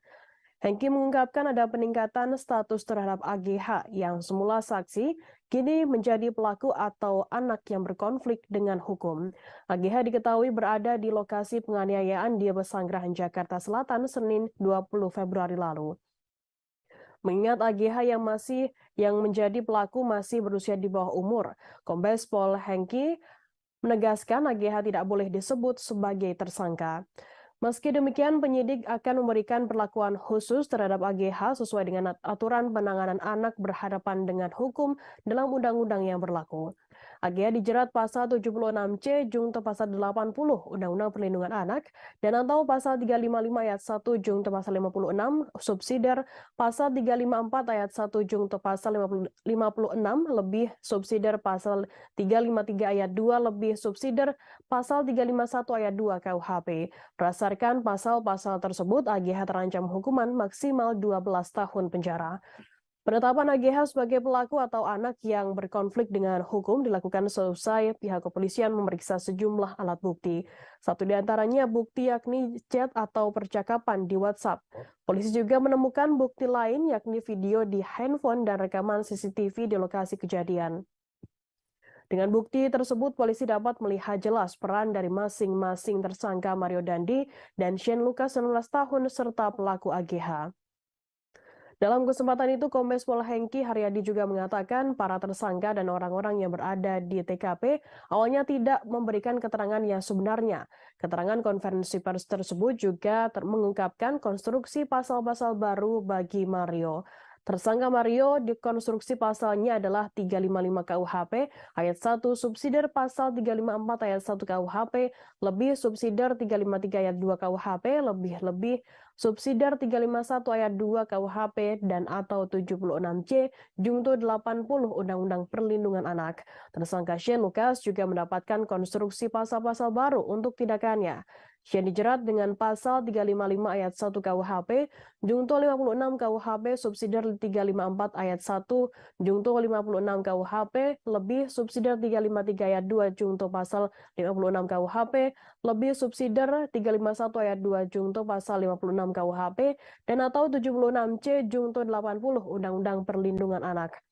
Hengki mengungkapkan ada peningkatan status terhadap AGH yang semula saksi, kini menjadi pelaku atau anak yang berkonflik dengan hukum. AGH diketahui berada di lokasi penganiayaan di Pesanggerahan Jakarta Selatan Senin 20 Februari lalu. Mengingat AGH yang menjadi pelaku masih berusia di bawah umur, Kombes Pol Hengki menegaskan AGH tidak boleh disebut sebagai tersangka. Meski demikian, penyidik akan memberikan perlakuan khusus terhadap AGH sesuai dengan aturan penanganan anak berhadapan dengan hukum dalam undang-undang yang berlaku. AGH dijerat pasal 76C Junto pasal 80 Undang-Undang Perlindungan Anak dan atau pasal 355 ayat 1 Junto pasal 56 subsidiar pasal 354 ayat 1 Junto pasal 56 lebih subsidiar pasal 353 ayat 2 lebih subsidiar pasal 351 ayat 2 KUHP. Berdasarkan pasal-pasal tersebut, AGH terancam hukuman maksimal 12 tahun penjara. Penetapan AGH sebagai pelaku atau anak yang berkonflik dengan hukum dilakukan seusai pihak kepolisian memeriksa sejumlah alat bukti. Satu di antaranya bukti yakni chat atau percakapan di WhatsApp. Polisi juga menemukan bukti lain yakni video di handphone dan rekaman CCTV di lokasi kejadian. Dengan bukti tersebut, polisi dapat melihat jelas peran dari masing-masing tersangka Mario Dandi dan Shane Lucas 19 tahun serta pelaku AGH. Dalam kesempatan itu, Kombes Pol Hengki Haryadi juga mengatakan para tersangka dan orang-orang yang berada di TKP awalnya tidak memberikan keterangan yang sebenarnya. Keterangan konferensi pers tersebut juga mengungkapkan konstruksi pasal-pasal baru bagi Mario. Tersangka Mario dikonstruksi pasalnya adalah 355 KUHP ayat 1 subsidiar pasal 354 ayat 1 KUHP lebih subsidiar 353 ayat 2 KUHP lebih subsidiar 351 ayat 2 KUHP dan atau 76C Junto 80 Undang-Undang Perlindungan Anak. Tersangka Shane Lucas juga mendapatkan konstruksi pasal-pasal baru untuk tindakannya. Shane dijerat dengan pasal 355 ayat 1 KUHP, Junto 56 KUHP subsidiar 354 ayat 1, Junto 56 KUHP, lebih subsidiar 353 ayat 2 Junto pasal 56 KUHP, lebih subsidiar 351 ayat 2 Junto pasal 56 KUHP, dan atau 76C Junto 80 Undang-Undang Perlindungan Anak.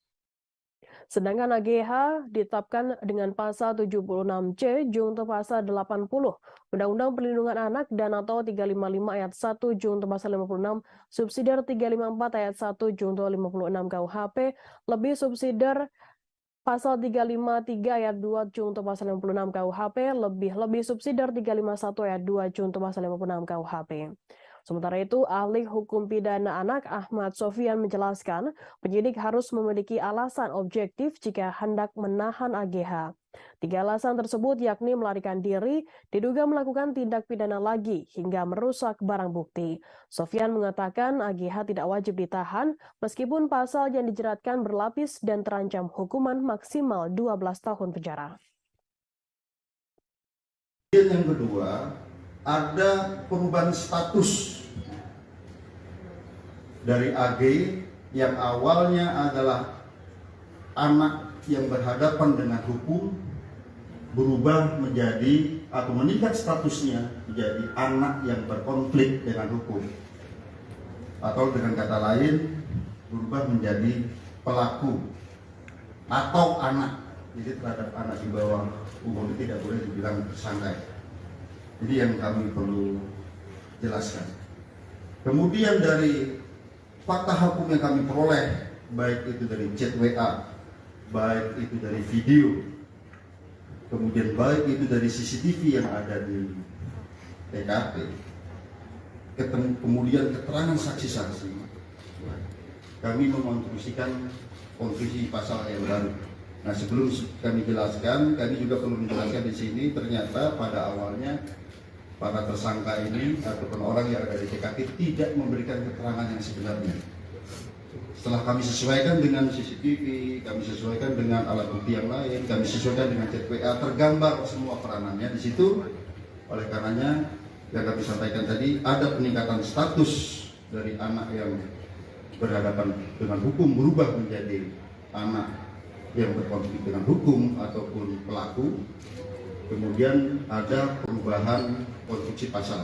Sedangkan AGH ditetapkan dengan pasal 76C Junto pasal 80 Undang-Undang Perlindungan Anak dan atau 355 ayat 1 Junto pasal 56 subsidiar 354 ayat 1 Junto 56 KUHP lebih subsidiar pasal 353 ayat 2 Junto pasal 56 KUHP lebih subsidiar 351 ayat 2 Junto pasal 56 KUHP. Sementara itu, ahli hukum pidana anak Ahmad Sofyan menjelaskan penyidik harus memiliki alasan objektif jika hendak menahan AGH. 3 alasan tersebut yakni melarikan diri, diduga melakukan tindak pidana lagi, hingga merusak barang bukti. Sofyan mengatakan AGH tidak wajib ditahan meskipun pasal yang dijeratkan berlapis dan terancam hukuman maksimal 12 tahun penjara. Yang kedua, ada perubahan status dari AG yang awalnya adalah anak yang berhadapan dengan hukum berubah menjadi atau meningkat statusnya menjadi anak yang berkonflik dengan hukum, atau dengan kata lain berubah menjadi pelaku atau anak. Jadi terhadap anak di bawah umur tidak boleh dibilang tersangka. Jadi yang kami perlu jelaskan. Kemudian dari fakta hukum yang kami peroleh, baik itu dari chat WA, baik itu dari video, kemudian baik itu dari CCTV yang ada di TKP, kemudian keterangan saksi-saksi, kami mengonstruksikan konstruksi pasal yang baru. Nah, sebelum kami jelaskan, kami juga perlu menjelaskan di sini, ternyata pada awalnya para tersangka ini ataupun orang yang ada di TKP tidak memberikan keterangan yang sebenarnya. Setelah kami sesuaikan dengan CCTV, kami sesuaikan dengan alat bukti yang lain, kami sesuaikan dengan chat WA, tergambar semua peranannya di situ. Oleh karenanya, yang kami sampaikan tadi, ada peningkatan status dari anak yang berhadapan dengan hukum berubah menjadi anak yang berkonflik dengan hukum ataupun pelaku. Kemudian ada perubahan konstruksi pasal.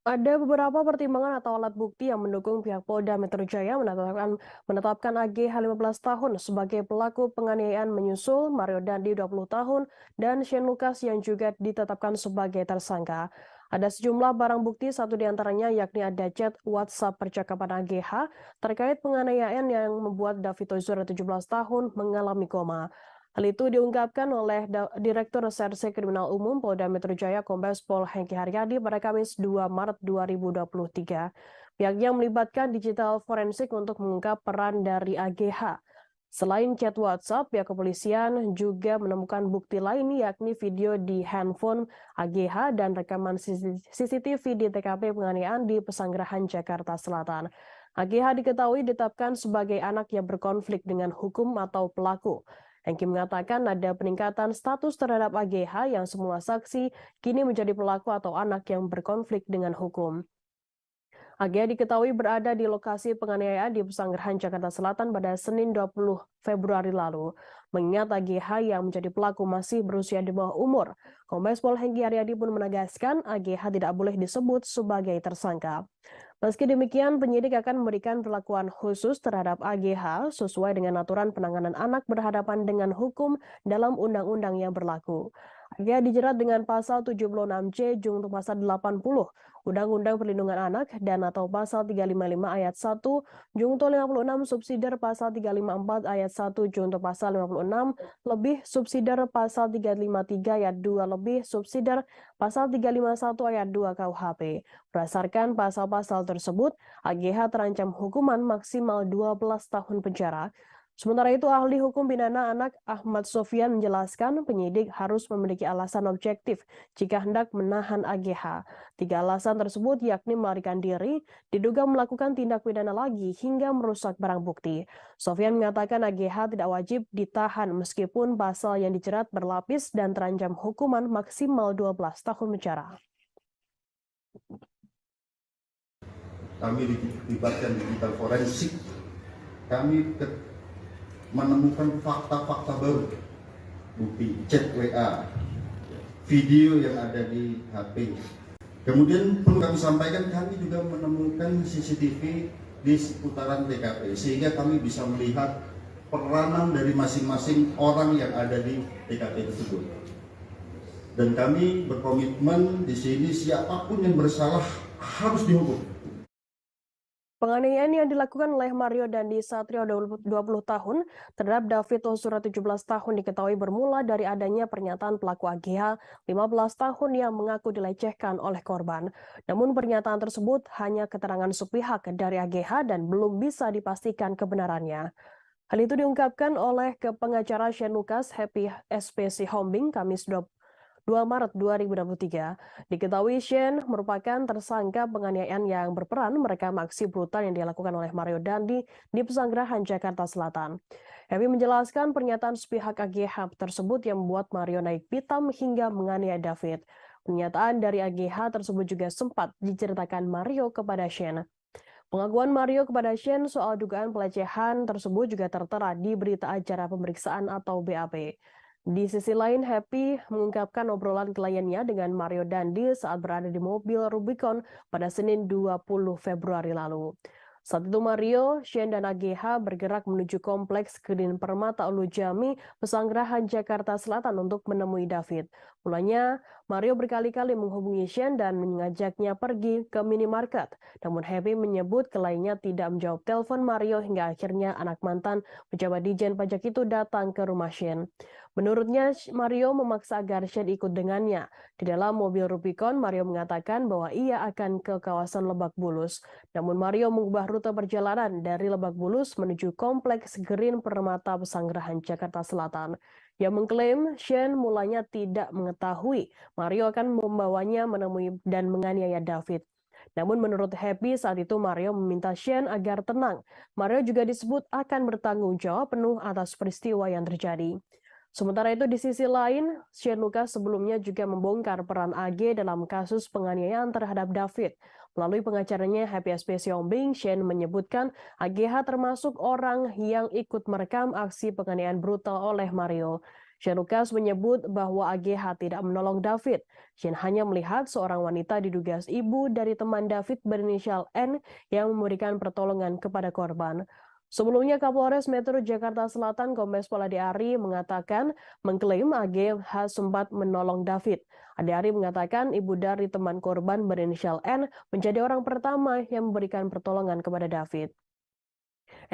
Ada beberapa pertimbangan atau alat bukti yang mendukung pihak Polda Metro Jaya menetapkan AGH 15 tahun sebagai pelaku penganiayaan menyusul Mario Dandi 20 tahun dan Shane Lucas yang juga ditetapkan sebagai tersangka. Ada sejumlah barang bukti, satu diantaranya yakni ada chat WhatsApp percakapan AGH terkait penganiayaan yang membuat David Ozora 17 tahun mengalami koma. Hal itu diungkapkan oleh Direktur Reserse Kriminal Umum Polda Metro Jaya Kombes Pol Hengki Haryadi pada Kamis 2 Maret 2023. Pihaknya melibatkan digital forensik untuk mengungkap peran dari AGH. Selain chat WhatsApp, pihak kepolisian juga menemukan bukti lain yakni video di handphone AGH dan rekaman CCTV di TKP penganiayaan di Pesanggerahan Jakarta Selatan. AGH diketahui ditetapkan sebagai anak yang berkonflik dengan hukum atau pelaku. Hengki mengatakan ada peningkatan status terhadap AGH yang semua saksi kini menjadi pelaku atau anak yang berkonflik dengan hukum. AGH diketahui berada di lokasi penganiayaan di Pesanggerahan Jakarta Selatan pada Senin 20 Februari lalu. Mengingat AGH yang menjadi pelaku masih berusia di bawah umur, Kombes Pol Hengki Haryadi pun menegaskan AGH tidak boleh disebut sebagai tersangka. Meski demikian, penyidik akan memberikan perlakuan khusus terhadap AGH sesuai dengan aturan penanganan anak berhadapan dengan hukum dalam undang-undang yang berlaku. AGH dijerat dengan pasal 76C junto pasal 80 Undang-Undang Perlindungan Anak dan atau pasal 355 ayat 1 junto 56 subsidiar pasal 354 ayat 1 junto pasal 56 lebih subsidiar pasal 353 ayat 2 lebih subsidiar pasal 351 ayat 2 KUHP. Berdasarkan pasal-pasal tersebut, AGH terancam hukuman maksimal 12 tahun penjara. Sementara itu, ahli hukum pidana anak Ahmad Sofyan menjelaskan penyidik harus memiliki alasan objektif jika hendak menahan AGH. 3 alasan tersebut yakni melarikan diri, diduga melakukan tindak pidana lagi, hingga merusak barang bukti. Sofyan mengatakan AGH tidak wajib ditahan meskipun pasal yang dijerat berlapis dan terancam hukuman maksimal 12 tahun penjara. Kami dilibatkan digital forensik. Kami menemukan fakta-fakta baru, bukti chat WA, video yang ada di HP. Kemudian perlu kami sampaikan, kami juga menemukan CCTV di seputaran TKP, sehingga kami bisa melihat peranan dari masing-masing orang yang ada di TKP tersebut. Dan kami berkomitmen di sini siapapun yang bersalah harus dihukum. Penganiayaan yang dilakukan oleh Mario Dandi Satrio 20 tahun terhadap David Ozora 17 tahun diketahui bermula dari adanya pernyataan pelaku AGH 15 tahun yang mengaku dilecehkan oleh korban. Namun pernyataan tersebut hanya keterangan sepihak dari AGH dan belum bisa dipastikan kebenarannya. Hal itu diungkapkan oleh pengacara Shane Lucas Happy SPC Hombing Kamis 2 Maret 2023. Diketahui Shane merupakan tersangka penganiayaan yang berperan merekam aksi brutal yang dilakukan oleh Mario Dandi di Pesanggerahan Jakarta Selatan. Happy menjelaskan pernyataan sepihak AGH tersebut yang membuat Mario naik pitam hingga menganiaya David. Pernyataan dari AGH tersebut juga sempat diceritakan Mario kepada Shane. Pengakuan Mario kepada Shane soal dugaan pelecehan tersebut juga tertera di berita acara pemeriksaan atau BAP. Di sisi lain, Happy mengungkapkan obrolan kliennya dengan Mario Dandi saat berada di mobil Rubicon pada Senin 20 Februari lalu. Saat itu Mario, Shane, dan AGH bergerak menuju kompleks Green Permata Ulu Jami, Pesanggerahan, Jakarta Selatan untuk menemui David. Mulanya, Mario berkali-kali menghubungi Shane dan mengajaknya pergi ke minimarket. Namun Happy menyebut kliennya tidak menjawab telepon Mario hingga akhirnya anak mantan pejabat Dijen Pajak itu datang ke rumah Shane. Menurutnya, Mario memaksa agar Shane ikut dengannya. Di dalam mobil Rubicon, Mario mengatakan bahwa ia akan ke kawasan Lebak Bulus. Namun Mario mengubah rute perjalanan dari Lebak Bulus menuju Kompleks Green Permata Pesanggerahan, Jakarta Selatan. Ia mengklaim Shane mulanya tidak mengetahui Mario akan membawanya menemui dan menganiaya David. Namun menurut Happy saat itu Mario meminta Shane agar tenang. Mario juga disebut akan bertanggung jawab penuh atas peristiwa yang terjadi. Sementara itu di sisi lain, Shane Lucas sebelumnya juga membongkar peran AG dalam kasus penganiayaan terhadap David. Melalui pengacaranya Happy SP Siombing, Shane menyebutkan AGH termasuk orang yang ikut merekam aksi penganiayaan brutal oleh Mario. Shane Lucas menyebut bahwa AGH tidak menolong David. Shane hanya melihat seorang wanita diduga ibu dari teman David berinisial N yang memberikan pertolongan kepada korban. Sebelumnya Kapolres Metro Jakarta Selatan Kombes Pol Ade Ari mengatakan mengklaim AGH sempat menolong David. Ade Ari mengatakan ibu dari teman korban berinisial N menjadi orang pertama yang memberikan pertolongan kepada David.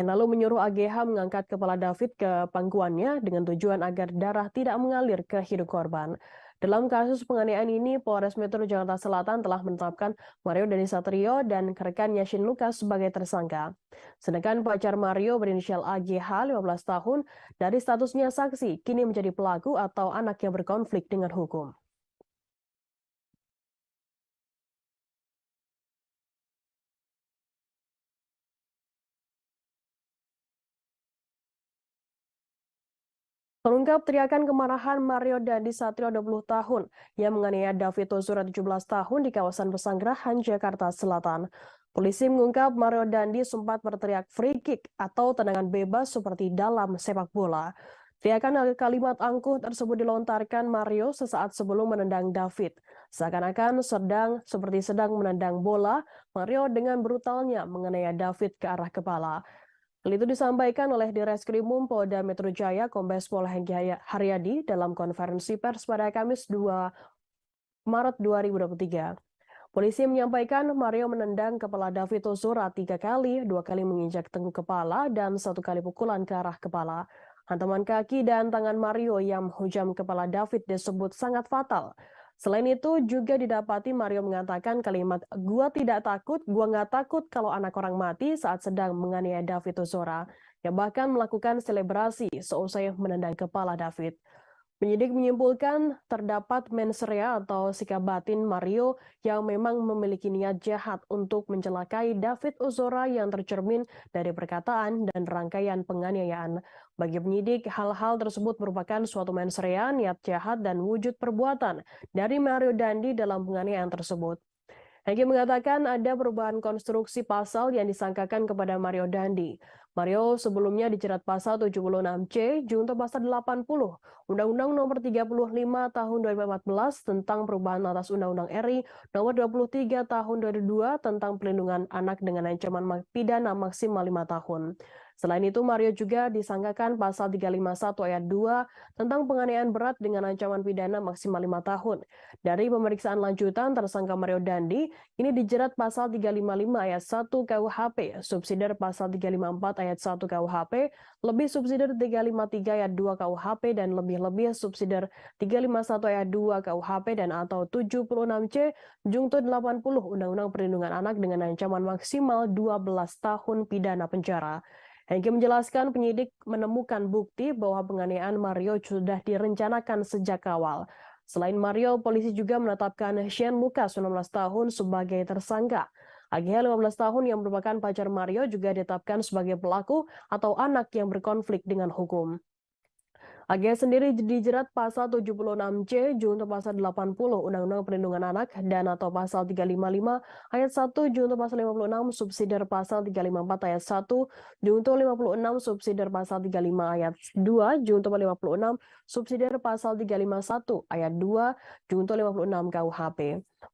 N lalu menyuruh AGH mengangkat kepala David ke pangkuannya dengan tujuan agar darah tidak mengalir ke hidung korban. Dalam kasus penganiayaan ini, Polres Metro Jakarta Selatan telah menetapkan Mario Dandi Satrio dan rekannya Shane Lucas sebagai tersangka. Sedangkan pacar Mario berinisial AGH 15 tahun dari statusnya saksi kini menjadi pelaku atau anak yang berkonflik dengan hukum. Terungkap teriakan kemarahan Mario Dandi Satrio 20 tahun yang menganiaya David Ozora 17 tahun di kawasan Pesanggerahan, Jakarta Selatan. Polisi mengungkap Mario Dandi sempat berteriak free kick atau tendangan bebas seperti dalam sepak bola. Teriakan kalimat angkuh tersebut dilontarkan Mario sesaat sebelum menendang David. Seakan-akan seperti sedang menendang bola, Mario dengan brutalnya menganiaya David ke arah kepala. Hal itu disampaikan oleh Direskrimum Polda Metro Jaya Kombes Pol Hengki Haryadi dalam konferensi pers pada Kamis 2 Maret 2023. Polisi menyampaikan Mario menendang kepala David Ozora 3 kali, 2 kali menginjak tengkuk kepala, dan 1 kali pukulan ke arah kepala. Hantaman kaki dan tangan Mario yang menghujam kepala David disebut sangat fatal. Selain itu juga didapati Mario mengatakan kalimat "gua tidak takut, gua nggak takut kalau anak orang mati" saat sedang menganiaya David Ozora, yang bahkan melakukan selebrasi seusai menendang kepala David. Penyidik menyimpulkan terdapat mens rea atau sikap batin Mario yang memang memiliki niat jahat untuk mencelakai David Ozora yang tercermin dari perkataan dan rangkaian penganiayaan. Bagi penyidik, hal-hal tersebut merupakan suatu mens rea, niat jahat, dan wujud perbuatan dari Mario Dandi dalam penganiayaan tersebut. Hengki mengatakan ada perubahan konstruksi pasal yang disangkakan kepada Mario Dandi. Mario sebelumnya dijerat pasal 76C junto pasal 80 Undang-Undang Nomor 35 Tahun 2014 tentang perubahan atas Undang-Undang RI Nomor 23 Tahun 2002 tentang pelindungan anak dengan ancaman pidana maksimal 5 tahun. Selain itu, Mario juga disangkakan pasal 351 ayat 2 tentang penganiayaan berat dengan ancaman pidana maksimal 5 tahun. Dari pemeriksaan lanjutan, tersangka Mario Dandi ini dijerat pasal 355 ayat 1 KUHP, subsidiar pasal 354 ayat 1 KUHP, lebih subsidiar 353 ayat 2 KUHP, dan lebih-lebih subsidiar 351 ayat 2 KUHP dan atau 76C junto 80 Undang-Undang Perlindungan Anak dengan ancaman maksimal 12 tahun pidana penjara. Hengki menjelaskan penyidik menemukan bukti bahwa penganiayaan Mario sudah direncanakan sejak awal. Selain Mario, polisi juga menetapkan Shane Lucas 19 tahun sebagai tersangka. AGH 15 tahun yang merupakan pacar Mario juga ditetapkan sebagai pelaku atau anak yang berkonflik dengan hukum. AG sendiri dijerat pasal 76C junto pasal 80 Undang-Undang Perlindungan Anak dan atau pasal 355 ayat 1 junto pasal 56 subsidiar pasal 354 ayat 1 junto 56 subsidiar pasal 35 ayat 2 junto 56 subsidiar pasal 351 ayat 2 junto 56 KUHP.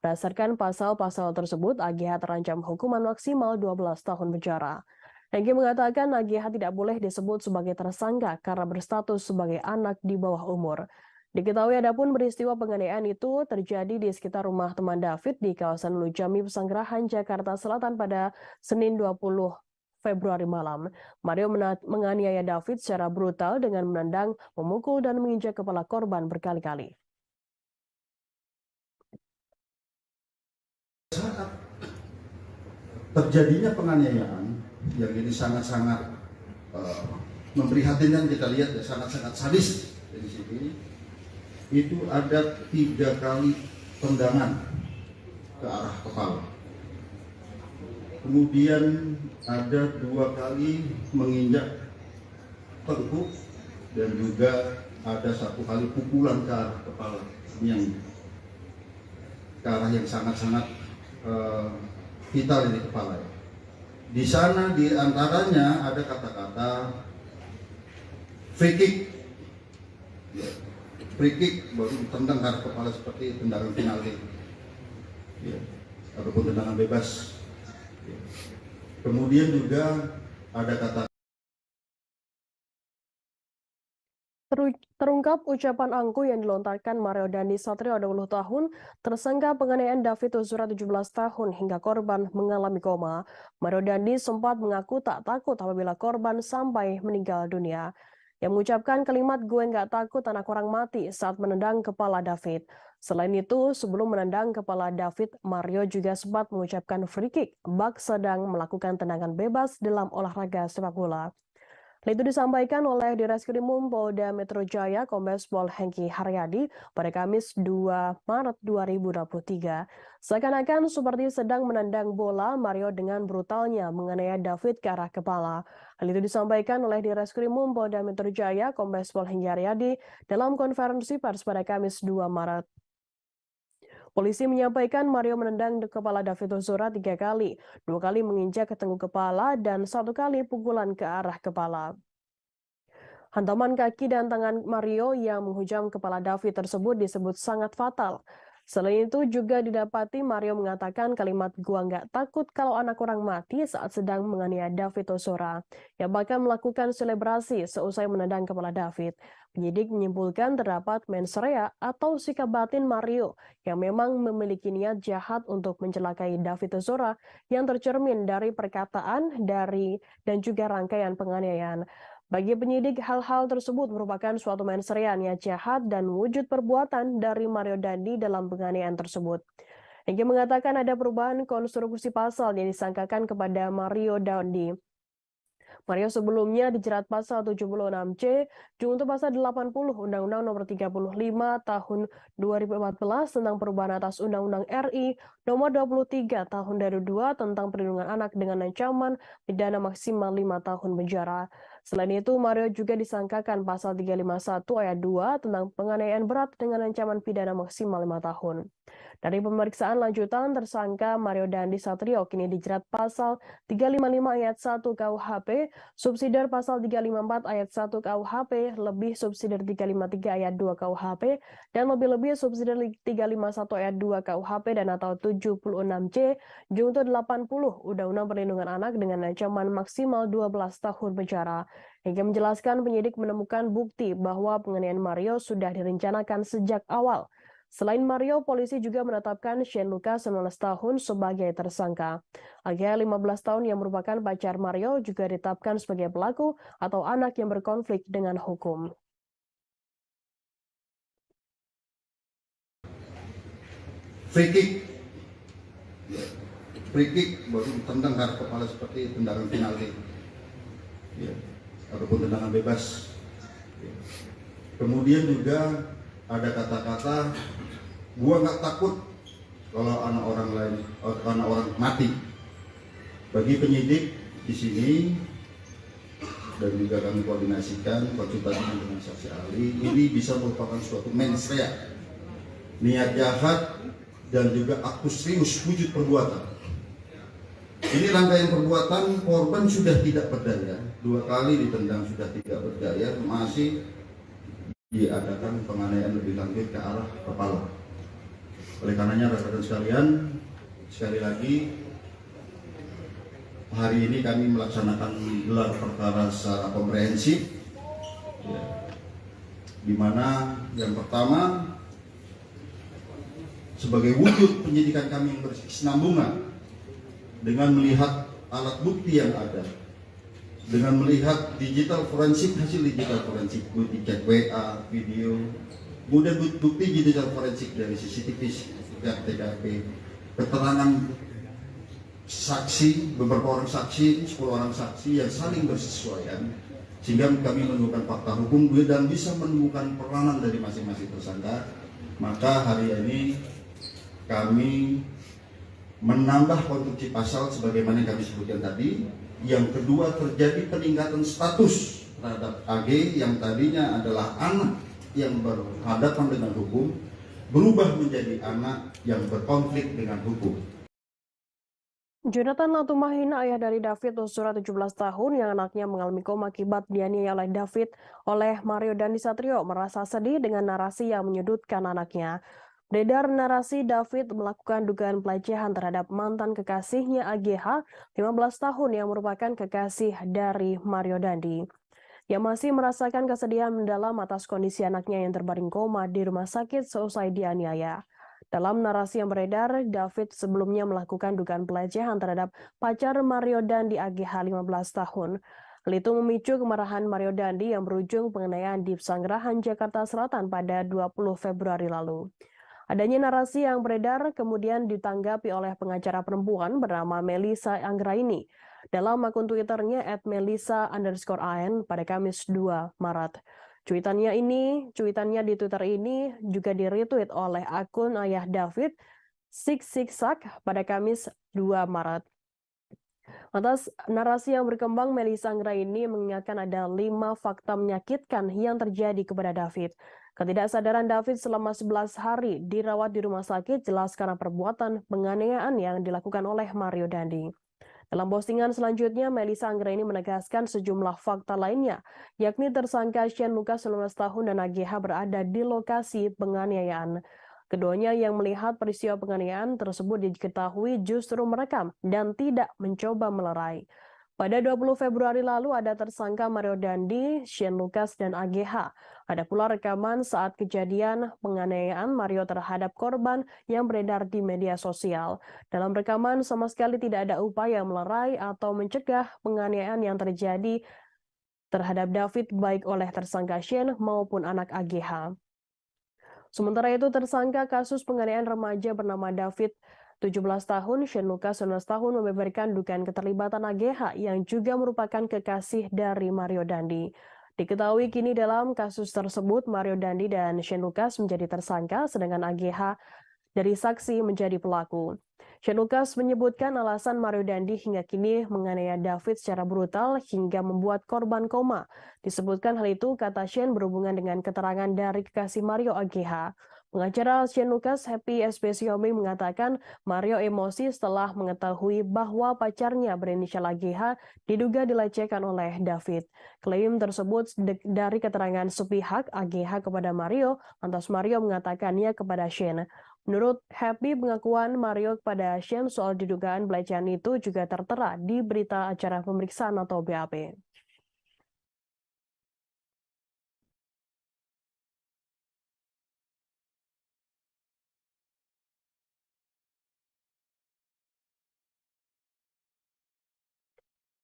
Berdasarkan pasal-pasal tersebut, AGH terancam hukuman maksimal 12 tahun penjara. Hengki mengatakan AGH tidak boleh disebut sebagai tersangka karena berstatus sebagai anak di bawah umur. Diketahui adapun peristiwa penganiayaan itu terjadi di sekitar rumah teman David di kawasan Lujami Pesanggerahan, Jakarta Selatan pada Senin 20 Februari malam. Mario menganiaya David secara brutal dengan menendang, memukul, dan menginjak kepala korban berkali-kali. Saat terjadinya penganiayaan, yang ini sangat-sangat memprihatinkan, kita lihat ya, sangat-sangat sadis di sini. Itu ada 3 kali tendangan ke arah kepala. Kemudian ada 2 kali menginjak tengkuk dan juga ada 1 kali pukulan ke arah kepala. Ini yang ke arah yang sangat-sangat vital di kepala. Di sana di antaranya ada kata-kata free kick. Ya, free kick baru ditendang ke kepala seperti tendangan penalti. Ya, ataupun tendangan bebas. Ya. Kemudian juga ada kata Terungkap ucapan angkuh yang dilontarkan Mario Dandi Satrio 20 tahun, tersangka penganiayaan David Ozora 17 tahun hingga korban mengalami koma. Mario Dandi sempat mengaku tak takut apabila korban sampai meninggal dunia. Yang mengucapkan kalimat "gue nggak takut anak orang mati" saat menendang kepala David. Selain itu, sebelum menendang kepala David, Mario juga sempat mengucapkan free kick bak sedang melakukan tendangan bebas dalam olahraga sepak bola. Itu disampaikan oleh Direskrimum Polda Metro Jaya Kombes Pol Hengki Haryadi pada Kamis 2 Maret 2023. Seakan-akan seperti sedang menendang bola, Mario dengan brutalnya menganiaya David ke arah kepala. Hal itu disampaikan oleh Direskrimum Polda Metro Jaya Kombes Pol Hengki Haryadi dalam konferensi pers pada Kamis 2 Maret. Polisi menyampaikan Mario menendang kepala David Ozora 3 kali, 2 kali menginjak ke tengkuk kepala, dan 1 kali pukulan ke arah kepala. Hantaman kaki dan tangan Mario yang menghujam kepala David tersebut disebut sangat fatal. Selain itu juga didapati Mario mengatakan kalimat "gua nggak takut kalau anak orang mati" saat sedang menganiaya David Ozora, yang bahkan melakukan selebrasi seusai menendang kepala David. Penyidik menyimpulkan terdapat mens rea atau sikap batin Mario yang memang memiliki niat jahat untuk mencelakai David Ozora yang tercermin dari perkataan, dan juga rangkaian penganiayaan. Bagi penyidik, hal-hal tersebut merupakan suatu mens rea niat jahat dan wujud perbuatan dari Mario Dandi dalam penganiayaan tersebut. Hengki mengatakan ada perubahan konstruksi pasal yang disangkakan kepada Mario Dandi. Mario sebelumnya dijerat pasal 76C junto pasal 80 Undang-Undang Nomor 35 Tahun 2014 tentang perubahan atas Undang-Undang RI Nomor 23 Tahun 2002 tentang perlindungan anak dengan ancaman pidana maksimal 5 tahun penjara. Selain itu, Mario juga disangkakan pasal 351 ayat 2 tentang penganiayaan berat dengan ancaman pidana maksimal 5 tahun. Dari pemeriksaan lanjutan, tersangka Mario Dandi Satrio kini dijerat pasal 355 ayat 1 KUHP, subsidiar pasal 354 ayat 1 KUHP, lebih subsidiar 353 ayat 2 KUHP, dan lebih-lebih subsidiar 351 ayat 2 KUHP dan atau 76C junto 80 Undang-Undang Perlindungan Anak dengan ancaman maksimal 12 tahun penjara. Hingga menjelaskan penyidik menemukan bukti bahwa penganiayaan Mario sudah direncanakan sejak awal. Selain Mario, polisi juga menetapkan Shane Lucas 19 tahun sebagai tersangka. Agya 15 tahun yang merupakan pacar Mario juga ditetapkan sebagai pelaku atau anak yang berkonflik dengan hukum. free kick baru ditendang ke kepala seperti tendangan penalti. Ya, ataupun tendangan bebas. Ya. Kemudian juga ada kata-kata "gua nggak takut kalau anak orang mati". Bagi penyidik di sini dan juga kami koordinasikan konsultasi dengan saksi ahli, ini bisa merupakan suatu mens rea, niat jahat dan juga aktus serius wujud perbuatan. Ini rangkaian perbuatan, korban sudah tidak berdaya, 2 kali ditendang sudah tidak berdaya, masih diadakan penganiayaan lebih lanjut ke arah kepala. Oleh karenanya rekan-rekan sekalian, sekali lagi hari ini kami melaksanakan gelar perkara secara komprehensif, ya, di mana yang pertama sebagai wujud penyidikan kami yang berkesinambungan dengan melihat alat bukti yang ada, dengan melihat hasil digital forensik, bukti chat WA, video, kemudian bukti digital forensik dari CCTV, TKP, keterangan saksi, beberapa orang saksi, 10 orang saksi yang saling bersesuaian, sehingga kami menemukan fakta hukum dan bisa menemukan peranan dari masing-masing tersangka. Maka hari ini kami menambah konstruksi pasal sebagaimana yang kami sebutkan tadi. Yang kedua, terjadi peningkatan status terhadap AG yang tadinya adalah anak yang berhadapan dengan hukum, berubah menjadi anak yang berkonflik dengan hukum. Jonathan Latumahina, ayah dari David Ozora 17 tahun yang anaknya mengalami koma akibat dianiaya oleh David oleh Mario Dandisatrio, merasa sedih dengan narasi yang menyudutkan anaknya. Beredar narasi David melakukan dugaan pelecehan terhadap mantan kekasihnya AGH 15 tahun yang merupakan kekasih dari Mario Dandi. Yang masih merasakan kesedihan mendalam atas kondisi anaknya yang terbaring koma di rumah sakit seusai dianiaya. Dalam narasi yang beredar, David sebelumnya melakukan dugaan pelecehan terhadap pacar Mario Dandi AGH 15 tahun. Hal itu memicu kemarahan Mario Dandi yang berujung penganiayaan di Pesanggerahan, Jakarta Selatan pada 20 Februari lalu. Adanya narasi yang beredar kemudian ditanggapi oleh pengacara perempuan bernama Melissa Anggraini dalam akun Twitternya @melissa_an pada Kamis 2 Maret. Cuitannya di Twitter ini juga di-retweet oleh akun ayah David, Siksak, pada Kamis 2 Maret. Atas narasi yang berkembang, Melissa Anggraini mengingatkan ada 5 fakta menyakitkan yang terjadi kepada David. Ketidaksadaran David selama 11 hari dirawat di rumah sakit jelas karena perbuatan penganiayaan yang dilakukan oleh Mario Dandi. Dalam postingan selanjutnya, Melissa Anggraini menegaskan sejumlah fakta lainnya, yakni tersangka Shane Lucas 19 tahun dan AGH berada di lokasi penganiayaan. Keduanya yang melihat peristiwa penganiayaan tersebut diketahui justru merekam dan tidak mencoba melerai. Pada 20 Februari lalu ada tersangka Mario Dandi, Shane Lucas, dan AGH. Ada pula rekaman saat kejadian penganiayaan Mario terhadap korban yang beredar di media sosial. Dalam rekaman sama sekali tidak ada upaya melerai atau mencegah penganiayaan yang terjadi terhadap David baik oleh tersangka Shane maupun anak AGH. Sementara itu, tersangka kasus penganiayaan remaja bernama David 17 tahun, Shane Lucas 19 tahun membeberkan dugaan keterlibatan AGH yang juga merupakan kekasih dari Mario Dandi. Diketahui kini dalam kasus tersebut Mario Dandi dan Shane Lucas menjadi tersangka, sedangkan AGH dari saksi menjadi pelaku. Shane Lucas menyebutkan alasan Mario Dandi hingga kini menganiaya David secara brutal hingga membuat korban koma. Disebutkan hal itu, kata Shane, berhubungan dengan keterangan dari kekasih Mario AGH. Pengacara Shane Lucas, Happy Espesiomi, mengatakan Mario emosi setelah mengetahui bahwa pacarnya berinisial AGH diduga dilecehkan oleh David. Klaim tersebut dari keterangan sepihak AGH kepada Mario, lantas Mario mengatakannya kepada Shane. Menurut Happy, pengakuan Mario kepada Shane soal didugaan pelecehan itu juga tertera di berita acara pemeriksaan atau BAP.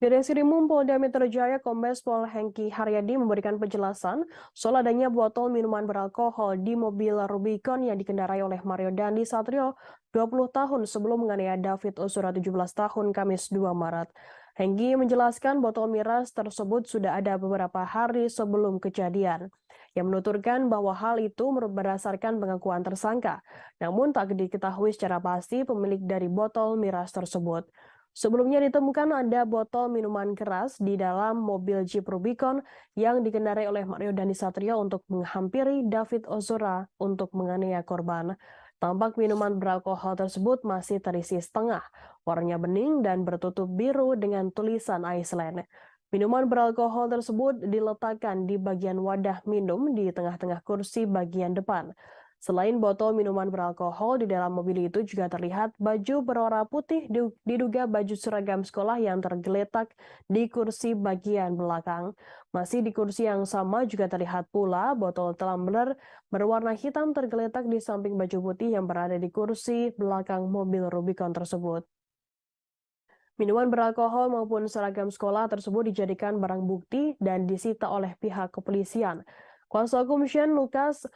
Direskrimum Polda Metro Jaya Kombes Pol Hengki Haryadi memberikan penjelasan soal adanya botol minuman beralkohol di mobil Rubicon yang dikendarai oleh Mario Dandi Satrio 20 tahun sebelum menganiaya David Ozora 17 tahun Kamis 2 Maret. Hengki menjelaskan botol miras tersebut sudah ada beberapa hari sebelum kejadian. Yang menuturkan bahwa hal itu berdasarkan pengakuan tersangka, namun tak diketahui secara pasti pemilik dari botol miras tersebut. Sebelumnya ditemukan ada botol minuman keras di dalam mobil Jeep Rubicon yang dikendarai oleh Mario Dandisatrio untuk menghampiri David Ozora untuk menganiaya korban. Tampak minuman beralkohol tersebut masih terisi setengah, warnanya bening dan bertutup biru dengan tulisan Iceland. Minuman beralkohol tersebut diletakkan di bagian wadah minum di tengah-tengah kursi bagian depan. Selain botol minuman beralkohol, di dalam mobil itu juga terlihat baju berwarna putih diduga baju seragam sekolah yang tergeletak di kursi bagian belakang. Masih di kursi yang sama juga terlihat pula botol tumbler berwarna hitam tergeletak di samping baju putih yang berada di kursi belakang mobil Rubicon tersebut. Minuman beralkohol maupun seragam sekolah tersebut dijadikan barang bukti dan disita oleh pihak kepolisian. Kuasa hukum Shane Lucas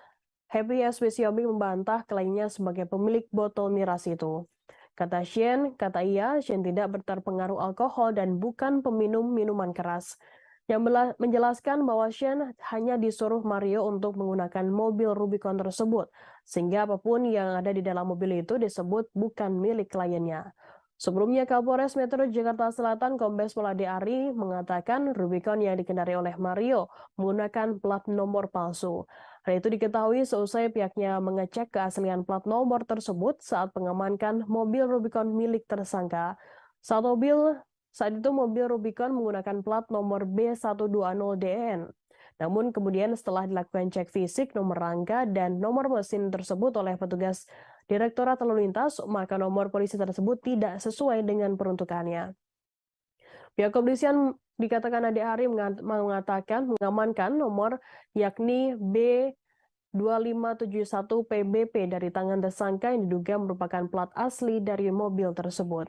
Happy SBCOB membantah klaimnya sebagai pemilik botol miras itu. Kata Shane tidak terpengaruh alkohol dan bukan peminum minuman keras. Yang menjelaskan bahwa Shane hanya disuruh Mario untuk menggunakan mobil Rubicon tersebut, sehingga apapun yang ada di dalam mobil itu disebut bukan milik kliennya. Sebelumnya, Kapolres Metro Jakarta Selatan Kombes Pol Ade Ari mengatakan Rubicon yang dikendarai oleh Mario menggunakan plat nomor palsu. Hal itu diketahui seusai pihaknya mengecek keaslian plat nomor tersebut saat mengamankan mobil Rubicon milik tersangka. Saat itu mobil Rubicon menggunakan plat nomor B120DN. Namun kemudian setelah dilakukan cek fisik nomor rangka dan nomor mesin tersebut oleh petugas Direktorat Lalu Lintas, maka nomor polisi tersebut tidak sesuai dengan peruntukannya. Pihak kepolisian dikatakan Ade Ari mengatakan mengamankan nomor yakni B2571 PBP dari tangan tersangka yang diduga merupakan plat asli dari mobil tersebut.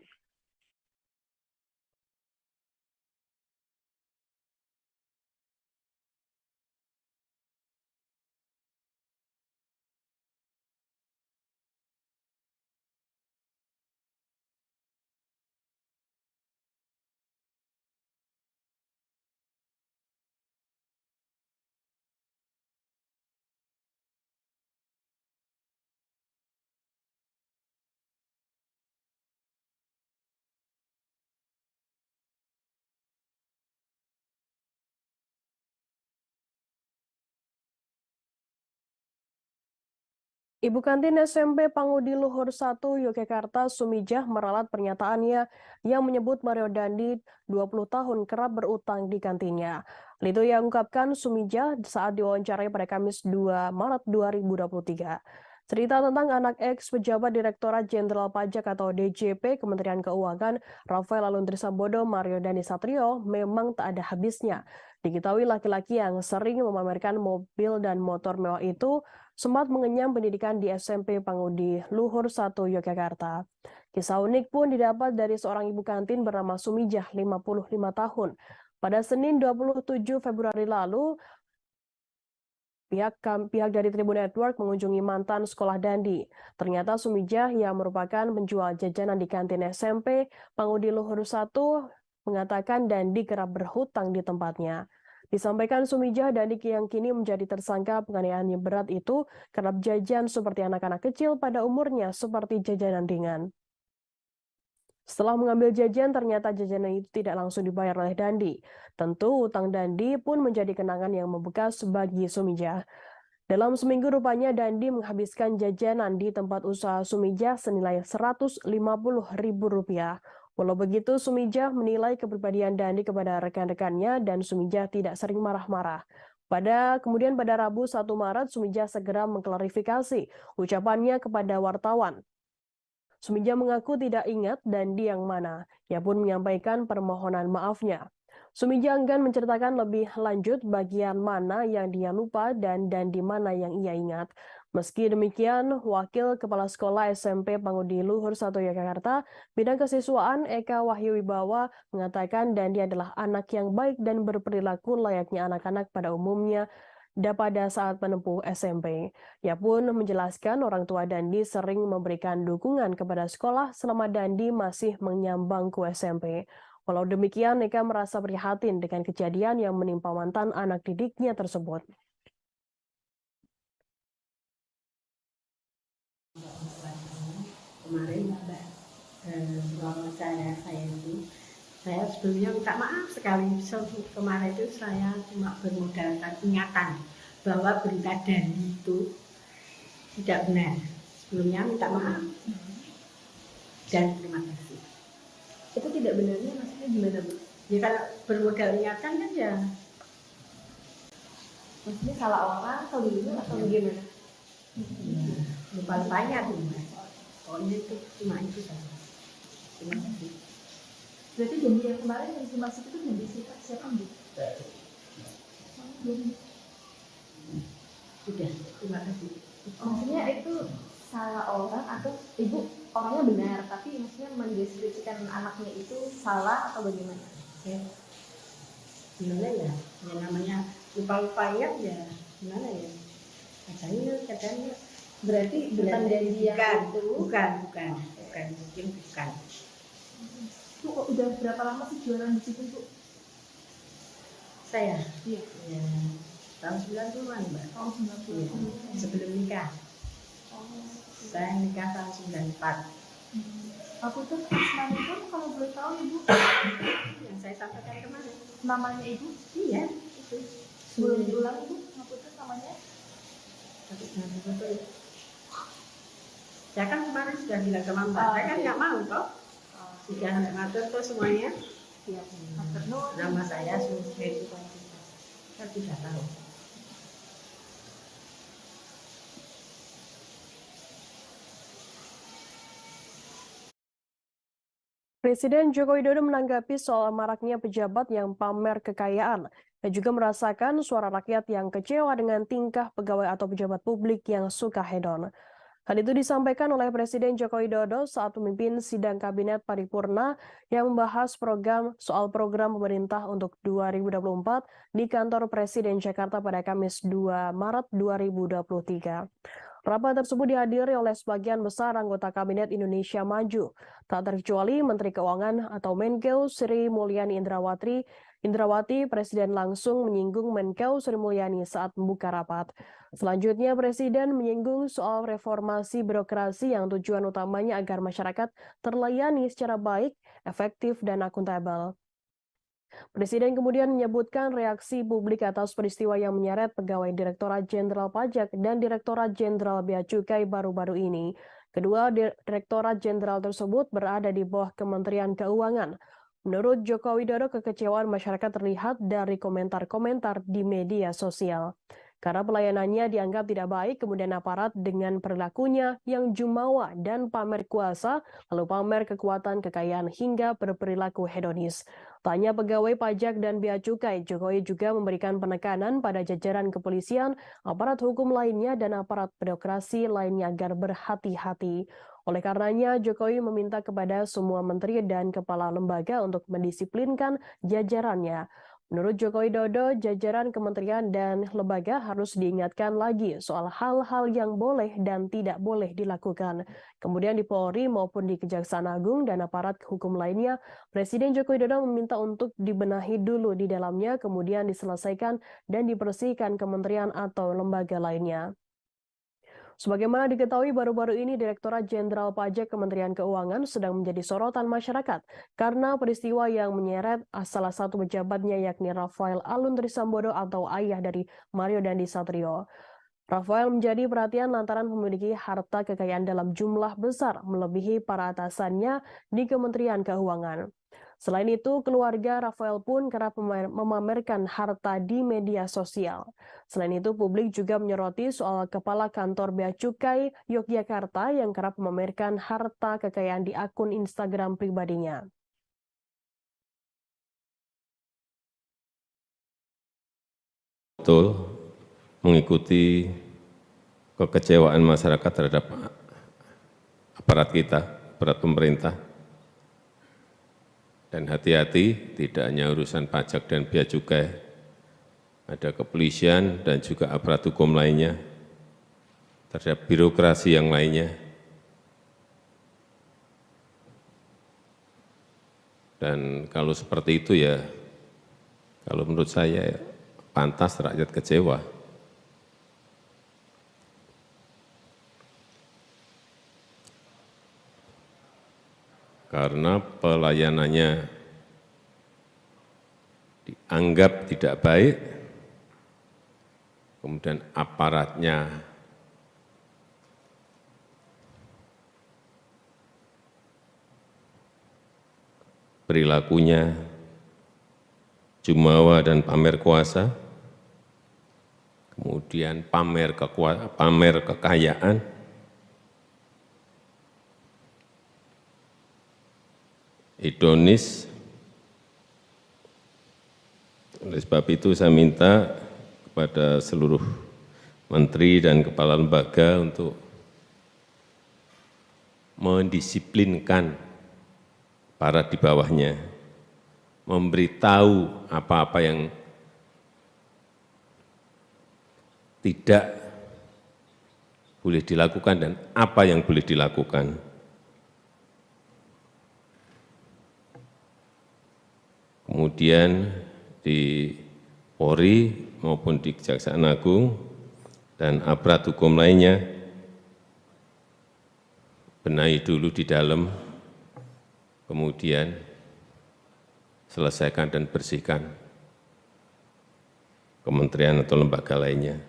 Ibu kantin SMP Pangudi Luhur 1 Yogyakarta Sumijah meralat pernyataannya yang menyebut Mario Dandi 20 tahun kerap berutang di kantinnya. Hal itu yang ungkapkan Sumijah saat diwawancarai pada Kamis 2 Maret 2023. Cerita tentang anak ex pejabat Direktorat Jenderal Pajak atau DJP Kementerian Keuangan Rafael Aluntri Sambodo Mario Dandisatrio memang tak ada habisnya. Diketahui laki-laki yang sering memamerkan mobil dan motor mewah itu sempat mengenyam pendidikan di SMP Pangudi Luhur 1 Yogyakarta. Kisah unik pun didapat dari seorang ibu kantin bernama Sumijah, 55 tahun. Pada Senin 27 Februari lalu, pihak dari Tribun Network mengunjungi mantan sekolah Dandi. Ternyata Sumijah yang merupakan penjual jajanan di kantin SMP Pangudi Luhur 1 mengatakan Dandi kerap berhutang di tempatnya. Disampaikan Sumijah, Dandi yang kini menjadi tersangka penganiayaan yang berat itu kerap jajan seperti anak-anak kecil pada umurnya seperti jajanan ringan. Setelah mengambil jajan, ternyata jajanan itu tidak langsung dibayar oleh Dandi. Tentu utang Dandi pun menjadi kenangan yang membekas bagi Sumijah. Dalam seminggu rupanya Dandi menghabiskan jajanan di tempat usaha Sumijah senilai Rp150.000. Walau begitu, Sumijah menilai kepribadian Dandi kepada rekan-rekannya dan Sumijah tidak sering marah-marah. Kemudian pada Rabu 1 Maret, Sumijah segera mengklarifikasi ucapannya kepada wartawan. Sumijah mengaku tidak ingat Dandi yang mana. Ia pun menyampaikan permohonan maafnya. Sumijah enggan menceritakan lebih lanjut bagian mana yang dia lupa dan Dandi mana yang ia ingat. Meski demikian, Wakil Kepala Sekolah SMP Pangudi Luhur 1 Yogyakarta, Bidang Kesiswaan Eka Wahyu Wibawa mengatakan Dandi adalah anak yang baik dan berperilaku layaknya anak-anak pada umumnya pada saat menempuh SMP. Ia pun menjelaskan orang tua Dandi sering memberikan dukungan kepada sekolah selama Dandi masih mengenyam bangku SMP. Walau demikian, Eka merasa prihatin dengan kejadian yang menimpa mantan anak didiknya tersebut. Kemarin Mbak Selama saya itu, saya sebelumnya minta maaf sekali. Kemarin itu saya cuma bermodalkan ingatan bahwa berita Dani itu tidak benar. Sebelumnya minta maaf dan terima kasih. Itu tidak benarnya maksudnya gimana, Bu? Ya kalau bermodal ingatan kan ya Maksudnya salah orang atau begitu atau bagaimana? lupa-lupanya tuh Mas. Pokoknya itu cuma itu saja. Terima kasih. Berarti janji yang kemarin yang masuk itu janji siapa, Bu? Sudah, terima kasih. Maksudnya itu salah orang atau Ibu orangnya benar tapi maksudnya mendeskripsikan anaknya itu salah atau bagaimana? Ya, gimana ya? Ya namanya lupa-lupanya ya gimana ya? Kadang Berarti bukan janji yang bukan, mungkin bukan. Bu, kok udah berapa lama sih jualan di situ, Bu? Saya, Iya. ya tahun 90-an Mbak. Tahun 90. Iya, sebelum nikah. Saya nikah tahun 94. Aku tuh Asmani itu kalau boleh tahu Ibu Yang saya sampaikan kemarin. namanya Ibu Iya, itu. boleh diulang Ibu? Aku tuh namanya Tapi jangan betul. Saya kan kemarin sudah bilang sama Mbak, saya kan nggak mau toh. Sudah ngatur tuh semuanya. Iya. Nur. Nama saya Suheri. Saya tidak tahu. Presiden Joko Widodo menanggapi soal maraknya pejabat yang pamer kekayaan dan juga merasakan suara rakyat yang kecewa dengan tingkah pegawai atau pejabat publik yang suka hedon. Hal itu disampaikan oleh Presiden Joko Widodo saat memimpin sidang kabinet paripurna yang membahas soal program pemerintah untuk 2024 di kantor Presiden Jakarta pada Kamis 2 Maret 2023. Rapat tersebut dihadiri oleh sebagian besar anggota Kabinet Indonesia Maju, tak terkecuali Menteri Keuangan atau Menkeu Sri Mulyani Indrawati. Presiden langsung menyinggung Menkeu Sri Mulyani saat membuka rapat. Selanjutnya, Presiden menyinggung soal reformasi birokrasi yang tujuan utamanya agar masyarakat terlayani secara baik, efektif, dan akuntabel. Presiden kemudian menyebutkan reaksi publik atas peristiwa yang menyeret pegawai Direktorat Jenderal Pajak dan Direktorat Jenderal Bea Cukai baru-baru ini. Kedua Direktorat Jenderal tersebut berada di bawah Kementerian Keuangan. Menurut Joko Widodo, kekecewaan masyarakat terlihat dari komentar-komentar di media sosial. Karena pelayanannya dianggap tidak baik, kemudian aparat dengan perilakunya yang jumawa dan pamer kuasa, lalu pamer kekuatan, kekayaan, hingga berperilaku hedonis. Tanya pegawai pajak dan bea cukai, Jokowi juga memberikan penekanan pada jajaran kepolisian, aparat hukum lainnya, dan aparat birokrasi lainnya agar berhati-hati. Oleh karenanya, Jokowi meminta kepada semua menteri dan kepala lembaga untuk mendisiplinkan jajarannya. Menurut Joko Widodo, jajaran kementerian dan lembaga harus diingatkan lagi soal hal-hal yang boleh dan tidak boleh dilakukan. Kemudian di Polri maupun di Kejaksaan Agung dan aparat hukum lainnya, Presiden Joko Widodo meminta untuk dibenahi dulu di dalamnya, kemudian diselesaikan dan dibersihkan kementerian atau lembaga lainnya. Sebagaimana diketahui baru-baru ini Direktorat Jenderal Pajak Kementerian Keuangan sedang menjadi sorotan masyarakat karena peristiwa yang menyeret salah satu pejabatnya yakni Rafael Alun Trisambodo atau ayah dari Mario Dandi Satrio. Rafael menjadi perhatian lantaran memiliki harta kekayaan dalam jumlah besar melebihi para atasannya di Kementerian Keuangan. Selain itu, keluarga Rafael pun kerap memamerkan harta di media sosial. Selain itu, publik juga menyoroti soal Kepala Kantor Bea Cukai Yogyakarta yang kerap memamerkan harta kekayaan di akun Instagram pribadinya. Betul, mengikuti kekecewaan masyarakat terhadap aparat kita, aparat pemerintah. Dan hati-hati, tidak hanya urusan pajak dan bea cukai, ada kepolisian dan juga aparat hukum lainnya, terhadap birokrasi yang lainnya. Dan kalau seperti itu ya, kalau menurut saya ya, pantas rakyat kecewa. karena pelayanannya dianggap tidak baik, kemudian aparatnya perilakunya jumawa dan pamer kuasa, kemudian pamer kekayaan, hedonis. Oleh sebab itu saya minta kepada seluruh menteri dan kepala lembaga untuk mendisiplinkan para di bawahnya, memberitahu apa-apa yang tidak boleh dilakukan dan apa yang boleh dilakukan. Kemudian di Polri maupun di Kejaksaan Agung dan aparat hukum lainnya, benahi dulu di dalam, kemudian selesaikan dan bersihkan kementerian atau lembaga lainnya.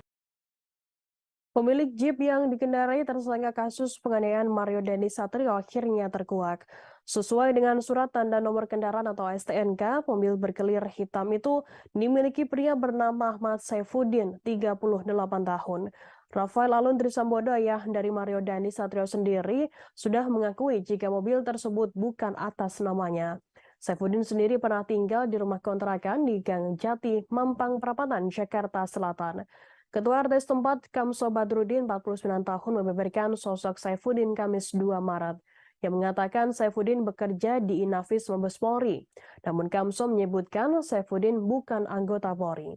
Pemilik Jeep yang dikendarai tersangka kasus penganiayaan Mario Dandi Satrio akhirnya terkuak. Sesuai dengan surat tanda nomor kendaraan atau STNK, mobil berkelir hitam itu dimiliki pria bernama Ahmad Saifuddin, 38 tahun. Rafael Aluntri Sambodo, ayah dari Mario Dandi Satrio sendiri, sudah mengakui jika mobil tersebut bukan atas namanya. Saifuddin sendiri pernah tinggal di rumah kontrakan di Gang Jati, Mampang Perapatan, Jakarta Selatan. Ketua RT setempat, Kamso Badrudin, 49 tahun, membeberkan sosok Saifuddin Kamis 2 Maret. Yang mengatakan Saifuddin bekerja di Inafis Mabes Polri. Namun Kamso menyebutkan Saifuddin bukan anggota Polri.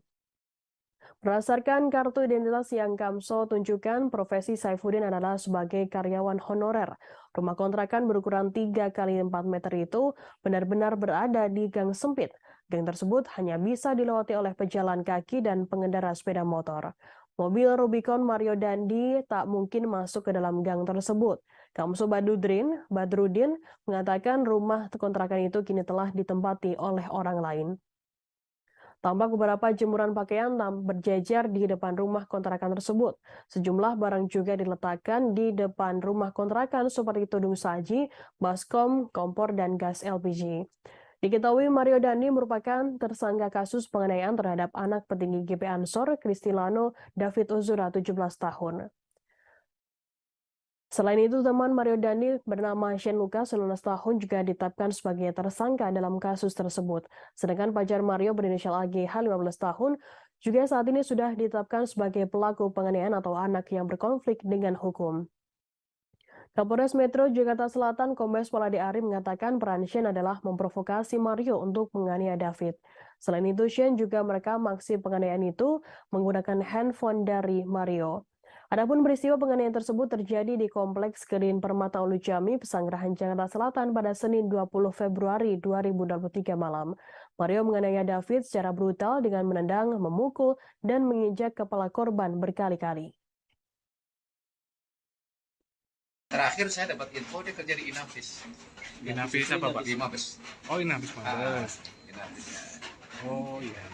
Berdasarkan kartu identitas yang Kamso tunjukkan, profesi Saifuddin adalah sebagai karyawan honorer. Rumah kontrakan berukuran 3 kali 4 meter itu benar-benar berada di gang sempit. Gang tersebut hanya bisa dilewati oleh pejalan kaki dan pengendara sepeda motor. Mobil Rubicon Mario Dandi tak mungkin masuk ke dalam gang tersebut. Kamso Badrudin mengatakan rumah kontrakan itu kini telah ditempati oleh orang lain. Tampak beberapa jemuran pakaian berjejer di depan rumah kontrakan tersebut. Sejumlah barang juga diletakkan di depan rumah kontrakan seperti tudung saji, baskom, kompor, dan gas LPG. Diketahui Mario Dandi merupakan tersangka kasus penganiayaan terhadap anak petinggi GP Ansor, Kristilano David Ozora, 17 tahun. Selain itu, teman Mario Dandi bernama Shane Lucas, 19 tahun, juga ditetapkan sebagai tersangka dalam kasus tersebut. Sedangkan pacar Mario berinisial AGH, 15 tahun, juga saat ini sudah ditetapkan sebagai pelaku penganiayaan atau anak yang berkonflik dengan hukum. Kapolres Metro Jakarta Selatan, Kombes Pol Ade Ari mengatakan peran Shane adalah memprovokasi Mario untuk menganiaya David. Selain itu, Shane juga merekam aksi penganiayaan itu menggunakan handphone dari Mario. Adapun peristiwa penganiayaan tersebut terjadi di Kompleks Green Permata Ulu Jami, Pesanggerahan, Jakarta Selatan pada Senin 20 Februari 2023 malam. Mario menganiaya David secara brutal dengan menendang, memukul, dan menginjak kepala korban berkali-kali. Terakhir saya dapat info dia kerja di Inafis. Inafis apa, Pak? Di Mabes. Oh, Inafis Mabes. Inafis. Oh iya.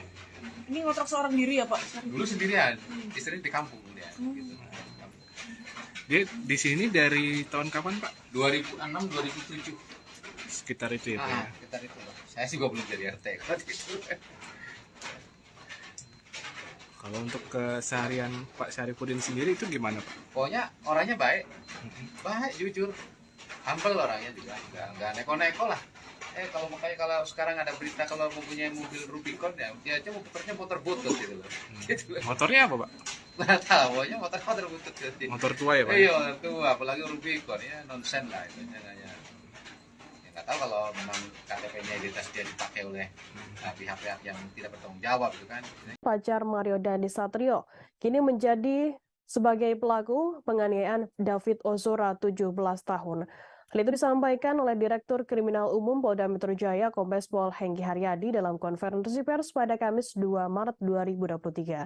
Ini ngontrak seorang diri ya Pak? Dulu sendirian, istri di kampung dia. Gitu. Dia di sini dari tahun kapan, Pak? 2006, 2007. Sekitar itu ya, Pak ya? Sekitar itu. Saya juga belum jadi RT. Kalau untuk keseharian Pak Syarifudin sendiri itu gimana, Pak? Pokoknya orangnya baik, jujur, humble orangnya juga, nggak neko-neko lah. Kalau sekarang ada berita kalau mempunyai mobil Rubicon ya, dia aja motornya motor butut gitu loh. Motornya apa, Pak? Nggak tahu, pokoknya motor butut. Motor tua ya, Pak? Iya, motor tua, apalagi Rubicon ya nonsen lah itu hanya. Ya nggak tahu kalau memang KTP-nya identitas dia dipakai oleh pihak-pihak yang tidak bertanggung jawab gitu kan. Pacar Mario Dandi Satrio kini menjadi sebagai pelaku penganiayaan David Ozora, 17 tahun. Hal itu disampaikan oleh Direktur Kriminal Umum Polda Metro Jaya, Kombes Pol Hengki Haryadi dalam konferensi pers pada Kamis 2 Maret 2023.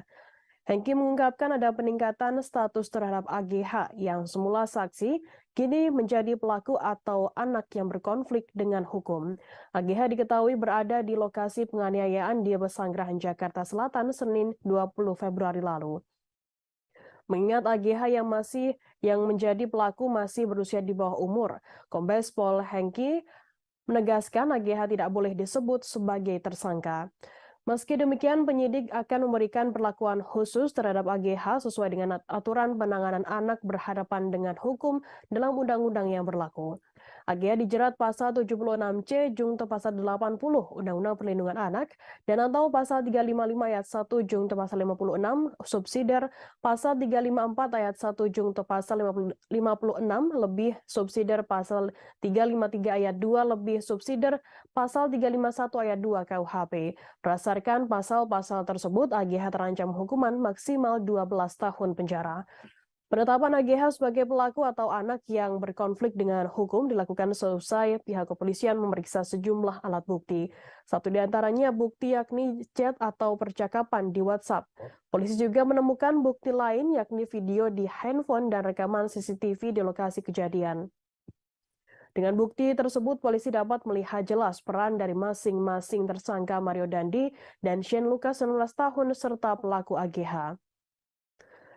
Hengki mengungkapkan ada peningkatan status terhadap AGH yang semula saksi, kini menjadi pelaku atau anak yang berkonflik dengan hukum. AGH diketahui berada di lokasi penganiayaan di Pesanggerahan Jakarta Selatan Senin 20 Februari lalu. Mengingat AGH yang menjadi pelaku masih berusia di bawah umur, Kombes Pol Hengki menegaskan AGH tidak boleh disebut sebagai tersangka. Meski demikian, penyidik akan memberikan perlakuan khusus terhadap AGH sesuai dengan aturan penanganan anak berhadapan dengan hukum dalam undang-undang yang berlaku. AGH dijerat pasal 76C Jungto pasal 80 Undang-Undang Perlindungan Anak dan atau pasal 355 ayat 1 Jungto pasal 56 subsidiar pasal 354 ayat 1 Jungto pasal 56 lebih subsidiar pasal 353 ayat 2 lebih subsidiar pasal 351 ayat 2 KUHP. Berdasarkan pasal-pasal tersebut, AGH terancam hukuman maksimal 12 tahun penjara. Penetapan AGH sebagai pelaku atau anak yang berkonflik dengan hukum dilakukan selesai pihak kepolisian memeriksa sejumlah alat bukti. Satu di antaranya bukti yakni chat atau percakapan di WhatsApp. Polisi juga menemukan bukti lain yakni video di handphone dan rekaman CCTV di lokasi kejadian. Dengan bukti tersebut, polisi dapat melihat jelas peran dari masing-masing tersangka Mario Dandi dan Shane Lucas 19 tahun serta pelaku AGH.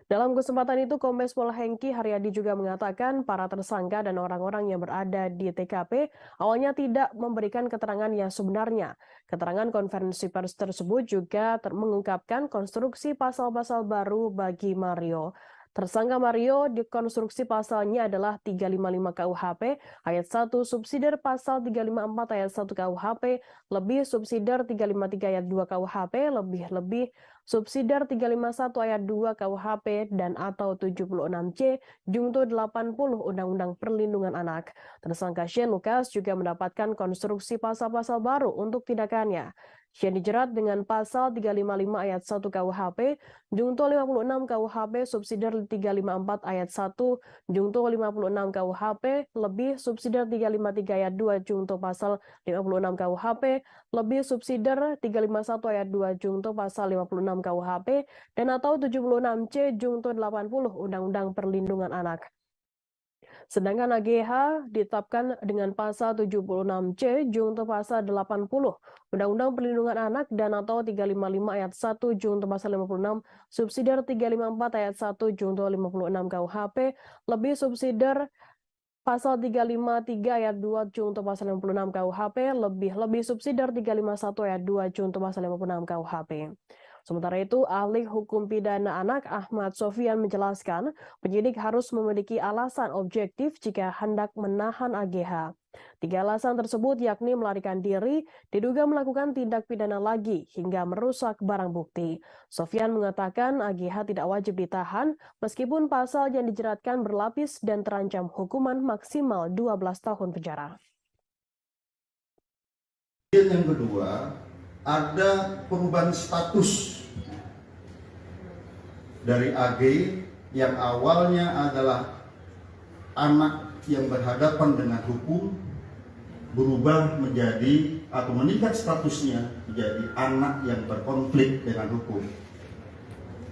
Dalam kesempatan itu, Kombes Pol Hengki Haryadi juga mengatakan para tersangka dan orang-orang yang berada di TKP awalnya tidak memberikan keterangan yang sebenarnya. Keterangan konferensi pers tersebut juga mengungkapkan konstruksi pasal-pasal baru bagi Mario. Tersangka Mario dikonstruksi pasalnya adalah 355 KUHP ayat 1 subsidiar pasal 354 ayat 1 KUHP lebih subsidiar 353 ayat 2 KUHP lebih subsidiar 351 ayat 2 KUHP dan atau 76C Jungto 80 Undang-Undang Perlindungan Anak. Tersangka Shane Lucas juga mendapatkan konstruksi pasal-pasal baru untuk tindakannya. Shane dijerat dengan pasal 355 ayat 1 KUHP, Jungto 56 KUHP subsidiar 354 ayat 1, Jungto 56 KUHP lebih subsidiar 353 ayat 2 Jungto pasal 56 KUHP lebih subsidiar 351 ayat 2 Jungto pasal 56 KUHP dan atau 76C Jungto 80 Undang-Undang Perlindungan Anak. Sedangkan AGH ditetapkan dengan pasal 76C Jungto pasal 80 Undang-Undang Perlindungan Anak dan atau 355 ayat 1 Jungto pasal 56 subsidiar 354 ayat 1 Jungto 56 KUHP lebih subsidiar pasal 353 ayat 2 Jungto pasal 56 KUHP lebih subsidiar 351 ayat 2 Jungto pasal 56 KUHP. Sementara itu, ahli hukum pidana anak Ahmad Sofian menjelaskan penyidik harus memiliki alasan objektif jika hendak menahan AGH. 3 alasan tersebut yakni melarikan diri, diduga melakukan tindak pidana lagi, hingga merusak barang bukti. Sofian mengatakan AGH tidak wajib ditahan meskipun pasal yang dijeratkan berlapis dan terancam hukuman maksimal 12 tahun penjara. Yang kedua, ada perubahan status dari AG yang awalnya adalah anak yang berhadapan dengan hukum berubah menjadi atau meningkat statusnya menjadi anak yang berkonflik dengan hukum,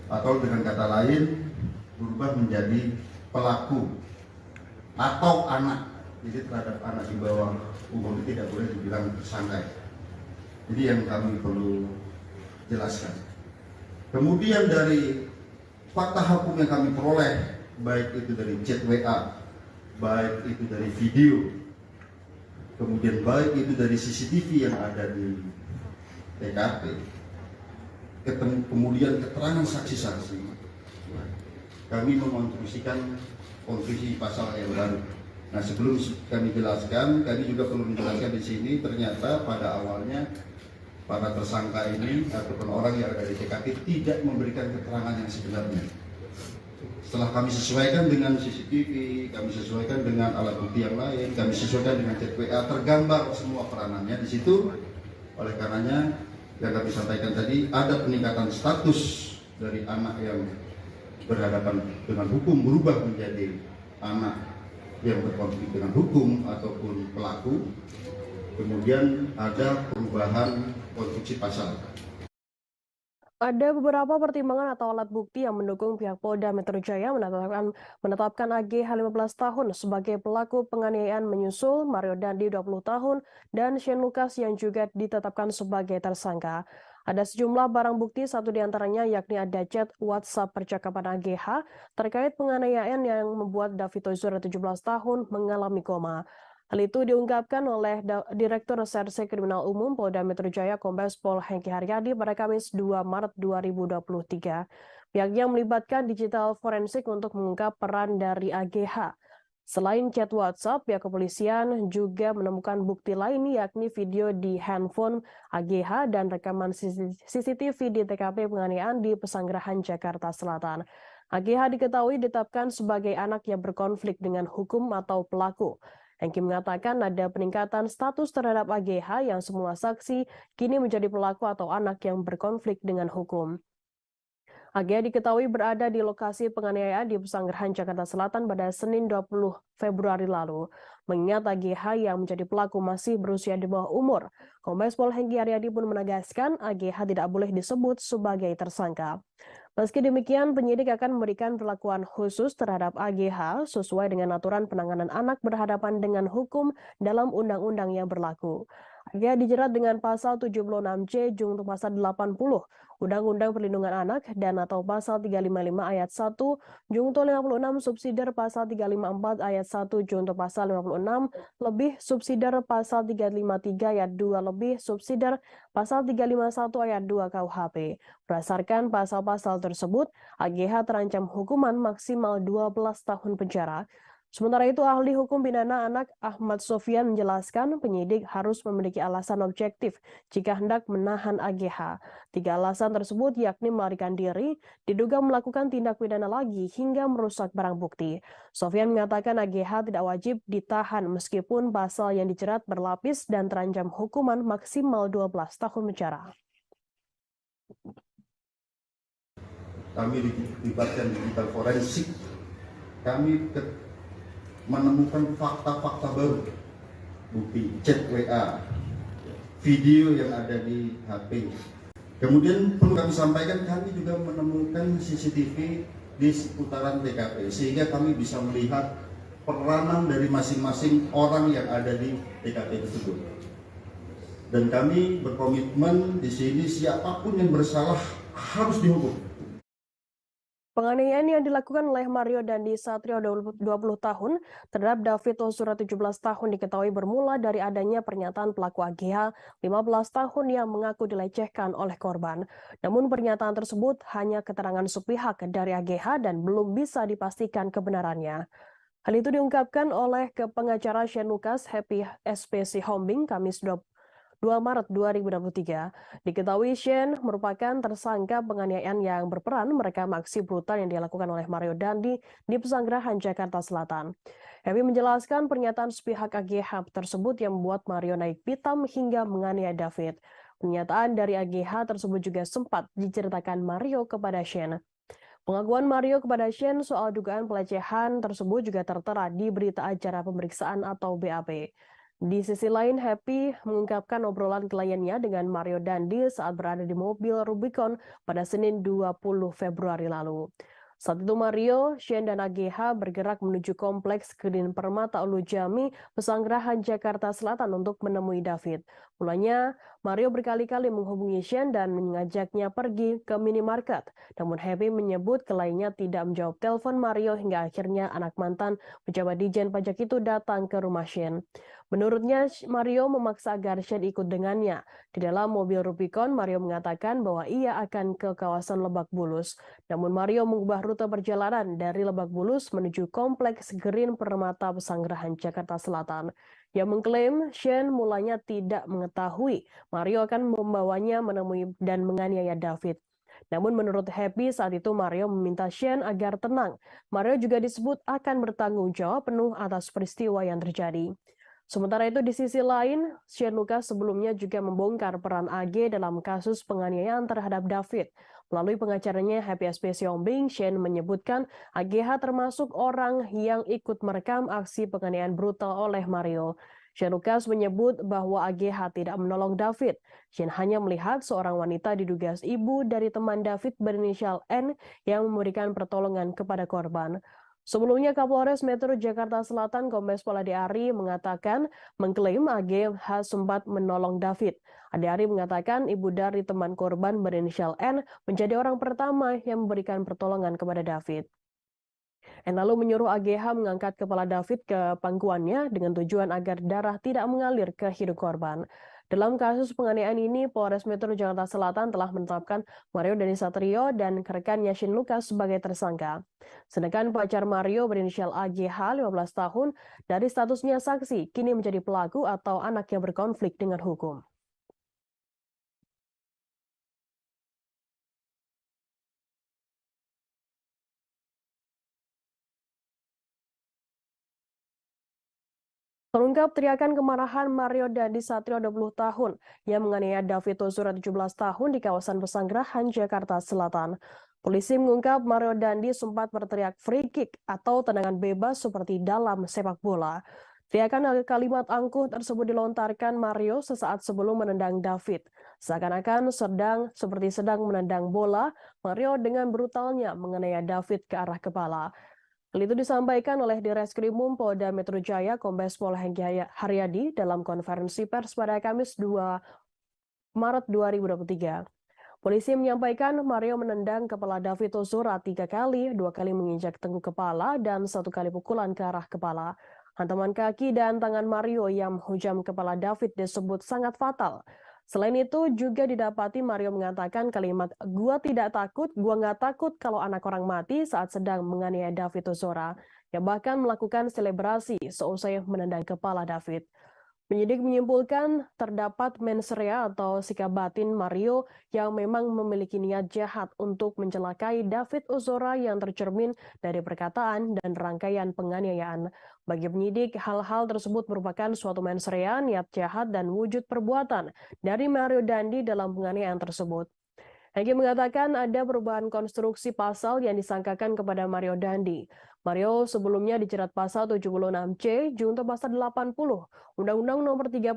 atau dengan kata lain berubah menjadi pelaku atau anak. Jadi terhadap anak di bawah umur tidak boleh dibilang tersangka. Jadi yang kami perlu jelaskan. Kemudian dari fakta hukum yang kami peroleh, baik itu dari chat WA, baik itu dari video, kemudian baik itu dari CCTV yang ada di TKP, kemudian keterangan saksi-saksi, kami mengonstruksikan konstruksi pasal yang baru. Nah, sebelum kami jelaskan, kami juga perlu menjelaskan di sini ternyata pada awalnya para tersangka ini ataupun orang yang ada di TKP tidak memberikan keterangan yang sebenarnya. Setelah kami sesuaikan dengan CCTV, kami sesuaikan dengan alat bukti yang lain, kami sesuaikan dengan chat WA, tergambar semua peranannya di situ. Oleh karenanya, yang kami sampaikan tadi, ada peningkatan status dari anak yang berhadapan dengan hukum berubah menjadi anak yang berkonflik dengan hukum ataupun pelaku. Kemudian ada perubahan konstruksi pasal. Ada beberapa pertimbangan atau alat bukti yang mendukung pihak Polda Metro Jaya menetapkan AGH 15 tahun sebagai pelaku penganiayaan menyusul Mario Dandi 20 tahun dan Shane Lucas yang juga ditetapkan sebagai tersangka. Ada sejumlah barang bukti, satu diantaranya yakni ada chat WhatsApp percakapan AGH terkait penganiayaan yang membuat David Ozora 17 tahun mengalami koma. Hal itu diungkapkan oleh Direktur Reserse Kriminal Umum Polda Metro Jaya Kombes Pol Hengki Haryadi pada Kamis 2 Maret 2023. Pihaknya melibatkan digital forensik untuk mengungkap peran dari AGH. Selain chat WhatsApp, pihak kepolisian juga menemukan bukti lain yakni video di handphone AGH dan rekaman CCTV di TKP penganiayaan di Pesanggerahan Jakarta Selatan. AGH diketahui ditetapkan sebagai anak yang berkonflik dengan hukum atau pelaku. Hengki mengatakan ada peningkatan status terhadap AGH yang semula saksi kini menjadi pelaku atau anak yang berkonflik dengan hukum. AGH diketahui berada di lokasi penganiayaan di Pesanggerahan Jakarta Selatan pada Senin 20 Februari lalu. Mengingat AGH yang menjadi pelaku masih berusia di bawah umur, Kombes Pol Hengki Haryadi pun menegaskan AGH tidak boleh disebut sebagai tersangka. Meski demikian, penyidik akan memberikan perlakuan khusus terhadap AGH sesuai dengan aturan penanganan anak berhadapan dengan hukum dalam undang-undang yang berlaku. AGH dijerat dengan pasal 76C junto pasal 80 Undang-Undang Perlindungan Anak dan atau pasal 355 ayat 1 junto 56 subsidiar pasal 354 ayat 1 junto pasal 56 lebih subsidiar pasal 353 ayat 2 lebih subsidiar pasal 351 ayat 2 KUHP. Berdasarkan pasal-pasal tersebut, AGH terancam hukuman maksimal 12 tahun penjara. Sementara itu, ahli hukum pidana anak Ahmad Sofyan menjelaskan penyidik harus memiliki alasan objektif jika hendak menahan AGH. 3 alasan tersebut yakni melarikan diri, diduga melakukan tindak pidana lagi, hingga merusak barang bukti. Sofyan mengatakan AGH tidak wajib ditahan meskipun pasal yang dijerat berlapis dan terancam hukuman maksimal 12 tahun penjara. Kami dilibatkan digital forensik. Kami menemukan fakta-fakta baru, bukti chat WA, video yang ada di HP. Kemudian perlu kami sampaikan, kami juga menemukan CCTV di seputaran TKP, sehingga kami bisa melihat peranan dari masing-masing orang yang ada di TKP tersebut. Dan kami berkomitmen di sini siapapun yang bersalah harus dihukum. Penganiayaan yang dilakukan oleh Mario Dandi Satrio 20 tahun terhadap David Ozora 17 tahun diketahui bermula dari adanya pernyataan pelaku AGH 15 tahun yang mengaku dilecehkan oleh korban. Namun pernyataan tersebut hanya keterangan sepihak dari AGH dan belum bisa dipastikan kebenarannya. Hal itu diungkapkan oleh pengacara Shane Lucas Happy SPC Hombing Kamis 2 Maret 2023. Diketahui Shane merupakan tersangka penganiayaan yang berperan merekam aksi brutal yang dilakukan oleh Mario Dandi di Pesanggerahan Jakarta Selatan. Happy menjelaskan pernyataan sepihak AGH tersebut yang membuat Mario naik pitam hingga menganiaya David. Pernyataan dari AGH tersebut juga sempat diceritakan Mario kepada Shane. Pengakuan Mario kepada Shane soal dugaan pelecehan tersebut juga tertera di berita acara pemeriksaan atau BAP. Di sisi lain, Happy mengungkapkan obrolan kliennya dengan Mario Dandi saat berada di mobil Rubicon pada Senin 20 Februari lalu. Saat itu Mario, Shane, dan AGH bergerak menuju kompleks Green Permata Ulu Jami, Pesanggerahan Jakarta Selatan untuk menemui David. Mulanya, Mario berkali-kali menghubungi Shane dan mengajaknya pergi ke minimarket. Namun Happy menyebut kliennya tidak menjawab telepon Mario hingga akhirnya anak mantan pejabat Dijen Pajak itu datang ke rumah Shane. Menurutnya, Mario memaksa agar Shane ikut dengannya. Di dalam mobil Rubicon, Mario mengatakan bahwa ia akan ke kawasan Lebak Bulus. Namun Mario mengubah rute perjalanan dari Lebak Bulus menuju kompleks Green Permata Pesanggerahan Jakarta Selatan. Yang mengklaim Shane mulanya tidak mengetahui Mario akan membawanya menemui dan menganiaya David. Namun menurut Happy saat itu Mario meminta Shane agar tenang. Mario juga disebut akan bertanggung jawab penuh atas peristiwa yang terjadi. Sementara itu di sisi lain, Shane Lucas sebelumnya juga membongkar peran AG dalam kasus penganiayaan terhadap David. Melalui pengacaranya Happy SPC Hombing, Shane menyebutkan AGH termasuk orang yang ikut merekam aksi penganiayaan brutal oleh Mario. Shane Lucas menyebut bahwa AGH tidak menolong David. Shane hanya melihat seorang wanita diduga ibu dari teman David berinisial N yang memberikan pertolongan kepada korban. Sebelumnya, Kapolres Metro Jakarta Selatan Kombes Pol Ade Ari mengatakan mengklaim AGH sempat menolong David. Ade Ari mengatakan ibu dari teman korban berinisial N menjadi orang pertama yang memberikan pertolongan kepada David. N lalu menyuruh AGH mengangkat kepala David ke pangkuannya dengan tujuan agar darah tidak mengalir ke hidung korban. Dalam kasus penganiayaan ini, Polres Metro Jakarta Selatan telah menetapkan Mario Dandi Satrio dan rekannya Shane Lucas sebagai tersangka. Sedangkan pacar Mario berinisial AGH 15 tahun dari statusnya saksi kini menjadi pelaku atau anak yang berkonflik dengan hukum. Terungkap teriakan kemarahan Mario Dandi Satrio 20 tahun yang menganiaya David Ozora 17 tahun di kawasan Pesanggerahan, Jakarta Selatan. Polisi mengungkap Mario Dandi sempat berteriak free kick atau tendangan bebas seperti dalam sepak bola. Teriakan kalimat angkuh tersebut dilontarkan Mario sesaat sebelum menendang David. Seakan-akan sedang menendang bola, Mario dengan brutalnya menganiaya David ke arah kepala. Hal itu disampaikan oleh Direskrimum Polda Metro Jaya Kombes Pol Hengki Haryadi dalam konferensi pers pada Kamis 2 Maret 2023. Polisi menyampaikan Mario menendang kepala David Ozora 3 kali, 2 kali menginjak tengkuk kepala, dan 1 kali pukulan ke arah kepala. Hantaman kaki dan tangan Mario yang menghujam kepala David disebut sangat fatal. Selain itu juga didapati Mario mengatakan kalimat "gua tidak takut, gua nggak takut kalau anak orang mati" saat sedang menganiaya David Ozora, yang bahkan melakukan selebrasi seusai menendang kepala David. Penyidik menyimpulkan terdapat mens rea atau sikap batin Mario yang memang memiliki niat jahat untuk mencelakai David Ozora yang tercermin dari perkataan dan rangkaian penganiayaan. Bagi penyidik, hal-hal tersebut merupakan suatu mens rea, niat jahat, dan wujud perbuatan dari Mario Dandi dalam penganiayaan tersebut. Hengki mengatakan ada perubahan konstruksi pasal yang disangkakan kepada Mario Dandi. Mario sebelumnya dijerat pasal 76C junto pasal 80 Undang-Undang Nomor 35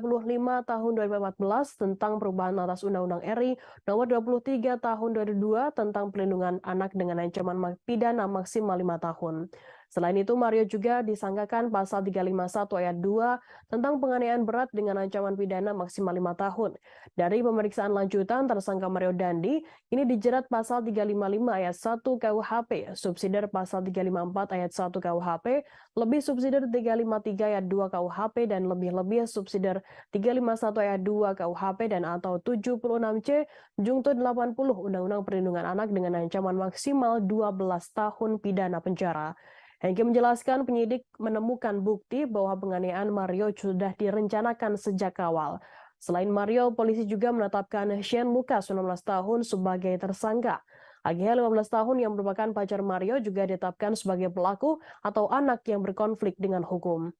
Tahun 2014 tentang perubahan atas Undang-Undang RI Nomor 23 Tahun 2002 tentang pelindungan anak dengan ancaman pidana maksimal 5 tahun. Selain itu, Mario juga disangkakan pasal 351 ayat 2 tentang penganiayaan berat dengan ancaman pidana maksimal 5 tahun. Dari pemeriksaan lanjutan, tersangka Mario Dandi ini dijerat pasal 355 ayat 1 KUHP, subsidiar pasal 354 ayat 1 KUHP, lebih subsidiar 353 ayat 2 KUHP, dan lebih-lebih subsidiar 351 ayat 2 KUHP dan atau 76C junto 80 Undang-Undang Perlindungan Anak dengan ancaman maksimal 12 tahun pidana penjara. Hengki menjelaskan penyidik menemukan bukti bahwa penganiayaan Mario sudah direncanakan sejak awal. Selain Mario, polisi juga menetapkan Shane Lucas 19 tahun sebagai tersangka. AGH 15 tahun yang merupakan pacar Mario juga ditetapkan sebagai pelaku atau anak yang berkonflik dengan hukum.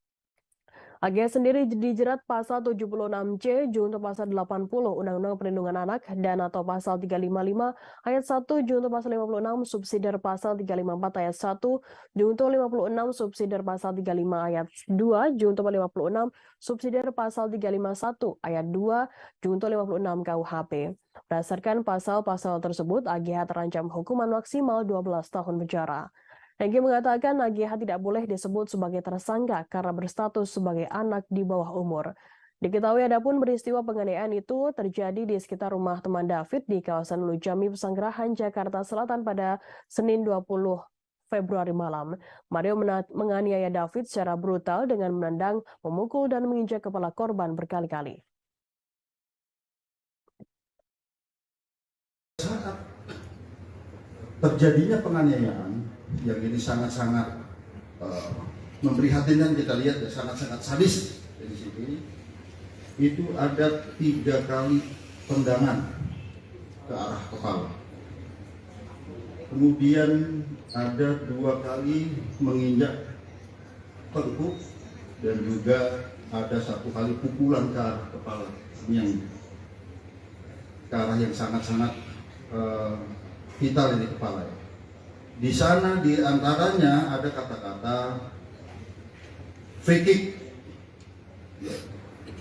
AGH sendiri dijerat pasal 76C junto pasal 80 Undang-Undang Perlindungan Anak dan atau pasal 355 ayat 1 junto pasal 56 subsidiar pasal 354 ayat 1 junto 56 subsidiar pasal 35 ayat 2 junto 56 subsidiar pasal 351 ayat 2 junto 56 KUHP. Berdasarkan pasal-pasal tersebut, AGH terancam hukuman maksimal 12 tahun penjara. Hengki mengatakan AGH tidak boleh disebut sebagai tersangka karena berstatus sebagai anak di bawah umur. Diketahui adapun peristiwa penganiayaan itu terjadi di sekitar rumah teman David di kawasan Lujami Pesanggerahan, Jakarta Selatan pada Senin 20 Februari malam. Mario menganiaya David secara brutal dengan menendang, memukul, dan menginjak kepala korban berkali-kali. Saat terjadinya penganiayaan yang ini sangat-sangat memprihatinkan, kita lihat ya, sangat-sangat sadis di sini. Itu ada 3 kali tendangan ke arah kepala. Kemudian ada 2 kali menginjak tengkuk dan juga ada 1 kali pukulan ke arah kepala yang ke arah yang sangat-sangat vital di kepala. Di sana di antaranya ada kata-kata free kick.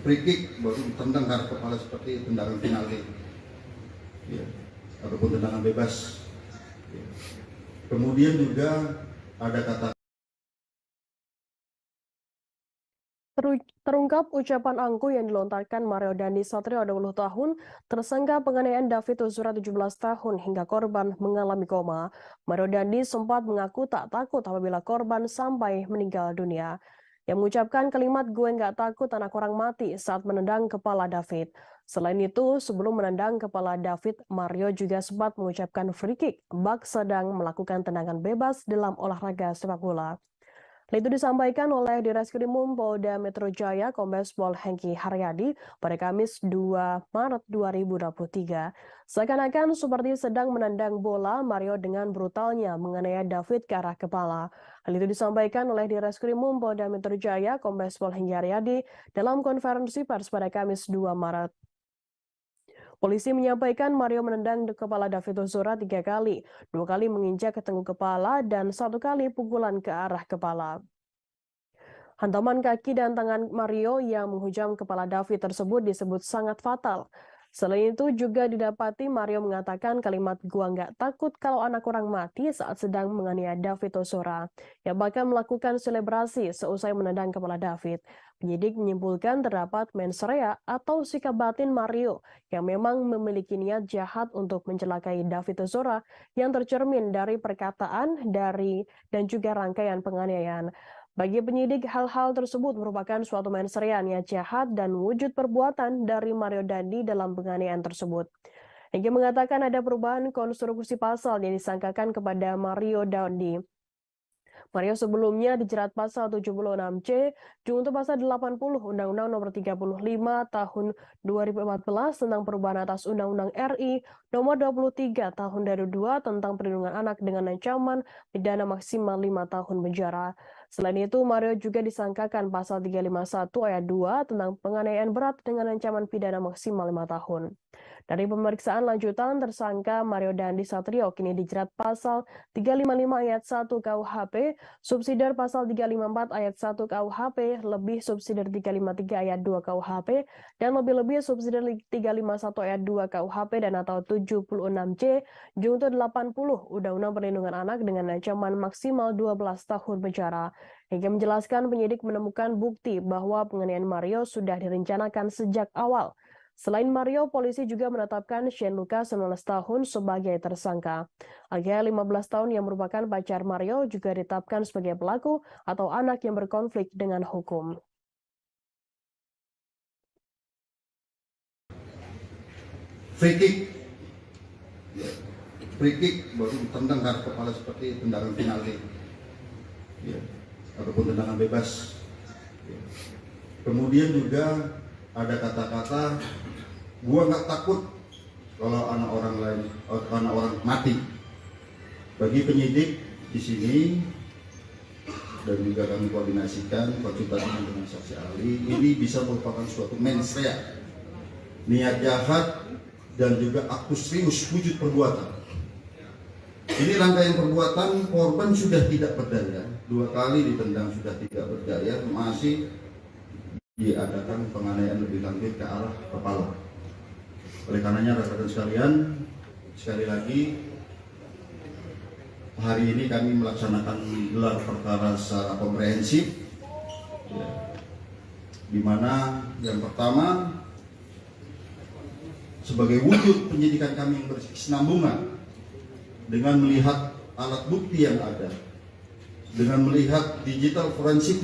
free kick baru ditendang ke kepala seperti tendangan penalti, ya, ataupun tendangan bebas. Ya. Kemudian juga ada kata Terungkap ucapan angkuh yang dilontarkan Mario Dandi Satrio 20 tahun, tersangka penganiayaan David Ozora 17 tahun hingga korban mengalami koma. Mario Dandi sempat mengaku tak takut apabila korban sampai meninggal dunia. Yang mengucapkan kalimat "gue nggak takut anak orang mati" saat menendang kepala David. Selain itu, sebelum menendang kepala David, Mario juga sempat mengucapkan free kick bak sedang melakukan tendangan bebas dalam olahraga sepak bola. Hal itu disampaikan oleh Direskrimum Polda Metro Jaya Kombes Pol Hengki Haryadi pada Kamis 2 Maret 2023. Seakan-akan seperti sedang menendang bola, Mario dengan brutalnya menganiaya David ke arah kepala. Hal itu disampaikan oleh Direskrimum Polda Metro Jaya Kombes Pol Hengki Haryadi dalam konferensi pers pada Kamis 2 Maret. Polisi menyampaikan Mario menendang kepala David Ozora 3 kali, 2 kali menginjak ke tengkuk kepala dan 1 kali pukulan ke arah kepala. Hantaman kaki dan tangan Mario yang menghujam kepala David tersebut disebut sangat fatal. Selain itu juga didapati Mario mengatakan kalimat "gua nggak takut kalau anak orang mati" saat sedang menganiaya David Ozora, yang bahkan melakukan selebrasi seusai menendang kepala David. Penyidik menyimpulkan terdapat mens rea atau sikap batin Mario yang memang memiliki niat jahat untuk mencelakai David Ozora yang tercermin dari perkataan, dan juga rangkaian penganiayaan. Bagi penyidik, hal-hal tersebut merupakan suatu mens rea niat jahat dan wujud perbuatan dari Mario Dandi dalam penganiayaan tersebut. Hengki mengatakan ada perubahan konstruksi pasal yang disangkakan kepada Mario Dandi. Mario sebelumnya dijerat pasal 76C junto pasal 80 Undang-Undang Nomor 35 Tahun 2014 tentang perubahan atas Undang-Undang RI Nomor 23 Tahun 2002 tentang perlindungan anak dengan ancaman pidana maksimal 5 tahun penjara. Selain itu, Mario juga disangkakan pasal 351 ayat 2 tentang penganiayaan berat dengan ancaman pidana maksimal 5 tahun. Dari pemeriksaan lanjutan, tersangka Mario Dandi Satrio kini dijerat pasal 355 ayat 1 KUHP, subsidiar pasal 354 ayat 1 KUHP, lebih subsidiar 353 ayat 2 KUHP, dan lebih-lebih subsidiar 351 ayat 2 KUHP dan atau 76C, junto 80 Undang-Undang Perlindungan Anak dengan ancaman maksimal 12 tahun penjara. Hingga menjelaskan penyidik menemukan bukti bahwa penganiayaan Mario sudah direncanakan sejak awal. Selain Mario, polisi juga menetapkan Shane Lucas 19 tahun sebagai tersangka. Agea 15 tahun yang merupakan pacar Mario juga ditetapkan sebagai pelaku atau anak yang berkonflik dengan hukum. free kick baru ditendang ke kepala seperti tendangan penalti, ya, ataupun tendangan bebas. Ya. Kemudian juga ada kata-kata "gua nggak takut kalau anak orang mati". Bagi penyidik di sini dan juga kami koordinasikan konsultasi dengan saksi ahli, ini bisa merupakan suatu mens rea, niat jahat dan juga aktus serius wujud perbuatan. Ini rangkaian perbuatan. Korban sudah tidak berdaya, 2 kali ditendang sudah tidak berdaya, masih diadakan penganiayaan lebih lanjut ke arah kepala. Oleh karenanya rekan-rekan sekalian, sekali lagi hari ini kami melaksanakan gelar perkara secara komprehensif, ya, di mana yang pertama sebagai wujud penyidikan kami yang berkesinambungan dengan melihat alat bukti yang ada, dengan melihat hasil digital forensik,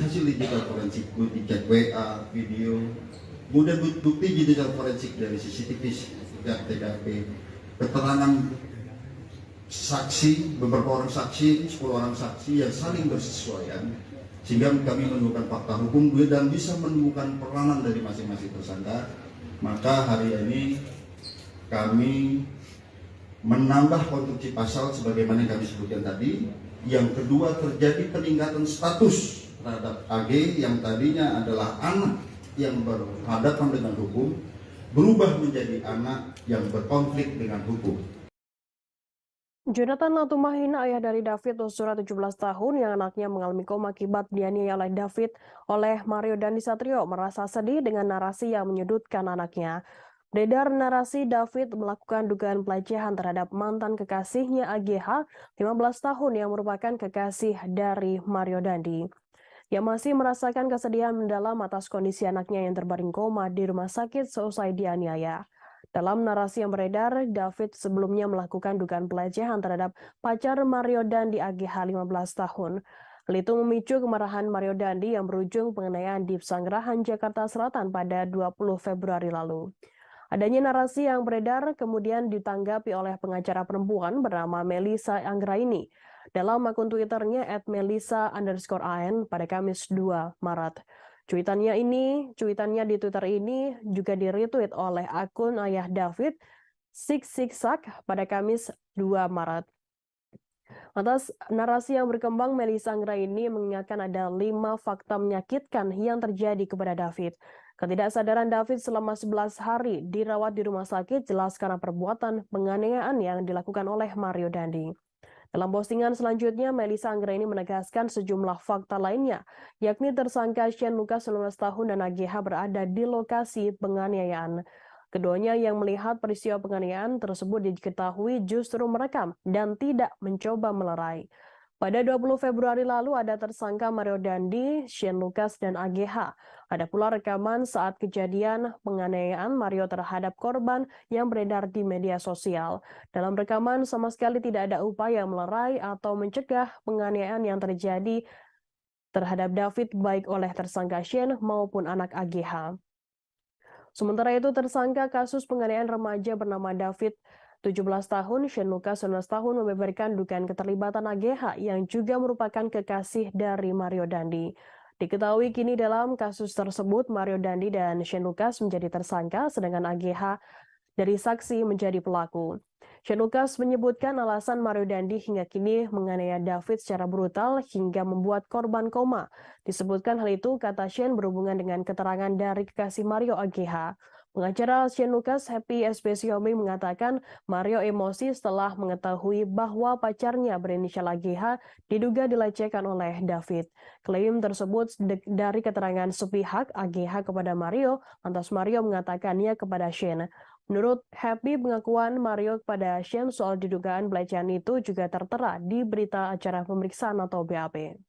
bukti chat WA, video, kemudian bukti digital forensik dari CCTV, TKP, keterangan saksi, beberapa orang saksi, 10 orang saksi yang saling bersesuaian, sehingga kami menemukan fakta hukum dan bisa menemukan peranan dari masing-masing tersangka. Maka hari ini kami menambah konstruksi pasal sebagaimana yang kami sebutkan tadi. Yang kedua, terjadi peningkatan status terhadap AG yang tadinya adalah anak yang berhadapan dengan hukum, berubah menjadi anak yang berkonflik dengan hukum. Jonathan Latumahina, ayah dari David Ozora 17 tahun yang anaknya mengalami koma akibat dianiaya oleh Mario Dandisatrio, merasa sedih dengan narasi yang menyudutkan anaknya. Beredar narasi David melakukan dugaan pelecehan terhadap mantan kekasihnya AGH 15 tahun yang merupakan kekasih dari Mario Dandi. Yang masih merasakan kesedihan mendalam atas kondisi anaknya yang terbaring koma di rumah sakit seusai dianiaya. Dalam narasi yang beredar, David sebelumnya melakukan dugaan pelecehan terhadap pacar Mario Dandi AGH 15 tahun. Hal itu memicu kemarahan Mario Dandi yang berujung penganiayaan di Pesanggerahan, Jakarta Selatan pada 20 Februari lalu. Adanya narasi yang beredar kemudian ditanggapi oleh pengacara perempuan bernama Melissa Anggraini dalam akun Twitternya @melissa_an pada Kamis 2 Maret. Cuitannya di Twitter ini juga di-retweet oleh akun ayah David, Siksak pada Kamis 2 Maret. Atas narasi yang berkembang, Melissa Anggraini mengingatkan ada 5 fakta menyakitkan yang terjadi kepada David. Ketidaksadaran David selama 11 hari dirawat di rumah sakit jelas karena perbuatan penganiayaan yang dilakukan oleh Mario Dandi. Dalam postingan selanjutnya, Melissa Anggraini menegaskan sejumlah fakta lainnya, yakni tersangka Shane Lucas 19 tahun dan AGH berada di lokasi penganiayaan. Keduanya yang melihat peristiwa penganiayaan tersebut diketahui justru merekam dan tidak mencoba melerai. Pada 20 Februari lalu ada tersangka Mario Dandi, Shane Lucas, dan AGH. Ada pula rekaman saat kejadian penganiayaan Mario terhadap korban yang beredar di media sosial. Dalam rekaman sama sekali tidak ada upaya melerai atau mencegah penganiayaan yang terjadi terhadap David baik oleh tersangka Shane maupun anak AGH. Sementara itu, tersangka kasus penganiayaan remaja bernama David 17 tahun, Shane Lucas 19 tahun membeberkan dugaan keterlibatan AGH yang juga merupakan kekasih dari Mario Dandi. Diketahui kini dalam kasus tersebut Mario Dandi dan Shane Lucas menjadi tersangka sedangkan AGH dari saksi menjadi pelaku. Shane Lucas menyebutkan alasan Mario Dandi hingga kini menganiaya David secara brutal hingga membuat korban koma. Disebutkan hal itu, kata Shane, berhubungan dengan keterangan dari kekasih Mario AGH. Pengacara Shane Lucas, Happy SPCOMI, mengatakan Mario emosi setelah mengetahui bahwa pacarnya berinisial AGH diduga dilecehkan oleh David. Klaim tersebut dari keterangan sepihak AGH kepada Mario, lantas Mario mengatakannya kepada Shane. Menurut Happy, pengakuan Mario kepada Shane soal didugaan pelecehan itu juga tertera di berita acara pemeriksaan atau BAP.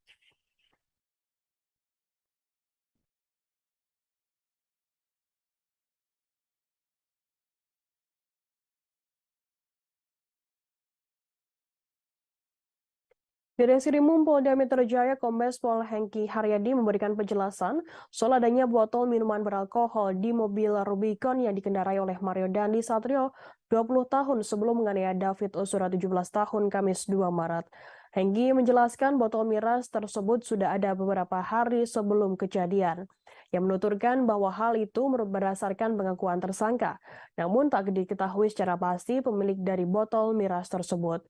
Di Reskrimum Polda Metro Jaya, Kombes Pol Hengki Haryadi memberikan penjelasan soal adanya botol minuman beralkohol di mobil Rubicon yang dikendarai oleh Mario Dandi Satrio 20 tahun sebelum menganiaya David Ozora 17 tahun Kamis 2 Maret. Hengki menjelaskan botol miras tersebut sudah ada beberapa hari sebelum kejadian. Yang menuturkan bahwa hal itu berdasarkan pengakuan tersangka, namun tak diketahui secara pasti pemilik dari botol miras tersebut.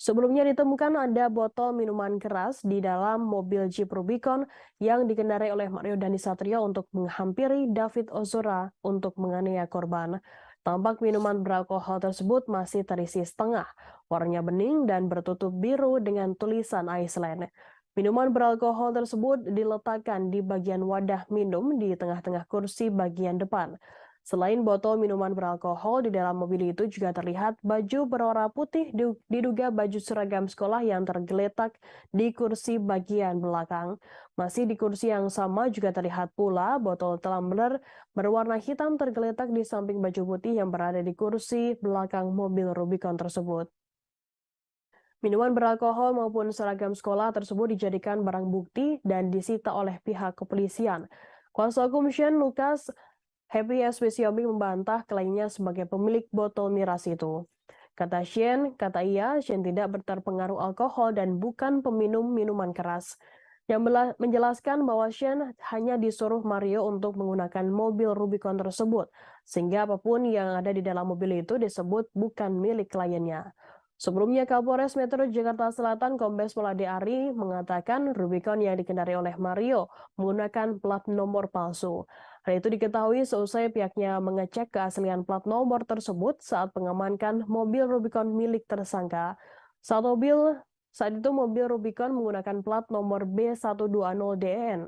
Sebelumnya ditemukan ada botol minuman keras di dalam mobil Jeep Rubicon yang dikendarai oleh Mario Dandisatrio untuk menghampiri David Ozora untuk menganiaya korban. Tampak minuman beralkohol tersebut masih terisi setengah, warnanya bening dan bertutup biru dengan tulisan Iceland. Minuman beralkohol tersebut diletakkan di bagian wadah minum di tengah-tengah kursi bagian depan. Selain botol minuman beralkohol, di dalam mobil itu juga terlihat baju berwarna putih diduga baju seragam sekolah yang tergeletak di kursi bagian belakang. Masih di kursi yang sama juga terlihat pula botol tumbler berwarna hitam tergeletak di samping baju putih yang berada di kursi belakang mobil Rubicon tersebut. Minuman beralkohol maupun seragam sekolah tersebut dijadikan barang bukti dan disita oleh pihak kepolisian. Kuasa hukum Shane Lucas, Happy SPCOMI, membantah klaimnya sebagai pemilik botol miras itu. Kata Shane tidak terpengaruh alkohol dan bukan peminum minuman keras. Yang menjelaskan bahwa Shane hanya disuruh Mario untuk menggunakan mobil Rubicon tersebut, sehingga apapun yang ada di dalam mobil itu disebut bukan milik kliennya. Sebelumnya, Kapolres Metro Jakarta Selatan Kombes Pol Ade Ari mengatakan Rubicon yang dikendarai oleh Mario menggunakan plat nomor palsu. Hal itu diketahui seusai pihaknya mengecek keaslian plat nomor tersebut saat mengamankan mobil Rubicon milik tersangka. Saat itu mobil Rubicon menggunakan plat nomor B120DN.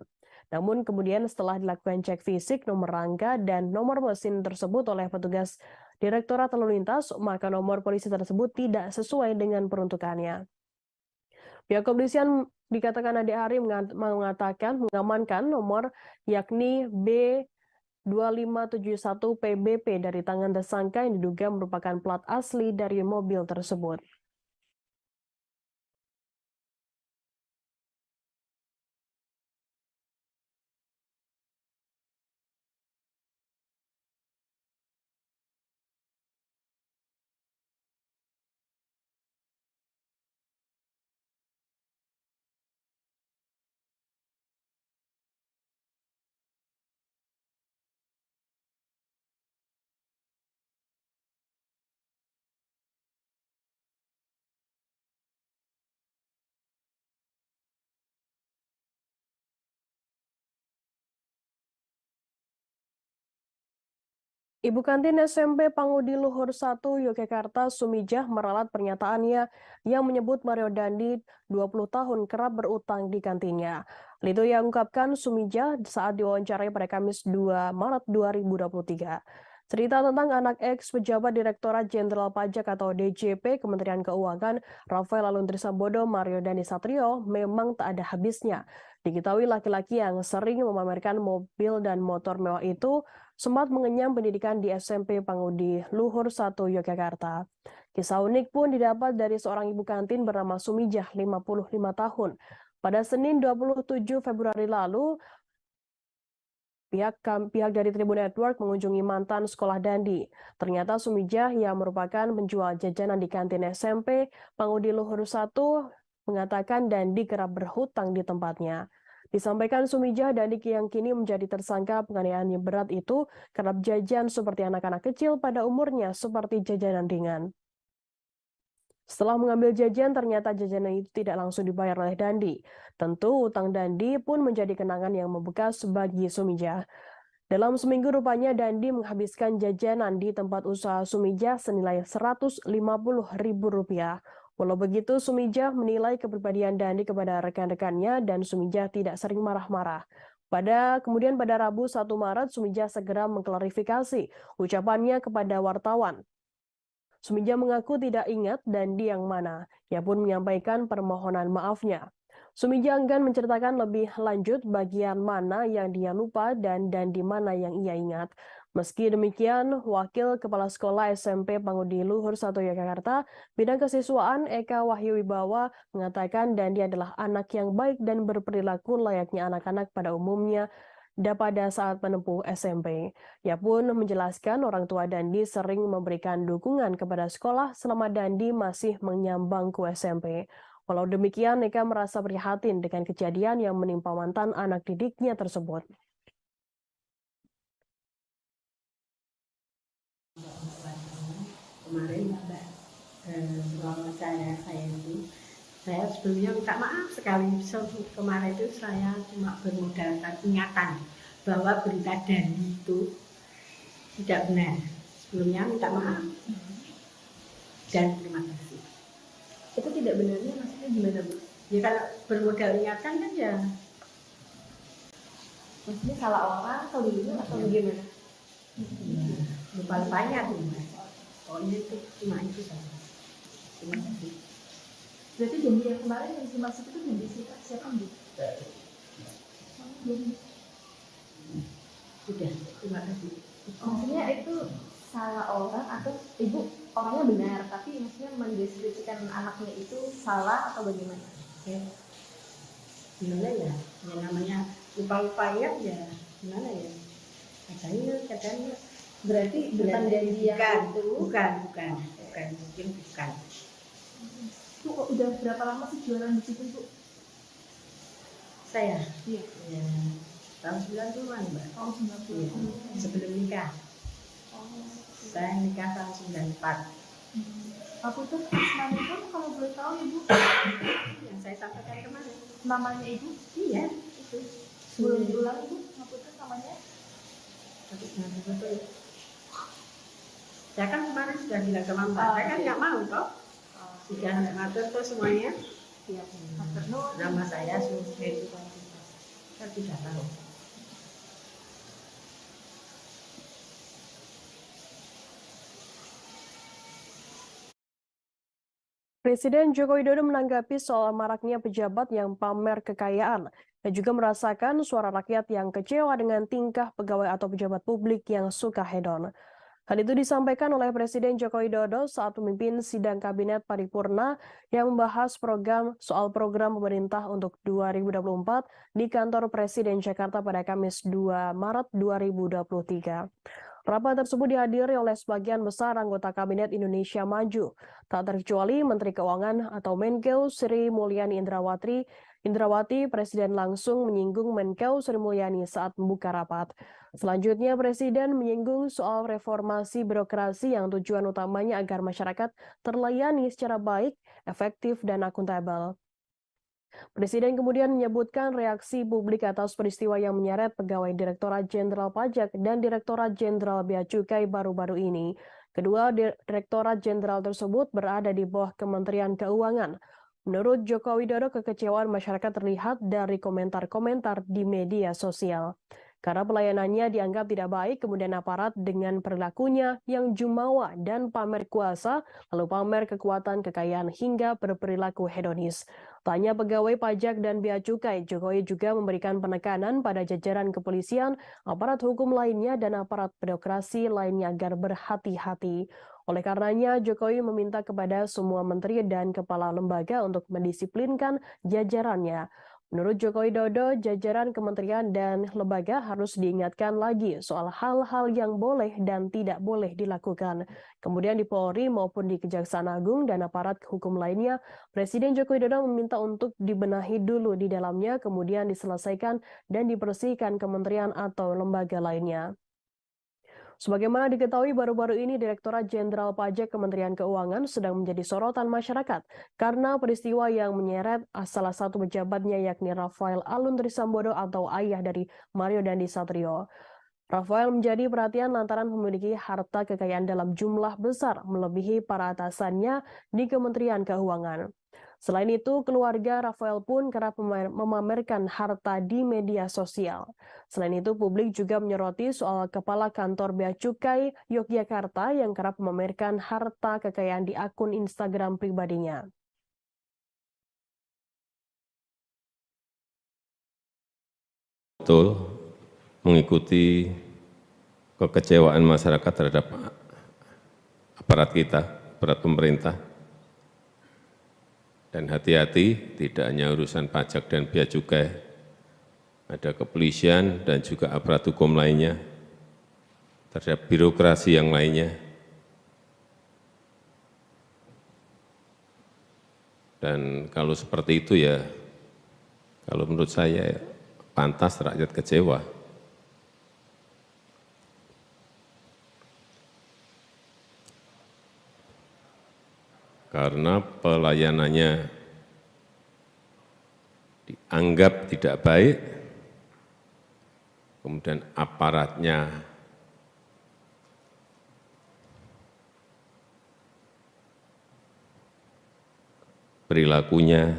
Namun kemudian setelah dilakukan cek fisik nomor rangka dan nomor mesin tersebut oleh petugas Direktorat Lalu Lintas, maka nomor polisi tersebut tidak sesuai dengan peruntukannya. Pihak kepolisian dikatakan Ade Hari mengamankan nomor yakni B2571 PBP dari tangan tersangka yang diduga merupakan plat asli dari mobil tersebut. Ibu kantin SMP Pangudi Luhur 1 Yogyakarta Sumijah meralat pernyataannya yang menyebut Mario Dandi 20 tahun kerap berutang di kantinnya. Hal itu yang ungkapkan Sumijah saat diwawancarai pada Kamis 2 Maret 2023. Cerita tentang anak ex pejabat Direktorat Jenderal Pajak atau DJP Kementerian Keuangan Rafael Aluntri Sambodo Mario Dandi Satrio memang tak ada habisnya. Diketahui laki-laki yang sering memamerkan mobil dan motor mewah itu sempat mengenyam pendidikan di SMP Pangudi Luhur 1 Yogyakarta. Kisah unik pun didapat dari seorang ibu kantin bernama Sumijah, 55 tahun. Pada Senin 27 Februari lalu, pihak dari Tribun Network mengunjungi mantan sekolah Dandi. Ternyata Sumijah yang merupakan penjual jajanan di kantin SMP Pangudi Luhur 1 mengatakan Dandi kerap berhutang di tempatnya. Disampaikan Sumijah, Dandi yang kini menjadi tersangka penganiayaan yang berat itu kerap jajan seperti anak-anak kecil pada umurnya seperti jajanan ringan. Setelah mengambil jajan, ternyata jajanan itu tidak langsung dibayar oleh Dandi. Tentu utang Dandi pun menjadi kenangan yang membekas bagi Sumijah. Dalam seminggu rupanya Dandi menghabiskan jajanan di tempat usaha Sumijah senilai Rp150.000. Walau begitu, Sumijah menilai kepribadian Dandi kepada rekan-rekannya dan Sumijah tidak sering marah-marah. Kemudian pada Rabu 1 Maret, Sumijah segera mengklarifikasi ucapannya kepada wartawan. Sumijah mengaku tidak ingat Dandi yang mana. Ia pun menyampaikan permohonan maafnya. Sumijah enggan menceritakan lebih lanjut bagian mana yang dia lupa dan Dandi mana yang ia ingat. Meski demikian, Wakil Kepala Sekolah SMP Pangudi Luhur 1 Yogyakarta, Bidang Kesiswaan Eka Wahyu Wibawa mengatakan Dandi adalah anak yang baik dan berperilaku layaknya anak-anak pada umumnya pada saat menempuh SMP. Ia pun menjelaskan orang tua Dandi sering memberikan dukungan kepada sekolah selama Dandi masih menyambang ke SMP. Walau demikian, Eka merasa prihatin dengan kejadian yang menimpa mantan anak didiknya tersebut. Kemarin Mbak, wawancara saya itu, saya sebelumnya minta maaf sekali. Kemarin itu saya cuma bermodalkan ingatan bahwa berita Dandi itu tidak benar. Sebelumnya minta maaf dan terima kasih. Itu tidak benarnya maksudnya gimana, Bu? Ya kalau bermodal ingatan kan ya. Maksudnya salah orang atau gimana atau bagaimana? Lupa-lupanya tuh. Pokoknya itu cuma itu saja. Terima kasih. Berarti janji yang kemarin yang dimaksud itu janji siapa, Bu? Sudah, terima kasih. Maksudnya itu salah orang atau ibu orangnya benar tapi maksudnya mendeskripsikan anaknya itu salah atau bagaimana? Ya. Gimana ya? Ya namanya lupa-lupa ya gimana ya? Katanya. Berarti bukan janji yang itu? Bukan, mungkin bukan. Bu, udah berapa lama sih jualan di situ, Bu? Saya? Iya. Ya, tahun 90-an, Mbak. Tahun 90. Iya, sebelum nikah. Saya nikah tahun 94. Aku tuh namanya kalau boleh tahu Ibu Yang saya sampaikan kemarin. namanya Ibu? Iya, itu. Boleh diulang Ibu? Aku tuh namanya? Tapi nanti betul. Saya kan kemarin sudah bilang sama Mbak, saya kan nggak mau toh. Jika matur terus semuanya, Iya, matur nuwun. nama saya Suheri. Saya tidak tahu. Presiden Joko Widodo menanggapi soal maraknya pejabat yang pamer kekayaan dan juga merasakan suara rakyat yang kecewa dengan tingkah pegawai atau pejabat publik yang suka hedon. Hal itu disampaikan oleh Presiden Joko Widodo saat memimpin sidang Kabinet Paripurna yang membahas soal program pemerintah untuk 2024 di kantor Presiden Jakarta pada Kamis 2 Maret 2023. Rapat tersebut dihadiri oleh sebagian besar anggota Kabinet Indonesia Maju, tak terkecuali Menteri Keuangan atau Menkeu Sri Mulyani Indrawati. Presiden langsung menyinggung Menkeu Sri Mulyani saat membuka rapat. Selanjutnya, Presiden menyinggung soal reformasi birokrasi yang tujuan utamanya agar masyarakat terlayani secara baik, efektif, dan akuntabel. Presiden kemudian menyebutkan reaksi publik atas peristiwa yang menyeret pegawai Direktorat Jenderal Pajak dan Direktorat Jenderal Bea Cukai baru-baru ini. Kedua Direktorat Jenderal tersebut berada di bawah Kementerian Keuangan. Menurut Joko Widodo, kekecewaan masyarakat terlihat dari komentar-komentar di media sosial. Karena pelayanannya dianggap tidak baik, kemudian aparat dengan perilakunya yang jumawa dan pamer kuasa, lalu pamer kekuatan, kekayaan, hingga berperilaku hedonis. Tanya pegawai pajak dan bea cukai, Jokowi juga memberikan penekanan pada jajaran kepolisian, aparat hukum lainnya, dan aparat birokrasi lainnya agar berhati-hati. Oleh karenanya, Jokowi meminta kepada semua menteri dan kepala lembaga untuk mendisiplinkan jajarannya. Menurut Joko Widodo, jajaran kementerian dan lembaga harus diingatkan lagi soal hal-hal yang boleh dan tidak boleh dilakukan. Kemudian di Polri maupun di Kejaksaan Agung dan aparat hukum lainnya, Presiden Joko Widodo meminta untuk dibenahi dulu di dalamnya, kemudian diselesaikan dan dibersihkan kementerian atau lembaga lainnya. Sebagaimana diketahui, baru-baru ini Direktorat Jenderal Pajak Kementerian Keuangan sedang menjadi sorotan masyarakat karena peristiwa yang menyeret salah satu pejabatnya yakni Rafael Alun Trisambodo atau ayah dari Mario Dandi Satrio. Rafael menjadi perhatian lantaran memiliki harta kekayaan dalam jumlah besar melebihi para atasannya di Kementerian Keuangan. Selain itu, keluarga Rafael pun kerap memamerkan harta di media sosial. Selain itu, publik juga menyoroti soal Kepala Kantor Bea Cukai Yogyakarta yang kerap memamerkan harta kekayaan di akun Instagram pribadinya. Betul, mengikuti kekecewaan masyarakat terhadap aparat kita, aparat pemerintah. Dan hati-hati, tidak hanya urusan pajak dan bea cukai, ada kepolisian dan juga aparat hukum lainnya, terhadap birokrasi yang lainnya. Dan kalau seperti itu ya, kalau menurut saya pantas rakyat kecewa. Karena pelayanannya dianggap tidak baik, kemudian aparatnya perilakunya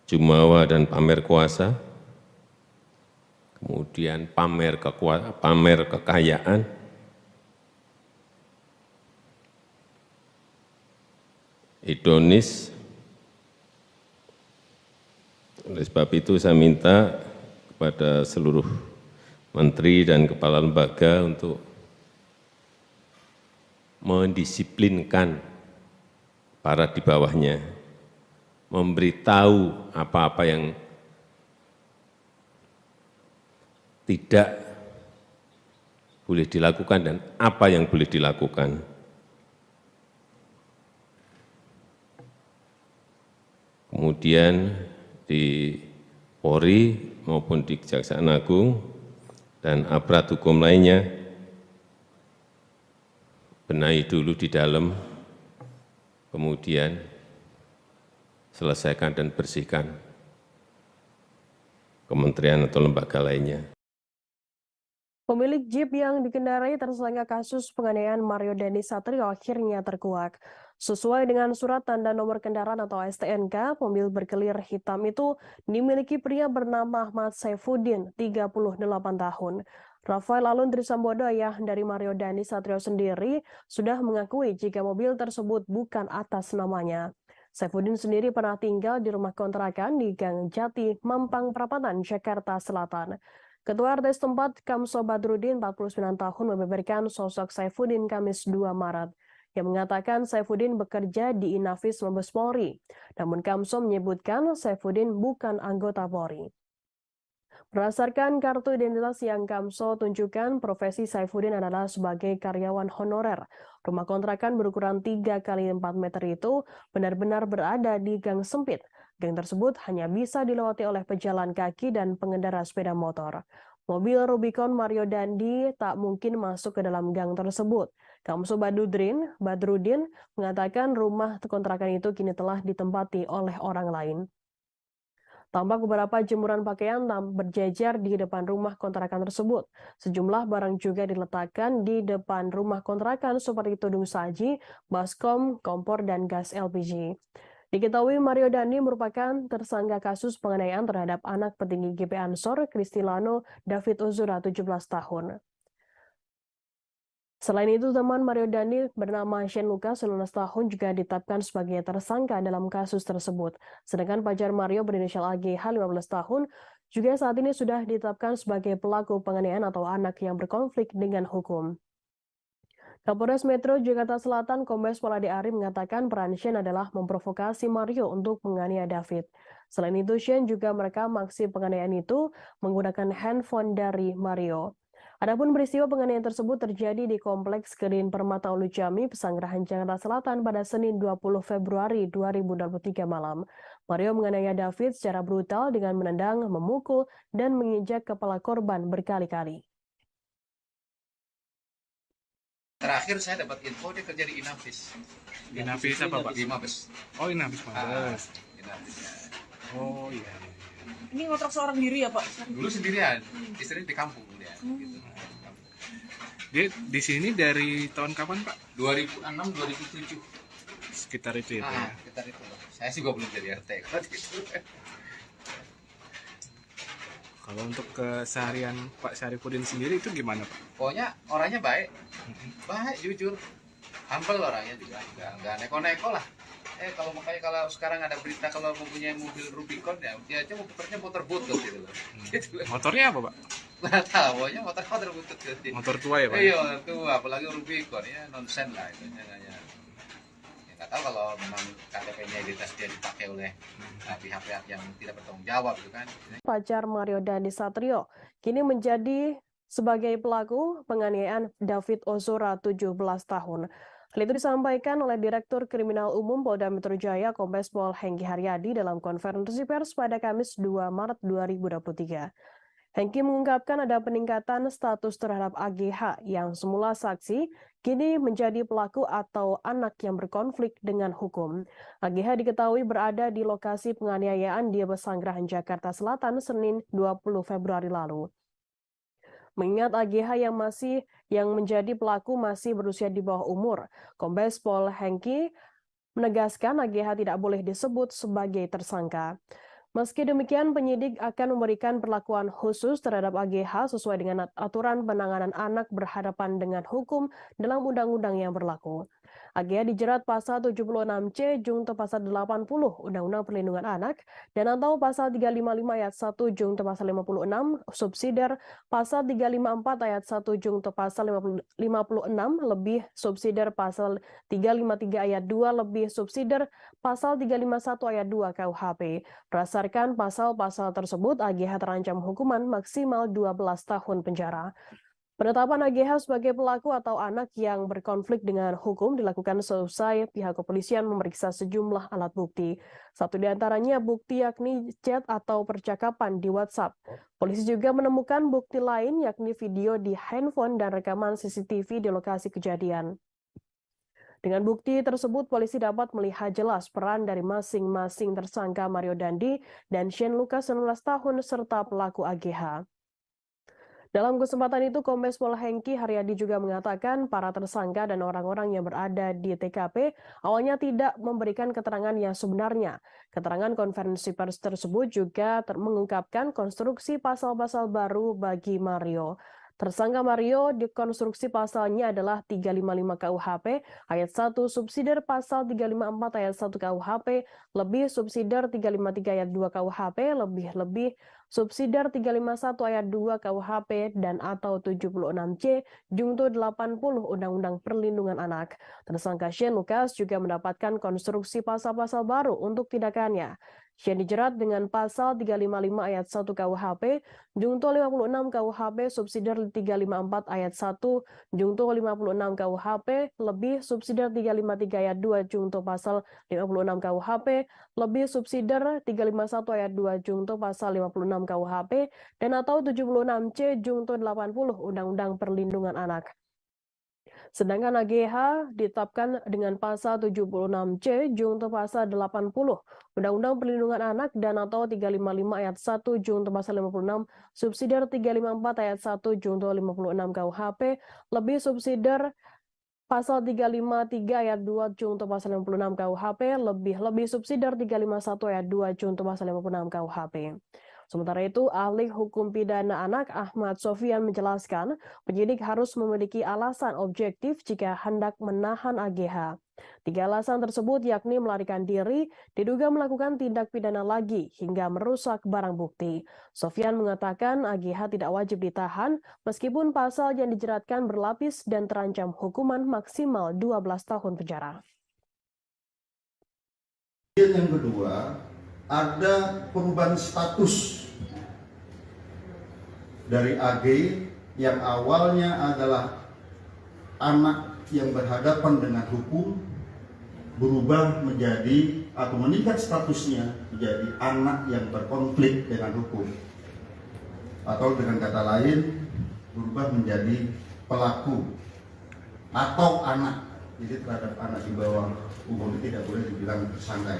jumawa dan pamer kuasa, kemudian pamer kekayaan, hedonis. Oleh sebab itu saya minta kepada seluruh menteri dan kepala lembaga untuk mendisiplinkan para di bawahnya, memberitahu apa-apa yang tidak boleh dilakukan dan apa yang boleh dilakukan. Kemudian di Polri maupun di Kejaksaan Agung dan aparat hukum lainnya, benahi dulu di dalam, kemudian selesaikan dan bersihkan kementerian atau lembaga lainnya. Pemilik Jeep yang dikendarai tersangka kasus penganiayaan Mario Dandi Satrio akhirnya terkuak. Sesuai dengan surat tanda nomor kendaraan atau STNK, mobil berkelir hitam itu dimiliki pria bernama Ahmad Saifuddin, 38 tahun. Rafael Alun Trisambodo, ayah dari Mario Dandi Satrio sendiri, sudah mengakui jika mobil tersebut bukan atas namanya. Saifuddin sendiri pernah tinggal di rumah kontrakan di Gang Jati, Mampang Perapatan, Jakarta Selatan. Ketua RT setempat Kamso Badrudin, 49 tahun, membeberkan sosok Saifuddin Kamis 2 Maret. Yang mengatakan Saifuddin bekerja di Inafis Mabes Polri. Namun Kamso menyebutkan Saifuddin bukan anggota Polri. Berdasarkan kartu identitas yang Kamso tunjukkan, profesi Saifuddin adalah sebagai karyawan honorer. Rumah kontrakan berukuran 3 kali 4 meter itu benar-benar berada di gang sempit. Gang tersebut hanya bisa dilewati oleh pejalan kaki dan pengendara sepeda motor. Mobil Rubicon Mario Dandi tak mungkin masuk ke dalam gang tersebut. Kamso Badrudin mengatakan rumah kontrakan itu kini telah ditempati oleh orang lain. Tampak beberapa jemuran pakaian berjejer di depan rumah kontrakan tersebut. Sejumlah barang juga diletakkan di depan rumah kontrakan seperti tudung saji, baskom, kompor, dan gas LPG. Diketahui Mario Dandi merupakan tersangka kasus penganiayaan terhadap anak petinggi GP Ansor, Kristilano David Ozora, 17 tahun. Selain itu, teman Mario Dandi bernama Shane Lucas, 19 tahun, juga ditetapkan sebagai tersangka dalam kasus tersebut. Sedangkan pacar Mario berinisial AGH, 15 tahun, juga saat ini sudah ditetapkan sebagai pelaku penganiayaan atau anak yang berkonflik dengan hukum. Kapolres Metro Jakarta Selatan Kombes Pol Ade Ari mengatakan peran Shane adalah memprovokasi Mario untuk menganiaya David. Selain itu, Shane juga merekam aksi penganiayaan itu menggunakan handphone dari Mario. Adapun peristiwa penganiayaan tersebut terjadi di Kompleks Green Permata Ulu Jami, Pesanggerahan Jakarta Selatan pada Senin 20 Februari 2023 malam. Mario menganiaya David secara brutal dengan menendang, memukul, dan menginjak kepala korban berkali-kali. Terakhir saya dapat info dia kerja di Inafis. Inafis apa, Pak? Di Mabes. Oh, Inafis Mabes. Inafis, ya. Oh iya. Ini ngontrak seorang diri ya Pak? Dulu sendirian, istrinya di kampung dia. Gitu. Dia di sini dari tahun kapan, Pak? 2006-2007. Sekitar itu ya, Pak, ya? Sekitar itu. Saya sih belum jadi RT kalau gitu. Kalau untuk keseharian Pak Syarifudin sendiri itu gimana, Pak? Pokoknya orangnya baik, jujur, humble orangnya juga, nggak neko-neko lah. Kalau sekarang ada berita kalau mempunyai mobil Rubicon ya, dia aja motornya motor butut gitu loh. Gitu. Motornya apa, Pak? Nggak tahu, pokoknya motor butut gitu. Motor tua ya, Pak? Iya, tua, apalagi Rubicon ya nonsen lah itu. Ya, nggak tahu kalau memang KTP-nya identitas dia dipakai oleh pihak-pihak yang tidak bertanggung jawab gitu kan. Pacar Mario Dandi Satrio kini menjadi sebagai pelaku penganiayaan David Ozora, 17 tahun. Hal itu disampaikan oleh Direktur Kriminal Umum Polda Metro Jaya Kombes Pol Hengki Haryadi dalam konferensi pers pada Kamis 2 Maret 2023. Hengki mengungkapkan ada peningkatan status terhadap AGH yang semula saksi, kini menjadi pelaku atau anak yang berkonflik dengan hukum. AGH diketahui berada di lokasi penganiayaan di Pesanggerahan Jakarta Selatan Senin 20 Februari lalu. Mengingat AGH yang menjadi pelaku masih berusia di bawah umur, Kombes Pol Hengki menegaskan AGH tidak boleh disebut sebagai tersangka. Meski demikian, penyidik akan memberikan perlakuan khusus terhadap AGH sesuai dengan aturan penanganan anak berhadapan dengan hukum dalam undang-undang yang berlaku. AGH dijerat pasal 76C Jungto pasal 80 Undang-Undang Perlindungan Anak dan atau pasal 355 ayat 1 Jungto pasal 56 subsidiar pasal 354 ayat 1 Jungto pasal 56 lebih subsidiar pasal 353 ayat 2 lebih subsidiar pasal 351 ayat 2 KUHP. Berdasarkan pasal-pasal tersebut, AGH terancam hukuman maksimal 12 tahun penjara. Penetapan AGH sebagai pelaku atau anak yang berkonflik dengan hukum dilakukan seusai pihak kepolisian memeriksa sejumlah alat bukti. Satu di antaranya bukti yakni chat atau percakapan di WhatsApp. Polisi juga menemukan bukti lain yakni video di handphone dan rekaman CCTV di lokasi kejadian. Dengan bukti tersebut, polisi dapat melihat jelas peran dari masing-masing tersangka Mario Dandi dan Shane Lucas 19 tahun serta pelaku AGH. Dalam kesempatan itu, Kombes Pol Hengki Haryadi juga mengatakan para tersangka dan orang-orang yang berada di TKP awalnya tidak memberikan keterangan yang sebenarnya. Keterangan konferensi pers tersebut juga mengungkapkan konstruksi pasal-pasal baru bagi Mario. Tersangka Mario dikonstruksi pasalnya adalah 355 KUHP ayat 1 subsidiar pasal 354 ayat 1 KUHP lebih subsidiar 353 ayat 2 KUHP lebih subsidiar 351 ayat 2 KUHP dan atau 76C Junto 80 Undang-Undang Perlindungan Anak. Tersangka Shane Lucas juga mendapatkan konstruksi pasal-pasal baru untuk tindakannya. Shane dijerat dengan pasal 355 ayat 1 KUHP, Junto 56 KUHP subsidiar 354 ayat 1, Junto 56 KUHP lebih subsidiar 353 ayat 2 Junto pasal 56 KUHP lebih subsidiar 351 ayat 2 Junto pasal 56 KUHP dan atau 76C Junto 80 Undang-Undang Perlindungan Anak. Sedangkan AGH ditetapkan dengan pasal 76C Junto pasal 80 Undang-Undang Perlindungan Anak dan atau 355 ayat 1 Junto pasal 56 subsidiar 354 ayat 1 Junto 56 KUHP lebih subsidiar pasal 353 ayat 2 Junto pasal 56 KUHP lebih subsidiar 351 ayat 2 Junto pasal 56 KUHP. Sementara itu, ahli hukum pidana anak Ahmad Sofyan menjelaskan penyidik harus memiliki alasan objektif jika hendak menahan AGH. 3 alasan tersebut yakni melarikan diri, diduga melakukan tindak pidana lagi, hingga merusak barang bukti. Sofyan mengatakan AGH tidak wajib ditahan meskipun pasal yang dijeratkan berlapis dan terancam hukuman maksimal 12 tahun penjara. Yang kedua, ada perubahan status dari AG yang awalnya adalah anak yang berhadapan dengan hukum berubah menjadi atau meningkat statusnya menjadi anak yang berkonflik dengan hukum, atau dengan kata lain berubah menjadi pelaku atau anak. Jadi terhadap anak di bawah umur tidak boleh dibilang tersangka.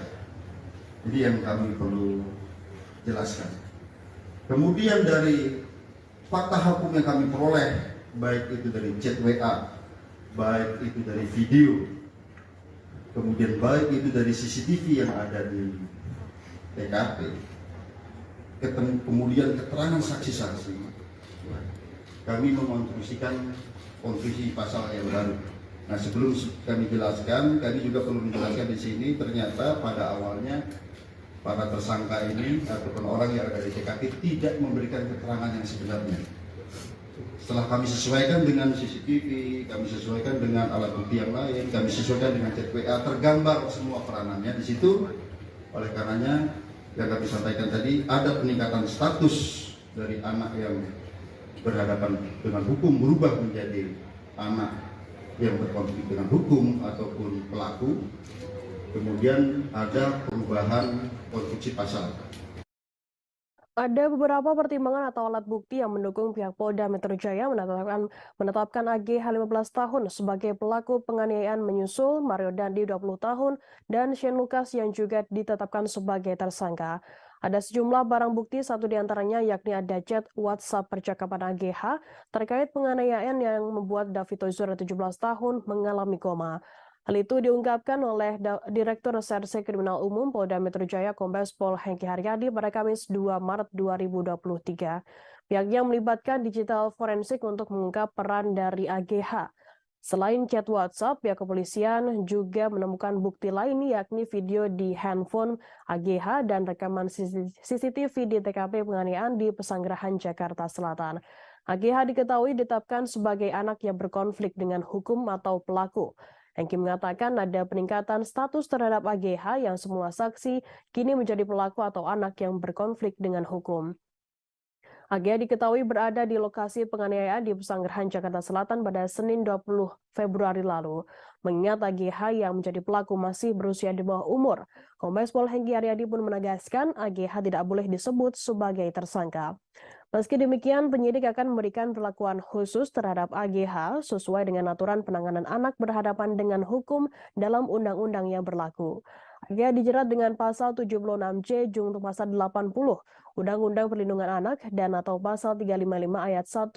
Jadi yang kami perlu jelaskan. Kemudian dari fakta hukum yang kami peroleh, baik itu dari chat WA, baik itu dari video, kemudian baik itu dari CCTV yang ada di TKP, kemudian keterangan saksi-saksi, kami mengonstruksikan konstruksi pasal yang baru. Nah, sebelum kami jelaskan, kami juga perlu menjelaskan di sini, ternyata pada awalnya para tersangka ini ataupun orang yang ada di TKP tidak memberikan keterangan yang sebenarnya. Setelah kami sesuaikan dengan CCTV, kami sesuaikan dengan alat bukti yang lain, kami sesuaikan dengan chat WA, tergambar semua peranannya di situ. Oleh karenanya, yang kami sampaikan tadi, ada peningkatan status dari anak yang berhadapan dengan hukum berubah menjadi anak yang berkonflik dengan hukum ataupun pelaku. Kemudian ada perubahan konstruksi pasal. Ada beberapa pertimbangan atau alat bukti yang mendukung pihak Polda Metro Jaya menetapkan AGH 15 tahun sebagai pelaku penganiayaan menyusul Mario Dandi 20 tahun dan Shane Lucas yang juga ditetapkan sebagai tersangka. Ada sejumlah barang bukti, satu diantaranya yakni ada chat WhatsApp percakapan AGH terkait penganiayaan yang membuat David Ozora 17 tahun mengalami koma. Hal itu diungkapkan oleh Direktur Reserse Kriminal Umum Polda Metro Jaya Kombes Pol Hengki Haryadi pada Kamis 2 Maret 2023. Pihaknya melibatkan digital forensik untuk mengungkap peran dari AGH. Selain chat WhatsApp, pihak kepolisian juga menemukan bukti lain yakni video di handphone AGH dan rekaman CCTV di TKP penganiayaan di Pesanggerahan Jakarta Selatan. AGH diketahui ditetapkan sebagai anak yang berkonflik dengan hukum atau pelaku. Hengki mengatakan ada peningkatan status terhadap AGH yang semua saksi kini menjadi pelaku atau anak yang berkonflik dengan hukum. AGH diketahui berada di lokasi penganiayaan di Pesanggerahan Jakarta Selatan pada Senin 20 Februari lalu. Mengingat AGH yang menjadi pelaku masih berusia di bawah umur, Kombes Pol Hengki Haryadi pun menegaskan AGH tidak boleh disebut sebagai tersangka. Meski demikian, penyidik akan memberikan perlakuan khusus terhadap AGH sesuai dengan aturan penanganan anak berhadapan dengan hukum dalam undang-undang yang berlaku. AGH dijerat dengan pasal 76C junto pasal 80 Undang-Undang Perlindungan Anak dan atau pasal 355 ayat 1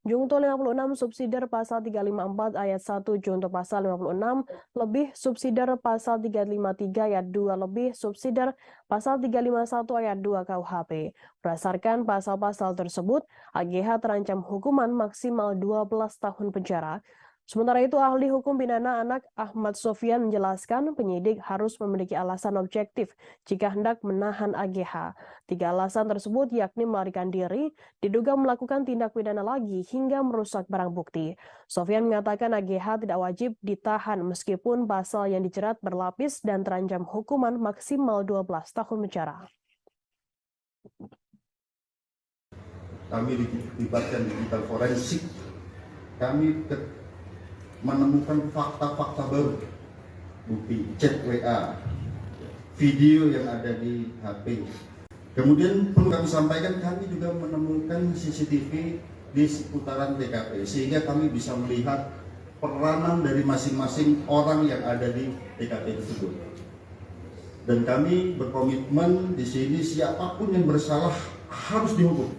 junto 56 subsidiar pasal 354 ayat 1 junto pasal 56 lebih subsidiar pasal 353 ayat 2 lebih subsidiar pasal 351 ayat 2 KUHP. Berdasarkan pasal-pasal tersebut, AGH terancam hukuman maksimal 12 tahun penjara. Sementara itu, ahli hukum pidana anak Ahmad Sofyan menjelaskan penyidik harus memiliki alasan objektif jika hendak menahan AGH. 3 alasan tersebut yakni melarikan diri, diduga melakukan tindak pidana lagi, hingga merusak barang bukti. Sofyan mengatakan AGH tidak wajib ditahan meskipun pasal yang dijerat berlapis dan terancam hukuman maksimal 12 tahun penjara. Kami dilibatkan digital forensik. Kami menemukan fakta-fakta baru, bukti chat WA, video yang ada di HP. Kemudian perlu kami sampaikan, kami juga menemukan CCTV di seputaran TKP, sehingga kami bisa melihat peranan dari masing-masing orang yang ada di TKP tersebut. Dan kami berkomitmen di sini siapapun yang bersalah harus dihukum.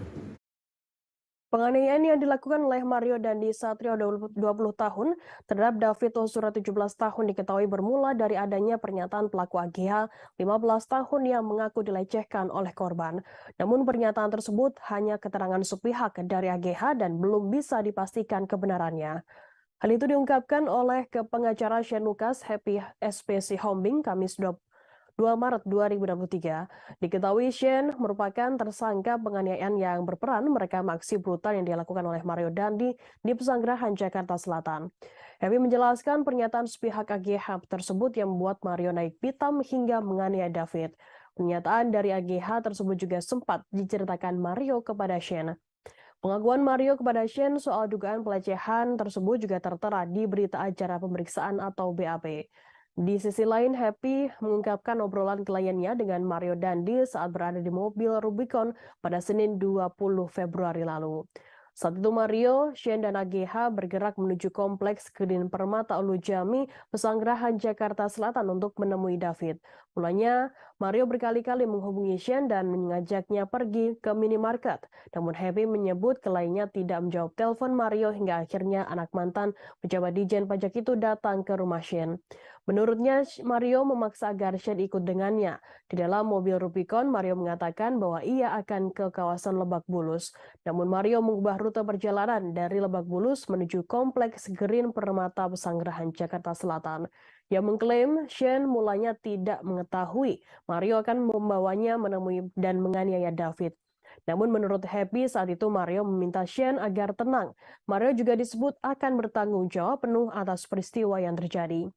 Penganiayaan yang dilakukan oleh Mario Dandi Satrio 20 tahun terhadap David Ozora 17 tahun diketahui bermula dari adanya pernyataan pelaku AGH 15 tahun yang mengaku dilecehkan oleh korban. Namun pernyataan tersebut hanya keterangan sepihak dari AGH dan belum bisa dipastikan kebenarannya. Hal itu diungkapkan oleh pengacara Shane Lucas Happy SPC Hombing Kamis 2 Maret 2023. Diketahui Shane merupakan tersangka penganiayaan yang berperan merekam aksi brutal yang dilakukan oleh Mario Dandi di Pesanggerahan, Jakarta Selatan. Happy menjelaskan pernyataan sepihak AGH tersebut yang membuat Mario naik pitam hingga menganiaya David. Pernyataan dari AGH tersebut juga sempat diceritakan Mario kepada Shane. Pengakuan Mario kepada Shane soal dugaan pelecehan tersebut juga tertera di berita acara pemeriksaan atau BAP. Di sisi lain, Happy mengungkapkan obrolan kliennya dengan Mario Dandi saat berada di mobil Rubicon pada Senin 20 Februari lalu. Saat itu Mario, Shane, dan AGH bergerak menuju kompleks Green Permata Ulu Jami, Pesanggerahan, Jakarta Selatan untuk menemui David. Mulanya, Mario berkali-kali menghubungi Shane dan mengajaknya pergi ke minimarket. Namun Happy menyebut kliennya tidak menjawab telepon Mario hingga akhirnya anak mantan pejabat Dijen Pajak itu datang ke rumah Shane. Menurutnya, Mario memaksa agar Shane ikut dengannya. Di dalam mobil Rubicon, Mario mengatakan bahwa ia akan ke kawasan Lebak Bulus. Namun Mario mengubah rute perjalanan dari Lebak Bulus menuju Kompleks Green Permata Pesanggerahan, Jakarta Selatan. Ia mengklaim Shane mulanya tidak mengetahui Mario akan membawanya menemui dan menganiaya David. Namun menurut Happy saat itu Mario meminta Shane agar tenang. Mario juga disebut akan bertanggung jawab penuh atas peristiwa yang terjadi.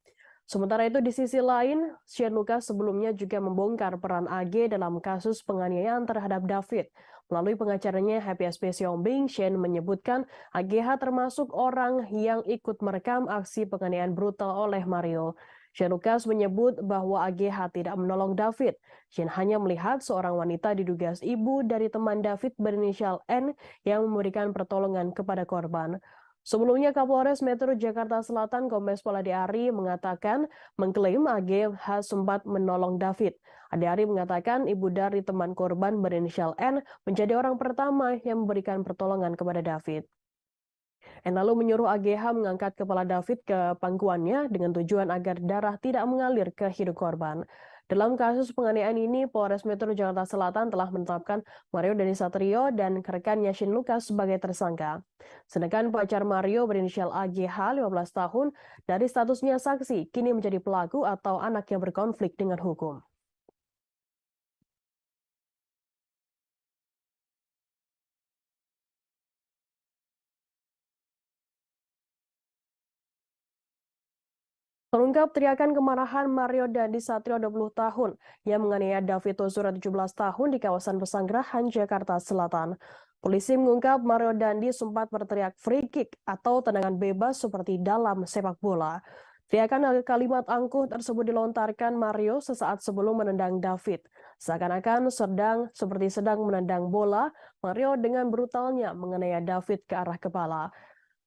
Sementara itu di sisi lain, Shane Lucas sebelumnya juga membongkar peran AG dalam kasus penganiayaan terhadap David. Melalui pengacaranya Happy SPC Hombing, Shane menyebutkan AGH termasuk orang yang ikut merekam aksi penganiayaan brutal oleh Mario. Shane Lucas menyebut bahwa AGH tidak menolong David. Shane hanya melihat seorang wanita diduga ibu dari teman David berinisial N yang memberikan pertolongan kepada korban. Sebelumnya Kapolres Metro Jakarta Selatan Kombes Pol Ade Ari mengatakan mengklaim AGH sempat menolong David. Ade Ari mengatakan ibu dari teman korban berinisial N menjadi orang pertama yang memberikan pertolongan kepada David. N lalu menyuruh AGH mengangkat kepala David ke pangkuannya dengan tujuan agar darah tidak mengalir ke hidung korban. Dalam kasus penganiayaan ini, Polres Metro Jakarta Selatan telah menetapkan Mario Dandi Satrio dan rekannya Shane Lucas sebagai tersangka. Sedangkan pacar Mario berinisial AGH 15 tahun dari statusnya saksi, kini menjadi pelaku atau anak yang berkonflik dengan hukum. Terungkap teriakan kemarahan Mario Dandi Satrio 20 tahun yang menganiaya David Ozora 17 tahun di kawasan Pesanggerahan, Jakarta Selatan. Polisi mengungkap Mario Dandi sempat berteriak free kick atau tendangan bebas seperti dalam sepak bola. Teriakan kalimat angkuh tersebut dilontarkan Mario sesaat sebelum menendang David. Seakan-akan seperti sedang menendang bola, Mario dengan brutalnya menganiaya David ke arah kepala.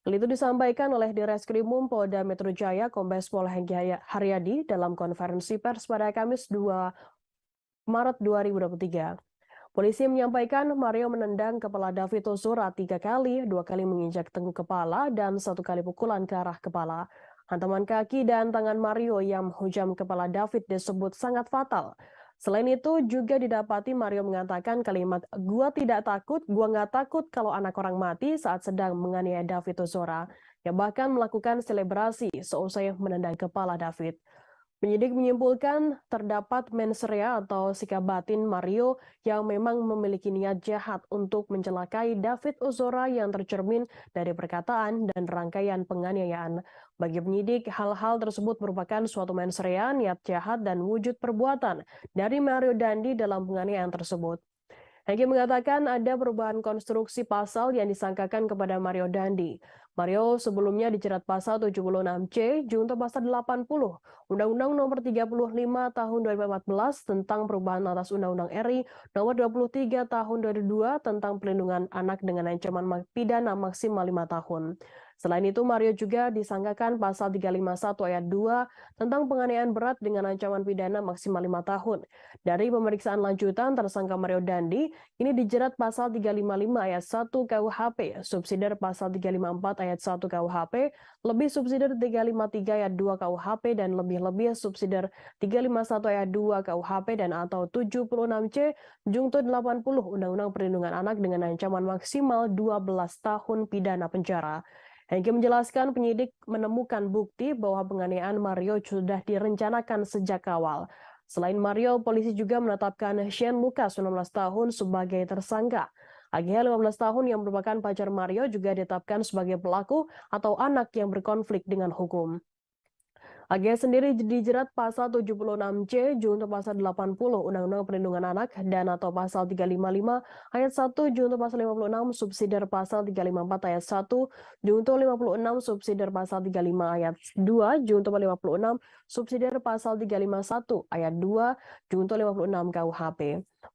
Hal itu disampaikan oleh Direskrimum Polda Metro Jaya Kombes Pol Hengki Haryadi dalam konferensi pers pada Kamis 2 Maret 2023. Polisi menyampaikan Mario menendang kepala David Ozora 3 kali, 2 kali menginjak tengkuk kepala, dan 1 kali pukulan ke arah kepala. Hantaman kaki dan tangan Mario yang menghujam kepala David disebut sangat fatal. Selain itu juga didapati Mario mengatakan kalimat "gua tidak takut, gua nggak takut kalau anak orang mati" saat sedang menganiaya David Ozora, yang bahkan melakukan selebrasi seusai menendang kepala David. Penyidik menyimpulkan terdapat mens rea atau sikap batin Mario yang memang memiliki niat jahat untuk mencelakai David Ozora yang tercermin dari perkataan dan rangkaian penganiayaan. Bagi penyidik, hal-hal tersebut merupakan suatu mens rea, niat jahat, dan wujud perbuatan dari Mario Dandi dalam penganiayaan tersebut. Hengki mengatakan ada perubahan konstruksi pasal yang disangkakan kepada Mario Dandi. Mario sebelumnya dijerat pasal 76C junto pasal 80 Undang-Undang Nomor 35 Tahun 2014 tentang perubahan atas Undang-Undang RI Nomor 23 Tahun 2002 tentang perlindungan anak dengan ancaman pidana maksimal 5 tahun. Selain itu, Mario juga disangkakan pasal 351 ayat 2 tentang penganiayaan berat dengan ancaman pidana maksimal 5 tahun. Dari pemeriksaan lanjutan, tersangka Mario Dandi ini dijerat pasal 355 ayat 1 KUHP, subsidiar pasal 354 ayat 1 KUHP, lebih subsidiar 353 ayat 2 KUHP, dan lebih-lebih subsidiar 351 ayat 2 KUHP dan atau 76C junto 80 Undang-Undang Perlindungan Anak dengan ancaman maksimal 12 tahun pidana penjara. Hengki menjelaskan penyidik menemukan bukti bahwa penganiayaan Mario sudah direncanakan sejak awal. Selain Mario, polisi juga menetapkan Shane Lucas 19 tahun sebagai tersangka. AGH 15 tahun yang merupakan pacar Mario juga ditetapkan sebagai pelaku atau anak yang berkonflik dengan hukum. AGH sendiri dijerat pasal 76C junto pasal 80 Undang-Undang Perlindungan Anak dan atau pasal 355 ayat 1 junto pasal 56 subsidiar pasal 354 ayat 1 junto 56 subsidiar pasal 35 ayat 2 junto 56 subsidiar pasal 351 ayat 2 junto 56 KUHP.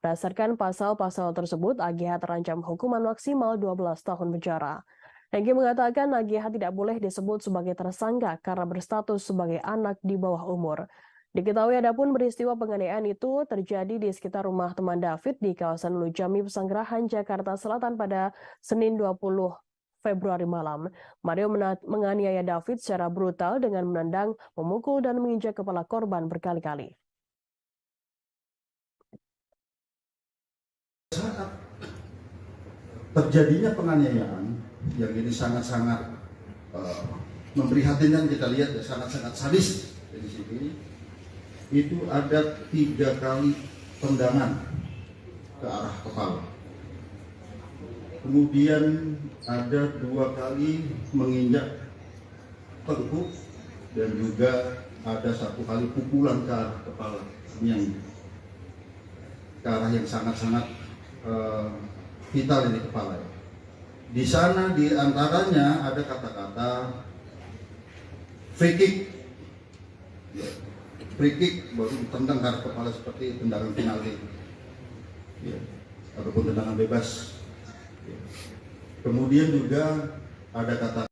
Berdasarkan pasal-pasal tersebut, AGH terancam hukuman maksimal 12 tahun penjara. Hengki mengatakan AGH tidak boleh disebut sebagai tersangka karena berstatus sebagai anak di bawah umur. Diketahui adapun peristiwa penganiayaan itu terjadi di sekitar rumah teman David di kawasan Lujami Pesanggerahan, Jakarta Selatan pada Senin 20 Februari malam. Mario menganiaya David secara brutal dengan menendang, memukul, dan menginjak kepala korban berkali-kali. Saat terjadinya penganiayaan yang ini sangat-sangat memprihatinkan, kita lihat ya, sangat-sangat sadis di sini. Itu ada 3 kali tendangan ke arah kepala. Kemudian ada 2 kali menginjak tengkuk dan juga ada 1 kali pukulan ke arah kepala. Ini yang ke arah yang sangat-sangat vital ini kepala. Di sana di antaranya ada kata-kata free kick. Free kick baru ditendang ke arah kepala seperti tendangan penalti. Ya, ataupun tendangan bebas. Ya. Kemudian juga ada kata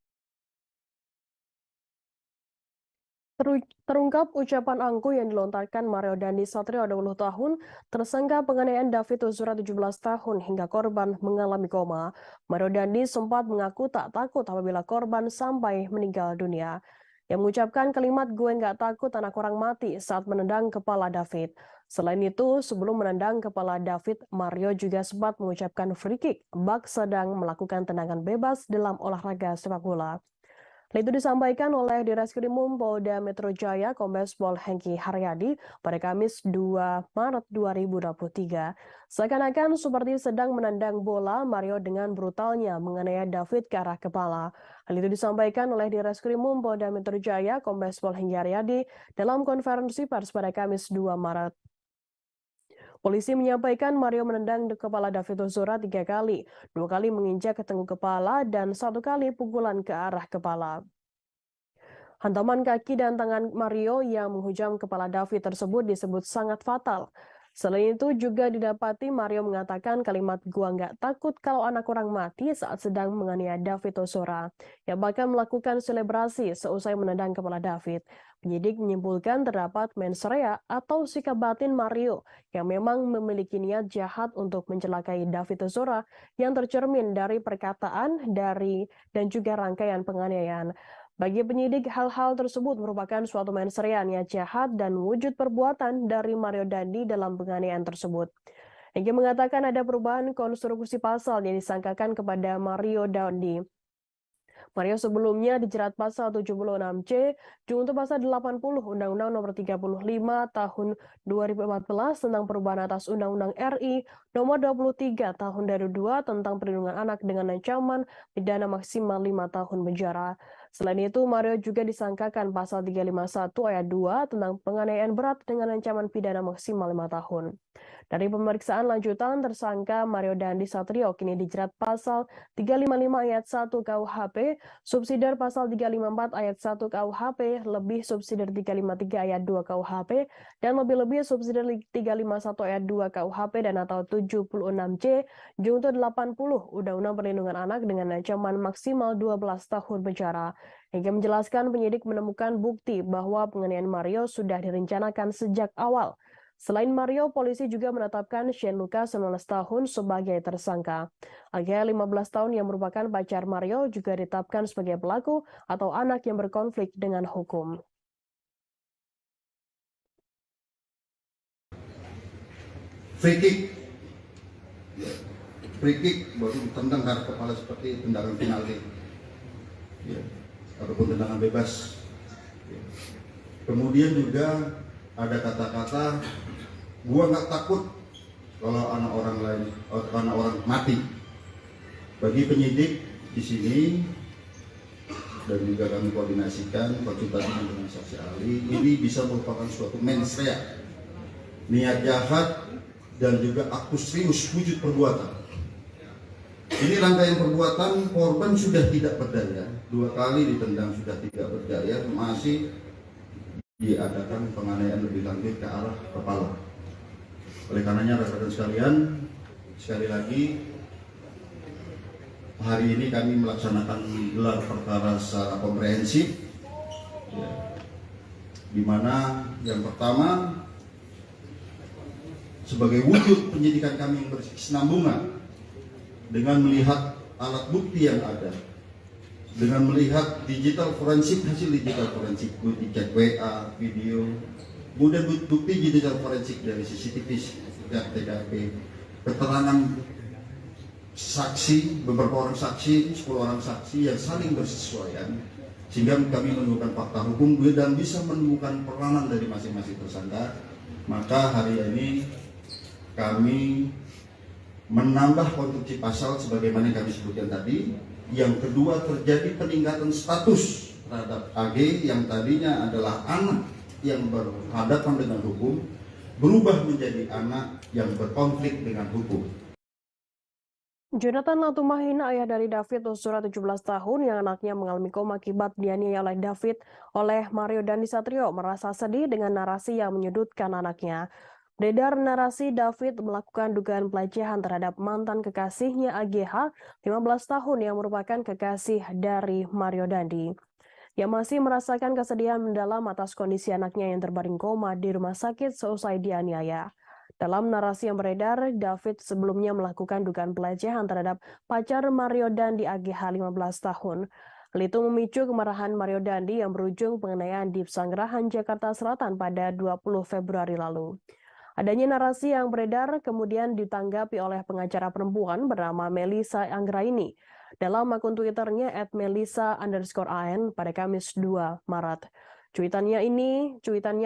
Terungkap ucapan angkuh yang dilontarkan Mario Dandi Satrio 20 tahun, tersangka penganiayaan David Ozora 17 tahun hingga korban mengalami koma. Mario Dandi sempat mengaku tak takut apabila korban sampai meninggal dunia. Yang mengucapkan kalimat "gue nggak takut anak orang mati" saat menendang kepala David. Selain itu, sebelum menendang kepala David, Mario juga sempat mengucapkan free kick bak sedang melakukan tendangan bebas dalam olahraga sepak bola. Hal itu disampaikan oleh Direskrimum Polda Metro Jaya Kombes Pol Hengki Haryadi pada Kamis 2 Maret 2023. Seakan-akan seperti sedang menendang bola, Mario dengan brutalnya menganiaya David ke arah kepala. Hal itu disampaikan oleh Direskrimum Polda Metro Jaya Kombes Pol Hengki Haryadi dalam konferensi pers pada Kamis 2 Maret. Polisi menyampaikan Mario menendang kepala David Ozora 3 kali, 2 kali menginjak ke tengkuk kepala, dan 1 kali pukulan ke arah kepala. Hantaman kaki dan tangan Mario yang menghujam kepala David tersebut disebut sangat fatal. Selain itu juga didapati Mario mengatakan kalimat "gua nggak takut kalau anak orang mati" saat sedang menganiaya David Ozora, yang bahkan melakukan selebrasi seusai menendang kepala David. Penyidik menyimpulkan terdapat mens rea atau sikap batin Mario yang memang memiliki niat jahat untuk mencelakai David Ozora yang tercermin dari perkataan, dan juga rangkaian penganiayaan. Bagi penyidik, hal-hal tersebut merupakan suatu mens rea niat jahat dan wujud perbuatan dari Mario Dandi dalam penganiayaan tersebut. Hengki mengatakan ada perubahan konstruksi pasal yang disangkakan kepada Mario Dandi. Mario sebelumnya dijerat pasal 76C junto pasal 80 Undang-Undang Nomor 35 Tahun 2014 tentang perubahan atas Undang-Undang RI Nomor 23 Tahun 2002 tentang perlindungan anak dengan ancaman pidana maksimal 5 tahun penjara. Selain itu, Mario juga disangkakan pasal 351 ayat 2 tentang penganiayaan berat dengan ancaman pidana maksimal 5 tahun. Dari pemeriksaan lanjutan, tersangka Mario Dandi Satrio kini dijerat pasal 355 ayat 1 KUHP, subsidiar pasal 354 ayat 1 KUHP, lebih subsidiar 353 ayat 2 KUHP, dan lebih-lebih subsidiar 351 ayat 2 KUHP dan atau 76C junto 80 Undang-Undang Perlindungan Anak dengan ancaman maksimal 12 tahun penjara. Hingga menjelaskan penyidik menemukan bukti bahwa penganiayaan Mario sudah direncanakan sejak awal. Selain Mario, polisi juga menetapkan Shane Lucas 19 tahun sebagai tersangka. Agea 15 tahun yang merupakan pacar Mario juga ditetapkan sebagai pelaku atau anak yang berkonflik dengan hukum. Free kick baru ditendang ke kepala seperti tendangan penalti, ya, ataupun tendangan bebas. Ya. Kemudian juga ada kata-kata "gua nggak takut kalau anak orang lain atau anak orang mati". Bagi penyidik di sini dan juga kami koordinasikan konsultasi dengan saksi ahli, ini bisa merupakan suatu mens rea, niat jahat dan juga aktus serius wujud perbuatan. Ini rangkaian perbuatan. Korban sudah tidak berdaya, 2 kali ditendang sudah tidak berdaya, masih diadakan penganiayaan lebih lanjut ke arah kepala. Oleh karenanya rekan-rekan sekalian, sekali lagi hari ini kami melaksanakan gelar perkara secara komprehensif, ya, di mana yang pertama sebagai wujud penyidikan kami yang berkesinambungan dengan melihat alat bukti yang ada, dengan melihat hasil digital forensik, bukti chat WA, video, kemudian bukti digital forensik dari CCTV, TKP, keterangan saksi, beberapa orang saksi, 10 orang saksi yang saling bersesuaian, sehingga kami menemukan fakta hukum dan bisa menemukan peranan dari masing-masing tersangka. Maka hari ini kami menambah konstruksi pasal sebagaimana yang kami sebutkan tadi. Yang kedua, terjadi peningkatan status terhadap AG yang tadinya adalah anak yang berhadapan dengan hukum, berubah menjadi anak yang berkonflik dengan hukum. Jonathan Latumahina, ayah dari David Ozora 17 tahun yang anaknya mengalami koma akibat dianiaya oleh Mario Dandi Satrio, merasa sedih dengan narasi yang menyudutkan anaknya. Beredar narasi David melakukan dugaan pelecehan terhadap mantan kekasihnya AGH 15 tahun yang merupakan kekasih dari Mario Dandi, yang masih merasakan kesedihan mendalam atas kondisi anaknya yang terbaring koma di rumah sakit seusai dianiaya. Dalam narasi yang beredar, David sebelumnya melakukan dugaan pelecehan terhadap pacar Mario Dandi AGH 15 tahun. Hal itu memicu kemarahan Mario Dandi yang berujung penganiayaan di Pesanggerahan, Jakarta Selatan pada 20 Februari lalu. Adanya narasi yang beredar kemudian ditanggapi oleh pengacara perempuan bernama Melissa Anggraini dalam akun Twitternya @melissa_an pada Kamis 2 Maret. Cuitannya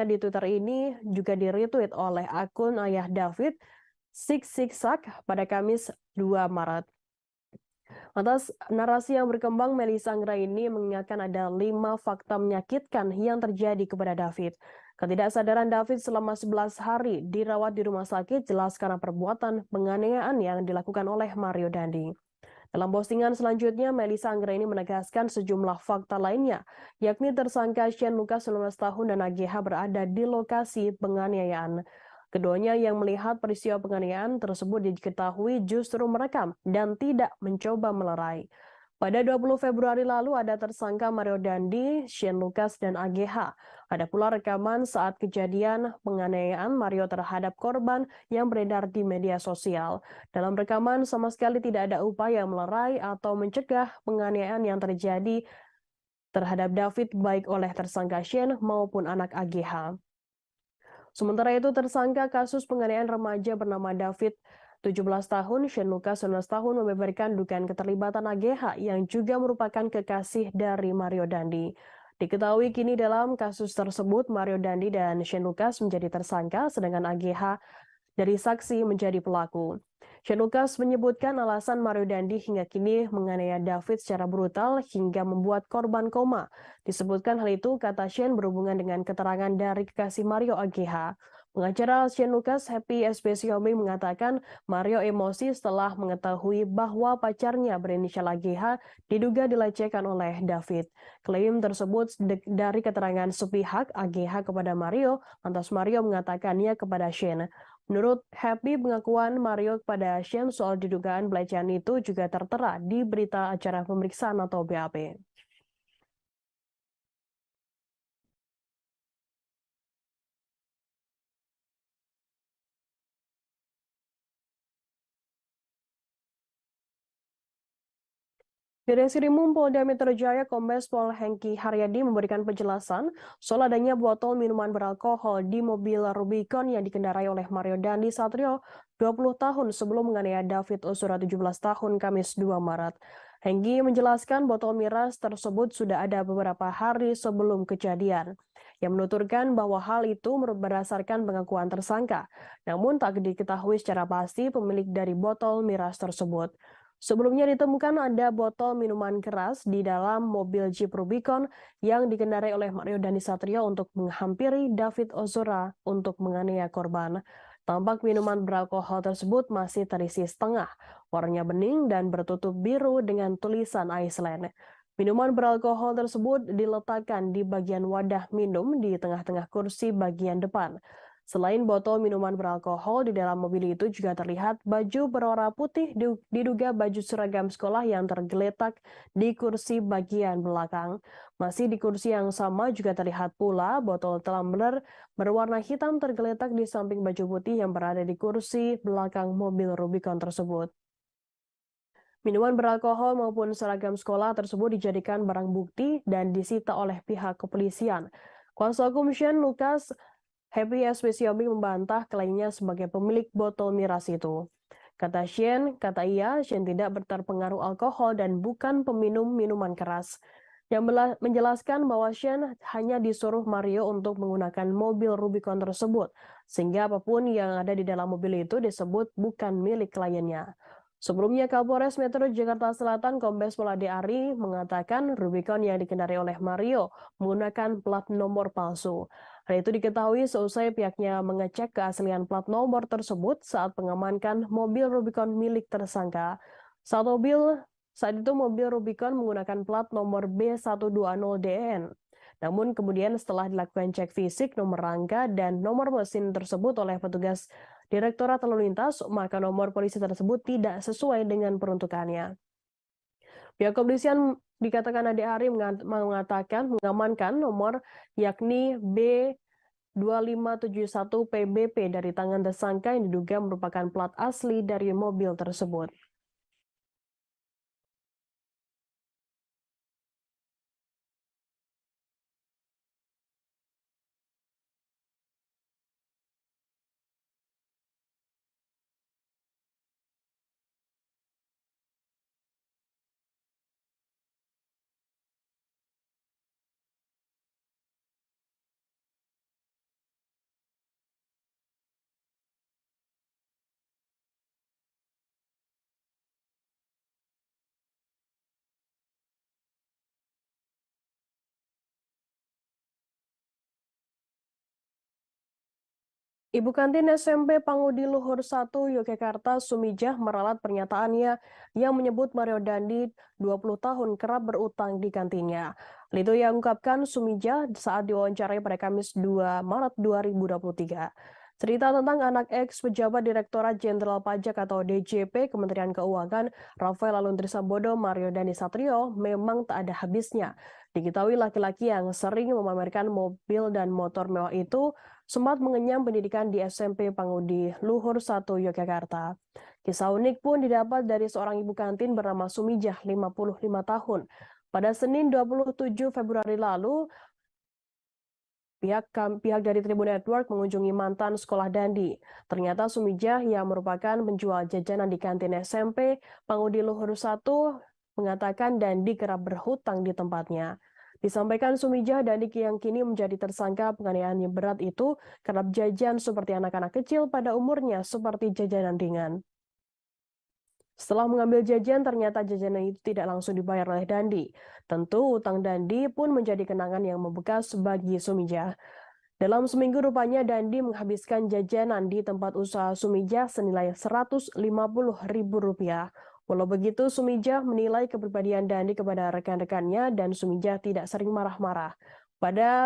di Twitter ini juga di-retweet oleh akun ayah David, Siksak, pada Kamis 2 Maret. Atas narasi yang berkembang, Melissa Anggraini mengingatkan ada 5 fakta menyakitkan yang terjadi kepada David. Ketidaksadaran David selama 11 hari dirawat di rumah sakit jelas karena perbuatan penganiayaan yang dilakukan oleh Mario Dandi. Dalam postingan selanjutnya, Melissa Anggraini menegaskan sejumlah fakta lainnya, yakni tersangka Shane Lucas 19 tahun dan AGH berada di lokasi penganiayaan. Keduanya yang melihat peristiwa penganiayaan tersebut diketahui justru merekam dan tidak mencoba melerai. Pada 20 Februari lalu ada tersangka Mario Dandi, Shane Lucas, dan AGH. Ada pula rekaman saat kejadian penganiayaan Mario terhadap korban yang beredar di media sosial. Dalam rekaman sama sekali tidak ada upaya melerai atau mencegah penganiayaan yang terjadi terhadap David baik oleh tersangka Shane maupun anak AGH. Sementara itu tersangka kasus penganiayaan remaja bernama David 17 tahun, Shane Lucas 19 tahun membeberkan dugaan keterlibatan AGH yang juga merupakan kekasih dari Mario Dandi. Diketahui kini dalam kasus tersebut Mario Dandi dan Shane Lucas menjadi tersangka sedangkan AGH dari saksi menjadi pelaku. Shane Lucas menyebutkan alasan Mario Dandi hingga kini menganiaya David secara brutal hingga membuat korban koma. Disebutkan hal itu, kata Shane, berhubungan dengan keterangan dari kekasih Mario AGH. Pengacara Shane Lucas, Happy SBCOB, mengatakan Mario emosi setelah mengetahui bahwa pacarnya berinisial AGH diduga dilecehkan oleh David. Klaim tersebut dari keterangan sepihak AGH kepada Mario, lantas Mario mengatakannya kepada Shane. Menurut Happy, pengakuan Mario kepada Shane soal didugaan pelecehan itu juga tertera di berita acara pemeriksaan atau BAP. Di Reskrimum Polda Metro Jaya, Kombes Pol Hengki Haryadi memberikan penjelasan soal adanya botol minuman beralkohol di mobil Rubicon yang dikendarai oleh Mario Dandi Satrio 20 tahun sebelum menganiaya David Ozora 17 tahun Kamis 2 Maret. Hengki menjelaskan botol miras tersebut sudah ada beberapa hari sebelum kejadian. Yang menuturkan bahwa hal itu berdasarkan pengakuan tersangka, namun tak diketahui secara pasti pemilik dari botol miras tersebut. Sebelumnya ditemukan ada botol minuman keras di dalam mobil Jeep Rubicon yang dikendarai oleh Mario Dandi Satrio untuk menghampiri David Ozora untuk menganiaya korban. Tampak minuman beralkohol tersebut masih terisi setengah, warnanya bening dan bertutup biru dengan tulisan Iceland. Minuman beralkohol tersebut diletakkan di bagian wadah minum di tengah-tengah kursi bagian depan. Selain botol minuman beralkohol, di dalam mobil itu juga terlihat baju berwarna putih diduga baju seragam sekolah yang tergeletak di kursi bagian belakang. Masih di kursi yang sama juga terlihat pula botol tumbler berwarna hitam tergeletak di samping baju putih yang berada di kursi belakang mobil Rubicon tersebut. Minuman beralkohol maupun seragam sekolah tersebut dijadikan barang bukti dan disita oleh pihak kepolisian. Kuasa hukum Shane Lucas, Happy SBCOB, membantah klaimnya sebagai pemilik botol miras itu. Kata Shane tidak terpengaruh alkohol dan bukan peminum minuman keras. Yang menjelaskan bahwa Shane hanya disuruh Mario untuk menggunakan mobil Rubicon tersebut, sehingga apapun yang ada di dalam mobil itu disebut bukan milik kliennya. Sebelumnya, Kapolres Metro Jakarta Selatan Kombes Pol Ade Ari mengatakan Rubicon yang dikendarai oleh Mario menggunakan plat nomor palsu. Hal itu diketahui seusai pihaknya mengecek keaslian plat nomor tersebut saat mengamankan mobil Rubicon milik tersangka. Saat itu mobil Rubicon menggunakan plat nomor B120DN. Namun kemudian setelah dilakukan cek fisik nomor rangka dan nomor mesin tersebut oleh petugas Direktorat Lalu Lintas, maka nomor polisi tersebut tidak sesuai dengan peruntukannya. Pihak kepolisian dikatakan Ade Ari mengatakan mengamankan nomor yakni B2571 PBP dari tangan tersangka yang diduga merupakan plat asli dari mobil tersebut. Ibu kantin SMP Pangudi Luhur 1 Yogyakarta Sumijah meralat pernyataannya yang menyebut Mario Dandi 20 tahun kerap berutang di kantinnya. Hal itu yang ungkapkan Sumijah saat diwawancarai pada Kamis 2 Maret 2023. Cerita tentang anak ex pejabat Direktorat Jenderal Pajak atau DJP Kementerian Keuangan, Rafael Aluntri Sambodo Mario Dandi Satrio memang tak ada habisnya. Diketahui laki-laki yang sering memamerkan mobil dan motor mewah itu sempat mengenyam pendidikan di SMP Pangudi Luhur 1 Yogyakarta. Kisah unik pun didapat dari seorang ibu kantin bernama Sumijah, 55 tahun. Pada Senin 27 Februari lalu, Pihak dari Tribun Network mengunjungi mantan sekolah Dandi. Ternyata Sumijah yang merupakan penjual jajanan di kantin SMP Pangudi Luhur 1 mengatakan Dandi kerap berhutang di tempatnya. Disampaikan Sumijah, Dandi yang kini menjadi tersangka penganiayaan yang berat itu kerap jajan seperti anak-anak kecil pada umurnya seperti jajanan ringan. Setelah mengambil jajan, ternyata jajanan itu tidak langsung dibayar oleh Dandi. Tentu utang Dandi pun menjadi kenangan yang membekas bagi Sumijah. Dalam seminggu rupanya Dandi menghabiskan jajanan di tempat usaha Sumijah senilai Rp150.000. Walau begitu, Sumijah menilai kepribadian Dandi kepada rekan-rekannya dan Sumijah tidak sering marah-marah.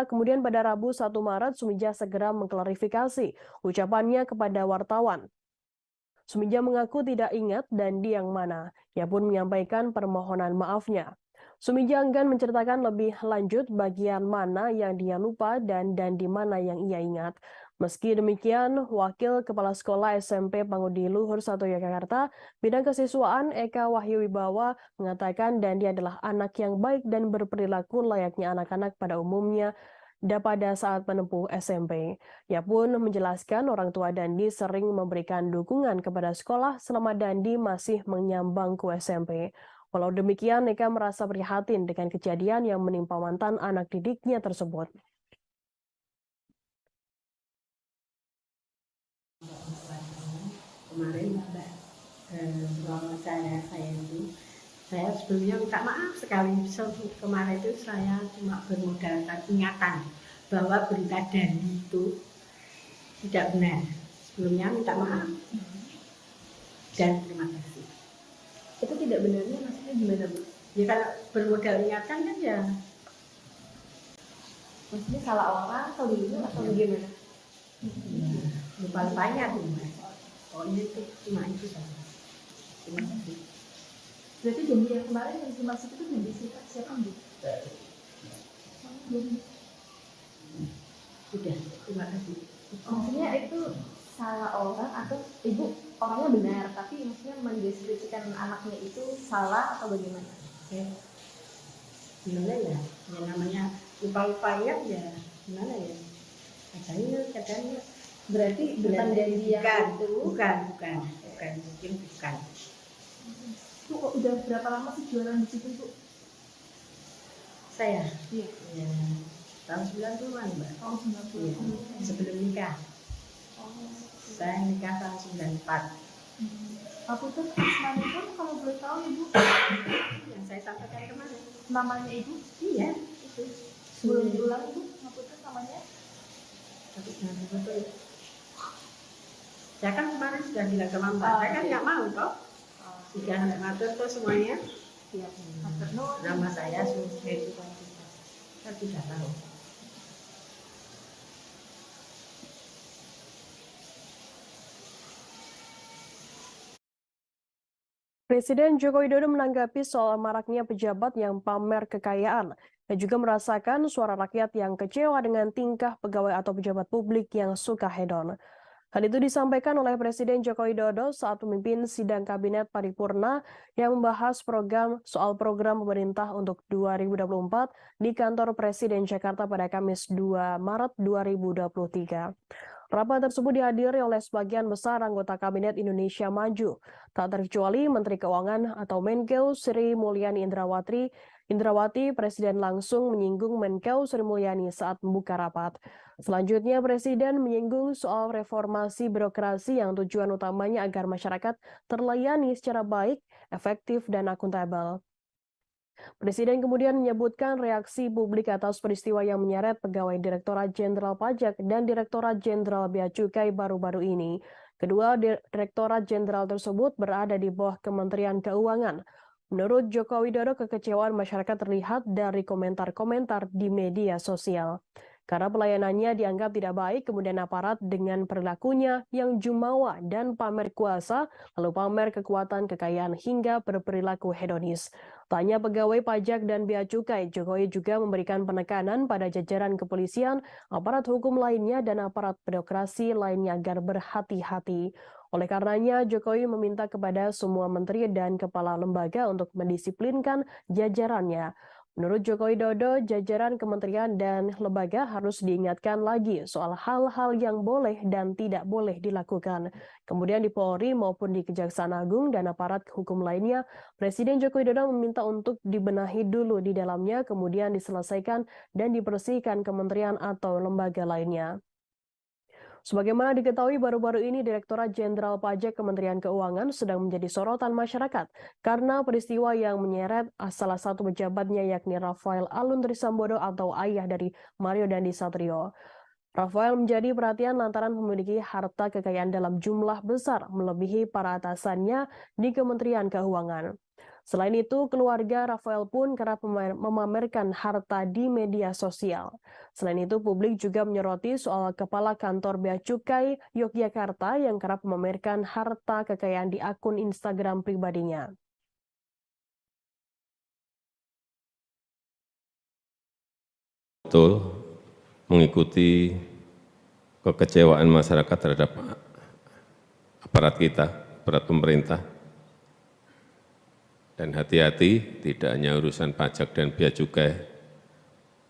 Kemudian pada Rabu 1 Maret, Sumijah segera mengklarifikasi ucapannya kepada wartawan. Sumijah mengaku tidak ingat Dandi yang mana. Ia pun menyampaikan permohonan maafnya. Sumijah enggan menceritakan lebih lanjut bagian mana yang dia lupa dan Dandi mana yang ia ingat. Meski demikian, Wakil Kepala Sekolah SMP Pangudi Luhur 1 Yogyakarta, Bidang Kesiswaan Eka Wahyu Wibawa mengatakan Dandi adalah anak yang baik dan berperilaku layaknya anak-anak pada umumnya pada saat menempuh SMP. Ia pun menjelaskan orang tua Dandi sering memberikan dukungan kepada sekolah selama Dandi masih menyambang ke SMP. Walau demikian, Eka merasa prihatin dengan kejadian yang menimpa mantan anak didiknya tersebut. Kemarin wawancara saya itu, saya sebelumnya minta maaf sekali. Kemarin itu saya cuma bermodalkan ingatan bahwa berita Dandi itu tidak benar. Sebelumnya minta maaf dan terima kasih. Itu tidak benarnya maksudnya gimana, Bu? Ya kalau bermodal ingatan kan ya. Maksudnya salah orang atau begitu atau bagaimana? Lupa-lupanya tuh Mas. Pokoknya itu cuma itu saja. Terima kasih. Berarti janji yang kemarin yang dimaksud itu janji siapa, Bu? Sudah, terima kasih. Maksudnya itu salah orang atau ibu orangnya benar tapi maksudnya mendeskripsikan anaknya itu salah atau bagaimana? Gimana ya? Ya namanya lupa-lupanya ya gimana ya? Kadang-kadang Berarti bukan janji yang itu. Bukan, mungkin bukan. Bu, kok udah berapa lama sih jualan di situ, Bu? Saya? Iya. Ya, tahun 90-an, Mbak. Tahun 90. Iya, sebelum nikah. Oh. Saya nikah tahun 94. Aku tuh Asmani itu kalau boleh tahu Ibu Yang saya sampaikan kemarin. namanya Ibu? Iya, itu. Boleh diulang Ibu? Aku tuh namanya? Tapi jangan betul. Saya kan kemarin sudah bilang sama Mbak, saya kan nggak mau toh. Sudah nggak ngatur toh semuanya. Iya. Nama saya Suheri. Saya tidak tahu. Presiden Joko Widodo menanggapi soal maraknya pejabat yang pamer kekayaan dan juga merasakan suara rakyat yang kecewa dengan tingkah pegawai atau pejabat publik yang suka hedon. Hal itu disampaikan oleh Presiden Joko Widodo saat memimpin sidang Kabinet Paripurna yang membahas program pemerintah untuk 2024 di kantor Presiden Jakarta pada Kamis 2 Maret 2023. Rapat tersebut dihadiri oleh sebagian besar anggota Kabinet Indonesia Maju, tak terkecuali Menteri Keuangan atau Menkeu Sri Mulyani Indrawati. Presiden langsung menyinggung Menkeu Sri Mulyani saat membuka rapat. Selanjutnya, Presiden menyinggung soal reformasi birokrasi yang tujuan utamanya agar masyarakat terlayani secara baik, efektif, dan akuntabel. Presiden kemudian menyebutkan reaksi publik atas peristiwa yang menyeret pegawai Direktorat Jenderal Pajak dan Direktorat Jenderal Bea Cukai baru-baru ini. Kedua Direktorat Jenderal tersebut berada di bawah Kementerian Keuangan. Menurut Joko Widodo, kekecewaan masyarakat terlihat dari komentar-komentar di media sosial. karena pelayanannya dianggap tidak baik, kemudian aparat dengan perilakunya yang jumawa dan pamer kuasa, lalu pamer kekuatan, kekayaan, hingga berperilaku hedonis. Tanya pegawai pajak dan bea cukai, Jokowi juga memberikan penekanan pada jajaran kepolisian, aparat hukum lainnya, dan aparat birokrasi lainnya agar berhati-hati. Oleh karenanya, Jokowi meminta kepada semua menteri dan kepala lembaga untuk mendisiplinkan jajarannya. Menurut Joko Widodo, jajaran kementerian dan lembaga harus diingatkan lagi soal hal-hal yang boleh dan tidak boleh dilakukan. Kemudian di Polri maupun di Kejaksaan Agung dan aparat hukum lainnya, Presiden Joko Widodo meminta untuk dibenahi dulu di dalamnya, kemudian diselesaikan dan dibersihkan kementerian atau lembaga lainnya. Sebagaimana diketahui baru-baru ini Direktorat Jenderal Pajak Kementerian Keuangan sedang menjadi sorotan masyarakat karena peristiwa yang menyeret salah satu pejabatnya yakni Rafael Alun Trisambodo atau ayah dari Mario Dandi Satrio. Rafael menjadi perhatian lantaran memiliki harta kekayaan dalam jumlah besar melebihi para atasannya di Kementerian Keuangan. Selain itu, keluarga Rafael pun kerap memamerkan harta di media sosial. Selain itu, publik juga menyoroti soal Kepala Kantor Bea Cukai Yogyakarta yang kerap memamerkan harta kekayaan di akun Instagram pribadinya. Betul, mengikuti kekecewaan masyarakat terhadap aparat kita, aparat pemerintah. Dan hati-hati, tidak hanya urusan pajak dan bea cukai,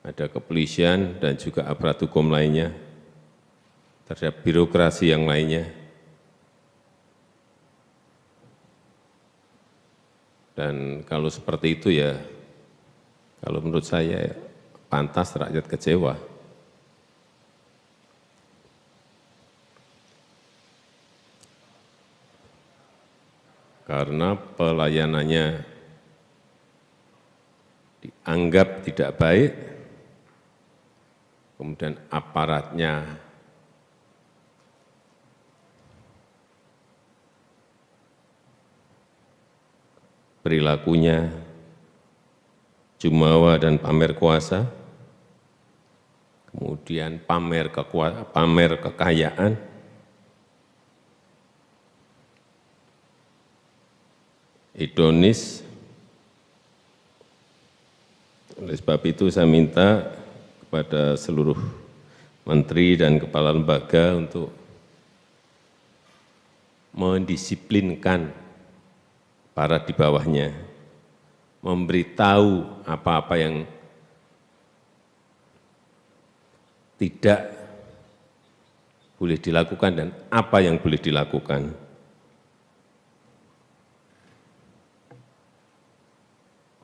ada kepolisian dan juga aparat hukum lainnya, terhadap birokrasi yang lainnya. Dan kalau seperti itu ya, kalau menurut saya ya, pantas rakyat kecewa. Karena pelayanannya dianggap tidak baik, kemudian aparatnya perilakunya jumawa dan pamer kuasa, kemudian pamer kekayaan, hedonis. Oleh sebab itu saya minta kepada seluruh menteri dan kepala lembaga untuk mendisiplinkan para di bawahnya, memberitahu apa-apa yang tidak boleh dilakukan dan apa yang boleh dilakukan.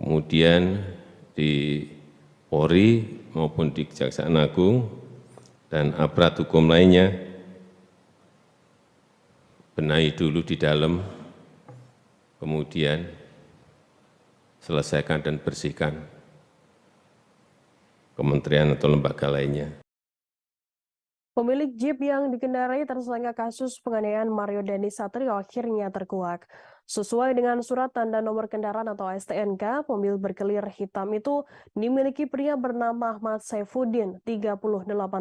Kemudian di Polri maupun di Kejaksaan Agung dan aparat hukum lainnya, benahi dulu di dalam, kemudian selesaikan dan bersihkan kementerian atau lembaga lainnya. Pemilik Jeep yang dikendarai tersangka kasus penganiayaan Mario Dandi Satrio akhirnya terkuak. Sesuai dengan surat tanda nomor kendaraan atau STNK, mobil berkelir hitam itu dimiliki pria bernama Ahmad Saifuddin, 38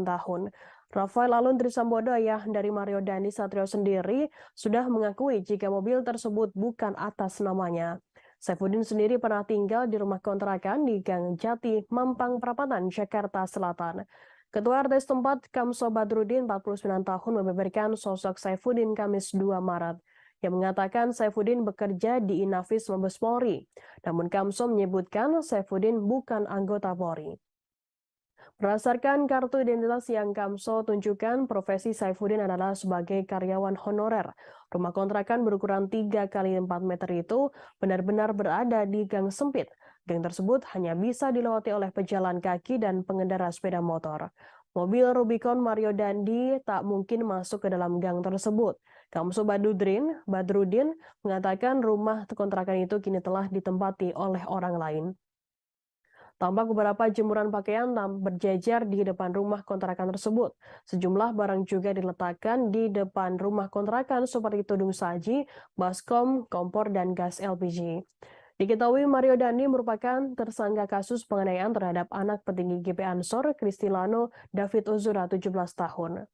tahun. Rafael Alun Trisambodo, ayah dari Mario Dandi Satrio sendiri, sudah mengakui jika mobil tersebut bukan atas namanya. Saifuddin sendiri pernah tinggal di rumah kontrakan di Gang Jati, Mampang Perapatan, Jakarta Selatan. Ketua RT setempat, Kamso Badrudin, 49 tahun, membeberkan sosok Saifuddin Kamis 2 Maret. Yang mengatakan Saifuddin bekerja di Inafis Mabes Polri. Namun Kamso menyebutkan Saifuddin bukan anggota Polri. Berdasarkan kartu identitas yang Kamso tunjukkan, profesi Saifuddin adalah sebagai karyawan honorer. Rumah kontrakan berukuran 3 x 4 meter itu benar-benar berada di gang sempit. Gang tersebut hanya bisa dilewati oleh pejalan kaki dan pengendara sepeda motor. Mobil Rubicon Mario Dandi tak mungkin masuk ke dalam gang tersebut. Kamso Badrudin mengatakan rumah kontrakan itu kini telah ditempati oleh orang lain. Tampak beberapa jemuran pakaian berjejer di depan rumah kontrakan tersebut. Sejumlah barang juga diletakkan di depan rumah kontrakan seperti tudung saji, baskom, kompor, dan gas LPG. Diketahui Mario Dandi merupakan tersangka kasus penganiayaan terhadap anak petinggi GP Ansor, Kristilano David Ozora, 17 tahun.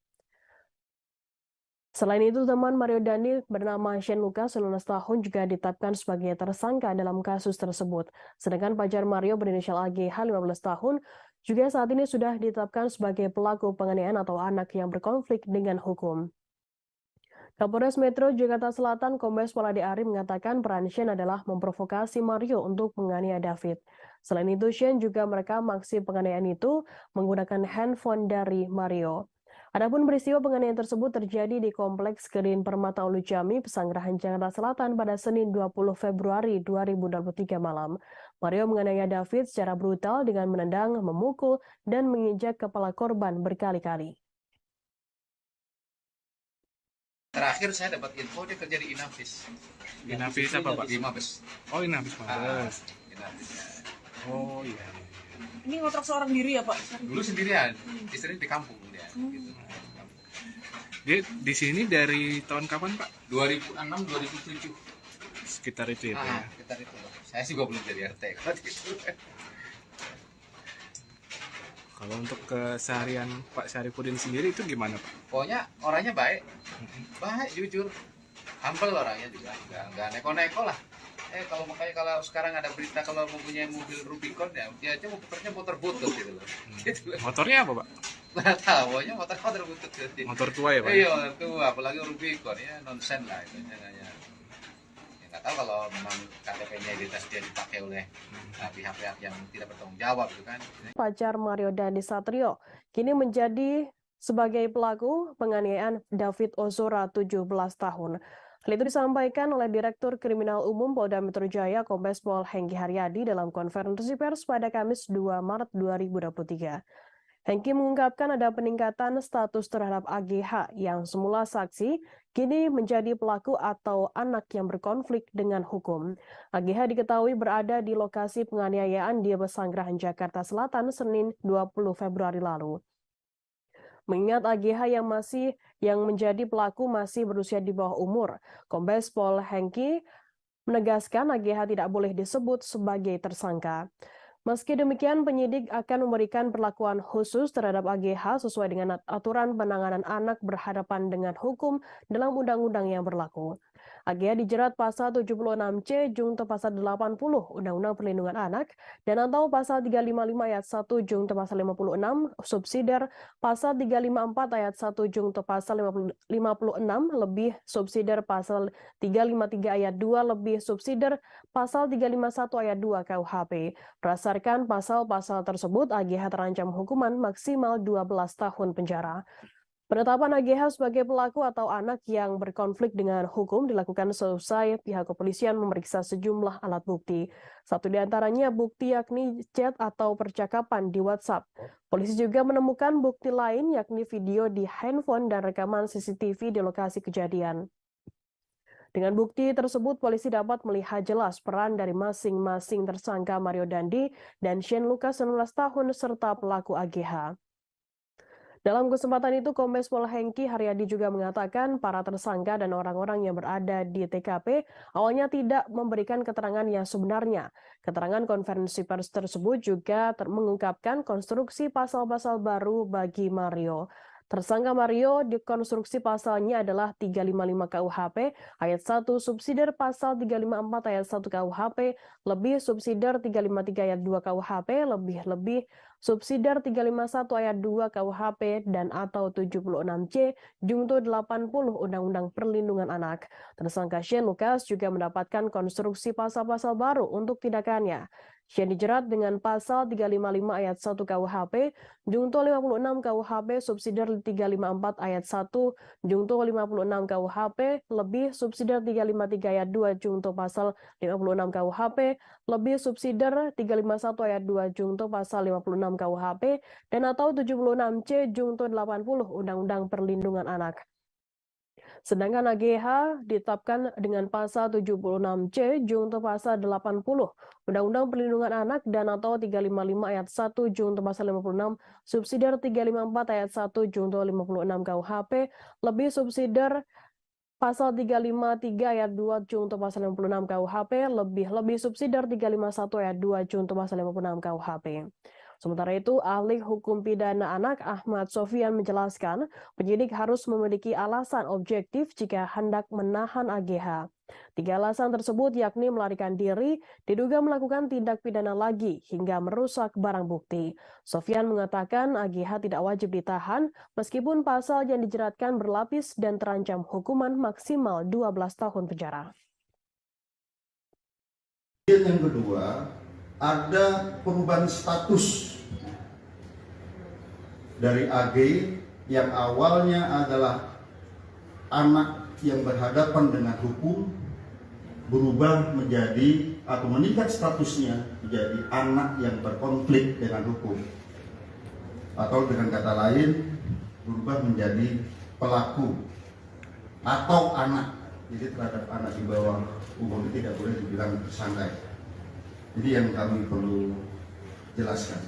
Selain itu, teman Mario Dandi bernama Shane Lucas, 19 tahun, juga ditetapkan sebagai tersangka dalam kasus tersebut. Sedangkan pacar Mario berinisial AGH, 15 tahun, juga saat ini sudah ditetapkan sebagai pelaku penganiayaan atau anak yang berkonflik dengan hukum. Kapolres Metro Jakarta Selatan Kombes Pol Ade Ari mengatakan peran Shane adalah memprovokasi Mario untuk menganiaya David. Selain itu, Shane juga merekam aksi penganiayaan itu menggunakan handphone dari Mario. Adapun peristiwa penganiayaan tersebut terjadi di Kompleks Green Permata Ulu Jami, Pesanggerahan Jakarta Selatan pada Senin 20 Februari 2023 malam. Mario menganiaya David secara brutal dengan menendang, memukul, dan menginjak kepala korban berkali-kali. Terakhir saya dapat info dia kerja di Inavis. Inavis apa, Pak? Di Mabes. Oh, Inavis Mabes. Inavis. Oh iya. Ini ngontrak seorang diri ya Pak? Dulu sendirian, istri di kampung dia. Gitu. Dia di sini dari tahun kapan, Pak? 2006, 2007. Sekitar itu ya, Pak ya? Sekitar itu. Saya juga belum jadi RT. Kalau untuk keseharian Pak Syarifudin sendiri itu gimana, Pak? Pokoknya orangnya baik, jujur, humble orangnya juga, nggak neko-neko lah. Kalau makanya kalau sekarang ada berita kalau mempunyai mobil Rubicon ya, dia aja motornya motor butut gitu loh. Gitu loh. Motornya apa, Pak? Nggak tahu, pokoknya motor butut. Motor tua ya, Pak? Iya, motor tua, apalagi Rubicon ya nonsen lah itu hanya. Ya nggak tahu kalau memang KTP-nya identitas dia dipakai oleh pihak-pihak yang tidak bertanggung jawab gitu kan. Pacar Mario Dandi Satrio kini menjadi sebagai pelaku penganiayaan David Ozora, 17 tahun. Hal itu disampaikan oleh Direktur Kriminal Umum Polda Metro Jaya Kombes Pol Hengki Haryadi dalam konferensi pers pada Kamis 2 Maret 2023. Hengki mengungkapkan ada peningkatan status terhadap AGH yang semula saksi, kini menjadi pelaku atau anak yang berkonflik dengan hukum. AGH diketahui berada di lokasi penganiayaan di Pesanggerahan Jakarta Selatan Senin 20 Februari lalu. Mengingat AGH yang menjadi pelaku masih berusia di bawah umur, Kombes Pol Hengki menegaskan AGH tidak boleh disebut sebagai tersangka. Meski demikian, penyidik akan memberikan perlakuan khusus terhadap AGH sesuai dengan aturan penanganan anak berhadapan dengan hukum dalam undang-undang yang berlaku. AGH dijerat pasal 76C junto pasal 80 Undang-Undang Perlindungan Anak dan atau pasal 355 ayat 1 junto pasal 56 subsidiar pasal 354 ayat 1 junto pasal 56 lebih subsidiar pasal 353 ayat 2 lebih subsidiar pasal 351 ayat 2 KUHP. Berdasarkan pasal-pasal tersebut, AGH terancam hukuman maksimal 12 tahun penjara. Penetapan AGH sebagai pelaku atau anak yang berkonflik dengan hukum dilakukan selesai pihak kepolisian memeriksa sejumlah alat bukti. Satu di antaranya bukti yakni chat atau percakapan di WhatsApp. Polisi juga menemukan bukti lain yakni video di handphone dan rekaman CCTV di lokasi kejadian. Dengan bukti tersebut, polisi dapat melihat jelas peran dari masing-masing tersangka Mario Dandi dan Shane Lucas 19 tahun serta pelaku AGH. Dalam kesempatan itu, Kombes Pol Hengki Haryadi juga mengatakan para tersangka dan orang-orang yang berada di TKP awalnya tidak memberikan keterangan yang sebenarnya. Keterangan konferensi pers tersebut juga mengungkapkan konstruksi pasal-pasal baru bagi Mario. Tersangka Mario dikonstruksi pasalnya adalah 355 KUHP ayat 1 subsidiar pasal 354 ayat 1 KUHP lebih subsidiar 353 ayat 2 KUHP lebih subsidiar 351 ayat 2 KUHP dan atau 76C junto 80 Undang-Undang Perlindungan Anak. Tersangka Shane Lucas juga mendapatkan konstruksi pasal-pasal baru untuk tindakannya. Shane dijerat dengan pasal 355 ayat 1 KUHP, junto 56 KUHP subsidiar 354 ayat 1, junto 56 KUHP, lebih subsidiar 353 ayat 2 junto pasal 56 KUHP, lebih subsidiar 351 ayat 2 junto pasal 56 KUHP, dan atau 76C junto 80 Undang-Undang Perlindungan Anak. Sedangkan AGH ditetapkan dengan pasal 76C junto pasal 80 Undang-Undang Perlindungan Anak dan atau 355 ayat 1 junto pasal 56 subsidiar 354 ayat 1 junto 56 KUHP lebih subsidiar Pasal 353 ayat 2 junto pasal 56 KUHP lebih subsidiar 351 ayat 2 junto pasal 56 KUHP. Sementara itu, ahli hukum pidana anak Ahmad Sofyan menjelaskan penyidik harus memiliki alasan objektif jika hendak menahan AGH. 3 alasan tersebut yakni melarikan diri, diduga melakukan tindak pidana lagi, hingga merusak barang bukti. Sofyan mengatakan AGH tidak wajib ditahan meskipun pasal yang dijeratkan berlapis dan terancam hukuman maksimal 12 tahun penjara. Yang kedua, ada perubahan status dari AG yang awalnya adalah anak yang berhadapan dengan hukum berubah menjadi atau meningkat statusnya menjadi anak yang berkonflik dengan hukum, atau dengan kata lain berubah menjadi pelaku atau anak. Jadi terhadap anak di bawah umur itu tidak boleh dibilang tersangka. Jadi yang kami perlu jelaskan.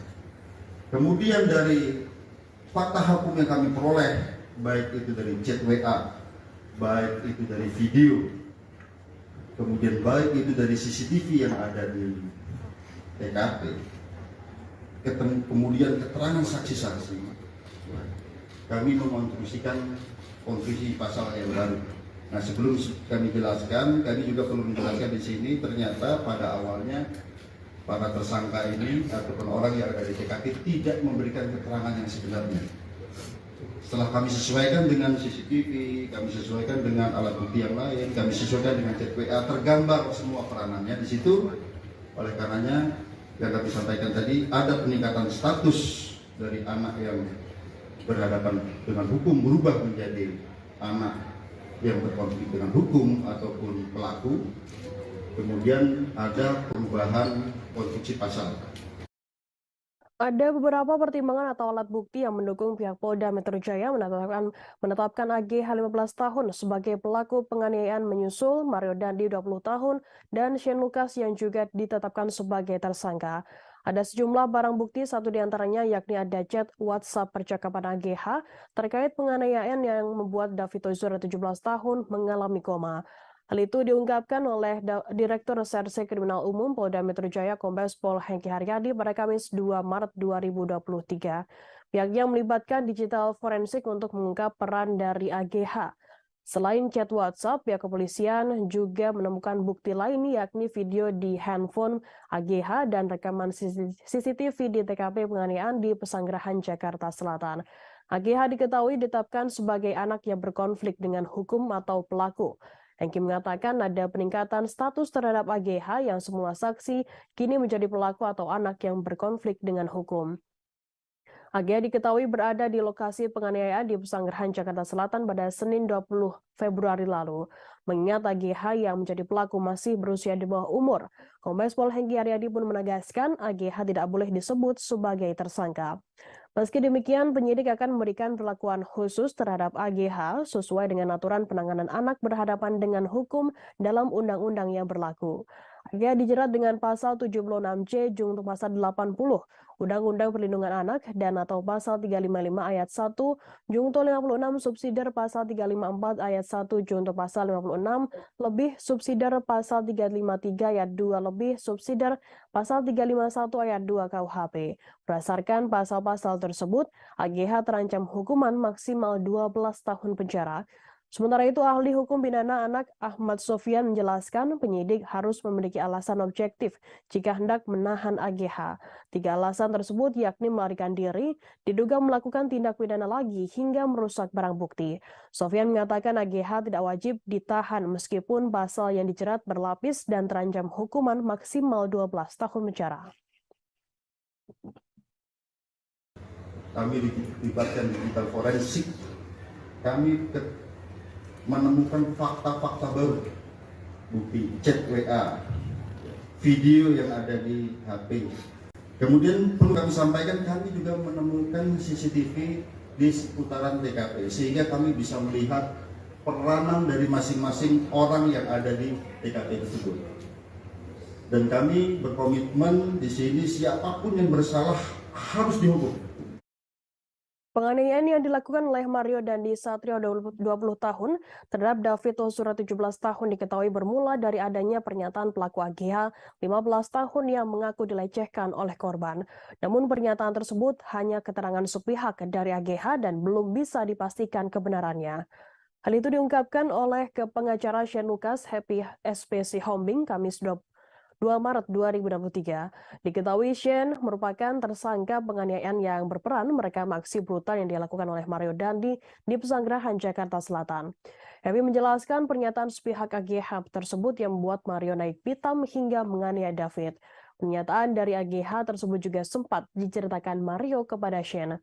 Kemudian dari fakta hukum yang kami peroleh, baik itu dari chat WA, baik itu dari video, kemudian baik itu dari CCTV yang ada di TKP, kemudian keterangan saksi-saksi, kami mengonstruksikan konklusi pasal yang baru. Nah, sebelum kami jelaskan, kami juga perlu menjelaskan di sini, ternyata pada awalnya para tersangka ini ataupun orang yang ada di TKP tidak memberikan keterangan yang sebenarnya. Setelah kami sesuaikan dengan CCTV, kami sesuaikan dengan alat bukti yang lain, kami sesuaikan dengan chat WA, tergambar semua peranannya di situ. Oleh karenanya, yang kami sampaikan tadi, ada peningkatan status dari anak yang berhadapan dengan hukum berubah menjadi anak yang berkonflik dengan hukum ataupun pelaku. Kemudian ada perubahan konstruksi pasal. Ada beberapa pertimbangan atau alat bukti yang mendukung pihak Polda Metro Jaya menetapkan AGH 15 tahun sebagai pelaku penganiayaan menyusul Mario Dandi 20 tahun dan Shane Lucas yang juga ditetapkan sebagai tersangka. Ada sejumlah barang bukti, satu diantaranya yakni ada chat WhatsApp percakapan AGH terkait penganiayaan yang membuat David Ozora 17 tahun mengalami koma. Hal itu diungkapkan oleh Direktur Reserse Kriminal Umum Polda Metro Jaya Kombes Pol Hengki Haryadi pada Kamis 2 Maret 2023. Pihaknya melibatkan digital forensik untuk mengungkap peran dari AGH. Selain chat WhatsApp, pihak kepolisian juga menemukan bukti lain yakni video di handphone AGH dan rekaman CCTV di TKP penganiayaan di Pesanggerahan Jakarta Selatan. AGH diketahui ditetapkan sebagai anak yang berkonflik dengan hukum atau pelaku. Hengki mengatakan ada peningkatan status terhadap AGH yang semua saksi kini menjadi pelaku atau anak yang berkonflik dengan hukum. AGH diketahui berada di lokasi penganiayaan di Pesanggerahan Jakarta Selatan pada Senin 20 Februari lalu. Mengingat AGH yang menjadi pelaku masih berusia di bawah umur, Kombes Pol Hengki Haryadi pun menegaskan AGH tidak boleh disebut sebagai tersangka. Meski demikian, penyidik akan memberikan perlakuan khusus terhadap AGH sesuai dengan aturan penanganan anak berhadapan dengan hukum dalam undang-undang yang berlaku. AGH dijerat dengan pasal 76C junto pasal 80 Undang-Undang Perlindungan Anak dan atau pasal 355 ayat 1 junto 56 subsidiar pasal 354 ayat 1 junto pasal 56 lebih subsidiar pasal 353 ayat 2 lebih subsidiar pasal 351 ayat 2 KUHP. Berdasarkan pasal-pasal tersebut, AGH terancam hukuman maksimal 12 tahun penjara. Sementara itu, ahli hukum pidana anak Ahmad Sofyan menjelaskan penyidik harus memiliki alasan objektif jika hendak menahan AGH. 3 alasan tersebut yakni melarikan diri, diduga melakukan tindak pidana lagi hingga merusak barang bukti. Sofyan mengatakan AGH tidak wajib ditahan meskipun pasal yang dijerat berlapis dan terancam hukuman maksimal 12 tahun penjara. Kami dilibatkan digital forensik. Kami menemukan fakta-fakta baru, bukti chat WA, video yang ada di HP. Kemudian perlu kami sampaikan, kami juga menemukan CCTV di seputaran TKP, sehingga kami bisa melihat peranan dari masing-masing orang yang ada di TKP tersebut. Dan kami berkomitmen di sini siapapun yang bersalah harus dihukum. Penganiayaan yang dilakukan oleh Mario Dandi Satrio 20 tahun terhadap David Ozora 17 tahun diketahui bermula dari adanya pernyataan pelaku AGH 15 tahun yang mengaku dilecehkan oleh korban. Namun pernyataan tersebut hanya keterangan sepihak dari AGH dan belum bisa dipastikan kebenarannya. Hal itu diungkapkan oleh pengacara Shane Lucas Happy SPC Hombing Kamis 2 Maret 2023. Diketahui Shane merupakan tersangka penganiayaan yang berperan merekam aksi brutal yang dilakukan oleh Mario Dandi di Pesanggerahan Jakarta Selatan. Happy menjelaskan pernyataan sepihak AGH tersebut yang membuat Mario naik pitam hingga menganiaya David. Pernyataan dari AGH tersebut juga sempat diceritakan Mario kepada Shane.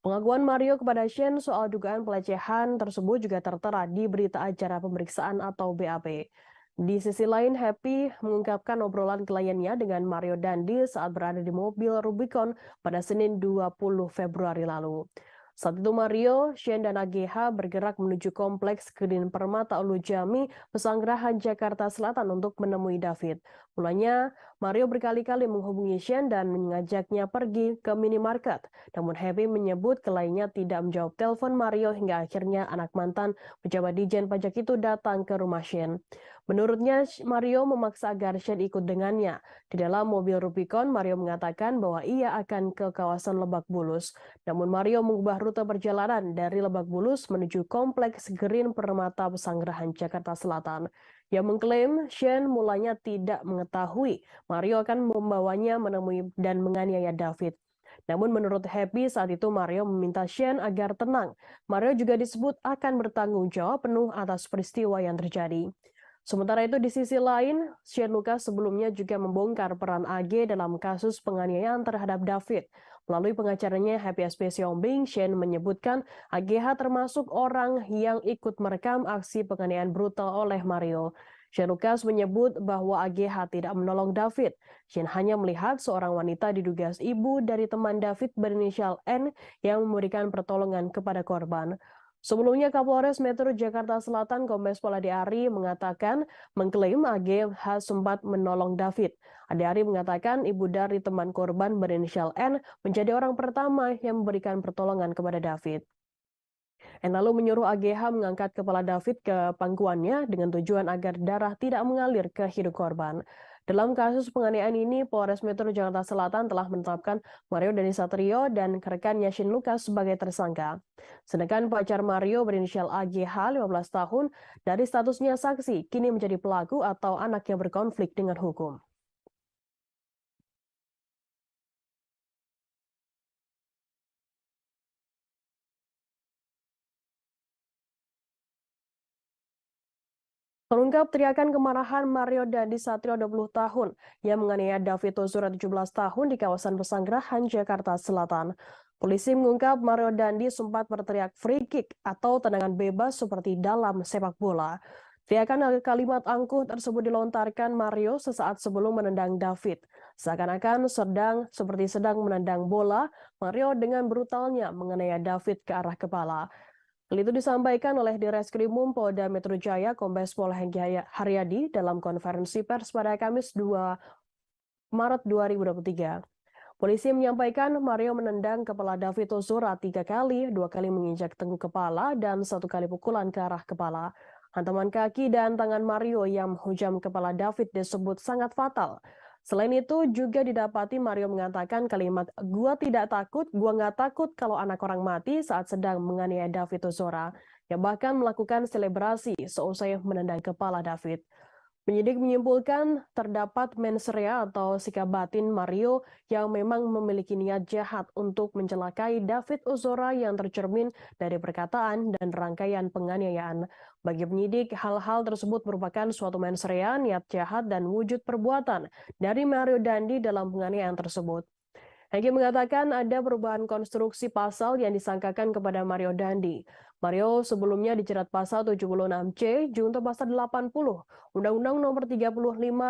Pengakuan Mario kepada Shane soal dugaan pelecehan tersebut juga tertera di berita acara pemeriksaan atau BAP. Di sisi lain, Happy mengungkapkan obrolan kliennya dengan Mario Dandi saat berada di mobil Rubicon pada Senin 20 Februari lalu. Saat itu Mario, Shane, dan AGH bergerak menuju kompleks Green Permata Ulu Jami, Pesanggerahan Jakarta Selatan untuk menemui David. Mulanya, Mario berkali-kali menghubungi Shane dan mengajaknya pergi ke minimarket. Namun Happy menyebut kliennya tidak menjawab telepon Mario hingga akhirnya anak mantan pejabat Dijen Pajak itu datang ke rumah Shane. Menurutnya, Mario memaksa agar Shane ikut dengannya. Di dalam mobil Rubicon, Mario mengatakan bahwa ia akan ke kawasan Lebak Bulus. Namun Mario mengubah rute perjalanan dari Lebak Bulus menuju kompleks Green Permata Pesanggerahan Jakarta Selatan. Ia mengklaim Shane mulanya tidak mengetahui Mario akan membawanya menemui dan menganiaya David. Namun menurut Happy saat itu Mario meminta Shane agar tenang. Mario juga disebut akan bertanggung jawab penuh atas peristiwa yang terjadi. Sementara itu di sisi lain, Shane Lucas sebelumnya juga membongkar peran AG dalam kasus penganiayaan terhadap David. Melalui pengacaranya Happy SPC Hombing, Shane menyebutkan AGH termasuk orang yang ikut merekam aksi penganiayaan brutal oleh Mario. Shane Lucas menyebut bahwa AGH tidak menolong David. Shane hanya melihat seorang wanita diduga ibu dari teman David berinisial N yang memberikan pertolongan kepada korban. Sebelumnya Kapolres Metro Jakarta Selatan Kombes Pol Ade Ari mengklaim AGH sempat menolong David. Ade Ari mengatakan ibu dari teman korban berinisial N menjadi orang pertama yang memberikan pertolongan kepada David. N lalu menyuruh AGH mengangkat kepala David ke pangkuannya dengan tujuan agar darah tidak mengalir ke hidung korban. Dalam kasus penganiayaan ini, Polres Metro Jakarta Selatan telah menetapkan Mario Dandi Satrio dan rekannya Shane Lucas sebagai tersangka. Sedangkan pacar Mario berinisial AGH 15 tahun dari statusnya saksi kini menjadi pelaku atau anak yang berkonflik dengan hukum. Terungkap teriakan kemarahan Mario Dandi Satrio 20 tahun yang menganiaya David Ozora 17 tahun di kawasan Pesanggerahan Jakarta Selatan. Polisi mengungkap Mario Dandi sempat berteriak free kick atau tendangan bebas seperti dalam sepak bola. Teriakan kalimat angkuh tersebut dilontarkan Mario sesaat sebelum menendang David. Seakan-akan sedang menendang bola, Mario dengan brutalnya menganiaya David ke arah kepala. Hal itu disampaikan oleh Direskrimum Polda Metro Jaya Kombes Pol Hengki Haryadi dalam konferensi pers pada Kamis 2 Maret 2023. Polisi menyampaikan Mario menendang kepala David Ozora 3 kali, 2 kali menginjak tengkuk kepala, dan 1 kali pukulan ke arah kepala. Hantaman kaki dan tangan Mario yang menghujam kepala David disebut sangat fatal. Selain itu juga didapati Mario mengatakan kalimat "gua tidak takut, gua nggak takut kalau anak orang mati" saat sedang menganiaya David Ozora, yang bahkan melakukan selebrasi seusai menendang kepala David. Penyidik menyimpulkan terdapat mens rea atau sikap batin Mario yang memang memiliki niat jahat untuk mencelakai David Ozora yang tercermin dari perkataan dan rangkaian penganiayaan. Bagi penyidik, hal-hal tersebut merupakan suatu mens rea, niat jahat, dan wujud perbuatan dari Mario Dandi dalam penganiayaan tersebut. Hengki mengatakan ada perubahan konstruksi pasal yang disangkakan kepada Mario Dandi. Mario sebelumnya dijerat pasal 76C junto pasal 80 Undang-Undang Nomor 35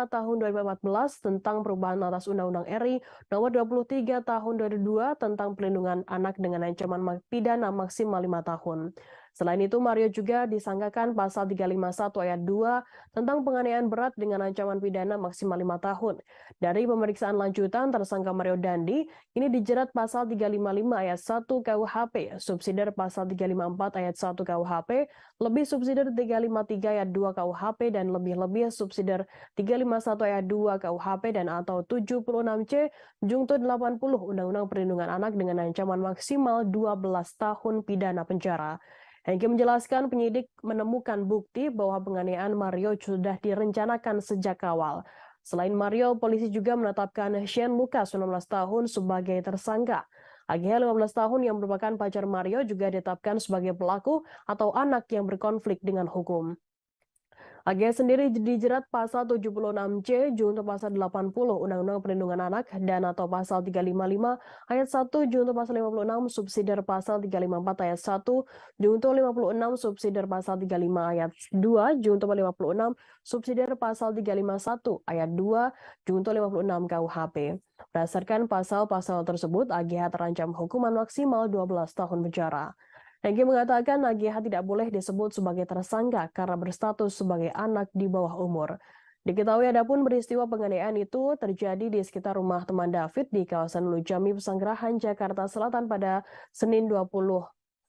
Tahun 2014 tentang perubahan atas Undang-Undang RI Nomor 23 Tahun 2002 tentang pelindungan anak dengan ancaman pidana maksimal 5 tahun. Selain itu, Mario juga disangkakan pasal 351 ayat 2 tentang penganiayaan berat dengan ancaman pidana maksimal 5 tahun. Dari pemeriksaan lanjutan, tersangka Mario Dandi ini dijerat pasal 355 ayat 1 KUHP, subsidiar pasal 354 ayat 1 KUHP, lebih subsidiar 353 ayat 2 KUHP, dan lebih-lebih subsidiar 351 ayat 2 KUHP dan atau 76C Junto 80 Undang-Undang Perlindungan Anak dengan ancaman maksimal 12 tahun pidana penjara. Hengki menjelaskan penyidik menemukan bukti bahwa penganiayaan Mario sudah direncanakan sejak awal. Selain Mario, polisi juga menetapkan Shane Lucas 19 tahun sebagai tersangka. AGH 15 tahun yang merupakan pacar Mario juga ditetapkan sebagai pelaku atau anak yang berkonflik dengan hukum. AGH sendiri dijerat pasal 76C junto pasal 80 Undang-Undang Perlindungan Anak dan atau pasal 355 ayat 1 junto pasal 56 subsidiar pasal 354 ayat 1 junto 56 subsidiar pasal 35 ayat 2 junto 56 subsidiar pasal 351 ayat 2 junto 56 KUHP. Berdasarkan pasal-pasal tersebut, AGH terancam hukuman maksimal 12 tahun penjara. Hengki mengatakan AGH tidak boleh disebut sebagai tersangka karena berstatus sebagai anak di bawah umur. Diketahui adapun peristiwa penganiayaan itu terjadi di sekitar rumah teman David di kawasan Lujami Pesanggerahan, Jakarta Selatan pada Senin 20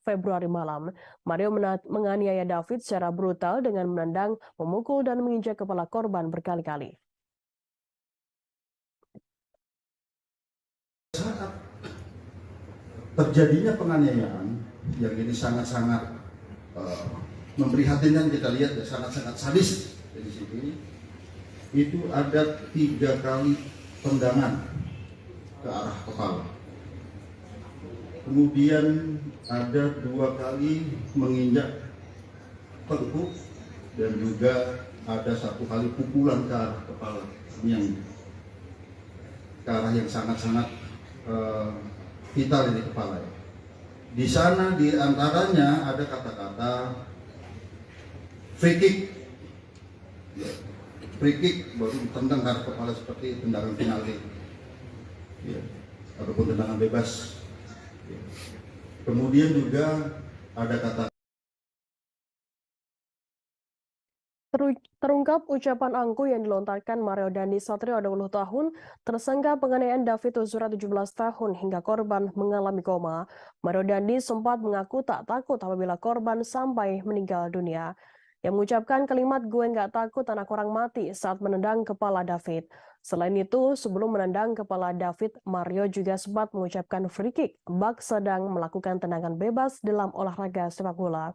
Februari malam. Mario menganiaya David secara brutal dengan menendang, memukul, dan menginjak kepala korban berkali-kali. Saat terjadinya penganiayaan yang ini sangat-sangat memprihatinkan, kita lihat ya, sangat-sangat sadis di sini. Itu ada 3 kali tendangan ke arah kepala. Kemudian ada 2 kali menginjak tengkuk dan juga ada 1 kali pukulan ke arah kepala. Ini yang ke arah yang sangat-sangat vital di kepala. Di sana di antaranya ada kata-kata free kick. Ya, free kick baru ditendang ke arah kepala seperti tendangan penalti. Ya, ataupun tendangan bebas. Ya. Kemudian juga ada kata Terungkap ucapan angkuh yang dilontarkan Mario Dandi Satrio 20 tahun, tersangka penganiayaan David Ozora 17 tahun hingga korban mengalami koma. Mario Dandi sempat mengaku tak takut apabila korban sampai meninggal dunia. Yang mengucapkan kalimat "gue nggak takut anak orang mati" saat menendang kepala David. Selain itu, sebelum menendang kepala David, Mario juga sempat mengucapkan free kick bak sedang melakukan tendangan bebas dalam olahraga sepak bola.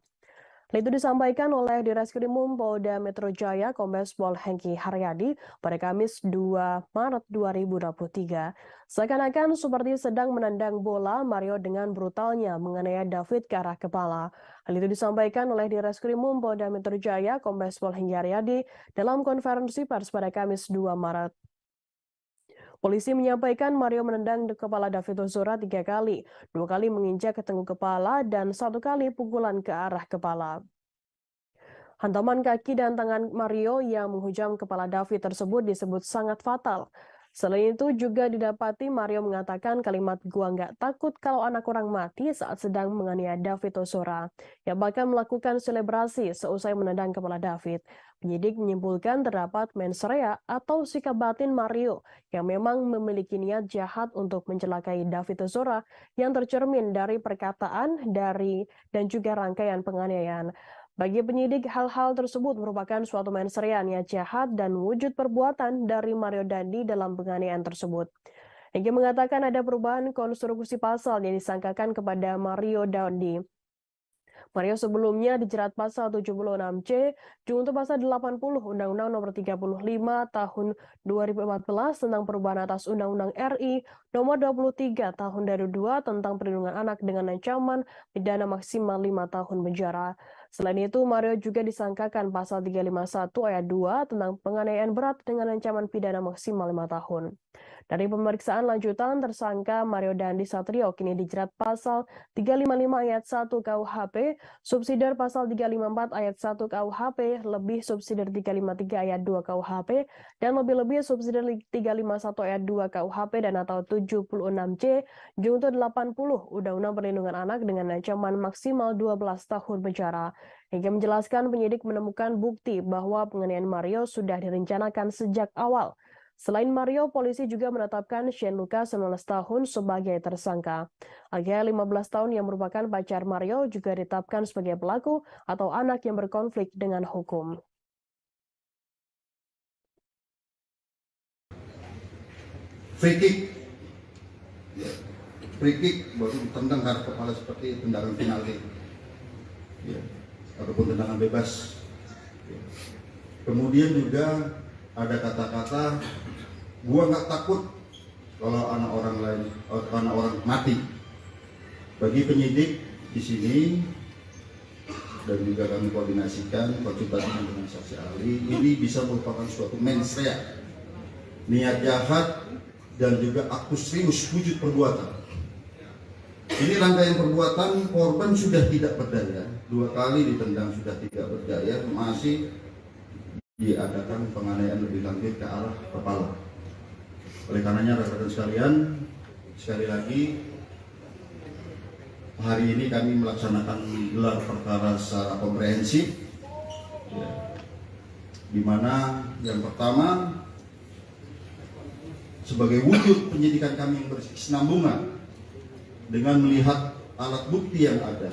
Itu disampaikan oleh Direskrimum Polda Metro Jaya Kombes Pol Hengki Haryadi pada Kamis 2 Maret 2023. Seakan-akan seperti sedang menendang bola, Mario dengan brutalnya menganiaya David ke arah kepala. Hal itu disampaikan oleh Direskrimum Polda Metro Jaya Kombes Pol Hengki Haryadi dalam konferensi pers pada Kamis 2 Maret. Polisi menyampaikan Mario menendang kepala David Ozora 3 kali, 2 kali menginjak ke tengkuk kepala, dan 1 kali pukulan ke arah kepala. Hantaman kaki dan tangan Mario yang menghujam kepala David tersebut disebut sangat fatal. Selain itu juga didapati Mario mengatakan kalimat "gua nggak takut kalau anak orang mati" saat sedang menganiaya David Ozora, yang bahkan melakukan selebrasi seusai menendang kepala David. Penyidik menyimpulkan terdapat mens rea atau sikap batin Mario yang memang memiliki niat jahat untuk mencelakai David Ozora yang tercermin dari perkataan, dan juga rangkaian penganiayaan. Bagi penyidik, hal-hal tersebut merupakan suatu mens rea niat jahat dan wujud perbuatan dari Mario Dandi dalam penganiayaan tersebut. Hengki mengatakan ada perubahan konstruksi pasal yang disangkakan kepada Mario Dandi. Mario sebelumnya dijerat pasal 76C junto pasal 80 Undang-Undang Nomor 35 Tahun 2014 tentang perubahan atas Undang-Undang RI Nomor 23 Tahun 2002 tentang perlindungan anak dengan ancaman pidana maksimal 5 tahun penjara. Selain itu, Mario juga disangkakan pasal 351 ayat 2 tentang penganiayaan berat dengan ancaman pidana maksimal 5 tahun. Dari pemeriksaan lanjutan, tersangka Mario Dandi Satrio kini dijerat pasal 355 ayat 1 KUHP, subsidiar pasal 354 ayat 1 KUHP, lebih subsidiar 353 ayat 2 KUHP, dan lebih-lebih subsidiar 351 ayat 2 KUHP dan atau 76C junto 80 Undang-Undang Perlindungan Anak dengan ancaman maksimal 12 tahun penjara. Hingga menjelaskan penyidik menemukan bukti bahwa penganiayaan Mario sudah direncanakan sejak awal. Selain Mario, polisi juga menetapkan Shane Lucas 19 tahun sebagai tersangka. AG 15 tahun yang merupakan pacar Mario juga ditetapkan sebagai pelaku atau anak yang berkonflik dengan hukum. Free kick, baru ditendang ke arah kepala seperti tendangan penalti, ya, ataupun tendangan bebas. Ya. Kemudian juga ada kata-kata, gua nggak takut kalau anak orang mati. Bagi penyidik di sini dan juga kami koordinasikan konsultasi dengan saksi ahli, ini bisa merupakan suatu mens rea, niat jahat dan juga aktus serius wujud perbuatan. Ini rangkaian perbuatan, korban sudah tidak berdaya, 2 kali ditendang sudah tidak berdaya, masih diadakan penganiayaan lebih lanjut ke arah kepala. Oleh karenanya rekan-rekan sekalian, sekali lagi hari ini kami melaksanakan gelar perkara secara komprehensif, ya, di mana yang pertama sebagai wujud penyidikan kami yang berkesinambungan dengan melihat alat bukti yang ada,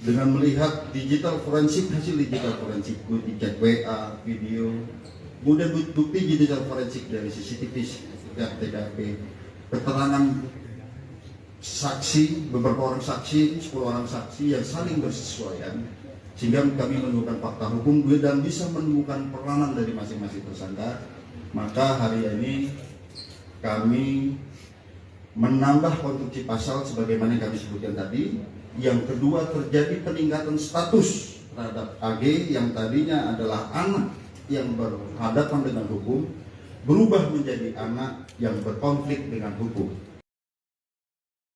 dengan melihat hasil digital forensik, bukti chat WA, video, kemudian bukti digital forensik dari CCTV, TKP, keterangan saksi, beberapa orang saksi, 10 orang saksi yang saling bersesuaian, sehingga kami menemukan fakta hukum dan bisa menemukan peranan dari masing-masing tersangka. Maka hari ini kami menambah konstruksi pasal sebagaimana yang kami sebutkan tadi. Yang kedua, terjadi peningkatan status terhadap AG yang tadinya adalah anak yang berhadapan dengan hukum, berubah menjadi anak yang berkonflik dengan hukum.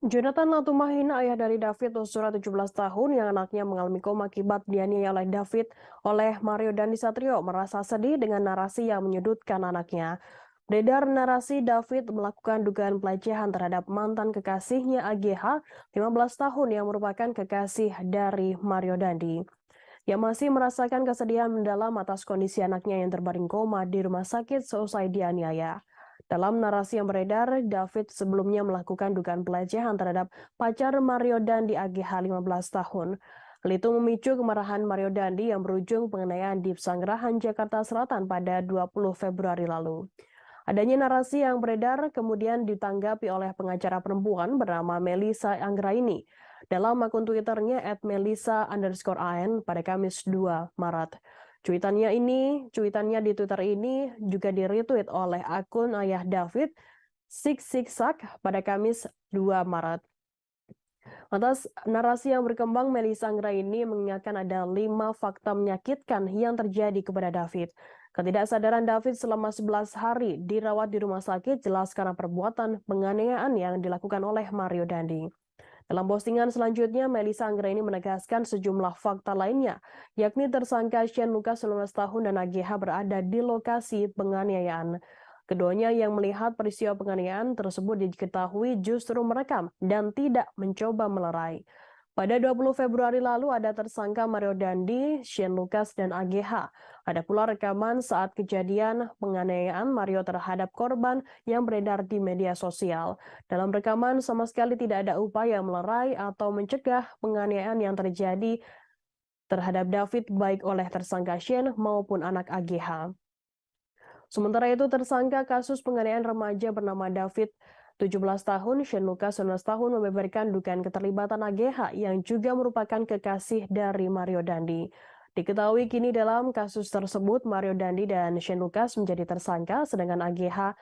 Jonathan Latumahina, ayah dari David Ozora 17 tahun yang anaknya mengalami koma akibat dianiaya oleh Mario Dandi Satrio, merasa sedih dengan narasi yang menyudutkan anaknya. Beredar narasi David melakukan dugaan pelecehan terhadap mantan kekasihnya AGH 15 tahun yang merupakan kekasih dari Mario Dandi. Yang masih merasakan kesedihan mendalam atas kondisi anaknya yang terbaring koma di rumah sakit seusai dianiaya. Dalam narasi yang beredar, David sebelumnya melakukan dugaan pelecehan terhadap pacar Mario Dandi AGH 15 tahun. Hal itu memicu kemarahan Mario Dandi yang berujung penganiayaan di Pesanggerahan, Jakarta Selatan pada 20 Februari lalu. Adanya narasi yang beredar kemudian ditanggapi oleh pengacara perempuan bernama Melissa Anggraini dalam akun Twitternya @melissa_an pada Kamis 2 Maret. Cuitannya di Twitter ini juga di-retweet oleh akun ayah David, Siksak pada Kamis 2 Maret. Atas narasi yang berkembang, Melissa Anggraini mengingatkan ada 5 fakta menyakitkan yang terjadi kepada David. Ketidaksadaran David selama 11 hari dirawat di rumah sakit jelas karena perbuatan penganiayaan yang dilakukan oleh Mario Dandi. Dalam postingan selanjutnya, Melissa Anggraini menegaskan sejumlah fakta lainnya, yakni tersangka Shane Lucas 19 tahun dan AGH berada di lokasi penganiayaan. Keduanya yang melihat peristiwa penganiayaan tersebut diketahui justru merekam dan tidak mencoba melerai. Pada 20 Februari lalu ada tersangka Mario Dandi, Shane Lucas, dan AGH. Ada pula rekaman saat kejadian penganiayaan Mario terhadap korban yang beredar di media sosial. Dalam rekaman sama sekali tidak ada upaya melerai atau mencegah penganiayaan yang terjadi terhadap David baik oleh tersangka Shane maupun anak AGH. Sementara itu tersangka kasus penganiayaan remaja bernama David 17 tahun, Shane Lucas 19 tahun membeberkan dugaan keterlibatan AGH yang juga merupakan kekasih dari Mario Dandi. Diketahui kini dalam kasus tersebut Mario Dandi dan Shane Lucas menjadi tersangka sedangkan AGH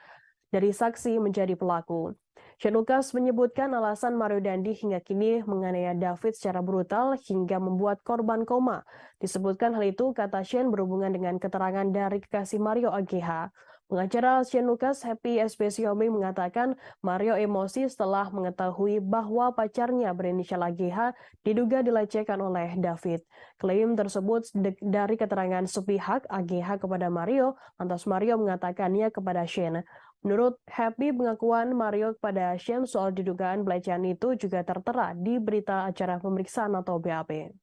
dari saksi menjadi pelaku. Shane Lucas menyebutkan alasan Mario Dandi hingga kini menganiaya David secara brutal hingga membuat korban koma. Disebutkan hal itu, kata Shane, berhubungan dengan keterangan dari kekasih Mario AGH. Pengacara Shane Lucas Happy SB Siombing mengatakan Mario emosi setelah mengetahui bahwa pacarnya berinisial AGH diduga dilecehkan oleh David. Klaim tersebut dari keterangan sepihak AGH kepada Mario, lantas Mario mengatakannya kepada Shane. Menurut Happy, pengakuan Mario kepada Shane soal didugaan pelecehan itu juga tertera di berita acara pemeriksaan atau BAP.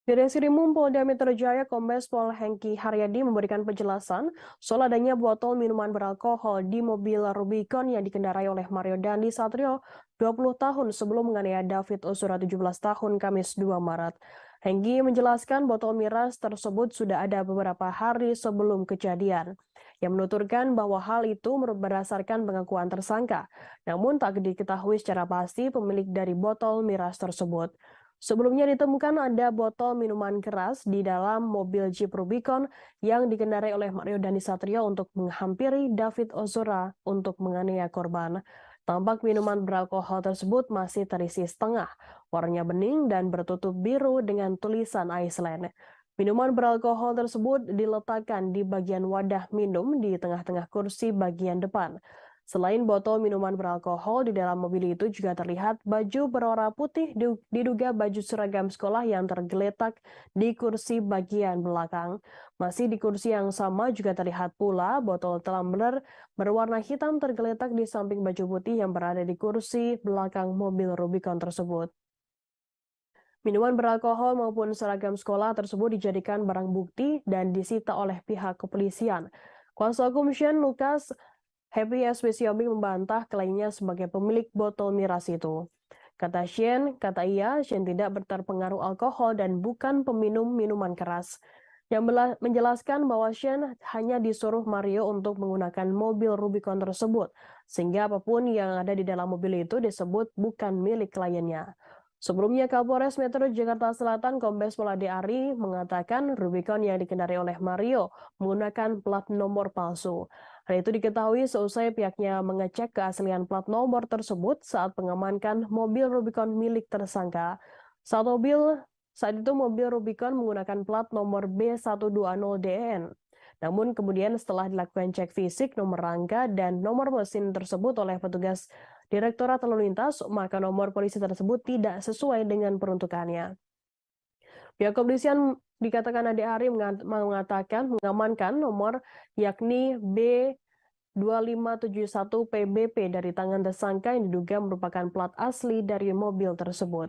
Di Reskrimum Polda Metro Jaya, Kombes Pol Hengki Haryadi memberikan penjelasan soal adanya botol minuman beralkohol di mobil Rubicon yang dikendarai oleh Mario Dandi Satrio 20 tahun sebelum menganiaya David Ozora 17 tahun Kamis 2 Maret. Hengki menjelaskan botol miras tersebut sudah ada beberapa hari sebelum kejadian. Yang menuturkan bahwa hal itu berdasarkan pengakuan tersangka, namun tak diketahui secara pasti pemilik dari botol miras tersebut. Sebelumnya ditemukan ada botol minuman keras di dalam mobil Jeep Rubicon yang dikendarai oleh Mario Dandi Satrio untuk menghampiri David Ozora untuk menganiaya korban. Tampak minuman beralkohol tersebut masih terisi setengah, warnanya bening dan bertutup biru dengan tulisan Iceland. Minuman beralkohol tersebut diletakkan di bagian wadah minum di tengah-tengah kursi bagian depan. Selain botol minuman beralkohol, di dalam mobil itu juga terlihat baju berwarna putih diduga baju seragam sekolah yang tergeletak di kursi bagian belakang. Masih di kursi yang sama juga terlihat pula botol tumbler berwarna hitam tergeletak di samping baju putih yang berada di kursi belakang mobil Rubicon tersebut. Minuman beralkohol maupun seragam sekolah tersebut dijadikan barang bukti dan disita oleh pihak kepolisian. Kuasa hukum Shane Lucas Happy SB Siombing membantah klaimnya sebagai pemilik botol miras itu. Kata Shane tidak terpengaruh alkohol dan bukan peminum minuman keras. Yang menjelaskan bahwa Shane hanya disuruh Mario untuk menggunakan mobil Rubicon tersebut, sehingga apapun yang ada di dalam mobil itu disebut bukan milik kliennya. Sebelumnya, Kapolres Metro Jakarta Selatan Kombes Pol Ade Ari mengatakan Rubicon yang dikendarai oleh Mario menggunakan plat nomor palsu. Hal itu diketahui seusai pihaknya mengecek keaslian plat nomor tersebut saat mengamankan mobil Rubicon milik tersangka. Saat itu mobil Rubicon menggunakan plat nomor B120DN. Namun kemudian setelah dilakukan cek fisik nomor rangka dan nomor mesin tersebut oleh petugas Direktorat Lalu Lintas, maka nomor polisi tersebut tidak sesuai dengan peruntukannya. Pihak kepolisian dikatakan Ade Ari mengamankan nomor yakni B2571 PBP dari tangan tersangka yang diduga merupakan plat asli dari mobil tersebut.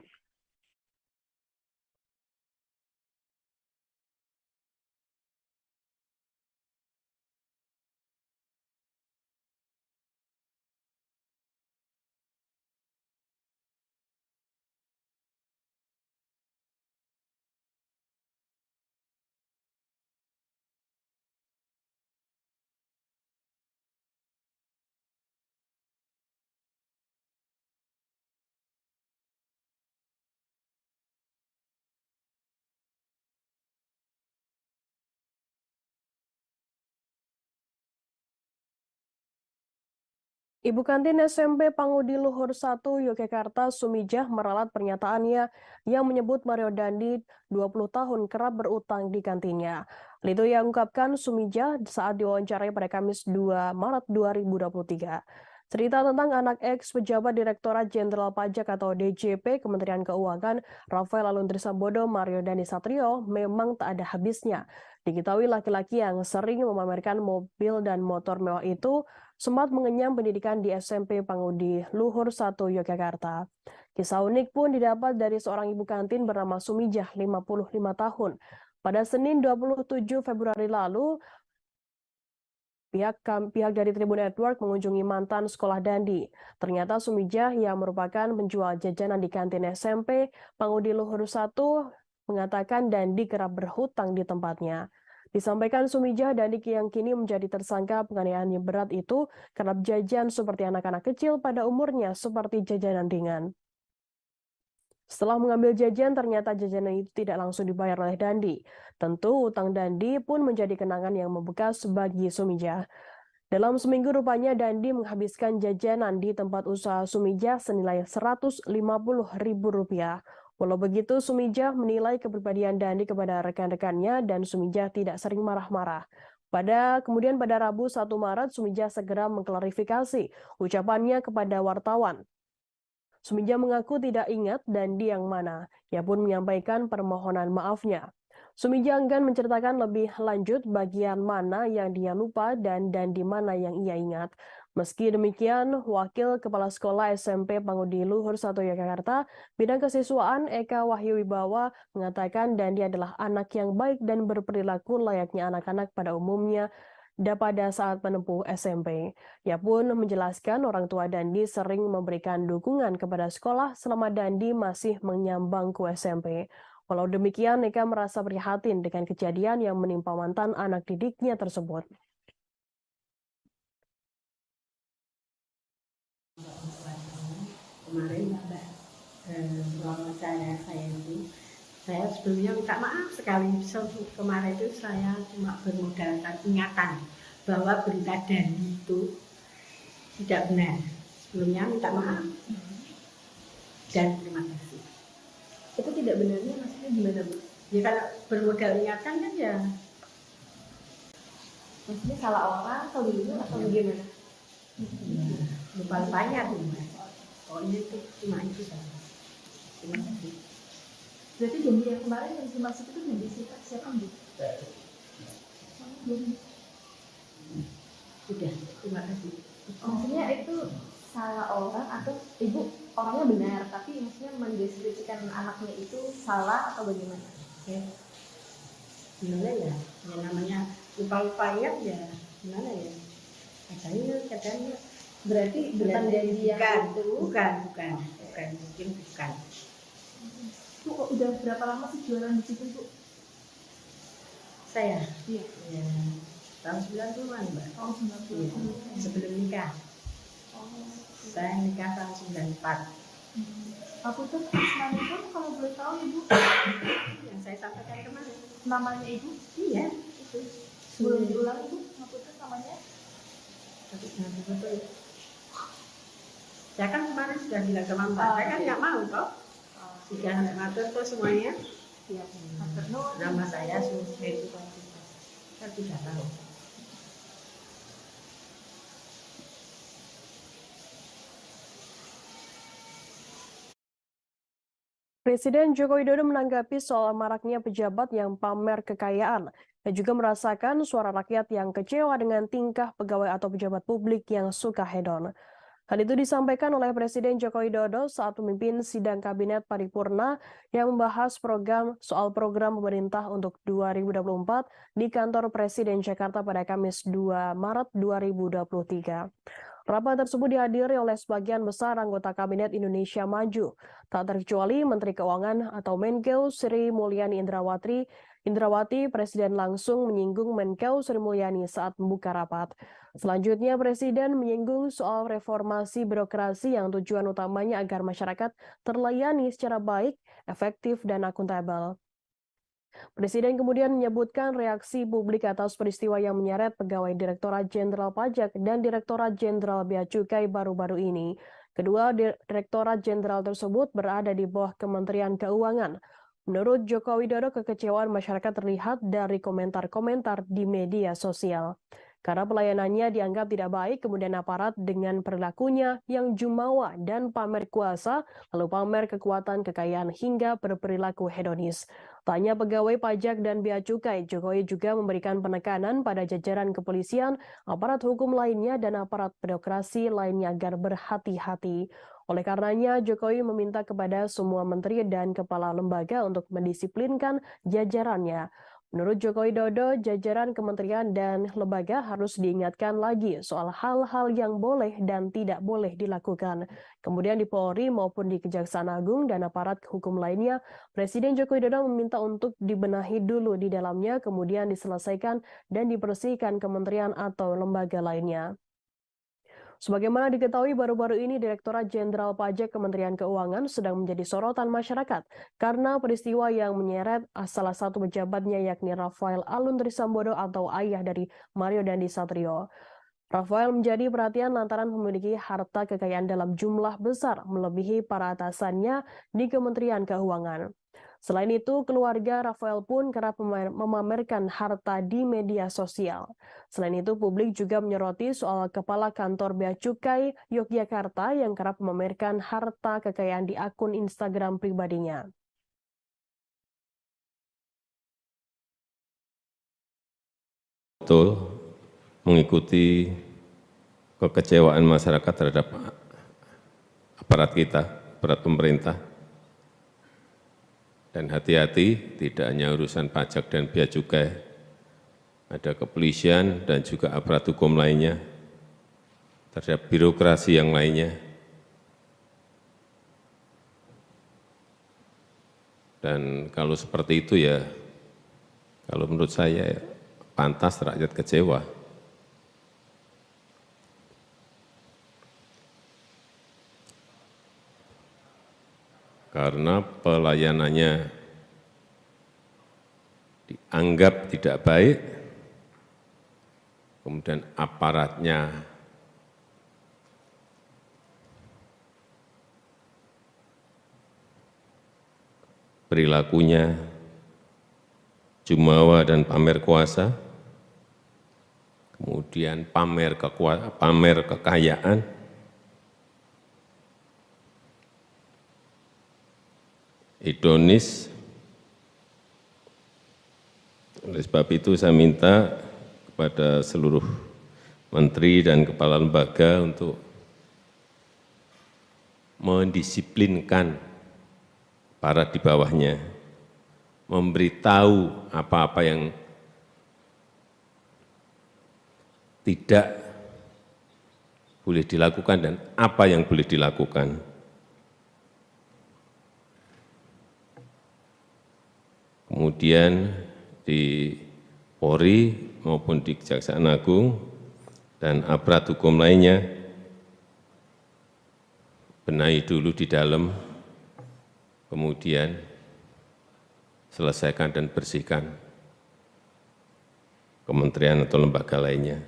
Ibu kantin SMP Pangudi Luhur 1 Yogyakarta Sumijah meralat pernyataannya yang menyebut Mario Dandi 20 tahun kerap berutang di kantinnya. Hal itu yang ungkapkan Sumijah saat diwawancarai pada Kamis 2 Maret 2023. Cerita tentang anak ex pejabat Direktorat Jenderal Pajak atau DJP Kementerian Keuangan Rafael Aluntri Sambodo Mario Dandi Satrio memang tak ada habisnya. Diketahui laki-laki yang sering memamerkan mobil dan motor mewah itu sempat mengenyam pendidikan di SMP Pangudi Luhur 1 Yogyakarta. Kisah unik pun didapat dari seorang ibu kantin bernama Sumijah, 55 tahun. Pada Senin 27 Februari lalu, pihak dari Tribun Network mengunjungi mantan sekolah Dandi. Ternyata Sumijah yang merupakan penjual jajanan di kantin SMP Pangudi Luhur 1 mengatakan Dandi kerap berhutang di tempatnya. Disampaikan Sumijah, Dandi yang kini menjadi tersangka penganiayaan yang berat itu kerap jajan seperti anak-anak kecil pada umurnya seperti jajanan ringan. Setelah mengambil jajan, ternyata jajanan itu tidak langsung dibayar oleh Dandi. Tentu utang Dandi pun menjadi kenangan yang membekas bagi Sumijah. Dalam seminggu rupanya Dandi menghabiskan jajanan di tempat usaha Sumijah senilai Rp150.000. Walau begitu, Sumijah menilai kepribadian Dandi kepada rekan-rekannya dan Sumijah tidak sering marah-marah. Kemudian pada Rabu 1 Maret, Sumijah segera mengklarifikasi ucapannya kepada wartawan. Sumijah mengaku tidak ingat Dandi yang mana. Ia pun menyampaikan permohonan maafnya. Sumijah enggan menceritakan lebih lanjut bagian mana yang dia lupa dan di mana yang ia ingat. Meski demikian, Wakil Kepala Sekolah SMP Pangudi Luhur 1 Yogyakarta, Bidang Kesiswaan Eka Wahyu Wibawa mengatakan Dandi adalah anak yang baik dan berperilaku layaknya anak-anak pada umumnya pada saat menempuh SMP. Ia pun menjelaskan orang tua Dandi sering memberikan dukungan kepada sekolah selama Dandi masih menyambang ke SMP. Walau demikian, Eka merasa prihatin dengan kejadian yang menimpa mantan anak didiknya tersebut. Kemarin Mbak, wawancara saya itu, saya sebelumnya minta maaf sekali. Kemarin itu saya cuma bermodalkan ingatan bahwa berita Dandi itu tidak benar. Sebelumnya minta maaf dan terima kasih. Itu tidak benarnya maksudnya gimana, Bu? Ya kalau bermodal ingatan kan ya. Maksudnya salah orang atau dulu atau bagaimana? Ya, lupa banyak nih. Pokoknya itu cuma itu saja. Terima kasih. Berarti janji yang kemarin yang dimaksud itu janji siapa, Bu? Sudah, terima kasih. Maksudnya itu salah orang atau ibu orangnya benar tapi maksudnya mendeskripsikan anaknya itu salah atau bagaimana? Ya, gimana ya? Ya namanya lupa-lupa ya gimana ya? Katanya. Berarti bukan janji yang itu? Bukan, mungkin bukan. Bu, kok udah berapa lama sih jualan di situ, Bu? Saya? Iya. Ya, tahun 90-an, Mbak. Tahun 90-an. Iya, sebelum nikah. Saya nikah tahun 94. Aku tuh asmanya itu kalau boleh tahu Ibu Yang saya sampaikan kemarin. namanya Ibu? Iya, itu. Sebelum diulang Ibu, aku tuh namanya? Tapi jangan betul. Saya kan kemarin sudah bilang ke Mama, saya kan nggak mau toh. Sudah ngatur tuh semuanya. Iya. Nama saya Susmeti. Saya tidak tahu. Presiden Joko Widodo menanggapi soal maraknya pejabat yang pamer kekayaan dan juga merasakan suara rakyat yang kecewa dengan tingkah pegawai atau pejabat publik yang suka hedon. Hal itu disampaikan oleh Presiden Joko Widodo saat memimpin sidang Kabinet Paripurna yang membahas soal program pemerintah untuk 2024 di kantor Presiden Jakarta pada Kamis 2 Maret 2023. Rapat tersebut dihadiri oleh sebagian besar anggota Kabinet Indonesia Maju, tak terkecuali Menteri Keuangan atau Menkeu Sri Mulyani Indrawati. Presiden langsung menyinggung Menkeu Sri Mulyani saat membuka rapat. Selanjutnya, Presiden menyinggung soal reformasi birokrasi yang tujuan utamanya agar masyarakat terlayani secara baik, efektif, dan akuntabel. Presiden kemudian menyebutkan reaksi publik atas peristiwa yang menyeret pegawai Direktorat Jenderal Pajak dan Direktorat Jenderal Bea Cukai baru-baru ini. Kedua Direktorat Jenderal tersebut berada di bawah Kementerian Keuangan. Menurut Joko Widodo, kekecewaan masyarakat terlihat dari komentar-komentar di media sosial. Karena pelayanannya dianggap tidak baik, kemudian aparat dengan perilakunya yang jumawa dan pamer kuasa, lalu pamer kekuatan kekayaan hingga berperilaku hedonis. Tanya pegawai pajak dan bea cukai, Jokowi juga memberikan penekanan pada jajaran kepolisian, aparat hukum lainnya, dan aparat birokrasi lainnya agar berhati-hati. Oleh karenanya, Jokowi meminta kepada semua menteri dan kepala lembaga untuk mendisiplinkan jajarannya. Menurut Joko Widodo, jajaran kementerian dan lembaga harus diingatkan lagi soal hal-hal yang boleh dan tidak boleh dilakukan. Kemudian di Polri maupun di Kejaksaan Agung dan aparat hukum lainnya, Presiden Joko Widodo meminta untuk dibenahi dulu di dalamnya, kemudian diselesaikan dan dibersihkan kementerian atau lembaga lainnya. Sebagaimana diketahui baru-baru ini Direktorat Jenderal Pajak Kementerian Keuangan sedang menjadi sorotan masyarakat karena peristiwa yang menyeret salah satu pejabatnya yakni Rafael Alun Trisambodo atau ayah dari Mario Dandi Satrio. Rafael menjadi perhatian lantaran memiliki harta kekayaan dalam jumlah besar melebihi para atasannya di Kementerian Keuangan. Selain itu, keluarga Rafael pun kerap memamerkan harta di media sosial. Selain itu, publik juga menyoroti soal Kepala Kantor Bea Cukai Yogyakarta yang kerap memamerkan harta kekayaan di akun Instagram pribadinya. Betul, mengikuti kekecewaan masyarakat terhadap aparat kita, aparat pemerintah. Dan hati-hati, tidak hanya urusan pajak dan bea cukai, ada kepolisian dan juga aparat hukum lainnya, terhadap birokrasi yang lainnya. Dan kalau seperti itu ya, kalau menurut saya ya, pantas rakyat kecewa. Karena pelayanannya dianggap tidak baik, kemudian aparatnya perilakunya jumawa dan pamer kuasa, kemudian pamer kekayaan, hedonis. Oleh sebab itu saya minta kepada seluruh menteri dan kepala lembaga untuk mendisiplinkan para di bawahnya, memberitahu apa-apa yang tidak boleh dilakukan dan apa yang boleh dilakukan. Kemudian di Polri maupun di Kejaksaan Agung dan aparat hukum lainnya, benahi dulu di dalam, kemudian selesaikan dan bersihkan kementerian atau lembaga lainnya.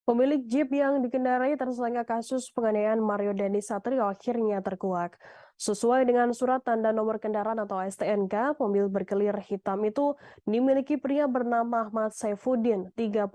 Pemilik Jeep yang dikendarai tersangka kasus penganiayaan Mario Dandi Satrio akhirnya terkuak. Sesuai dengan surat tanda nomor kendaraan atau STNK, mobil berkelir hitam itu dimiliki pria bernama Ahmad Saifuddin, 38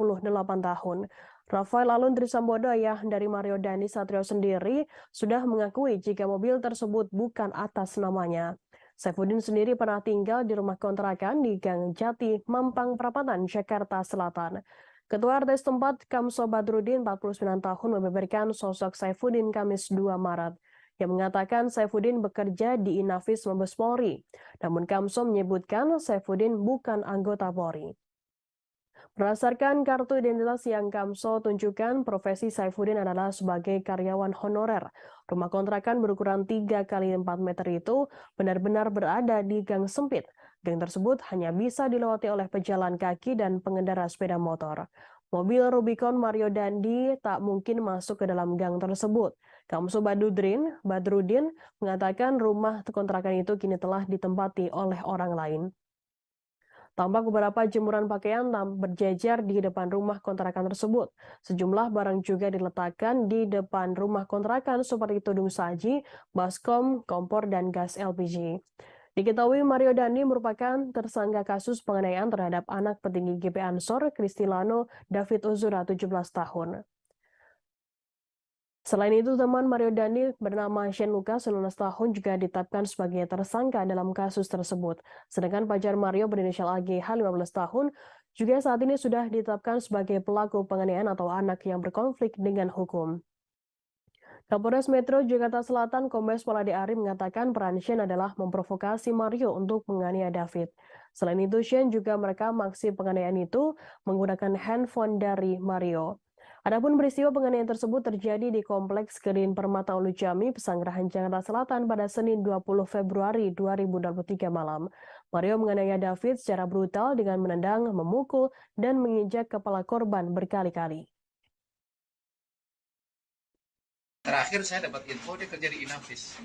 tahun. Rafael Aluntri Sambodo, ayah dari Mario Dandi Satrio sendiri, sudah mengakui jika mobil tersebut bukan atas namanya. Saifuddin sendiri pernah tinggal di rumah kontrakan di Gang Jati, Mampang Perapatan, Jakarta Selatan. Ketua RT setempat, Kamso Badrudin, 49 tahun, membeberkan sosok Saifuddin Kamis 2 Maret. Yang mengatakan Saifuddin bekerja di Inafis Mabes Polri. Namun Kamso menyebutkan Saifuddin bukan anggota Polri. Berdasarkan kartu identitas yang Kamso tunjukkan, profesi Saifuddin adalah sebagai karyawan honorer. Rumah kontrakan berukuran 3 x 4 meter itu benar-benar berada di gang sempit. Gang tersebut hanya bisa dilewati oleh pejalan kaki dan pengendara sepeda motor. Mobil Rubicon Mario Dandi tak mungkin masuk ke dalam gang tersebut. Kamso Badrudin mengatakan rumah kontrakan itu kini telah ditempati oleh orang lain. Tampak beberapa jemuran pakaian berjejer di depan rumah kontrakan tersebut. Sejumlah barang juga diletakkan di depan rumah kontrakan seperti tudung saji, baskom, kompor, dan gas LPG. Diketahui Mario Dandi merupakan tersangka kasus penganiayaan terhadap anak petinggi GP Ansor, Kristilano David Ozora, 17 tahun. Selain itu, teman Mario Dandi bernama Shane Lucas, 19 tahun, juga ditetapkan sebagai tersangka dalam kasus tersebut. Sedangkan pacar Mario berinisial AGH, 15 tahun, juga saat ini sudah ditetapkan sebagai pelaku penganiayaan atau anak yang berkonflik dengan hukum. Kapolres Metro Jakarta Selatan Kombes Pol Ade Ari mengatakan peran Shane adalah memprovokasi Mario untuk menganiaya David. Selain itu, Shane juga merekam aksi penganiayaan itu menggunakan handphone dari Mario. Adapun peristiwa penganiayaan tersebut terjadi di Kompleks Green Permata Ulu Jami, Pesanggerahan Jakarta Selatan pada Senin 20 Februari 2023 malam. Mario menganiaya David secara brutal dengan menendang, memukul, dan menginjak kepala korban berkali-kali. Terakhir saya dapat info dia kerja di Inafis.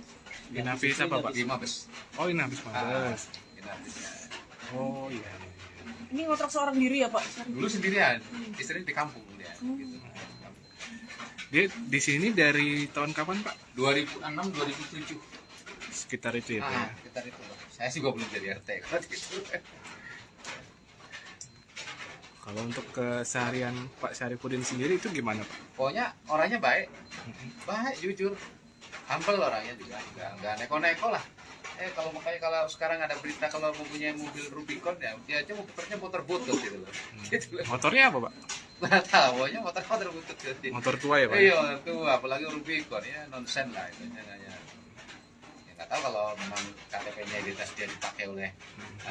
Inafis apa Pak? Di Mabes. Oh Inafis Mabes. Inafis. Oh iya. Ini ngontrak seorang diri ya Pak? Dulu sendirian, istri di kampung dia. Gitu. Dia di sini dari tahun kapan Pak? 2006, 2007. Sekitar itu ya Pak ya? Sekitar itu. Saya juga belum jadi RT kalau gitu. Kalau untuk keseharian Pak Syarifudin sendiri itu gimana Pak? Pokoknya orangnya baik, jujur, humble orangnya juga, nggak neko-neko lah. Kalau makanya kalau sekarang ada berita kalau mempunyai mobil Rubicon ya, dia aja motor butut gitu loh. Gitu loh. Motornya apa Pak? Nggak tahu, pokoknya motor butut gitu. Motor tua ya Pak? Iya, tua, apalagi Rubicon ya nonsen lah itu. Ya, nggak tahu kalau memang KTP-nya identitas dia dipakai oleh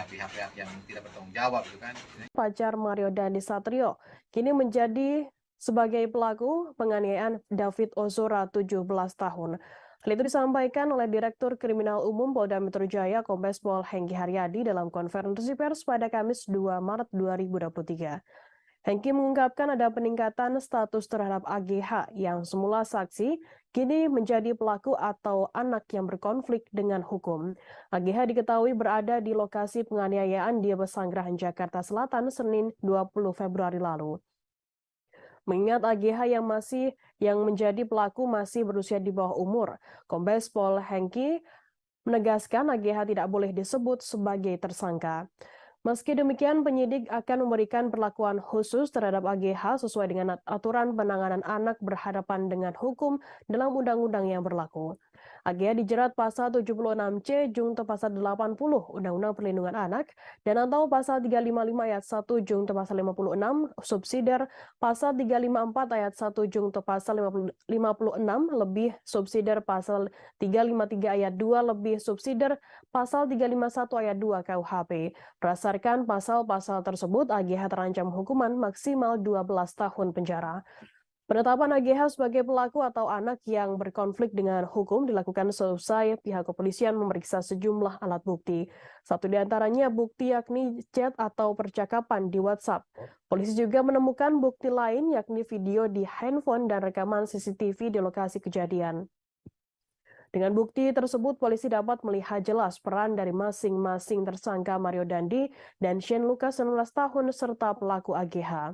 pihak-pihak yang tidak bertanggung jawab gitu kan. Pacar Mario Dandi Satrio kini menjadi sebagai pelaku penganiayaan David Ozora 17 tahun. Hal itu disampaikan oleh Direktur Kriminal Umum Polda Metro Jaya Kombes Pol Hengki Haryadi dalam konferensi pers pada Kamis 2 Maret 2023. Hengki mengungkapkan ada peningkatan status terhadap AGH yang semula saksi, kini menjadi pelaku atau anak yang berkonflik dengan hukum. AGH diketahui berada di lokasi penganiayaan di Pesanggerahan Jakarta Selatan Senin 20 Februari lalu. Mengingat AGH yang menjadi pelaku masih berusia di bawah umur, Kombes Pol Hengki menegaskan AGH tidak boleh disebut sebagai tersangka. Meski demikian, penyidik akan memberikan perlakuan khusus terhadap AGH sesuai dengan aturan penanganan anak berhadapan dengan hukum dalam undang-undang yang berlaku. AGH dijerat pasal 76C Junto pasal 80 Undang-Undang Perlindungan Anak dan atau pasal 355 ayat 1 Junto pasal 56 subsidiar pasal 354 ayat 1 Junto pasal 56 lebih subsidiar pasal 353 ayat 2 lebih subsidiar pasal 351 ayat 2 KUHP. Berdasarkan pasal-pasal tersebut, AGH terancam hukuman maksimal 12 tahun penjara. Penetapan AGH sebagai pelaku atau anak yang berkonflik dengan hukum dilakukan selesai pihak kepolisian memeriksa sejumlah alat bukti. Satu di antaranya bukti yakni chat atau percakapan di WhatsApp. Polisi juga menemukan bukti lain yakni video di handphone dan rekaman CCTV di lokasi kejadian. Dengan bukti tersebut, polisi dapat melihat jelas peran dari masing-masing tersangka Mario Dandi dan Shane Lucas 19 tahun serta pelaku AGH.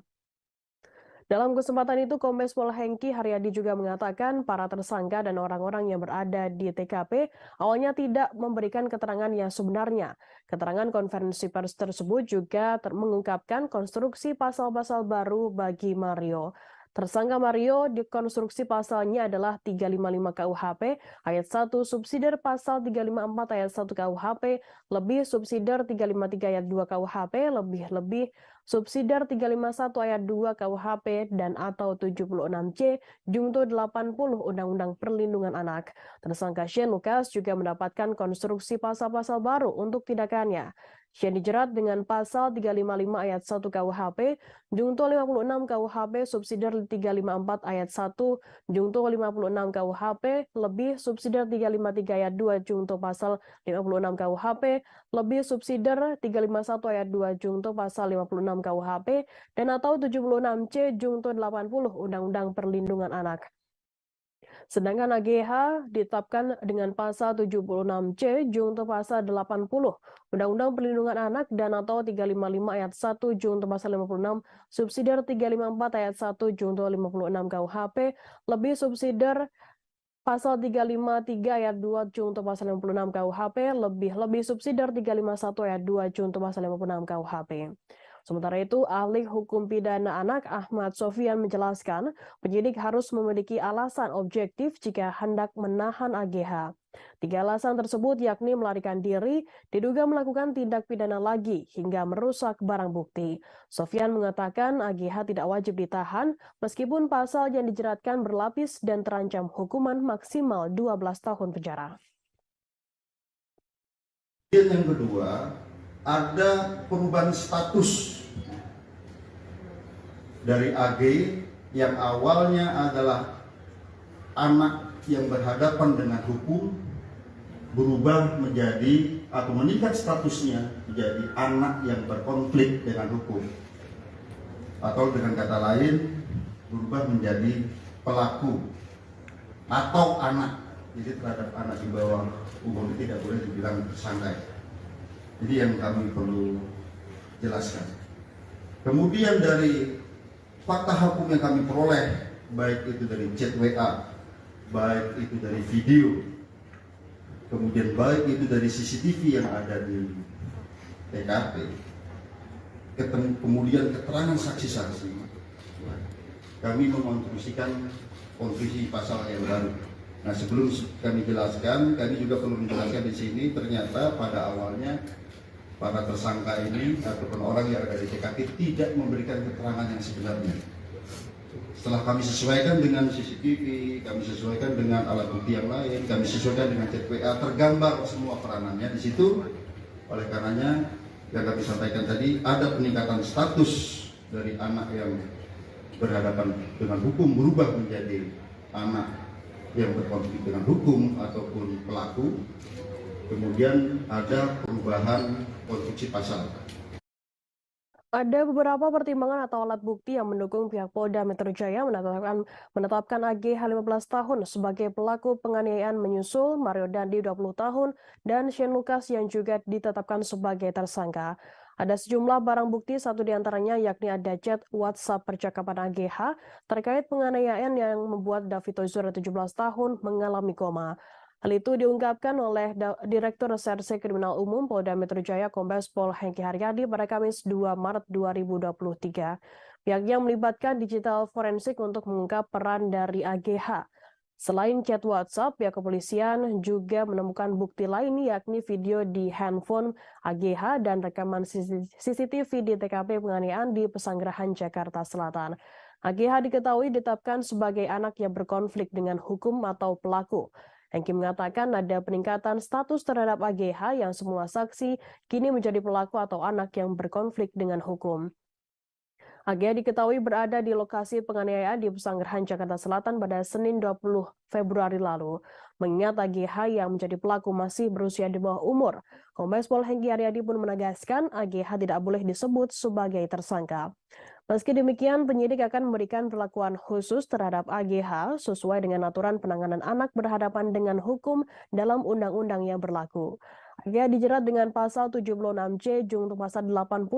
Dalam kesempatan itu, Kombes Pol Hengki Haryadi juga mengatakan para tersangka dan orang-orang yang berada di TKP awalnya tidak memberikan keterangan yang sebenarnya. Keterangan konferensi pers tersebut juga mengungkapkan konstruksi pasal-pasal baru bagi Mario. Tersangka Mario dikonstruksi pasalnya adalah 355 KUHP ayat 1 subsidiar pasal 354 ayat 1 KUHP lebih subsidiar 353 ayat 2 KUHP lebih subsidiar 351 ayat 2 KUHP dan atau 76C Junto 80 Undang-Undang Perlindungan Anak. Tersangka Shane Lucas juga mendapatkan konstruksi pasal-pasal baru untuk tindakannya. Shane dijerat dengan pasal 355 ayat 1 KUHP, Junto 56 KUHP subsidiar 354 ayat 1, Junto 56 KUHP, lebih subsidiar 353 ayat 2 Junto pasal 56 KUHP, lebih subsidiar 351 ayat 2 Junto pasal 56 KUHP, dan atau 76C Junto 80 Undang-Undang Perlindungan Anak. Sedangkan AGH ditetapkan dengan pasal 76C Junto pasal 80 Undang-Undang Perlindungan Anak dan atau 355 ayat 1 Junto pasal 56 subsidiar 354 ayat 1 Junto 56 KUHP lebih subsidiar pasal 353 ayat 2 Junto pasal 56 KUHP lebih subsidiar 351 ayat 2 Junto pasal 56 KUHP. Sementara itu, ahli hukum pidana anak Ahmad Sofyan menjelaskan penyidik harus memiliki alasan objektif jika hendak menahan AGH. 3 alasan tersebut yakni melarikan diri, diduga melakukan tindak pidana lagi, hingga merusak barang bukti. Sofyan mengatakan AGH tidak wajib ditahan meskipun pasal yang dijeratkan berlapis dan terancam hukuman maksimal 12 tahun penjara. Yang kedua, ada perubahan status dari AG yang awalnya adalah anak yang berhadapan dengan hukum berubah menjadi atau meningkat statusnya menjadi anak yang berkonflik dengan hukum, atau dengan kata lain berubah menjadi pelaku atau anak. Jadi terhadap anak di bawah umur tidak boleh dibilang tersangka. Jadi yang kami perlu jelaskan. Kemudian dari fakta hukum yang kami peroleh, baik itu dari chat WA, baik itu dari video, kemudian baik itu dari CCTV yang ada di TKP, kemudian keterangan saksi-saksi, kami mengonstruksikan konklusi pasal yang baru. Nah, sebelum kami jelaskan, kami juga perlu menjelaskan di sini, ternyata pada awalnya para tersangka ini ataupun orang yang ada di TKP tidak memberikan keterangan yang sebenarnya. Setelah kami sesuaikan dengan CCTV, kami sesuaikan dengan alat bukti yang lain, kami sesuaikan dengan chat WA, tergambar semua peranannya di situ. Oleh karenanya, yang kami sampaikan tadi, ada peningkatan status dari anak yang berhadapan dengan hukum berubah menjadi anak yang berkonflik dengan hukum ataupun pelaku. Kemudian ada perubahan konstruksi pasal. Ada beberapa pertimbangan atau alat bukti yang mendukung pihak Polda Metro Jaya menetapkan AGH 15 tahun sebagai pelaku penganiayaan menyusul Mario Dandi 20 tahun dan Shane Lucas yang juga ditetapkan sebagai tersangka. Ada sejumlah barang bukti, satu diantaranya yakni ada chat WhatsApp percakapan AGH terkait penganiayaan yang membuat David Ozora 17 tahun mengalami koma. Hal itu diungkapkan oleh Direktur Reserse Kriminal Umum Polda Metro Jaya Kombes Pol Hengki Haryadi pada Kamis 2 Maret 2023. Pihaknya melibatkan digital forensik untuk mengungkap peran dari AGH. Selain chat WhatsApp, pihak kepolisian juga menemukan bukti lain yakni video di handphone AGH dan rekaman CCTV di TKP penganiayaan di Pesanggerahan Jakarta Selatan. AGH diketahui ditetapkan sebagai anak yang berkonflik dengan hukum atau pelaku. Hengki mengatakan ada peningkatan status terhadap AGH yang semua saksi kini menjadi pelaku atau anak yang berkonflik dengan hukum. AGH diketahui berada di lokasi penganiayaan di Pesanggerahan Jakarta Selatan pada Senin 20 Februari lalu. Mengingat AGH yang menjadi pelaku masih berusia di bawah umur, Kombes Pol Hengki Haryadi pun menegaskan AGH tidak boleh disebut sebagai tersangka. Meski demikian, penyidik akan memberikan perlakuan khusus terhadap AGH sesuai dengan aturan penanganan anak berhadapan dengan hukum dalam undang-undang yang berlaku. AGH dijerat dengan pasal 76C junto pasal 80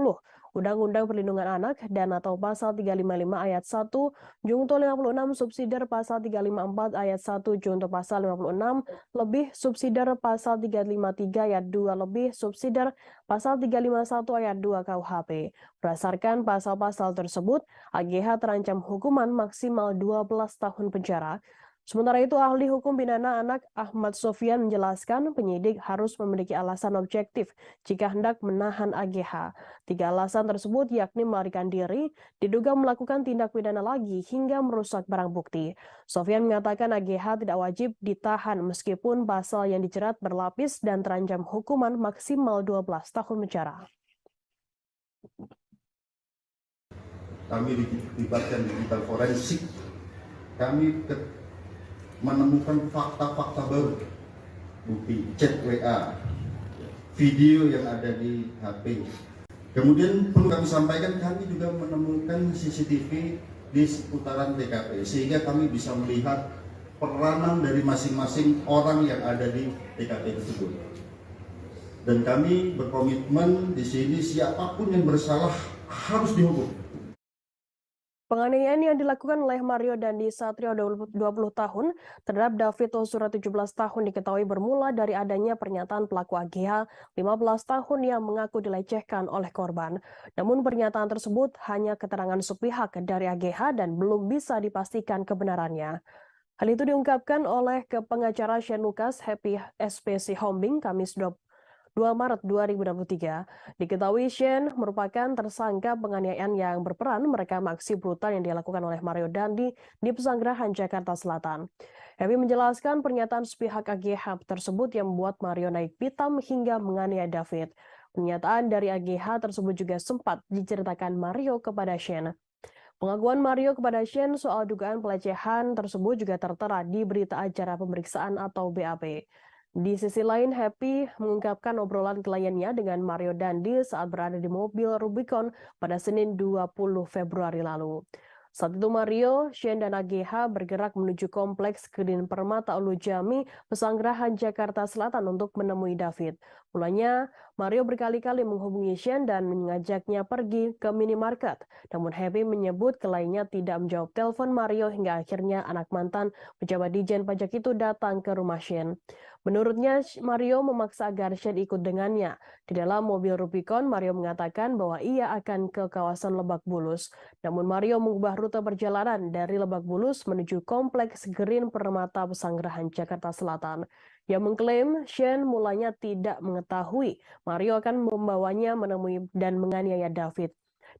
Undang-Undang Perlindungan Anak dan atau pasal 355 ayat 1 junto 56 subsidiar pasal 354 ayat 1 junto pasal 56 lebih subsidiar pasal 353 ayat 2 lebih subsidiar pasal 351 ayat 2 KUHP. Berdasarkan pasal-pasal tersebut, AGH terancam hukuman maksimal 12 tahun penjara. Sementara itu, ahli hukum pidana anak Ahmad Sofyan menjelaskan penyidik harus memiliki alasan objektif jika hendak menahan AGH. 3 alasan tersebut yakni melarikan diri, diduga melakukan tindak pidana lagi, hingga merusak barang bukti. Sofyan mengatakan AGH tidak wajib ditahan meskipun pasal yang dijerat berlapis dan terancam hukuman maksimal 12 tahun penjara. Kami dilibatkan digital forensik. Kami menemukan fakta-fakta baru, bukti chat WA, video yang ada di HP. Kemudian perlu kami sampaikan, kami juga menemukan CCTV di seputaran TKP, sehingga kami bisa melihat peranan dari masing-masing orang yang ada di TKP tersebut. Dan kami berkomitmen di sini siapapun yang bersalah harus dihukum. Penganiayaan yang dilakukan oleh Mario Dandi Satrio 20 tahun terhadap David Ozora 17 tahun diketahui bermula dari adanya pernyataan pelaku AGH 15 tahun yang mengaku dilecehkan oleh korban. Namun pernyataan tersebut hanya keterangan sepihak dari AGH dan belum bisa dipastikan kebenarannya. Hal itu diungkapkan oleh pengacara Shane Lucas Happy SPC Hombing Kamis 2 Maret 2023. Diketahui Shane merupakan tersangka penganiayaan yang berperan merekam aksi brutal yang dilakukan oleh Mario Dandi di Pesanggerahan Jakarta Selatan. Happy menjelaskan pernyataan sepihak AGH tersebut yang membuat Mario naik pitam hingga menganiaya David. Pernyataan dari AGH tersebut juga sempat diceritakan Mario kepada Shane. Pengakuan Mario kepada Shane soal dugaan pelecehan tersebut juga tertera di berita acara pemeriksaan atau BAP. Di sisi lain, Happy mengungkapkan obrolan kliennya dengan Mario Dandi saat berada di mobil Rubicon pada Senin 20 Februari lalu. Saat itu Mario, Shane, dan AGH bergerak menuju kompleks Green Permata Ulu Jami, Pesanggerahan Jakarta Selatan untuk menemui David. Mulanya, Mario berkali-kali menghubungi Shane dan mengajaknya pergi ke minimarket. Namun Happy menyebut kliennya tidak menjawab telepon Mario hingga akhirnya anak mantan pejabat Dijen Pajak itu datang ke rumah Shane. Menurutnya, Mario memaksa agar Shane ikut dengannya. Di dalam mobil Rubicon, Mario mengatakan bahwa ia akan ke kawasan Lebak Bulus. Namun Mario mengubah rute perjalanan dari Lebak Bulus menuju Kompleks Green Permata Pesanggerahan Jakarta Selatan. Ia mengklaim Shane mulanya tidak mengetahui Mario akan membawanya menemui dan menganiaya David.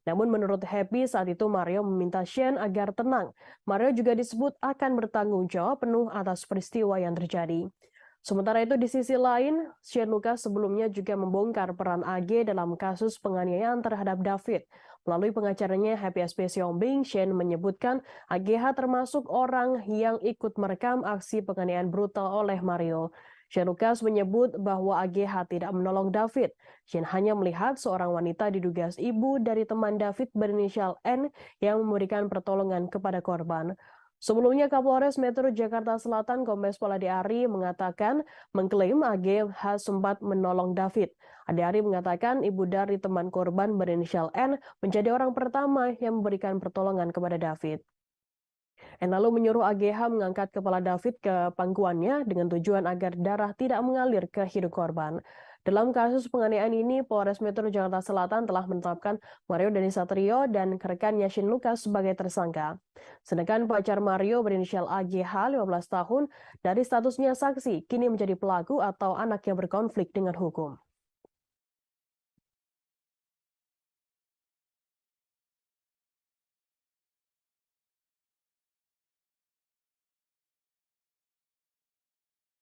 Namun menurut Happy saat itu Mario meminta Shane agar tenang. Mario juga disebut akan bertanggung jawab penuh atas peristiwa yang terjadi. Sementara itu di sisi lain, Shane Lucas sebelumnya juga membongkar peran AG dalam kasus penganiayaan terhadap David. Melalui pengacaranya Happy SP Siombing, Shane menyebutkan AGH termasuk orang yang ikut merekam aksi penganiayaan brutal oleh Mario. Shane Lucas menyebut bahwa AGH tidak menolong David. Shane hanya melihat seorang wanita diduga ibu dari teman David berinisial N yang memberikan pertolongan kepada korban. Sebelumnya Kapolres Metro Jakarta Selatan Kombes Pol Ade Ari mengatakan mengklaim AGH sempat menolong David. Ade Ari mengatakan ibu dari teman korban berinisial N menjadi orang pertama yang memberikan pertolongan kepada David. N lalu menyuruh AGH mengangkat kepala David ke pangkuannya dengan tujuan agar darah tidak mengalir ke hidung korban. Dalam kasus penganiayaan ini, Polres Metro Jakarta Selatan telah menetapkan Mario Dandi Satrio dan rekannya Shane Lucas sebagai tersangka. Sedangkan pacar Mario berinisial AGH 15 tahun dari statusnya saksi kini menjadi pelaku atau anak yang berkonflik dengan hukum.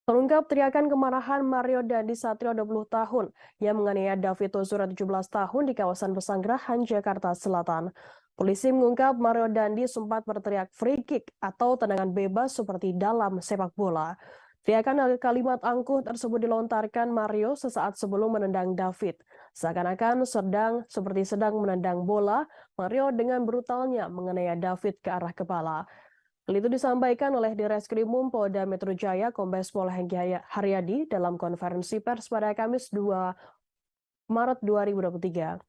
Terungkap teriakan kemarahan Mario Dandi Satrio 20 tahun yang menganiaya David Ozora 17 tahun di kawasan Pesanggerahan Jakarta Selatan. Polisi mengungkap Mario Dandi sempat berteriak free kick atau tendangan bebas seperti dalam sepak bola. Teriakan kalimat angkuh tersebut dilontarkan Mario sesaat sebelum menendang David. Seakan-akan seperti sedang menendang bola, Mario dengan brutalnya menganiaya David ke arah kepala. Hal itu disampaikan oleh Direskrimum Polda Metro Jaya Kombes Pol Hengki Haryadi dalam konferensi pers pada Kamis 2 Maret 2023.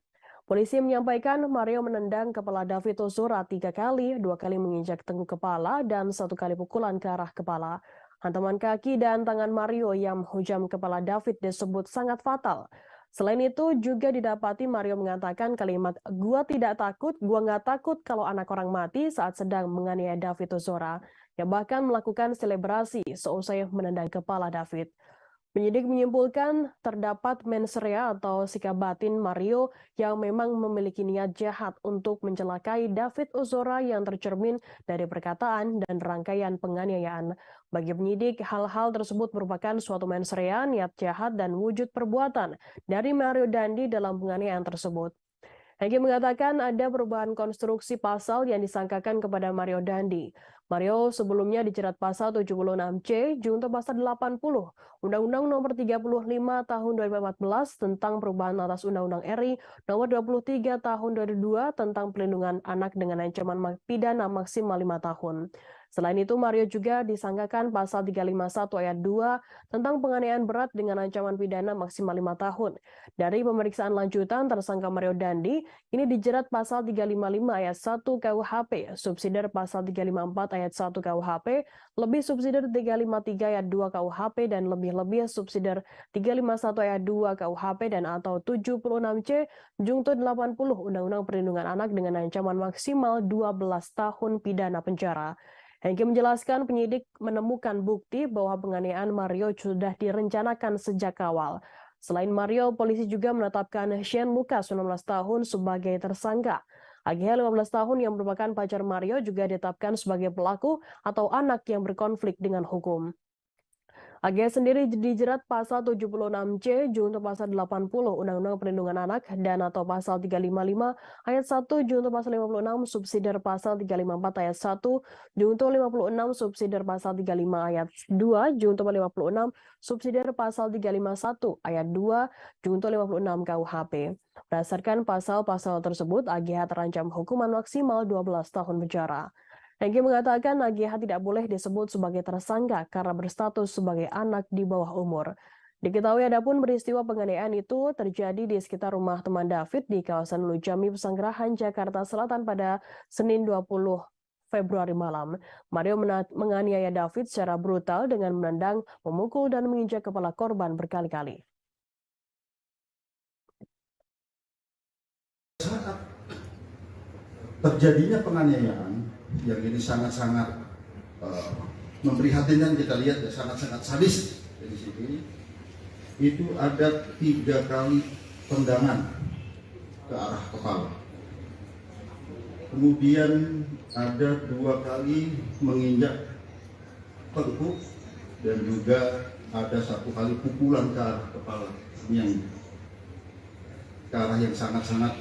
Polisi menyampaikan Mario menendang kepala David Ozora 3 kali, 2 kali menginjak tengkuk kepala, dan 1 kali pukulan ke arah kepala. Hantaman kaki dan tangan Mario yang menghujam kepala David disebut sangat fatal. Selain itu juga didapati Mario mengatakan kalimat "gua tidak takut, gua nggak takut kalau anak orang mati" saat sedang menganiaya David Ozora, yang bahkan melakukan selebrasi seusai menendang kepala David. Penyidik menyimpulkan terdapat mens rea atau sikap batin Mario yang memang memiliki niat jahat untuk mencelakai David Ozora yang tercermin dari perkataan dan rangkaian penganiayaan. Bagi penyidik, hal-hal tersebut merupakan suatu mens rea, niat jahat, dan wujud perbuatan dari Mario Dandi dalam penganiayaan tersebut. Hengki mengatakan ada perubahan konstruksi pasal yang disangkakan kepada Mario Dandi. Mario sebelumnya dijerat pasal 76C junto pasal 80 Undang-Undang Nomor 35 Tahun 2014 tentang perubahan atas Undang-Undang RI Nomor 23 Tahun 2002 tentang pelindungan anak dengan ancaman pidana maksimal 5 tahun. Selain itu, Mario juga disangkakan pasal 351 ayat 2 tentang penganiayaan berat dengan ancaman pidana maksimal 5 tahun. Dari pemeriksaan lanjutan, tersangka Mario Dandi ini dijerat pasal 355 ayat 1 KUHP, subsidiar pasal 354 ayat 1 KUHP, lebih subsidiar 353 ayat 2 KUHP, dan lebih-lebih subsidiar 351 ayat 2 KUHP dan atau 76C junto 80 Undang-Undang Perlindungan Anak dengan ancaman maksimal 12 tahun pidana penjara. Hengki menjelaskan penyidik menemukan bukti bahwa penganiayaan Mario sudah direncanakan sejak awal. Selain Mario, polisi juga menetapkan Shane Lucas 19 tahun sebagai tersangka. AGH 15 tahun yang merupakan pacar Mario juga ditetapkan sebagai pelaku atau anak yang berkonflik dengan hukum. AG sendiri dijerat pasal 76C junto pasal 80 Undang-Undang Perlindungan Anak dan atau pasal 355 ayat 1 junto pasal 56 subsidiar pasal 354 ayat 1 junto 56 subsidiar pasal 35 ayat 2 junto 56 subsidiar pasal 351 ayat 2 junto 56 KUHP. Berdasarkan pasal-pasal tersebut, AGH terancam hukuman maksimal 12 tahun penjara. Hengki mengatakan AGH tidak boleh disebut sebagai tersangka karena berstatus sebagai anak di bawah umur. Diketahui adapun peristiwa penganiayaan itu terjadi di sekitar rumah teman David di kawasan Lujami Pesanggerahan, Jakarta Selatan pada Senin 20 Februari malam. Mario menganiaya David secara brutal dengan menendang, memukul, dan menginjak kepala korban berkali-kali. Saat terjadinya penganiayaan yang ini sangat-sangat memprihatinkan, kita lihat ya, sangat-sangat sadis di sini. Itu ada 3 kali tendangan ke arah kepala. Kemudian ada 2 kali menginjak tengkuk dan juga ada 1 kali pukulan ke arah kepala yang ke arah yang sangat-sangat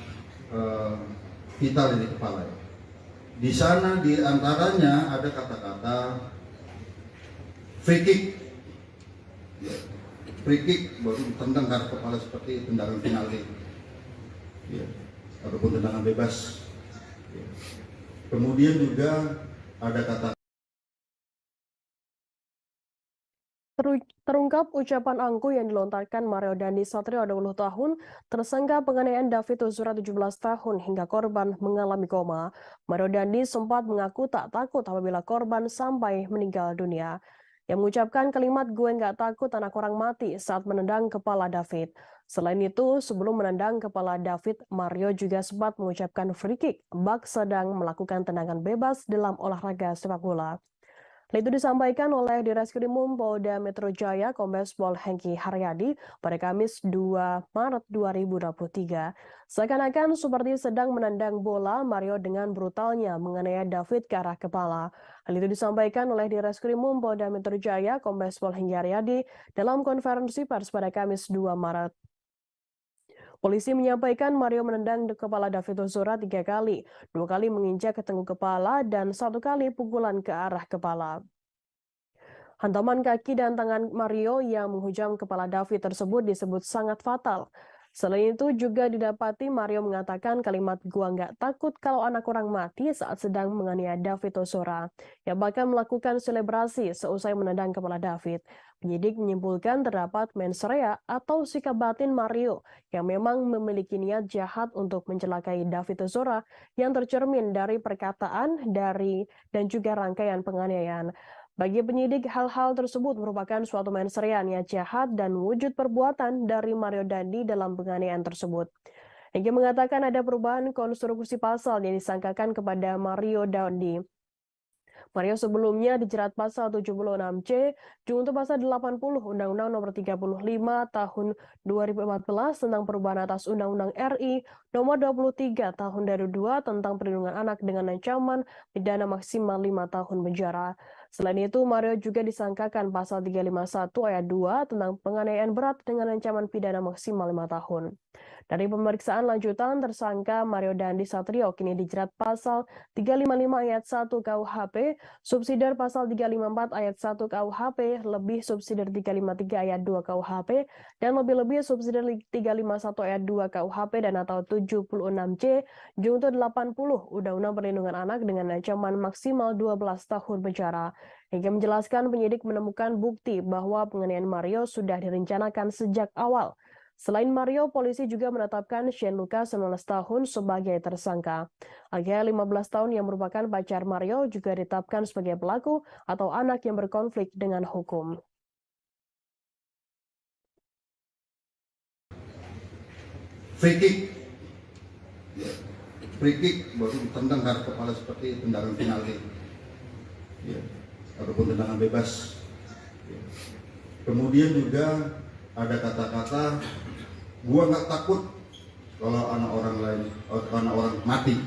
vital di kepala. Di sana di antaranya ada kata-kata free kick. Free kick baru tendang ke arah kepala seperti tendangan penalti. Ataupun tendangan bebas. Kemudian juga ada kata Terungkap ucapan angkuh yang dilontarkan Mario Dandi Satrio 20 tahun, tersangka penganiayaan David Ozora 17 tahun hingga korban mengalami koma. Mario Dandi sempat mengaku tak takut apabila korban sampai meninggal dunia. Yang mengucapkan kalimat "gue nggak takut anak orang mati" saat menendang kepala David. Selain itu, sebelum menendang kepala David, Mario juga sempat mengucapkan free kick bak sedang melakukan tendangan bebas dalam olahraga sepak bola. Hal itu disampaikan oleh Direskrimum Polda Metro Jaya Kombes Pol Hengki Haryadi pada Kamis 2 Maret 2023. Seakan-akan seperti sedang menendang bola, Mario dengan brutalnya menganiaya David ke arah kepala. Hal itu disampaikan oleh Direskrimum Polda Metro Jaya Kombes Pol Hengki Haryadi dalam konferensi pers pada Kamis 2 Maret. Polisi menyampaikan Mario menendang kepala David Ozora 3 kali, 2 kali menginjak ke tengkuk kepala, dan 1 kali pukulan ke arah kepala. Hantaman kaki dan tangan Mario yang menghujam kepala David tersebut disebut sangat fatal. Selain itu juga didapati Mario mengatakan kalimat "gua nggak takut kalau anak orang mati" saat sedang menganiaya David Ozora, yang bahkan melakukan selebrasi seusai menendang kepala David. Penyidik menyimpulkan terdapat mens rea atau sikap batin Mario yang memang memiliki niat jahat untuk mencelakai David Ozora yang tercermin dari perkataan, dan juga rangkaian penganiayaan. Bagi penyidik, hal-hal tersebut merupakan suatu mens rea niat jahat dan wujud perbuatan dari Mario Dandi dalam penganiayaan tersebut. Hengki mengatakan ada perubahan konstruksi pasal yang disangkakan kepada Mario Dandi. Mario sebelumnya dijerat pasal 76C junto pasal 80 Undang-Undang Nomor 35 Tahun 2014 tentang perubahan atas Undang-Undang RI Nomor 23 Tahun 2002 tentang perlindungan anak dengan ancaman pidana maksimal 5 tahun penjara. Selain itu, Mario juga disangkakan pasal 351 ayat 2 tentang penganiayaan berat dengan ancaman pidana maksimal 5 tahun. Dari pemeriksaan lanjutan, tersangka Mario Dandi Satrio kini dijerat pasal 355 ayat 1 KUHP, subsidiar pasal 354 ayat 1 KUHP, lebih subsidiar 353 ayat 2 KUHP, dan lebih-lebih subsidiar 351 ayat 2 KUHP dan atau 76C junto 80 Undang-Undang Perlindungan Anak dengan ancaman maksimal 12 tahun penjara. Hingga menjelaskan penyidik menemukan bukti bahwa penganiayaan Mario sudah direncanakan sejak awal. Selain Mario, polisi juga menetapkan Shane Lucas 19 tahun sebagai tersangka. Agh 15 tahun yang merupakan pacar Mario juga ditetapkan sebagai pelaku atau anak yang berkonflik dengan hukum. free kick baru tendang ke kepala seperti tendangan penalti. Ataupun tendangan bebas. Kemudian juga ada kata-kata "gua nggak takut kalau anak orang mati".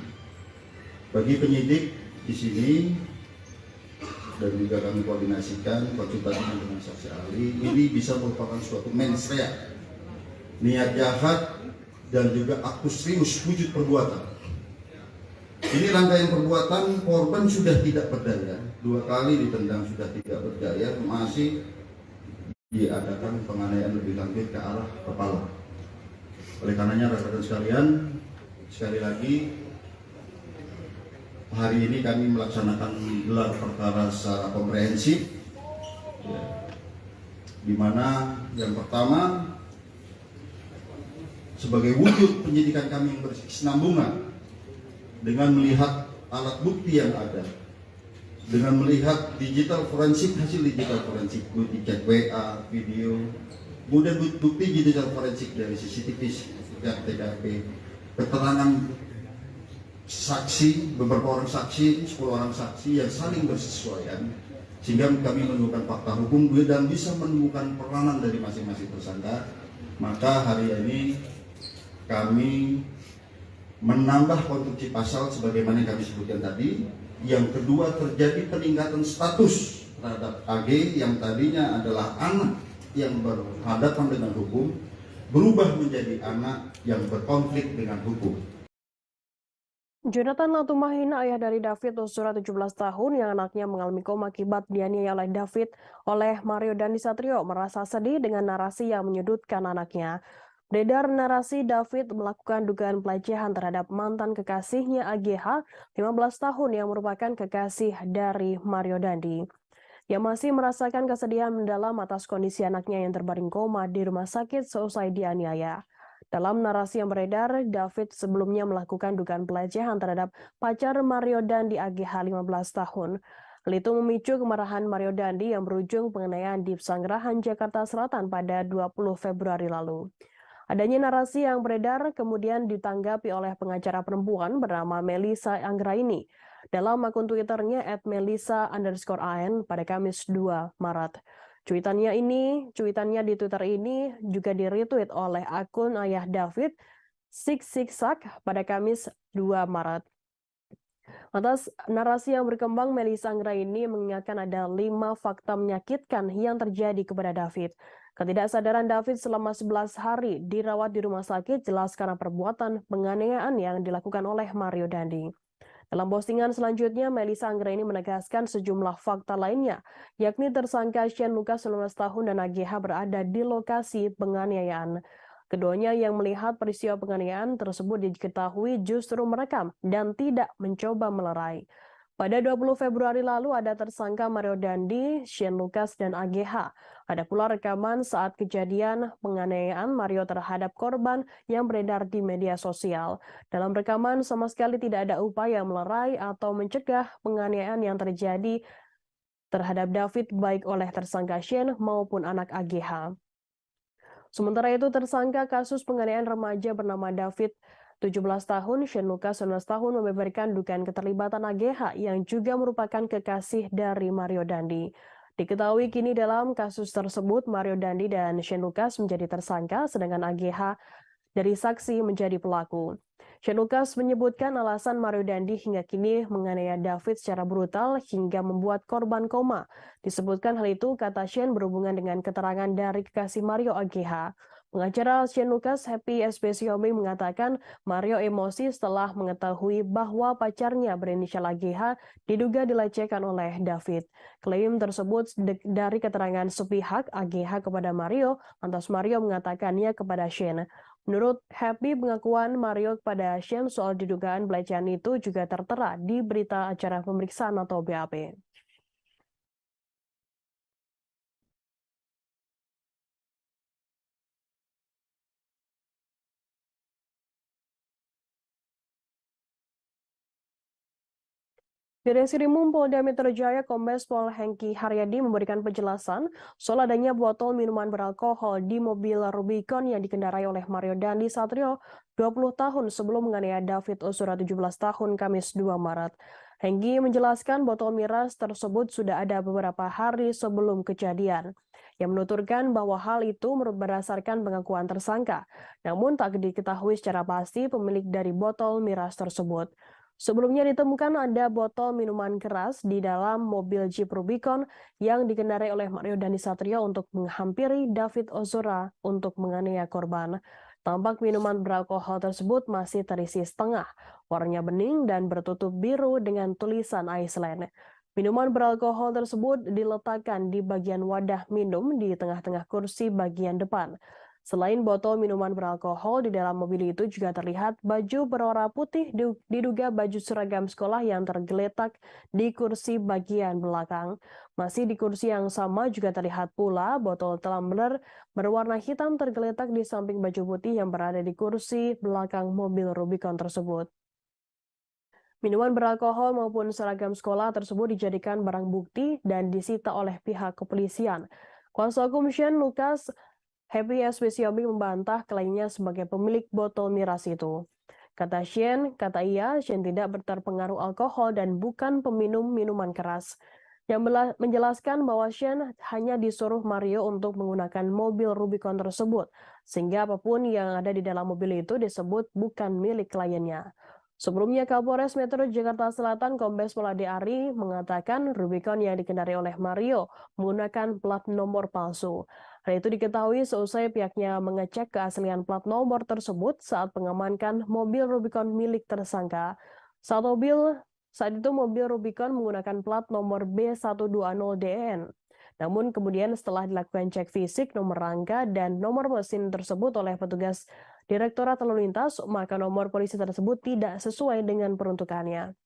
Bagi penyidik di sini dan juga kami koordinasikan konsultasi dengan saksi ahli, ini bisa merupakan suatu mens rea, niat jahat dan juga aktus rius wujud perbuatan. Ini rangkaian perbuatan, korban sudah tidak berdaya, 2 kali ditendang sudah tidak berdaya, masih diadakan penganiayaan lebih lanjut ke arah kepala. Oleh karenanya rekan-rekan sekalian, sekali lagi hari ini kami melaksanakan gelar perkara secara komprehensif, di mana yang pertama sebagai wujud penyidikan kami yang berkesinambungan dengan melihat alat bukti yang ada, dengan melihat digital forensik, hasil digital forensik, bukti chat WA, video, kemudian bukti digital forensik dari CCTV, TKP, keterangan saksi, beberapa orang saksi, 10 orang saksi yang saling bersesuaian, sehingga kami menemukan fakta hukum dan bisa menemukan peranan dari masing-masing tersangka. Maka hari ini kami menambah konstruksi pasal sebagaimana yang kami sebutkan tadi. Yang kedua, terjadi peningkatan status terhadap AG yang tadinya adalah anak yang berhadapan dengan hukum, berubah menjadi anak yang berkonflik dengan hukum. Jonathan Latumahina, ayah dari David Ozora 17 tahun yang anaknya mengalami koma akibat dianiaya oleh David oleh Mario Dandisatrio, merasa sedih dengan narasi yang menyudutkan anaknya. Beredar narasi David melakukan dugaan pelecehan terhadap mantan kekasihnya AGH 15 tahun yang merupakan kekasih dari Mario Dandi. Yang masih merasakan kesedihan mendalam atas kondisi anaknya yang terbaring koma di rumah sakit seusai dianiaya. Dalam narasi yang beredar, David sebelumnya melakukan dugaan pelecehan terhadap pacar Mario Dandi AGH 15 tahun. Hal itu memicu kemarahan Mario Dandi yang berujung penganiayaan di Pesanggerahan, Jakarta Selatan pada 20 Februari lalu. Adanya narasi yang beredar kemudian ditanggapi oleh pengacara perempuan bernama Melissa Anggraini dalam akun Twitternya @melissa_an pada Kamis 2 Maret. Cuitannya di Twitter ini juga di-retweet oleh akun ayah David, Siksak, pada Kamis 2 Maret. Atas narasi yang berkembang, Melissa Anggraini mengingatkan ada 5 fakta menyakitkan yang terjadi kepada David. Ketidaksadaran David selama 11 hari dirawat di rumah sakit jelas karena perbuatan penganiayaan yang dilakukan oleh Mario Dandi. Dalam postingan selanjutnya, Melissa Anggraini menegaskan sejumlah fakta lainnya, yakni tersangka Shane Lucas 19 tahun dan AGH berada di lokasi penganiayaan. Keduanya yang melihat peristiwa penganiayaan tersebut diketahui justru merekam dan tidak mencoba melerai. Pada 20 Februari lalu ada tersangka Mario Dandi, Shane Lucas, dan AGH. Ada pula rekaman saat kejadian penganiayaan Mario terhadap korban yang beredar di media sosial. Dalam rekaman sama sekali tidak ada upaya melerai atau mencegah penganiayaan yang terjadi terhadap David baik oleh tersangka Shane maupun anak AGH. Sementara itu tersangka kasus penganiayaan remaja bernama David 17 tahun, Shane Lucas 19 tahun membeberkan dugaan keterlibatan AGH yang juga merupakan kekasih dari Mario Dandi. Diketahui kini dalam kasus tersebut Mario Dandi dan Shane Lucas menjadi tersangka sedangkan AGH dari saksi menjadi pelaku. Shane Lucas menyebutkan alasan Mario Dandi hingga kini menganiaya David secara brutal hingga membuat korban koma. Disebutkan hal itu, kata Shane, berhubungan dengan keterangan dari kekasih Mario AGH. Pengacara Shane Lucas, Happy Espesiomi, mengatakan Mario emosi setelah mengetahui bahwa pacarnya berinisial AGH diduga dilecehkan oleh David. Klaim tersebut dari keterangan sepihak AGH kepada Mario, lantas Mario mengatakannya kepada Shane. Menurut Happy, pengakuan Mario kepada Shane soal didugaan pelecehan itu juga tertera di berita acara pemeriksaan atau BAP. Di Reskrimum Polda Metro Jaya, Kombes Pol Hengki Haryadi memberikan penjelasan soal adanya botol minuman beralkohol di mobil Rubicon yang dikendarai oleh Mario Dandi Satrio 20 tahun sebelum menganiaya David Ozora 17 tahun Kamis 2 Maret. Hengki menjelaskan botol miras tersebut sudah ada beberapa hari sebelum kejadian. Yang menuturkan bahwa hal itu berdasarkan pengakuan tersangka, namun tak diketahui secara pasti pemilik dari botol miras tersebut. Sebelumnya ditemukan ada botol minuman keras di dalam mobil Jeep Rubicon yang dikendarai oleh Mario Dandisatrio untuk menghampiri David Ozora untuk menganiaya korban. Tampak minuman beralkohol tersebut masih terisi setengah, warnanya bening dan bertutup biru dengan tulisan Iceland. Minuman beralkohol tersebut diletakkan di bagian wadah minum di tengah-tengah kursi bagian depan. Selain botol minuman beralkohol, di dalam mobil itu juga terlihat baju berwarna putih diduga baju seragam sekolah yang tergeletak di kursi bagian belakang. Masih di kursi yang sama juga terlihat pula botol tumbler berwarna hitam tergeletak di samping baju putih yang berada di kursi belakang mobil Rubicon tersebut. Minuman beralkohol maupun seragam sekolah tersebut dijadikan barang bukti dan disita oleh pihak kepolisian. Kuasa hukum Shane Lucas Happy SBCOB membantah klaimnya sebagai pemilik botol miras itu. Kata Shane tidak terpengaruh alkohol dan bukan peminum minuman keras. Yang menjelaskan bahwa Shane hanya disuruh Mario untuk menggunakan mobil Rubicon tersebut, sehingga apapun yang ada di dalam mobil itu disebut bukan milik kliennya. Sebelumnya, Kapolres Metro Jakarta Selatan Kombes Pol Ade Ari mengatakan Rubicon yang dikendarai oleh Mario menggunakan plat nomor palsu. Hal itu diketahui seusai pihaknya mengecek keaslian plat nomor tersebut saat mengamankan mobil Rubicon milik tersangka. Saat itu mobil Rubicon menggunakan plat nomor B120DN. Namun kemudian setelah dilakukan cek fisik nomor rangka dan nomor mesin tersebut oleh petugas Direktorat Lalu Lintas, maka nomor polisi tersebut tidak sesuai dengan peruntukannya.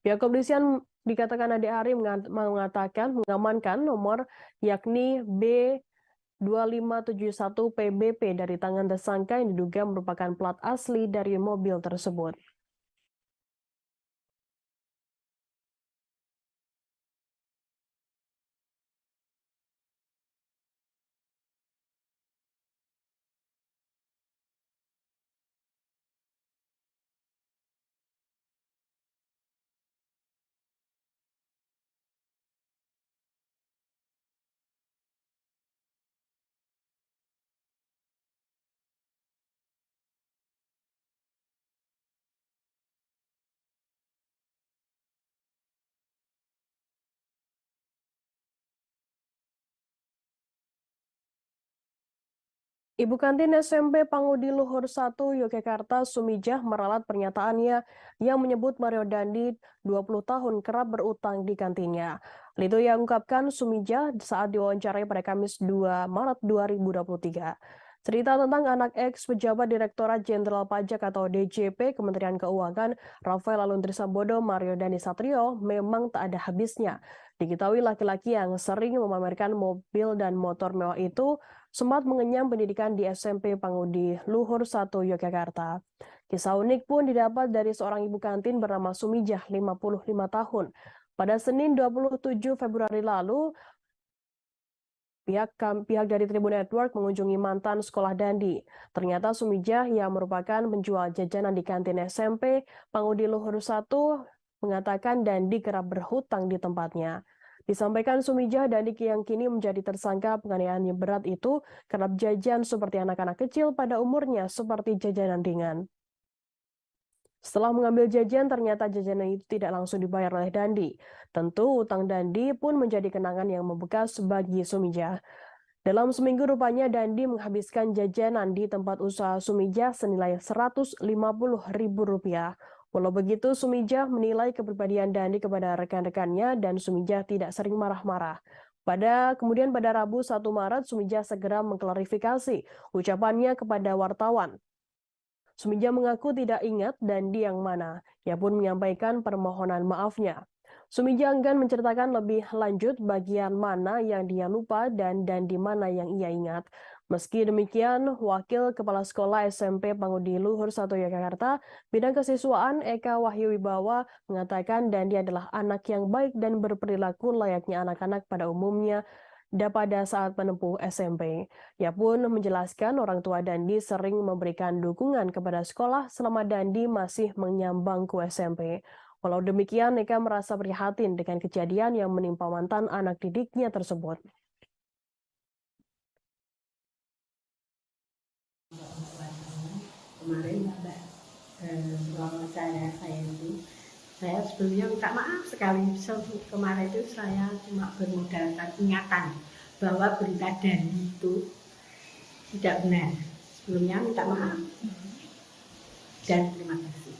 Pihak kepolisian dikatakan Ade Ari mengatakan mengamankan nomor yakni B2571 PBP dari tangan tersangka yang diduga merupakan plat asli dari mobil tersebut. Ibu kantin SMP Pangudi Luhur 1 Yogyakarta Sumijah meralat pernyataannya yang menyebut Mario Dandi 20 tahun kerap berutang di kantinnya. Hal itu yang ungkapkan Sumijah saat diwawancarai pada Kamis 2 Maret 2023. Cerita tentang anak ex pejabat Direktorat Jenderal Pajak atau DJP Kementerian Keuangan Rafael Aluntri Sambodo Mario Dandi Satrio memang tak ada habisnya. Diketahui laki-laki yang sering memamerkan mobil dan motor mewah itu sempat mengenyam pendidikan di SMP Pangudi Luhur 1 Yogyakarta. Kisah unik pun didapat dari seorang ibu kantin bernama Sumijah, 55 tahun. Pada Senin 27 Februari lalu, pihak dari Tribun Network mengunjungi mantan sekolah Dandi. Ternyata Sumijah yang merupakan penjual jajanan di kantin SMP Pangudi Luhur 1 mengatakan Dandi kerap berhutang di tempatnya. Disampaikan Sumijah, Dandi yang kini menjadi tersangka penganiayaan yang berat itu kerap jajan seperti anak-anak kecil pada umurnya seperti jajanan ringan. Setelah mengambil jajan, ternyata jajanan itu tidak langsung dibayar oleh Dandi. Tentu utang Dandi pun menjadi kenangan yang membekas bagi Sumijah. Dalam seminggu rupanya Dandi menghabiskan jajanan di tempat usaha Sumijah senilai Rp150.000. Walau begitu, Sumijah menilai kepribadian Dandi kepada rekan-rekannya dan Sumijah tidak sering marah-marah. Kemudian pada Rabu 1 Maret, Sumijah segera mengklarifikasi ucapannya kepada wartawan. Sumijah mengaku tidak ingat Dandi yang mana. Ia pun menyampaikan permohonan maafnya. Sumijah enggan menceritakan lebih lanjut bagian mana yang dia lupa dan Dandi mana yang ia ingat. Meski demikian, Wakil Kepala Sekolah SMP Pangudi Luhur 1 Yogyakarta, Bidang Kesiswaan Eka Wahyu Wibawa mengatakan Dandi adalah anak yang baik dan berperilaku layaknya anak-anak pada umumnya pada saat menempuh SMP. Ia pun menjelaskan orang tua Dandi sering memberikan dukungan kepada sekolah selama Dandi masih menyambang ke SMP. Walau demikian, Eka merasa prihatin dengan kejadian yang menimpa mantan anak didiknya tersebut. Kemarin Mbak Selama saya itu, saya sebelumnya minta maaf sekali. Kemarin itu saya cuma bermodalkan ingatan bahwa berita Dani itu tidak benar. Sebelumnya minta maaf dan terima kasih.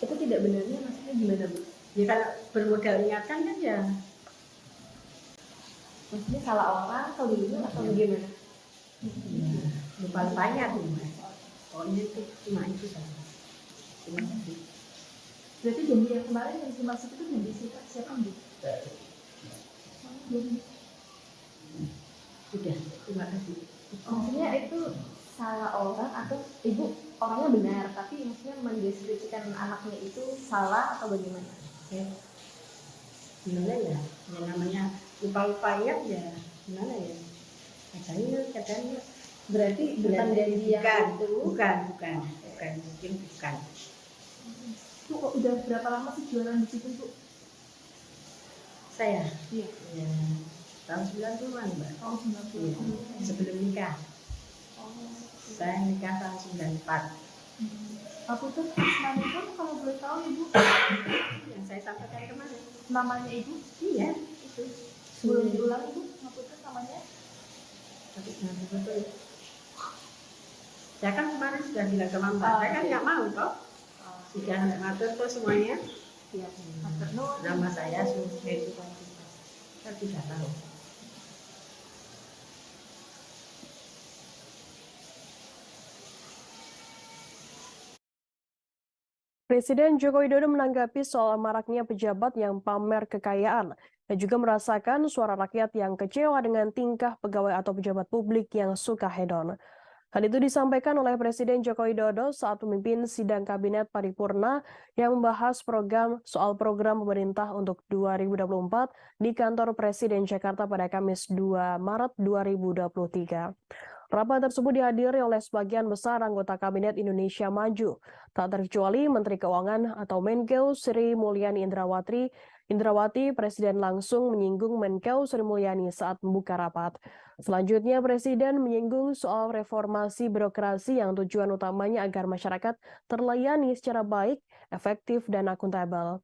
Itu tidak benarnya maksudnya gimana, Bu? Ya kalau bermodal ingatan kan ya Maksudnya salah orang atau gimana atau bagaimana? ya, lupa banyak tuh Mas. Pokoknya itu cuma itu saja. Terima kasih. Berarti janji yang kemarin yang dimaksud itu janji siapa, Bu? Sudah, terima kasih. Maksudnya itu salah orang atau ibu orangnya benar tapi maksudnya mendeskripsikan anaknya itu salah atau bagaimana? Ya, gimana ya? Ya namanya lupa-lupa ya gimana ya? Katanya Berarti bukan janji yang itu. bukan, mungkin bukan. Bu, kok udah berapa lama sih jualan di situ, Bu? Saya, Iya. ya, tahun 90-an, Mbak. Tahun 90. Iya, sebelum nikah. Oh. Saya nikah tahun 94. Aku tuh namanya itu kalau boleh tahu Ibu Yang saya sampaikan kemarin. namanya Ibu Iya, itu. boleh diulang Ibu aku tuh namanya Tapi nanti betul. Saya kan kemarin sudah bilang ke Mbak, saya kan nggak mau toh. Sudah ngatur tuh semuanya. ya Master Nur. Nama saya Suheri. Saya tidak tahu. Presiden Joko Widodo menanggapi soal maraknya pejabat yang pamer kekayaan dan juga merasakan suara rakyat yang kecewa dengan tingkah pegawai atau pejabat publik yang suka hedon. Hal itu disampaikan oleh Presiden Joko Widodo saat memimpin sidang kabinet paripurna yang membahas soal program pemerintah untuk 2024 di kantor Presiden Jakarta pada Kamis 2 Maret 2023. Rapat tersebut dihadiri oleh sebagian besar anggota Kabinet Indonesia Maju, tak terkecuali Menteri Keuangan atau Menkeu Sri Mulyani Indrawati. Presiden langsung menyinggung Menkeu Sri Mulyani saat membuka rapat. Selanjutnya, Presiden menyinggung soal reformasi birokrasi yang tujuan utamanya agar masyarakat terlayani secara baik, efektif, dan akuntabel.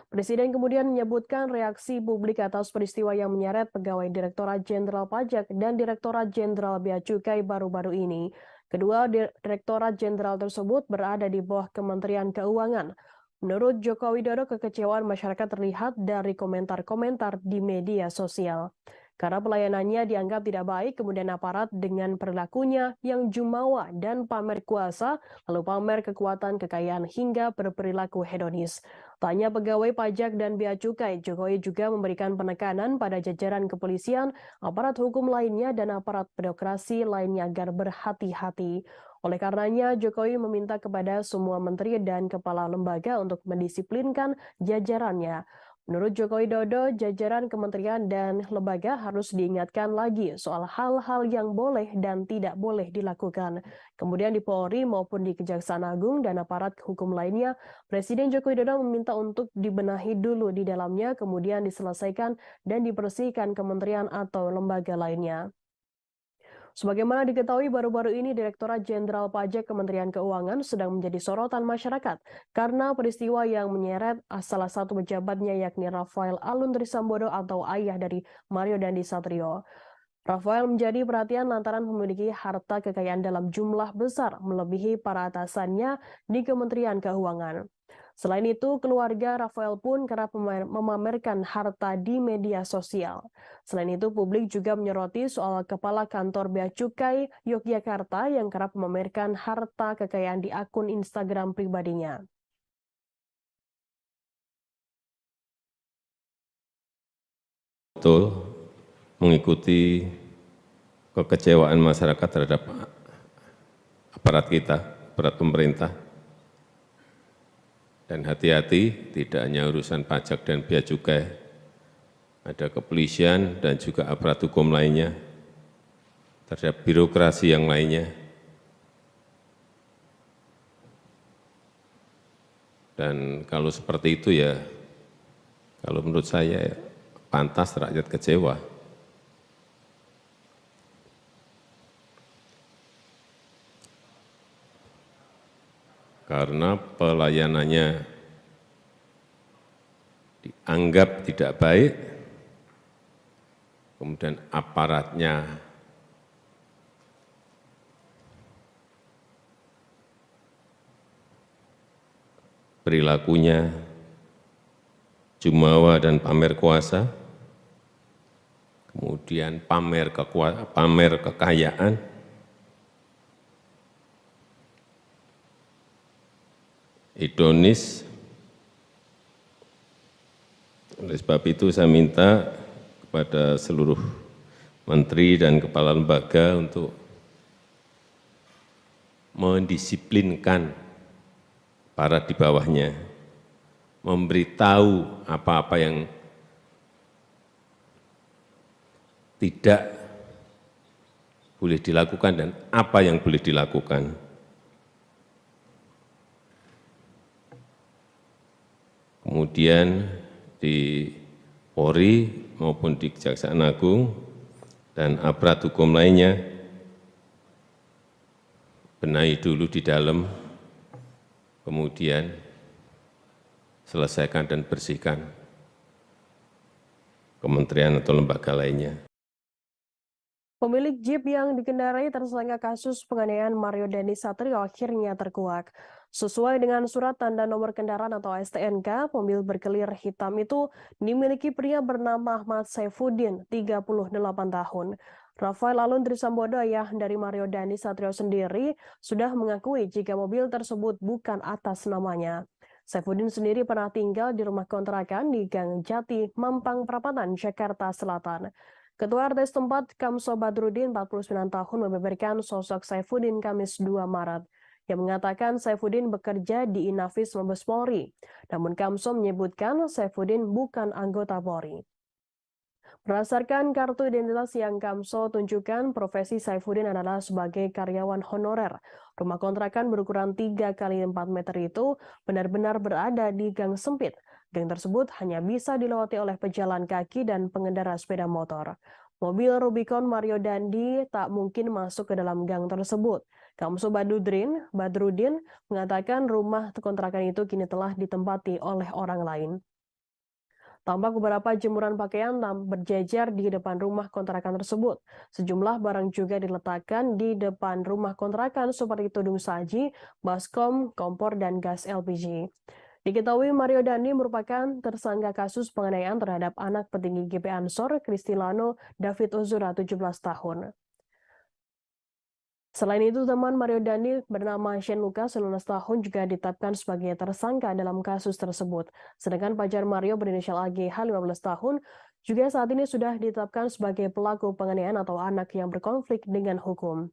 Presiden kemudian menyebutkan reaksi publik atas peristiwa yang menyeret pegawai Direktorat Jenderal Pajak dan Direktorat Jenderal Bea Cukai baru-baru ini. Kedua Direktorat Jenderal tersebut berada di bawah Kementerian Keuangan. Menurut Joko Widodo, kekecewaan masyarakat terlihat dari komentar-komentar di media sosial. Karena pelayanannya dianggap tidak baik, kemudian aparat dengan perilakunya yang jumawa dan pamer kuasa, lalu pamer kekuatan kekayaan hingga berperilaku hedonis. Tanya pegawai pajak dan bea cukai, Jokowi juga memberikan penekanan pada jajaran kepolisian, aparat hukum lainnya, dan aparat birokrasi lainnya agar berhati-hati. Oleh karenanya, Jokowi meminta kepada semua menteri dan kepala lembaga untuk mendisiplinkan jajarannya. Menurut Joko Widodo, jajaran kementerian dan lembaga harus diingatkan lagi soal hal-hal yang boleh dan tidak boleh dilakukan. Kemudian di Polri maupun di Kejaksaan Agung dan aparat hukum lainnya, Presiden Joko Widodo meminta untuk dibenahi dulu di dalamnya, kemudian diselesaikan dan dibersihkan kementerian atau lembaga lainnya. Sebagaimana diketahui baru-baru ini Direktorat Jenderal Pajak Kementerian Keuangan sedang menjadi sorotan masyarakat karena peristiwa yang menyeret salah satu pejabatnya yakni Rafael Alun Trisambodo atau ayah dari Mario Dandi Satrio. Rafael menjadi perhatian lantaran memiliki harta kekayaan dalam jumlah besar melebihi para atasannya di Kementerian Keuangan. Selain itu, keluarga Rafael pun kerap memamerkan harta di media sosial. Selain itu, publik juga menyoroti soal Kepala Kantor Bea Cukai Yogyakarta yang kerap memamerkan harta kekayaan di akun Instagram pribadinya. Betul, mengikuti kekecewaan masyarakat terhadap aparat kita, aparat pemerintah. Dan hati-hati, tidak hanya urusan pajak dan bea cukai, ada kepolisian dan juga aparat hukum lainnya, terhadap birokrasi yang lainnya. Dan kalau seperti itu ya, kalau menurut saya ya, pantas rakyat kecewa. karena pelayanannya dianggap tidak baik, kemudian aparatnya perilakunya jumawa dan pamer kuasa, kemudian pamer kekayaan, hedonis. Oleh sebab itu saya minta kepada seluruh menteri dan kepala lembaga untuk mendisiplinkan para di bawahnya, memberitahu apa-apa yang tidak boleh dilakukan dan apa yang boleh dilakukan. Kemudian di Polri maupun di Kejaksaan Agung dan aparat hukum lainnya, benahi dulu di dalam, kemudian selesaikan dan bersihkan kementerian atau lembaga lainnya. Pemilik Jeep yang dikendarai tersangka kasus penganiayaan Mario Dandi Satrio akhirnya terkuak. Sesuai dengan surat tanda nomor kendaraan atau STNK, mobil berkelir hitam itu dimiliki pria bernama Ahmad Saifuddin, 38 tahun. Rafael Alun Trisambodo, ayah dari Mario Dandi Satrio sendiri, sudah mengakui jika mobil tersebut bukan atas namanya. Saifuddin sendiri pernah tinggal di rumah kontrakan di Gang Jati, Mampang Perapatan, Jakarta Selatan. Ketua RT setempat Kamso Badrudin, 49 tahun, membeberkan sosok Saifuddin Kamis 2 Maret. Yang mengatakan Saifuddin bekerja di Inafis Mabes Polri. Namun Kamso menyebutkan Saifuddin bukan anggota Polri. Berdasarkan kartu identitas yang Kamso tunjukkan, profesi Saifuddin adalah sebagai karyawan honorer. Rumah kontrakan berukuran 3 x 4 meter itu benar-benar berada di gang sempit. Gang tersebut hanya bisa dilewati oleh pejalan kaki dan pengendara sepeda motor. Mobil Rubicon Mario Dandi tak mungkin masuk ke dalam gang tersebut. Kamso Badrudin mengatakan rumah kontrakan itu kini telah ditempati oleh orang lain. Tampak beberapa jemuran pakaian berjejer di depan rumah kontrakan tersebut. Sejumlah barang juga diletakkan di depan rumah kontrakan seperti tudung saji, baskom, kompor, dan gas LPG. Diketahui Mario Dandi merupakan tersangka kasus penganiayaan terhadap anak petinggi GP Ansor, Kristilano David Ozora, 17 tahun. Selain itu, teman Mario Dandi bernama Shane Lucas, 19 tahun, juga ditetapkan sebagai tersangka dalam kasus tersebut. Sedangkan pacar Mario berinisial AGH, 15 tahun, juga saat ini sudah ditetapkan sebagai pelaku penganiayaan atau anak yang berkonflik dengan hukum.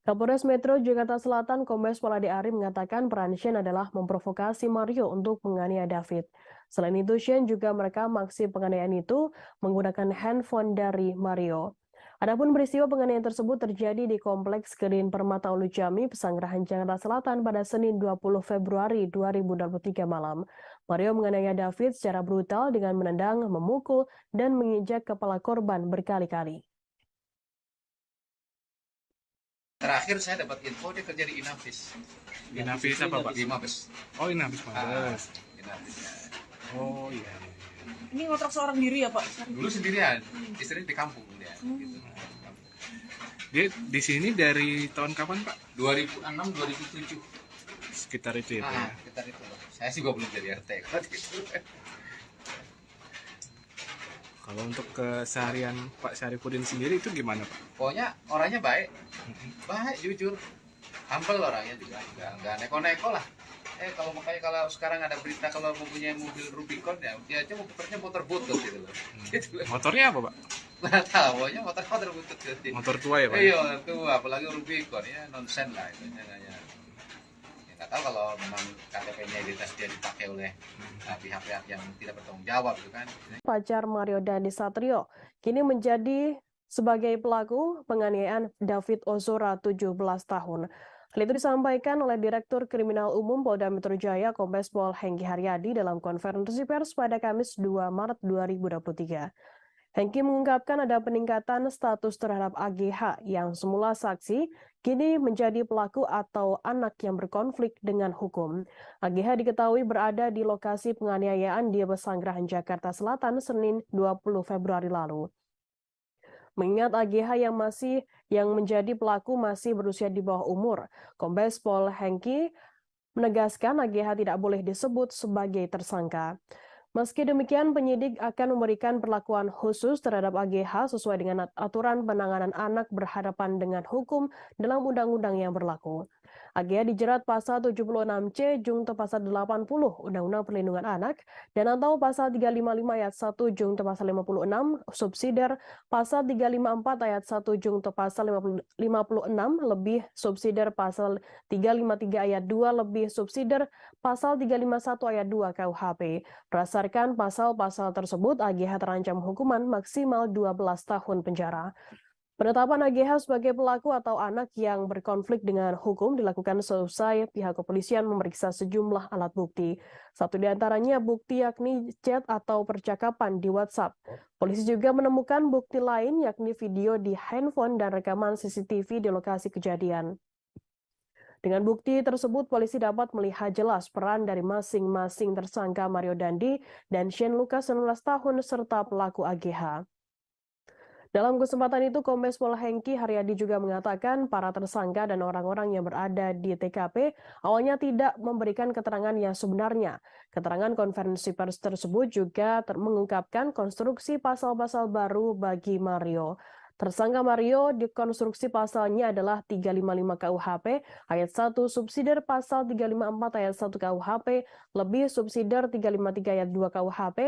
Kapolres Metro Jakarta Selatan Kombes Pol Ade Ari mengatakan peran Shane adalah memprovokasi Mario untuk menganiaya David. Selain itu, Shane juga merekam aksi penganiayaan itu menggunakan handphone dari Mario. Adapun peristiwa penganiayaan tersebut terjadi di Kompleks Green Permata Ulu Jami, Pesanggerahan Jakarta Selatan pada Senin 20 Februari 2023 malam. Mario menganiaya David secara brutal dengan menendang, memukul, dan menginjak kepala korban berkali-kali. Terakhir saya dapat info dia kerja di Inafis. Inafis apa, Pak? Di Mabes. Oh, Inafis Mabes. Inafis. Oh iya. Ini ngontrak seorang diri ya, Pak? Dulu sendirian, istrinya di kampung dia. Gitu. Dia di sini dari tahun kapan, Pak? 2006-2007. Sekitar itu ya, Pak. Ya? Sekitar itu. Saya sih belum jadi RT. Kalau untuk keseharian Pak Syarifudin sendiri itu gimana, Pak? Pokoknya orangnya baik, jujur, humble orangnya juga, nggak neko-neko lah. Kalau sekarang ada berita kalau mempunyai mobil Rubicon ya, dia aja motornya motor butut gitu loh. Gitu. Motornya apa, Pak? Nggak tahu, pokoknya motor butut gitu. Motor tua ya, Pak? Iya, tua, apalagi Rubicon ya nonsen lah itu. Ya, nggak tahu kalau memang KTP-nya identitas dia dipakai oleh pihak-pihak yang tidak bertanggung jawab, gitu kan. Pacar Mario Dandi Satrio kini menjadi sebagai pelaku penganiayaan David Ozora, 17 tahun. Hal itu disampaikan oleh Direktur Kriminal Umum Polda Metro Jaya Kombes Pol Hengki Haryadi dalam konferensi pers pada Kamis 2 Maret 2023. Hengki mengungkapkan ada peningkatan status terhadap AGH yang semula saksi, kini menjadi pelaku atau anak yang berkonflik dengan hukum. AGH diketahui berada di lokasi penganiayaan di Pesanggerahan, Jakarta Selatan, Senin 20 Februari lalu. Mengingat AGH yang menjadi pelaku masih berusia di bawah umur, Kombes Pol Hengki menegaskan AGH tidak boleh disebut sebagai tersangka. Meski demikian, penyidik akan memberikan perlakuan khusus terhadap AGH sesuai dengan aturan penanganan anak berhadapan dengan hukum dalam undang-undang yang berlaku. AGH dijerat pasal 76C Jungto pasal 80 Undang-Undang Perlindungan Anak dan atau pasal 355 ayat 1 Jungto pasal 56 subsidiar pasal 354 ayat 1 Jungto pasal 56 lebih subsidiar pasal 353 ayat 2 lebih subsidiar pasal 351 ayat 2 KUHP. Berdasarkan pasal-pasal tersebut, AGH terancam hukuman maksimal 12 tahun penjara. Penetapan AGH sebagai pelaku atau anak yang berkonflik dengan hukum dilakukan seusai pihak kepolisian memeriksa sejumlah alat bukti. Satu di antaranya bukti yakni chat atau percakapan di WhatsApp. Polisi juga menemukan bukti lain yakni video di handphone dan rekaman CCTV di lokasi kejadian. Dengan bukti tersebut, polisi dapat melihat jelas peran dari masing-masing tersangka Mario Dandi dan Shane Lucas 19 tahun serta pelaku AGH. Dalam kesempatan itu, Kombes Pol Hengki Haryadi juga mengatakan para tersangka dan orang-orang yang berada di TKP awalnya tidak memberikan keterangan yang sebenarnya. Keterangan konferensi pers tersebut juga mengungkapkan konstruksi pasal-pasal baru bagi Mario. Tersangka Mario dikonstruksi pasalnya adalah 355 KUHP ayat 1 subsidiar pasal 354 ayat 1 KUHP lebih subsidiar 353 ayat 2 KUHP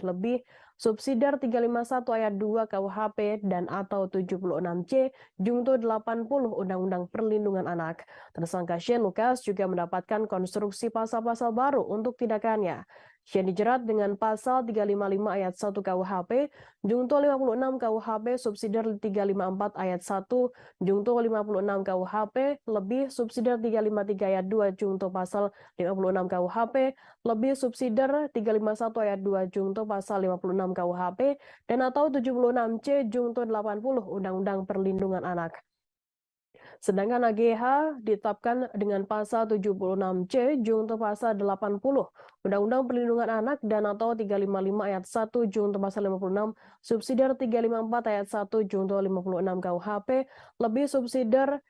lebih subsidiar 351 ayat 2 KUHP dan atau 76C Jungto 80 Undang-Undang Perlindungan Anak. Tersangka Shane Lucas juga mendapatkan konstruksi pasal-pasal baru untuk tindakannya. Shane dijerat dengan pasal 355 ayat 1 KUHP, Jungto 56 KUHP subsidiar 354 ayat 1, Jungto 56 KUHP lebih subsidiar 353 ayat 2 Jungto pasal 56 KUHP lebih subsidiar 351 ayat 2 Jungto pasal 56 KUHP dan atau 76C Jungto 80 Undang-Undang Perlindungan Anak. Sedangkan AGH ditetapkan dengan pasal 76C Jungto pasal 80 Undang-Undang Perlindungan Anak dan atau 355 ayat 1 Jungto pasal 56 subsidiar 354 ayat 1 Jungto 56 KUHP lebih subsidiar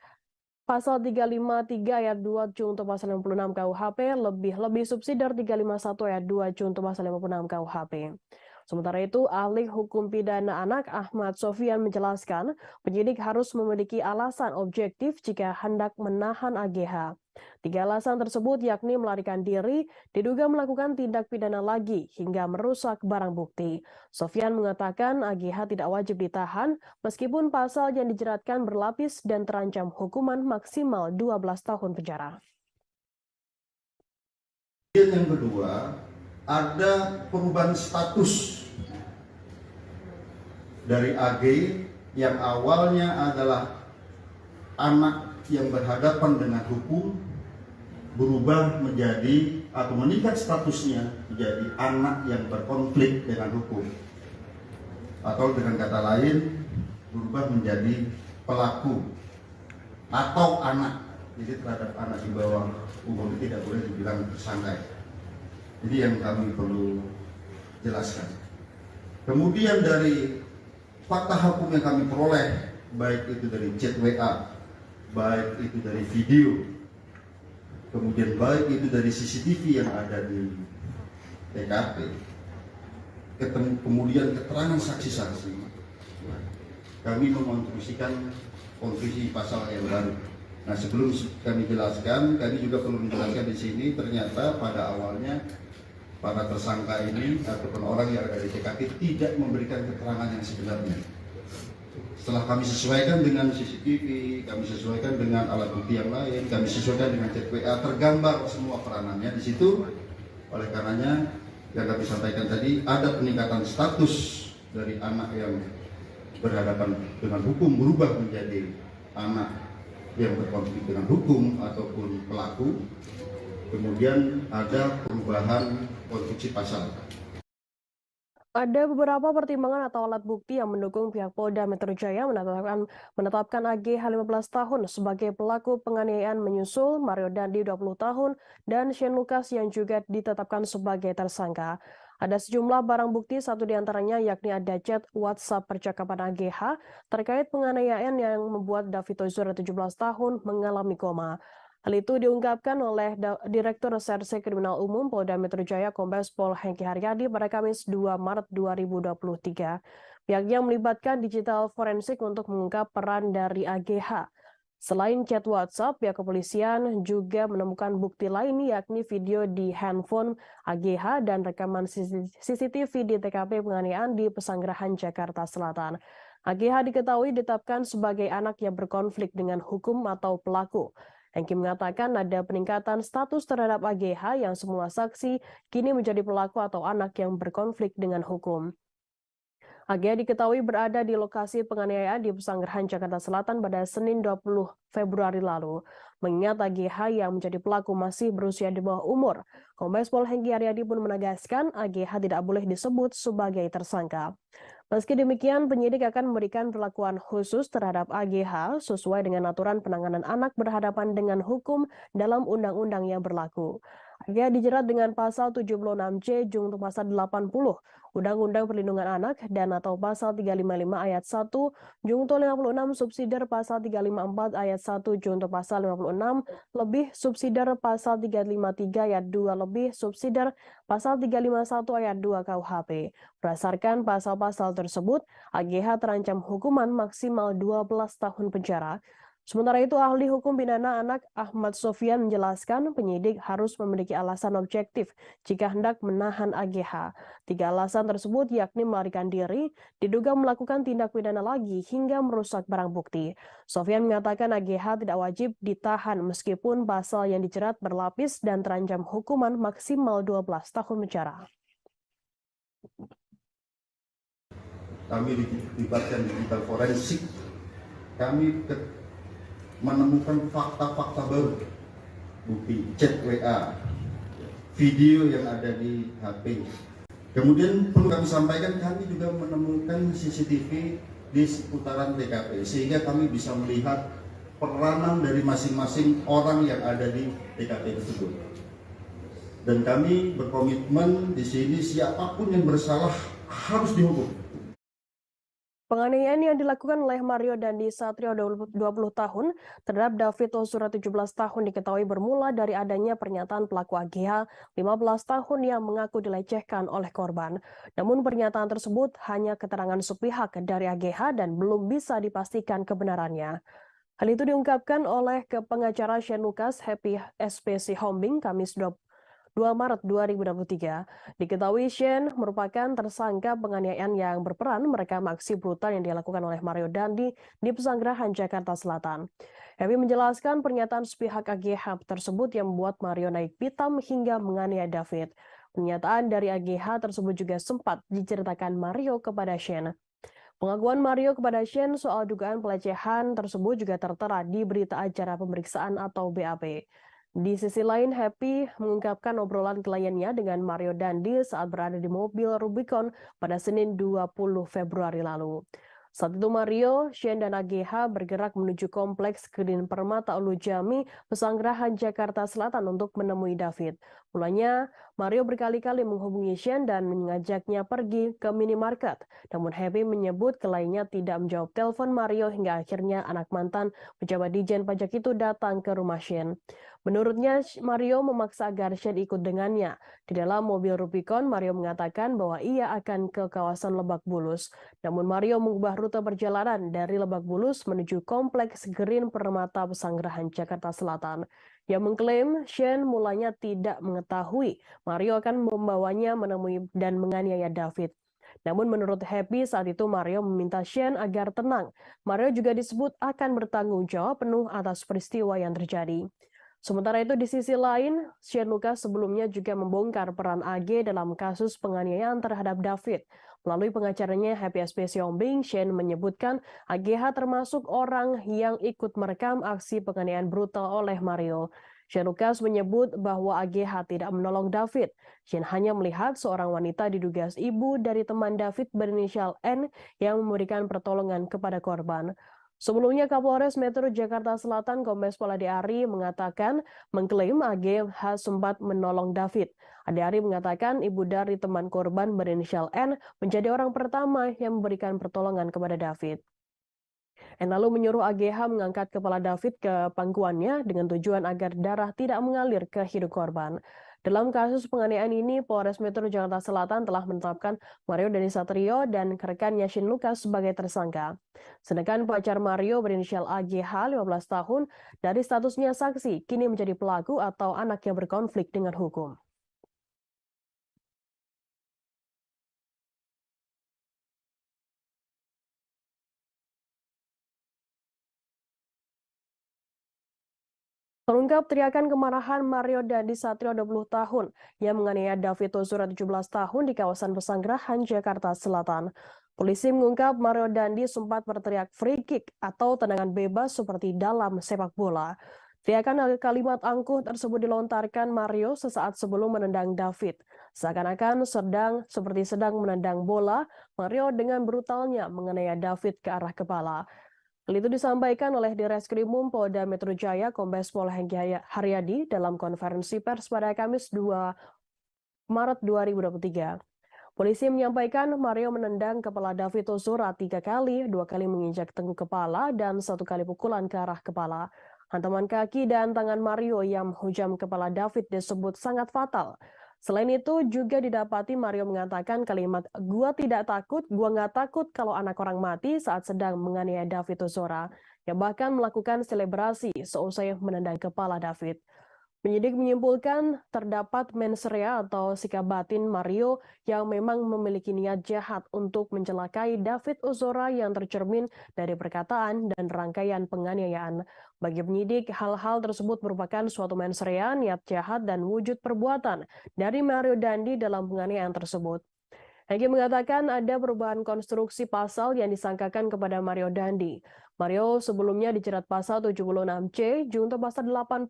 pasal 353 ayat 2 Jungto pasal 56 KUHP lebih subsidiar 351 ayat 2 Jungto pasal 56 KUHP. Sementara itu, ahli hukum pidana anak Ahmad Sofyan menjelaskan penyidik harus memiliki alasan objektif jika hendak menahan AGH. 3 alasan tersebut yakni melarikan diri, diduga melakukan tindak pidana lagi, hingga merusak barang bukti. Sofyan mengatakan AGH tidak wajib ditahan meskipun pasal yang dijeratkan berlapis dan terancam hukuman maksimal 12 tahun penjara. Yang kedua, ada perubahan status dari AG yang awalnya adalah anak yang berhadapan dengan hukum berubah menjadi atau meningkat statusnya menjadi anak yang berkonflik dengan hukum, atau dengan kata lain berubah menjadi pelaku atau anak. Jadi terhadap anak di bawah umur tidak boleh dibilang tersangka. Jadi yang kami perlu jelaskan. Kemudian dari fakta hukum yang kami peroleh, baik itu dari chat WA, baik itu dari video, kemudian baik itu dari CCTV yang ada di TKP, kemudian keterangan saksi-saksi, kami mengonstruksikan konstruksi pasal yang baru. Nah, sebelum kami jelaskan, kami juga perlu menjelaskan di sini ternyata pada awalnya para tersangka ini ataupun orang yang ada di TKP tidak memberikan keterangan yang sebenarnya. Setelah kami sesuaikan dengan CCTV, kami sesuaikan dengan alat bukti yang lain, kami sesuaikan dengan chat WA, tergambar semua peranannya di situ. Oleh karenanya, yang kami sampaikan tadi, ada peningkatan status dari anak yang berhadapan dengan hukum berubah menjadi anak yang berkonflik dengan hukum ataupun pelaku. Kemudian ada perubahan konstruksi pasal. Ada beberapa pertimbangan atau alat bukti yang mendukung pihak Polda Metro Jaya menetapkan AGH 15 tahun sebagai pelaku penganiayaan menyusul Mario Dandi 20 tahun dan Shane Lucas yang juga ditetapkan sebagai tersangka. Ada sejumlah barang bukti, satu diantaranya yakni ada chat WhatsApp percakapan AGH terkait penganiayaan yang membuat David Ozora 17 tahun mengalami koma. Hal itu diungkapkan oleh Direktur Reserse Kriminal Umum Polda Metro Jaya Kombes Pol Hengki Haryadi pada Kamis 2 Maret 2023. Pihaknya melibatkan digital forensik untuk mengungkap peran dari AGH. Selain chat WhatsApp, pihak kepolisian juga menemukan bukti lain yakni video di handphone AGH dan rekaman CCTV di TKP penganiayaan di Pesanggerahan Jakarta Selatan. AGH diketahui ditetapkan sebagai anak yang berkonflik dengan hukum atau pelaku. Hengki mengatakan ada peningkatan status terhadap AGH yang semua saksi kini menjadi pelaku atau anak yang berkonflik dengan hukum. AGH diketahui berada di lokasi penganiayaan di Pesanggerahan Jakarta Selatan pada Senin 20 Februari lalu. Mengingat AGH yang menjadi pelaku masih berusia di bawah umur, Kombes Pol Hengki Haryadi pun menegaskan AGH tidak boleh disebut sebagai tersangka. Meski demikian, penyidik akan memberikan perlakuan khusus terhadap AGH sesuai dengan aturan penanganan anak berhadapan dengan hukum dalam undang-undang yang berlaku. AGH dijerat dengan pasal 76C junto pasal 80 Undang-Undang Perlindungan Anak dan atau pasal 355 ayat 1 junto 56 subsidiar pasal 354 ayat 1 junto pasal 56 lebih subsidiar pasal 353 ayat 2 lebih subsidiar pasal 351 ayat 2 KUHP. Berdasarkan pasal-pasal tersebut, AGH terancam hukuman maksimal 12 tahun penjara. Sementara itu, ahli hukum pidana anak Ahmad Sofyan menjelaskan penyidik harus memiliki alasan objektif jika hendak menahan AGH. 3 alasan tersebut yakni melarikan diri, diduga melakukan tindak pidana lagi, hingga merusak barang bukti. Sofyan mengatakan AGH tidak wajib ditahan meskipun pasal yang dijerat berlapis dan terancam hukuman maksimal 12 tahun penjara. Kami dilibatkan digital forensik, kami menemukan fakta-fakta baru, bukti chat WA, video yang ada di HP. Kemudian perlu kami sampaikan, kami juga menemukan CCTV di seputaran TKP, sehingga kami bisa melihat peranan dari masing-masing orang yang ada di TKP tersebut. Dan kami berkomitmen di sini siapapun yang bersalah harus dihukum. Penganiayaan yang dilakukan oleh Mario Dandi Satrio 20 tahun terhadap David Ozora 17 tahun diketahui bermula dari adanya pernyataan pelaku AGH 15 tahun yang mengaku dilecehkan oleh korban. Namun pernyataan tersebut hanya keterangan sepihak dari AGH dan belum bisa dipastikan kebenarannya. Hal itu diungkapkan oleh pengacara Shane Lucas Happy SPC Hombing Kamis 2 Maret 2023. Diketahui Shane merupakan tersangka penganiayaan yang berperan merekam aksi brutal yang dilakukan oleh Mario Dandi di Pesanggerahan Jakarta Selatan. Happy menjelaskan pernyataan sepihak AGH tersebut yang membuat Mario naik pitam hingga menganiaya David. Pernyataan dari AGH tersebut juga sempat diceritakan Mario kepada Shane. Pengakuan Mario kepada Shane soal dugaan pelecehan tersebut juga tertera di berita acara pemeriksaan atau BAP. Di sisi lain, Happy mengungkapkan obrolan kliennya dengan Mario Dandi saat berada di mobil Rubicon pada Senin 20 Februari lalu. Saat itu Mario, Shane, dan AGH bergerak menuju kompleks Green Permata Ulu Jami, Pesanggerahan Jakarta Selatan untuk menemui David. Mulanya, Mario berkali-kali menghubungi Shane dan mengajaknya pergi ke minimarket. Namun Happy menyebut kliennya tidak menjawab telepon Mario hingga akhirnya anak mantan pejabat Dijen Pajak itu datang ke rumah Shane. Menurutnya, Mario memaksa agar Shane ikut dengannya. Di dalam mobil Rubicon, Mario mengatakan bahwa ia akan ke kawasan Lebak Bulus. Namun Mario mengubah rute perjalanan dari Lebak Bulus menuju kompleks Green Permata Pesanggerahan Jakarta Selatan. Ia mengklaim Shane mulanya tidak mengetahui Mario akan membawanya menemui dan menganiaya David. Namun menurut Happy saat itu Mario meminta Shane agar tenang. Mario juga disebut akan bertanggung jawab penuh atas peristiwa yang terjadi. Sementara itu di sisi lain, Shane Lucas sebelumnya juga membongkar peran AG dalam kasus penganiayaan terhadap David. Melalui pengacaranya Happy SPC Hombing, Shane menyebutkan AGH termasuk orang yang ikut merekam aksi penganiayaan brutal oleh Mario. Shane Lucas menyebut bahwa AGH tidak menolong David. Shane hanya melihat seorang wanita diduga ibu dari teman David berinisial N yang memberikan pertolongan kepada korban. Sebelumnya, Kapolres Metro Jakarta Selatan Kombes Pol Ade Ari mengklaim AGH sempat menolong David. Ade Ari mengatakan ibu dari teman korban berinisial N menjadi orang pertama yang memberikan pertolongan kepada David. N lalu menyuruh AGH mengangkat kepala David ke pangkuannya dengan tujuan agar darah tidak mengalir ke hidung korban. Dalam kasus penganiayaan ini, Polres Metro Jakarta Selatan telah menetapkan Mario Dandi Satrio dan rekannya Shane Lucas sebagai tersangka. Sedangkan pacar Mario berinisial AGH 15 tahun dari statusnya saksi kini menjadi pelaku atau anak yang berkonflik dengan hukum. Terungkap teriakan kemarahan Mario Dandi Satrio 20 tahun yang menganiaya David Ozora 17 tahun di kawasan Pesanggerahan, Jakarta Selatan. Polisi mengungkap Mario Dandi sempat berteriak free kick atau tendangan bebas seperti dalam sepak bola. Teriakan kalimat angkuh tersebut dilontarkan Mario sesaat sebelum menendang David. Seakan-akan sedang menendang bola, Mario dengan brutalnya menganiaya David ke arah kepala. Hal itu disampaikan oleh Direskrimum Polda Metro Jaya Kombes Pol Hengki Haryadi dalam konferensi pers pada Kamis 2 Maret 2023. Polisi menyampaikan Mario menendang kepala David Ozora 3 kali, 2 kali menginjak tengkuk kepala, dan 1 kali pukulan ke arah kepala. Hantaman kaki dan tangan Mario yang menghujam kepala David disebut sangat fatal. Selain itu juga didapati Mario mengatakan kalimat "gua tidak takut, gua nggak takut kalau anak orang mati" saat sedang menganiaya David Ozora, yang bahkan melakukan selebrasi seusai menendang kepala David. Penyidik menyimpulkan terdapat mens rea atau sikap batin Mario yang memang memiliki niat jahat untuk mencelakai David Ozora yang tercermin dari perkataan dan rangkaian penganiayaan. Bagi penyidik, hal-hal tersebut merupakan suatu mens rea, niat jahat, dan wujud perbuatan dari Mario Dandi dalam penganiayaan tersebut. Hengki mengatakan ada perubahan konstruksi pasal yang disangkakan kepada Mario Dandi. Mario sebelumnya dijerat pasal 76C junto pasal 80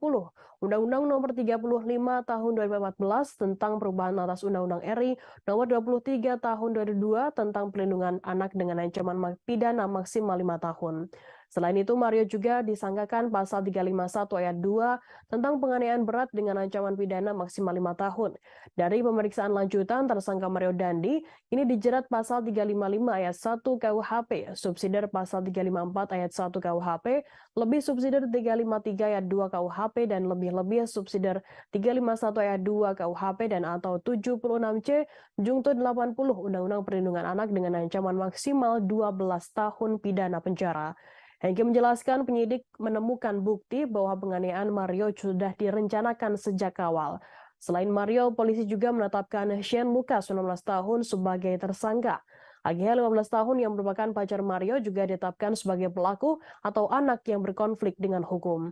Undang-Undang Nomor 35 Tahun 2014 tentang perubahan atas Undang-Undang RI Nomor 23 Tahun 2002 tentang pelindungan anak dengan ancaman pidana maksimal 5 tahun. Selain itu, Mario juga disangkakan pasal 351 ayat 2 tentang penganiayaan berat dengan ancaman pidana maksimal 5 tahun. Dari pemeriksaan lanjutan, tersangka Mario Dandi ini dijerat pasal 355 ayat 1 KUHP, subsidiar pasal 354 ayat 1 KUHP, lebih subsidiar 353 ayat 2 KUHP, dan lebih-lebih subsidiar 351 ayat 2 KUHP dan atau 76C junto 80 Undang-Undang Perlindungan Anak dengan ancaman maksimal 12 tahun pidana penjara. Hengki menjelaskan penyidik menemukan bukti bahwa penganiayaan Mario sudah direncanakan sejak awal. Selain Mario, polisi juga menetapkan Shane Lucas 19 tahun sebagai tersangka. AGH 15 tahun yang merupakan pacar Mario juga ditetapkan sebagai pelaku atau anak yang berkonflik dengan hukum.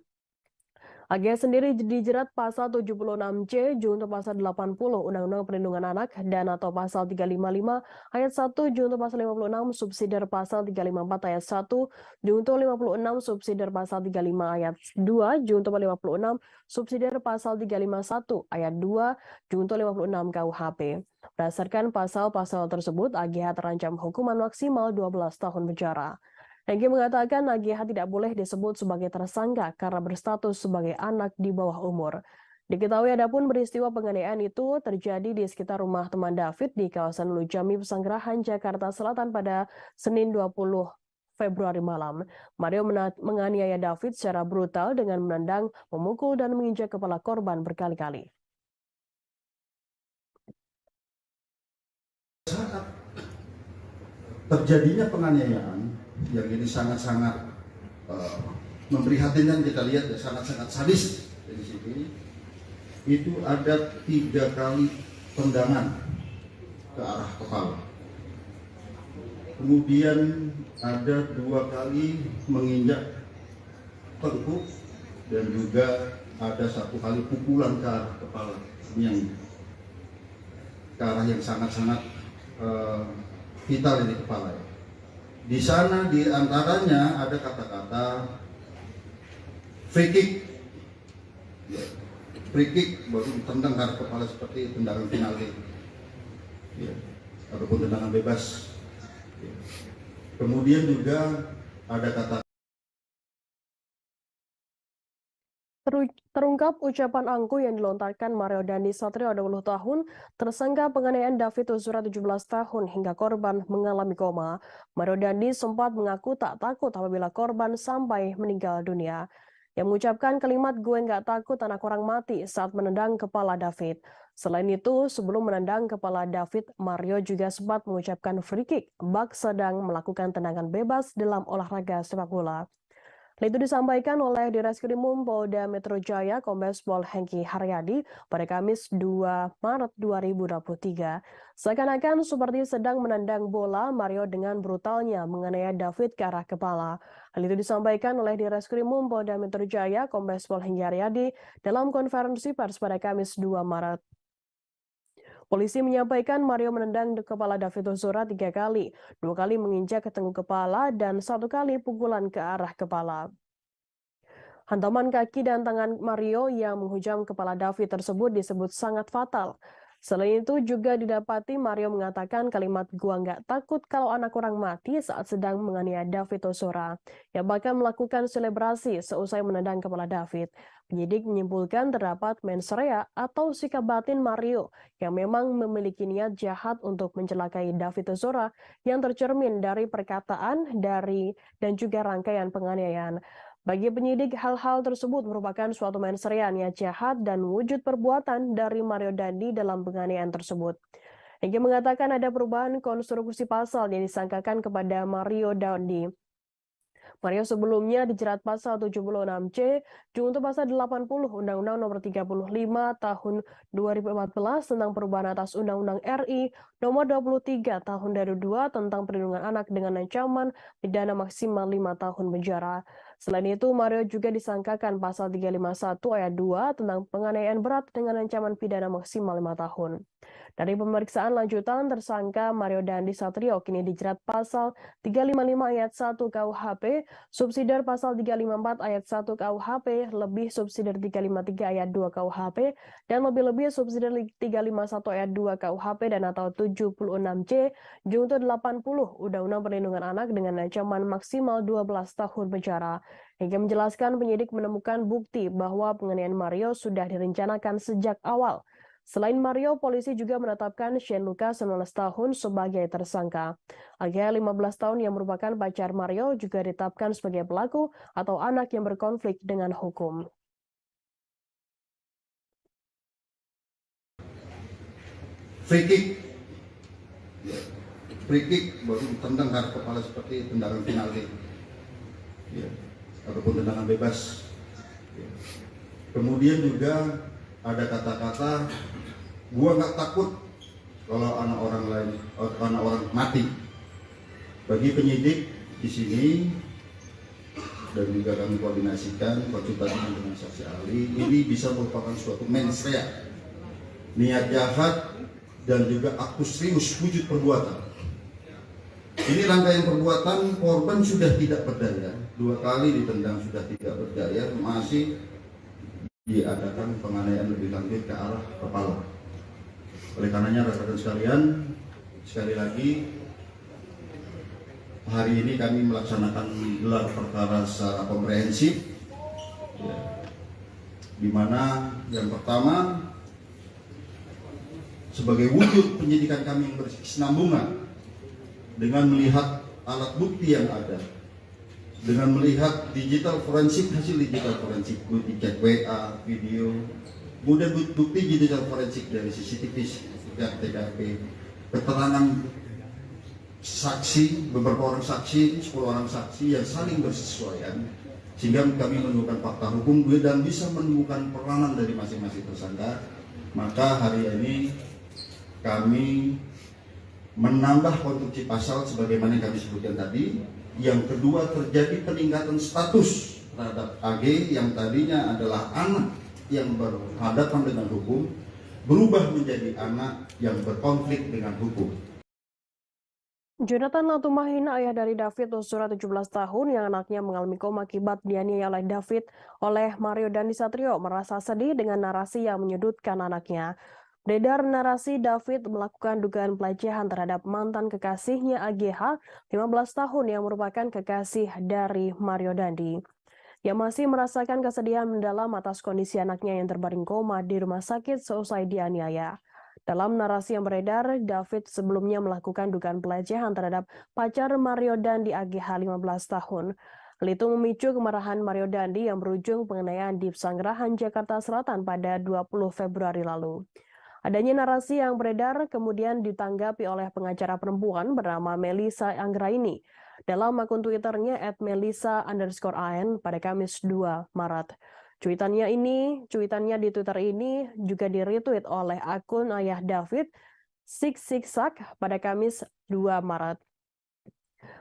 AGH sendiri dijerat pasal 76C junto pasal 80 Undang-Undang Perlindungan Anak dan atau pasal 355 ayat 1 junto pasal 56 subsidiar pasal 354 ayat 1 junto 56 subsidiar pasal 35 ayat 2 junto 56 subsidiar pasal 351 ayat 2 junto 56 KUHP. Berdasarkan pasal-pasal tersebut, AGH terancam hukuman maksimal 12 tahun penjara. Hengki mengatakan AGH tidak boleh disebut sebagai tersangka karena berstatus sebagai anak di bawah umur. Diketahui adapun peristiwa penganiayaan itu terjadi di sekitar rumah teman David di kawasan Lujami Pesanggerahan, Jakarta Selatan pada Senin 20 Februari malam. Mario menganiaya David secara brutal dengan menendang, memukul, dan menginjak kepala korban berkali-kali. Saat terjadinya penganiayaan yang ini sangat-sangat memprihatinkan, kita lihat ya, sangat-sangat sadis di sini. Itu ada 3 kali tendangan ke arah kepala. Kemudian ada 2 kali menginjak tengkuk dan juga ada 1 kali pukulan ke arah kepala. Ini yang ke arah yang sangat-sangat vital di kepala. Di sana di antaranya ada kata-kata free kick. free kick baru ditendang ke kepala seperti tendangan penalti, ya, ataupun tendangan bebas. Ya. Kemudian juga ada kata Terungkap ucapan angkuh yang dilontarkan Mario Dandi Satrio 20 tahun, tersangka penganiayaan David Ozora 17 tahun hingga korban mengalami koma. Mario Dandi sempat mengaku tak takut apabila korban sampai meninggal dunia. Yang mengucapkan kalimat "gue nggak takut anak orang mati" saat menendang kepala David. Selain itu, sebelum menendang kepala David, Mario juga sempat mengucapkan free kick bak sedang melakukan tendangan bebas dalam olahraga sepak bola. Hal itu disampaikan oleh Direskrimum Polda Metro Jaya Kombes Pol Hengki Haryadi pada Kamis 2 Maret 2023. Seakan-akan seperti sedang menendang bola, Mario dengan brutalnya menganiaya David ke arah kepala. Hal itu disampaikan oleh Direskrimum Polda Metro Jaya Kombes Pol Hengki Haryadi dalam konferensi pers pada Kamis 2 Maret. Polisi menyampaikan Mario menendang kepala David Ozora 3 kali, 2 kali menginjak ke tengkuk kepala dan 1 kali pukulan ke arah kepala. Hantaman kaki dan tangan Mario yang menghujam kepala David tersebut disebut sangat fatal. Selain itu juga didapati Mario mengatakan kalimat "gua nggak takut kalau anak orang mati" saat sedang menganiaya David Ozora, yang bahkan melakukan selebrasi seusai menendang kepala David. Penyidik menyimpulkan terdapat mens rea atau sikap batin Mario yang memang memiliki niat jahat untuk mencelakai David Ozora yang tercermin dari perkataan dan juga rangkaian penganiayaan. Bagi penyidik, hal-hal tersebut merupakan suatu mens rea niat jahat dan wujud perbuatan dari Mario Dandi dalam penganiayaan tersebut. Hingga mengatakan ada perubahan konstruksi pasal yang disangkakan kepada Mario Dandi. Mario sebelumnya dijerat pasal 76C junto pasal 80 Undang-Undang Nomor 35 Tahun 2014 tentang perubahan atas Undang-Undang RI Nomor 23 Tahun 2002 tentang perlindungan anak dengan ancaman pidana maksimal 5 tahun penjara. Selain itu, Mario juga disangkakan pasal 351 ayat 2 tentang penganiayaan berat dengan ancaman pidana maksimal 5 tahun. Dari pemeriksaan lanjutan, tersangka Mario Dandi Satrio kini dijerat pasal 355 ayat 1 KUHP, subsidiar pasal 354 ayat 1 KUHP, lebih subsidiar 353 ayat 2 KUHP, dan lebih-lebih subsidiar 351 ayat 2 KUHP dan atau 76C junto 80 Undang-Undang Perlindungan Anak dengan ancaman maksimal 12 tahun penjara. Hingga menjelaskan penyidik menemukan bukti bahwa penganiayaan Mario sudah direncanakan sejak awal. Selain Mario, polisi juga menetapkan Shane Lucas 19 tahun sebagai tersangka. Agya 15 tahun yang merupakan pacar Mario juga ditetapkan sebagai pelaku atau anak yang berkonflik dengan hukum. free kick baru ditendang ke kepala seperti tendangan penalti, ya, ataupun tendangan bebas. Ya. Kemudian juga ada kata-kata "gua nggak takut kalau anak orang mati". Bagi penyidik di sini dan juga kami koordinasikan konsultasi dengan saksi ahli, ini bisa merupakan suatu mens rea, niat jahat dan juga aktus serius wujud perbuatan. Ini rangkaian perbuatan. Korban sudah tidak berdaya, 2 kali ditendang sudah tidak berdaya, masih diadakan penganiayaan lebih lanjut ke arah kepala. Oleh karenanya rekan-rekan sekalian, sekali lagi hari ini kami melaksanakan gelar perkara secara komprehensif, ya, di mana yang pertama sebagai wujud penyidikan kami yang berkesinambungan dengan melihat alat bukti yang ada, dengan melihat hasil digital forensik, bukti chat WA, video, kemudian bukti digital forensik dari CCTV, TKP, keterangan saksi, beberapa orang saksi, 10 orang saksi yang saling bersesuaian, sehingga kami menemukan fakta hukum dan bisa menemukan peranan dari masing-masing tersangka. Maka hari ini kami menambah konstruksi pasal sebagaimana yang kami sebutkan tadi. Yang kedua, terjadi peningkatan status terhadap AG yang tadinya adalah anak yang berhadapan dengan hukum, berubah menjadi anak yang berkonflik dengan hukum. Jonathan Latumahina, ayah dari David Ozora 17 tahun yang anaknya mengalami koma akibat dianiaya oleh Mario Dandisatrio, merasa sedih dengan narasi yang menyudutkan anaknya. Beredar narasi David melakukan dugaan pelecehan terhadap mantan kekasihnya AGH 15 tahun yang merupakan kekasih dari Mario Dandi. Yang masih merasakan kesedihan mendalam atas kondisi anaknya yang terbaring koma di rumah sakit seusai dianiaya. Dalam narasi yang beredar, David sebelumnya melakukan dugaan pelecehan terhadap pacar Mario Dandi AGH 15 tahun. Hal itu memicu kemarahan Mario Dandi yang berujung penganiayaan di Pesanggerahan, Jakarta Selatan pada 20 Februari lalu. Adanya narasi yang beredar kemudian ditanggapi oleh pengacara perempuan bernama Melissa Anggraini dalam akun Twitternya @melissa_an pada Kamis 2 Maret. Cuitannya di Twitter ini juga di-retweet oleh akun ayah David, Siksak pada Kamis 2 Maret.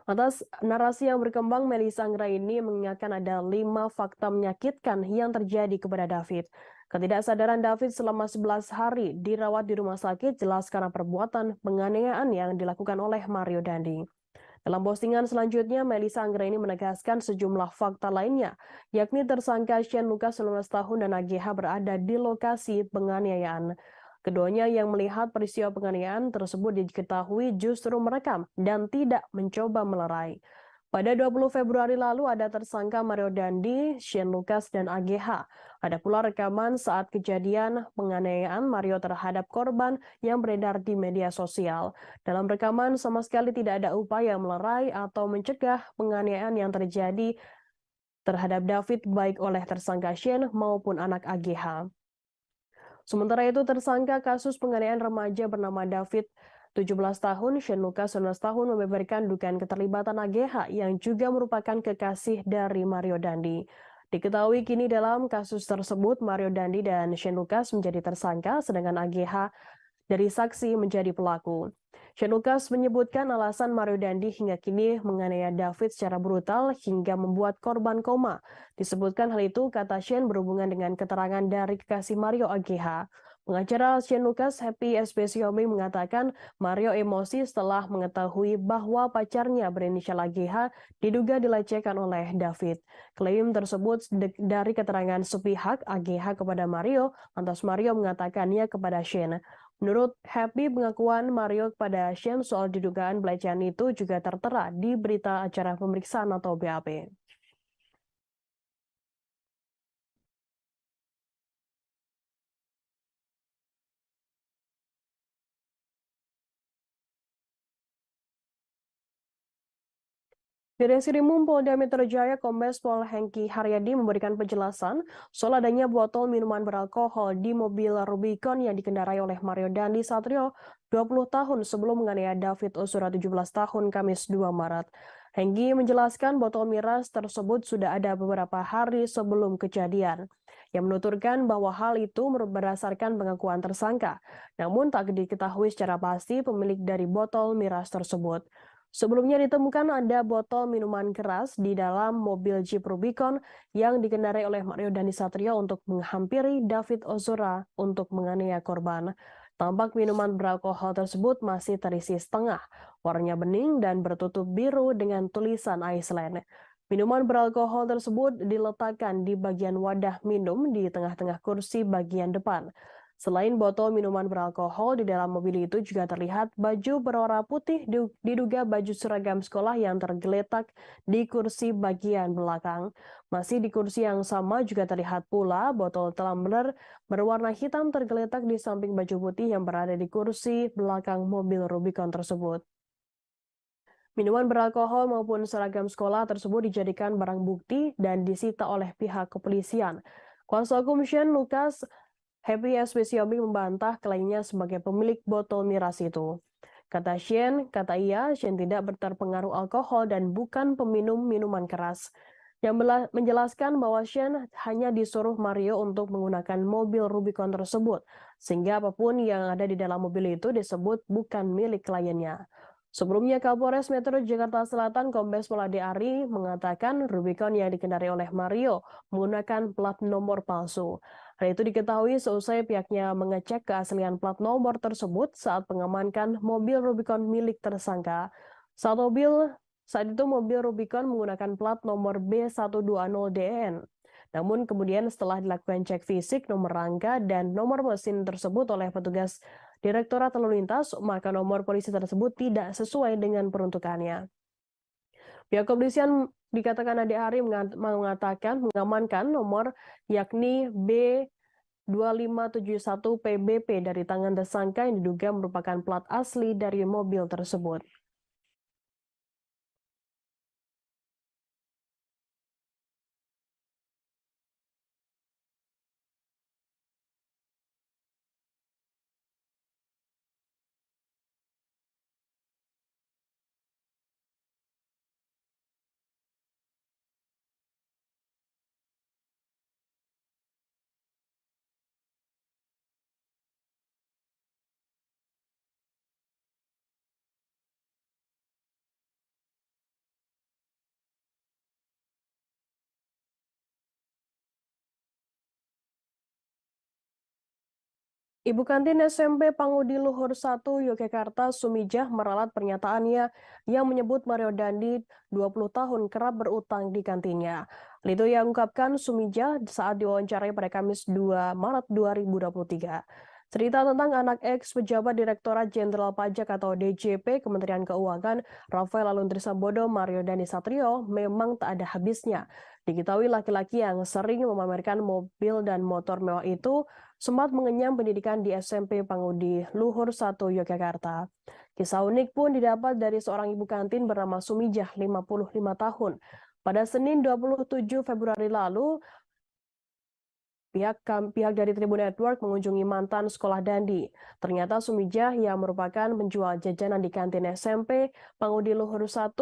Atas narasi yang berkembang, Melissa Anggraini mengingatkan ada 5 fakta menyakitkan yang terjadi kepada David. Ketidaksadaran David selama 11 hari dirawat di rumah sakit jelas karena perbuatan penganiayaan yang dilakukan oleh Mario Dandi. Dalam postingan selanjutnya, Melissa Anggraini menegaskan sejumlah fakta lainnya, yakni tersangka Shane Lucas 19 tahun dan AGH berada di lokasi penganiayaan. Keduanya yang melihat peristiwa penganiayaan tersebut diketahui justru merekam dan tidak mencoba melerai. Pada 20 Februari lalu ada tersangka Mario Dandi, Shane Lucas, dan AGH. Ada pula rekaman saat kejadian penganiayaan Mario terhadap korban yang beredar di media sosial. Dalam rekaman sama sekali tidak ada upaya melerai atau mencegah penganiayaan yang terjadi terhadap David baik oleh tersangka Shane maupun anak AGH. Sementara itu tersangka kasus penganiayaan remaja bernama David 17 tahun, Shane Lucas 19 tahun membeberkan dugaan keterlibatan AGH yang juga merupakan kekasih dari Mario Dandi. Diketahui kini dalam kasus tersebut Mario Dandi dan Shane Lucas menjadi tersangka sedangkan AGH dari saksi menjadi pelaku. Shane Lucas menyebutkan alasan Mario Dandi hingga kini menganiaya David secara brutal hingga membuat korban koma. Disebutkan hal itu, kata Shane, berhubungan dengan keterangan dari kekasih Mario AGH. Pengacara Shane Lucas, Happy Espesiomi, mengatakan Mario emosi setelah mengetahui bahwa pacarnya berinisial AGH diduga dilecehkan oleh David. Klaim tersebut dari keterangan sepihak AGH kepada Mario, lantas Mario mengatakannya kepada Shane. Menurut Happy, pengakuan Mario kepada Shane soal didugaan pelecehan itu juga tertera di berita acara pemeriksaan atau BAP. Di Reskrimum Polda Metro Jaya, Kombes Pol Hengki Haryadi memberikan penjelasan soal adanya botol minuman beralkohol di mobil Rubicon yang dikendarai oleh Mario Dandi Satrio 20 tahun sebelum menganiaya David Ozora 17 tahun Kamis 2 Maret. Hengki menjelaskan botol miras tersebut sudah ada beberapa hari sebelum kejadian. Yang menuturkan bahwa hal itu berdasarkan pengakuan tersangka, namun tak diketahui secara pasti pemilik dari botol miras tersebut. Sebelumnya ditemukan ada botol minuman keras di dalam mobil Jeep Rubicon yang dikendarai oleh Mario Dandisatrio untuk menghampiri David Ozora untuk menganiaya korban. Tampak minuman beralkohol tersebut masih terisi setengah, warnanya bening dan bertutup biru dengan tulisan Iceland. Minuman beralkohol tersebut diletakkan di bagian wadah minum di tengah-tengah kursi bagian depan. Selain botol minuman beralkohol, di dalam mobil itu juga terlihat baju berwarna putih diduga baju seragam sekolah yang tergeletak di kursi bagian belakang. Masih di kursi yang sama juga terlihat pula botol tumbler berwarna hitam tergeletak di samping baju putih yang berada di kursi belakang mobil Rubicon tersebut. Minuman beralkohol maupun seragam sekolah tersebut dijadikan barang bukti dan disita oleh pihak kepolisian. Kuasa hukum Shane Lucas, Happy Espesiomi, membantah klaimnya sebagai pemilik botol miras itu. Kata Shane tidak terpengaruh alkohol dan bukan peminum minuman keras. Yang menjelaskan bahwa Shane hanya disuruh Mario untuk menggunakan mobil Rubicon tersebut, sehingga apapun yang ada di dalam mobil itu disebut bukan milik kliennya. Sebelumnya, Kapolres Metro Jakarta Selatan Kombes Pol Ade Ari mengatakan Rubicon yang dikendarai oleh Mario menggunakan plat nomor palsu. Hal itu diketahui seusai pihaknya mengecek keaslian plat nomor tersebut saat mengamankan mobil Rubicon milik tersangka. Saat itu mobil Rubicon menggunakan plat nomor B120DN. Namun kemudian setelah dilakukan cek fisik nomor rangka dan nomor mesin tersebut oleh petugas Direktorat Lalu Lintas, maka nomor polisi tersebut tidak sesuai dengan peruntukannya. Pihak kepolisian dikatakan Ade Ari mengatakan mengamankan nomor yakni B2571 PBP dari tangan tersangka yang diduga merupakan plat asli dari mobil tersebut. Ibu kantin SMP Pangudi Luhur 1 Yogyakarta Sumijah meralat pernyataannya yang menyebut Mario Dandi 20 tahun kerap berutang di kantinnya. Hal itu yang ungkapkan Sumijah saat diwawancarai pada Kamis 2 Maret 2023. Cerita tentang anak ex pejabat Direktorat Jenderal Pajak atau DJP Kementerian Keuangan Rafael Aluntri Sambodo Mario Dandi Satrio memang tak ada habisnya. Diketahui laki-laki yang sering memamerkan mobil dan motor mewah itu sempat mengenyam pendidikan di SMP Pangudi Luhur 1 Yogyakarta. Kisah unik pun didapat dari seorang ibu kantin bernama Sumijah, 55 tahun. Pada Senin 27 Februari lalu, pihak dari Tribun Network mengunjungi mantan sekolah Dandi. Ternyata Sumijah yang merupakan penjual jajanan di kantin SMP Pangudi Luhur 1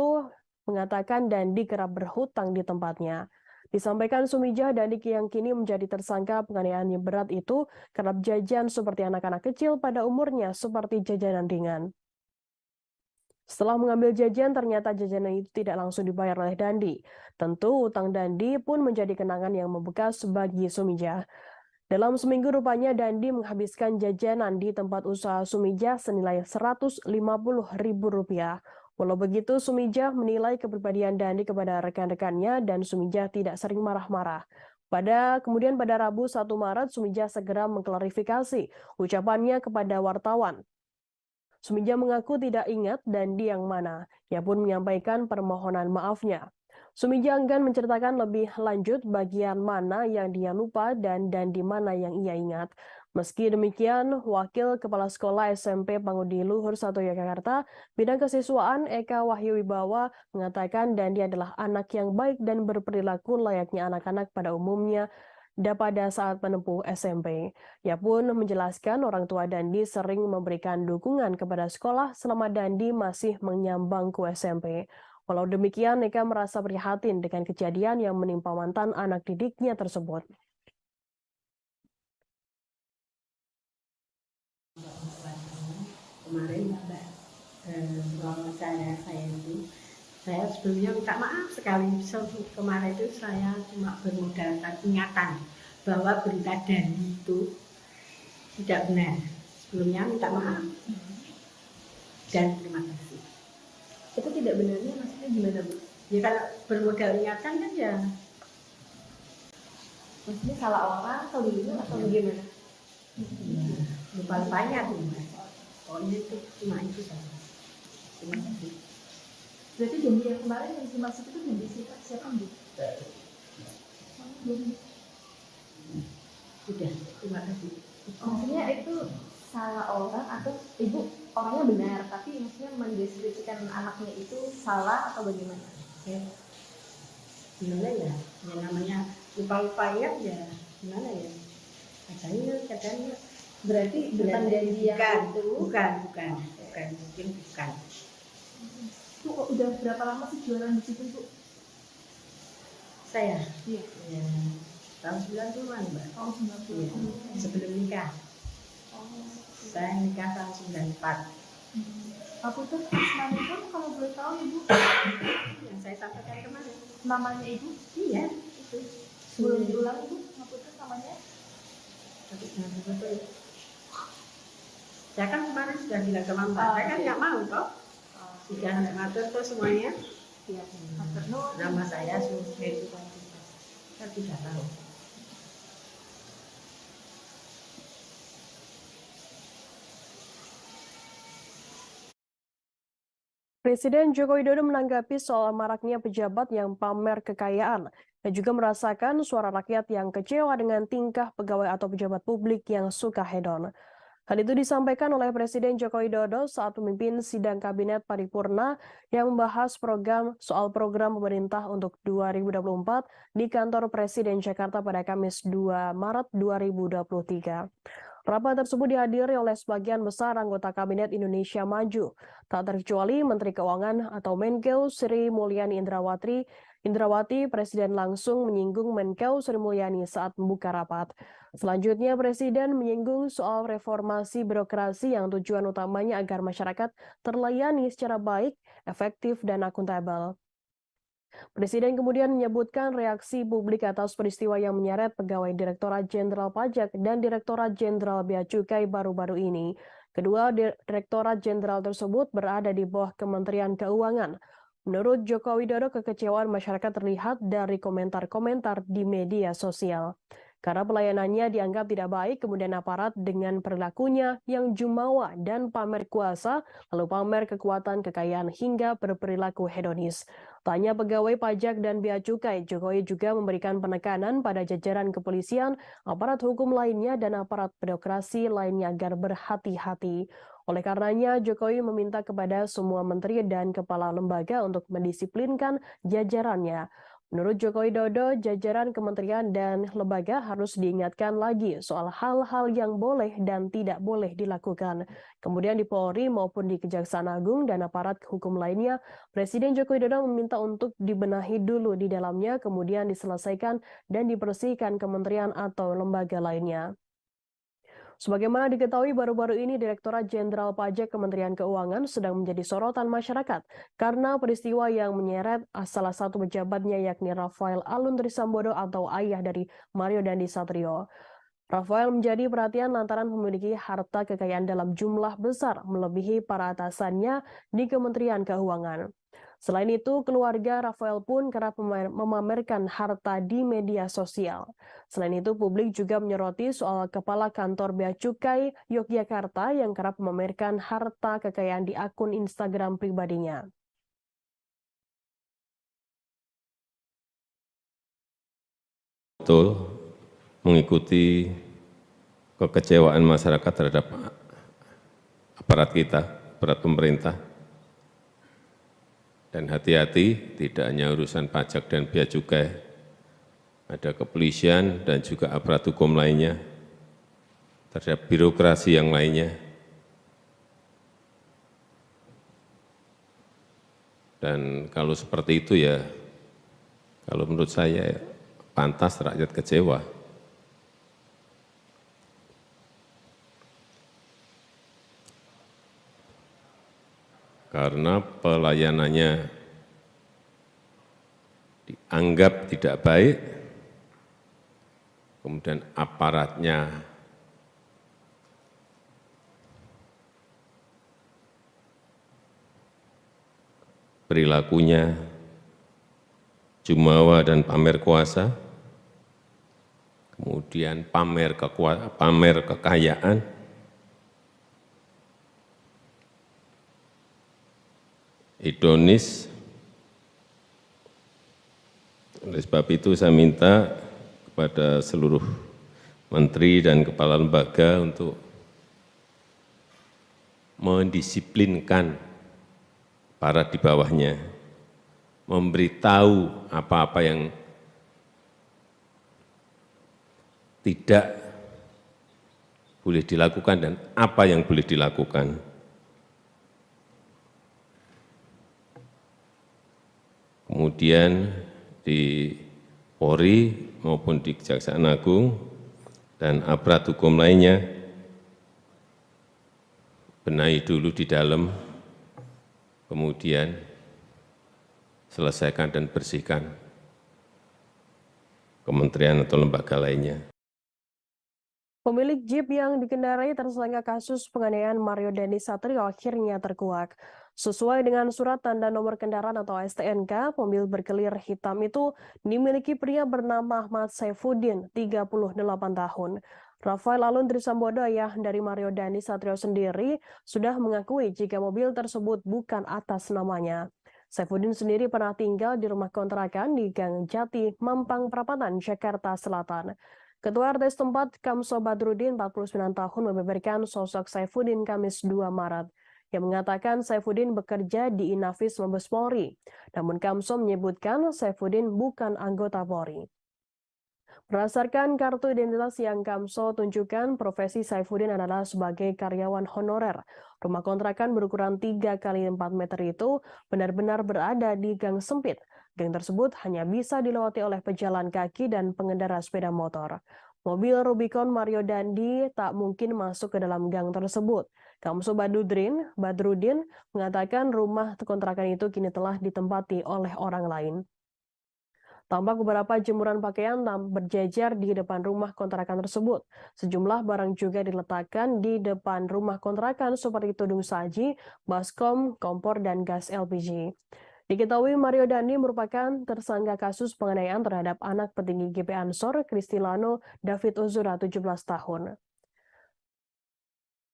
mengatakan Dandi kerap berhutang di tempatnya. Disampaikan Sumijah, Dandi yang kini menjadi tersangka penganiayaan yang berat itu kerap jajan seperti anak-anak kecil pada umurnya seperti jajanan ringan. Setelah mengambil jajan, ternyata jajanan itu tidak langsung dibayar oleh Dandi. Tentu utang Dandi pun menjadi kenangan yang membekas bagi Sumijah. Dalam seminggu rupanya Dandi menghabiskan jajanan di tempat usaha Sumijah senilai Rp150.000. Walau begitu, Sumijah menilai kepribadian Dandi kepada rekan-rekannya dan Sumijah tidak sering marah-marah. Kemudian pada Rabu 1 Maret, Sumijah segera mengklarifikasi ucapannya kepada wartawan. Sumijah mengaku tidak ingat Dandi yang mana. Ia pun menyampaikan permohonan maafnya. Sumijah enggan menceritakan lebih lanjut bagian mana yang dia lupa dan Dandi mana yang ia ingat. Meski demikian, Wakil Kepala Sekolah SMP Pangudi Luhur 1 Yogyakarta, Bidang Kesiswaan Eka Wahyu Wibawa mengatakan Dandi adalah anak yang baik dan berperilaku layaknya anak-anak pada umumnya pada saat menempuh SMP. Ia pun menjelaskan orang tua Dandi sering memberikan dukungan kepada sekolah selama Dandi masih mengenyam bangku SMP. Walau demikian, Eka merasa prihatin dengan kejadian yang menimpa mantan anak didiknya tersebut. Kemarin Mbak, saya itu saya sebelumnya minta maaf sekali. Kemarin itu saya cuma bermodalkan ingatan bahwa berita Dandi itu tidak benar. Sebelumnya minta maaf dan terima kasih. Itu tidak benarnya maksudnya gimana, Bu? Ya kalau bermodal ingatan kan ya. Maksudnya salah orang atau begitu atau bagaimana? Ya, lupa-lupanya tuh Mas. Pokoknya itu cuma itu saja. Terima kasih. Berarti janji yang kemarin yang dimaksud itu janji siapa, Bu? Sudah, terima kasih. Maksudnya itu salah orang atau ibu orangnya benar, tapi maksudnya mendeskripsikan anaknya itu salah atau bagaimana? Ya, gimana ya? Ya namanya lupa-lupa ya, gimana ya? Katanya. Berarti bukan janji yang itu? Bukan, mungkin bukan. Bu, udah berapa lama sih jualan di situ, Bu? Saya? Iya. Ya, tahun 90-an, Mbak. Tahun 90. Ya, sebelum nikah. Saya nikah tahun 94. Aku tuh namanya itu kalau boleh tahu, Ibu. Yang saya sampaikan kemarin. Namanya Ibu? Iya, itu. Sebelum diulang, Ibu, aku tuh namanya? Tapi jangan betul. Saya kan kemarin sudah bilang ke Mama, saya kan nggak mau toh. Sudah ngatur tuh semuanya. Iya, matur nuwun. Nama saya Suheri. Saya tidak tahu. Presiden Joko Widodo menanggapi soal maraknya pejabat yang pamer kekayaan dan juga merasakan suara rakyat yang kecewa dengan tingkah pegawai atau pejabat publik yang suka hedon. Hal itu disampaikan oleh Presiden Joko Widodo saat memimpin sidang Kabinet Paripurna yang membahas program pemerintah untuk 2024 di kantor Presiden Jakarta pada Kamis 2 Maret 2023. Rapat tersebut dihadiri oleh sebagian besar anggota Kabinet Indonesia Maju, tak terkecuali Menteri Keuangan atau Menkeu Sri Mulyani Indrawati. Presiden langsung menyinggung Menkeu Sri Mulyani saat membuka rapat. Selanjutnya, Presiden menyinggung soal reformasi birokrasi yang tujuan utamanya agar masyarakat terlayani secara baik, efektif, dan akuntabel. Presiden kemudian menyebutkan reaksi publik atas peristiwa yang menyeret pegawai Direktorat Jenderal Pajak dan Direktorat Jenderal Bea Cukai baru-baru ini. Kedua Direktorat Jenderal tersebut berada di bawah Kementerian Keuangan. Menurut Joko Widodo, kekecewaan masyarakat terlihat dari komentar-komentar di media sosial. Karena pelayanannya dianggap tidak baik, kemudian aparat dengan perilakunya yang jumawa dan pamer kuasa, lalu pamer kekuatan kekayaan hingga berperilaku hedonis. Tanya pegawai pajak dan bea cukai, Jokowi juga memberikan penekanan pada jajaran kepolisian, aparat hukum lainnya, dan aparat birokrasi lainnya agar berhati-hati. Oleh karenanya, Jokowi meminta kepada semua menteri dan kepala lembaga untuk mendisiplinkan jajarannya. Menurut Joko Widodo, jajaran kementerian dan lembaga harus diingatkan lagi soal hal-hal yang boleh dan tidak boleh dilakukan. Kemudian di Polri maupun di Kejaksaan Agung dan aparat hukum lainnya, Presiden Joko Widodo meminta untuk dibenahi dulu di dalamnya, kemudian diselesaikan dan dibersihkan kementerian atau lembaga lainnya. Sebagaimana diketahui baru-baru ini Direktorat Jenderal Pajak Kementerian Keuangan sedang menjadi sorotan masyarakat karena peristiwa yang menyeret salah satu pejabatnya yakni Rafael Alun Trisambodo atau ayah dari Mario Dandi Satrio. Rafael menjadi perhatian lantaran memiliki harta kekayaan dalam jumlah besar melebihi para atasannya di Kementerian Keuangan. Selain itu, keluarga Rafael pun kerap memamerkan harta di media sosial. Selain itu, publik juga menyoroti soal Kepala Kantor Bea Cukai Yogyakarta yang kerap memamerkan harta kekayaan di akun Instagram pribadinya. Betul, mengikuti kekecewaan masyarakat terhadap aparat kita, aparat pemerintah. Dan hati-hati, tidak hanya urusan pajak dan bea cukai, ada kepolisian dan juga aparat hukum lainnya, terhadap birokrasi yang lainnya. Dan kalau seperti itu ya, kalau menurut saya pantas rakyat kecewa. Karena pelayanannya dianggap tidak baik, kemudian aparatnya perilakunya jumawa dan pamer kuasa, kemudian pamer kekayaan, hedonis. Oleh sebab itu saya minta kepada seluruh menteri dan kepala lembaga untuk mendisiplinkan para di bawahnya, memberitahu apa-apa yang tidak boleh dilakukan dan apa yang boleh dilakukan. Kemudian di Polri maupun di Kejaksaan Agung dan aparat hukum lainnya, benahi dulu di dalam, kemudian selesaikan dan bersihkan kementerian atau lembaga lainnya. Pemilik Jeep yang dikendarai tersangka kasus penganiayaan Mario Dandi Satrio akhirnya terkuak. Sesuai dengan surat tanda nomor kendaraan atau STNK, mobil berkelir hitam itu dimiliki pria bernama Ahmad Saifuddin, 38 tahun. Rafael Aluntri Sambodo, ayah dari Mario Dandi Satrio sendiri, sudah mengakui jika mobil tersebut bukan atas namanya. Saifuddin sendiri pernah tinggal di rumah kontrakan di Gang Jati, Mampang Perapatan, Jakarta Selatan. Ketua RT setempat, Kamso Badrudin, 49 tahun, membeberkan sosok Saifuddin Kamis 2 Maret, yang mengatakan Saifuddin bekerja di Inafis Mabes Polri. Namun Kamso menyebutkan Saifuddin bukan anggota Polri. Berdasarkan kartu identitas yang Kamso tunjukkan, profesi Saifuddin adalah sebagai karyawan honorer. Rumah kontrakan berukuran 3 kali 4 meter itu benar-benar berada di gang sempit. Gang tersebut hanya bisa dilewati oleh pejalan kaki dan pengendara sepeda motor. Mobil Rubicon Mario Dandi tak mungkin masuk ke dalam gang tersebut. Kamso Badrudin mengatakan rumah kontrakan itu kini telah ditempati oleh orang lain. Tampak beberapa jemuran pakaian berjejer di depan rumah kontrakan tersebut. Sejumlah barang juga diletakkan di depan rumah kontrakan seperti tudung saji, baskom, kompor, dan gas LPG. Diketahui Mario Dandi merupakan tersangka kasus penganiayaan terhadap anak petinggi GP Ansor, Kristilano David Ozora, 17 tahun.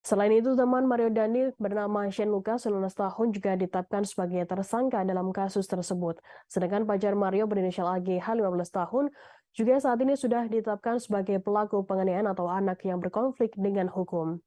Selain itu, teman Mario Dandi bernama Shane Lucas, 19 tahun, juga ditetapkan sebagai tersangka dalam kasus tersebut. Sedangkan pacar Mario berinisial AGH, 15 tahun, juga saat ini sudah ditetapkan sebagai pelaku penganiayaan atau anak yang berkonflik dengan hukum.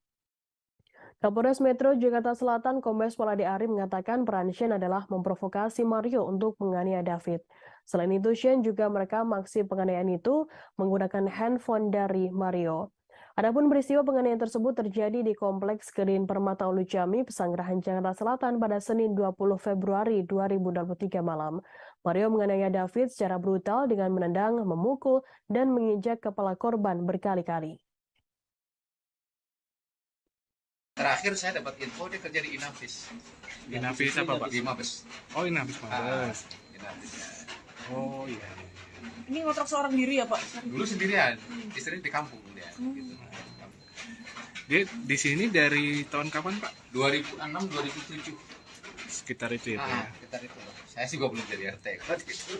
Kapolres Metro Jakarta Selatan Kombes Pol Ade Ari mengatakan peran Shane adalah memprovokasi Mario untuk menganiaya David. Selain itu, Shane juga merekam aksi penganiayaan itu menggunakan handphone dari Mario. Adapun peristiwa penganiayaan tersebut terjadi di Kompleks Green Permata Ulu Jami, Pesanggerahan Jakarta Selatan pada Senin 20 Februari 2023 malam. Mario menganiaya David secara brutal dengan menendang, memukul, dan menginjak kepala korban berkali-kali. Terakhir saya dapat info dia kerja di Inafis. Inafis apa, Pak? Di Mabes. Oh, Inafis Mabes. Inafis, ya. Oh iya. Ini ngontrak seorang diri ya Pak? Dulu sendirian, istri di kampung dia. Gitu. Dia di sini dari tahun kapan, Pak? 2006, 2007. Sekitar itu ya, Pak, ya? Sekitar itu. Saya juga belum jadi RT. Gitu.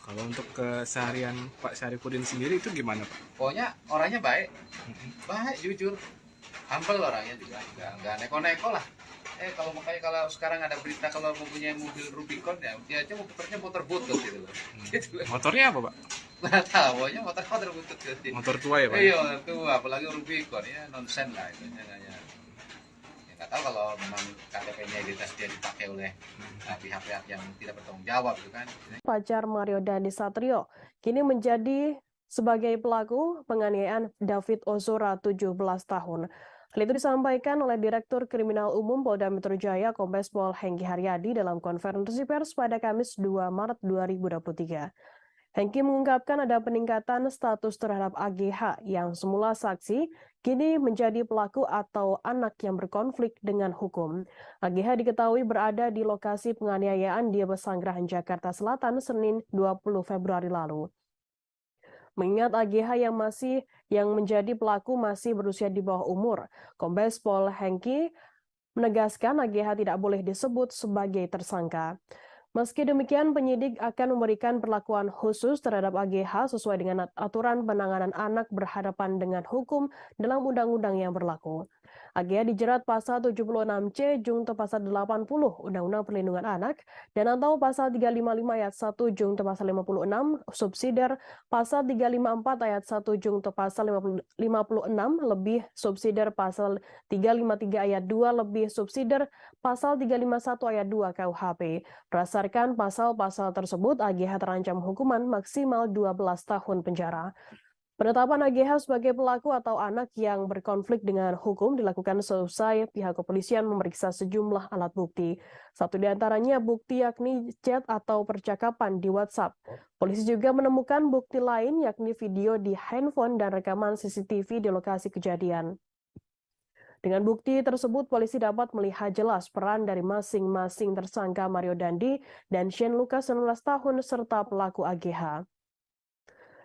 Kalau untuk keseharian Pak Syarifudin sendiri itu gimana, Pak? Pokoknya orangnya baik, jujur, humble orangnya juga, nggak neko-neko lah. Kalau sekarang ada berita kalau mempunyai mobil Rubicon ya, dia aja motornya motor butut gitu loh. Gitu loh. Motornya apa, Pak? Nggak tahu, pokoknya motor butut gitu. Motor tua ya, Pak? Iya, tua, apalagi Rubicon ya nonsen lah itu. Ya, nggak tahu kalau memang KTP-nya identitas dia dipakai oleh pihak-pihak yang tidak bertanggung jawab gitu kan. Pacar Mario Dandi Satrio kini menjadi sebagai pelaku penganiayaan David Ozora, 17 tahun. Hal itu disampaikan oleh Direktur Kriminal Umum Polda Metro Jaya Kombes Pol Hengki Haryadi dalam konferensi pers pada Kamis 2 Maret 2023. Hengki mengungkapkan ada peningkatan status terhadap AGH yang semula saksi, kini menjadi pelaku atau anak yang berkonflik dengan hukum. AGH diketahui berada di lokasi penganiayaan di Pesanggerahan Jakarta Selatan Senin 20 Februari lalu. Mengingat AGH yang menjadi pelaku masih berusia di bawah umur, Kombes Pol Hengki menegaskan AGH tidak boleh disebut sebagai tersangka. Meski demikian, penyidik akan memberikan perlakuan khusus terhadap AGH sesuai dengan aturan penanganan anak berhadapan dengan hukum dalam undang-undang yang berlaku. AGH dijerat pasal 76C Jungto pasal 80 Undang-Undang Perlindungan Anak dan atau pasal 355 ayat 1 Jungto pasal 56 subsidiar pasal 354 ayat 1 Jungto pasal 56 lebih subsidiar pasal 353 ayat 2 lebih subsidiar pasal 351 ayat 2 KUHP. Berdasarkan pasal-pasal tersebut, AGH terancam hukuman maksimal 12 tahun penjara. Penetapan AGH sebagai pelaku atau anak yang berkonflik dengan hukum dilakukan seusai pihak kepolisian memeriksa sejumlah alat bukti. Satu di antaranya bukti yakni chat atau percakapan di WhatsApp. Polisi juga menemukan bukti lain yakni video di handphone dan rekaman CCTV di lokasi kejadian. Dengan bukti tersebut, polisi dapat melihat jelas peran dari masing-masing tersangka Mario Dandi dan Shane Lucas 19 tahun serta pelaku AGH.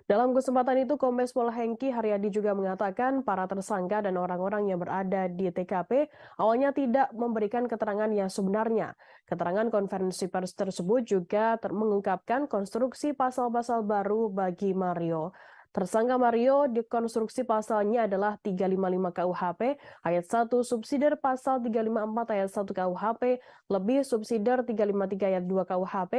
Dalam kesempatan itu, Kombes Pol Hengki Haryadi juga mengatakan para tersangka dan orang-orang yang berada di TKP awalnya tidak memberikan keterangan yang sebenarnya. Keterangan konferensi pers tersebut juga mengungkapkan konstruksi pasal-pasal baru bagi Mario. Tersangka Mario dikonstruksi pasalnya adalah 355 KUHP ayat 1 subsidiar pasal 354 ayat 1 KUHP lebih subsidiar 353 ayat 2 KUHP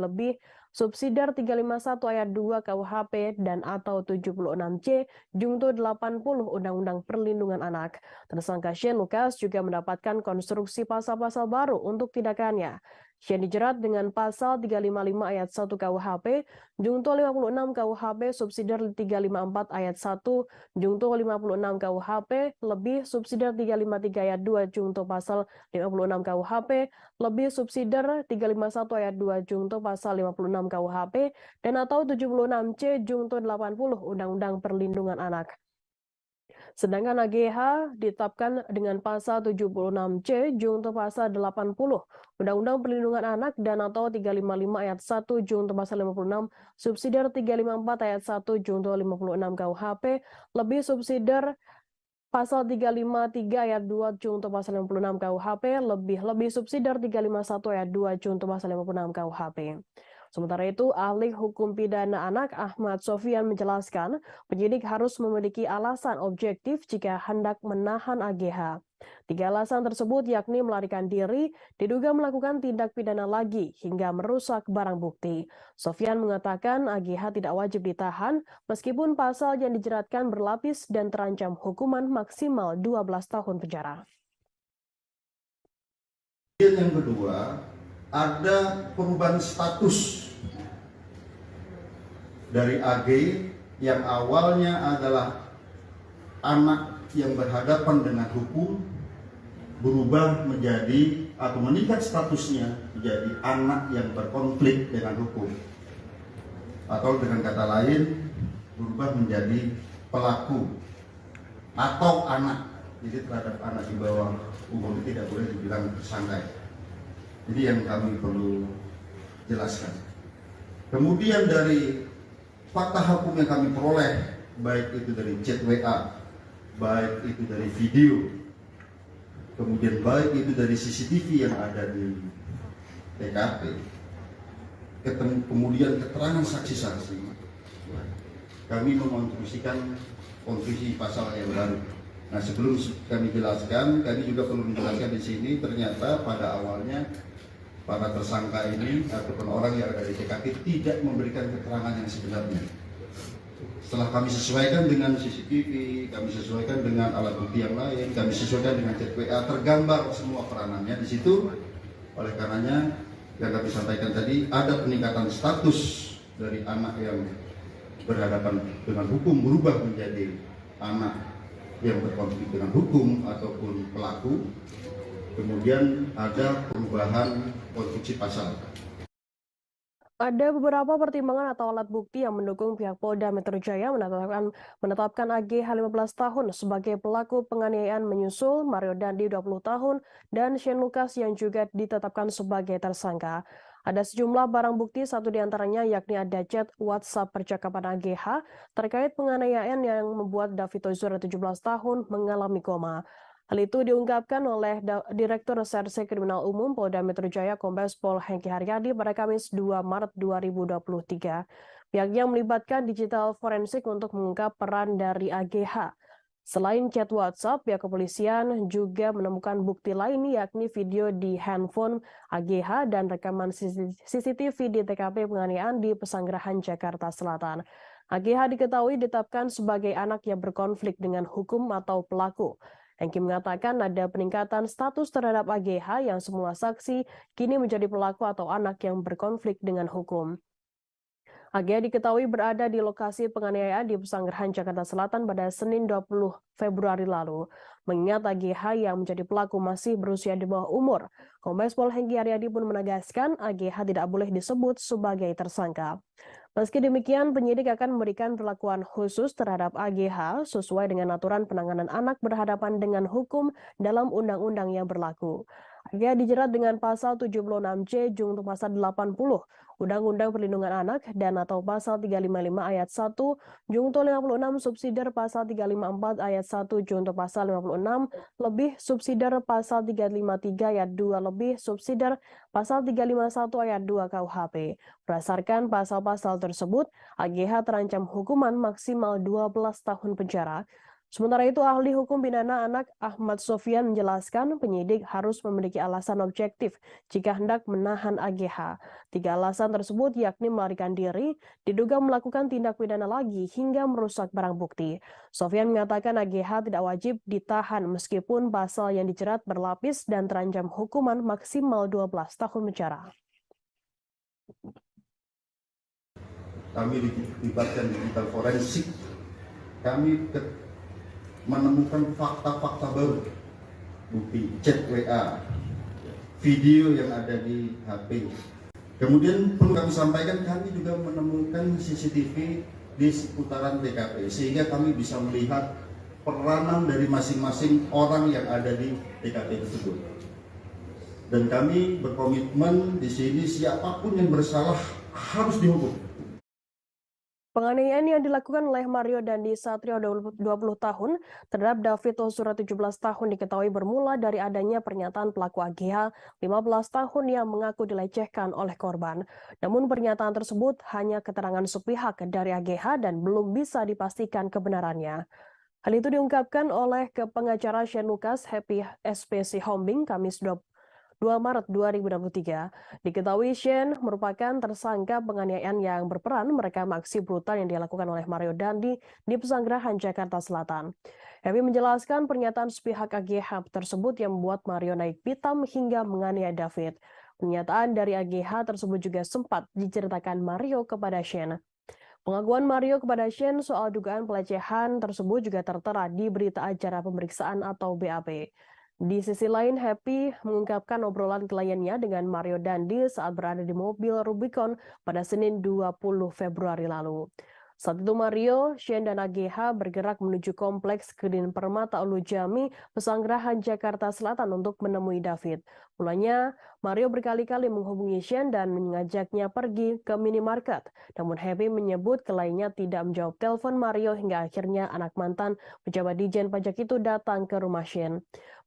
lebih subsidiar 351 ayat 2 KUHP dan atau 76C Junto 80 Undang-Undang Perlindungan Anak. Tersangka Shane Lucas juga mendapatkan konstruksi pasal-pasal baru untuk tindakannya. Shane dijerat dengan pasal 355 ayat 1 KUHP, Junto 56 KUHP subsidiar 354 ayat 1, Junto 56 KUHP lebih subsidiar 353 ayat 2 Junto pasal 56 KUHP lebih subsidiar 351 ayat 2 Junto pasal 56 KUHP dan atau 76C Junto 80 Undang-Undang Perlindungan Anak. Sedangkan AGH ditetapkan dengan pasal 76C Junto pasal 80 Undang-Undang Perlindungan Anak dan atau 355 ayat 1 Junto pasal 56 subsidiar 354 ayat 1 Junto 56 KUHP lebih subsidiar pasal 353 ayat 2 Junto pasal 56 KUHP lebih subsidiar 351 ayat 2 Junto pasal 56 KUHP. Sementara itu, ahli hukum pidana anak Ahmad Sofian menjelaskan penyidik harus memiliki alasan objektif jika hendak menahan AGH. 3 alasan tersebut yakni melarikan diri, diduga melakukan tindak pidana lagi, hingga merusak barang bukti. Sofian mengatakan AGH tidak wajib ditahan meskipun pasal yang dijeratkan berlapis dan terancam hukuman maksimal 12 tahun penjara. Yang kedua, ada perubahan status dari AG yang awalnya adalah anak yang berhadapan dengan hukum berubah menjadi atau meningkat statusnya menjadi anak yang berkonflik dengan hukum, atau dengan kata lain berubah menjadi pelaku atau anak. Jadi terhadap anak di bawah umur tidak boleh dibilang tersangka. Jadi yang kami perlu jelaskan. Kemudian dari fakta hukum yang kami peroleh, baik itu dari chat WA, baik itu dari video, kemudian baik itu dari CCTV yang ada di TKP, kemudian keterangan saksi-saksi, kami mengonstruksikan konstruksi pasal yang baru. Nah, sebelum kami jelaskan, kami juga perlu menjelaskan di sini ternyata pada awalnya para tersangka ini ataupun orang yang ada di TKP tidak memberikan keterangan yang sebenarnya. Setelah kami sesuaikan dengan CCTV, kami sesuaikan dengan alat bukti yang lain, kami sesuaikan dengan chat WA, tergambar semua peranannya di situ. Oleh karenanya, yang kami sampaikan tadi, ada peningkatan status dari anak yang berhadapan dengan hukum berubah menjadi anak yang berkonflik dengan hukum ataupun pelaku. Kemudian ada perubahan konstruksi pasal. Ada beberapa pertimbangan atau alat bukti yang mendukung pihak Polda Metro Jaya menetapkan AGH 15 tahun sebagai pelaku penganiayaan menyusul Mario Dandi 20 tahun dan Shane Lucas yang juga ditetapkan sebagai tersangka. Ada sejumlah barang bukti, satu diantaranya yakni ada chat WhatsApp percakapan AGH terkait penganiayaan yang membuat David Ozora 17 tahun mengalami koma. Hal itu diungkapkan oleh Direktur Reserse Kriminal Umum Polda Metro Jaya Kombes Pol Hengki Haryadi pada Kamis 2 Maret 2023. Pihaknya melibatkan digital forensik untuk mengungkap peran dari AGH. Selain chat WhatsApp, pihak kepolisian juga menemukan bukti lain yakni video di handphone AGH dan rekaman CCTV di TKP penganiayaan di Pesanggerahan Jakarta Selatan. AGH diketahui ditetapkan sebagai anak yang berkonflik dengan hukum atau pelaku. Hengki mengatakan ada peningkatan status terhadap AGH yang semula saksi kini menjadi pelaku atau anak yang berkonflik dengan hukum. AGH diketahui berada di lokasi penganiayaan di Pesanggerahan Jakarta Selatan pada Senin 20 Februari lalu. Mengingat AGH yang menjadi pelaku masih berusia di bawah umur, Kombes Pol Hengki Haryadi pun menegaskan AGH tidak boleh disebut sebagai tersangka. Meski demikian, penyidik akan memberikan perlakuan khusus terhadap AGH sesuai dengan aturan penanganan anak berhadapan dengan hukum dalam undang-undang yang berlaku. AGH dijerat dengan pasal 76C junto pasal 80 Undang-Undang Perlindungan Anak dan atau pasal 355 ayat 1 junto 56 subsidiar pasal 354 ayat 1 junto pasal 56 lebih subsidiar pasal 353 ayat 2 lebih subsidiar pasal 351 ayat 2 KUHP. Berdasarkan pasal-pasal tersebut, AGH terancam hukuman maksimal 12 tahun penjara. Sementara itu, ahli hukum pidana anak Ahmad Sofyan menjelaskan penyidik harus memiliki alasan objektif jika hendak menahan AGH. 3 alasan tersebut yakni melarikan diri, diduga melakukan tindak pidana lagi, hingga merusak barang bukti. Sofyan mengatakan AGH tidak wajib ditahan meskipun pasal yang dijerat berlapis dan terancam hukuman maksimal 12 tahun penjara. Kami dilibatkan digital forensik. Kami menemukan fakta-fakta baru, bukti chat WA, video yang ada di HP. Kemudian perlu kami sampaikan, kami juga menemukan CCTV di seputaran TKP, sehingga kami bisa melihat peranan dari masing-masing orang yang ada di TKP tersebut. Dan kami berkomitmen di sini siapapun yang bersalah harus dihukum. Penganiayaan yang dilakukan oleh Mario Dandi Satrio 20 tahun terhadap David Ozora 17 tahun diketahui bermula dari adanya pernyataan pelaku AGH 15 tahun yang mengaku dilecehkan oleh korban. Namun pernyataan tersebut hanya keterangan sepihak dari AGH dan belum bisa dipastikan kebenarannya. Hal itu diungkapkan oleh pengacara Shane Lucas Happy SPC Hombing Kamis 2 Maret 2023. Diketahui Shane merupakan tersangka penganiayaan yang berperan merekam aksi brutal yang dilakukan oleh Mario Dandi di Pesanggerahan, Jakarta Selatan. Happy menjelaskan pernyataan sepihak AGH tersebut yang membuat Mario naik pitam hingga menganiaya David. Pernyataan dari AGH tersebut juga sempat diceritakan Mario kepada Shane. Pengakuan Mario kepada Shane soal dugaan pelecehan tersebut juga tertera di berita acara pemeriksaan atau BAP. Di sisi lain, Happy mengungkapkan obrolan kliennya dengan Mario Dandi saat berada di mobil Rubicon pada Senin 20 Februari lalu. Saat itu Mario, Shane, dan AGH bergerak menuju kompleks Green Permata Ulu Jami, Pesanggerahan, Jakarta Selatan untuk menemui David. Mulanya, Mario berkali-kali menghubungi Shane dan mengajaknya pergi ke minimarket. Namun Happy menyebut kliennya tidak menjawab telepon Mario hingga akhirnya anak mantan pejabat Dijen Pajak itu datang ke rumah Shane.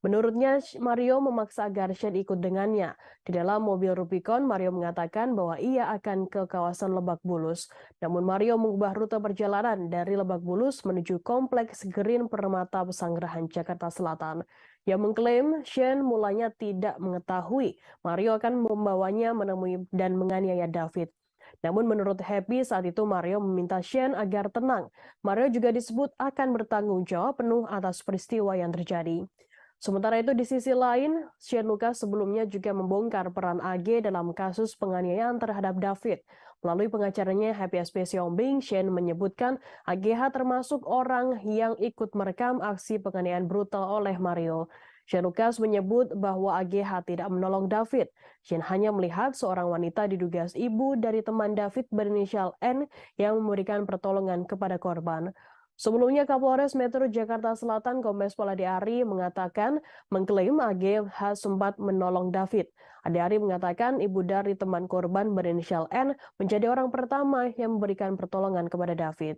Menurutnya, Mario memaksa agar Shane ikut dengannya. Di dalam mobil Rubicon, Mario mengatakan bahwa ia akan ke kawasan Lebak Bulus. Namun Mario mengubah rute perjalanan dari Lebak Bulus menuju kompleks Green Permata Pesanggerahan, Jakarta Selatan. Yang mengklaim Shane mulanya tidak mengetahui Mario akan membawanya menemui dan menganiaya David. Namun menurut Happy saat itu Mario meminta Shane agar tenang. Mario juga disebut akan bertanggung jawab penuh atas peristiwa yang terjadi. Sementara itu di sisi lain, Shane Lucas sebelumnya juga membongkar peran AG dalam kasus penganiayaan terhadap David. Melalui pengacaranya Happy SPC Hombing, Shane menyebutkan AGH termasuk orang yang ikut merekam aksi penganiayaan brutal oleh Mario. Shane Lucas menyebut bahwa AGH tidak menolong David. Shane hanya melihat seorang wanita diduga ibu dari teman David berinisial N yang memberikan pertolongan kepada korban. Sebelumnya Kapolres Metro Jakarta Selatan Kombes Pol Ade Ari mengatakan mengklaim AGH sempat menolong David. Ade Ari mengatakan ibu dari teman korban berinisial N menjadi orang pertama yang memberikan pertolongan kepada David.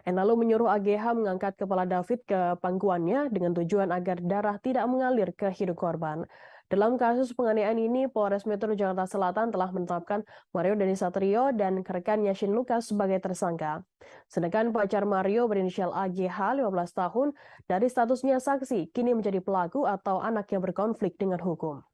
N lalu menyuruh AGH mengangkat kepala David ke pangkuannya dengan tujuan agar darah tidak mengalir ke hidung korban. Dalam kasus penganiayaan ini, Polres Metro Jakarta Selatan telah menetapkan Mario Dandi Satrio dan rekannya Shane Lucas sebagai tersangka. Sedangkan pacar Mario berinisial AGH 15 tahun dari statusnya saksi kini menjadi pelaku atau anak yang berkonflik dengan hukum.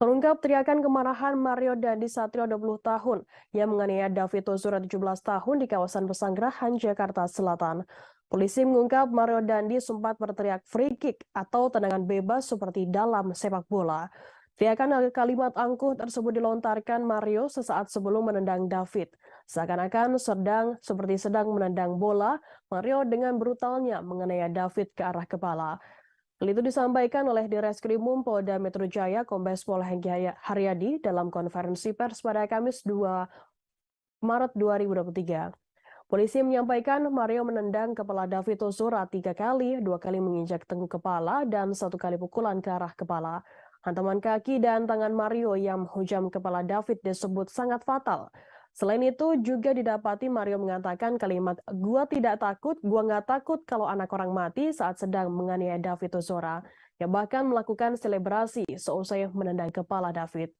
Terungkap teriakan kemarahan Mario Dandi Satrio 20 tahun yang menganiaya David Ozora 17 tahun di kawasan Pesanggerahan, Jakarta Selatan. Polisi mengungkap Mario Dandi sempat berteriak free kick atau tendangan bebas seperti dalam sepak bola. Teriakan kalimat angkuh tersebut dilontarkan Mario sesaat sebelum menendang David. Seakan-akan seperti sedang menendang bola, Mario dengan brutalnya menganiaya David ke arah kepala. Hal itu disampaikan oleh Direskrimum Polda Metro Jaya Kombes Pol Hengki Haryadi dalam konferensi pers pada Kamis 2 Maret 2023. Polisi menyampaikan Mario menendang kepala David Ozora 3 kali, 2 kali menginjak tengkuk kepala, dan 1 kali pukulan ke arah kepala. Hantaman kaki dan tangan Mario yang menghujam kepala David disebut sangat fatal. Selain itu juga didapati Mario mengatakan kalimat "gua tidak takut, gua nggak takut kalau anak orang mati" saat sedang menganiaya David Ozora, yang bahkan melakukan selebrasi seusai menendang kepala David.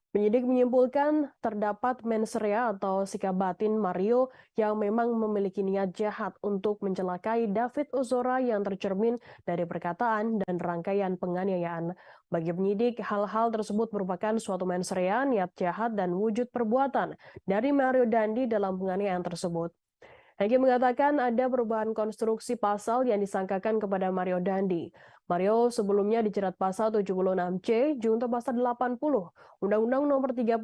Penyidik menyimpulkan terdapat mens rea atau sikap batin Mario yang memang memiliki niat jahat untuk mencelakai David Ozora yang tercermin dari perkataan dan rangkaian penganiayaan. Bagi penyidik, hal-hal tersebut merupakan suatu mens rea, niat jahat, dan wujud perbuatan dari Mario Dandi dalam penganiayaan tersebut. Hengki mengatakan ada perubahan konstruksi pasal yang disangkakan kepada Mario Dandi. Mario sebelumnya dijerat pasal 76C junto pasal 80 Undang-Undang Nomor 35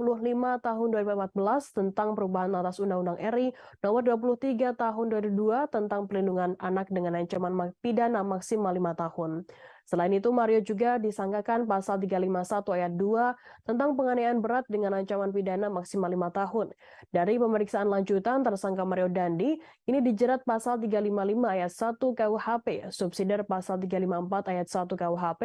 Tahun 2014 tentang perubahan atas Undang-Undang RI Nomor 23 Tahun 2002 tentang pelindungan anak dengan ancaman pidana maksimal 5 tahun. Selain itu, Mario juga disangkakan pasal 351 ayat 2 tentang penganiayaan berat dengan ancaman pidana maksimal 5 tahun. Dari pemeriksaan lanjutan, tersangka Mario Dandi ini dijerat pasal 355 ayat 1 KUHP, subsidiar pasal 354 ayat 1 KUHP,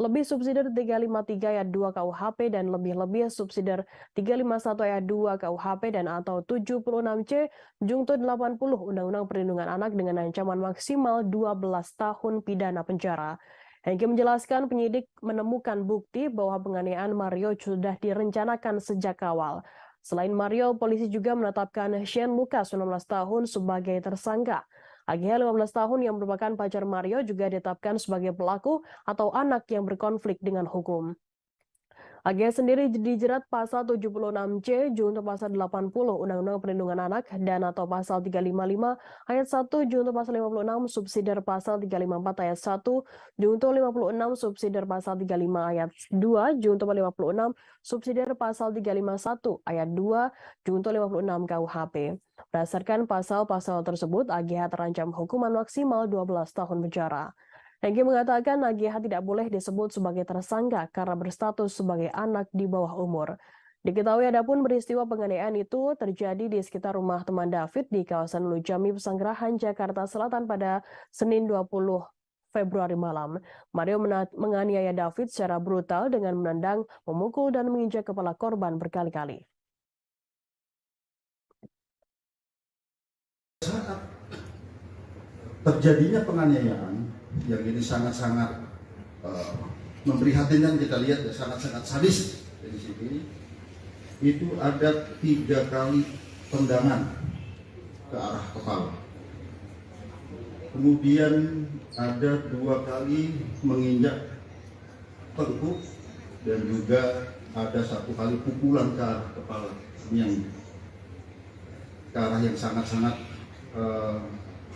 lebih subsidiar 353 ayat 2 KUHP, dan lebih-lebih subsidiar 351 ayat 2 KUHP dan atau 76C junto 80 Undang-Undang Perlindungan Anak dengan ancaman maksimal 12 tahun pidana penjara. Hengki menjelaskan penyidik menemukan bukti bahwa penganiayaan Mario sudah direncanakan sejak awal. Selain Mario, polisi juga menetapkan Shane Lucas 19 tahun sebagai tersangka. AGH 15 tahun yang merupakan pacar Mario juga ditetapkan sebagai pelaku atau anak yang berkonflik dengan hukum. AGH sendiri dijerat pasal 76C junto pasal 80 Undang-Undang Perlindungan Anak dan atau pasal 355 ayat 1 junto pasal 56 subsidiar pasal 354 ayat 1 junto 56 subsidiar pasal 35 ayat 2 junto 56 subsidiar pasal 351 ayat 2 junto 56 KUHP. Berdasarkan pasal-pasal tersebut, AGH terancam hukuman maksimal 12 tahun penjara. Hengki mengatakan AGH tidak boleh disebut sebagai tersangka karena berstatus sebagai anak di bawah umur. Diketahui adapun peristiwa penganiayaan itu terjadi di sekitar rumah teman David di kawasan Lujami Pesanggerahan, Jakarta Selatan pada Senin 20 Februari malam. Mario menganiaya David secara brutal dengan menendang, memukul, dan menginjak kepala korban berkali-kali. Saat terjadinya penganiayaan yang ini sangat-sangat memprihatinkan, kita lihat ya, sangat-sangat sadis dari sini. Itu ada 3 kali tendangan ke arah kepala. Kemudian ada 2 kali menginjak tengkuk dan juga ada 1 kali pukulan ke arah kepala yang ke arah yang sangat-sangat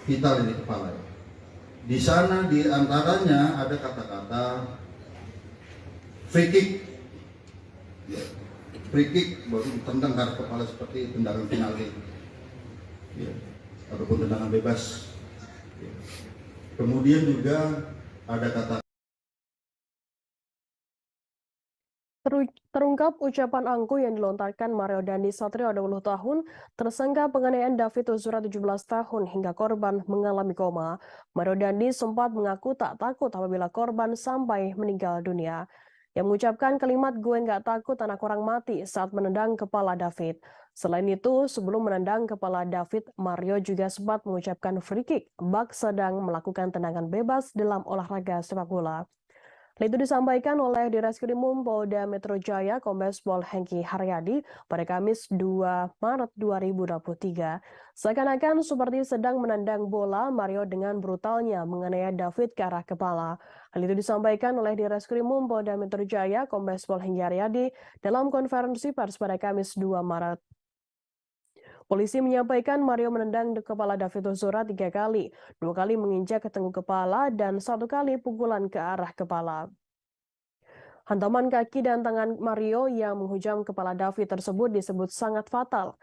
vital ini kepala. Di sana di antaranya ada kata-kata free kick. Ya. Free kick baru ditendang ke arah kepala seperti tendangan penalti. Ya. Ataupun tendangan bebas. Ya. Kemudian juga ada kata Terungkap ucapan angkuh yang dilontarkan Mario Dandi Satrio 20 tahun, tersangka penganiayaan David Ozora 17 tahun hingga korban mengalami koma. Mario Dandi sempat mengaku tak takut apabila korban sampai meninggal dunia. Yang mengucapkan kalimat "gue nggak takut anak orang mati" saat menendang kepala David. Selain itu, sebelum menendang kepala David, Mario juga sempat mengucapkan free kick bak sedang melakukan tendangan bebas dalam olahraga sepak bola. Hal itu disampaikan oleh Direskrimum Polda Metro Jaya Kombes Pol Hengki Haryadi pada Kamis 2 Maret 2023. Seakan-akan seperti sedang menendang bola, Mario dengan brutalnya menganiaya David ke arah kepala. Hal itu disampaikan oleh Direskrimum Polda Metro Jaya Kombes Pol Hengki Haryadi dalam konferensi pers pada Kamis 2 Maret. Polisi menyampaikan Mario menendang kepala David Ozora 3 kali, 2 kali menginjak ke tengkuk kepala, dan 1 kali pukulan ke arah kepala. Hantaman kaki dan tangan Mario yang menghujam kepala David tersebut disebut sangat fatal.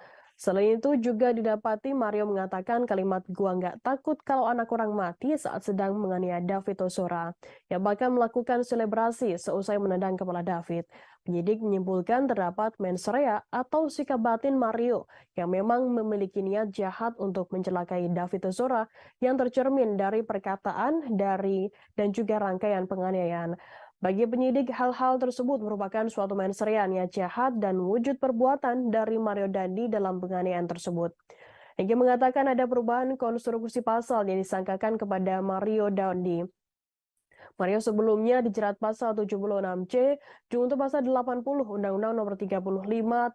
Selain itu juga didapati Mario mengatakan kalimat "gua nggak takut kalau anak orang mati" saat sedang menganiaya David Ozora, yang bahkan melakukan selebrasi seusai menendang kepala David. Penyidik menyimpulkan terdapat mens rea atau sikap batin Mario yang memang memiliki niat jahat untuk mencelakai David Ozora yang tercermin dari perkataan, dan juga rangkaian penganiayaan. Bagi penyidik, hal-hal tersebut merupakan suatu mens rea niat jahat dan wujud perbuatan dari Mario Dandi dalam penganiayaan tersebut. Hengki mengatakan ada perubahan konstruksi pasal yang disangkakan kepada Mario Dandi. Mario sebelumnya dijerat pasal 76C junto pasal 80 Undang-Undang Nomor 35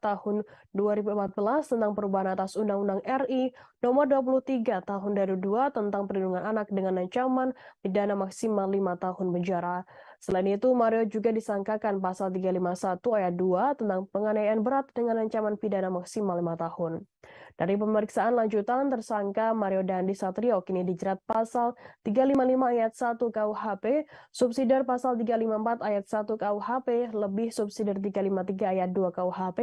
Tahun 2014 tentang perubahan atas Undang-Undang RI Nomor 23 Tahun 2002 tentang perlindungan anak dengan ancaman pidana maksimal 5 tahun penjara. Selain itu, Mario juga disangkakan pasal 351 ayat 2 tentang penganiayaan berat dengan ancaman pidana maksimal 5 tahun. Dari pemeriksaan lanjutan, tersangka Mario Dandi Satrio kini dijerat pasal 355 ayat 1 KUHP, subsidiar pasal 354 ayat 1 KUHP, lebih subsidiar 353 ayat 2 KUHP,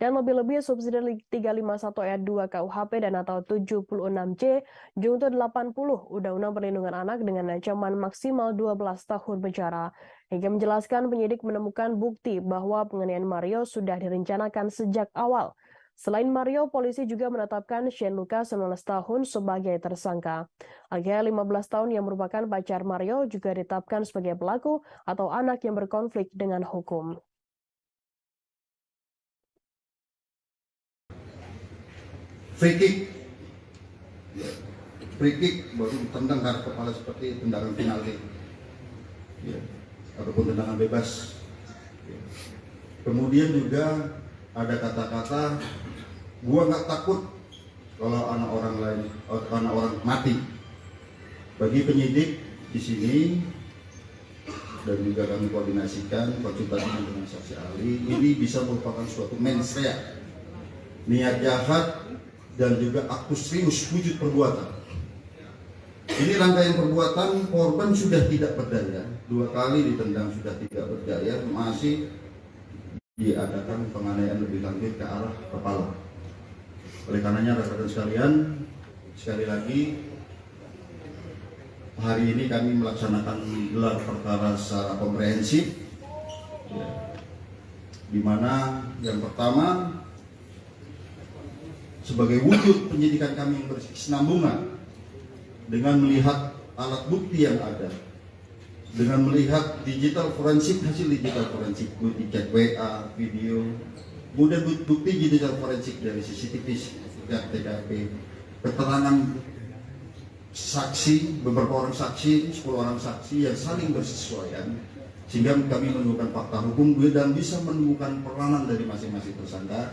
dan lebih-lebih subsidiar 351 ayat 2 KUHP dan atau 76C, junto 80 Undang-Undang Perlindungan Anak dengan ancaman maksimal 12 tahun penjara. Hingga menjelaskan penyidik menemukan bukti bahwa penganiayaan Mario sudah direncanakan sejak awal. Selain Mario, polisi juga menetapkan Shane Lucas 19 tahun sebagai tersangka. AGH 15 tahun yang merupakan pacar Mario juga ditetapkan sebagai pelaku atau anak yang berkonflik dengan hukum. Free kick baru ditendang ke kepala seperti tendangan penalti, ya, ataupun tendangan bebas. Ya. Kemudian juga ada kata-kata "gua nggak takut kalau anak orang lain, anak orang mati". Bagi penyidik di sini dan juga kami koordinasikan konsultasi dengan saksi ahli, ini bisa merupakan suatu mens rea, niat jahat dan juga aktus serius wujud perbuatan. Ini rangkaian perbuatan, korban sudah tidak berdaya, 2 kali ditendang sudah tidak berdaya, masih diadakan penganiayaan lebih lanjut ke arah kepala. Oleh karenanya rekan-rekan sekalian, sekali lagi hari ini kami melaksanakan gelar perkara secara komprehensif, ya, di mana yang pertama sebagai wujud penyidikan kami yang berkesinambungan dengan melihat alat bukti yang ada, dengan melihat digital forensik, hasil digital forensik, bukti chat WA, video, kemudian bukti digital forensik dari CCTV, TKP, keterangan saksi, beberapa orang saksi, 10 orang saksi yang saling bersesuaian, sehingga kami menemukan fakta hukum dan bisa menemukan peranan dari masing-masing tersangka.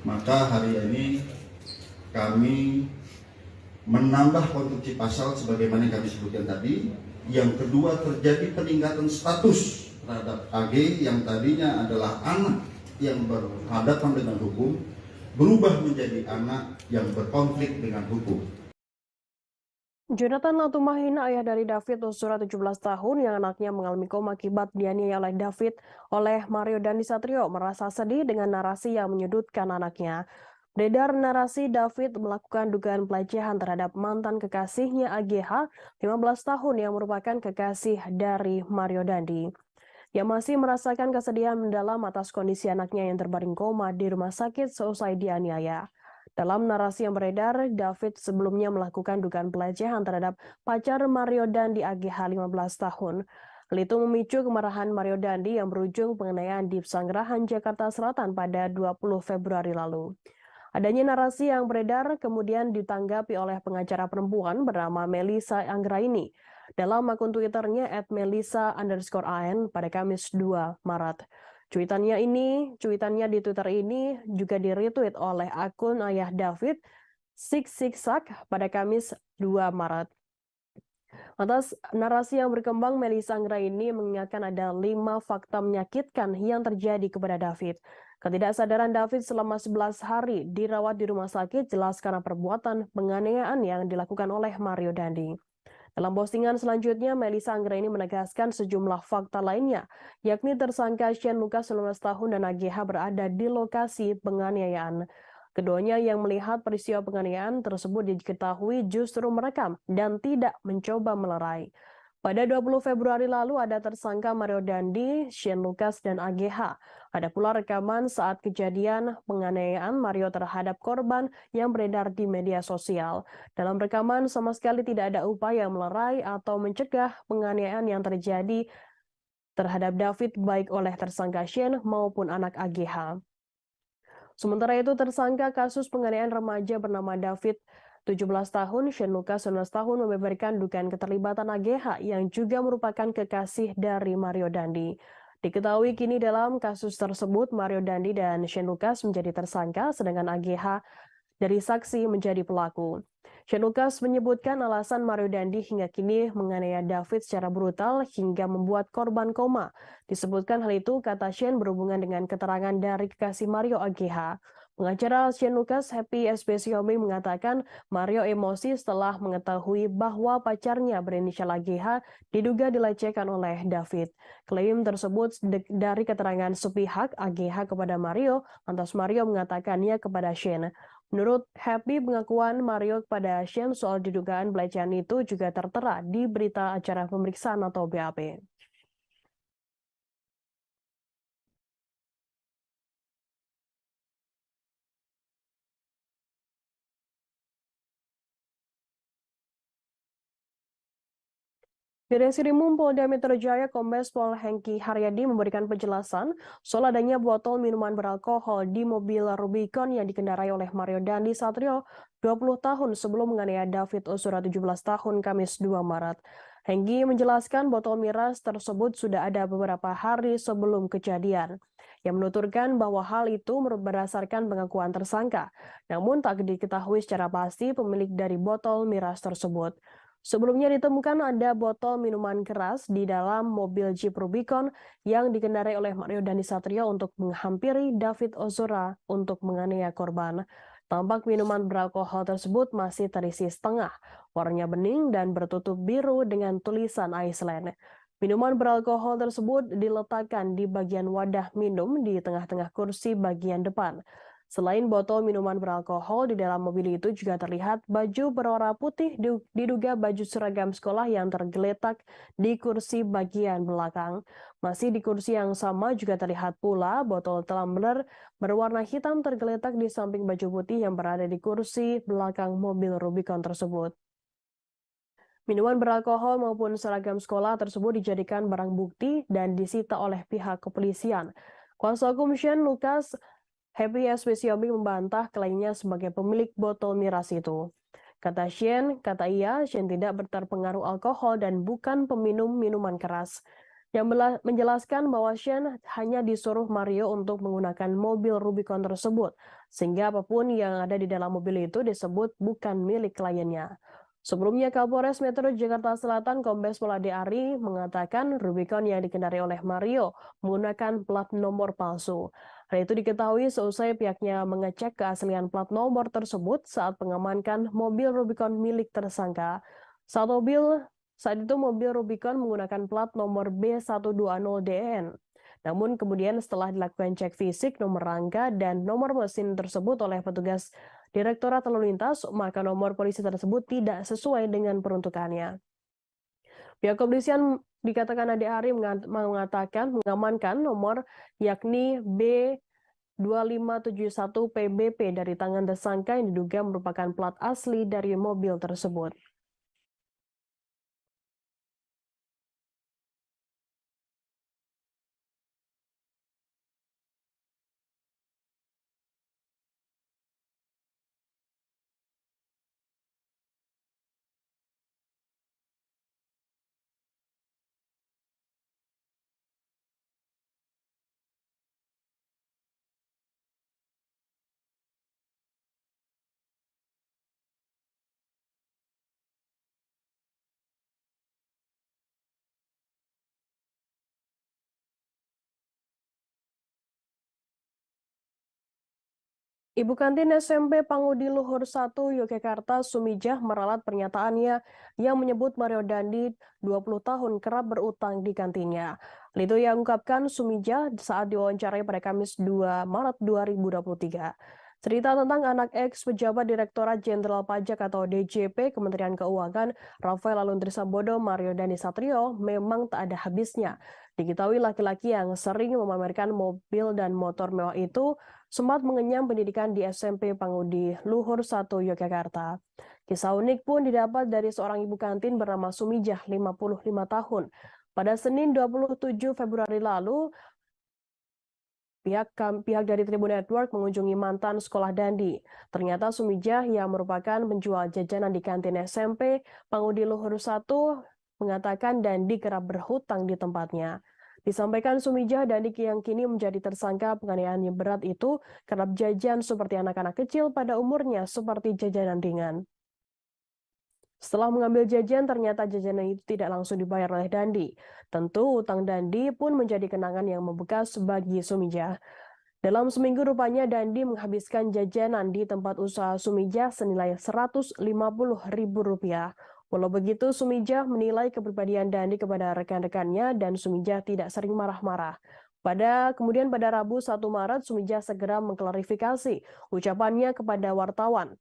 Maka hari ini kami menambah konstruksi pasal sebagaimana yang kami sebutkan tadi. Yang kedua, terjadi peningkatan status terhadap AG yang tadinya adalah anak yang berhadapan dengan hukum, berubah menjadi anak yang berkonflik dengan hukum. Jonathan Latumahina, ayah dari David Ozora 17 tahun yang anaknya mengalami koma akibat dianiaya oleh Mario Dandi Satrio, merasa sedih dengan narasi yang menyudutkan anaknya. Beredar narasi David melakukan dugaan pelecehan terhadap mantan kekasihnya AGH 15 tahun yang merupakan kekasih dari Mario Dandi. Yang masih merasakan kesedihan mendalam atas kondisi anaknya yang terbaring koma di rumah sakit seusai dianiaya. Dalam narasi yang beredar, David sebelumnya melakukan dugaan pelecehan terhadap pacar Mario Dandi AGH 15 tahun. Hal itu memicu kemarahan Mario Dandi yang berujung penganiayaan di Pesanggerahan, Jakarta Selatan pada 20 Februari lalu. Adanya narasi yang beredar kemudian ditanggapi oleh pengacara perempuan bernama Melissa Anggraini dalam akun Twitternya @melissa_an pada Kamis 2 Maret. Cuitannya di Twitter ini juga di-retweet oleh akun ayah David, Siksak, pada Kamis 2 Maret. Atas narasi yang berkembang, Melissa Anggraini mengingatkan ada 5 fakta menyakitkan yang terjadi kepada David. Ketidaksadaran David selama 11 hari dirawat di rumah sakit jelas karena perbuatan penganiayaan yang dilakukan oleh Mario Dandi. Dalam postingan selanjutnya, Melissa Anggraini menegaskan sejumlah fakta lainnya, yakni tersangka Shane Lucas 19 tahun dan AGH berada di lokasi penganiayaan. Keduanya yang melihat peristiwa penganiayaan tersebut diketahui justru merekam dan tidak mencoba melerai. Pada 20 Februari lalu ada tersangka Mario Dandi, Shane Lucas, dan AGH. Ada pula rekaman saat kejadian penganiayaan Mario terhadap korban yang beredar di media sosial. Dalam rekaman sama sekali tidak ada upaya melerai atau mencegah penganiayaan yang terjadi terhadap David baik oleh tersangka Shane maupun anak AGH. Sementara itu, tersangka kasus penganiayaan remaja bernama David, 17 tahun, Shane Lucas, 19 tahun, membeberkan dugaan keterlibatan AGH yang juga merupakan kekasih dari Mario Dandi. Diketahui kini dalam kasus tersebut, Mario Dandi dan Shane Lucas menjadi tersangka, sedangkan AGH dari saksi menjadi pelaku. Shane Lucas menyebutkan alasan Mario Dandi hingga kini menganiaya David secara brutal hingga membuat korban koma. Disebutkan hal itu, kata Shane, berhubungan dengan keterangan dari kekasih Mario AGH. Pengacara Shane Lucas, Happy SPCOB, mengatakan Mario emosi setelah mengetahui bahwa pacarnya berinisial AGH diduga dilecehkan oleh David. Klaim tersebut dari keterangan sepihak AGH kepada Mario, lantas Mario mengatakannya kepada Shane. Menurut Happy, pengakuan Mario kepada Shane soal didugaan pelecehan itu juga tertera di berita acara pemeriksaan atau BAP. Di Reskrimum Polda Metro Jaya, Kombes Pol Hengki Haryadi memberikan penjelasan soal adanya botol minuman beralkohol di mobil Rubicon yang dikendarai oleh Mario Dandi Satrio 20 tahun sebelum menganiaya David Ozora 17 tahun Kamis 2 Maret. Hengki menjelaskan botol miras tersebut sudah ada beberapa hari sebelum kejadian. Yang menuturkan bahwa hal itu berdasarkan pengakuan tersangka, namun tak diketahui secara pasti pemilik dari botol miras tersebut. Sebelumnya ditemukan ada botol minuman keras di dalam mobil Jeep Rubicon yang dikendarai oleh Mario Dandi Satrio untuk menghampiri David Ozora untuk menganiaya korban. Tampak minuman beralkohol tersebut masih terisi setengah, warnanya bening dan bertutup biru dengan tulisan Iceland. Minuman beralkohol tersebut diletakkan di bagian wadah minum di tengah-tengah kursi bagian depan. Selain botol minuman beralkohol, di dalam mobil itu juga terlihat baju berwarna putih diduga baju seragam sekolah yang tergeletak di kursi bagian belakang. Masih di kursi yang sama juga terlihat pula botol tumbler berwarna hitam tergeletak di samping baju putih yang berada di kursi belakang mobil Rubicon tersebut. Minuman beralkohol maupun seragam sekolah tersebut dijadikan barang bukti dan disita oleh pihak kepolisian. Kuasa hukum Shane Lucas, Happy SPCOB, membantah klaimnya sebagai pemilik botol miras itu. Kata Shane tidak terpengaruh alkohol dan bukan peminum minuman keras. Yang menjelaskan bahwa Shane hanya disuruh Mario untuk menggunakan mobil Rubicon tersebut, sehingga apapun yang ada di dalam mobil itu disebut bukan milik kliennya. Sebelumnya, Kapolres Metro Jakarta Selatan Kombes Pol Ade Ari mengatakan Rubicon yang dikendarai oleh Mario menggunakan plat nomor palsu. Hal itu diketahui seusai pihaknya mengecek keaslian plat nomor tersebut saat mengamankan mobil Rubicon milik tersangka. Saat itu mobil Rubicon menggunakan plat nomor B120DN. Namun kemudian setelah dilakukan cek fisik nomor rangka dan nomor mesin tersebut oleh petugas Direktorat Lalu Lintas, maka nomor polisi tersebut tidak sesuai dengan peruntukannya. Pihak kepolisian dikatakan Ade Ari mengamankan nomor yakni B2571 PBP dari tangan tersangka yang diduga merupakan plat asli dari mobil tersebut. Ibu kantin SMP Pangudi Luhur 1 Yogyakarta Sumijah meralat pernyataannya yang menyebut Mario Dandi 20 tahun kerap berutang di kantinnya. Hal itu yang ungkapkan Sumijah saat diwawancarai pada Kamis 2 Maret 2023. Cerita tentang anak ex pejabat Direktorat Jenderal Pajak atau DJP Kementerian Keuangan, Rafael Aluntri Sambodo Mario Dandi Satrio memang tak ada habisnya. Diketahui laki-laki yang sering memamerkan mobil dan motor mewah itu sempat mengenyam pendidikan di SMP Pangudi Luhur 1 Yogyakarta. Kisah unik pun didapat dari seorang ibu kantin bernama Sumijah, 55 tahun. Pada Senin 27 Februari lalu, pihak dari Tribun Network mengunjungi mantan sekolah Dandi. Ternyata Sumijah yang merupakan penjual jajanan di kantin SMP Pangudi Luhur 1 mengatakan Dandi kerap berhutang di tempatnya. Disampaikan Sumijah, Dandi yang kini menjadi tersangka penganiayaan yang berat itu kerap jajan seperti anak-anak kecil pada umurnya seperti jajanan ringan. Setelah mengambil jajan, ternyata jajanan itu tidak langsung dibayar oleh Dandi. Tentu utang Dandi pun menjadi kenangan yang membekas bagi Sumijah. Dalam seminggu rupanya Dandi menghabiskan jajanan di tempat usaha Sumijah senilai Rp150.000. Walau begitu, Sumijah menilai kepribadian Dandi kepada rekan-rekannya dan Sumijah tidak sering marah-marah. Kemudian pada Rabu 1 Maret, Sumijah segera mengklarifikasi ucapannya kepada wartawan.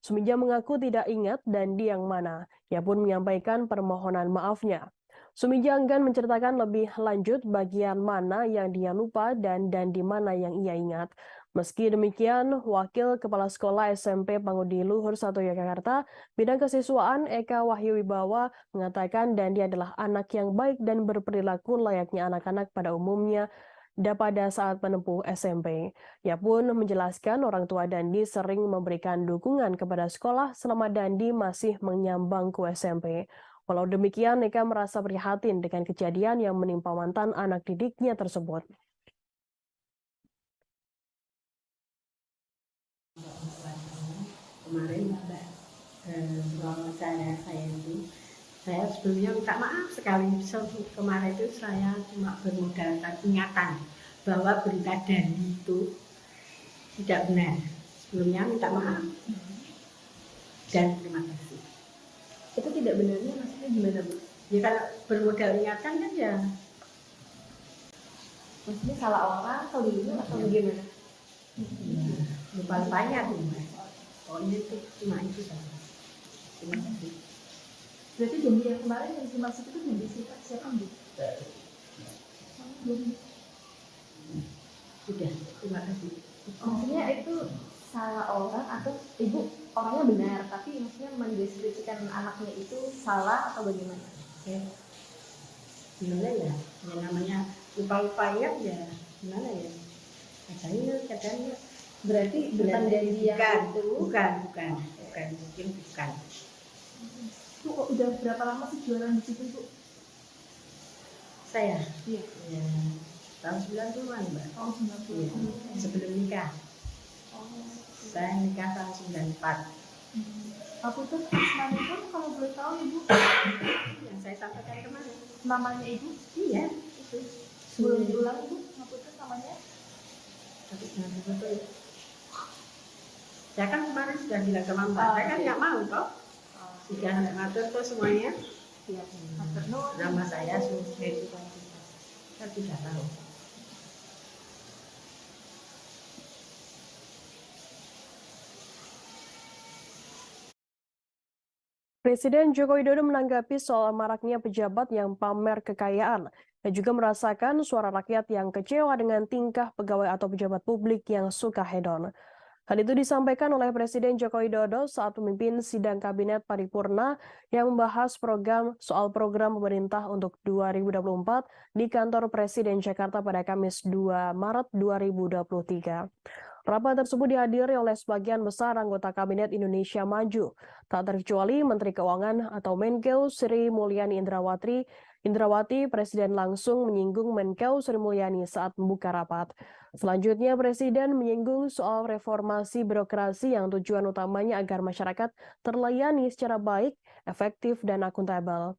Sumijah mengaku tidak ingat Dandi yang mana. Ia pun menyampaikan permohonan maafnya. Sumijah enggan menceritakan lebih lanjut bagian mana yang dia lupa dan Dandi mana yang ia ingat. Meski demikian, Wakil Kepala Sekolah SMP Pangudi Luhur 1 Yogyakarta, Bidang Kesiswaan Eka Wahyu Wibawa mengatakan Dandi adalah anak yang baik dan berperilaku layaknya anak-anak pada umumnya pada saat menempuh SMP. Ia pun menjelaskan orang tua Dandi sering memberikan dukungan kepada sekolah selama Dandi masih menyambang ke SMP. Walau demikian, Eka merasa prihatin dengan kejadian yang menimpa mantan anak didiknya tersebut. Kemarin wawancara saya itu, saya sebelumnya minta maaf sekali. Kemarin itu saya cuma bermodalkan ingatan bahwa berita Dandi itu tidak benar. Sebelumnya minta maaf dan terima kasih. Itu tidak benarnya maksudnya gimana, Bu? Ya kalau bermodal ingatan kan ya. Maksudnya salah orang atau dulu atau bagaimana? Lupa-lupanya tuh. Pokoknya itu cuma itu saja. Terima kasih. Berarti Dandi yang kemarin yang dimaksud itu Dandi siapa, Bu? Sudah, terima kasih. Maksudnya itu salah orang atau ibu orangnya benar tapi maksudnya mendeskripsikan anaknya itu salah atau bagaimana? Gimana ya? Ya namanya lupa-lupa ya gimana ya? Kadang-kadang Berarti bukan Dandi yang itu? Bukan, mungkin bukan. Bu, kok udah berapa lama sih jualan di situ, Bu? Saya? Iya. Ya, tahun 90-an, Mbak. Tahun 90. Iya, sebelum nikah. Saya nikah tahun 94. Aku tuh namanya kalau boleh tahu Ibu Yang saya sampaikan kemarin. namanya Ibu? Iya, itu. Boleh diulang Ibu? Aku tuh namanya? Tapi jangan betul. Saya kan kemarin sudah bilang sama Mbak, saya kan nggak mau toh. Sudah ngatur tuh semuanya. Iya. Nama saya Suheri. Saya tidak tahu. Presiden Joko Widodo menanggapi soal maraknya pejabat yang pamer kekayaan dan juga merasakan suara rakyat yang kecewa dengan tingkah pegawai atau pejabat publik yang suka hedon. Hal itu disampaikan oleh Presiden Joko Widodo saat memimpin sidang Kabinet Paripurna yang membahas soal program pemerintah untuk 2024 di kantor Presiden Jakarta pada Kamis 2 Maret 2023. Rapat tersebut dihadiri oleh sebagian besar anggota Kabinet Indonesia Maju, tak terkecuali Menteri Keuangan atau Menkeu Sri Mulyani Indrawati. Presiden langsung menyinggung Menkeu Sri Mulyani saat membuka rapat. Selanjutnya, Presiden menyinggung soal reformasi birokrasi yang tujuan utamanya agar masyarakat terlayani secara baik, efektif, dan akuntabel.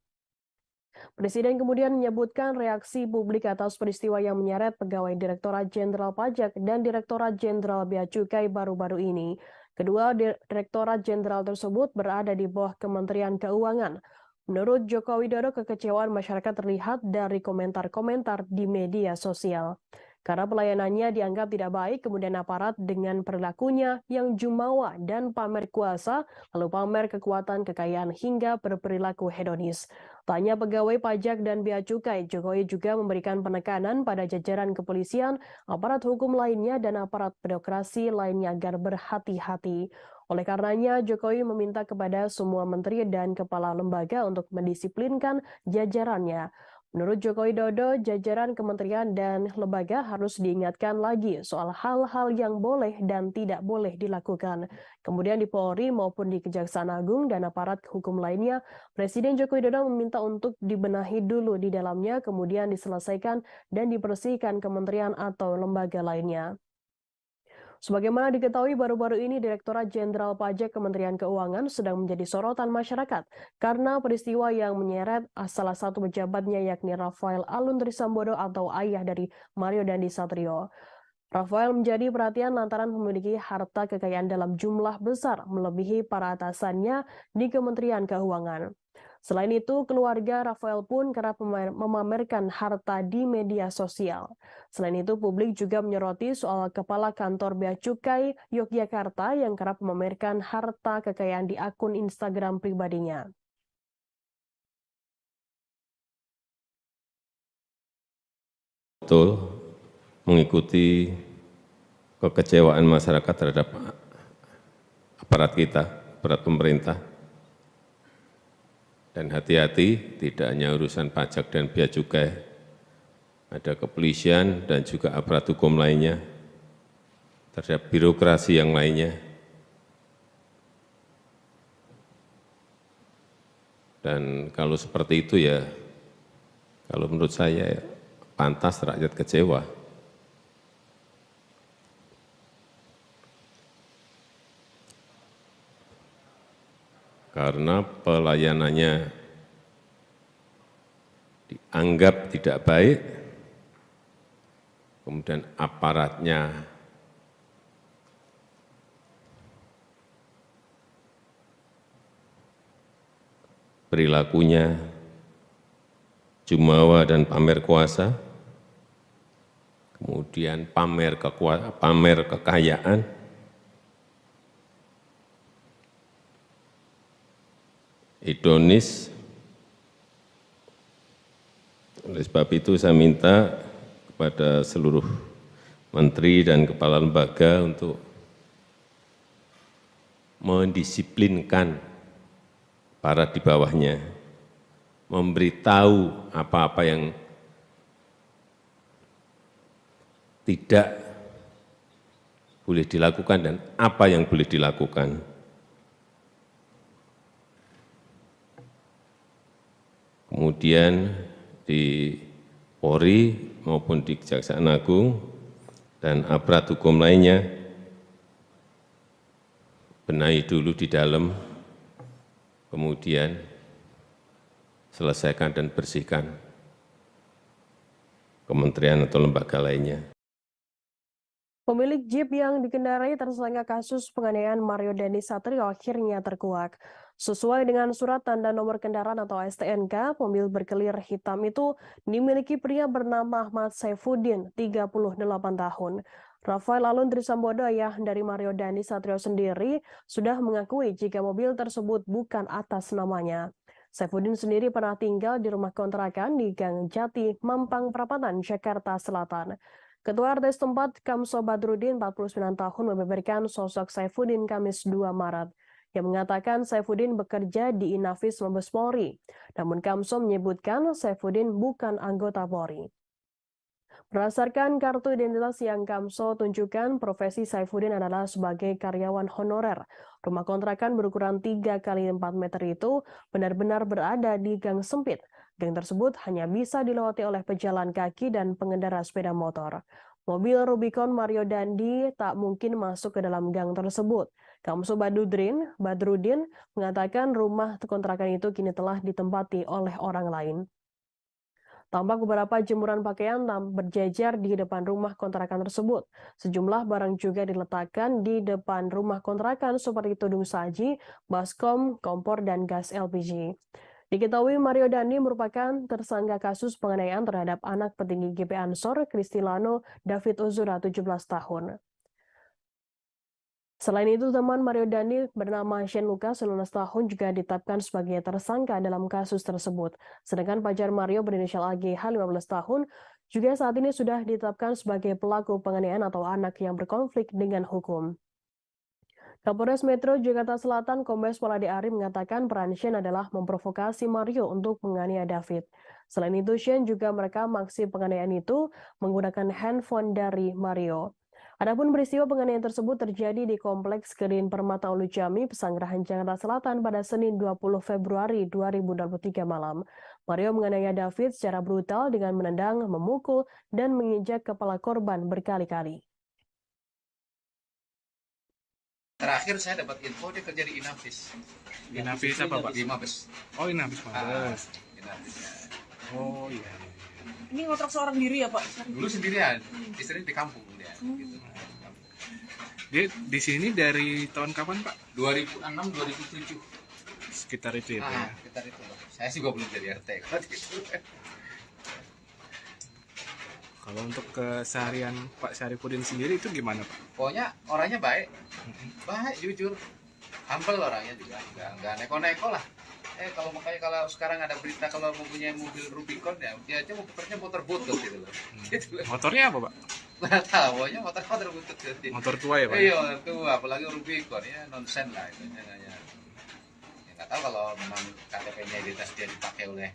Presiden kemudian menyebutkan reaksi publik atas peristiwa yang menyeret pegawai Direktorat Jenderal Pajak dan Direktorat Jenderal Bea Cukai baru-baru ini. Kedua Direktorat Jenderal tersebut berada di bawah Kementerian Keuangan. Menurut Joko Widodo, kekecewaan masyarakat terlihat dari komentar-komentar di media sosial. karena pelayanannya dianggap tidak baik, kemudian aparat dengan perilakunya yang jumawa dan pamer kuasa, lalu pamer kekuatan, kekayaan, hingga berperilaku hedonis. Tak hanya pegawai pajak dan bea cukai, Jokowi juga memberikan penekanan pada jajaran kepolisian, aparat hukum lainnya, dan aparat birokrasi lainnya agar berhati-hati. Oleh karenanya, Jokowi meminta kepada semua menteri dan kepala lembaga untuk mendisiplinkan jajarannya. Menurut Joko Widodo, jajaran kementerian dan lembaga harus diingatkan lagi soal hal-hal yang boleh dan tidak boleh dilakukan. Kemudian di Polri maupun di Kejaksaan Agung dan aparat hukum lainnya, Presiden Joko Widodo meminta untuk dibenahi dulu di dalamnya, kemudian diselesaikan dan dibersihkan kementerian atau lembaga lainnya. Sebagaimana diketahui baru-baru ini Direktorat Jenderal Pajak Kementerian Keuangan sedang menjadi sorotan masyarakat karena peristiwa yang menyeret salah satu pejabatnya yakni Rafael Alun Trisambodo atau ayah dari Mario Dandi Satrio. Rafael menjadi perhatian lantaran memiliki harta kekayaan dalam jumlah besar melebihi para atasannya di Kementerian Keuangan. Selain itu, keluarga Rafael pun kerap memamerkan harta di media sosial. Selain itu, publik juga menyoroti soal Kepala Kantor Bea Cukai Yogyakarta yang kerap memamerkan harta kekayaan di akun Instagram pribadinya. Betul, mengikuti kekecewaan masyarakat terhadap aparat kita, aparat pemerintah. Dan hati-hati, tidak hanya urusan pajak dan bea cukai, ada kepolisian dan juga aparat hukum lainnya, terhadap birokrasi yang lainnya. Dan kalau seperti itu ya, kalau menurut saya ya, pantas rakyat kecewa. Karena pelayanannya dianggap tidak baik, kemudian aparatnya perilakunya jumawa dan pamer kuasa, kemudian pamer kekayaan, hedonis. Oleh sebab itu saya minta kepada seluruh menteri dan kepala lembaga untuk mendisiplinkan para di bawahnya, memberitahu apa-apa yang tidak boleh dilakukan dan apa yang boleh dilakukan. Kemudian di Polri maupun di Kejaksaan Agung dan aparat hukum lainnya, benahi dulu di dalam, kemudian selesaikan dan bersihkan kementerian atau lembaga lainnya. Pemilik Jeep yang dikendarai tersangka kasus penganiayaan Mario Dandi Satrio akhirnya terkuak. Sesuai dengan surat tanda nomor kendaraan atau STNK, mobil berkelir hitam itu dimiliki pria bernama Ahmad Saifuddin, 38 tahun. Rafael Alun Trisambodo, ayah dari Mario Dandi Satrio sendiri, sudah mengakui jika mobil tersebut bukan atas namanya. Saifuddin sendiri pernah tinggal di rumah kontrakan di Gang Jati, Mampang Perapatan, Jakarta Selatan. Ketua RT setempat Kamso Badrudin, 49 tahun, membeberkan sosok Saifuddin Kamis 2 Maret. Yang mengatakan Saifuddin bekerja di Inafis Mabes Polri. Namun Kamso menyebutkan Saifuddin bukan anggota Polri. Berdasarkan kartu identitas yang Kamso tunjukkan, profesi Saifuddin adalah sebagai karyawan honorer. Rumah kontrakan berukuran 3 kali 4 meter itu benar-benar berada di gang sempit. Gang tersebut hanya bisa dilewati oleh pejalan kaki dan pengendara sepeda motor. Mobil Rubicon Mario Dandi tak mungkin masuk ke dalam gang tersebut. Kamso Badrudin mengatakan rumah kontrakan itu kini telah ditempati oleh orang lain. Tampak beberapa jemuran pakaian berjejer di depan rumah kontrakan tersebut. Sejumlah barang juga diletakkan di depan rumah kontrakan seperti tudung saji, baskom, kompor, dan gas LPG. Diketahui Mario Dandi merupakan tersangka kasus penganiayaan terhadap anak petinggi GP Ansor, Kristilano David Ozora, 17 tahun. Selain itu, teman Mario Dandi bernama Shane Lucas, 19 tahun, juga ditetapkan sebagai tersangka dalam kasus tersebut. Sedangkan pacar Mario berinisial AGH, 15 tahun, juga saat ini sudah ditetapkan sebagai pelaku penganiayaan atau anak yang berkonflik dengan hukum. Kapolres Metro Jakarta Selatan, Kombes Pol Ade Ari mengatakan peran Shane adalah memprovokasi Mario untuk menganiaya David. Selain itu, Shane juga merekam aksi penganiayaan itu menggunakan handphone dari Mario. Adapun peristiwa penganiayaan tersebut terjadi di Kompleks Green Permata Ulu Jami, Pesanggerahan Jakarta Selatan pada Senin 20 Februari 2023 malam. Mario menganiaya David secara brutal dengan menendang, memukul, dan menginjak kepala korban berkali-kali. Terakhir saya dapat info dia kerja di Inavis. Inavis apa, Pak? Di Mabes. Oh, Inavis Mabes. Inavis ya. Oh iya. Ini ngontrak seorang diri ya Pak? Dulu sendirian, istrinya di kampung dia. Gitu. Dia di sini dari tahun kapan, Pak? 2006, 2007. Sekitar itu ya, Pak. Ya? Sekitar itu. Saya sih belum jadi RT kalau gitu. Kalau untuk keseharian Pak Syarifudin sendiri itu gimana, Pak? Pokoknya orangnya baik, jujur, humble orangnya juga, nggak neko-neko lah. Kalau sekarang ada berita kalau mempunyai mobil Rubicon ya, dia aja motornya motor butut gitu loh. Gitu. Motornya apa, Pak? Nggak tahu, pokoknya motor butut gitu. Motor tua ya, Pak? Iya, tua, apalagi Rubicon ya nonsen lah itu. Ya, nggak tahu kalau memang KTP-nya identitas dia dipakai oleh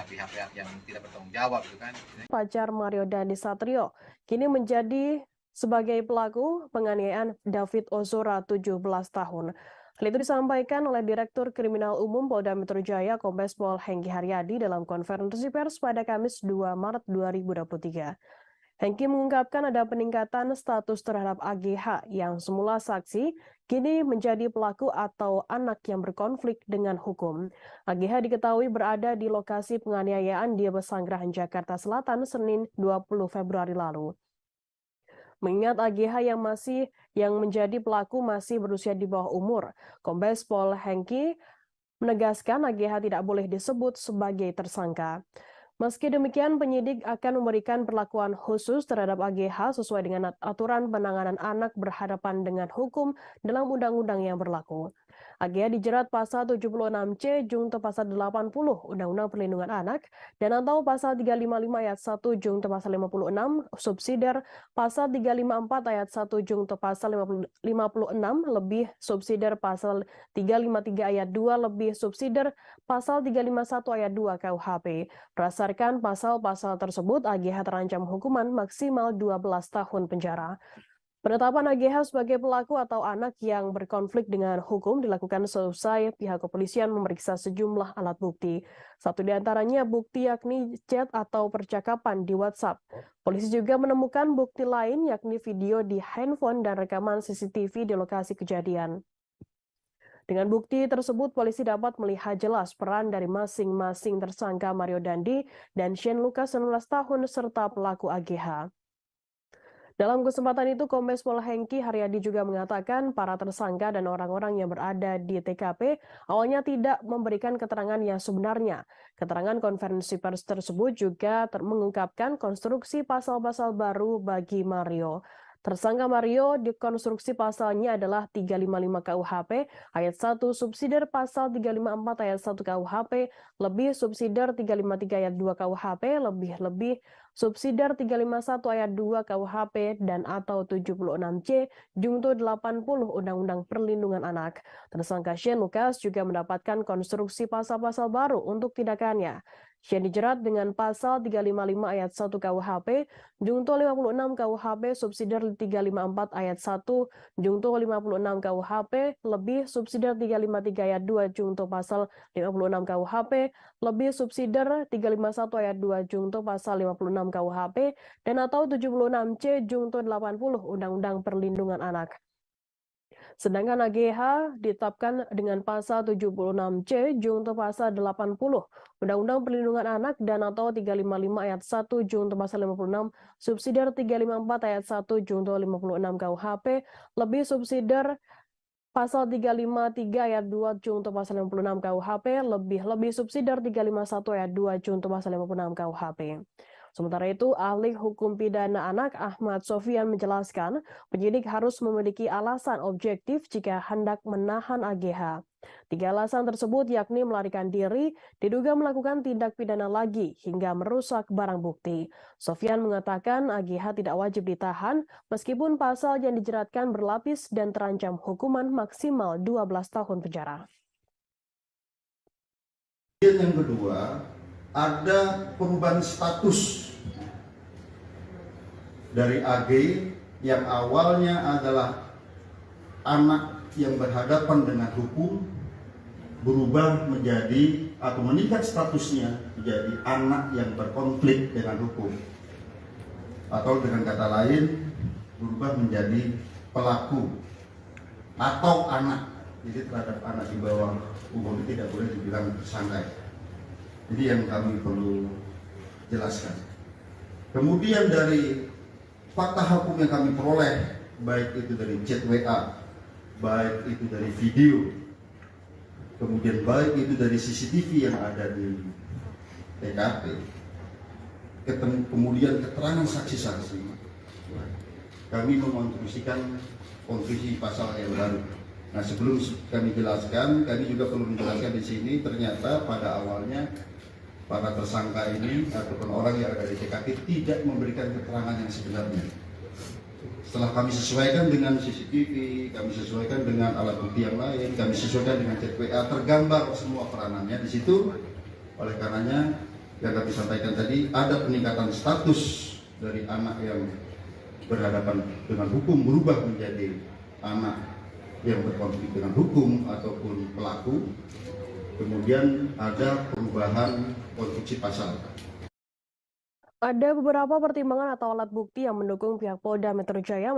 pihak-pihak yang tidak bertanggung jawab gitu kan. Pacar Mario Dandi Satrio kini menjadi sebagai pelaku penganiayaan David Ozora, 17 tahun. Hal itu disampaikan oleh Direktur Kriminal Umum Polda Metro Jaya, Kombes Pol Hengki Haryadi dalam konferensi pers pada Kamis 2 Maret 2023. Hengki mengungkapkan ada peningkatan status terhadap AGH yang semula saksi, kini menjadi pelaku atau anak yang berkonflik dengan hukum. AGH diketahui berada di lokasi penganiayaan di Pesanggerahan Jakarta Selatan Senin 20 Februari lalu. Mengingat AGH yang menjadi pelaku masih berusia di bawah umur, Kombes Pol Hengki menegaskan AGH tidak boleh disebut sebagai tersangka. Meski demikian, penyidik akan memberikan perlakuan khusus terhadap AGH sesuai dengan aturan penanganan anak berhadapan dengan hukum dalam undang-undang yang berlaku. AGH dijerat pasal 76C Junto pasal 80 Undang-Undang Perlindungan Anak dan atau pasal 355 ayat 1 Junto pasal 56 subsidiar pasal 354 ayat 1 Junto pasal 56 lebih subsidiar pasal 353 ayat 2 lebih subsidiar pasal 351 ayat 2 KUHP. Berdasarkan pasal-pasal tersebut, AGH terancam hukuman maksimal 12 tahun penjara. Penetapan AGH sebagai pelaku atau anak yang berkonflik dengan hukum dilakukan seusai pihak kepolisian memeriksa sejumlah alat bukti. Satu di antaranya bukti yakni chat atau percakapan di WhatsApp. Polisi juga menemukan bukti lain yakni video di handphone dan rekaman CCTV di lokasi kejadian. Dengan bukti tersebut, polisi dapat melihat jelas peran dari masing-masing tersangka Mario Dandi dan Shane Lucas 19 tahun serta pelaku AGH. Dalam kesempatan itu, Kombes Pol Hengki Haryadi juga mengatakan para tersangka dan orang-orang yang berada di TKP awalnya tidak memberikan keterangan yang sebenarnya. Keterangan konferensi pers tersebut juga mengungkapkan konstruksi pasal-pasal baru bagi Mario. Tersangka Mario dikonstruksi pasalnya adalah 355 KUHP ayat 1 subsidiar pasal 354 ayat 1 KUHP lebih subsidiar 353 ayat 2 KUHP lebih subsidiar 351 ayat 2 KUHP dan atau 76C Junto 80 Undang-Undang Perlindungan Anak. Tersangka Shane Lucas juga mendapatkan konstruksi pasal-pasal baru untuk tindakannya. Shane dijerat dengan pasal 355 ayat 1 KUHP, Junto 56 KUHP subsidiar 354 ayat 1, Junto 56 KUHP lebih subsidiar 353 ayat 2 Junto pasal 56 KUHP lebih subsidiar 351 ayat 2 Junto pasal 56 KUHP dan atau 76C Junto 80 Undang-Undang Perlindungan Anak. Sedangkan AGH ditetapkan dengan pasal 76C Junto pasal 80 Undang-Undang Perlindungan Anak dan atau 355 ayat 1 Junto pasal 56 subsidiar 354 ayat 1 Junto 56 KUHP lebih subsidiar Pasal 353 ayat 2 Junto pasal 56 KUHP lebih subsidiar 351 ayat 2 Junto pasal 56 KUHP. Sementara itu, ahli hukum pidana anak Ahmad Sofyan menjelaskan penyidik harus memiliki alasan objektif jika hendak menahan AGH. 3 alasan tersebut yakni melarikan diri, diduga melakukan tindak pidana lagi, hingga merusak barang bukti. Sofyan mengatakan AGH tidak wajib ditahan meskipun pasal yang dijeratkan berlapis dan terancam hukuman maksimal 12 tahun penjara. Yang kedua, ada perubahan status dari AG yang awalnya adalah anak yang berhadapan dengan hukum berubah menjadi atau meningkat statusnya menjadi anak yang berkonflik dengan hukum, atau dengan kata lain berubah menjadi pelaku atau anak. Jadi terhadap anak di bawah umur itu tidak boleh dibilang tersangka. Jadi yang kami perlu jelaskan. Kemudian dari fakta hukum yang kami peroleh, baik itu dari chat WA, baik itu dari video, kemudian baik itu dari CCTV yang ada di TKP, kemudian keterangan saksi-saksi, kami mengonstruksikan konstruksi pasal yang baru. Nah, sebelum kami jelaskan, kami juga perlu menjelaskan di sini, ternyata pada awalnya para tersangka ini ataupun orang yang ada di TKP tidak memberikan keterangan yang sebenarnya. Setelah kami sesuaikan dengan CCTV, kami sesuaikan dengan alat bukti yang lain, kami sesuaikan dengan chat WA, tergambar semua peranannya di situ. Oleh karenanya, yang kami sampaikan tadi, ada peningkatan status dari anak yang berhadapan dengan hukum berubah menjadi anak yang berkonflik dengan hukum ataupun pelaku. Kemudian ada perubahan konstruksi pasal. Ada beberapa pertimbangan atau alat bukti yang mendukung pihak Polda Metro Jaya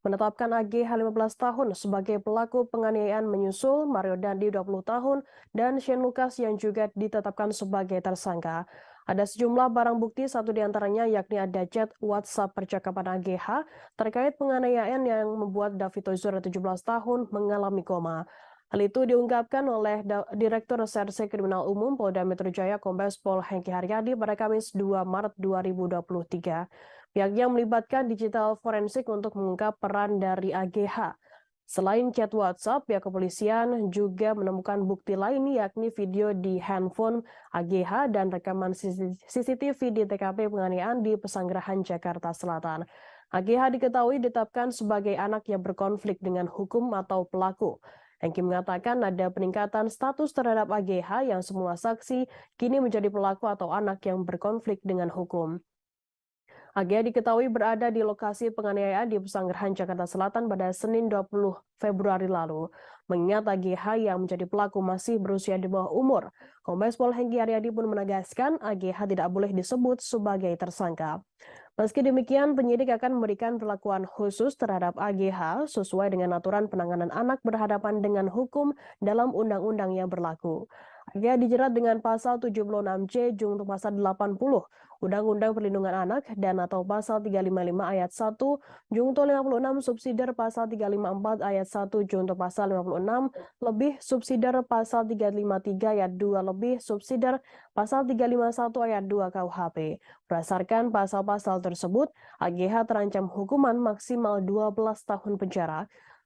menetapkan AGH 15 tahun sebagai pelaku penganiayaan menyusul Mario Dandi 20 tahun dan Shane Lucas yang juga ditetapkan sebagai tersangka. Ada sejumlah barang bukti, satu diantaranya yakni ada chat WhatsApp percakapan AGH terkait penganiayaan yang membuat David Ozora 17 tahun mengalami koma. Hal itu diungkapkan oleh Direktur Reserse Kriminal Umum Polda Metro Jaya Kombes Pol Hengki Haryadi pada Kamis 2 Maret 2023. Pihaknya melibatkan digital forensik untuk mengungkap peran dari AGH. Selain chat WhatsApp, pihak kepolisian juga menemukan bukti lain yakni video di handphone AGH dan rekaman CCTV di TKP penganiayaan di Pesanggerahan Jakarta Selatan. AGH diketahui ditetapkan sebagai anak yang berkonflik dengan hukum atau pelaku. Hengki mengatakan ada peningkatan status terhadap AGH yang semua saksi kini menjadi pelaku atau anak yang berkonflik dengan hukum. AGH diketahui berada di lokasi penganiayaan di Pesanggerahan Jakarta Selatan pada Senin 20 Februari lalu. Mengingat AGH yang menjadi pelaku masih berusia di bawah umur, Kombes Pol Hengki Haryadi pun menegaskan AGH tidak boleh disebut sebagai tersangka. Meski demikian, penyidik akan memberikan perlakuan khusus terhadap AGH sesuai dengan aturan penanganan anak berhadapan dengan hukum dalam undang-undang yang berlaku. AGH dijerat dengan pasal 76C junto pasal 80 Undang-Undang Perlindungan Anak dan atau pasal 355 ayat 1 junto 56 subsidiar pasal 354 ayat 1 junto pasal 56 lebih subsidiar pasal 353 ayat 2 lebih subsidiar pasal 351 ayat 2 KUHP. Berdasarkan pasal-pasal tersebut, AGH terancam hukuman maksimal 12 tahun penjara.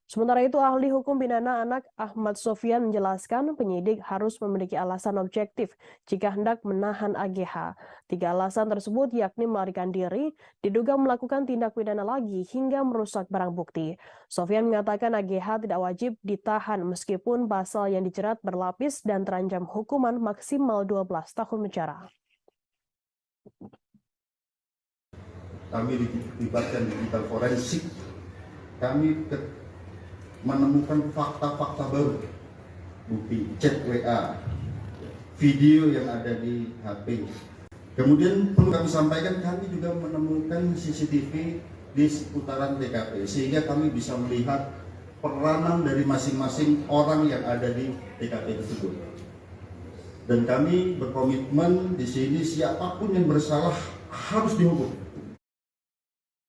Sementara itu, ahli hukum pidana anak Ahmad Sofyan menjelaskan penyidik harus memiliki alasan objektif jika hendak menahan AGH. 3 alasan tersebut yakni melarikan diri, diduga melakukan tindak pidana lagi, hingga merusak barang bukti. Sofyan mengatakan AGH tidak wajib ditahan meskipun pasal yang dijerat berlapis dan terancam hukuman maksimal 12 tahun penjara. Kami dilibatkan digital forensik. Kami menemukan fakta-fakta baru, bukti chat WA, video yang ada di HP. Kemudian perlu kami sampaikan, kami juga menemukan CCTV di seputaran TKP, sehingga kami bisa melihat peranan dari masing-masing orang yang ada di TKP tersebut. Dan kami berkomitmen di sini siapapun yang bersalah harus dihukum.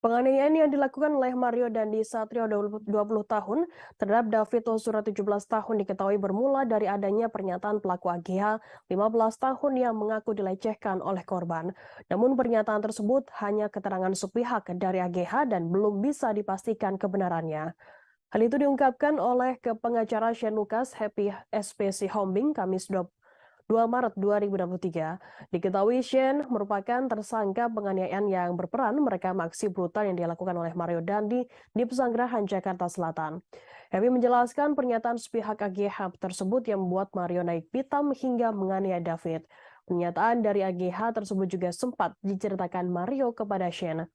Penganiayaan yang dilakukan oleh Mario Dandi Satrio 20 tahun terhadap David Ozora 17 tahun diketahui bermula dari adanya pernyataan pelaku AGH 15 tahun yang mengaku dilecehkan oleh korban. Namun pernyataan tersebut hanya keterangan sepihak dari AGH dan belum bisa dipastikan kebenarannya. Hal itu diungkapkan oleh pengacara Shane Lucas Happy SPC Hombing Kamis 2 Maret 2023. Diketahui Shane merupakan tersangka penganiayaan yang berperan merekam aksi brutal yang dilakukan oleh Mario Dandi di Pesanggerahan, Jakarta Selatan. Happy menjelaskan pernyataan sepihak AGH tersebut yang membuat Mario naik pitam hingga menganiaya David. Pernyataan dari AGH tersebut juga sempat diceritakan Mario kepada Shane.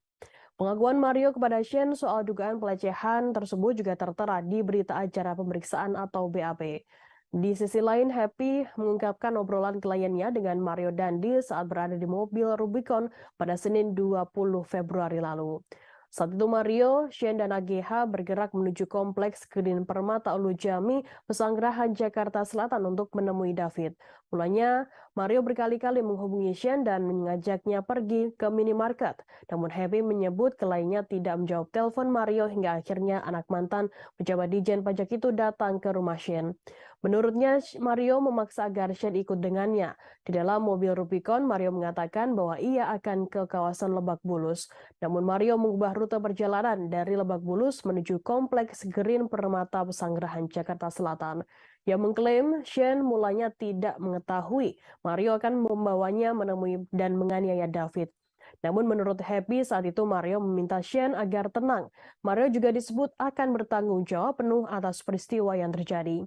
Pengakuan Mario kepada Shane soal dugaan pelecehan tersebut juga tertera di berita acara pemeriksaan atau BAP. Di sisi lain, Happy mengungkapkan obrolan kliennya dengan Mario Dandi saat berada di mobil Rubicon pada Senin 20 Februari lalu. Saat itu Mario, Shane, dan AGH bergerak menuju kompleks Green Permata Ulu Jami, Pesanggerahan, Jakarta Selatan untuk menemui David. Mulanya, Mario berkali-kali menghubungi Shane dan mengajaknya pergi ke minimarket. Namun Happy menyebut kliennya tidak menjawab telepon Mario hingga akhirnya anak mantan pejabat Dijen Pajak itu datang ke rumah Shane. Menurutnya, Mario memaksa agar Shane ikut dengannya. Di dalam mobil Rubicon, Mario mengatakan bahwa ia akan ke kawasan Lebak Bulus. Namun Mario mengubah rute perjalanan dari Lebak Bulus menuju Kompleks Green Permata Pesanggerahan, Jakarta Selatan. Yang mengklaim Shane mulanya tidak mengetahui Mario akan membawanya menemui dan menganiaya David. Namun menurut Happy saat itu Mario meminta Shane agar tenang. Mario juga disebut akan bertanggung jawab penuh atas peristiwa yang terjadi.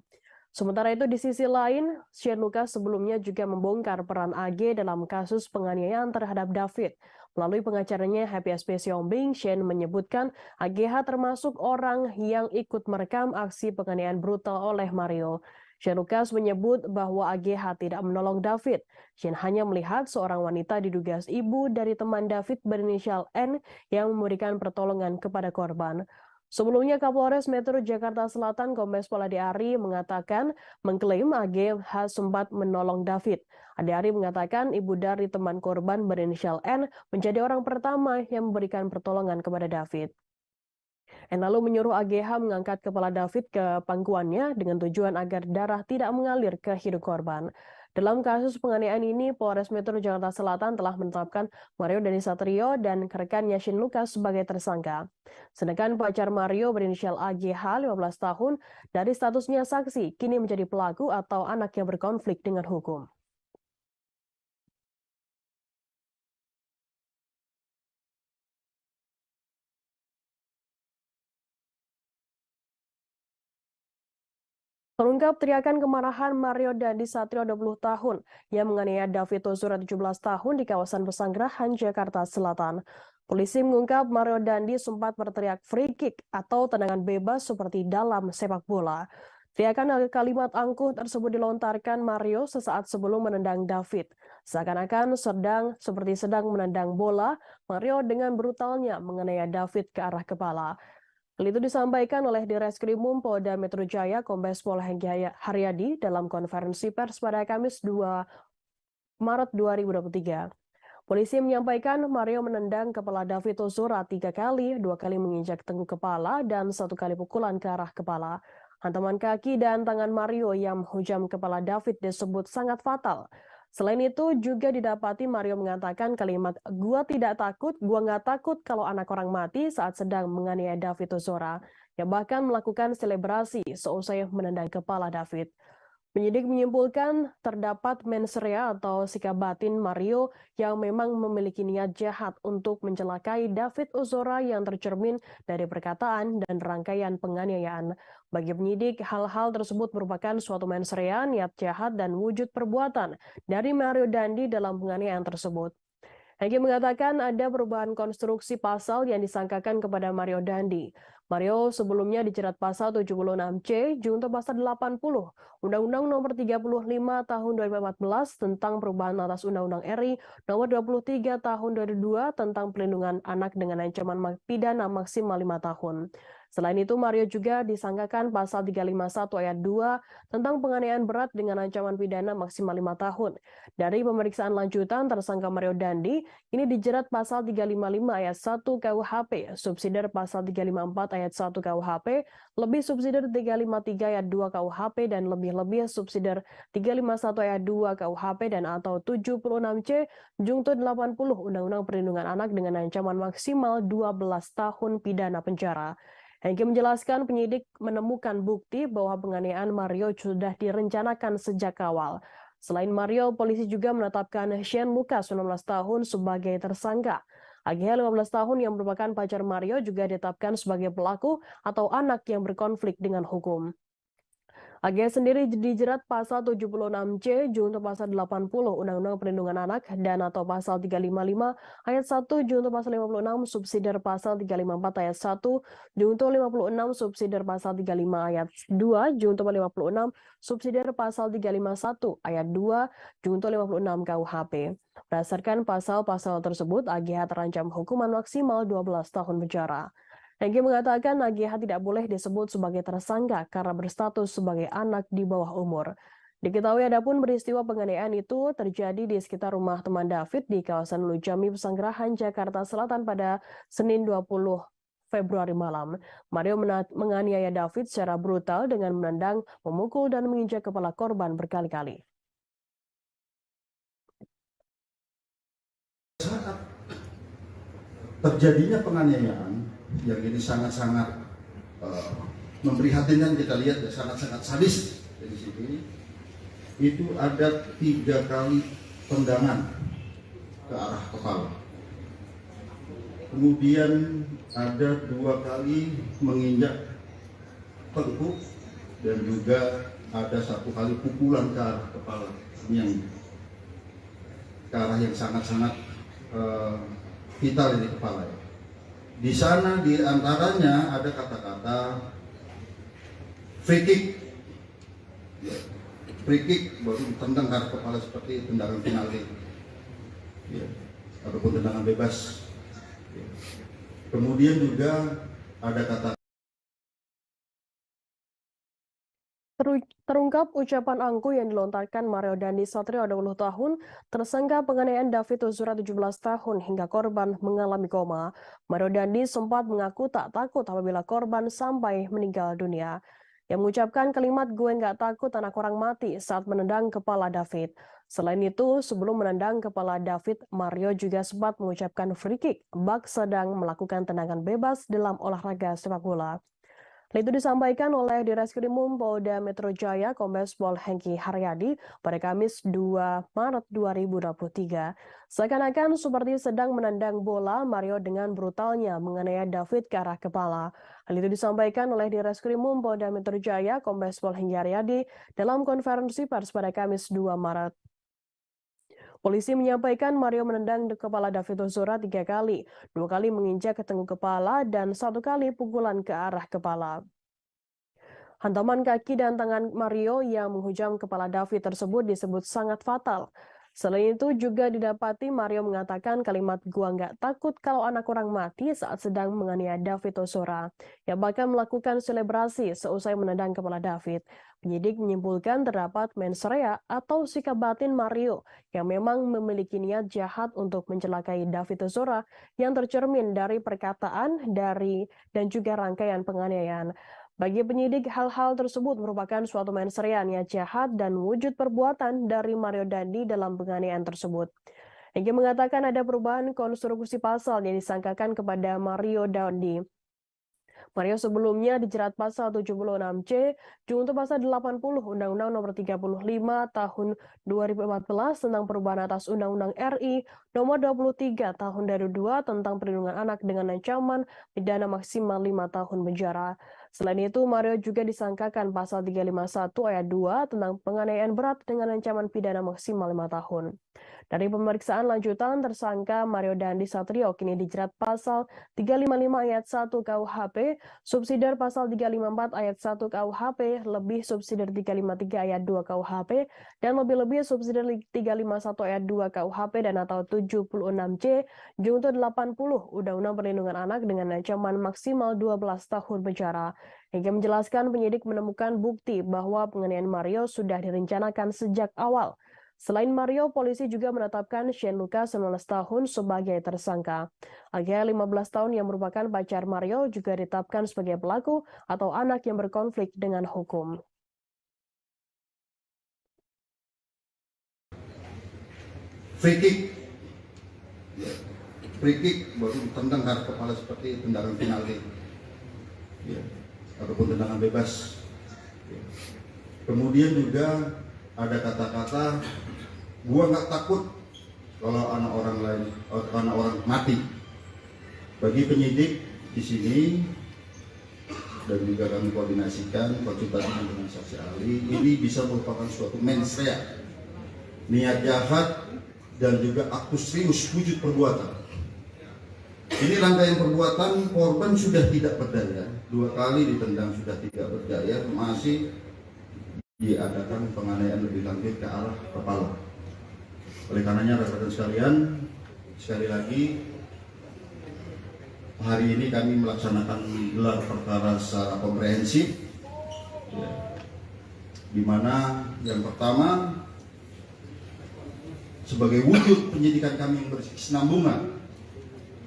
Sementara itu di sisi lain, Shane Lucas sebelumnya juga membongkar peran AG dalam kasus penganiayaan terhadap David. Melalui pengacaranya Happy SPC Hombing, Shane menyebutkan AGH termasuk orang yang ikut merekam aksi penganiayaan brutal oleh Mario. Shane Lucas menyebut bahwa AGH tidak menolong David. Shane hanya melihat seorang wanita diduga ibu dari teman David berinisial N yang memberikan pertolongan kepada korban. Sebelumnya Kapolres Metro Jakarta Selatan Kombes Pol Ade Ari mengatakan mengklaim AGH sempat menolong David. Ade Ari mengatakan ibu dari teman korban berinisial N menjadi orang pertama yang memberikan pertolongan kepada David. N lalu menyuruh AGH mengangkat kepala David ke pangkuannya dengan tujuan agar darah tidak mengalir ke hidung korban. Dalam kasus penganiayaan ini, Polres Metro Jakarta Selatan telah menetapkan Mario Dandi Satrio dan rekannya Shane Lucas sebagai tersangka. Sedangkan pacar Mario berinisial AGH 15 tahun dari statusnya saksi kini menjadi pelaku atau anak yang berkonflik dengan hukum. Terungkap teriakan kemarahan Mario Dandi Satrio 20 tahun yang menganiaya David Ozora 17 tahun di kawasan Pesanggerahan, Jakarta Selatan. Polisi mengungkap Mario Dandi sempat berteriak free kick atau tendangan bebas seperti dalam sepak bola. Teriakan kalimat angkuh tersebut dilontarkan Mario sesaat sebelum menendang David. Seakan-akan seperti sedang menendang bola, Mario dengan brutalnya menganiaya David ke arah kepala. Hal itu disampaikan oleh Direskrimum Polda Metro Jaya Kombes Pol Hengki Haryadi dalam konferensi pers pada Kamis 2 Maret 2023. Polisi menyampaikan Mario menendang kepala David Ozora 3 kali, 2 kali menginjak tengkuk kepala, dan 1 kali pukulan ke arah kepala. Hantaman kaki dan tangan Mario yang menghujam kepala David disebut sangat fatal. Selain itu juga didapati Mario mengatakan kalimat "gua tidak takut, gua nggak takut kalau anak orang mati" saat sedang menganiaya David Ozora, yang bahkan melakukan selebrasi seusai menendang kepala David. Penyidik menyimpulkan terdapat mens rea atau sikap batin Mario yang memang memiliki niat jahat untuk mencelakai David Ozora yang tercermin dari perkataan dan rangkaian penganiayaan. Bagi penyidik, hal-hal tersebut merupakan suatu mens rea, niat jahat, dan wujud perbuatan dari Mario Dandi dalam penganiayaan tersebut. Hengki mengatakan ada perubahan konstruksi pasal yang disangkakan kepada Mario Dandi. Mario sebelumnya dijerat pasal 76C junto pasal 80 Undang-Undang Nomor 35 Tahun 2014 tentang perubahan atas Undang-Undang RI Nomor 23 Tahun 2002 tentang pelindungan anak dengan ancaman pidana maksimal 5 tahun. Selain itu, Mario juga disangkakan pasal 351 ayat 2 tentang penganiayaan berat dengan ancaman pidana maksimal 5 tahun. Dari pemeriksaan lanjutan, tersangka Mario Dandi ini dijerat pasal 355 ayat 1 KUHP, subsidiar pasal 354 ayat 1 KUHP, lebih subsidiar 353 ayat 2 KUHP, dan lebih-lebih subsidiar 351 ayat 2 KUHP dan atau 76C Junto 80 Undang-Undang Perlindungan Anak dengan ancaman maksimal 12 tahun pidana penjara. Hengki menjelaskan penyidik menemukan bukti bahwa penganiayaan Mario sudah direncanakan sejak awal. Selain Mario, polisi juga menetapkan Shane Lucas 19 tahun sebagai tersangka. AGH 15 tahun yang merupakan pacar Mario juga ditetapkan sebagai pelaku atau anak yang berkonflik dengan hukum. AGH sendiri dijerat pasal 76C junto pasal 80 Undang-Undang Perlindungan Anak dan atau pasal 355 ayat 1 junto pasal 56 subsidiar pasal 354 ayat 1 junto 56 subsidiar pasal 35 ayat 2 junto 56 subsidiar pasal 351 ayat 2 junto 56 KUHP. Berdasarkan pasal-pasal tersebut, AGH terancam hukuman maksimal 12 tahun penjara. Hengki mengatakan AGH tidak boleh disebut sebagai tersangka karena berstatus sebagai anak di bawah umur. Diketahui adapun peristiwa penganiayaan itu terjadi di sekitar rumah teman David di kawasan Lujami Pesanggerahan, Jakarta Selatan pada Senin 20 Februari malam. Mario menganiaya David secara brutal dengan menendang, memukul, dan menginjak kepala korban berkali-kali. Saat terjadinya penganiayaan yang ini sangat-sangat memprihatinkan, kita lihat ya, sangat-sangat sadis dari sini. Itu ada 3 kali tendangan ke arah kepala. Kemudian ada 2 kali menginjak tengkuk dan juga ada 1 kali pukulan ke arah kepala. Ini yang ke arah yang sangat-sangat vital di kepala ya. Di sana di antaranya ada kata-kata free kick. Ya. Free kick baru ditendang ke arah kepala seperti tendangan penalti. Ya. Ataupun tendangan bebas. Ya. Kemudian juga ada kata Terungkap ucapan angkuh yang dilontarkan Mario Dandi Satrio 20 tahun, tersangka penganiayaan David Ozora 17 tahun hingga korban mengalami koma. Mario Dandi sempat mengaku tak takut apabila korban sampai meninggal dunia. Yang mengucapkan kalimat "gue nggak takut anak orang mati" saat menendang kepala David. Selain itu, sebelum menendang kepala David, Mario juga sempat mengucapkan free kick bak sedang melakukan tendangan bebas dalam olahraga sepak bola. Hal itu disampaikan oleh Direskrimum Polda Metro Jaya Kombes Pol Hengki Haryadi pada Kamis 2 Maret 2023. Seakan-akan seperti sedang menendang bola, Mario dengan brutalnya menganiaya David ke arah kepala. Hal itu disampaikan oleh Direskrimum Polda Metro Jaya Kombes Pol Hengki Haryadi dalam konferensi pers pada Kamis 2 Maret. Polisi menyampaikan Mario menendang kepala David Ozora 3 kali, 2 kali menginjak ke tengkuk kepala, dan 1 kali pukulan ke arah kepala. Hantaman kaki dan tangan Mario yang menghujam kepala David tersebut disebut sangat fatal. Selain itu juga didapati Mario mengatakan kalimat "gua nggak takut kalau anak orang mati" saat sedang menganiaya David Ozora, yang bahkan melakukan selebrasi seusai menendang kepala David. Penyidik menyimpulkan terdapat mens rea atau sikap batin Mario yang memang memiliki niat jahat untuk mencelakai David Ozora yang tercermin dari perkataan, dan juga rangkaian penganiayaan. Bagi penyidik, hal-hal tersebut merupakan suatu mens rea niat jahat dan wujud perbuatan dari Mario Dandi dalam penganiayaan tersebut. Hengki mengatakan ada perubahan konstruksi pasal yang disangkakan kepada Mario Dandi. Mario sebelumnya dijerat pasal 76C junto pasal 80 Undang-Undang Nomor 35 Tahun 2014 tentang perubahan atas Undang-Undang RI Nomor 23 Tahun 2002 tentang perlindungan anak dengan ancaman pidana maksimal 5 tahun penjara. Selain itu, Mario juga disangkakan pasal 351 ayat 2 tentang penganiayaan berat dengan ancaman pidana maksimal 5 tahun. Dari pemeriksaan lanjutan, tersangka Mario Dandi Satrio kini dijerat pasal 355 ayat 1 KUHP, subsidiar pasal 354 ayat 1 KUHP, lebih subsidiar 353 ayat 2 KUHP, dan lebih-lebih subsidiar 351 ayat 2 KUHP dan atau 76C junto 80 Undang-Undang Perlindungan Anak dengan ancaman maksimal 12 tahun penjara. Hingga menjelaskan penyidik menemukan bukti bahwa penganiayaan Mario sudah direncanakan sejak awal. Selain Mario, polisi juga menetapkan Shane Lucas 19 tahun sebagai tersangka. Agh 15 tahun yang merupakan pacar Mario juga ditetapkan sebagai pelaku atau anak yang berkonflik dengan hukum. Free kick baru tendang ke kepala seperti tendangan penalti, ya, ataupun tendangan bebas. Ya. Kemudian juga ada kata-kata, gua nggak takut kalau anak orang lain, anak orang mati. Bagi penyidik di sini dan juga kami koordinasikan konsultasikan dengan saksi ahli, ini bisa merupakan suatu mens rea, niat jahat dan juga aktus serius wujud perbuatan. Ini rangkaian perbuatan, korban sudah tidak berdaya, 2 kali ditendang sudah tidak berdaya, masih diadakan penganiayaan lebih lanjut ke arah kepala. Oleh karenanya rekan-rekan sekalian, sekali lagi hari ini kami melaksanakan gelar perkara secara komprehensif, ya, di mana yang pertama sebagai wujud penyidikan kami yang berkesinambungan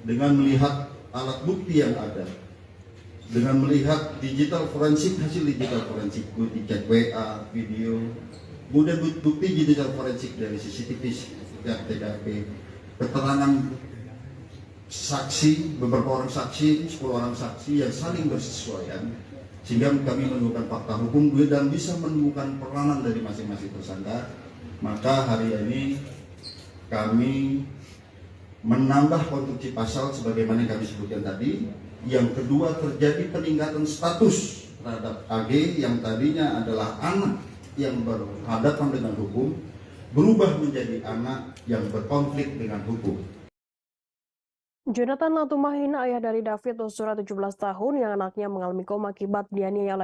dengan melihat alat bukti yang ada, dengan melihat digital forensik, hasil digital forensik, bukti cek WA, video, kemudian bukti digital forensik dari CCTV, TKP, keterangan saksi, beberapa orang saksi, 10 orang saksi yang saling bersesuaian, sehingga kami menemukan fakta hukum dan bisa menemukan peranan dari masing-masing tersangka. Maka hari ini kami menambah konstruksi pasal sebagaimana yang kami sebutkan tadi. Yang kedua, terjadi peningkatan status terhadap AG yang tadinya adalah anak yang berhadapan dengan hukum, berubah menjadi anak yang berkonflik dengan hukum. Jonathan Latumahina, ayah dari David Ozora 17 tahun yang anaknya mengalami koma akibat dianiaya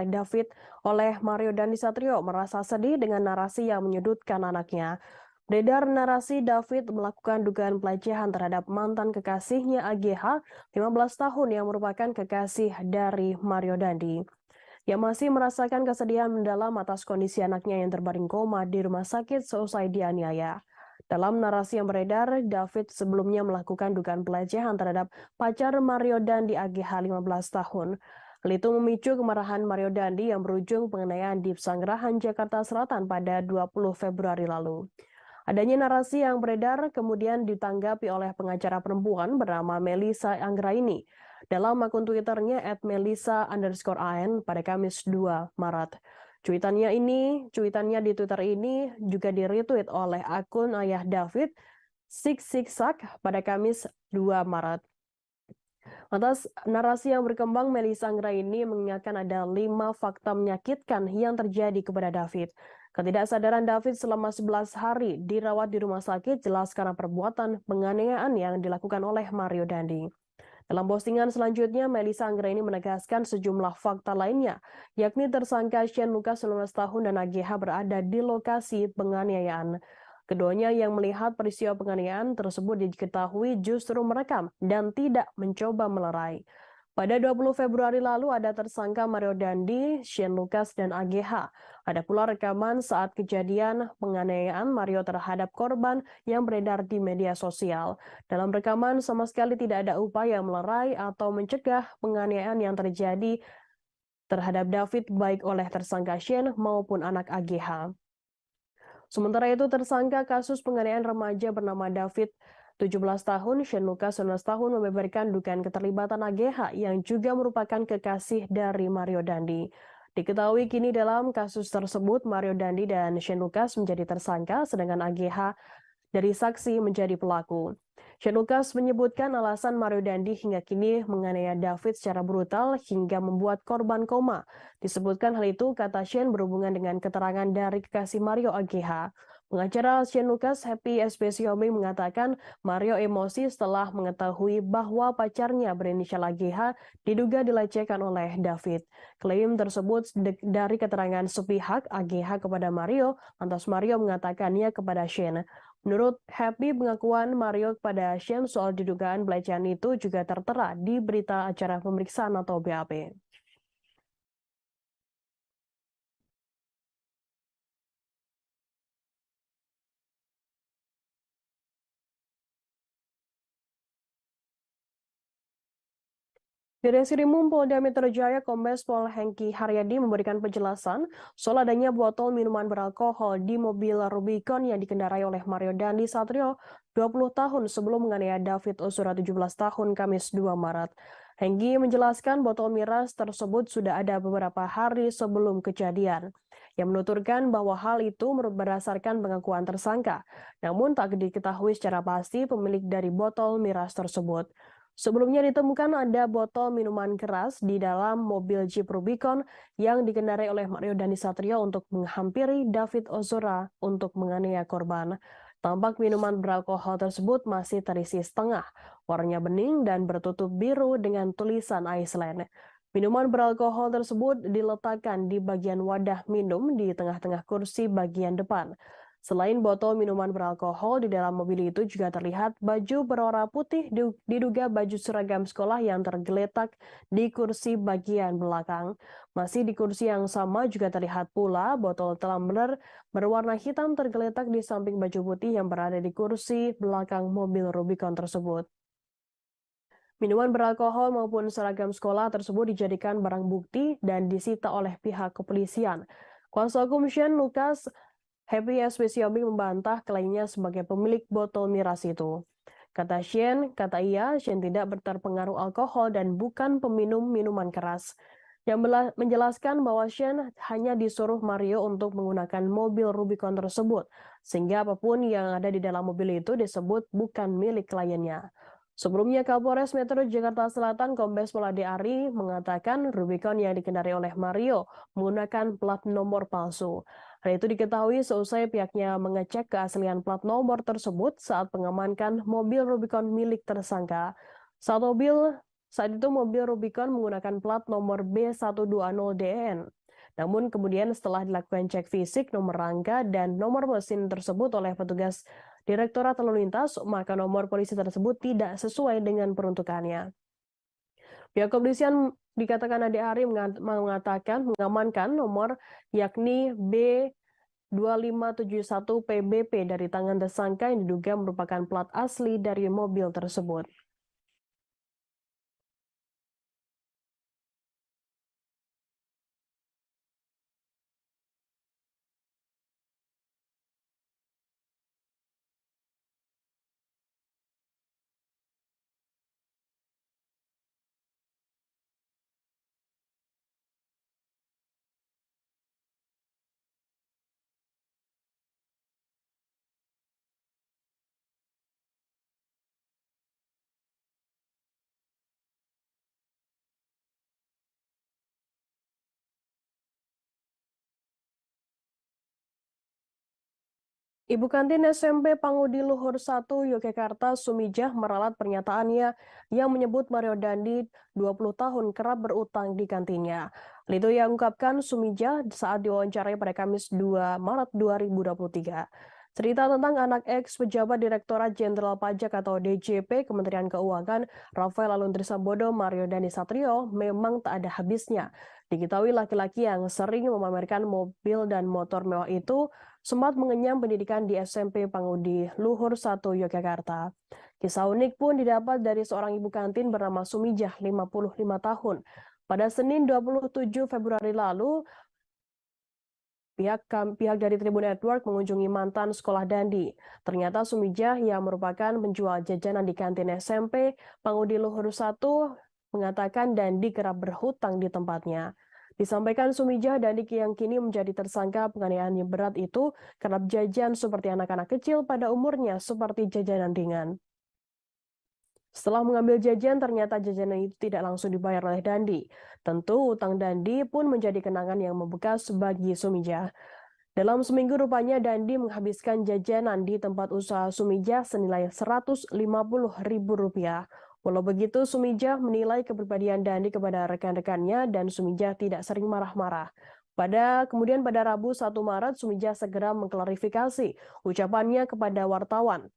oleh Mario Dandi Satrio, merasa sedih dengan narasi yang menyudutkan anaknya. Beredar narasi David melakukan dugaan pelecehan terhadap mantan kekasihnya AGH 15 tahun yang merupakan kekasih dari Mario Dandi. Yang masih merasakan kesedihan mendalam atas kondisi anaknya yang terbaring koma di rumah sakit seusai dianiaya. Dalam narasi yang beredar, David sebelumnya melakukan dugaan pelecehan terhadap pacar Mario Dandi AGH 15 tahun. Hal itu memicu kemarahan Mario Dandi yang berujung penganiayaan di Pesanggerahan, Jakarta Selatan pada 20 Februari lalu. Adanya narasi yang beredar kemudian ditanggapi oleh pengacara perempuan bernama Melissa Anggraini dalam akun Twitternya @melissa_an pada Kamis 2 Maret. Cuitannya di Twitter ini juga di-retweet oleh akun ayah David, Siksak pada Kamis 2 Maret. Atas narasi yang berkembang, Melissa Anggraini mengingatkan ada 5 fakta menyakitkan yang terjadi kepada David. Ketidaksadaran David selama 11 hari dirawat di rumah sakit jelas karena perbuatan penganiayaan yang dilakukan oleh Mario Dandi. Dalam postingan selanjutnya, Melissa Anggraini menegaskan sejumlah fakta lainnya, yakni tersangka Shane Lucas 19 tahun dan AGH berada di lokasi penganiayaan. Keduanya yang melihat peristiwa penganiayaan tersebut diketahui justru merekam dan tidak mencoba melerai. Pada 20 Februari lalu ada tersangka Mario Dandi, Shane Lucas, dan AGH. Ada pula rekaman saat kejadian penganiayaan Mario terhadap korban yang beredar di media sosial. Dalam rekaman sama sekali tidak ada upaya melerai atau mencegah penganiayaan yang terjadi terhadap David baik oleh tersangka Shane maupun anak AGH. Sementara itu tersangka kasus penganiayaan remaja bernama David 17 tahun, Shane Lucas 19 tahun membeberkan dugaan keterlibatan AGH yang juga merupakan kekasih dari Mario Dandi. Diketahui kini dalam kasus tersebut Mario Dandi dan Shane Lucas menjadi tersangka sedangkan AGH dari saksi menjadi pelaku. Shane Lucas menyebutkan alasan Mario Dandi hingga kini menganiaya David secara brutal hingga membuat korban koma. Disebutkan hal itu, kata Shane, berhubungan dengan keterangan dari kekasih Mario AGH. Pengacara Shane Lucas, Happy SBCOB, mengatakan Mario emosi setelah mengetahui bahwa pacarnya berinisial AGH diduga dilecehkan oleh David. Klaim tersebut dari keterangan sepihak AGH kepada Mario, lantas Mario mengatakannya kepada Shane. Menurut Happy, pengakuan Mario kepada Shane soal didugaan pelecehan itu juga tertera di berita acara pemeriksaan atau BAP. Di Reskrimum Polda Metro Jaya, Kombes Pol Hengki Haryadi memberikan penjelasan soal adanya botol minuman beralkohol di mobil Rubicon yang dikendarai oleh Mario Dandi Satrio 20 tahun sebelum menganiaya David Ozora 17 tahun Kamis 2 Maret. Hengki menjelaskan botol miras tersebut sudah ada beberapa hari sebelum kejadian. Yang menuturkan bahwa hal itu berdasarkan pengakuan tersangka, namun tak diketahui secara pasti pemilik dari botol miras tersebut. Sebelumnya ditemukan ada botol minuman keras di dalam mobil Jeep Rubicon yang dikendarai oleh Mario Dandi Satrio untuk menghampiri David Ozora untuk menganiaya korban. Tampak minuman beralkohol tersebut masih terisi setengah, warnanya bening dan bertutup biru dengan tulisan Iceland. Minuman beralkohol tersebut diletakkan di bagian wadah minum di tengah-tengah kursi bagian depan. Selain botol minuman beralkohol, di dalam mobil itu juga terlihat baju berwarna putih diduga baju seragam sekolah yang tergeletak di kursi bagian belakang. Masih di kursi yang sama juga terlihat pula botol tumbler berwarna hitam tergeletak di samping baju putih yang berada di kursi belakang mobil Rubicon tersebut. Minuman beralkohol maupun seragam sekolah tersebut dijadikan barang bukti dan disita oleh pihak kepolisian. Kuasa hukum Shane Lucas, Happy SBCOB, membantah klaimnya sebagai pemilik botol miras itu. Kata Shane tidak terpengaruh alkohol dan bukan peminum minuman keras. Yang menjelaskan bahwa Shane hanya disuruh Mario untuk menggunakan mobil Rubicon tersebut, sehingga apapun yang ada di dalam mobil itu disebut bukan milik kliennya. Sebelumnya, Kapolres Metro Jakarta Selatan Kombes Pol Ade Ari mengatakan Rubicon yang dikendarai oleh Mario menggunakan plat nomor palsu. Hal itu diketahui seusai pihaknya mengecek keaslian plat nomor tersebut saat mengamankan mobil Rubicon milik tersangka. Saat itu mobil Rubicon menggunakan plat nomor B120DN. Namun kemudian setelah dilakukan cek fisik nomor rangka dan nomor mesin tersebut oleh petugas Direktorat Lalu Lintas, maka nomor polisi tersebut tidak sesuai dengan peruntukannya. Pihak kepolisian dikatakan Ade Ari mengatakan mengamankan nomor yakni B2571 PBP dari tangan tersangka yang diduga merupakan plat asli dari mobil tersebut. Ibu kantin SMP Pangudi Luhur 1 Yogyakarta Sumijah meralat pernyataannya yang menyebut Mario Dandi 20 tahun kerap berutang di kantinnya. Hal itu yang ungkapkan Sumijah saat diwawancarai pada Kamis 2 Maret 2023. Cerita tentang anak ex pejabat Direktorat Jenderal Pajak atau DJP Kementerian Keuangan Rafael Aluntri Sambodo Mario Dandi Satrio memang tak ada habisnya. Diketahui laki-laki yang sering memamerkan mobil dan motor mewah itu sempat mengenyam pendidikan di SMP Pangudi Luhur 1 Yogyakarta. Kisah unik pun didapat dari seorang ibu kantin bernama Sumijah, 55 tahun. Pada Senin 27 Februari lalu, pihak dari Tribun Network mengunjungi mantan sekolah Dandi. Ternyata Sumijah yang merupakan penjual jajanan di kantin SMP Pangudi Luhur 1 mengatakan Dandi kerap berhutang di tempatnya. Disampaikan Sumijah, Dandi yang kini menjadi tersangka penganiayaan yang berat itu kerap jajan seperti anak-anak kecil pada umurnya seperti jajanan ringan. Setelah mengambil jajan, ternyata jajanan itu tidak langsung dibayar oleh Dandi. Tentu utang Dandi pun menjadi kenangan yang membekas bagi Sumijah. Dalam seminggu rupanya Dandi menghabiskan jajanan di tempat usaha Sumijah senilai Rp150.000. Walau begitu, Sumijah menilai kepribadian Dandi kepada rekan-rekannya dan Sumijah tidak sering marah-marah. Kemudian pada Rabu 1 Maret, Sumijah segera mengklarifikasi ucapannya kepada wartawan.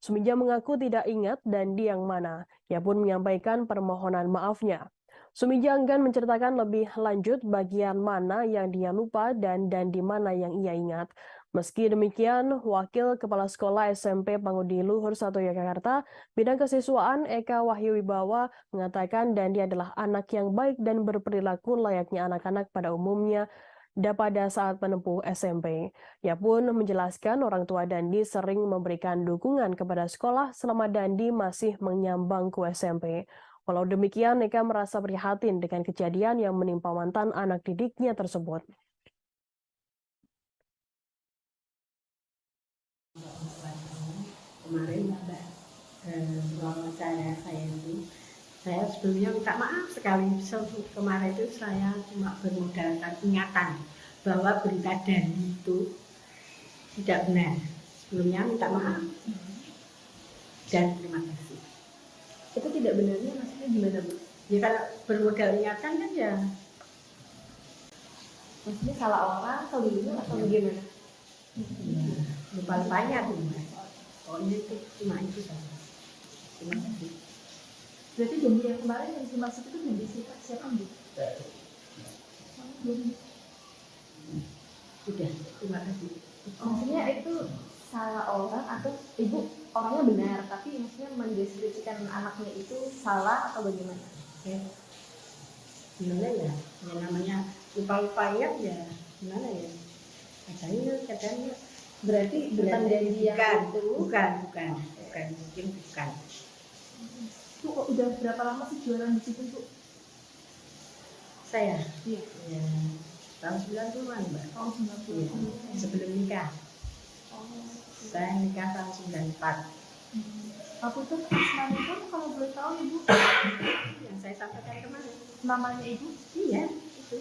Sumijah mengaku tidak ingat Dandi yang mana. Ia pun menyampaikan permohonan maafnya. Sumijah enggan menceritakan lebih lanjut bagian mana yang dia lupa dan Dandi mana yang ia ingat. Meski demikian, Wakil Kepala Sekolah SMP Pangudi Luhur 1 Yogyakarta, Bidang Kesiswaan Eka Wahyu Wibawa mengatakan Dandi adalah anak yang baik dan berperilaku layaknya anak-anak pada umumnya pada saat menempuh SMP. Ia pun menjelaskan orang tua Dandi sering memberikan dukungan kepada sekolah selama Dandi masih menyambang ke SMP. Walau demikian, Eka merasa prihatin dengan kejadian yang menimpa mantan anak didiknya tersebut. Kemarin wawancara saya itu, saya sebelumnya minta maaf sekali. Kemarin itu saya cuma bermodalkan ingatan bahwa berita Dandi itu tidak benar. Sebelumnya minta maaf dan terima kasih. Itu tidak benarnya maksudnya gimana, Bu? Ya kalau bermodal ingatan kan ya. Maksudnya salah orang atau gimana atau bagaimana? Lupa-lupanya tuh. Pokoknya itu cuma itu saja. Terima kasih. Berarti janji yang kemarin yang dimaksud itu janji siapa, Bu? Sudah, terima kasih. Maksudnya itu salah orang atau ibu orangnya benar tapi maksudnya mendeskripsikan anaknya itu salah atau bagaimana? Gimana ya? Ya namanya lupa-lupanya ya gimana ya? Katanya Berarti bukan janji yang itu. Bukan, mungkin bukan. Bu, kok udah berapa lama sih jualan di situ, Bu? Saya? Iya. Ya, tahun 90-an, Mbak. Tahun 90. Iya, sebelum nikah. Oh. Saya nikah tahun 94. Aku tuh asmanya itu kalau boleh tahu Ibu, Yang saya sampaikan kemarin. namanya Ibu? Iya, itu.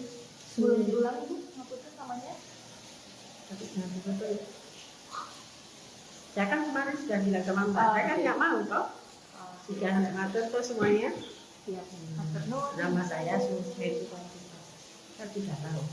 Boleh diulang Ibu, aku tuh namanya? Tapi jangan betul. Saya kan kemarin sudah bilang sama Mbak, saya kan nggak mau toh. Sudah ngatur tuh semuanya. Iya. Nama saya Susmit. Saya tidak tahu.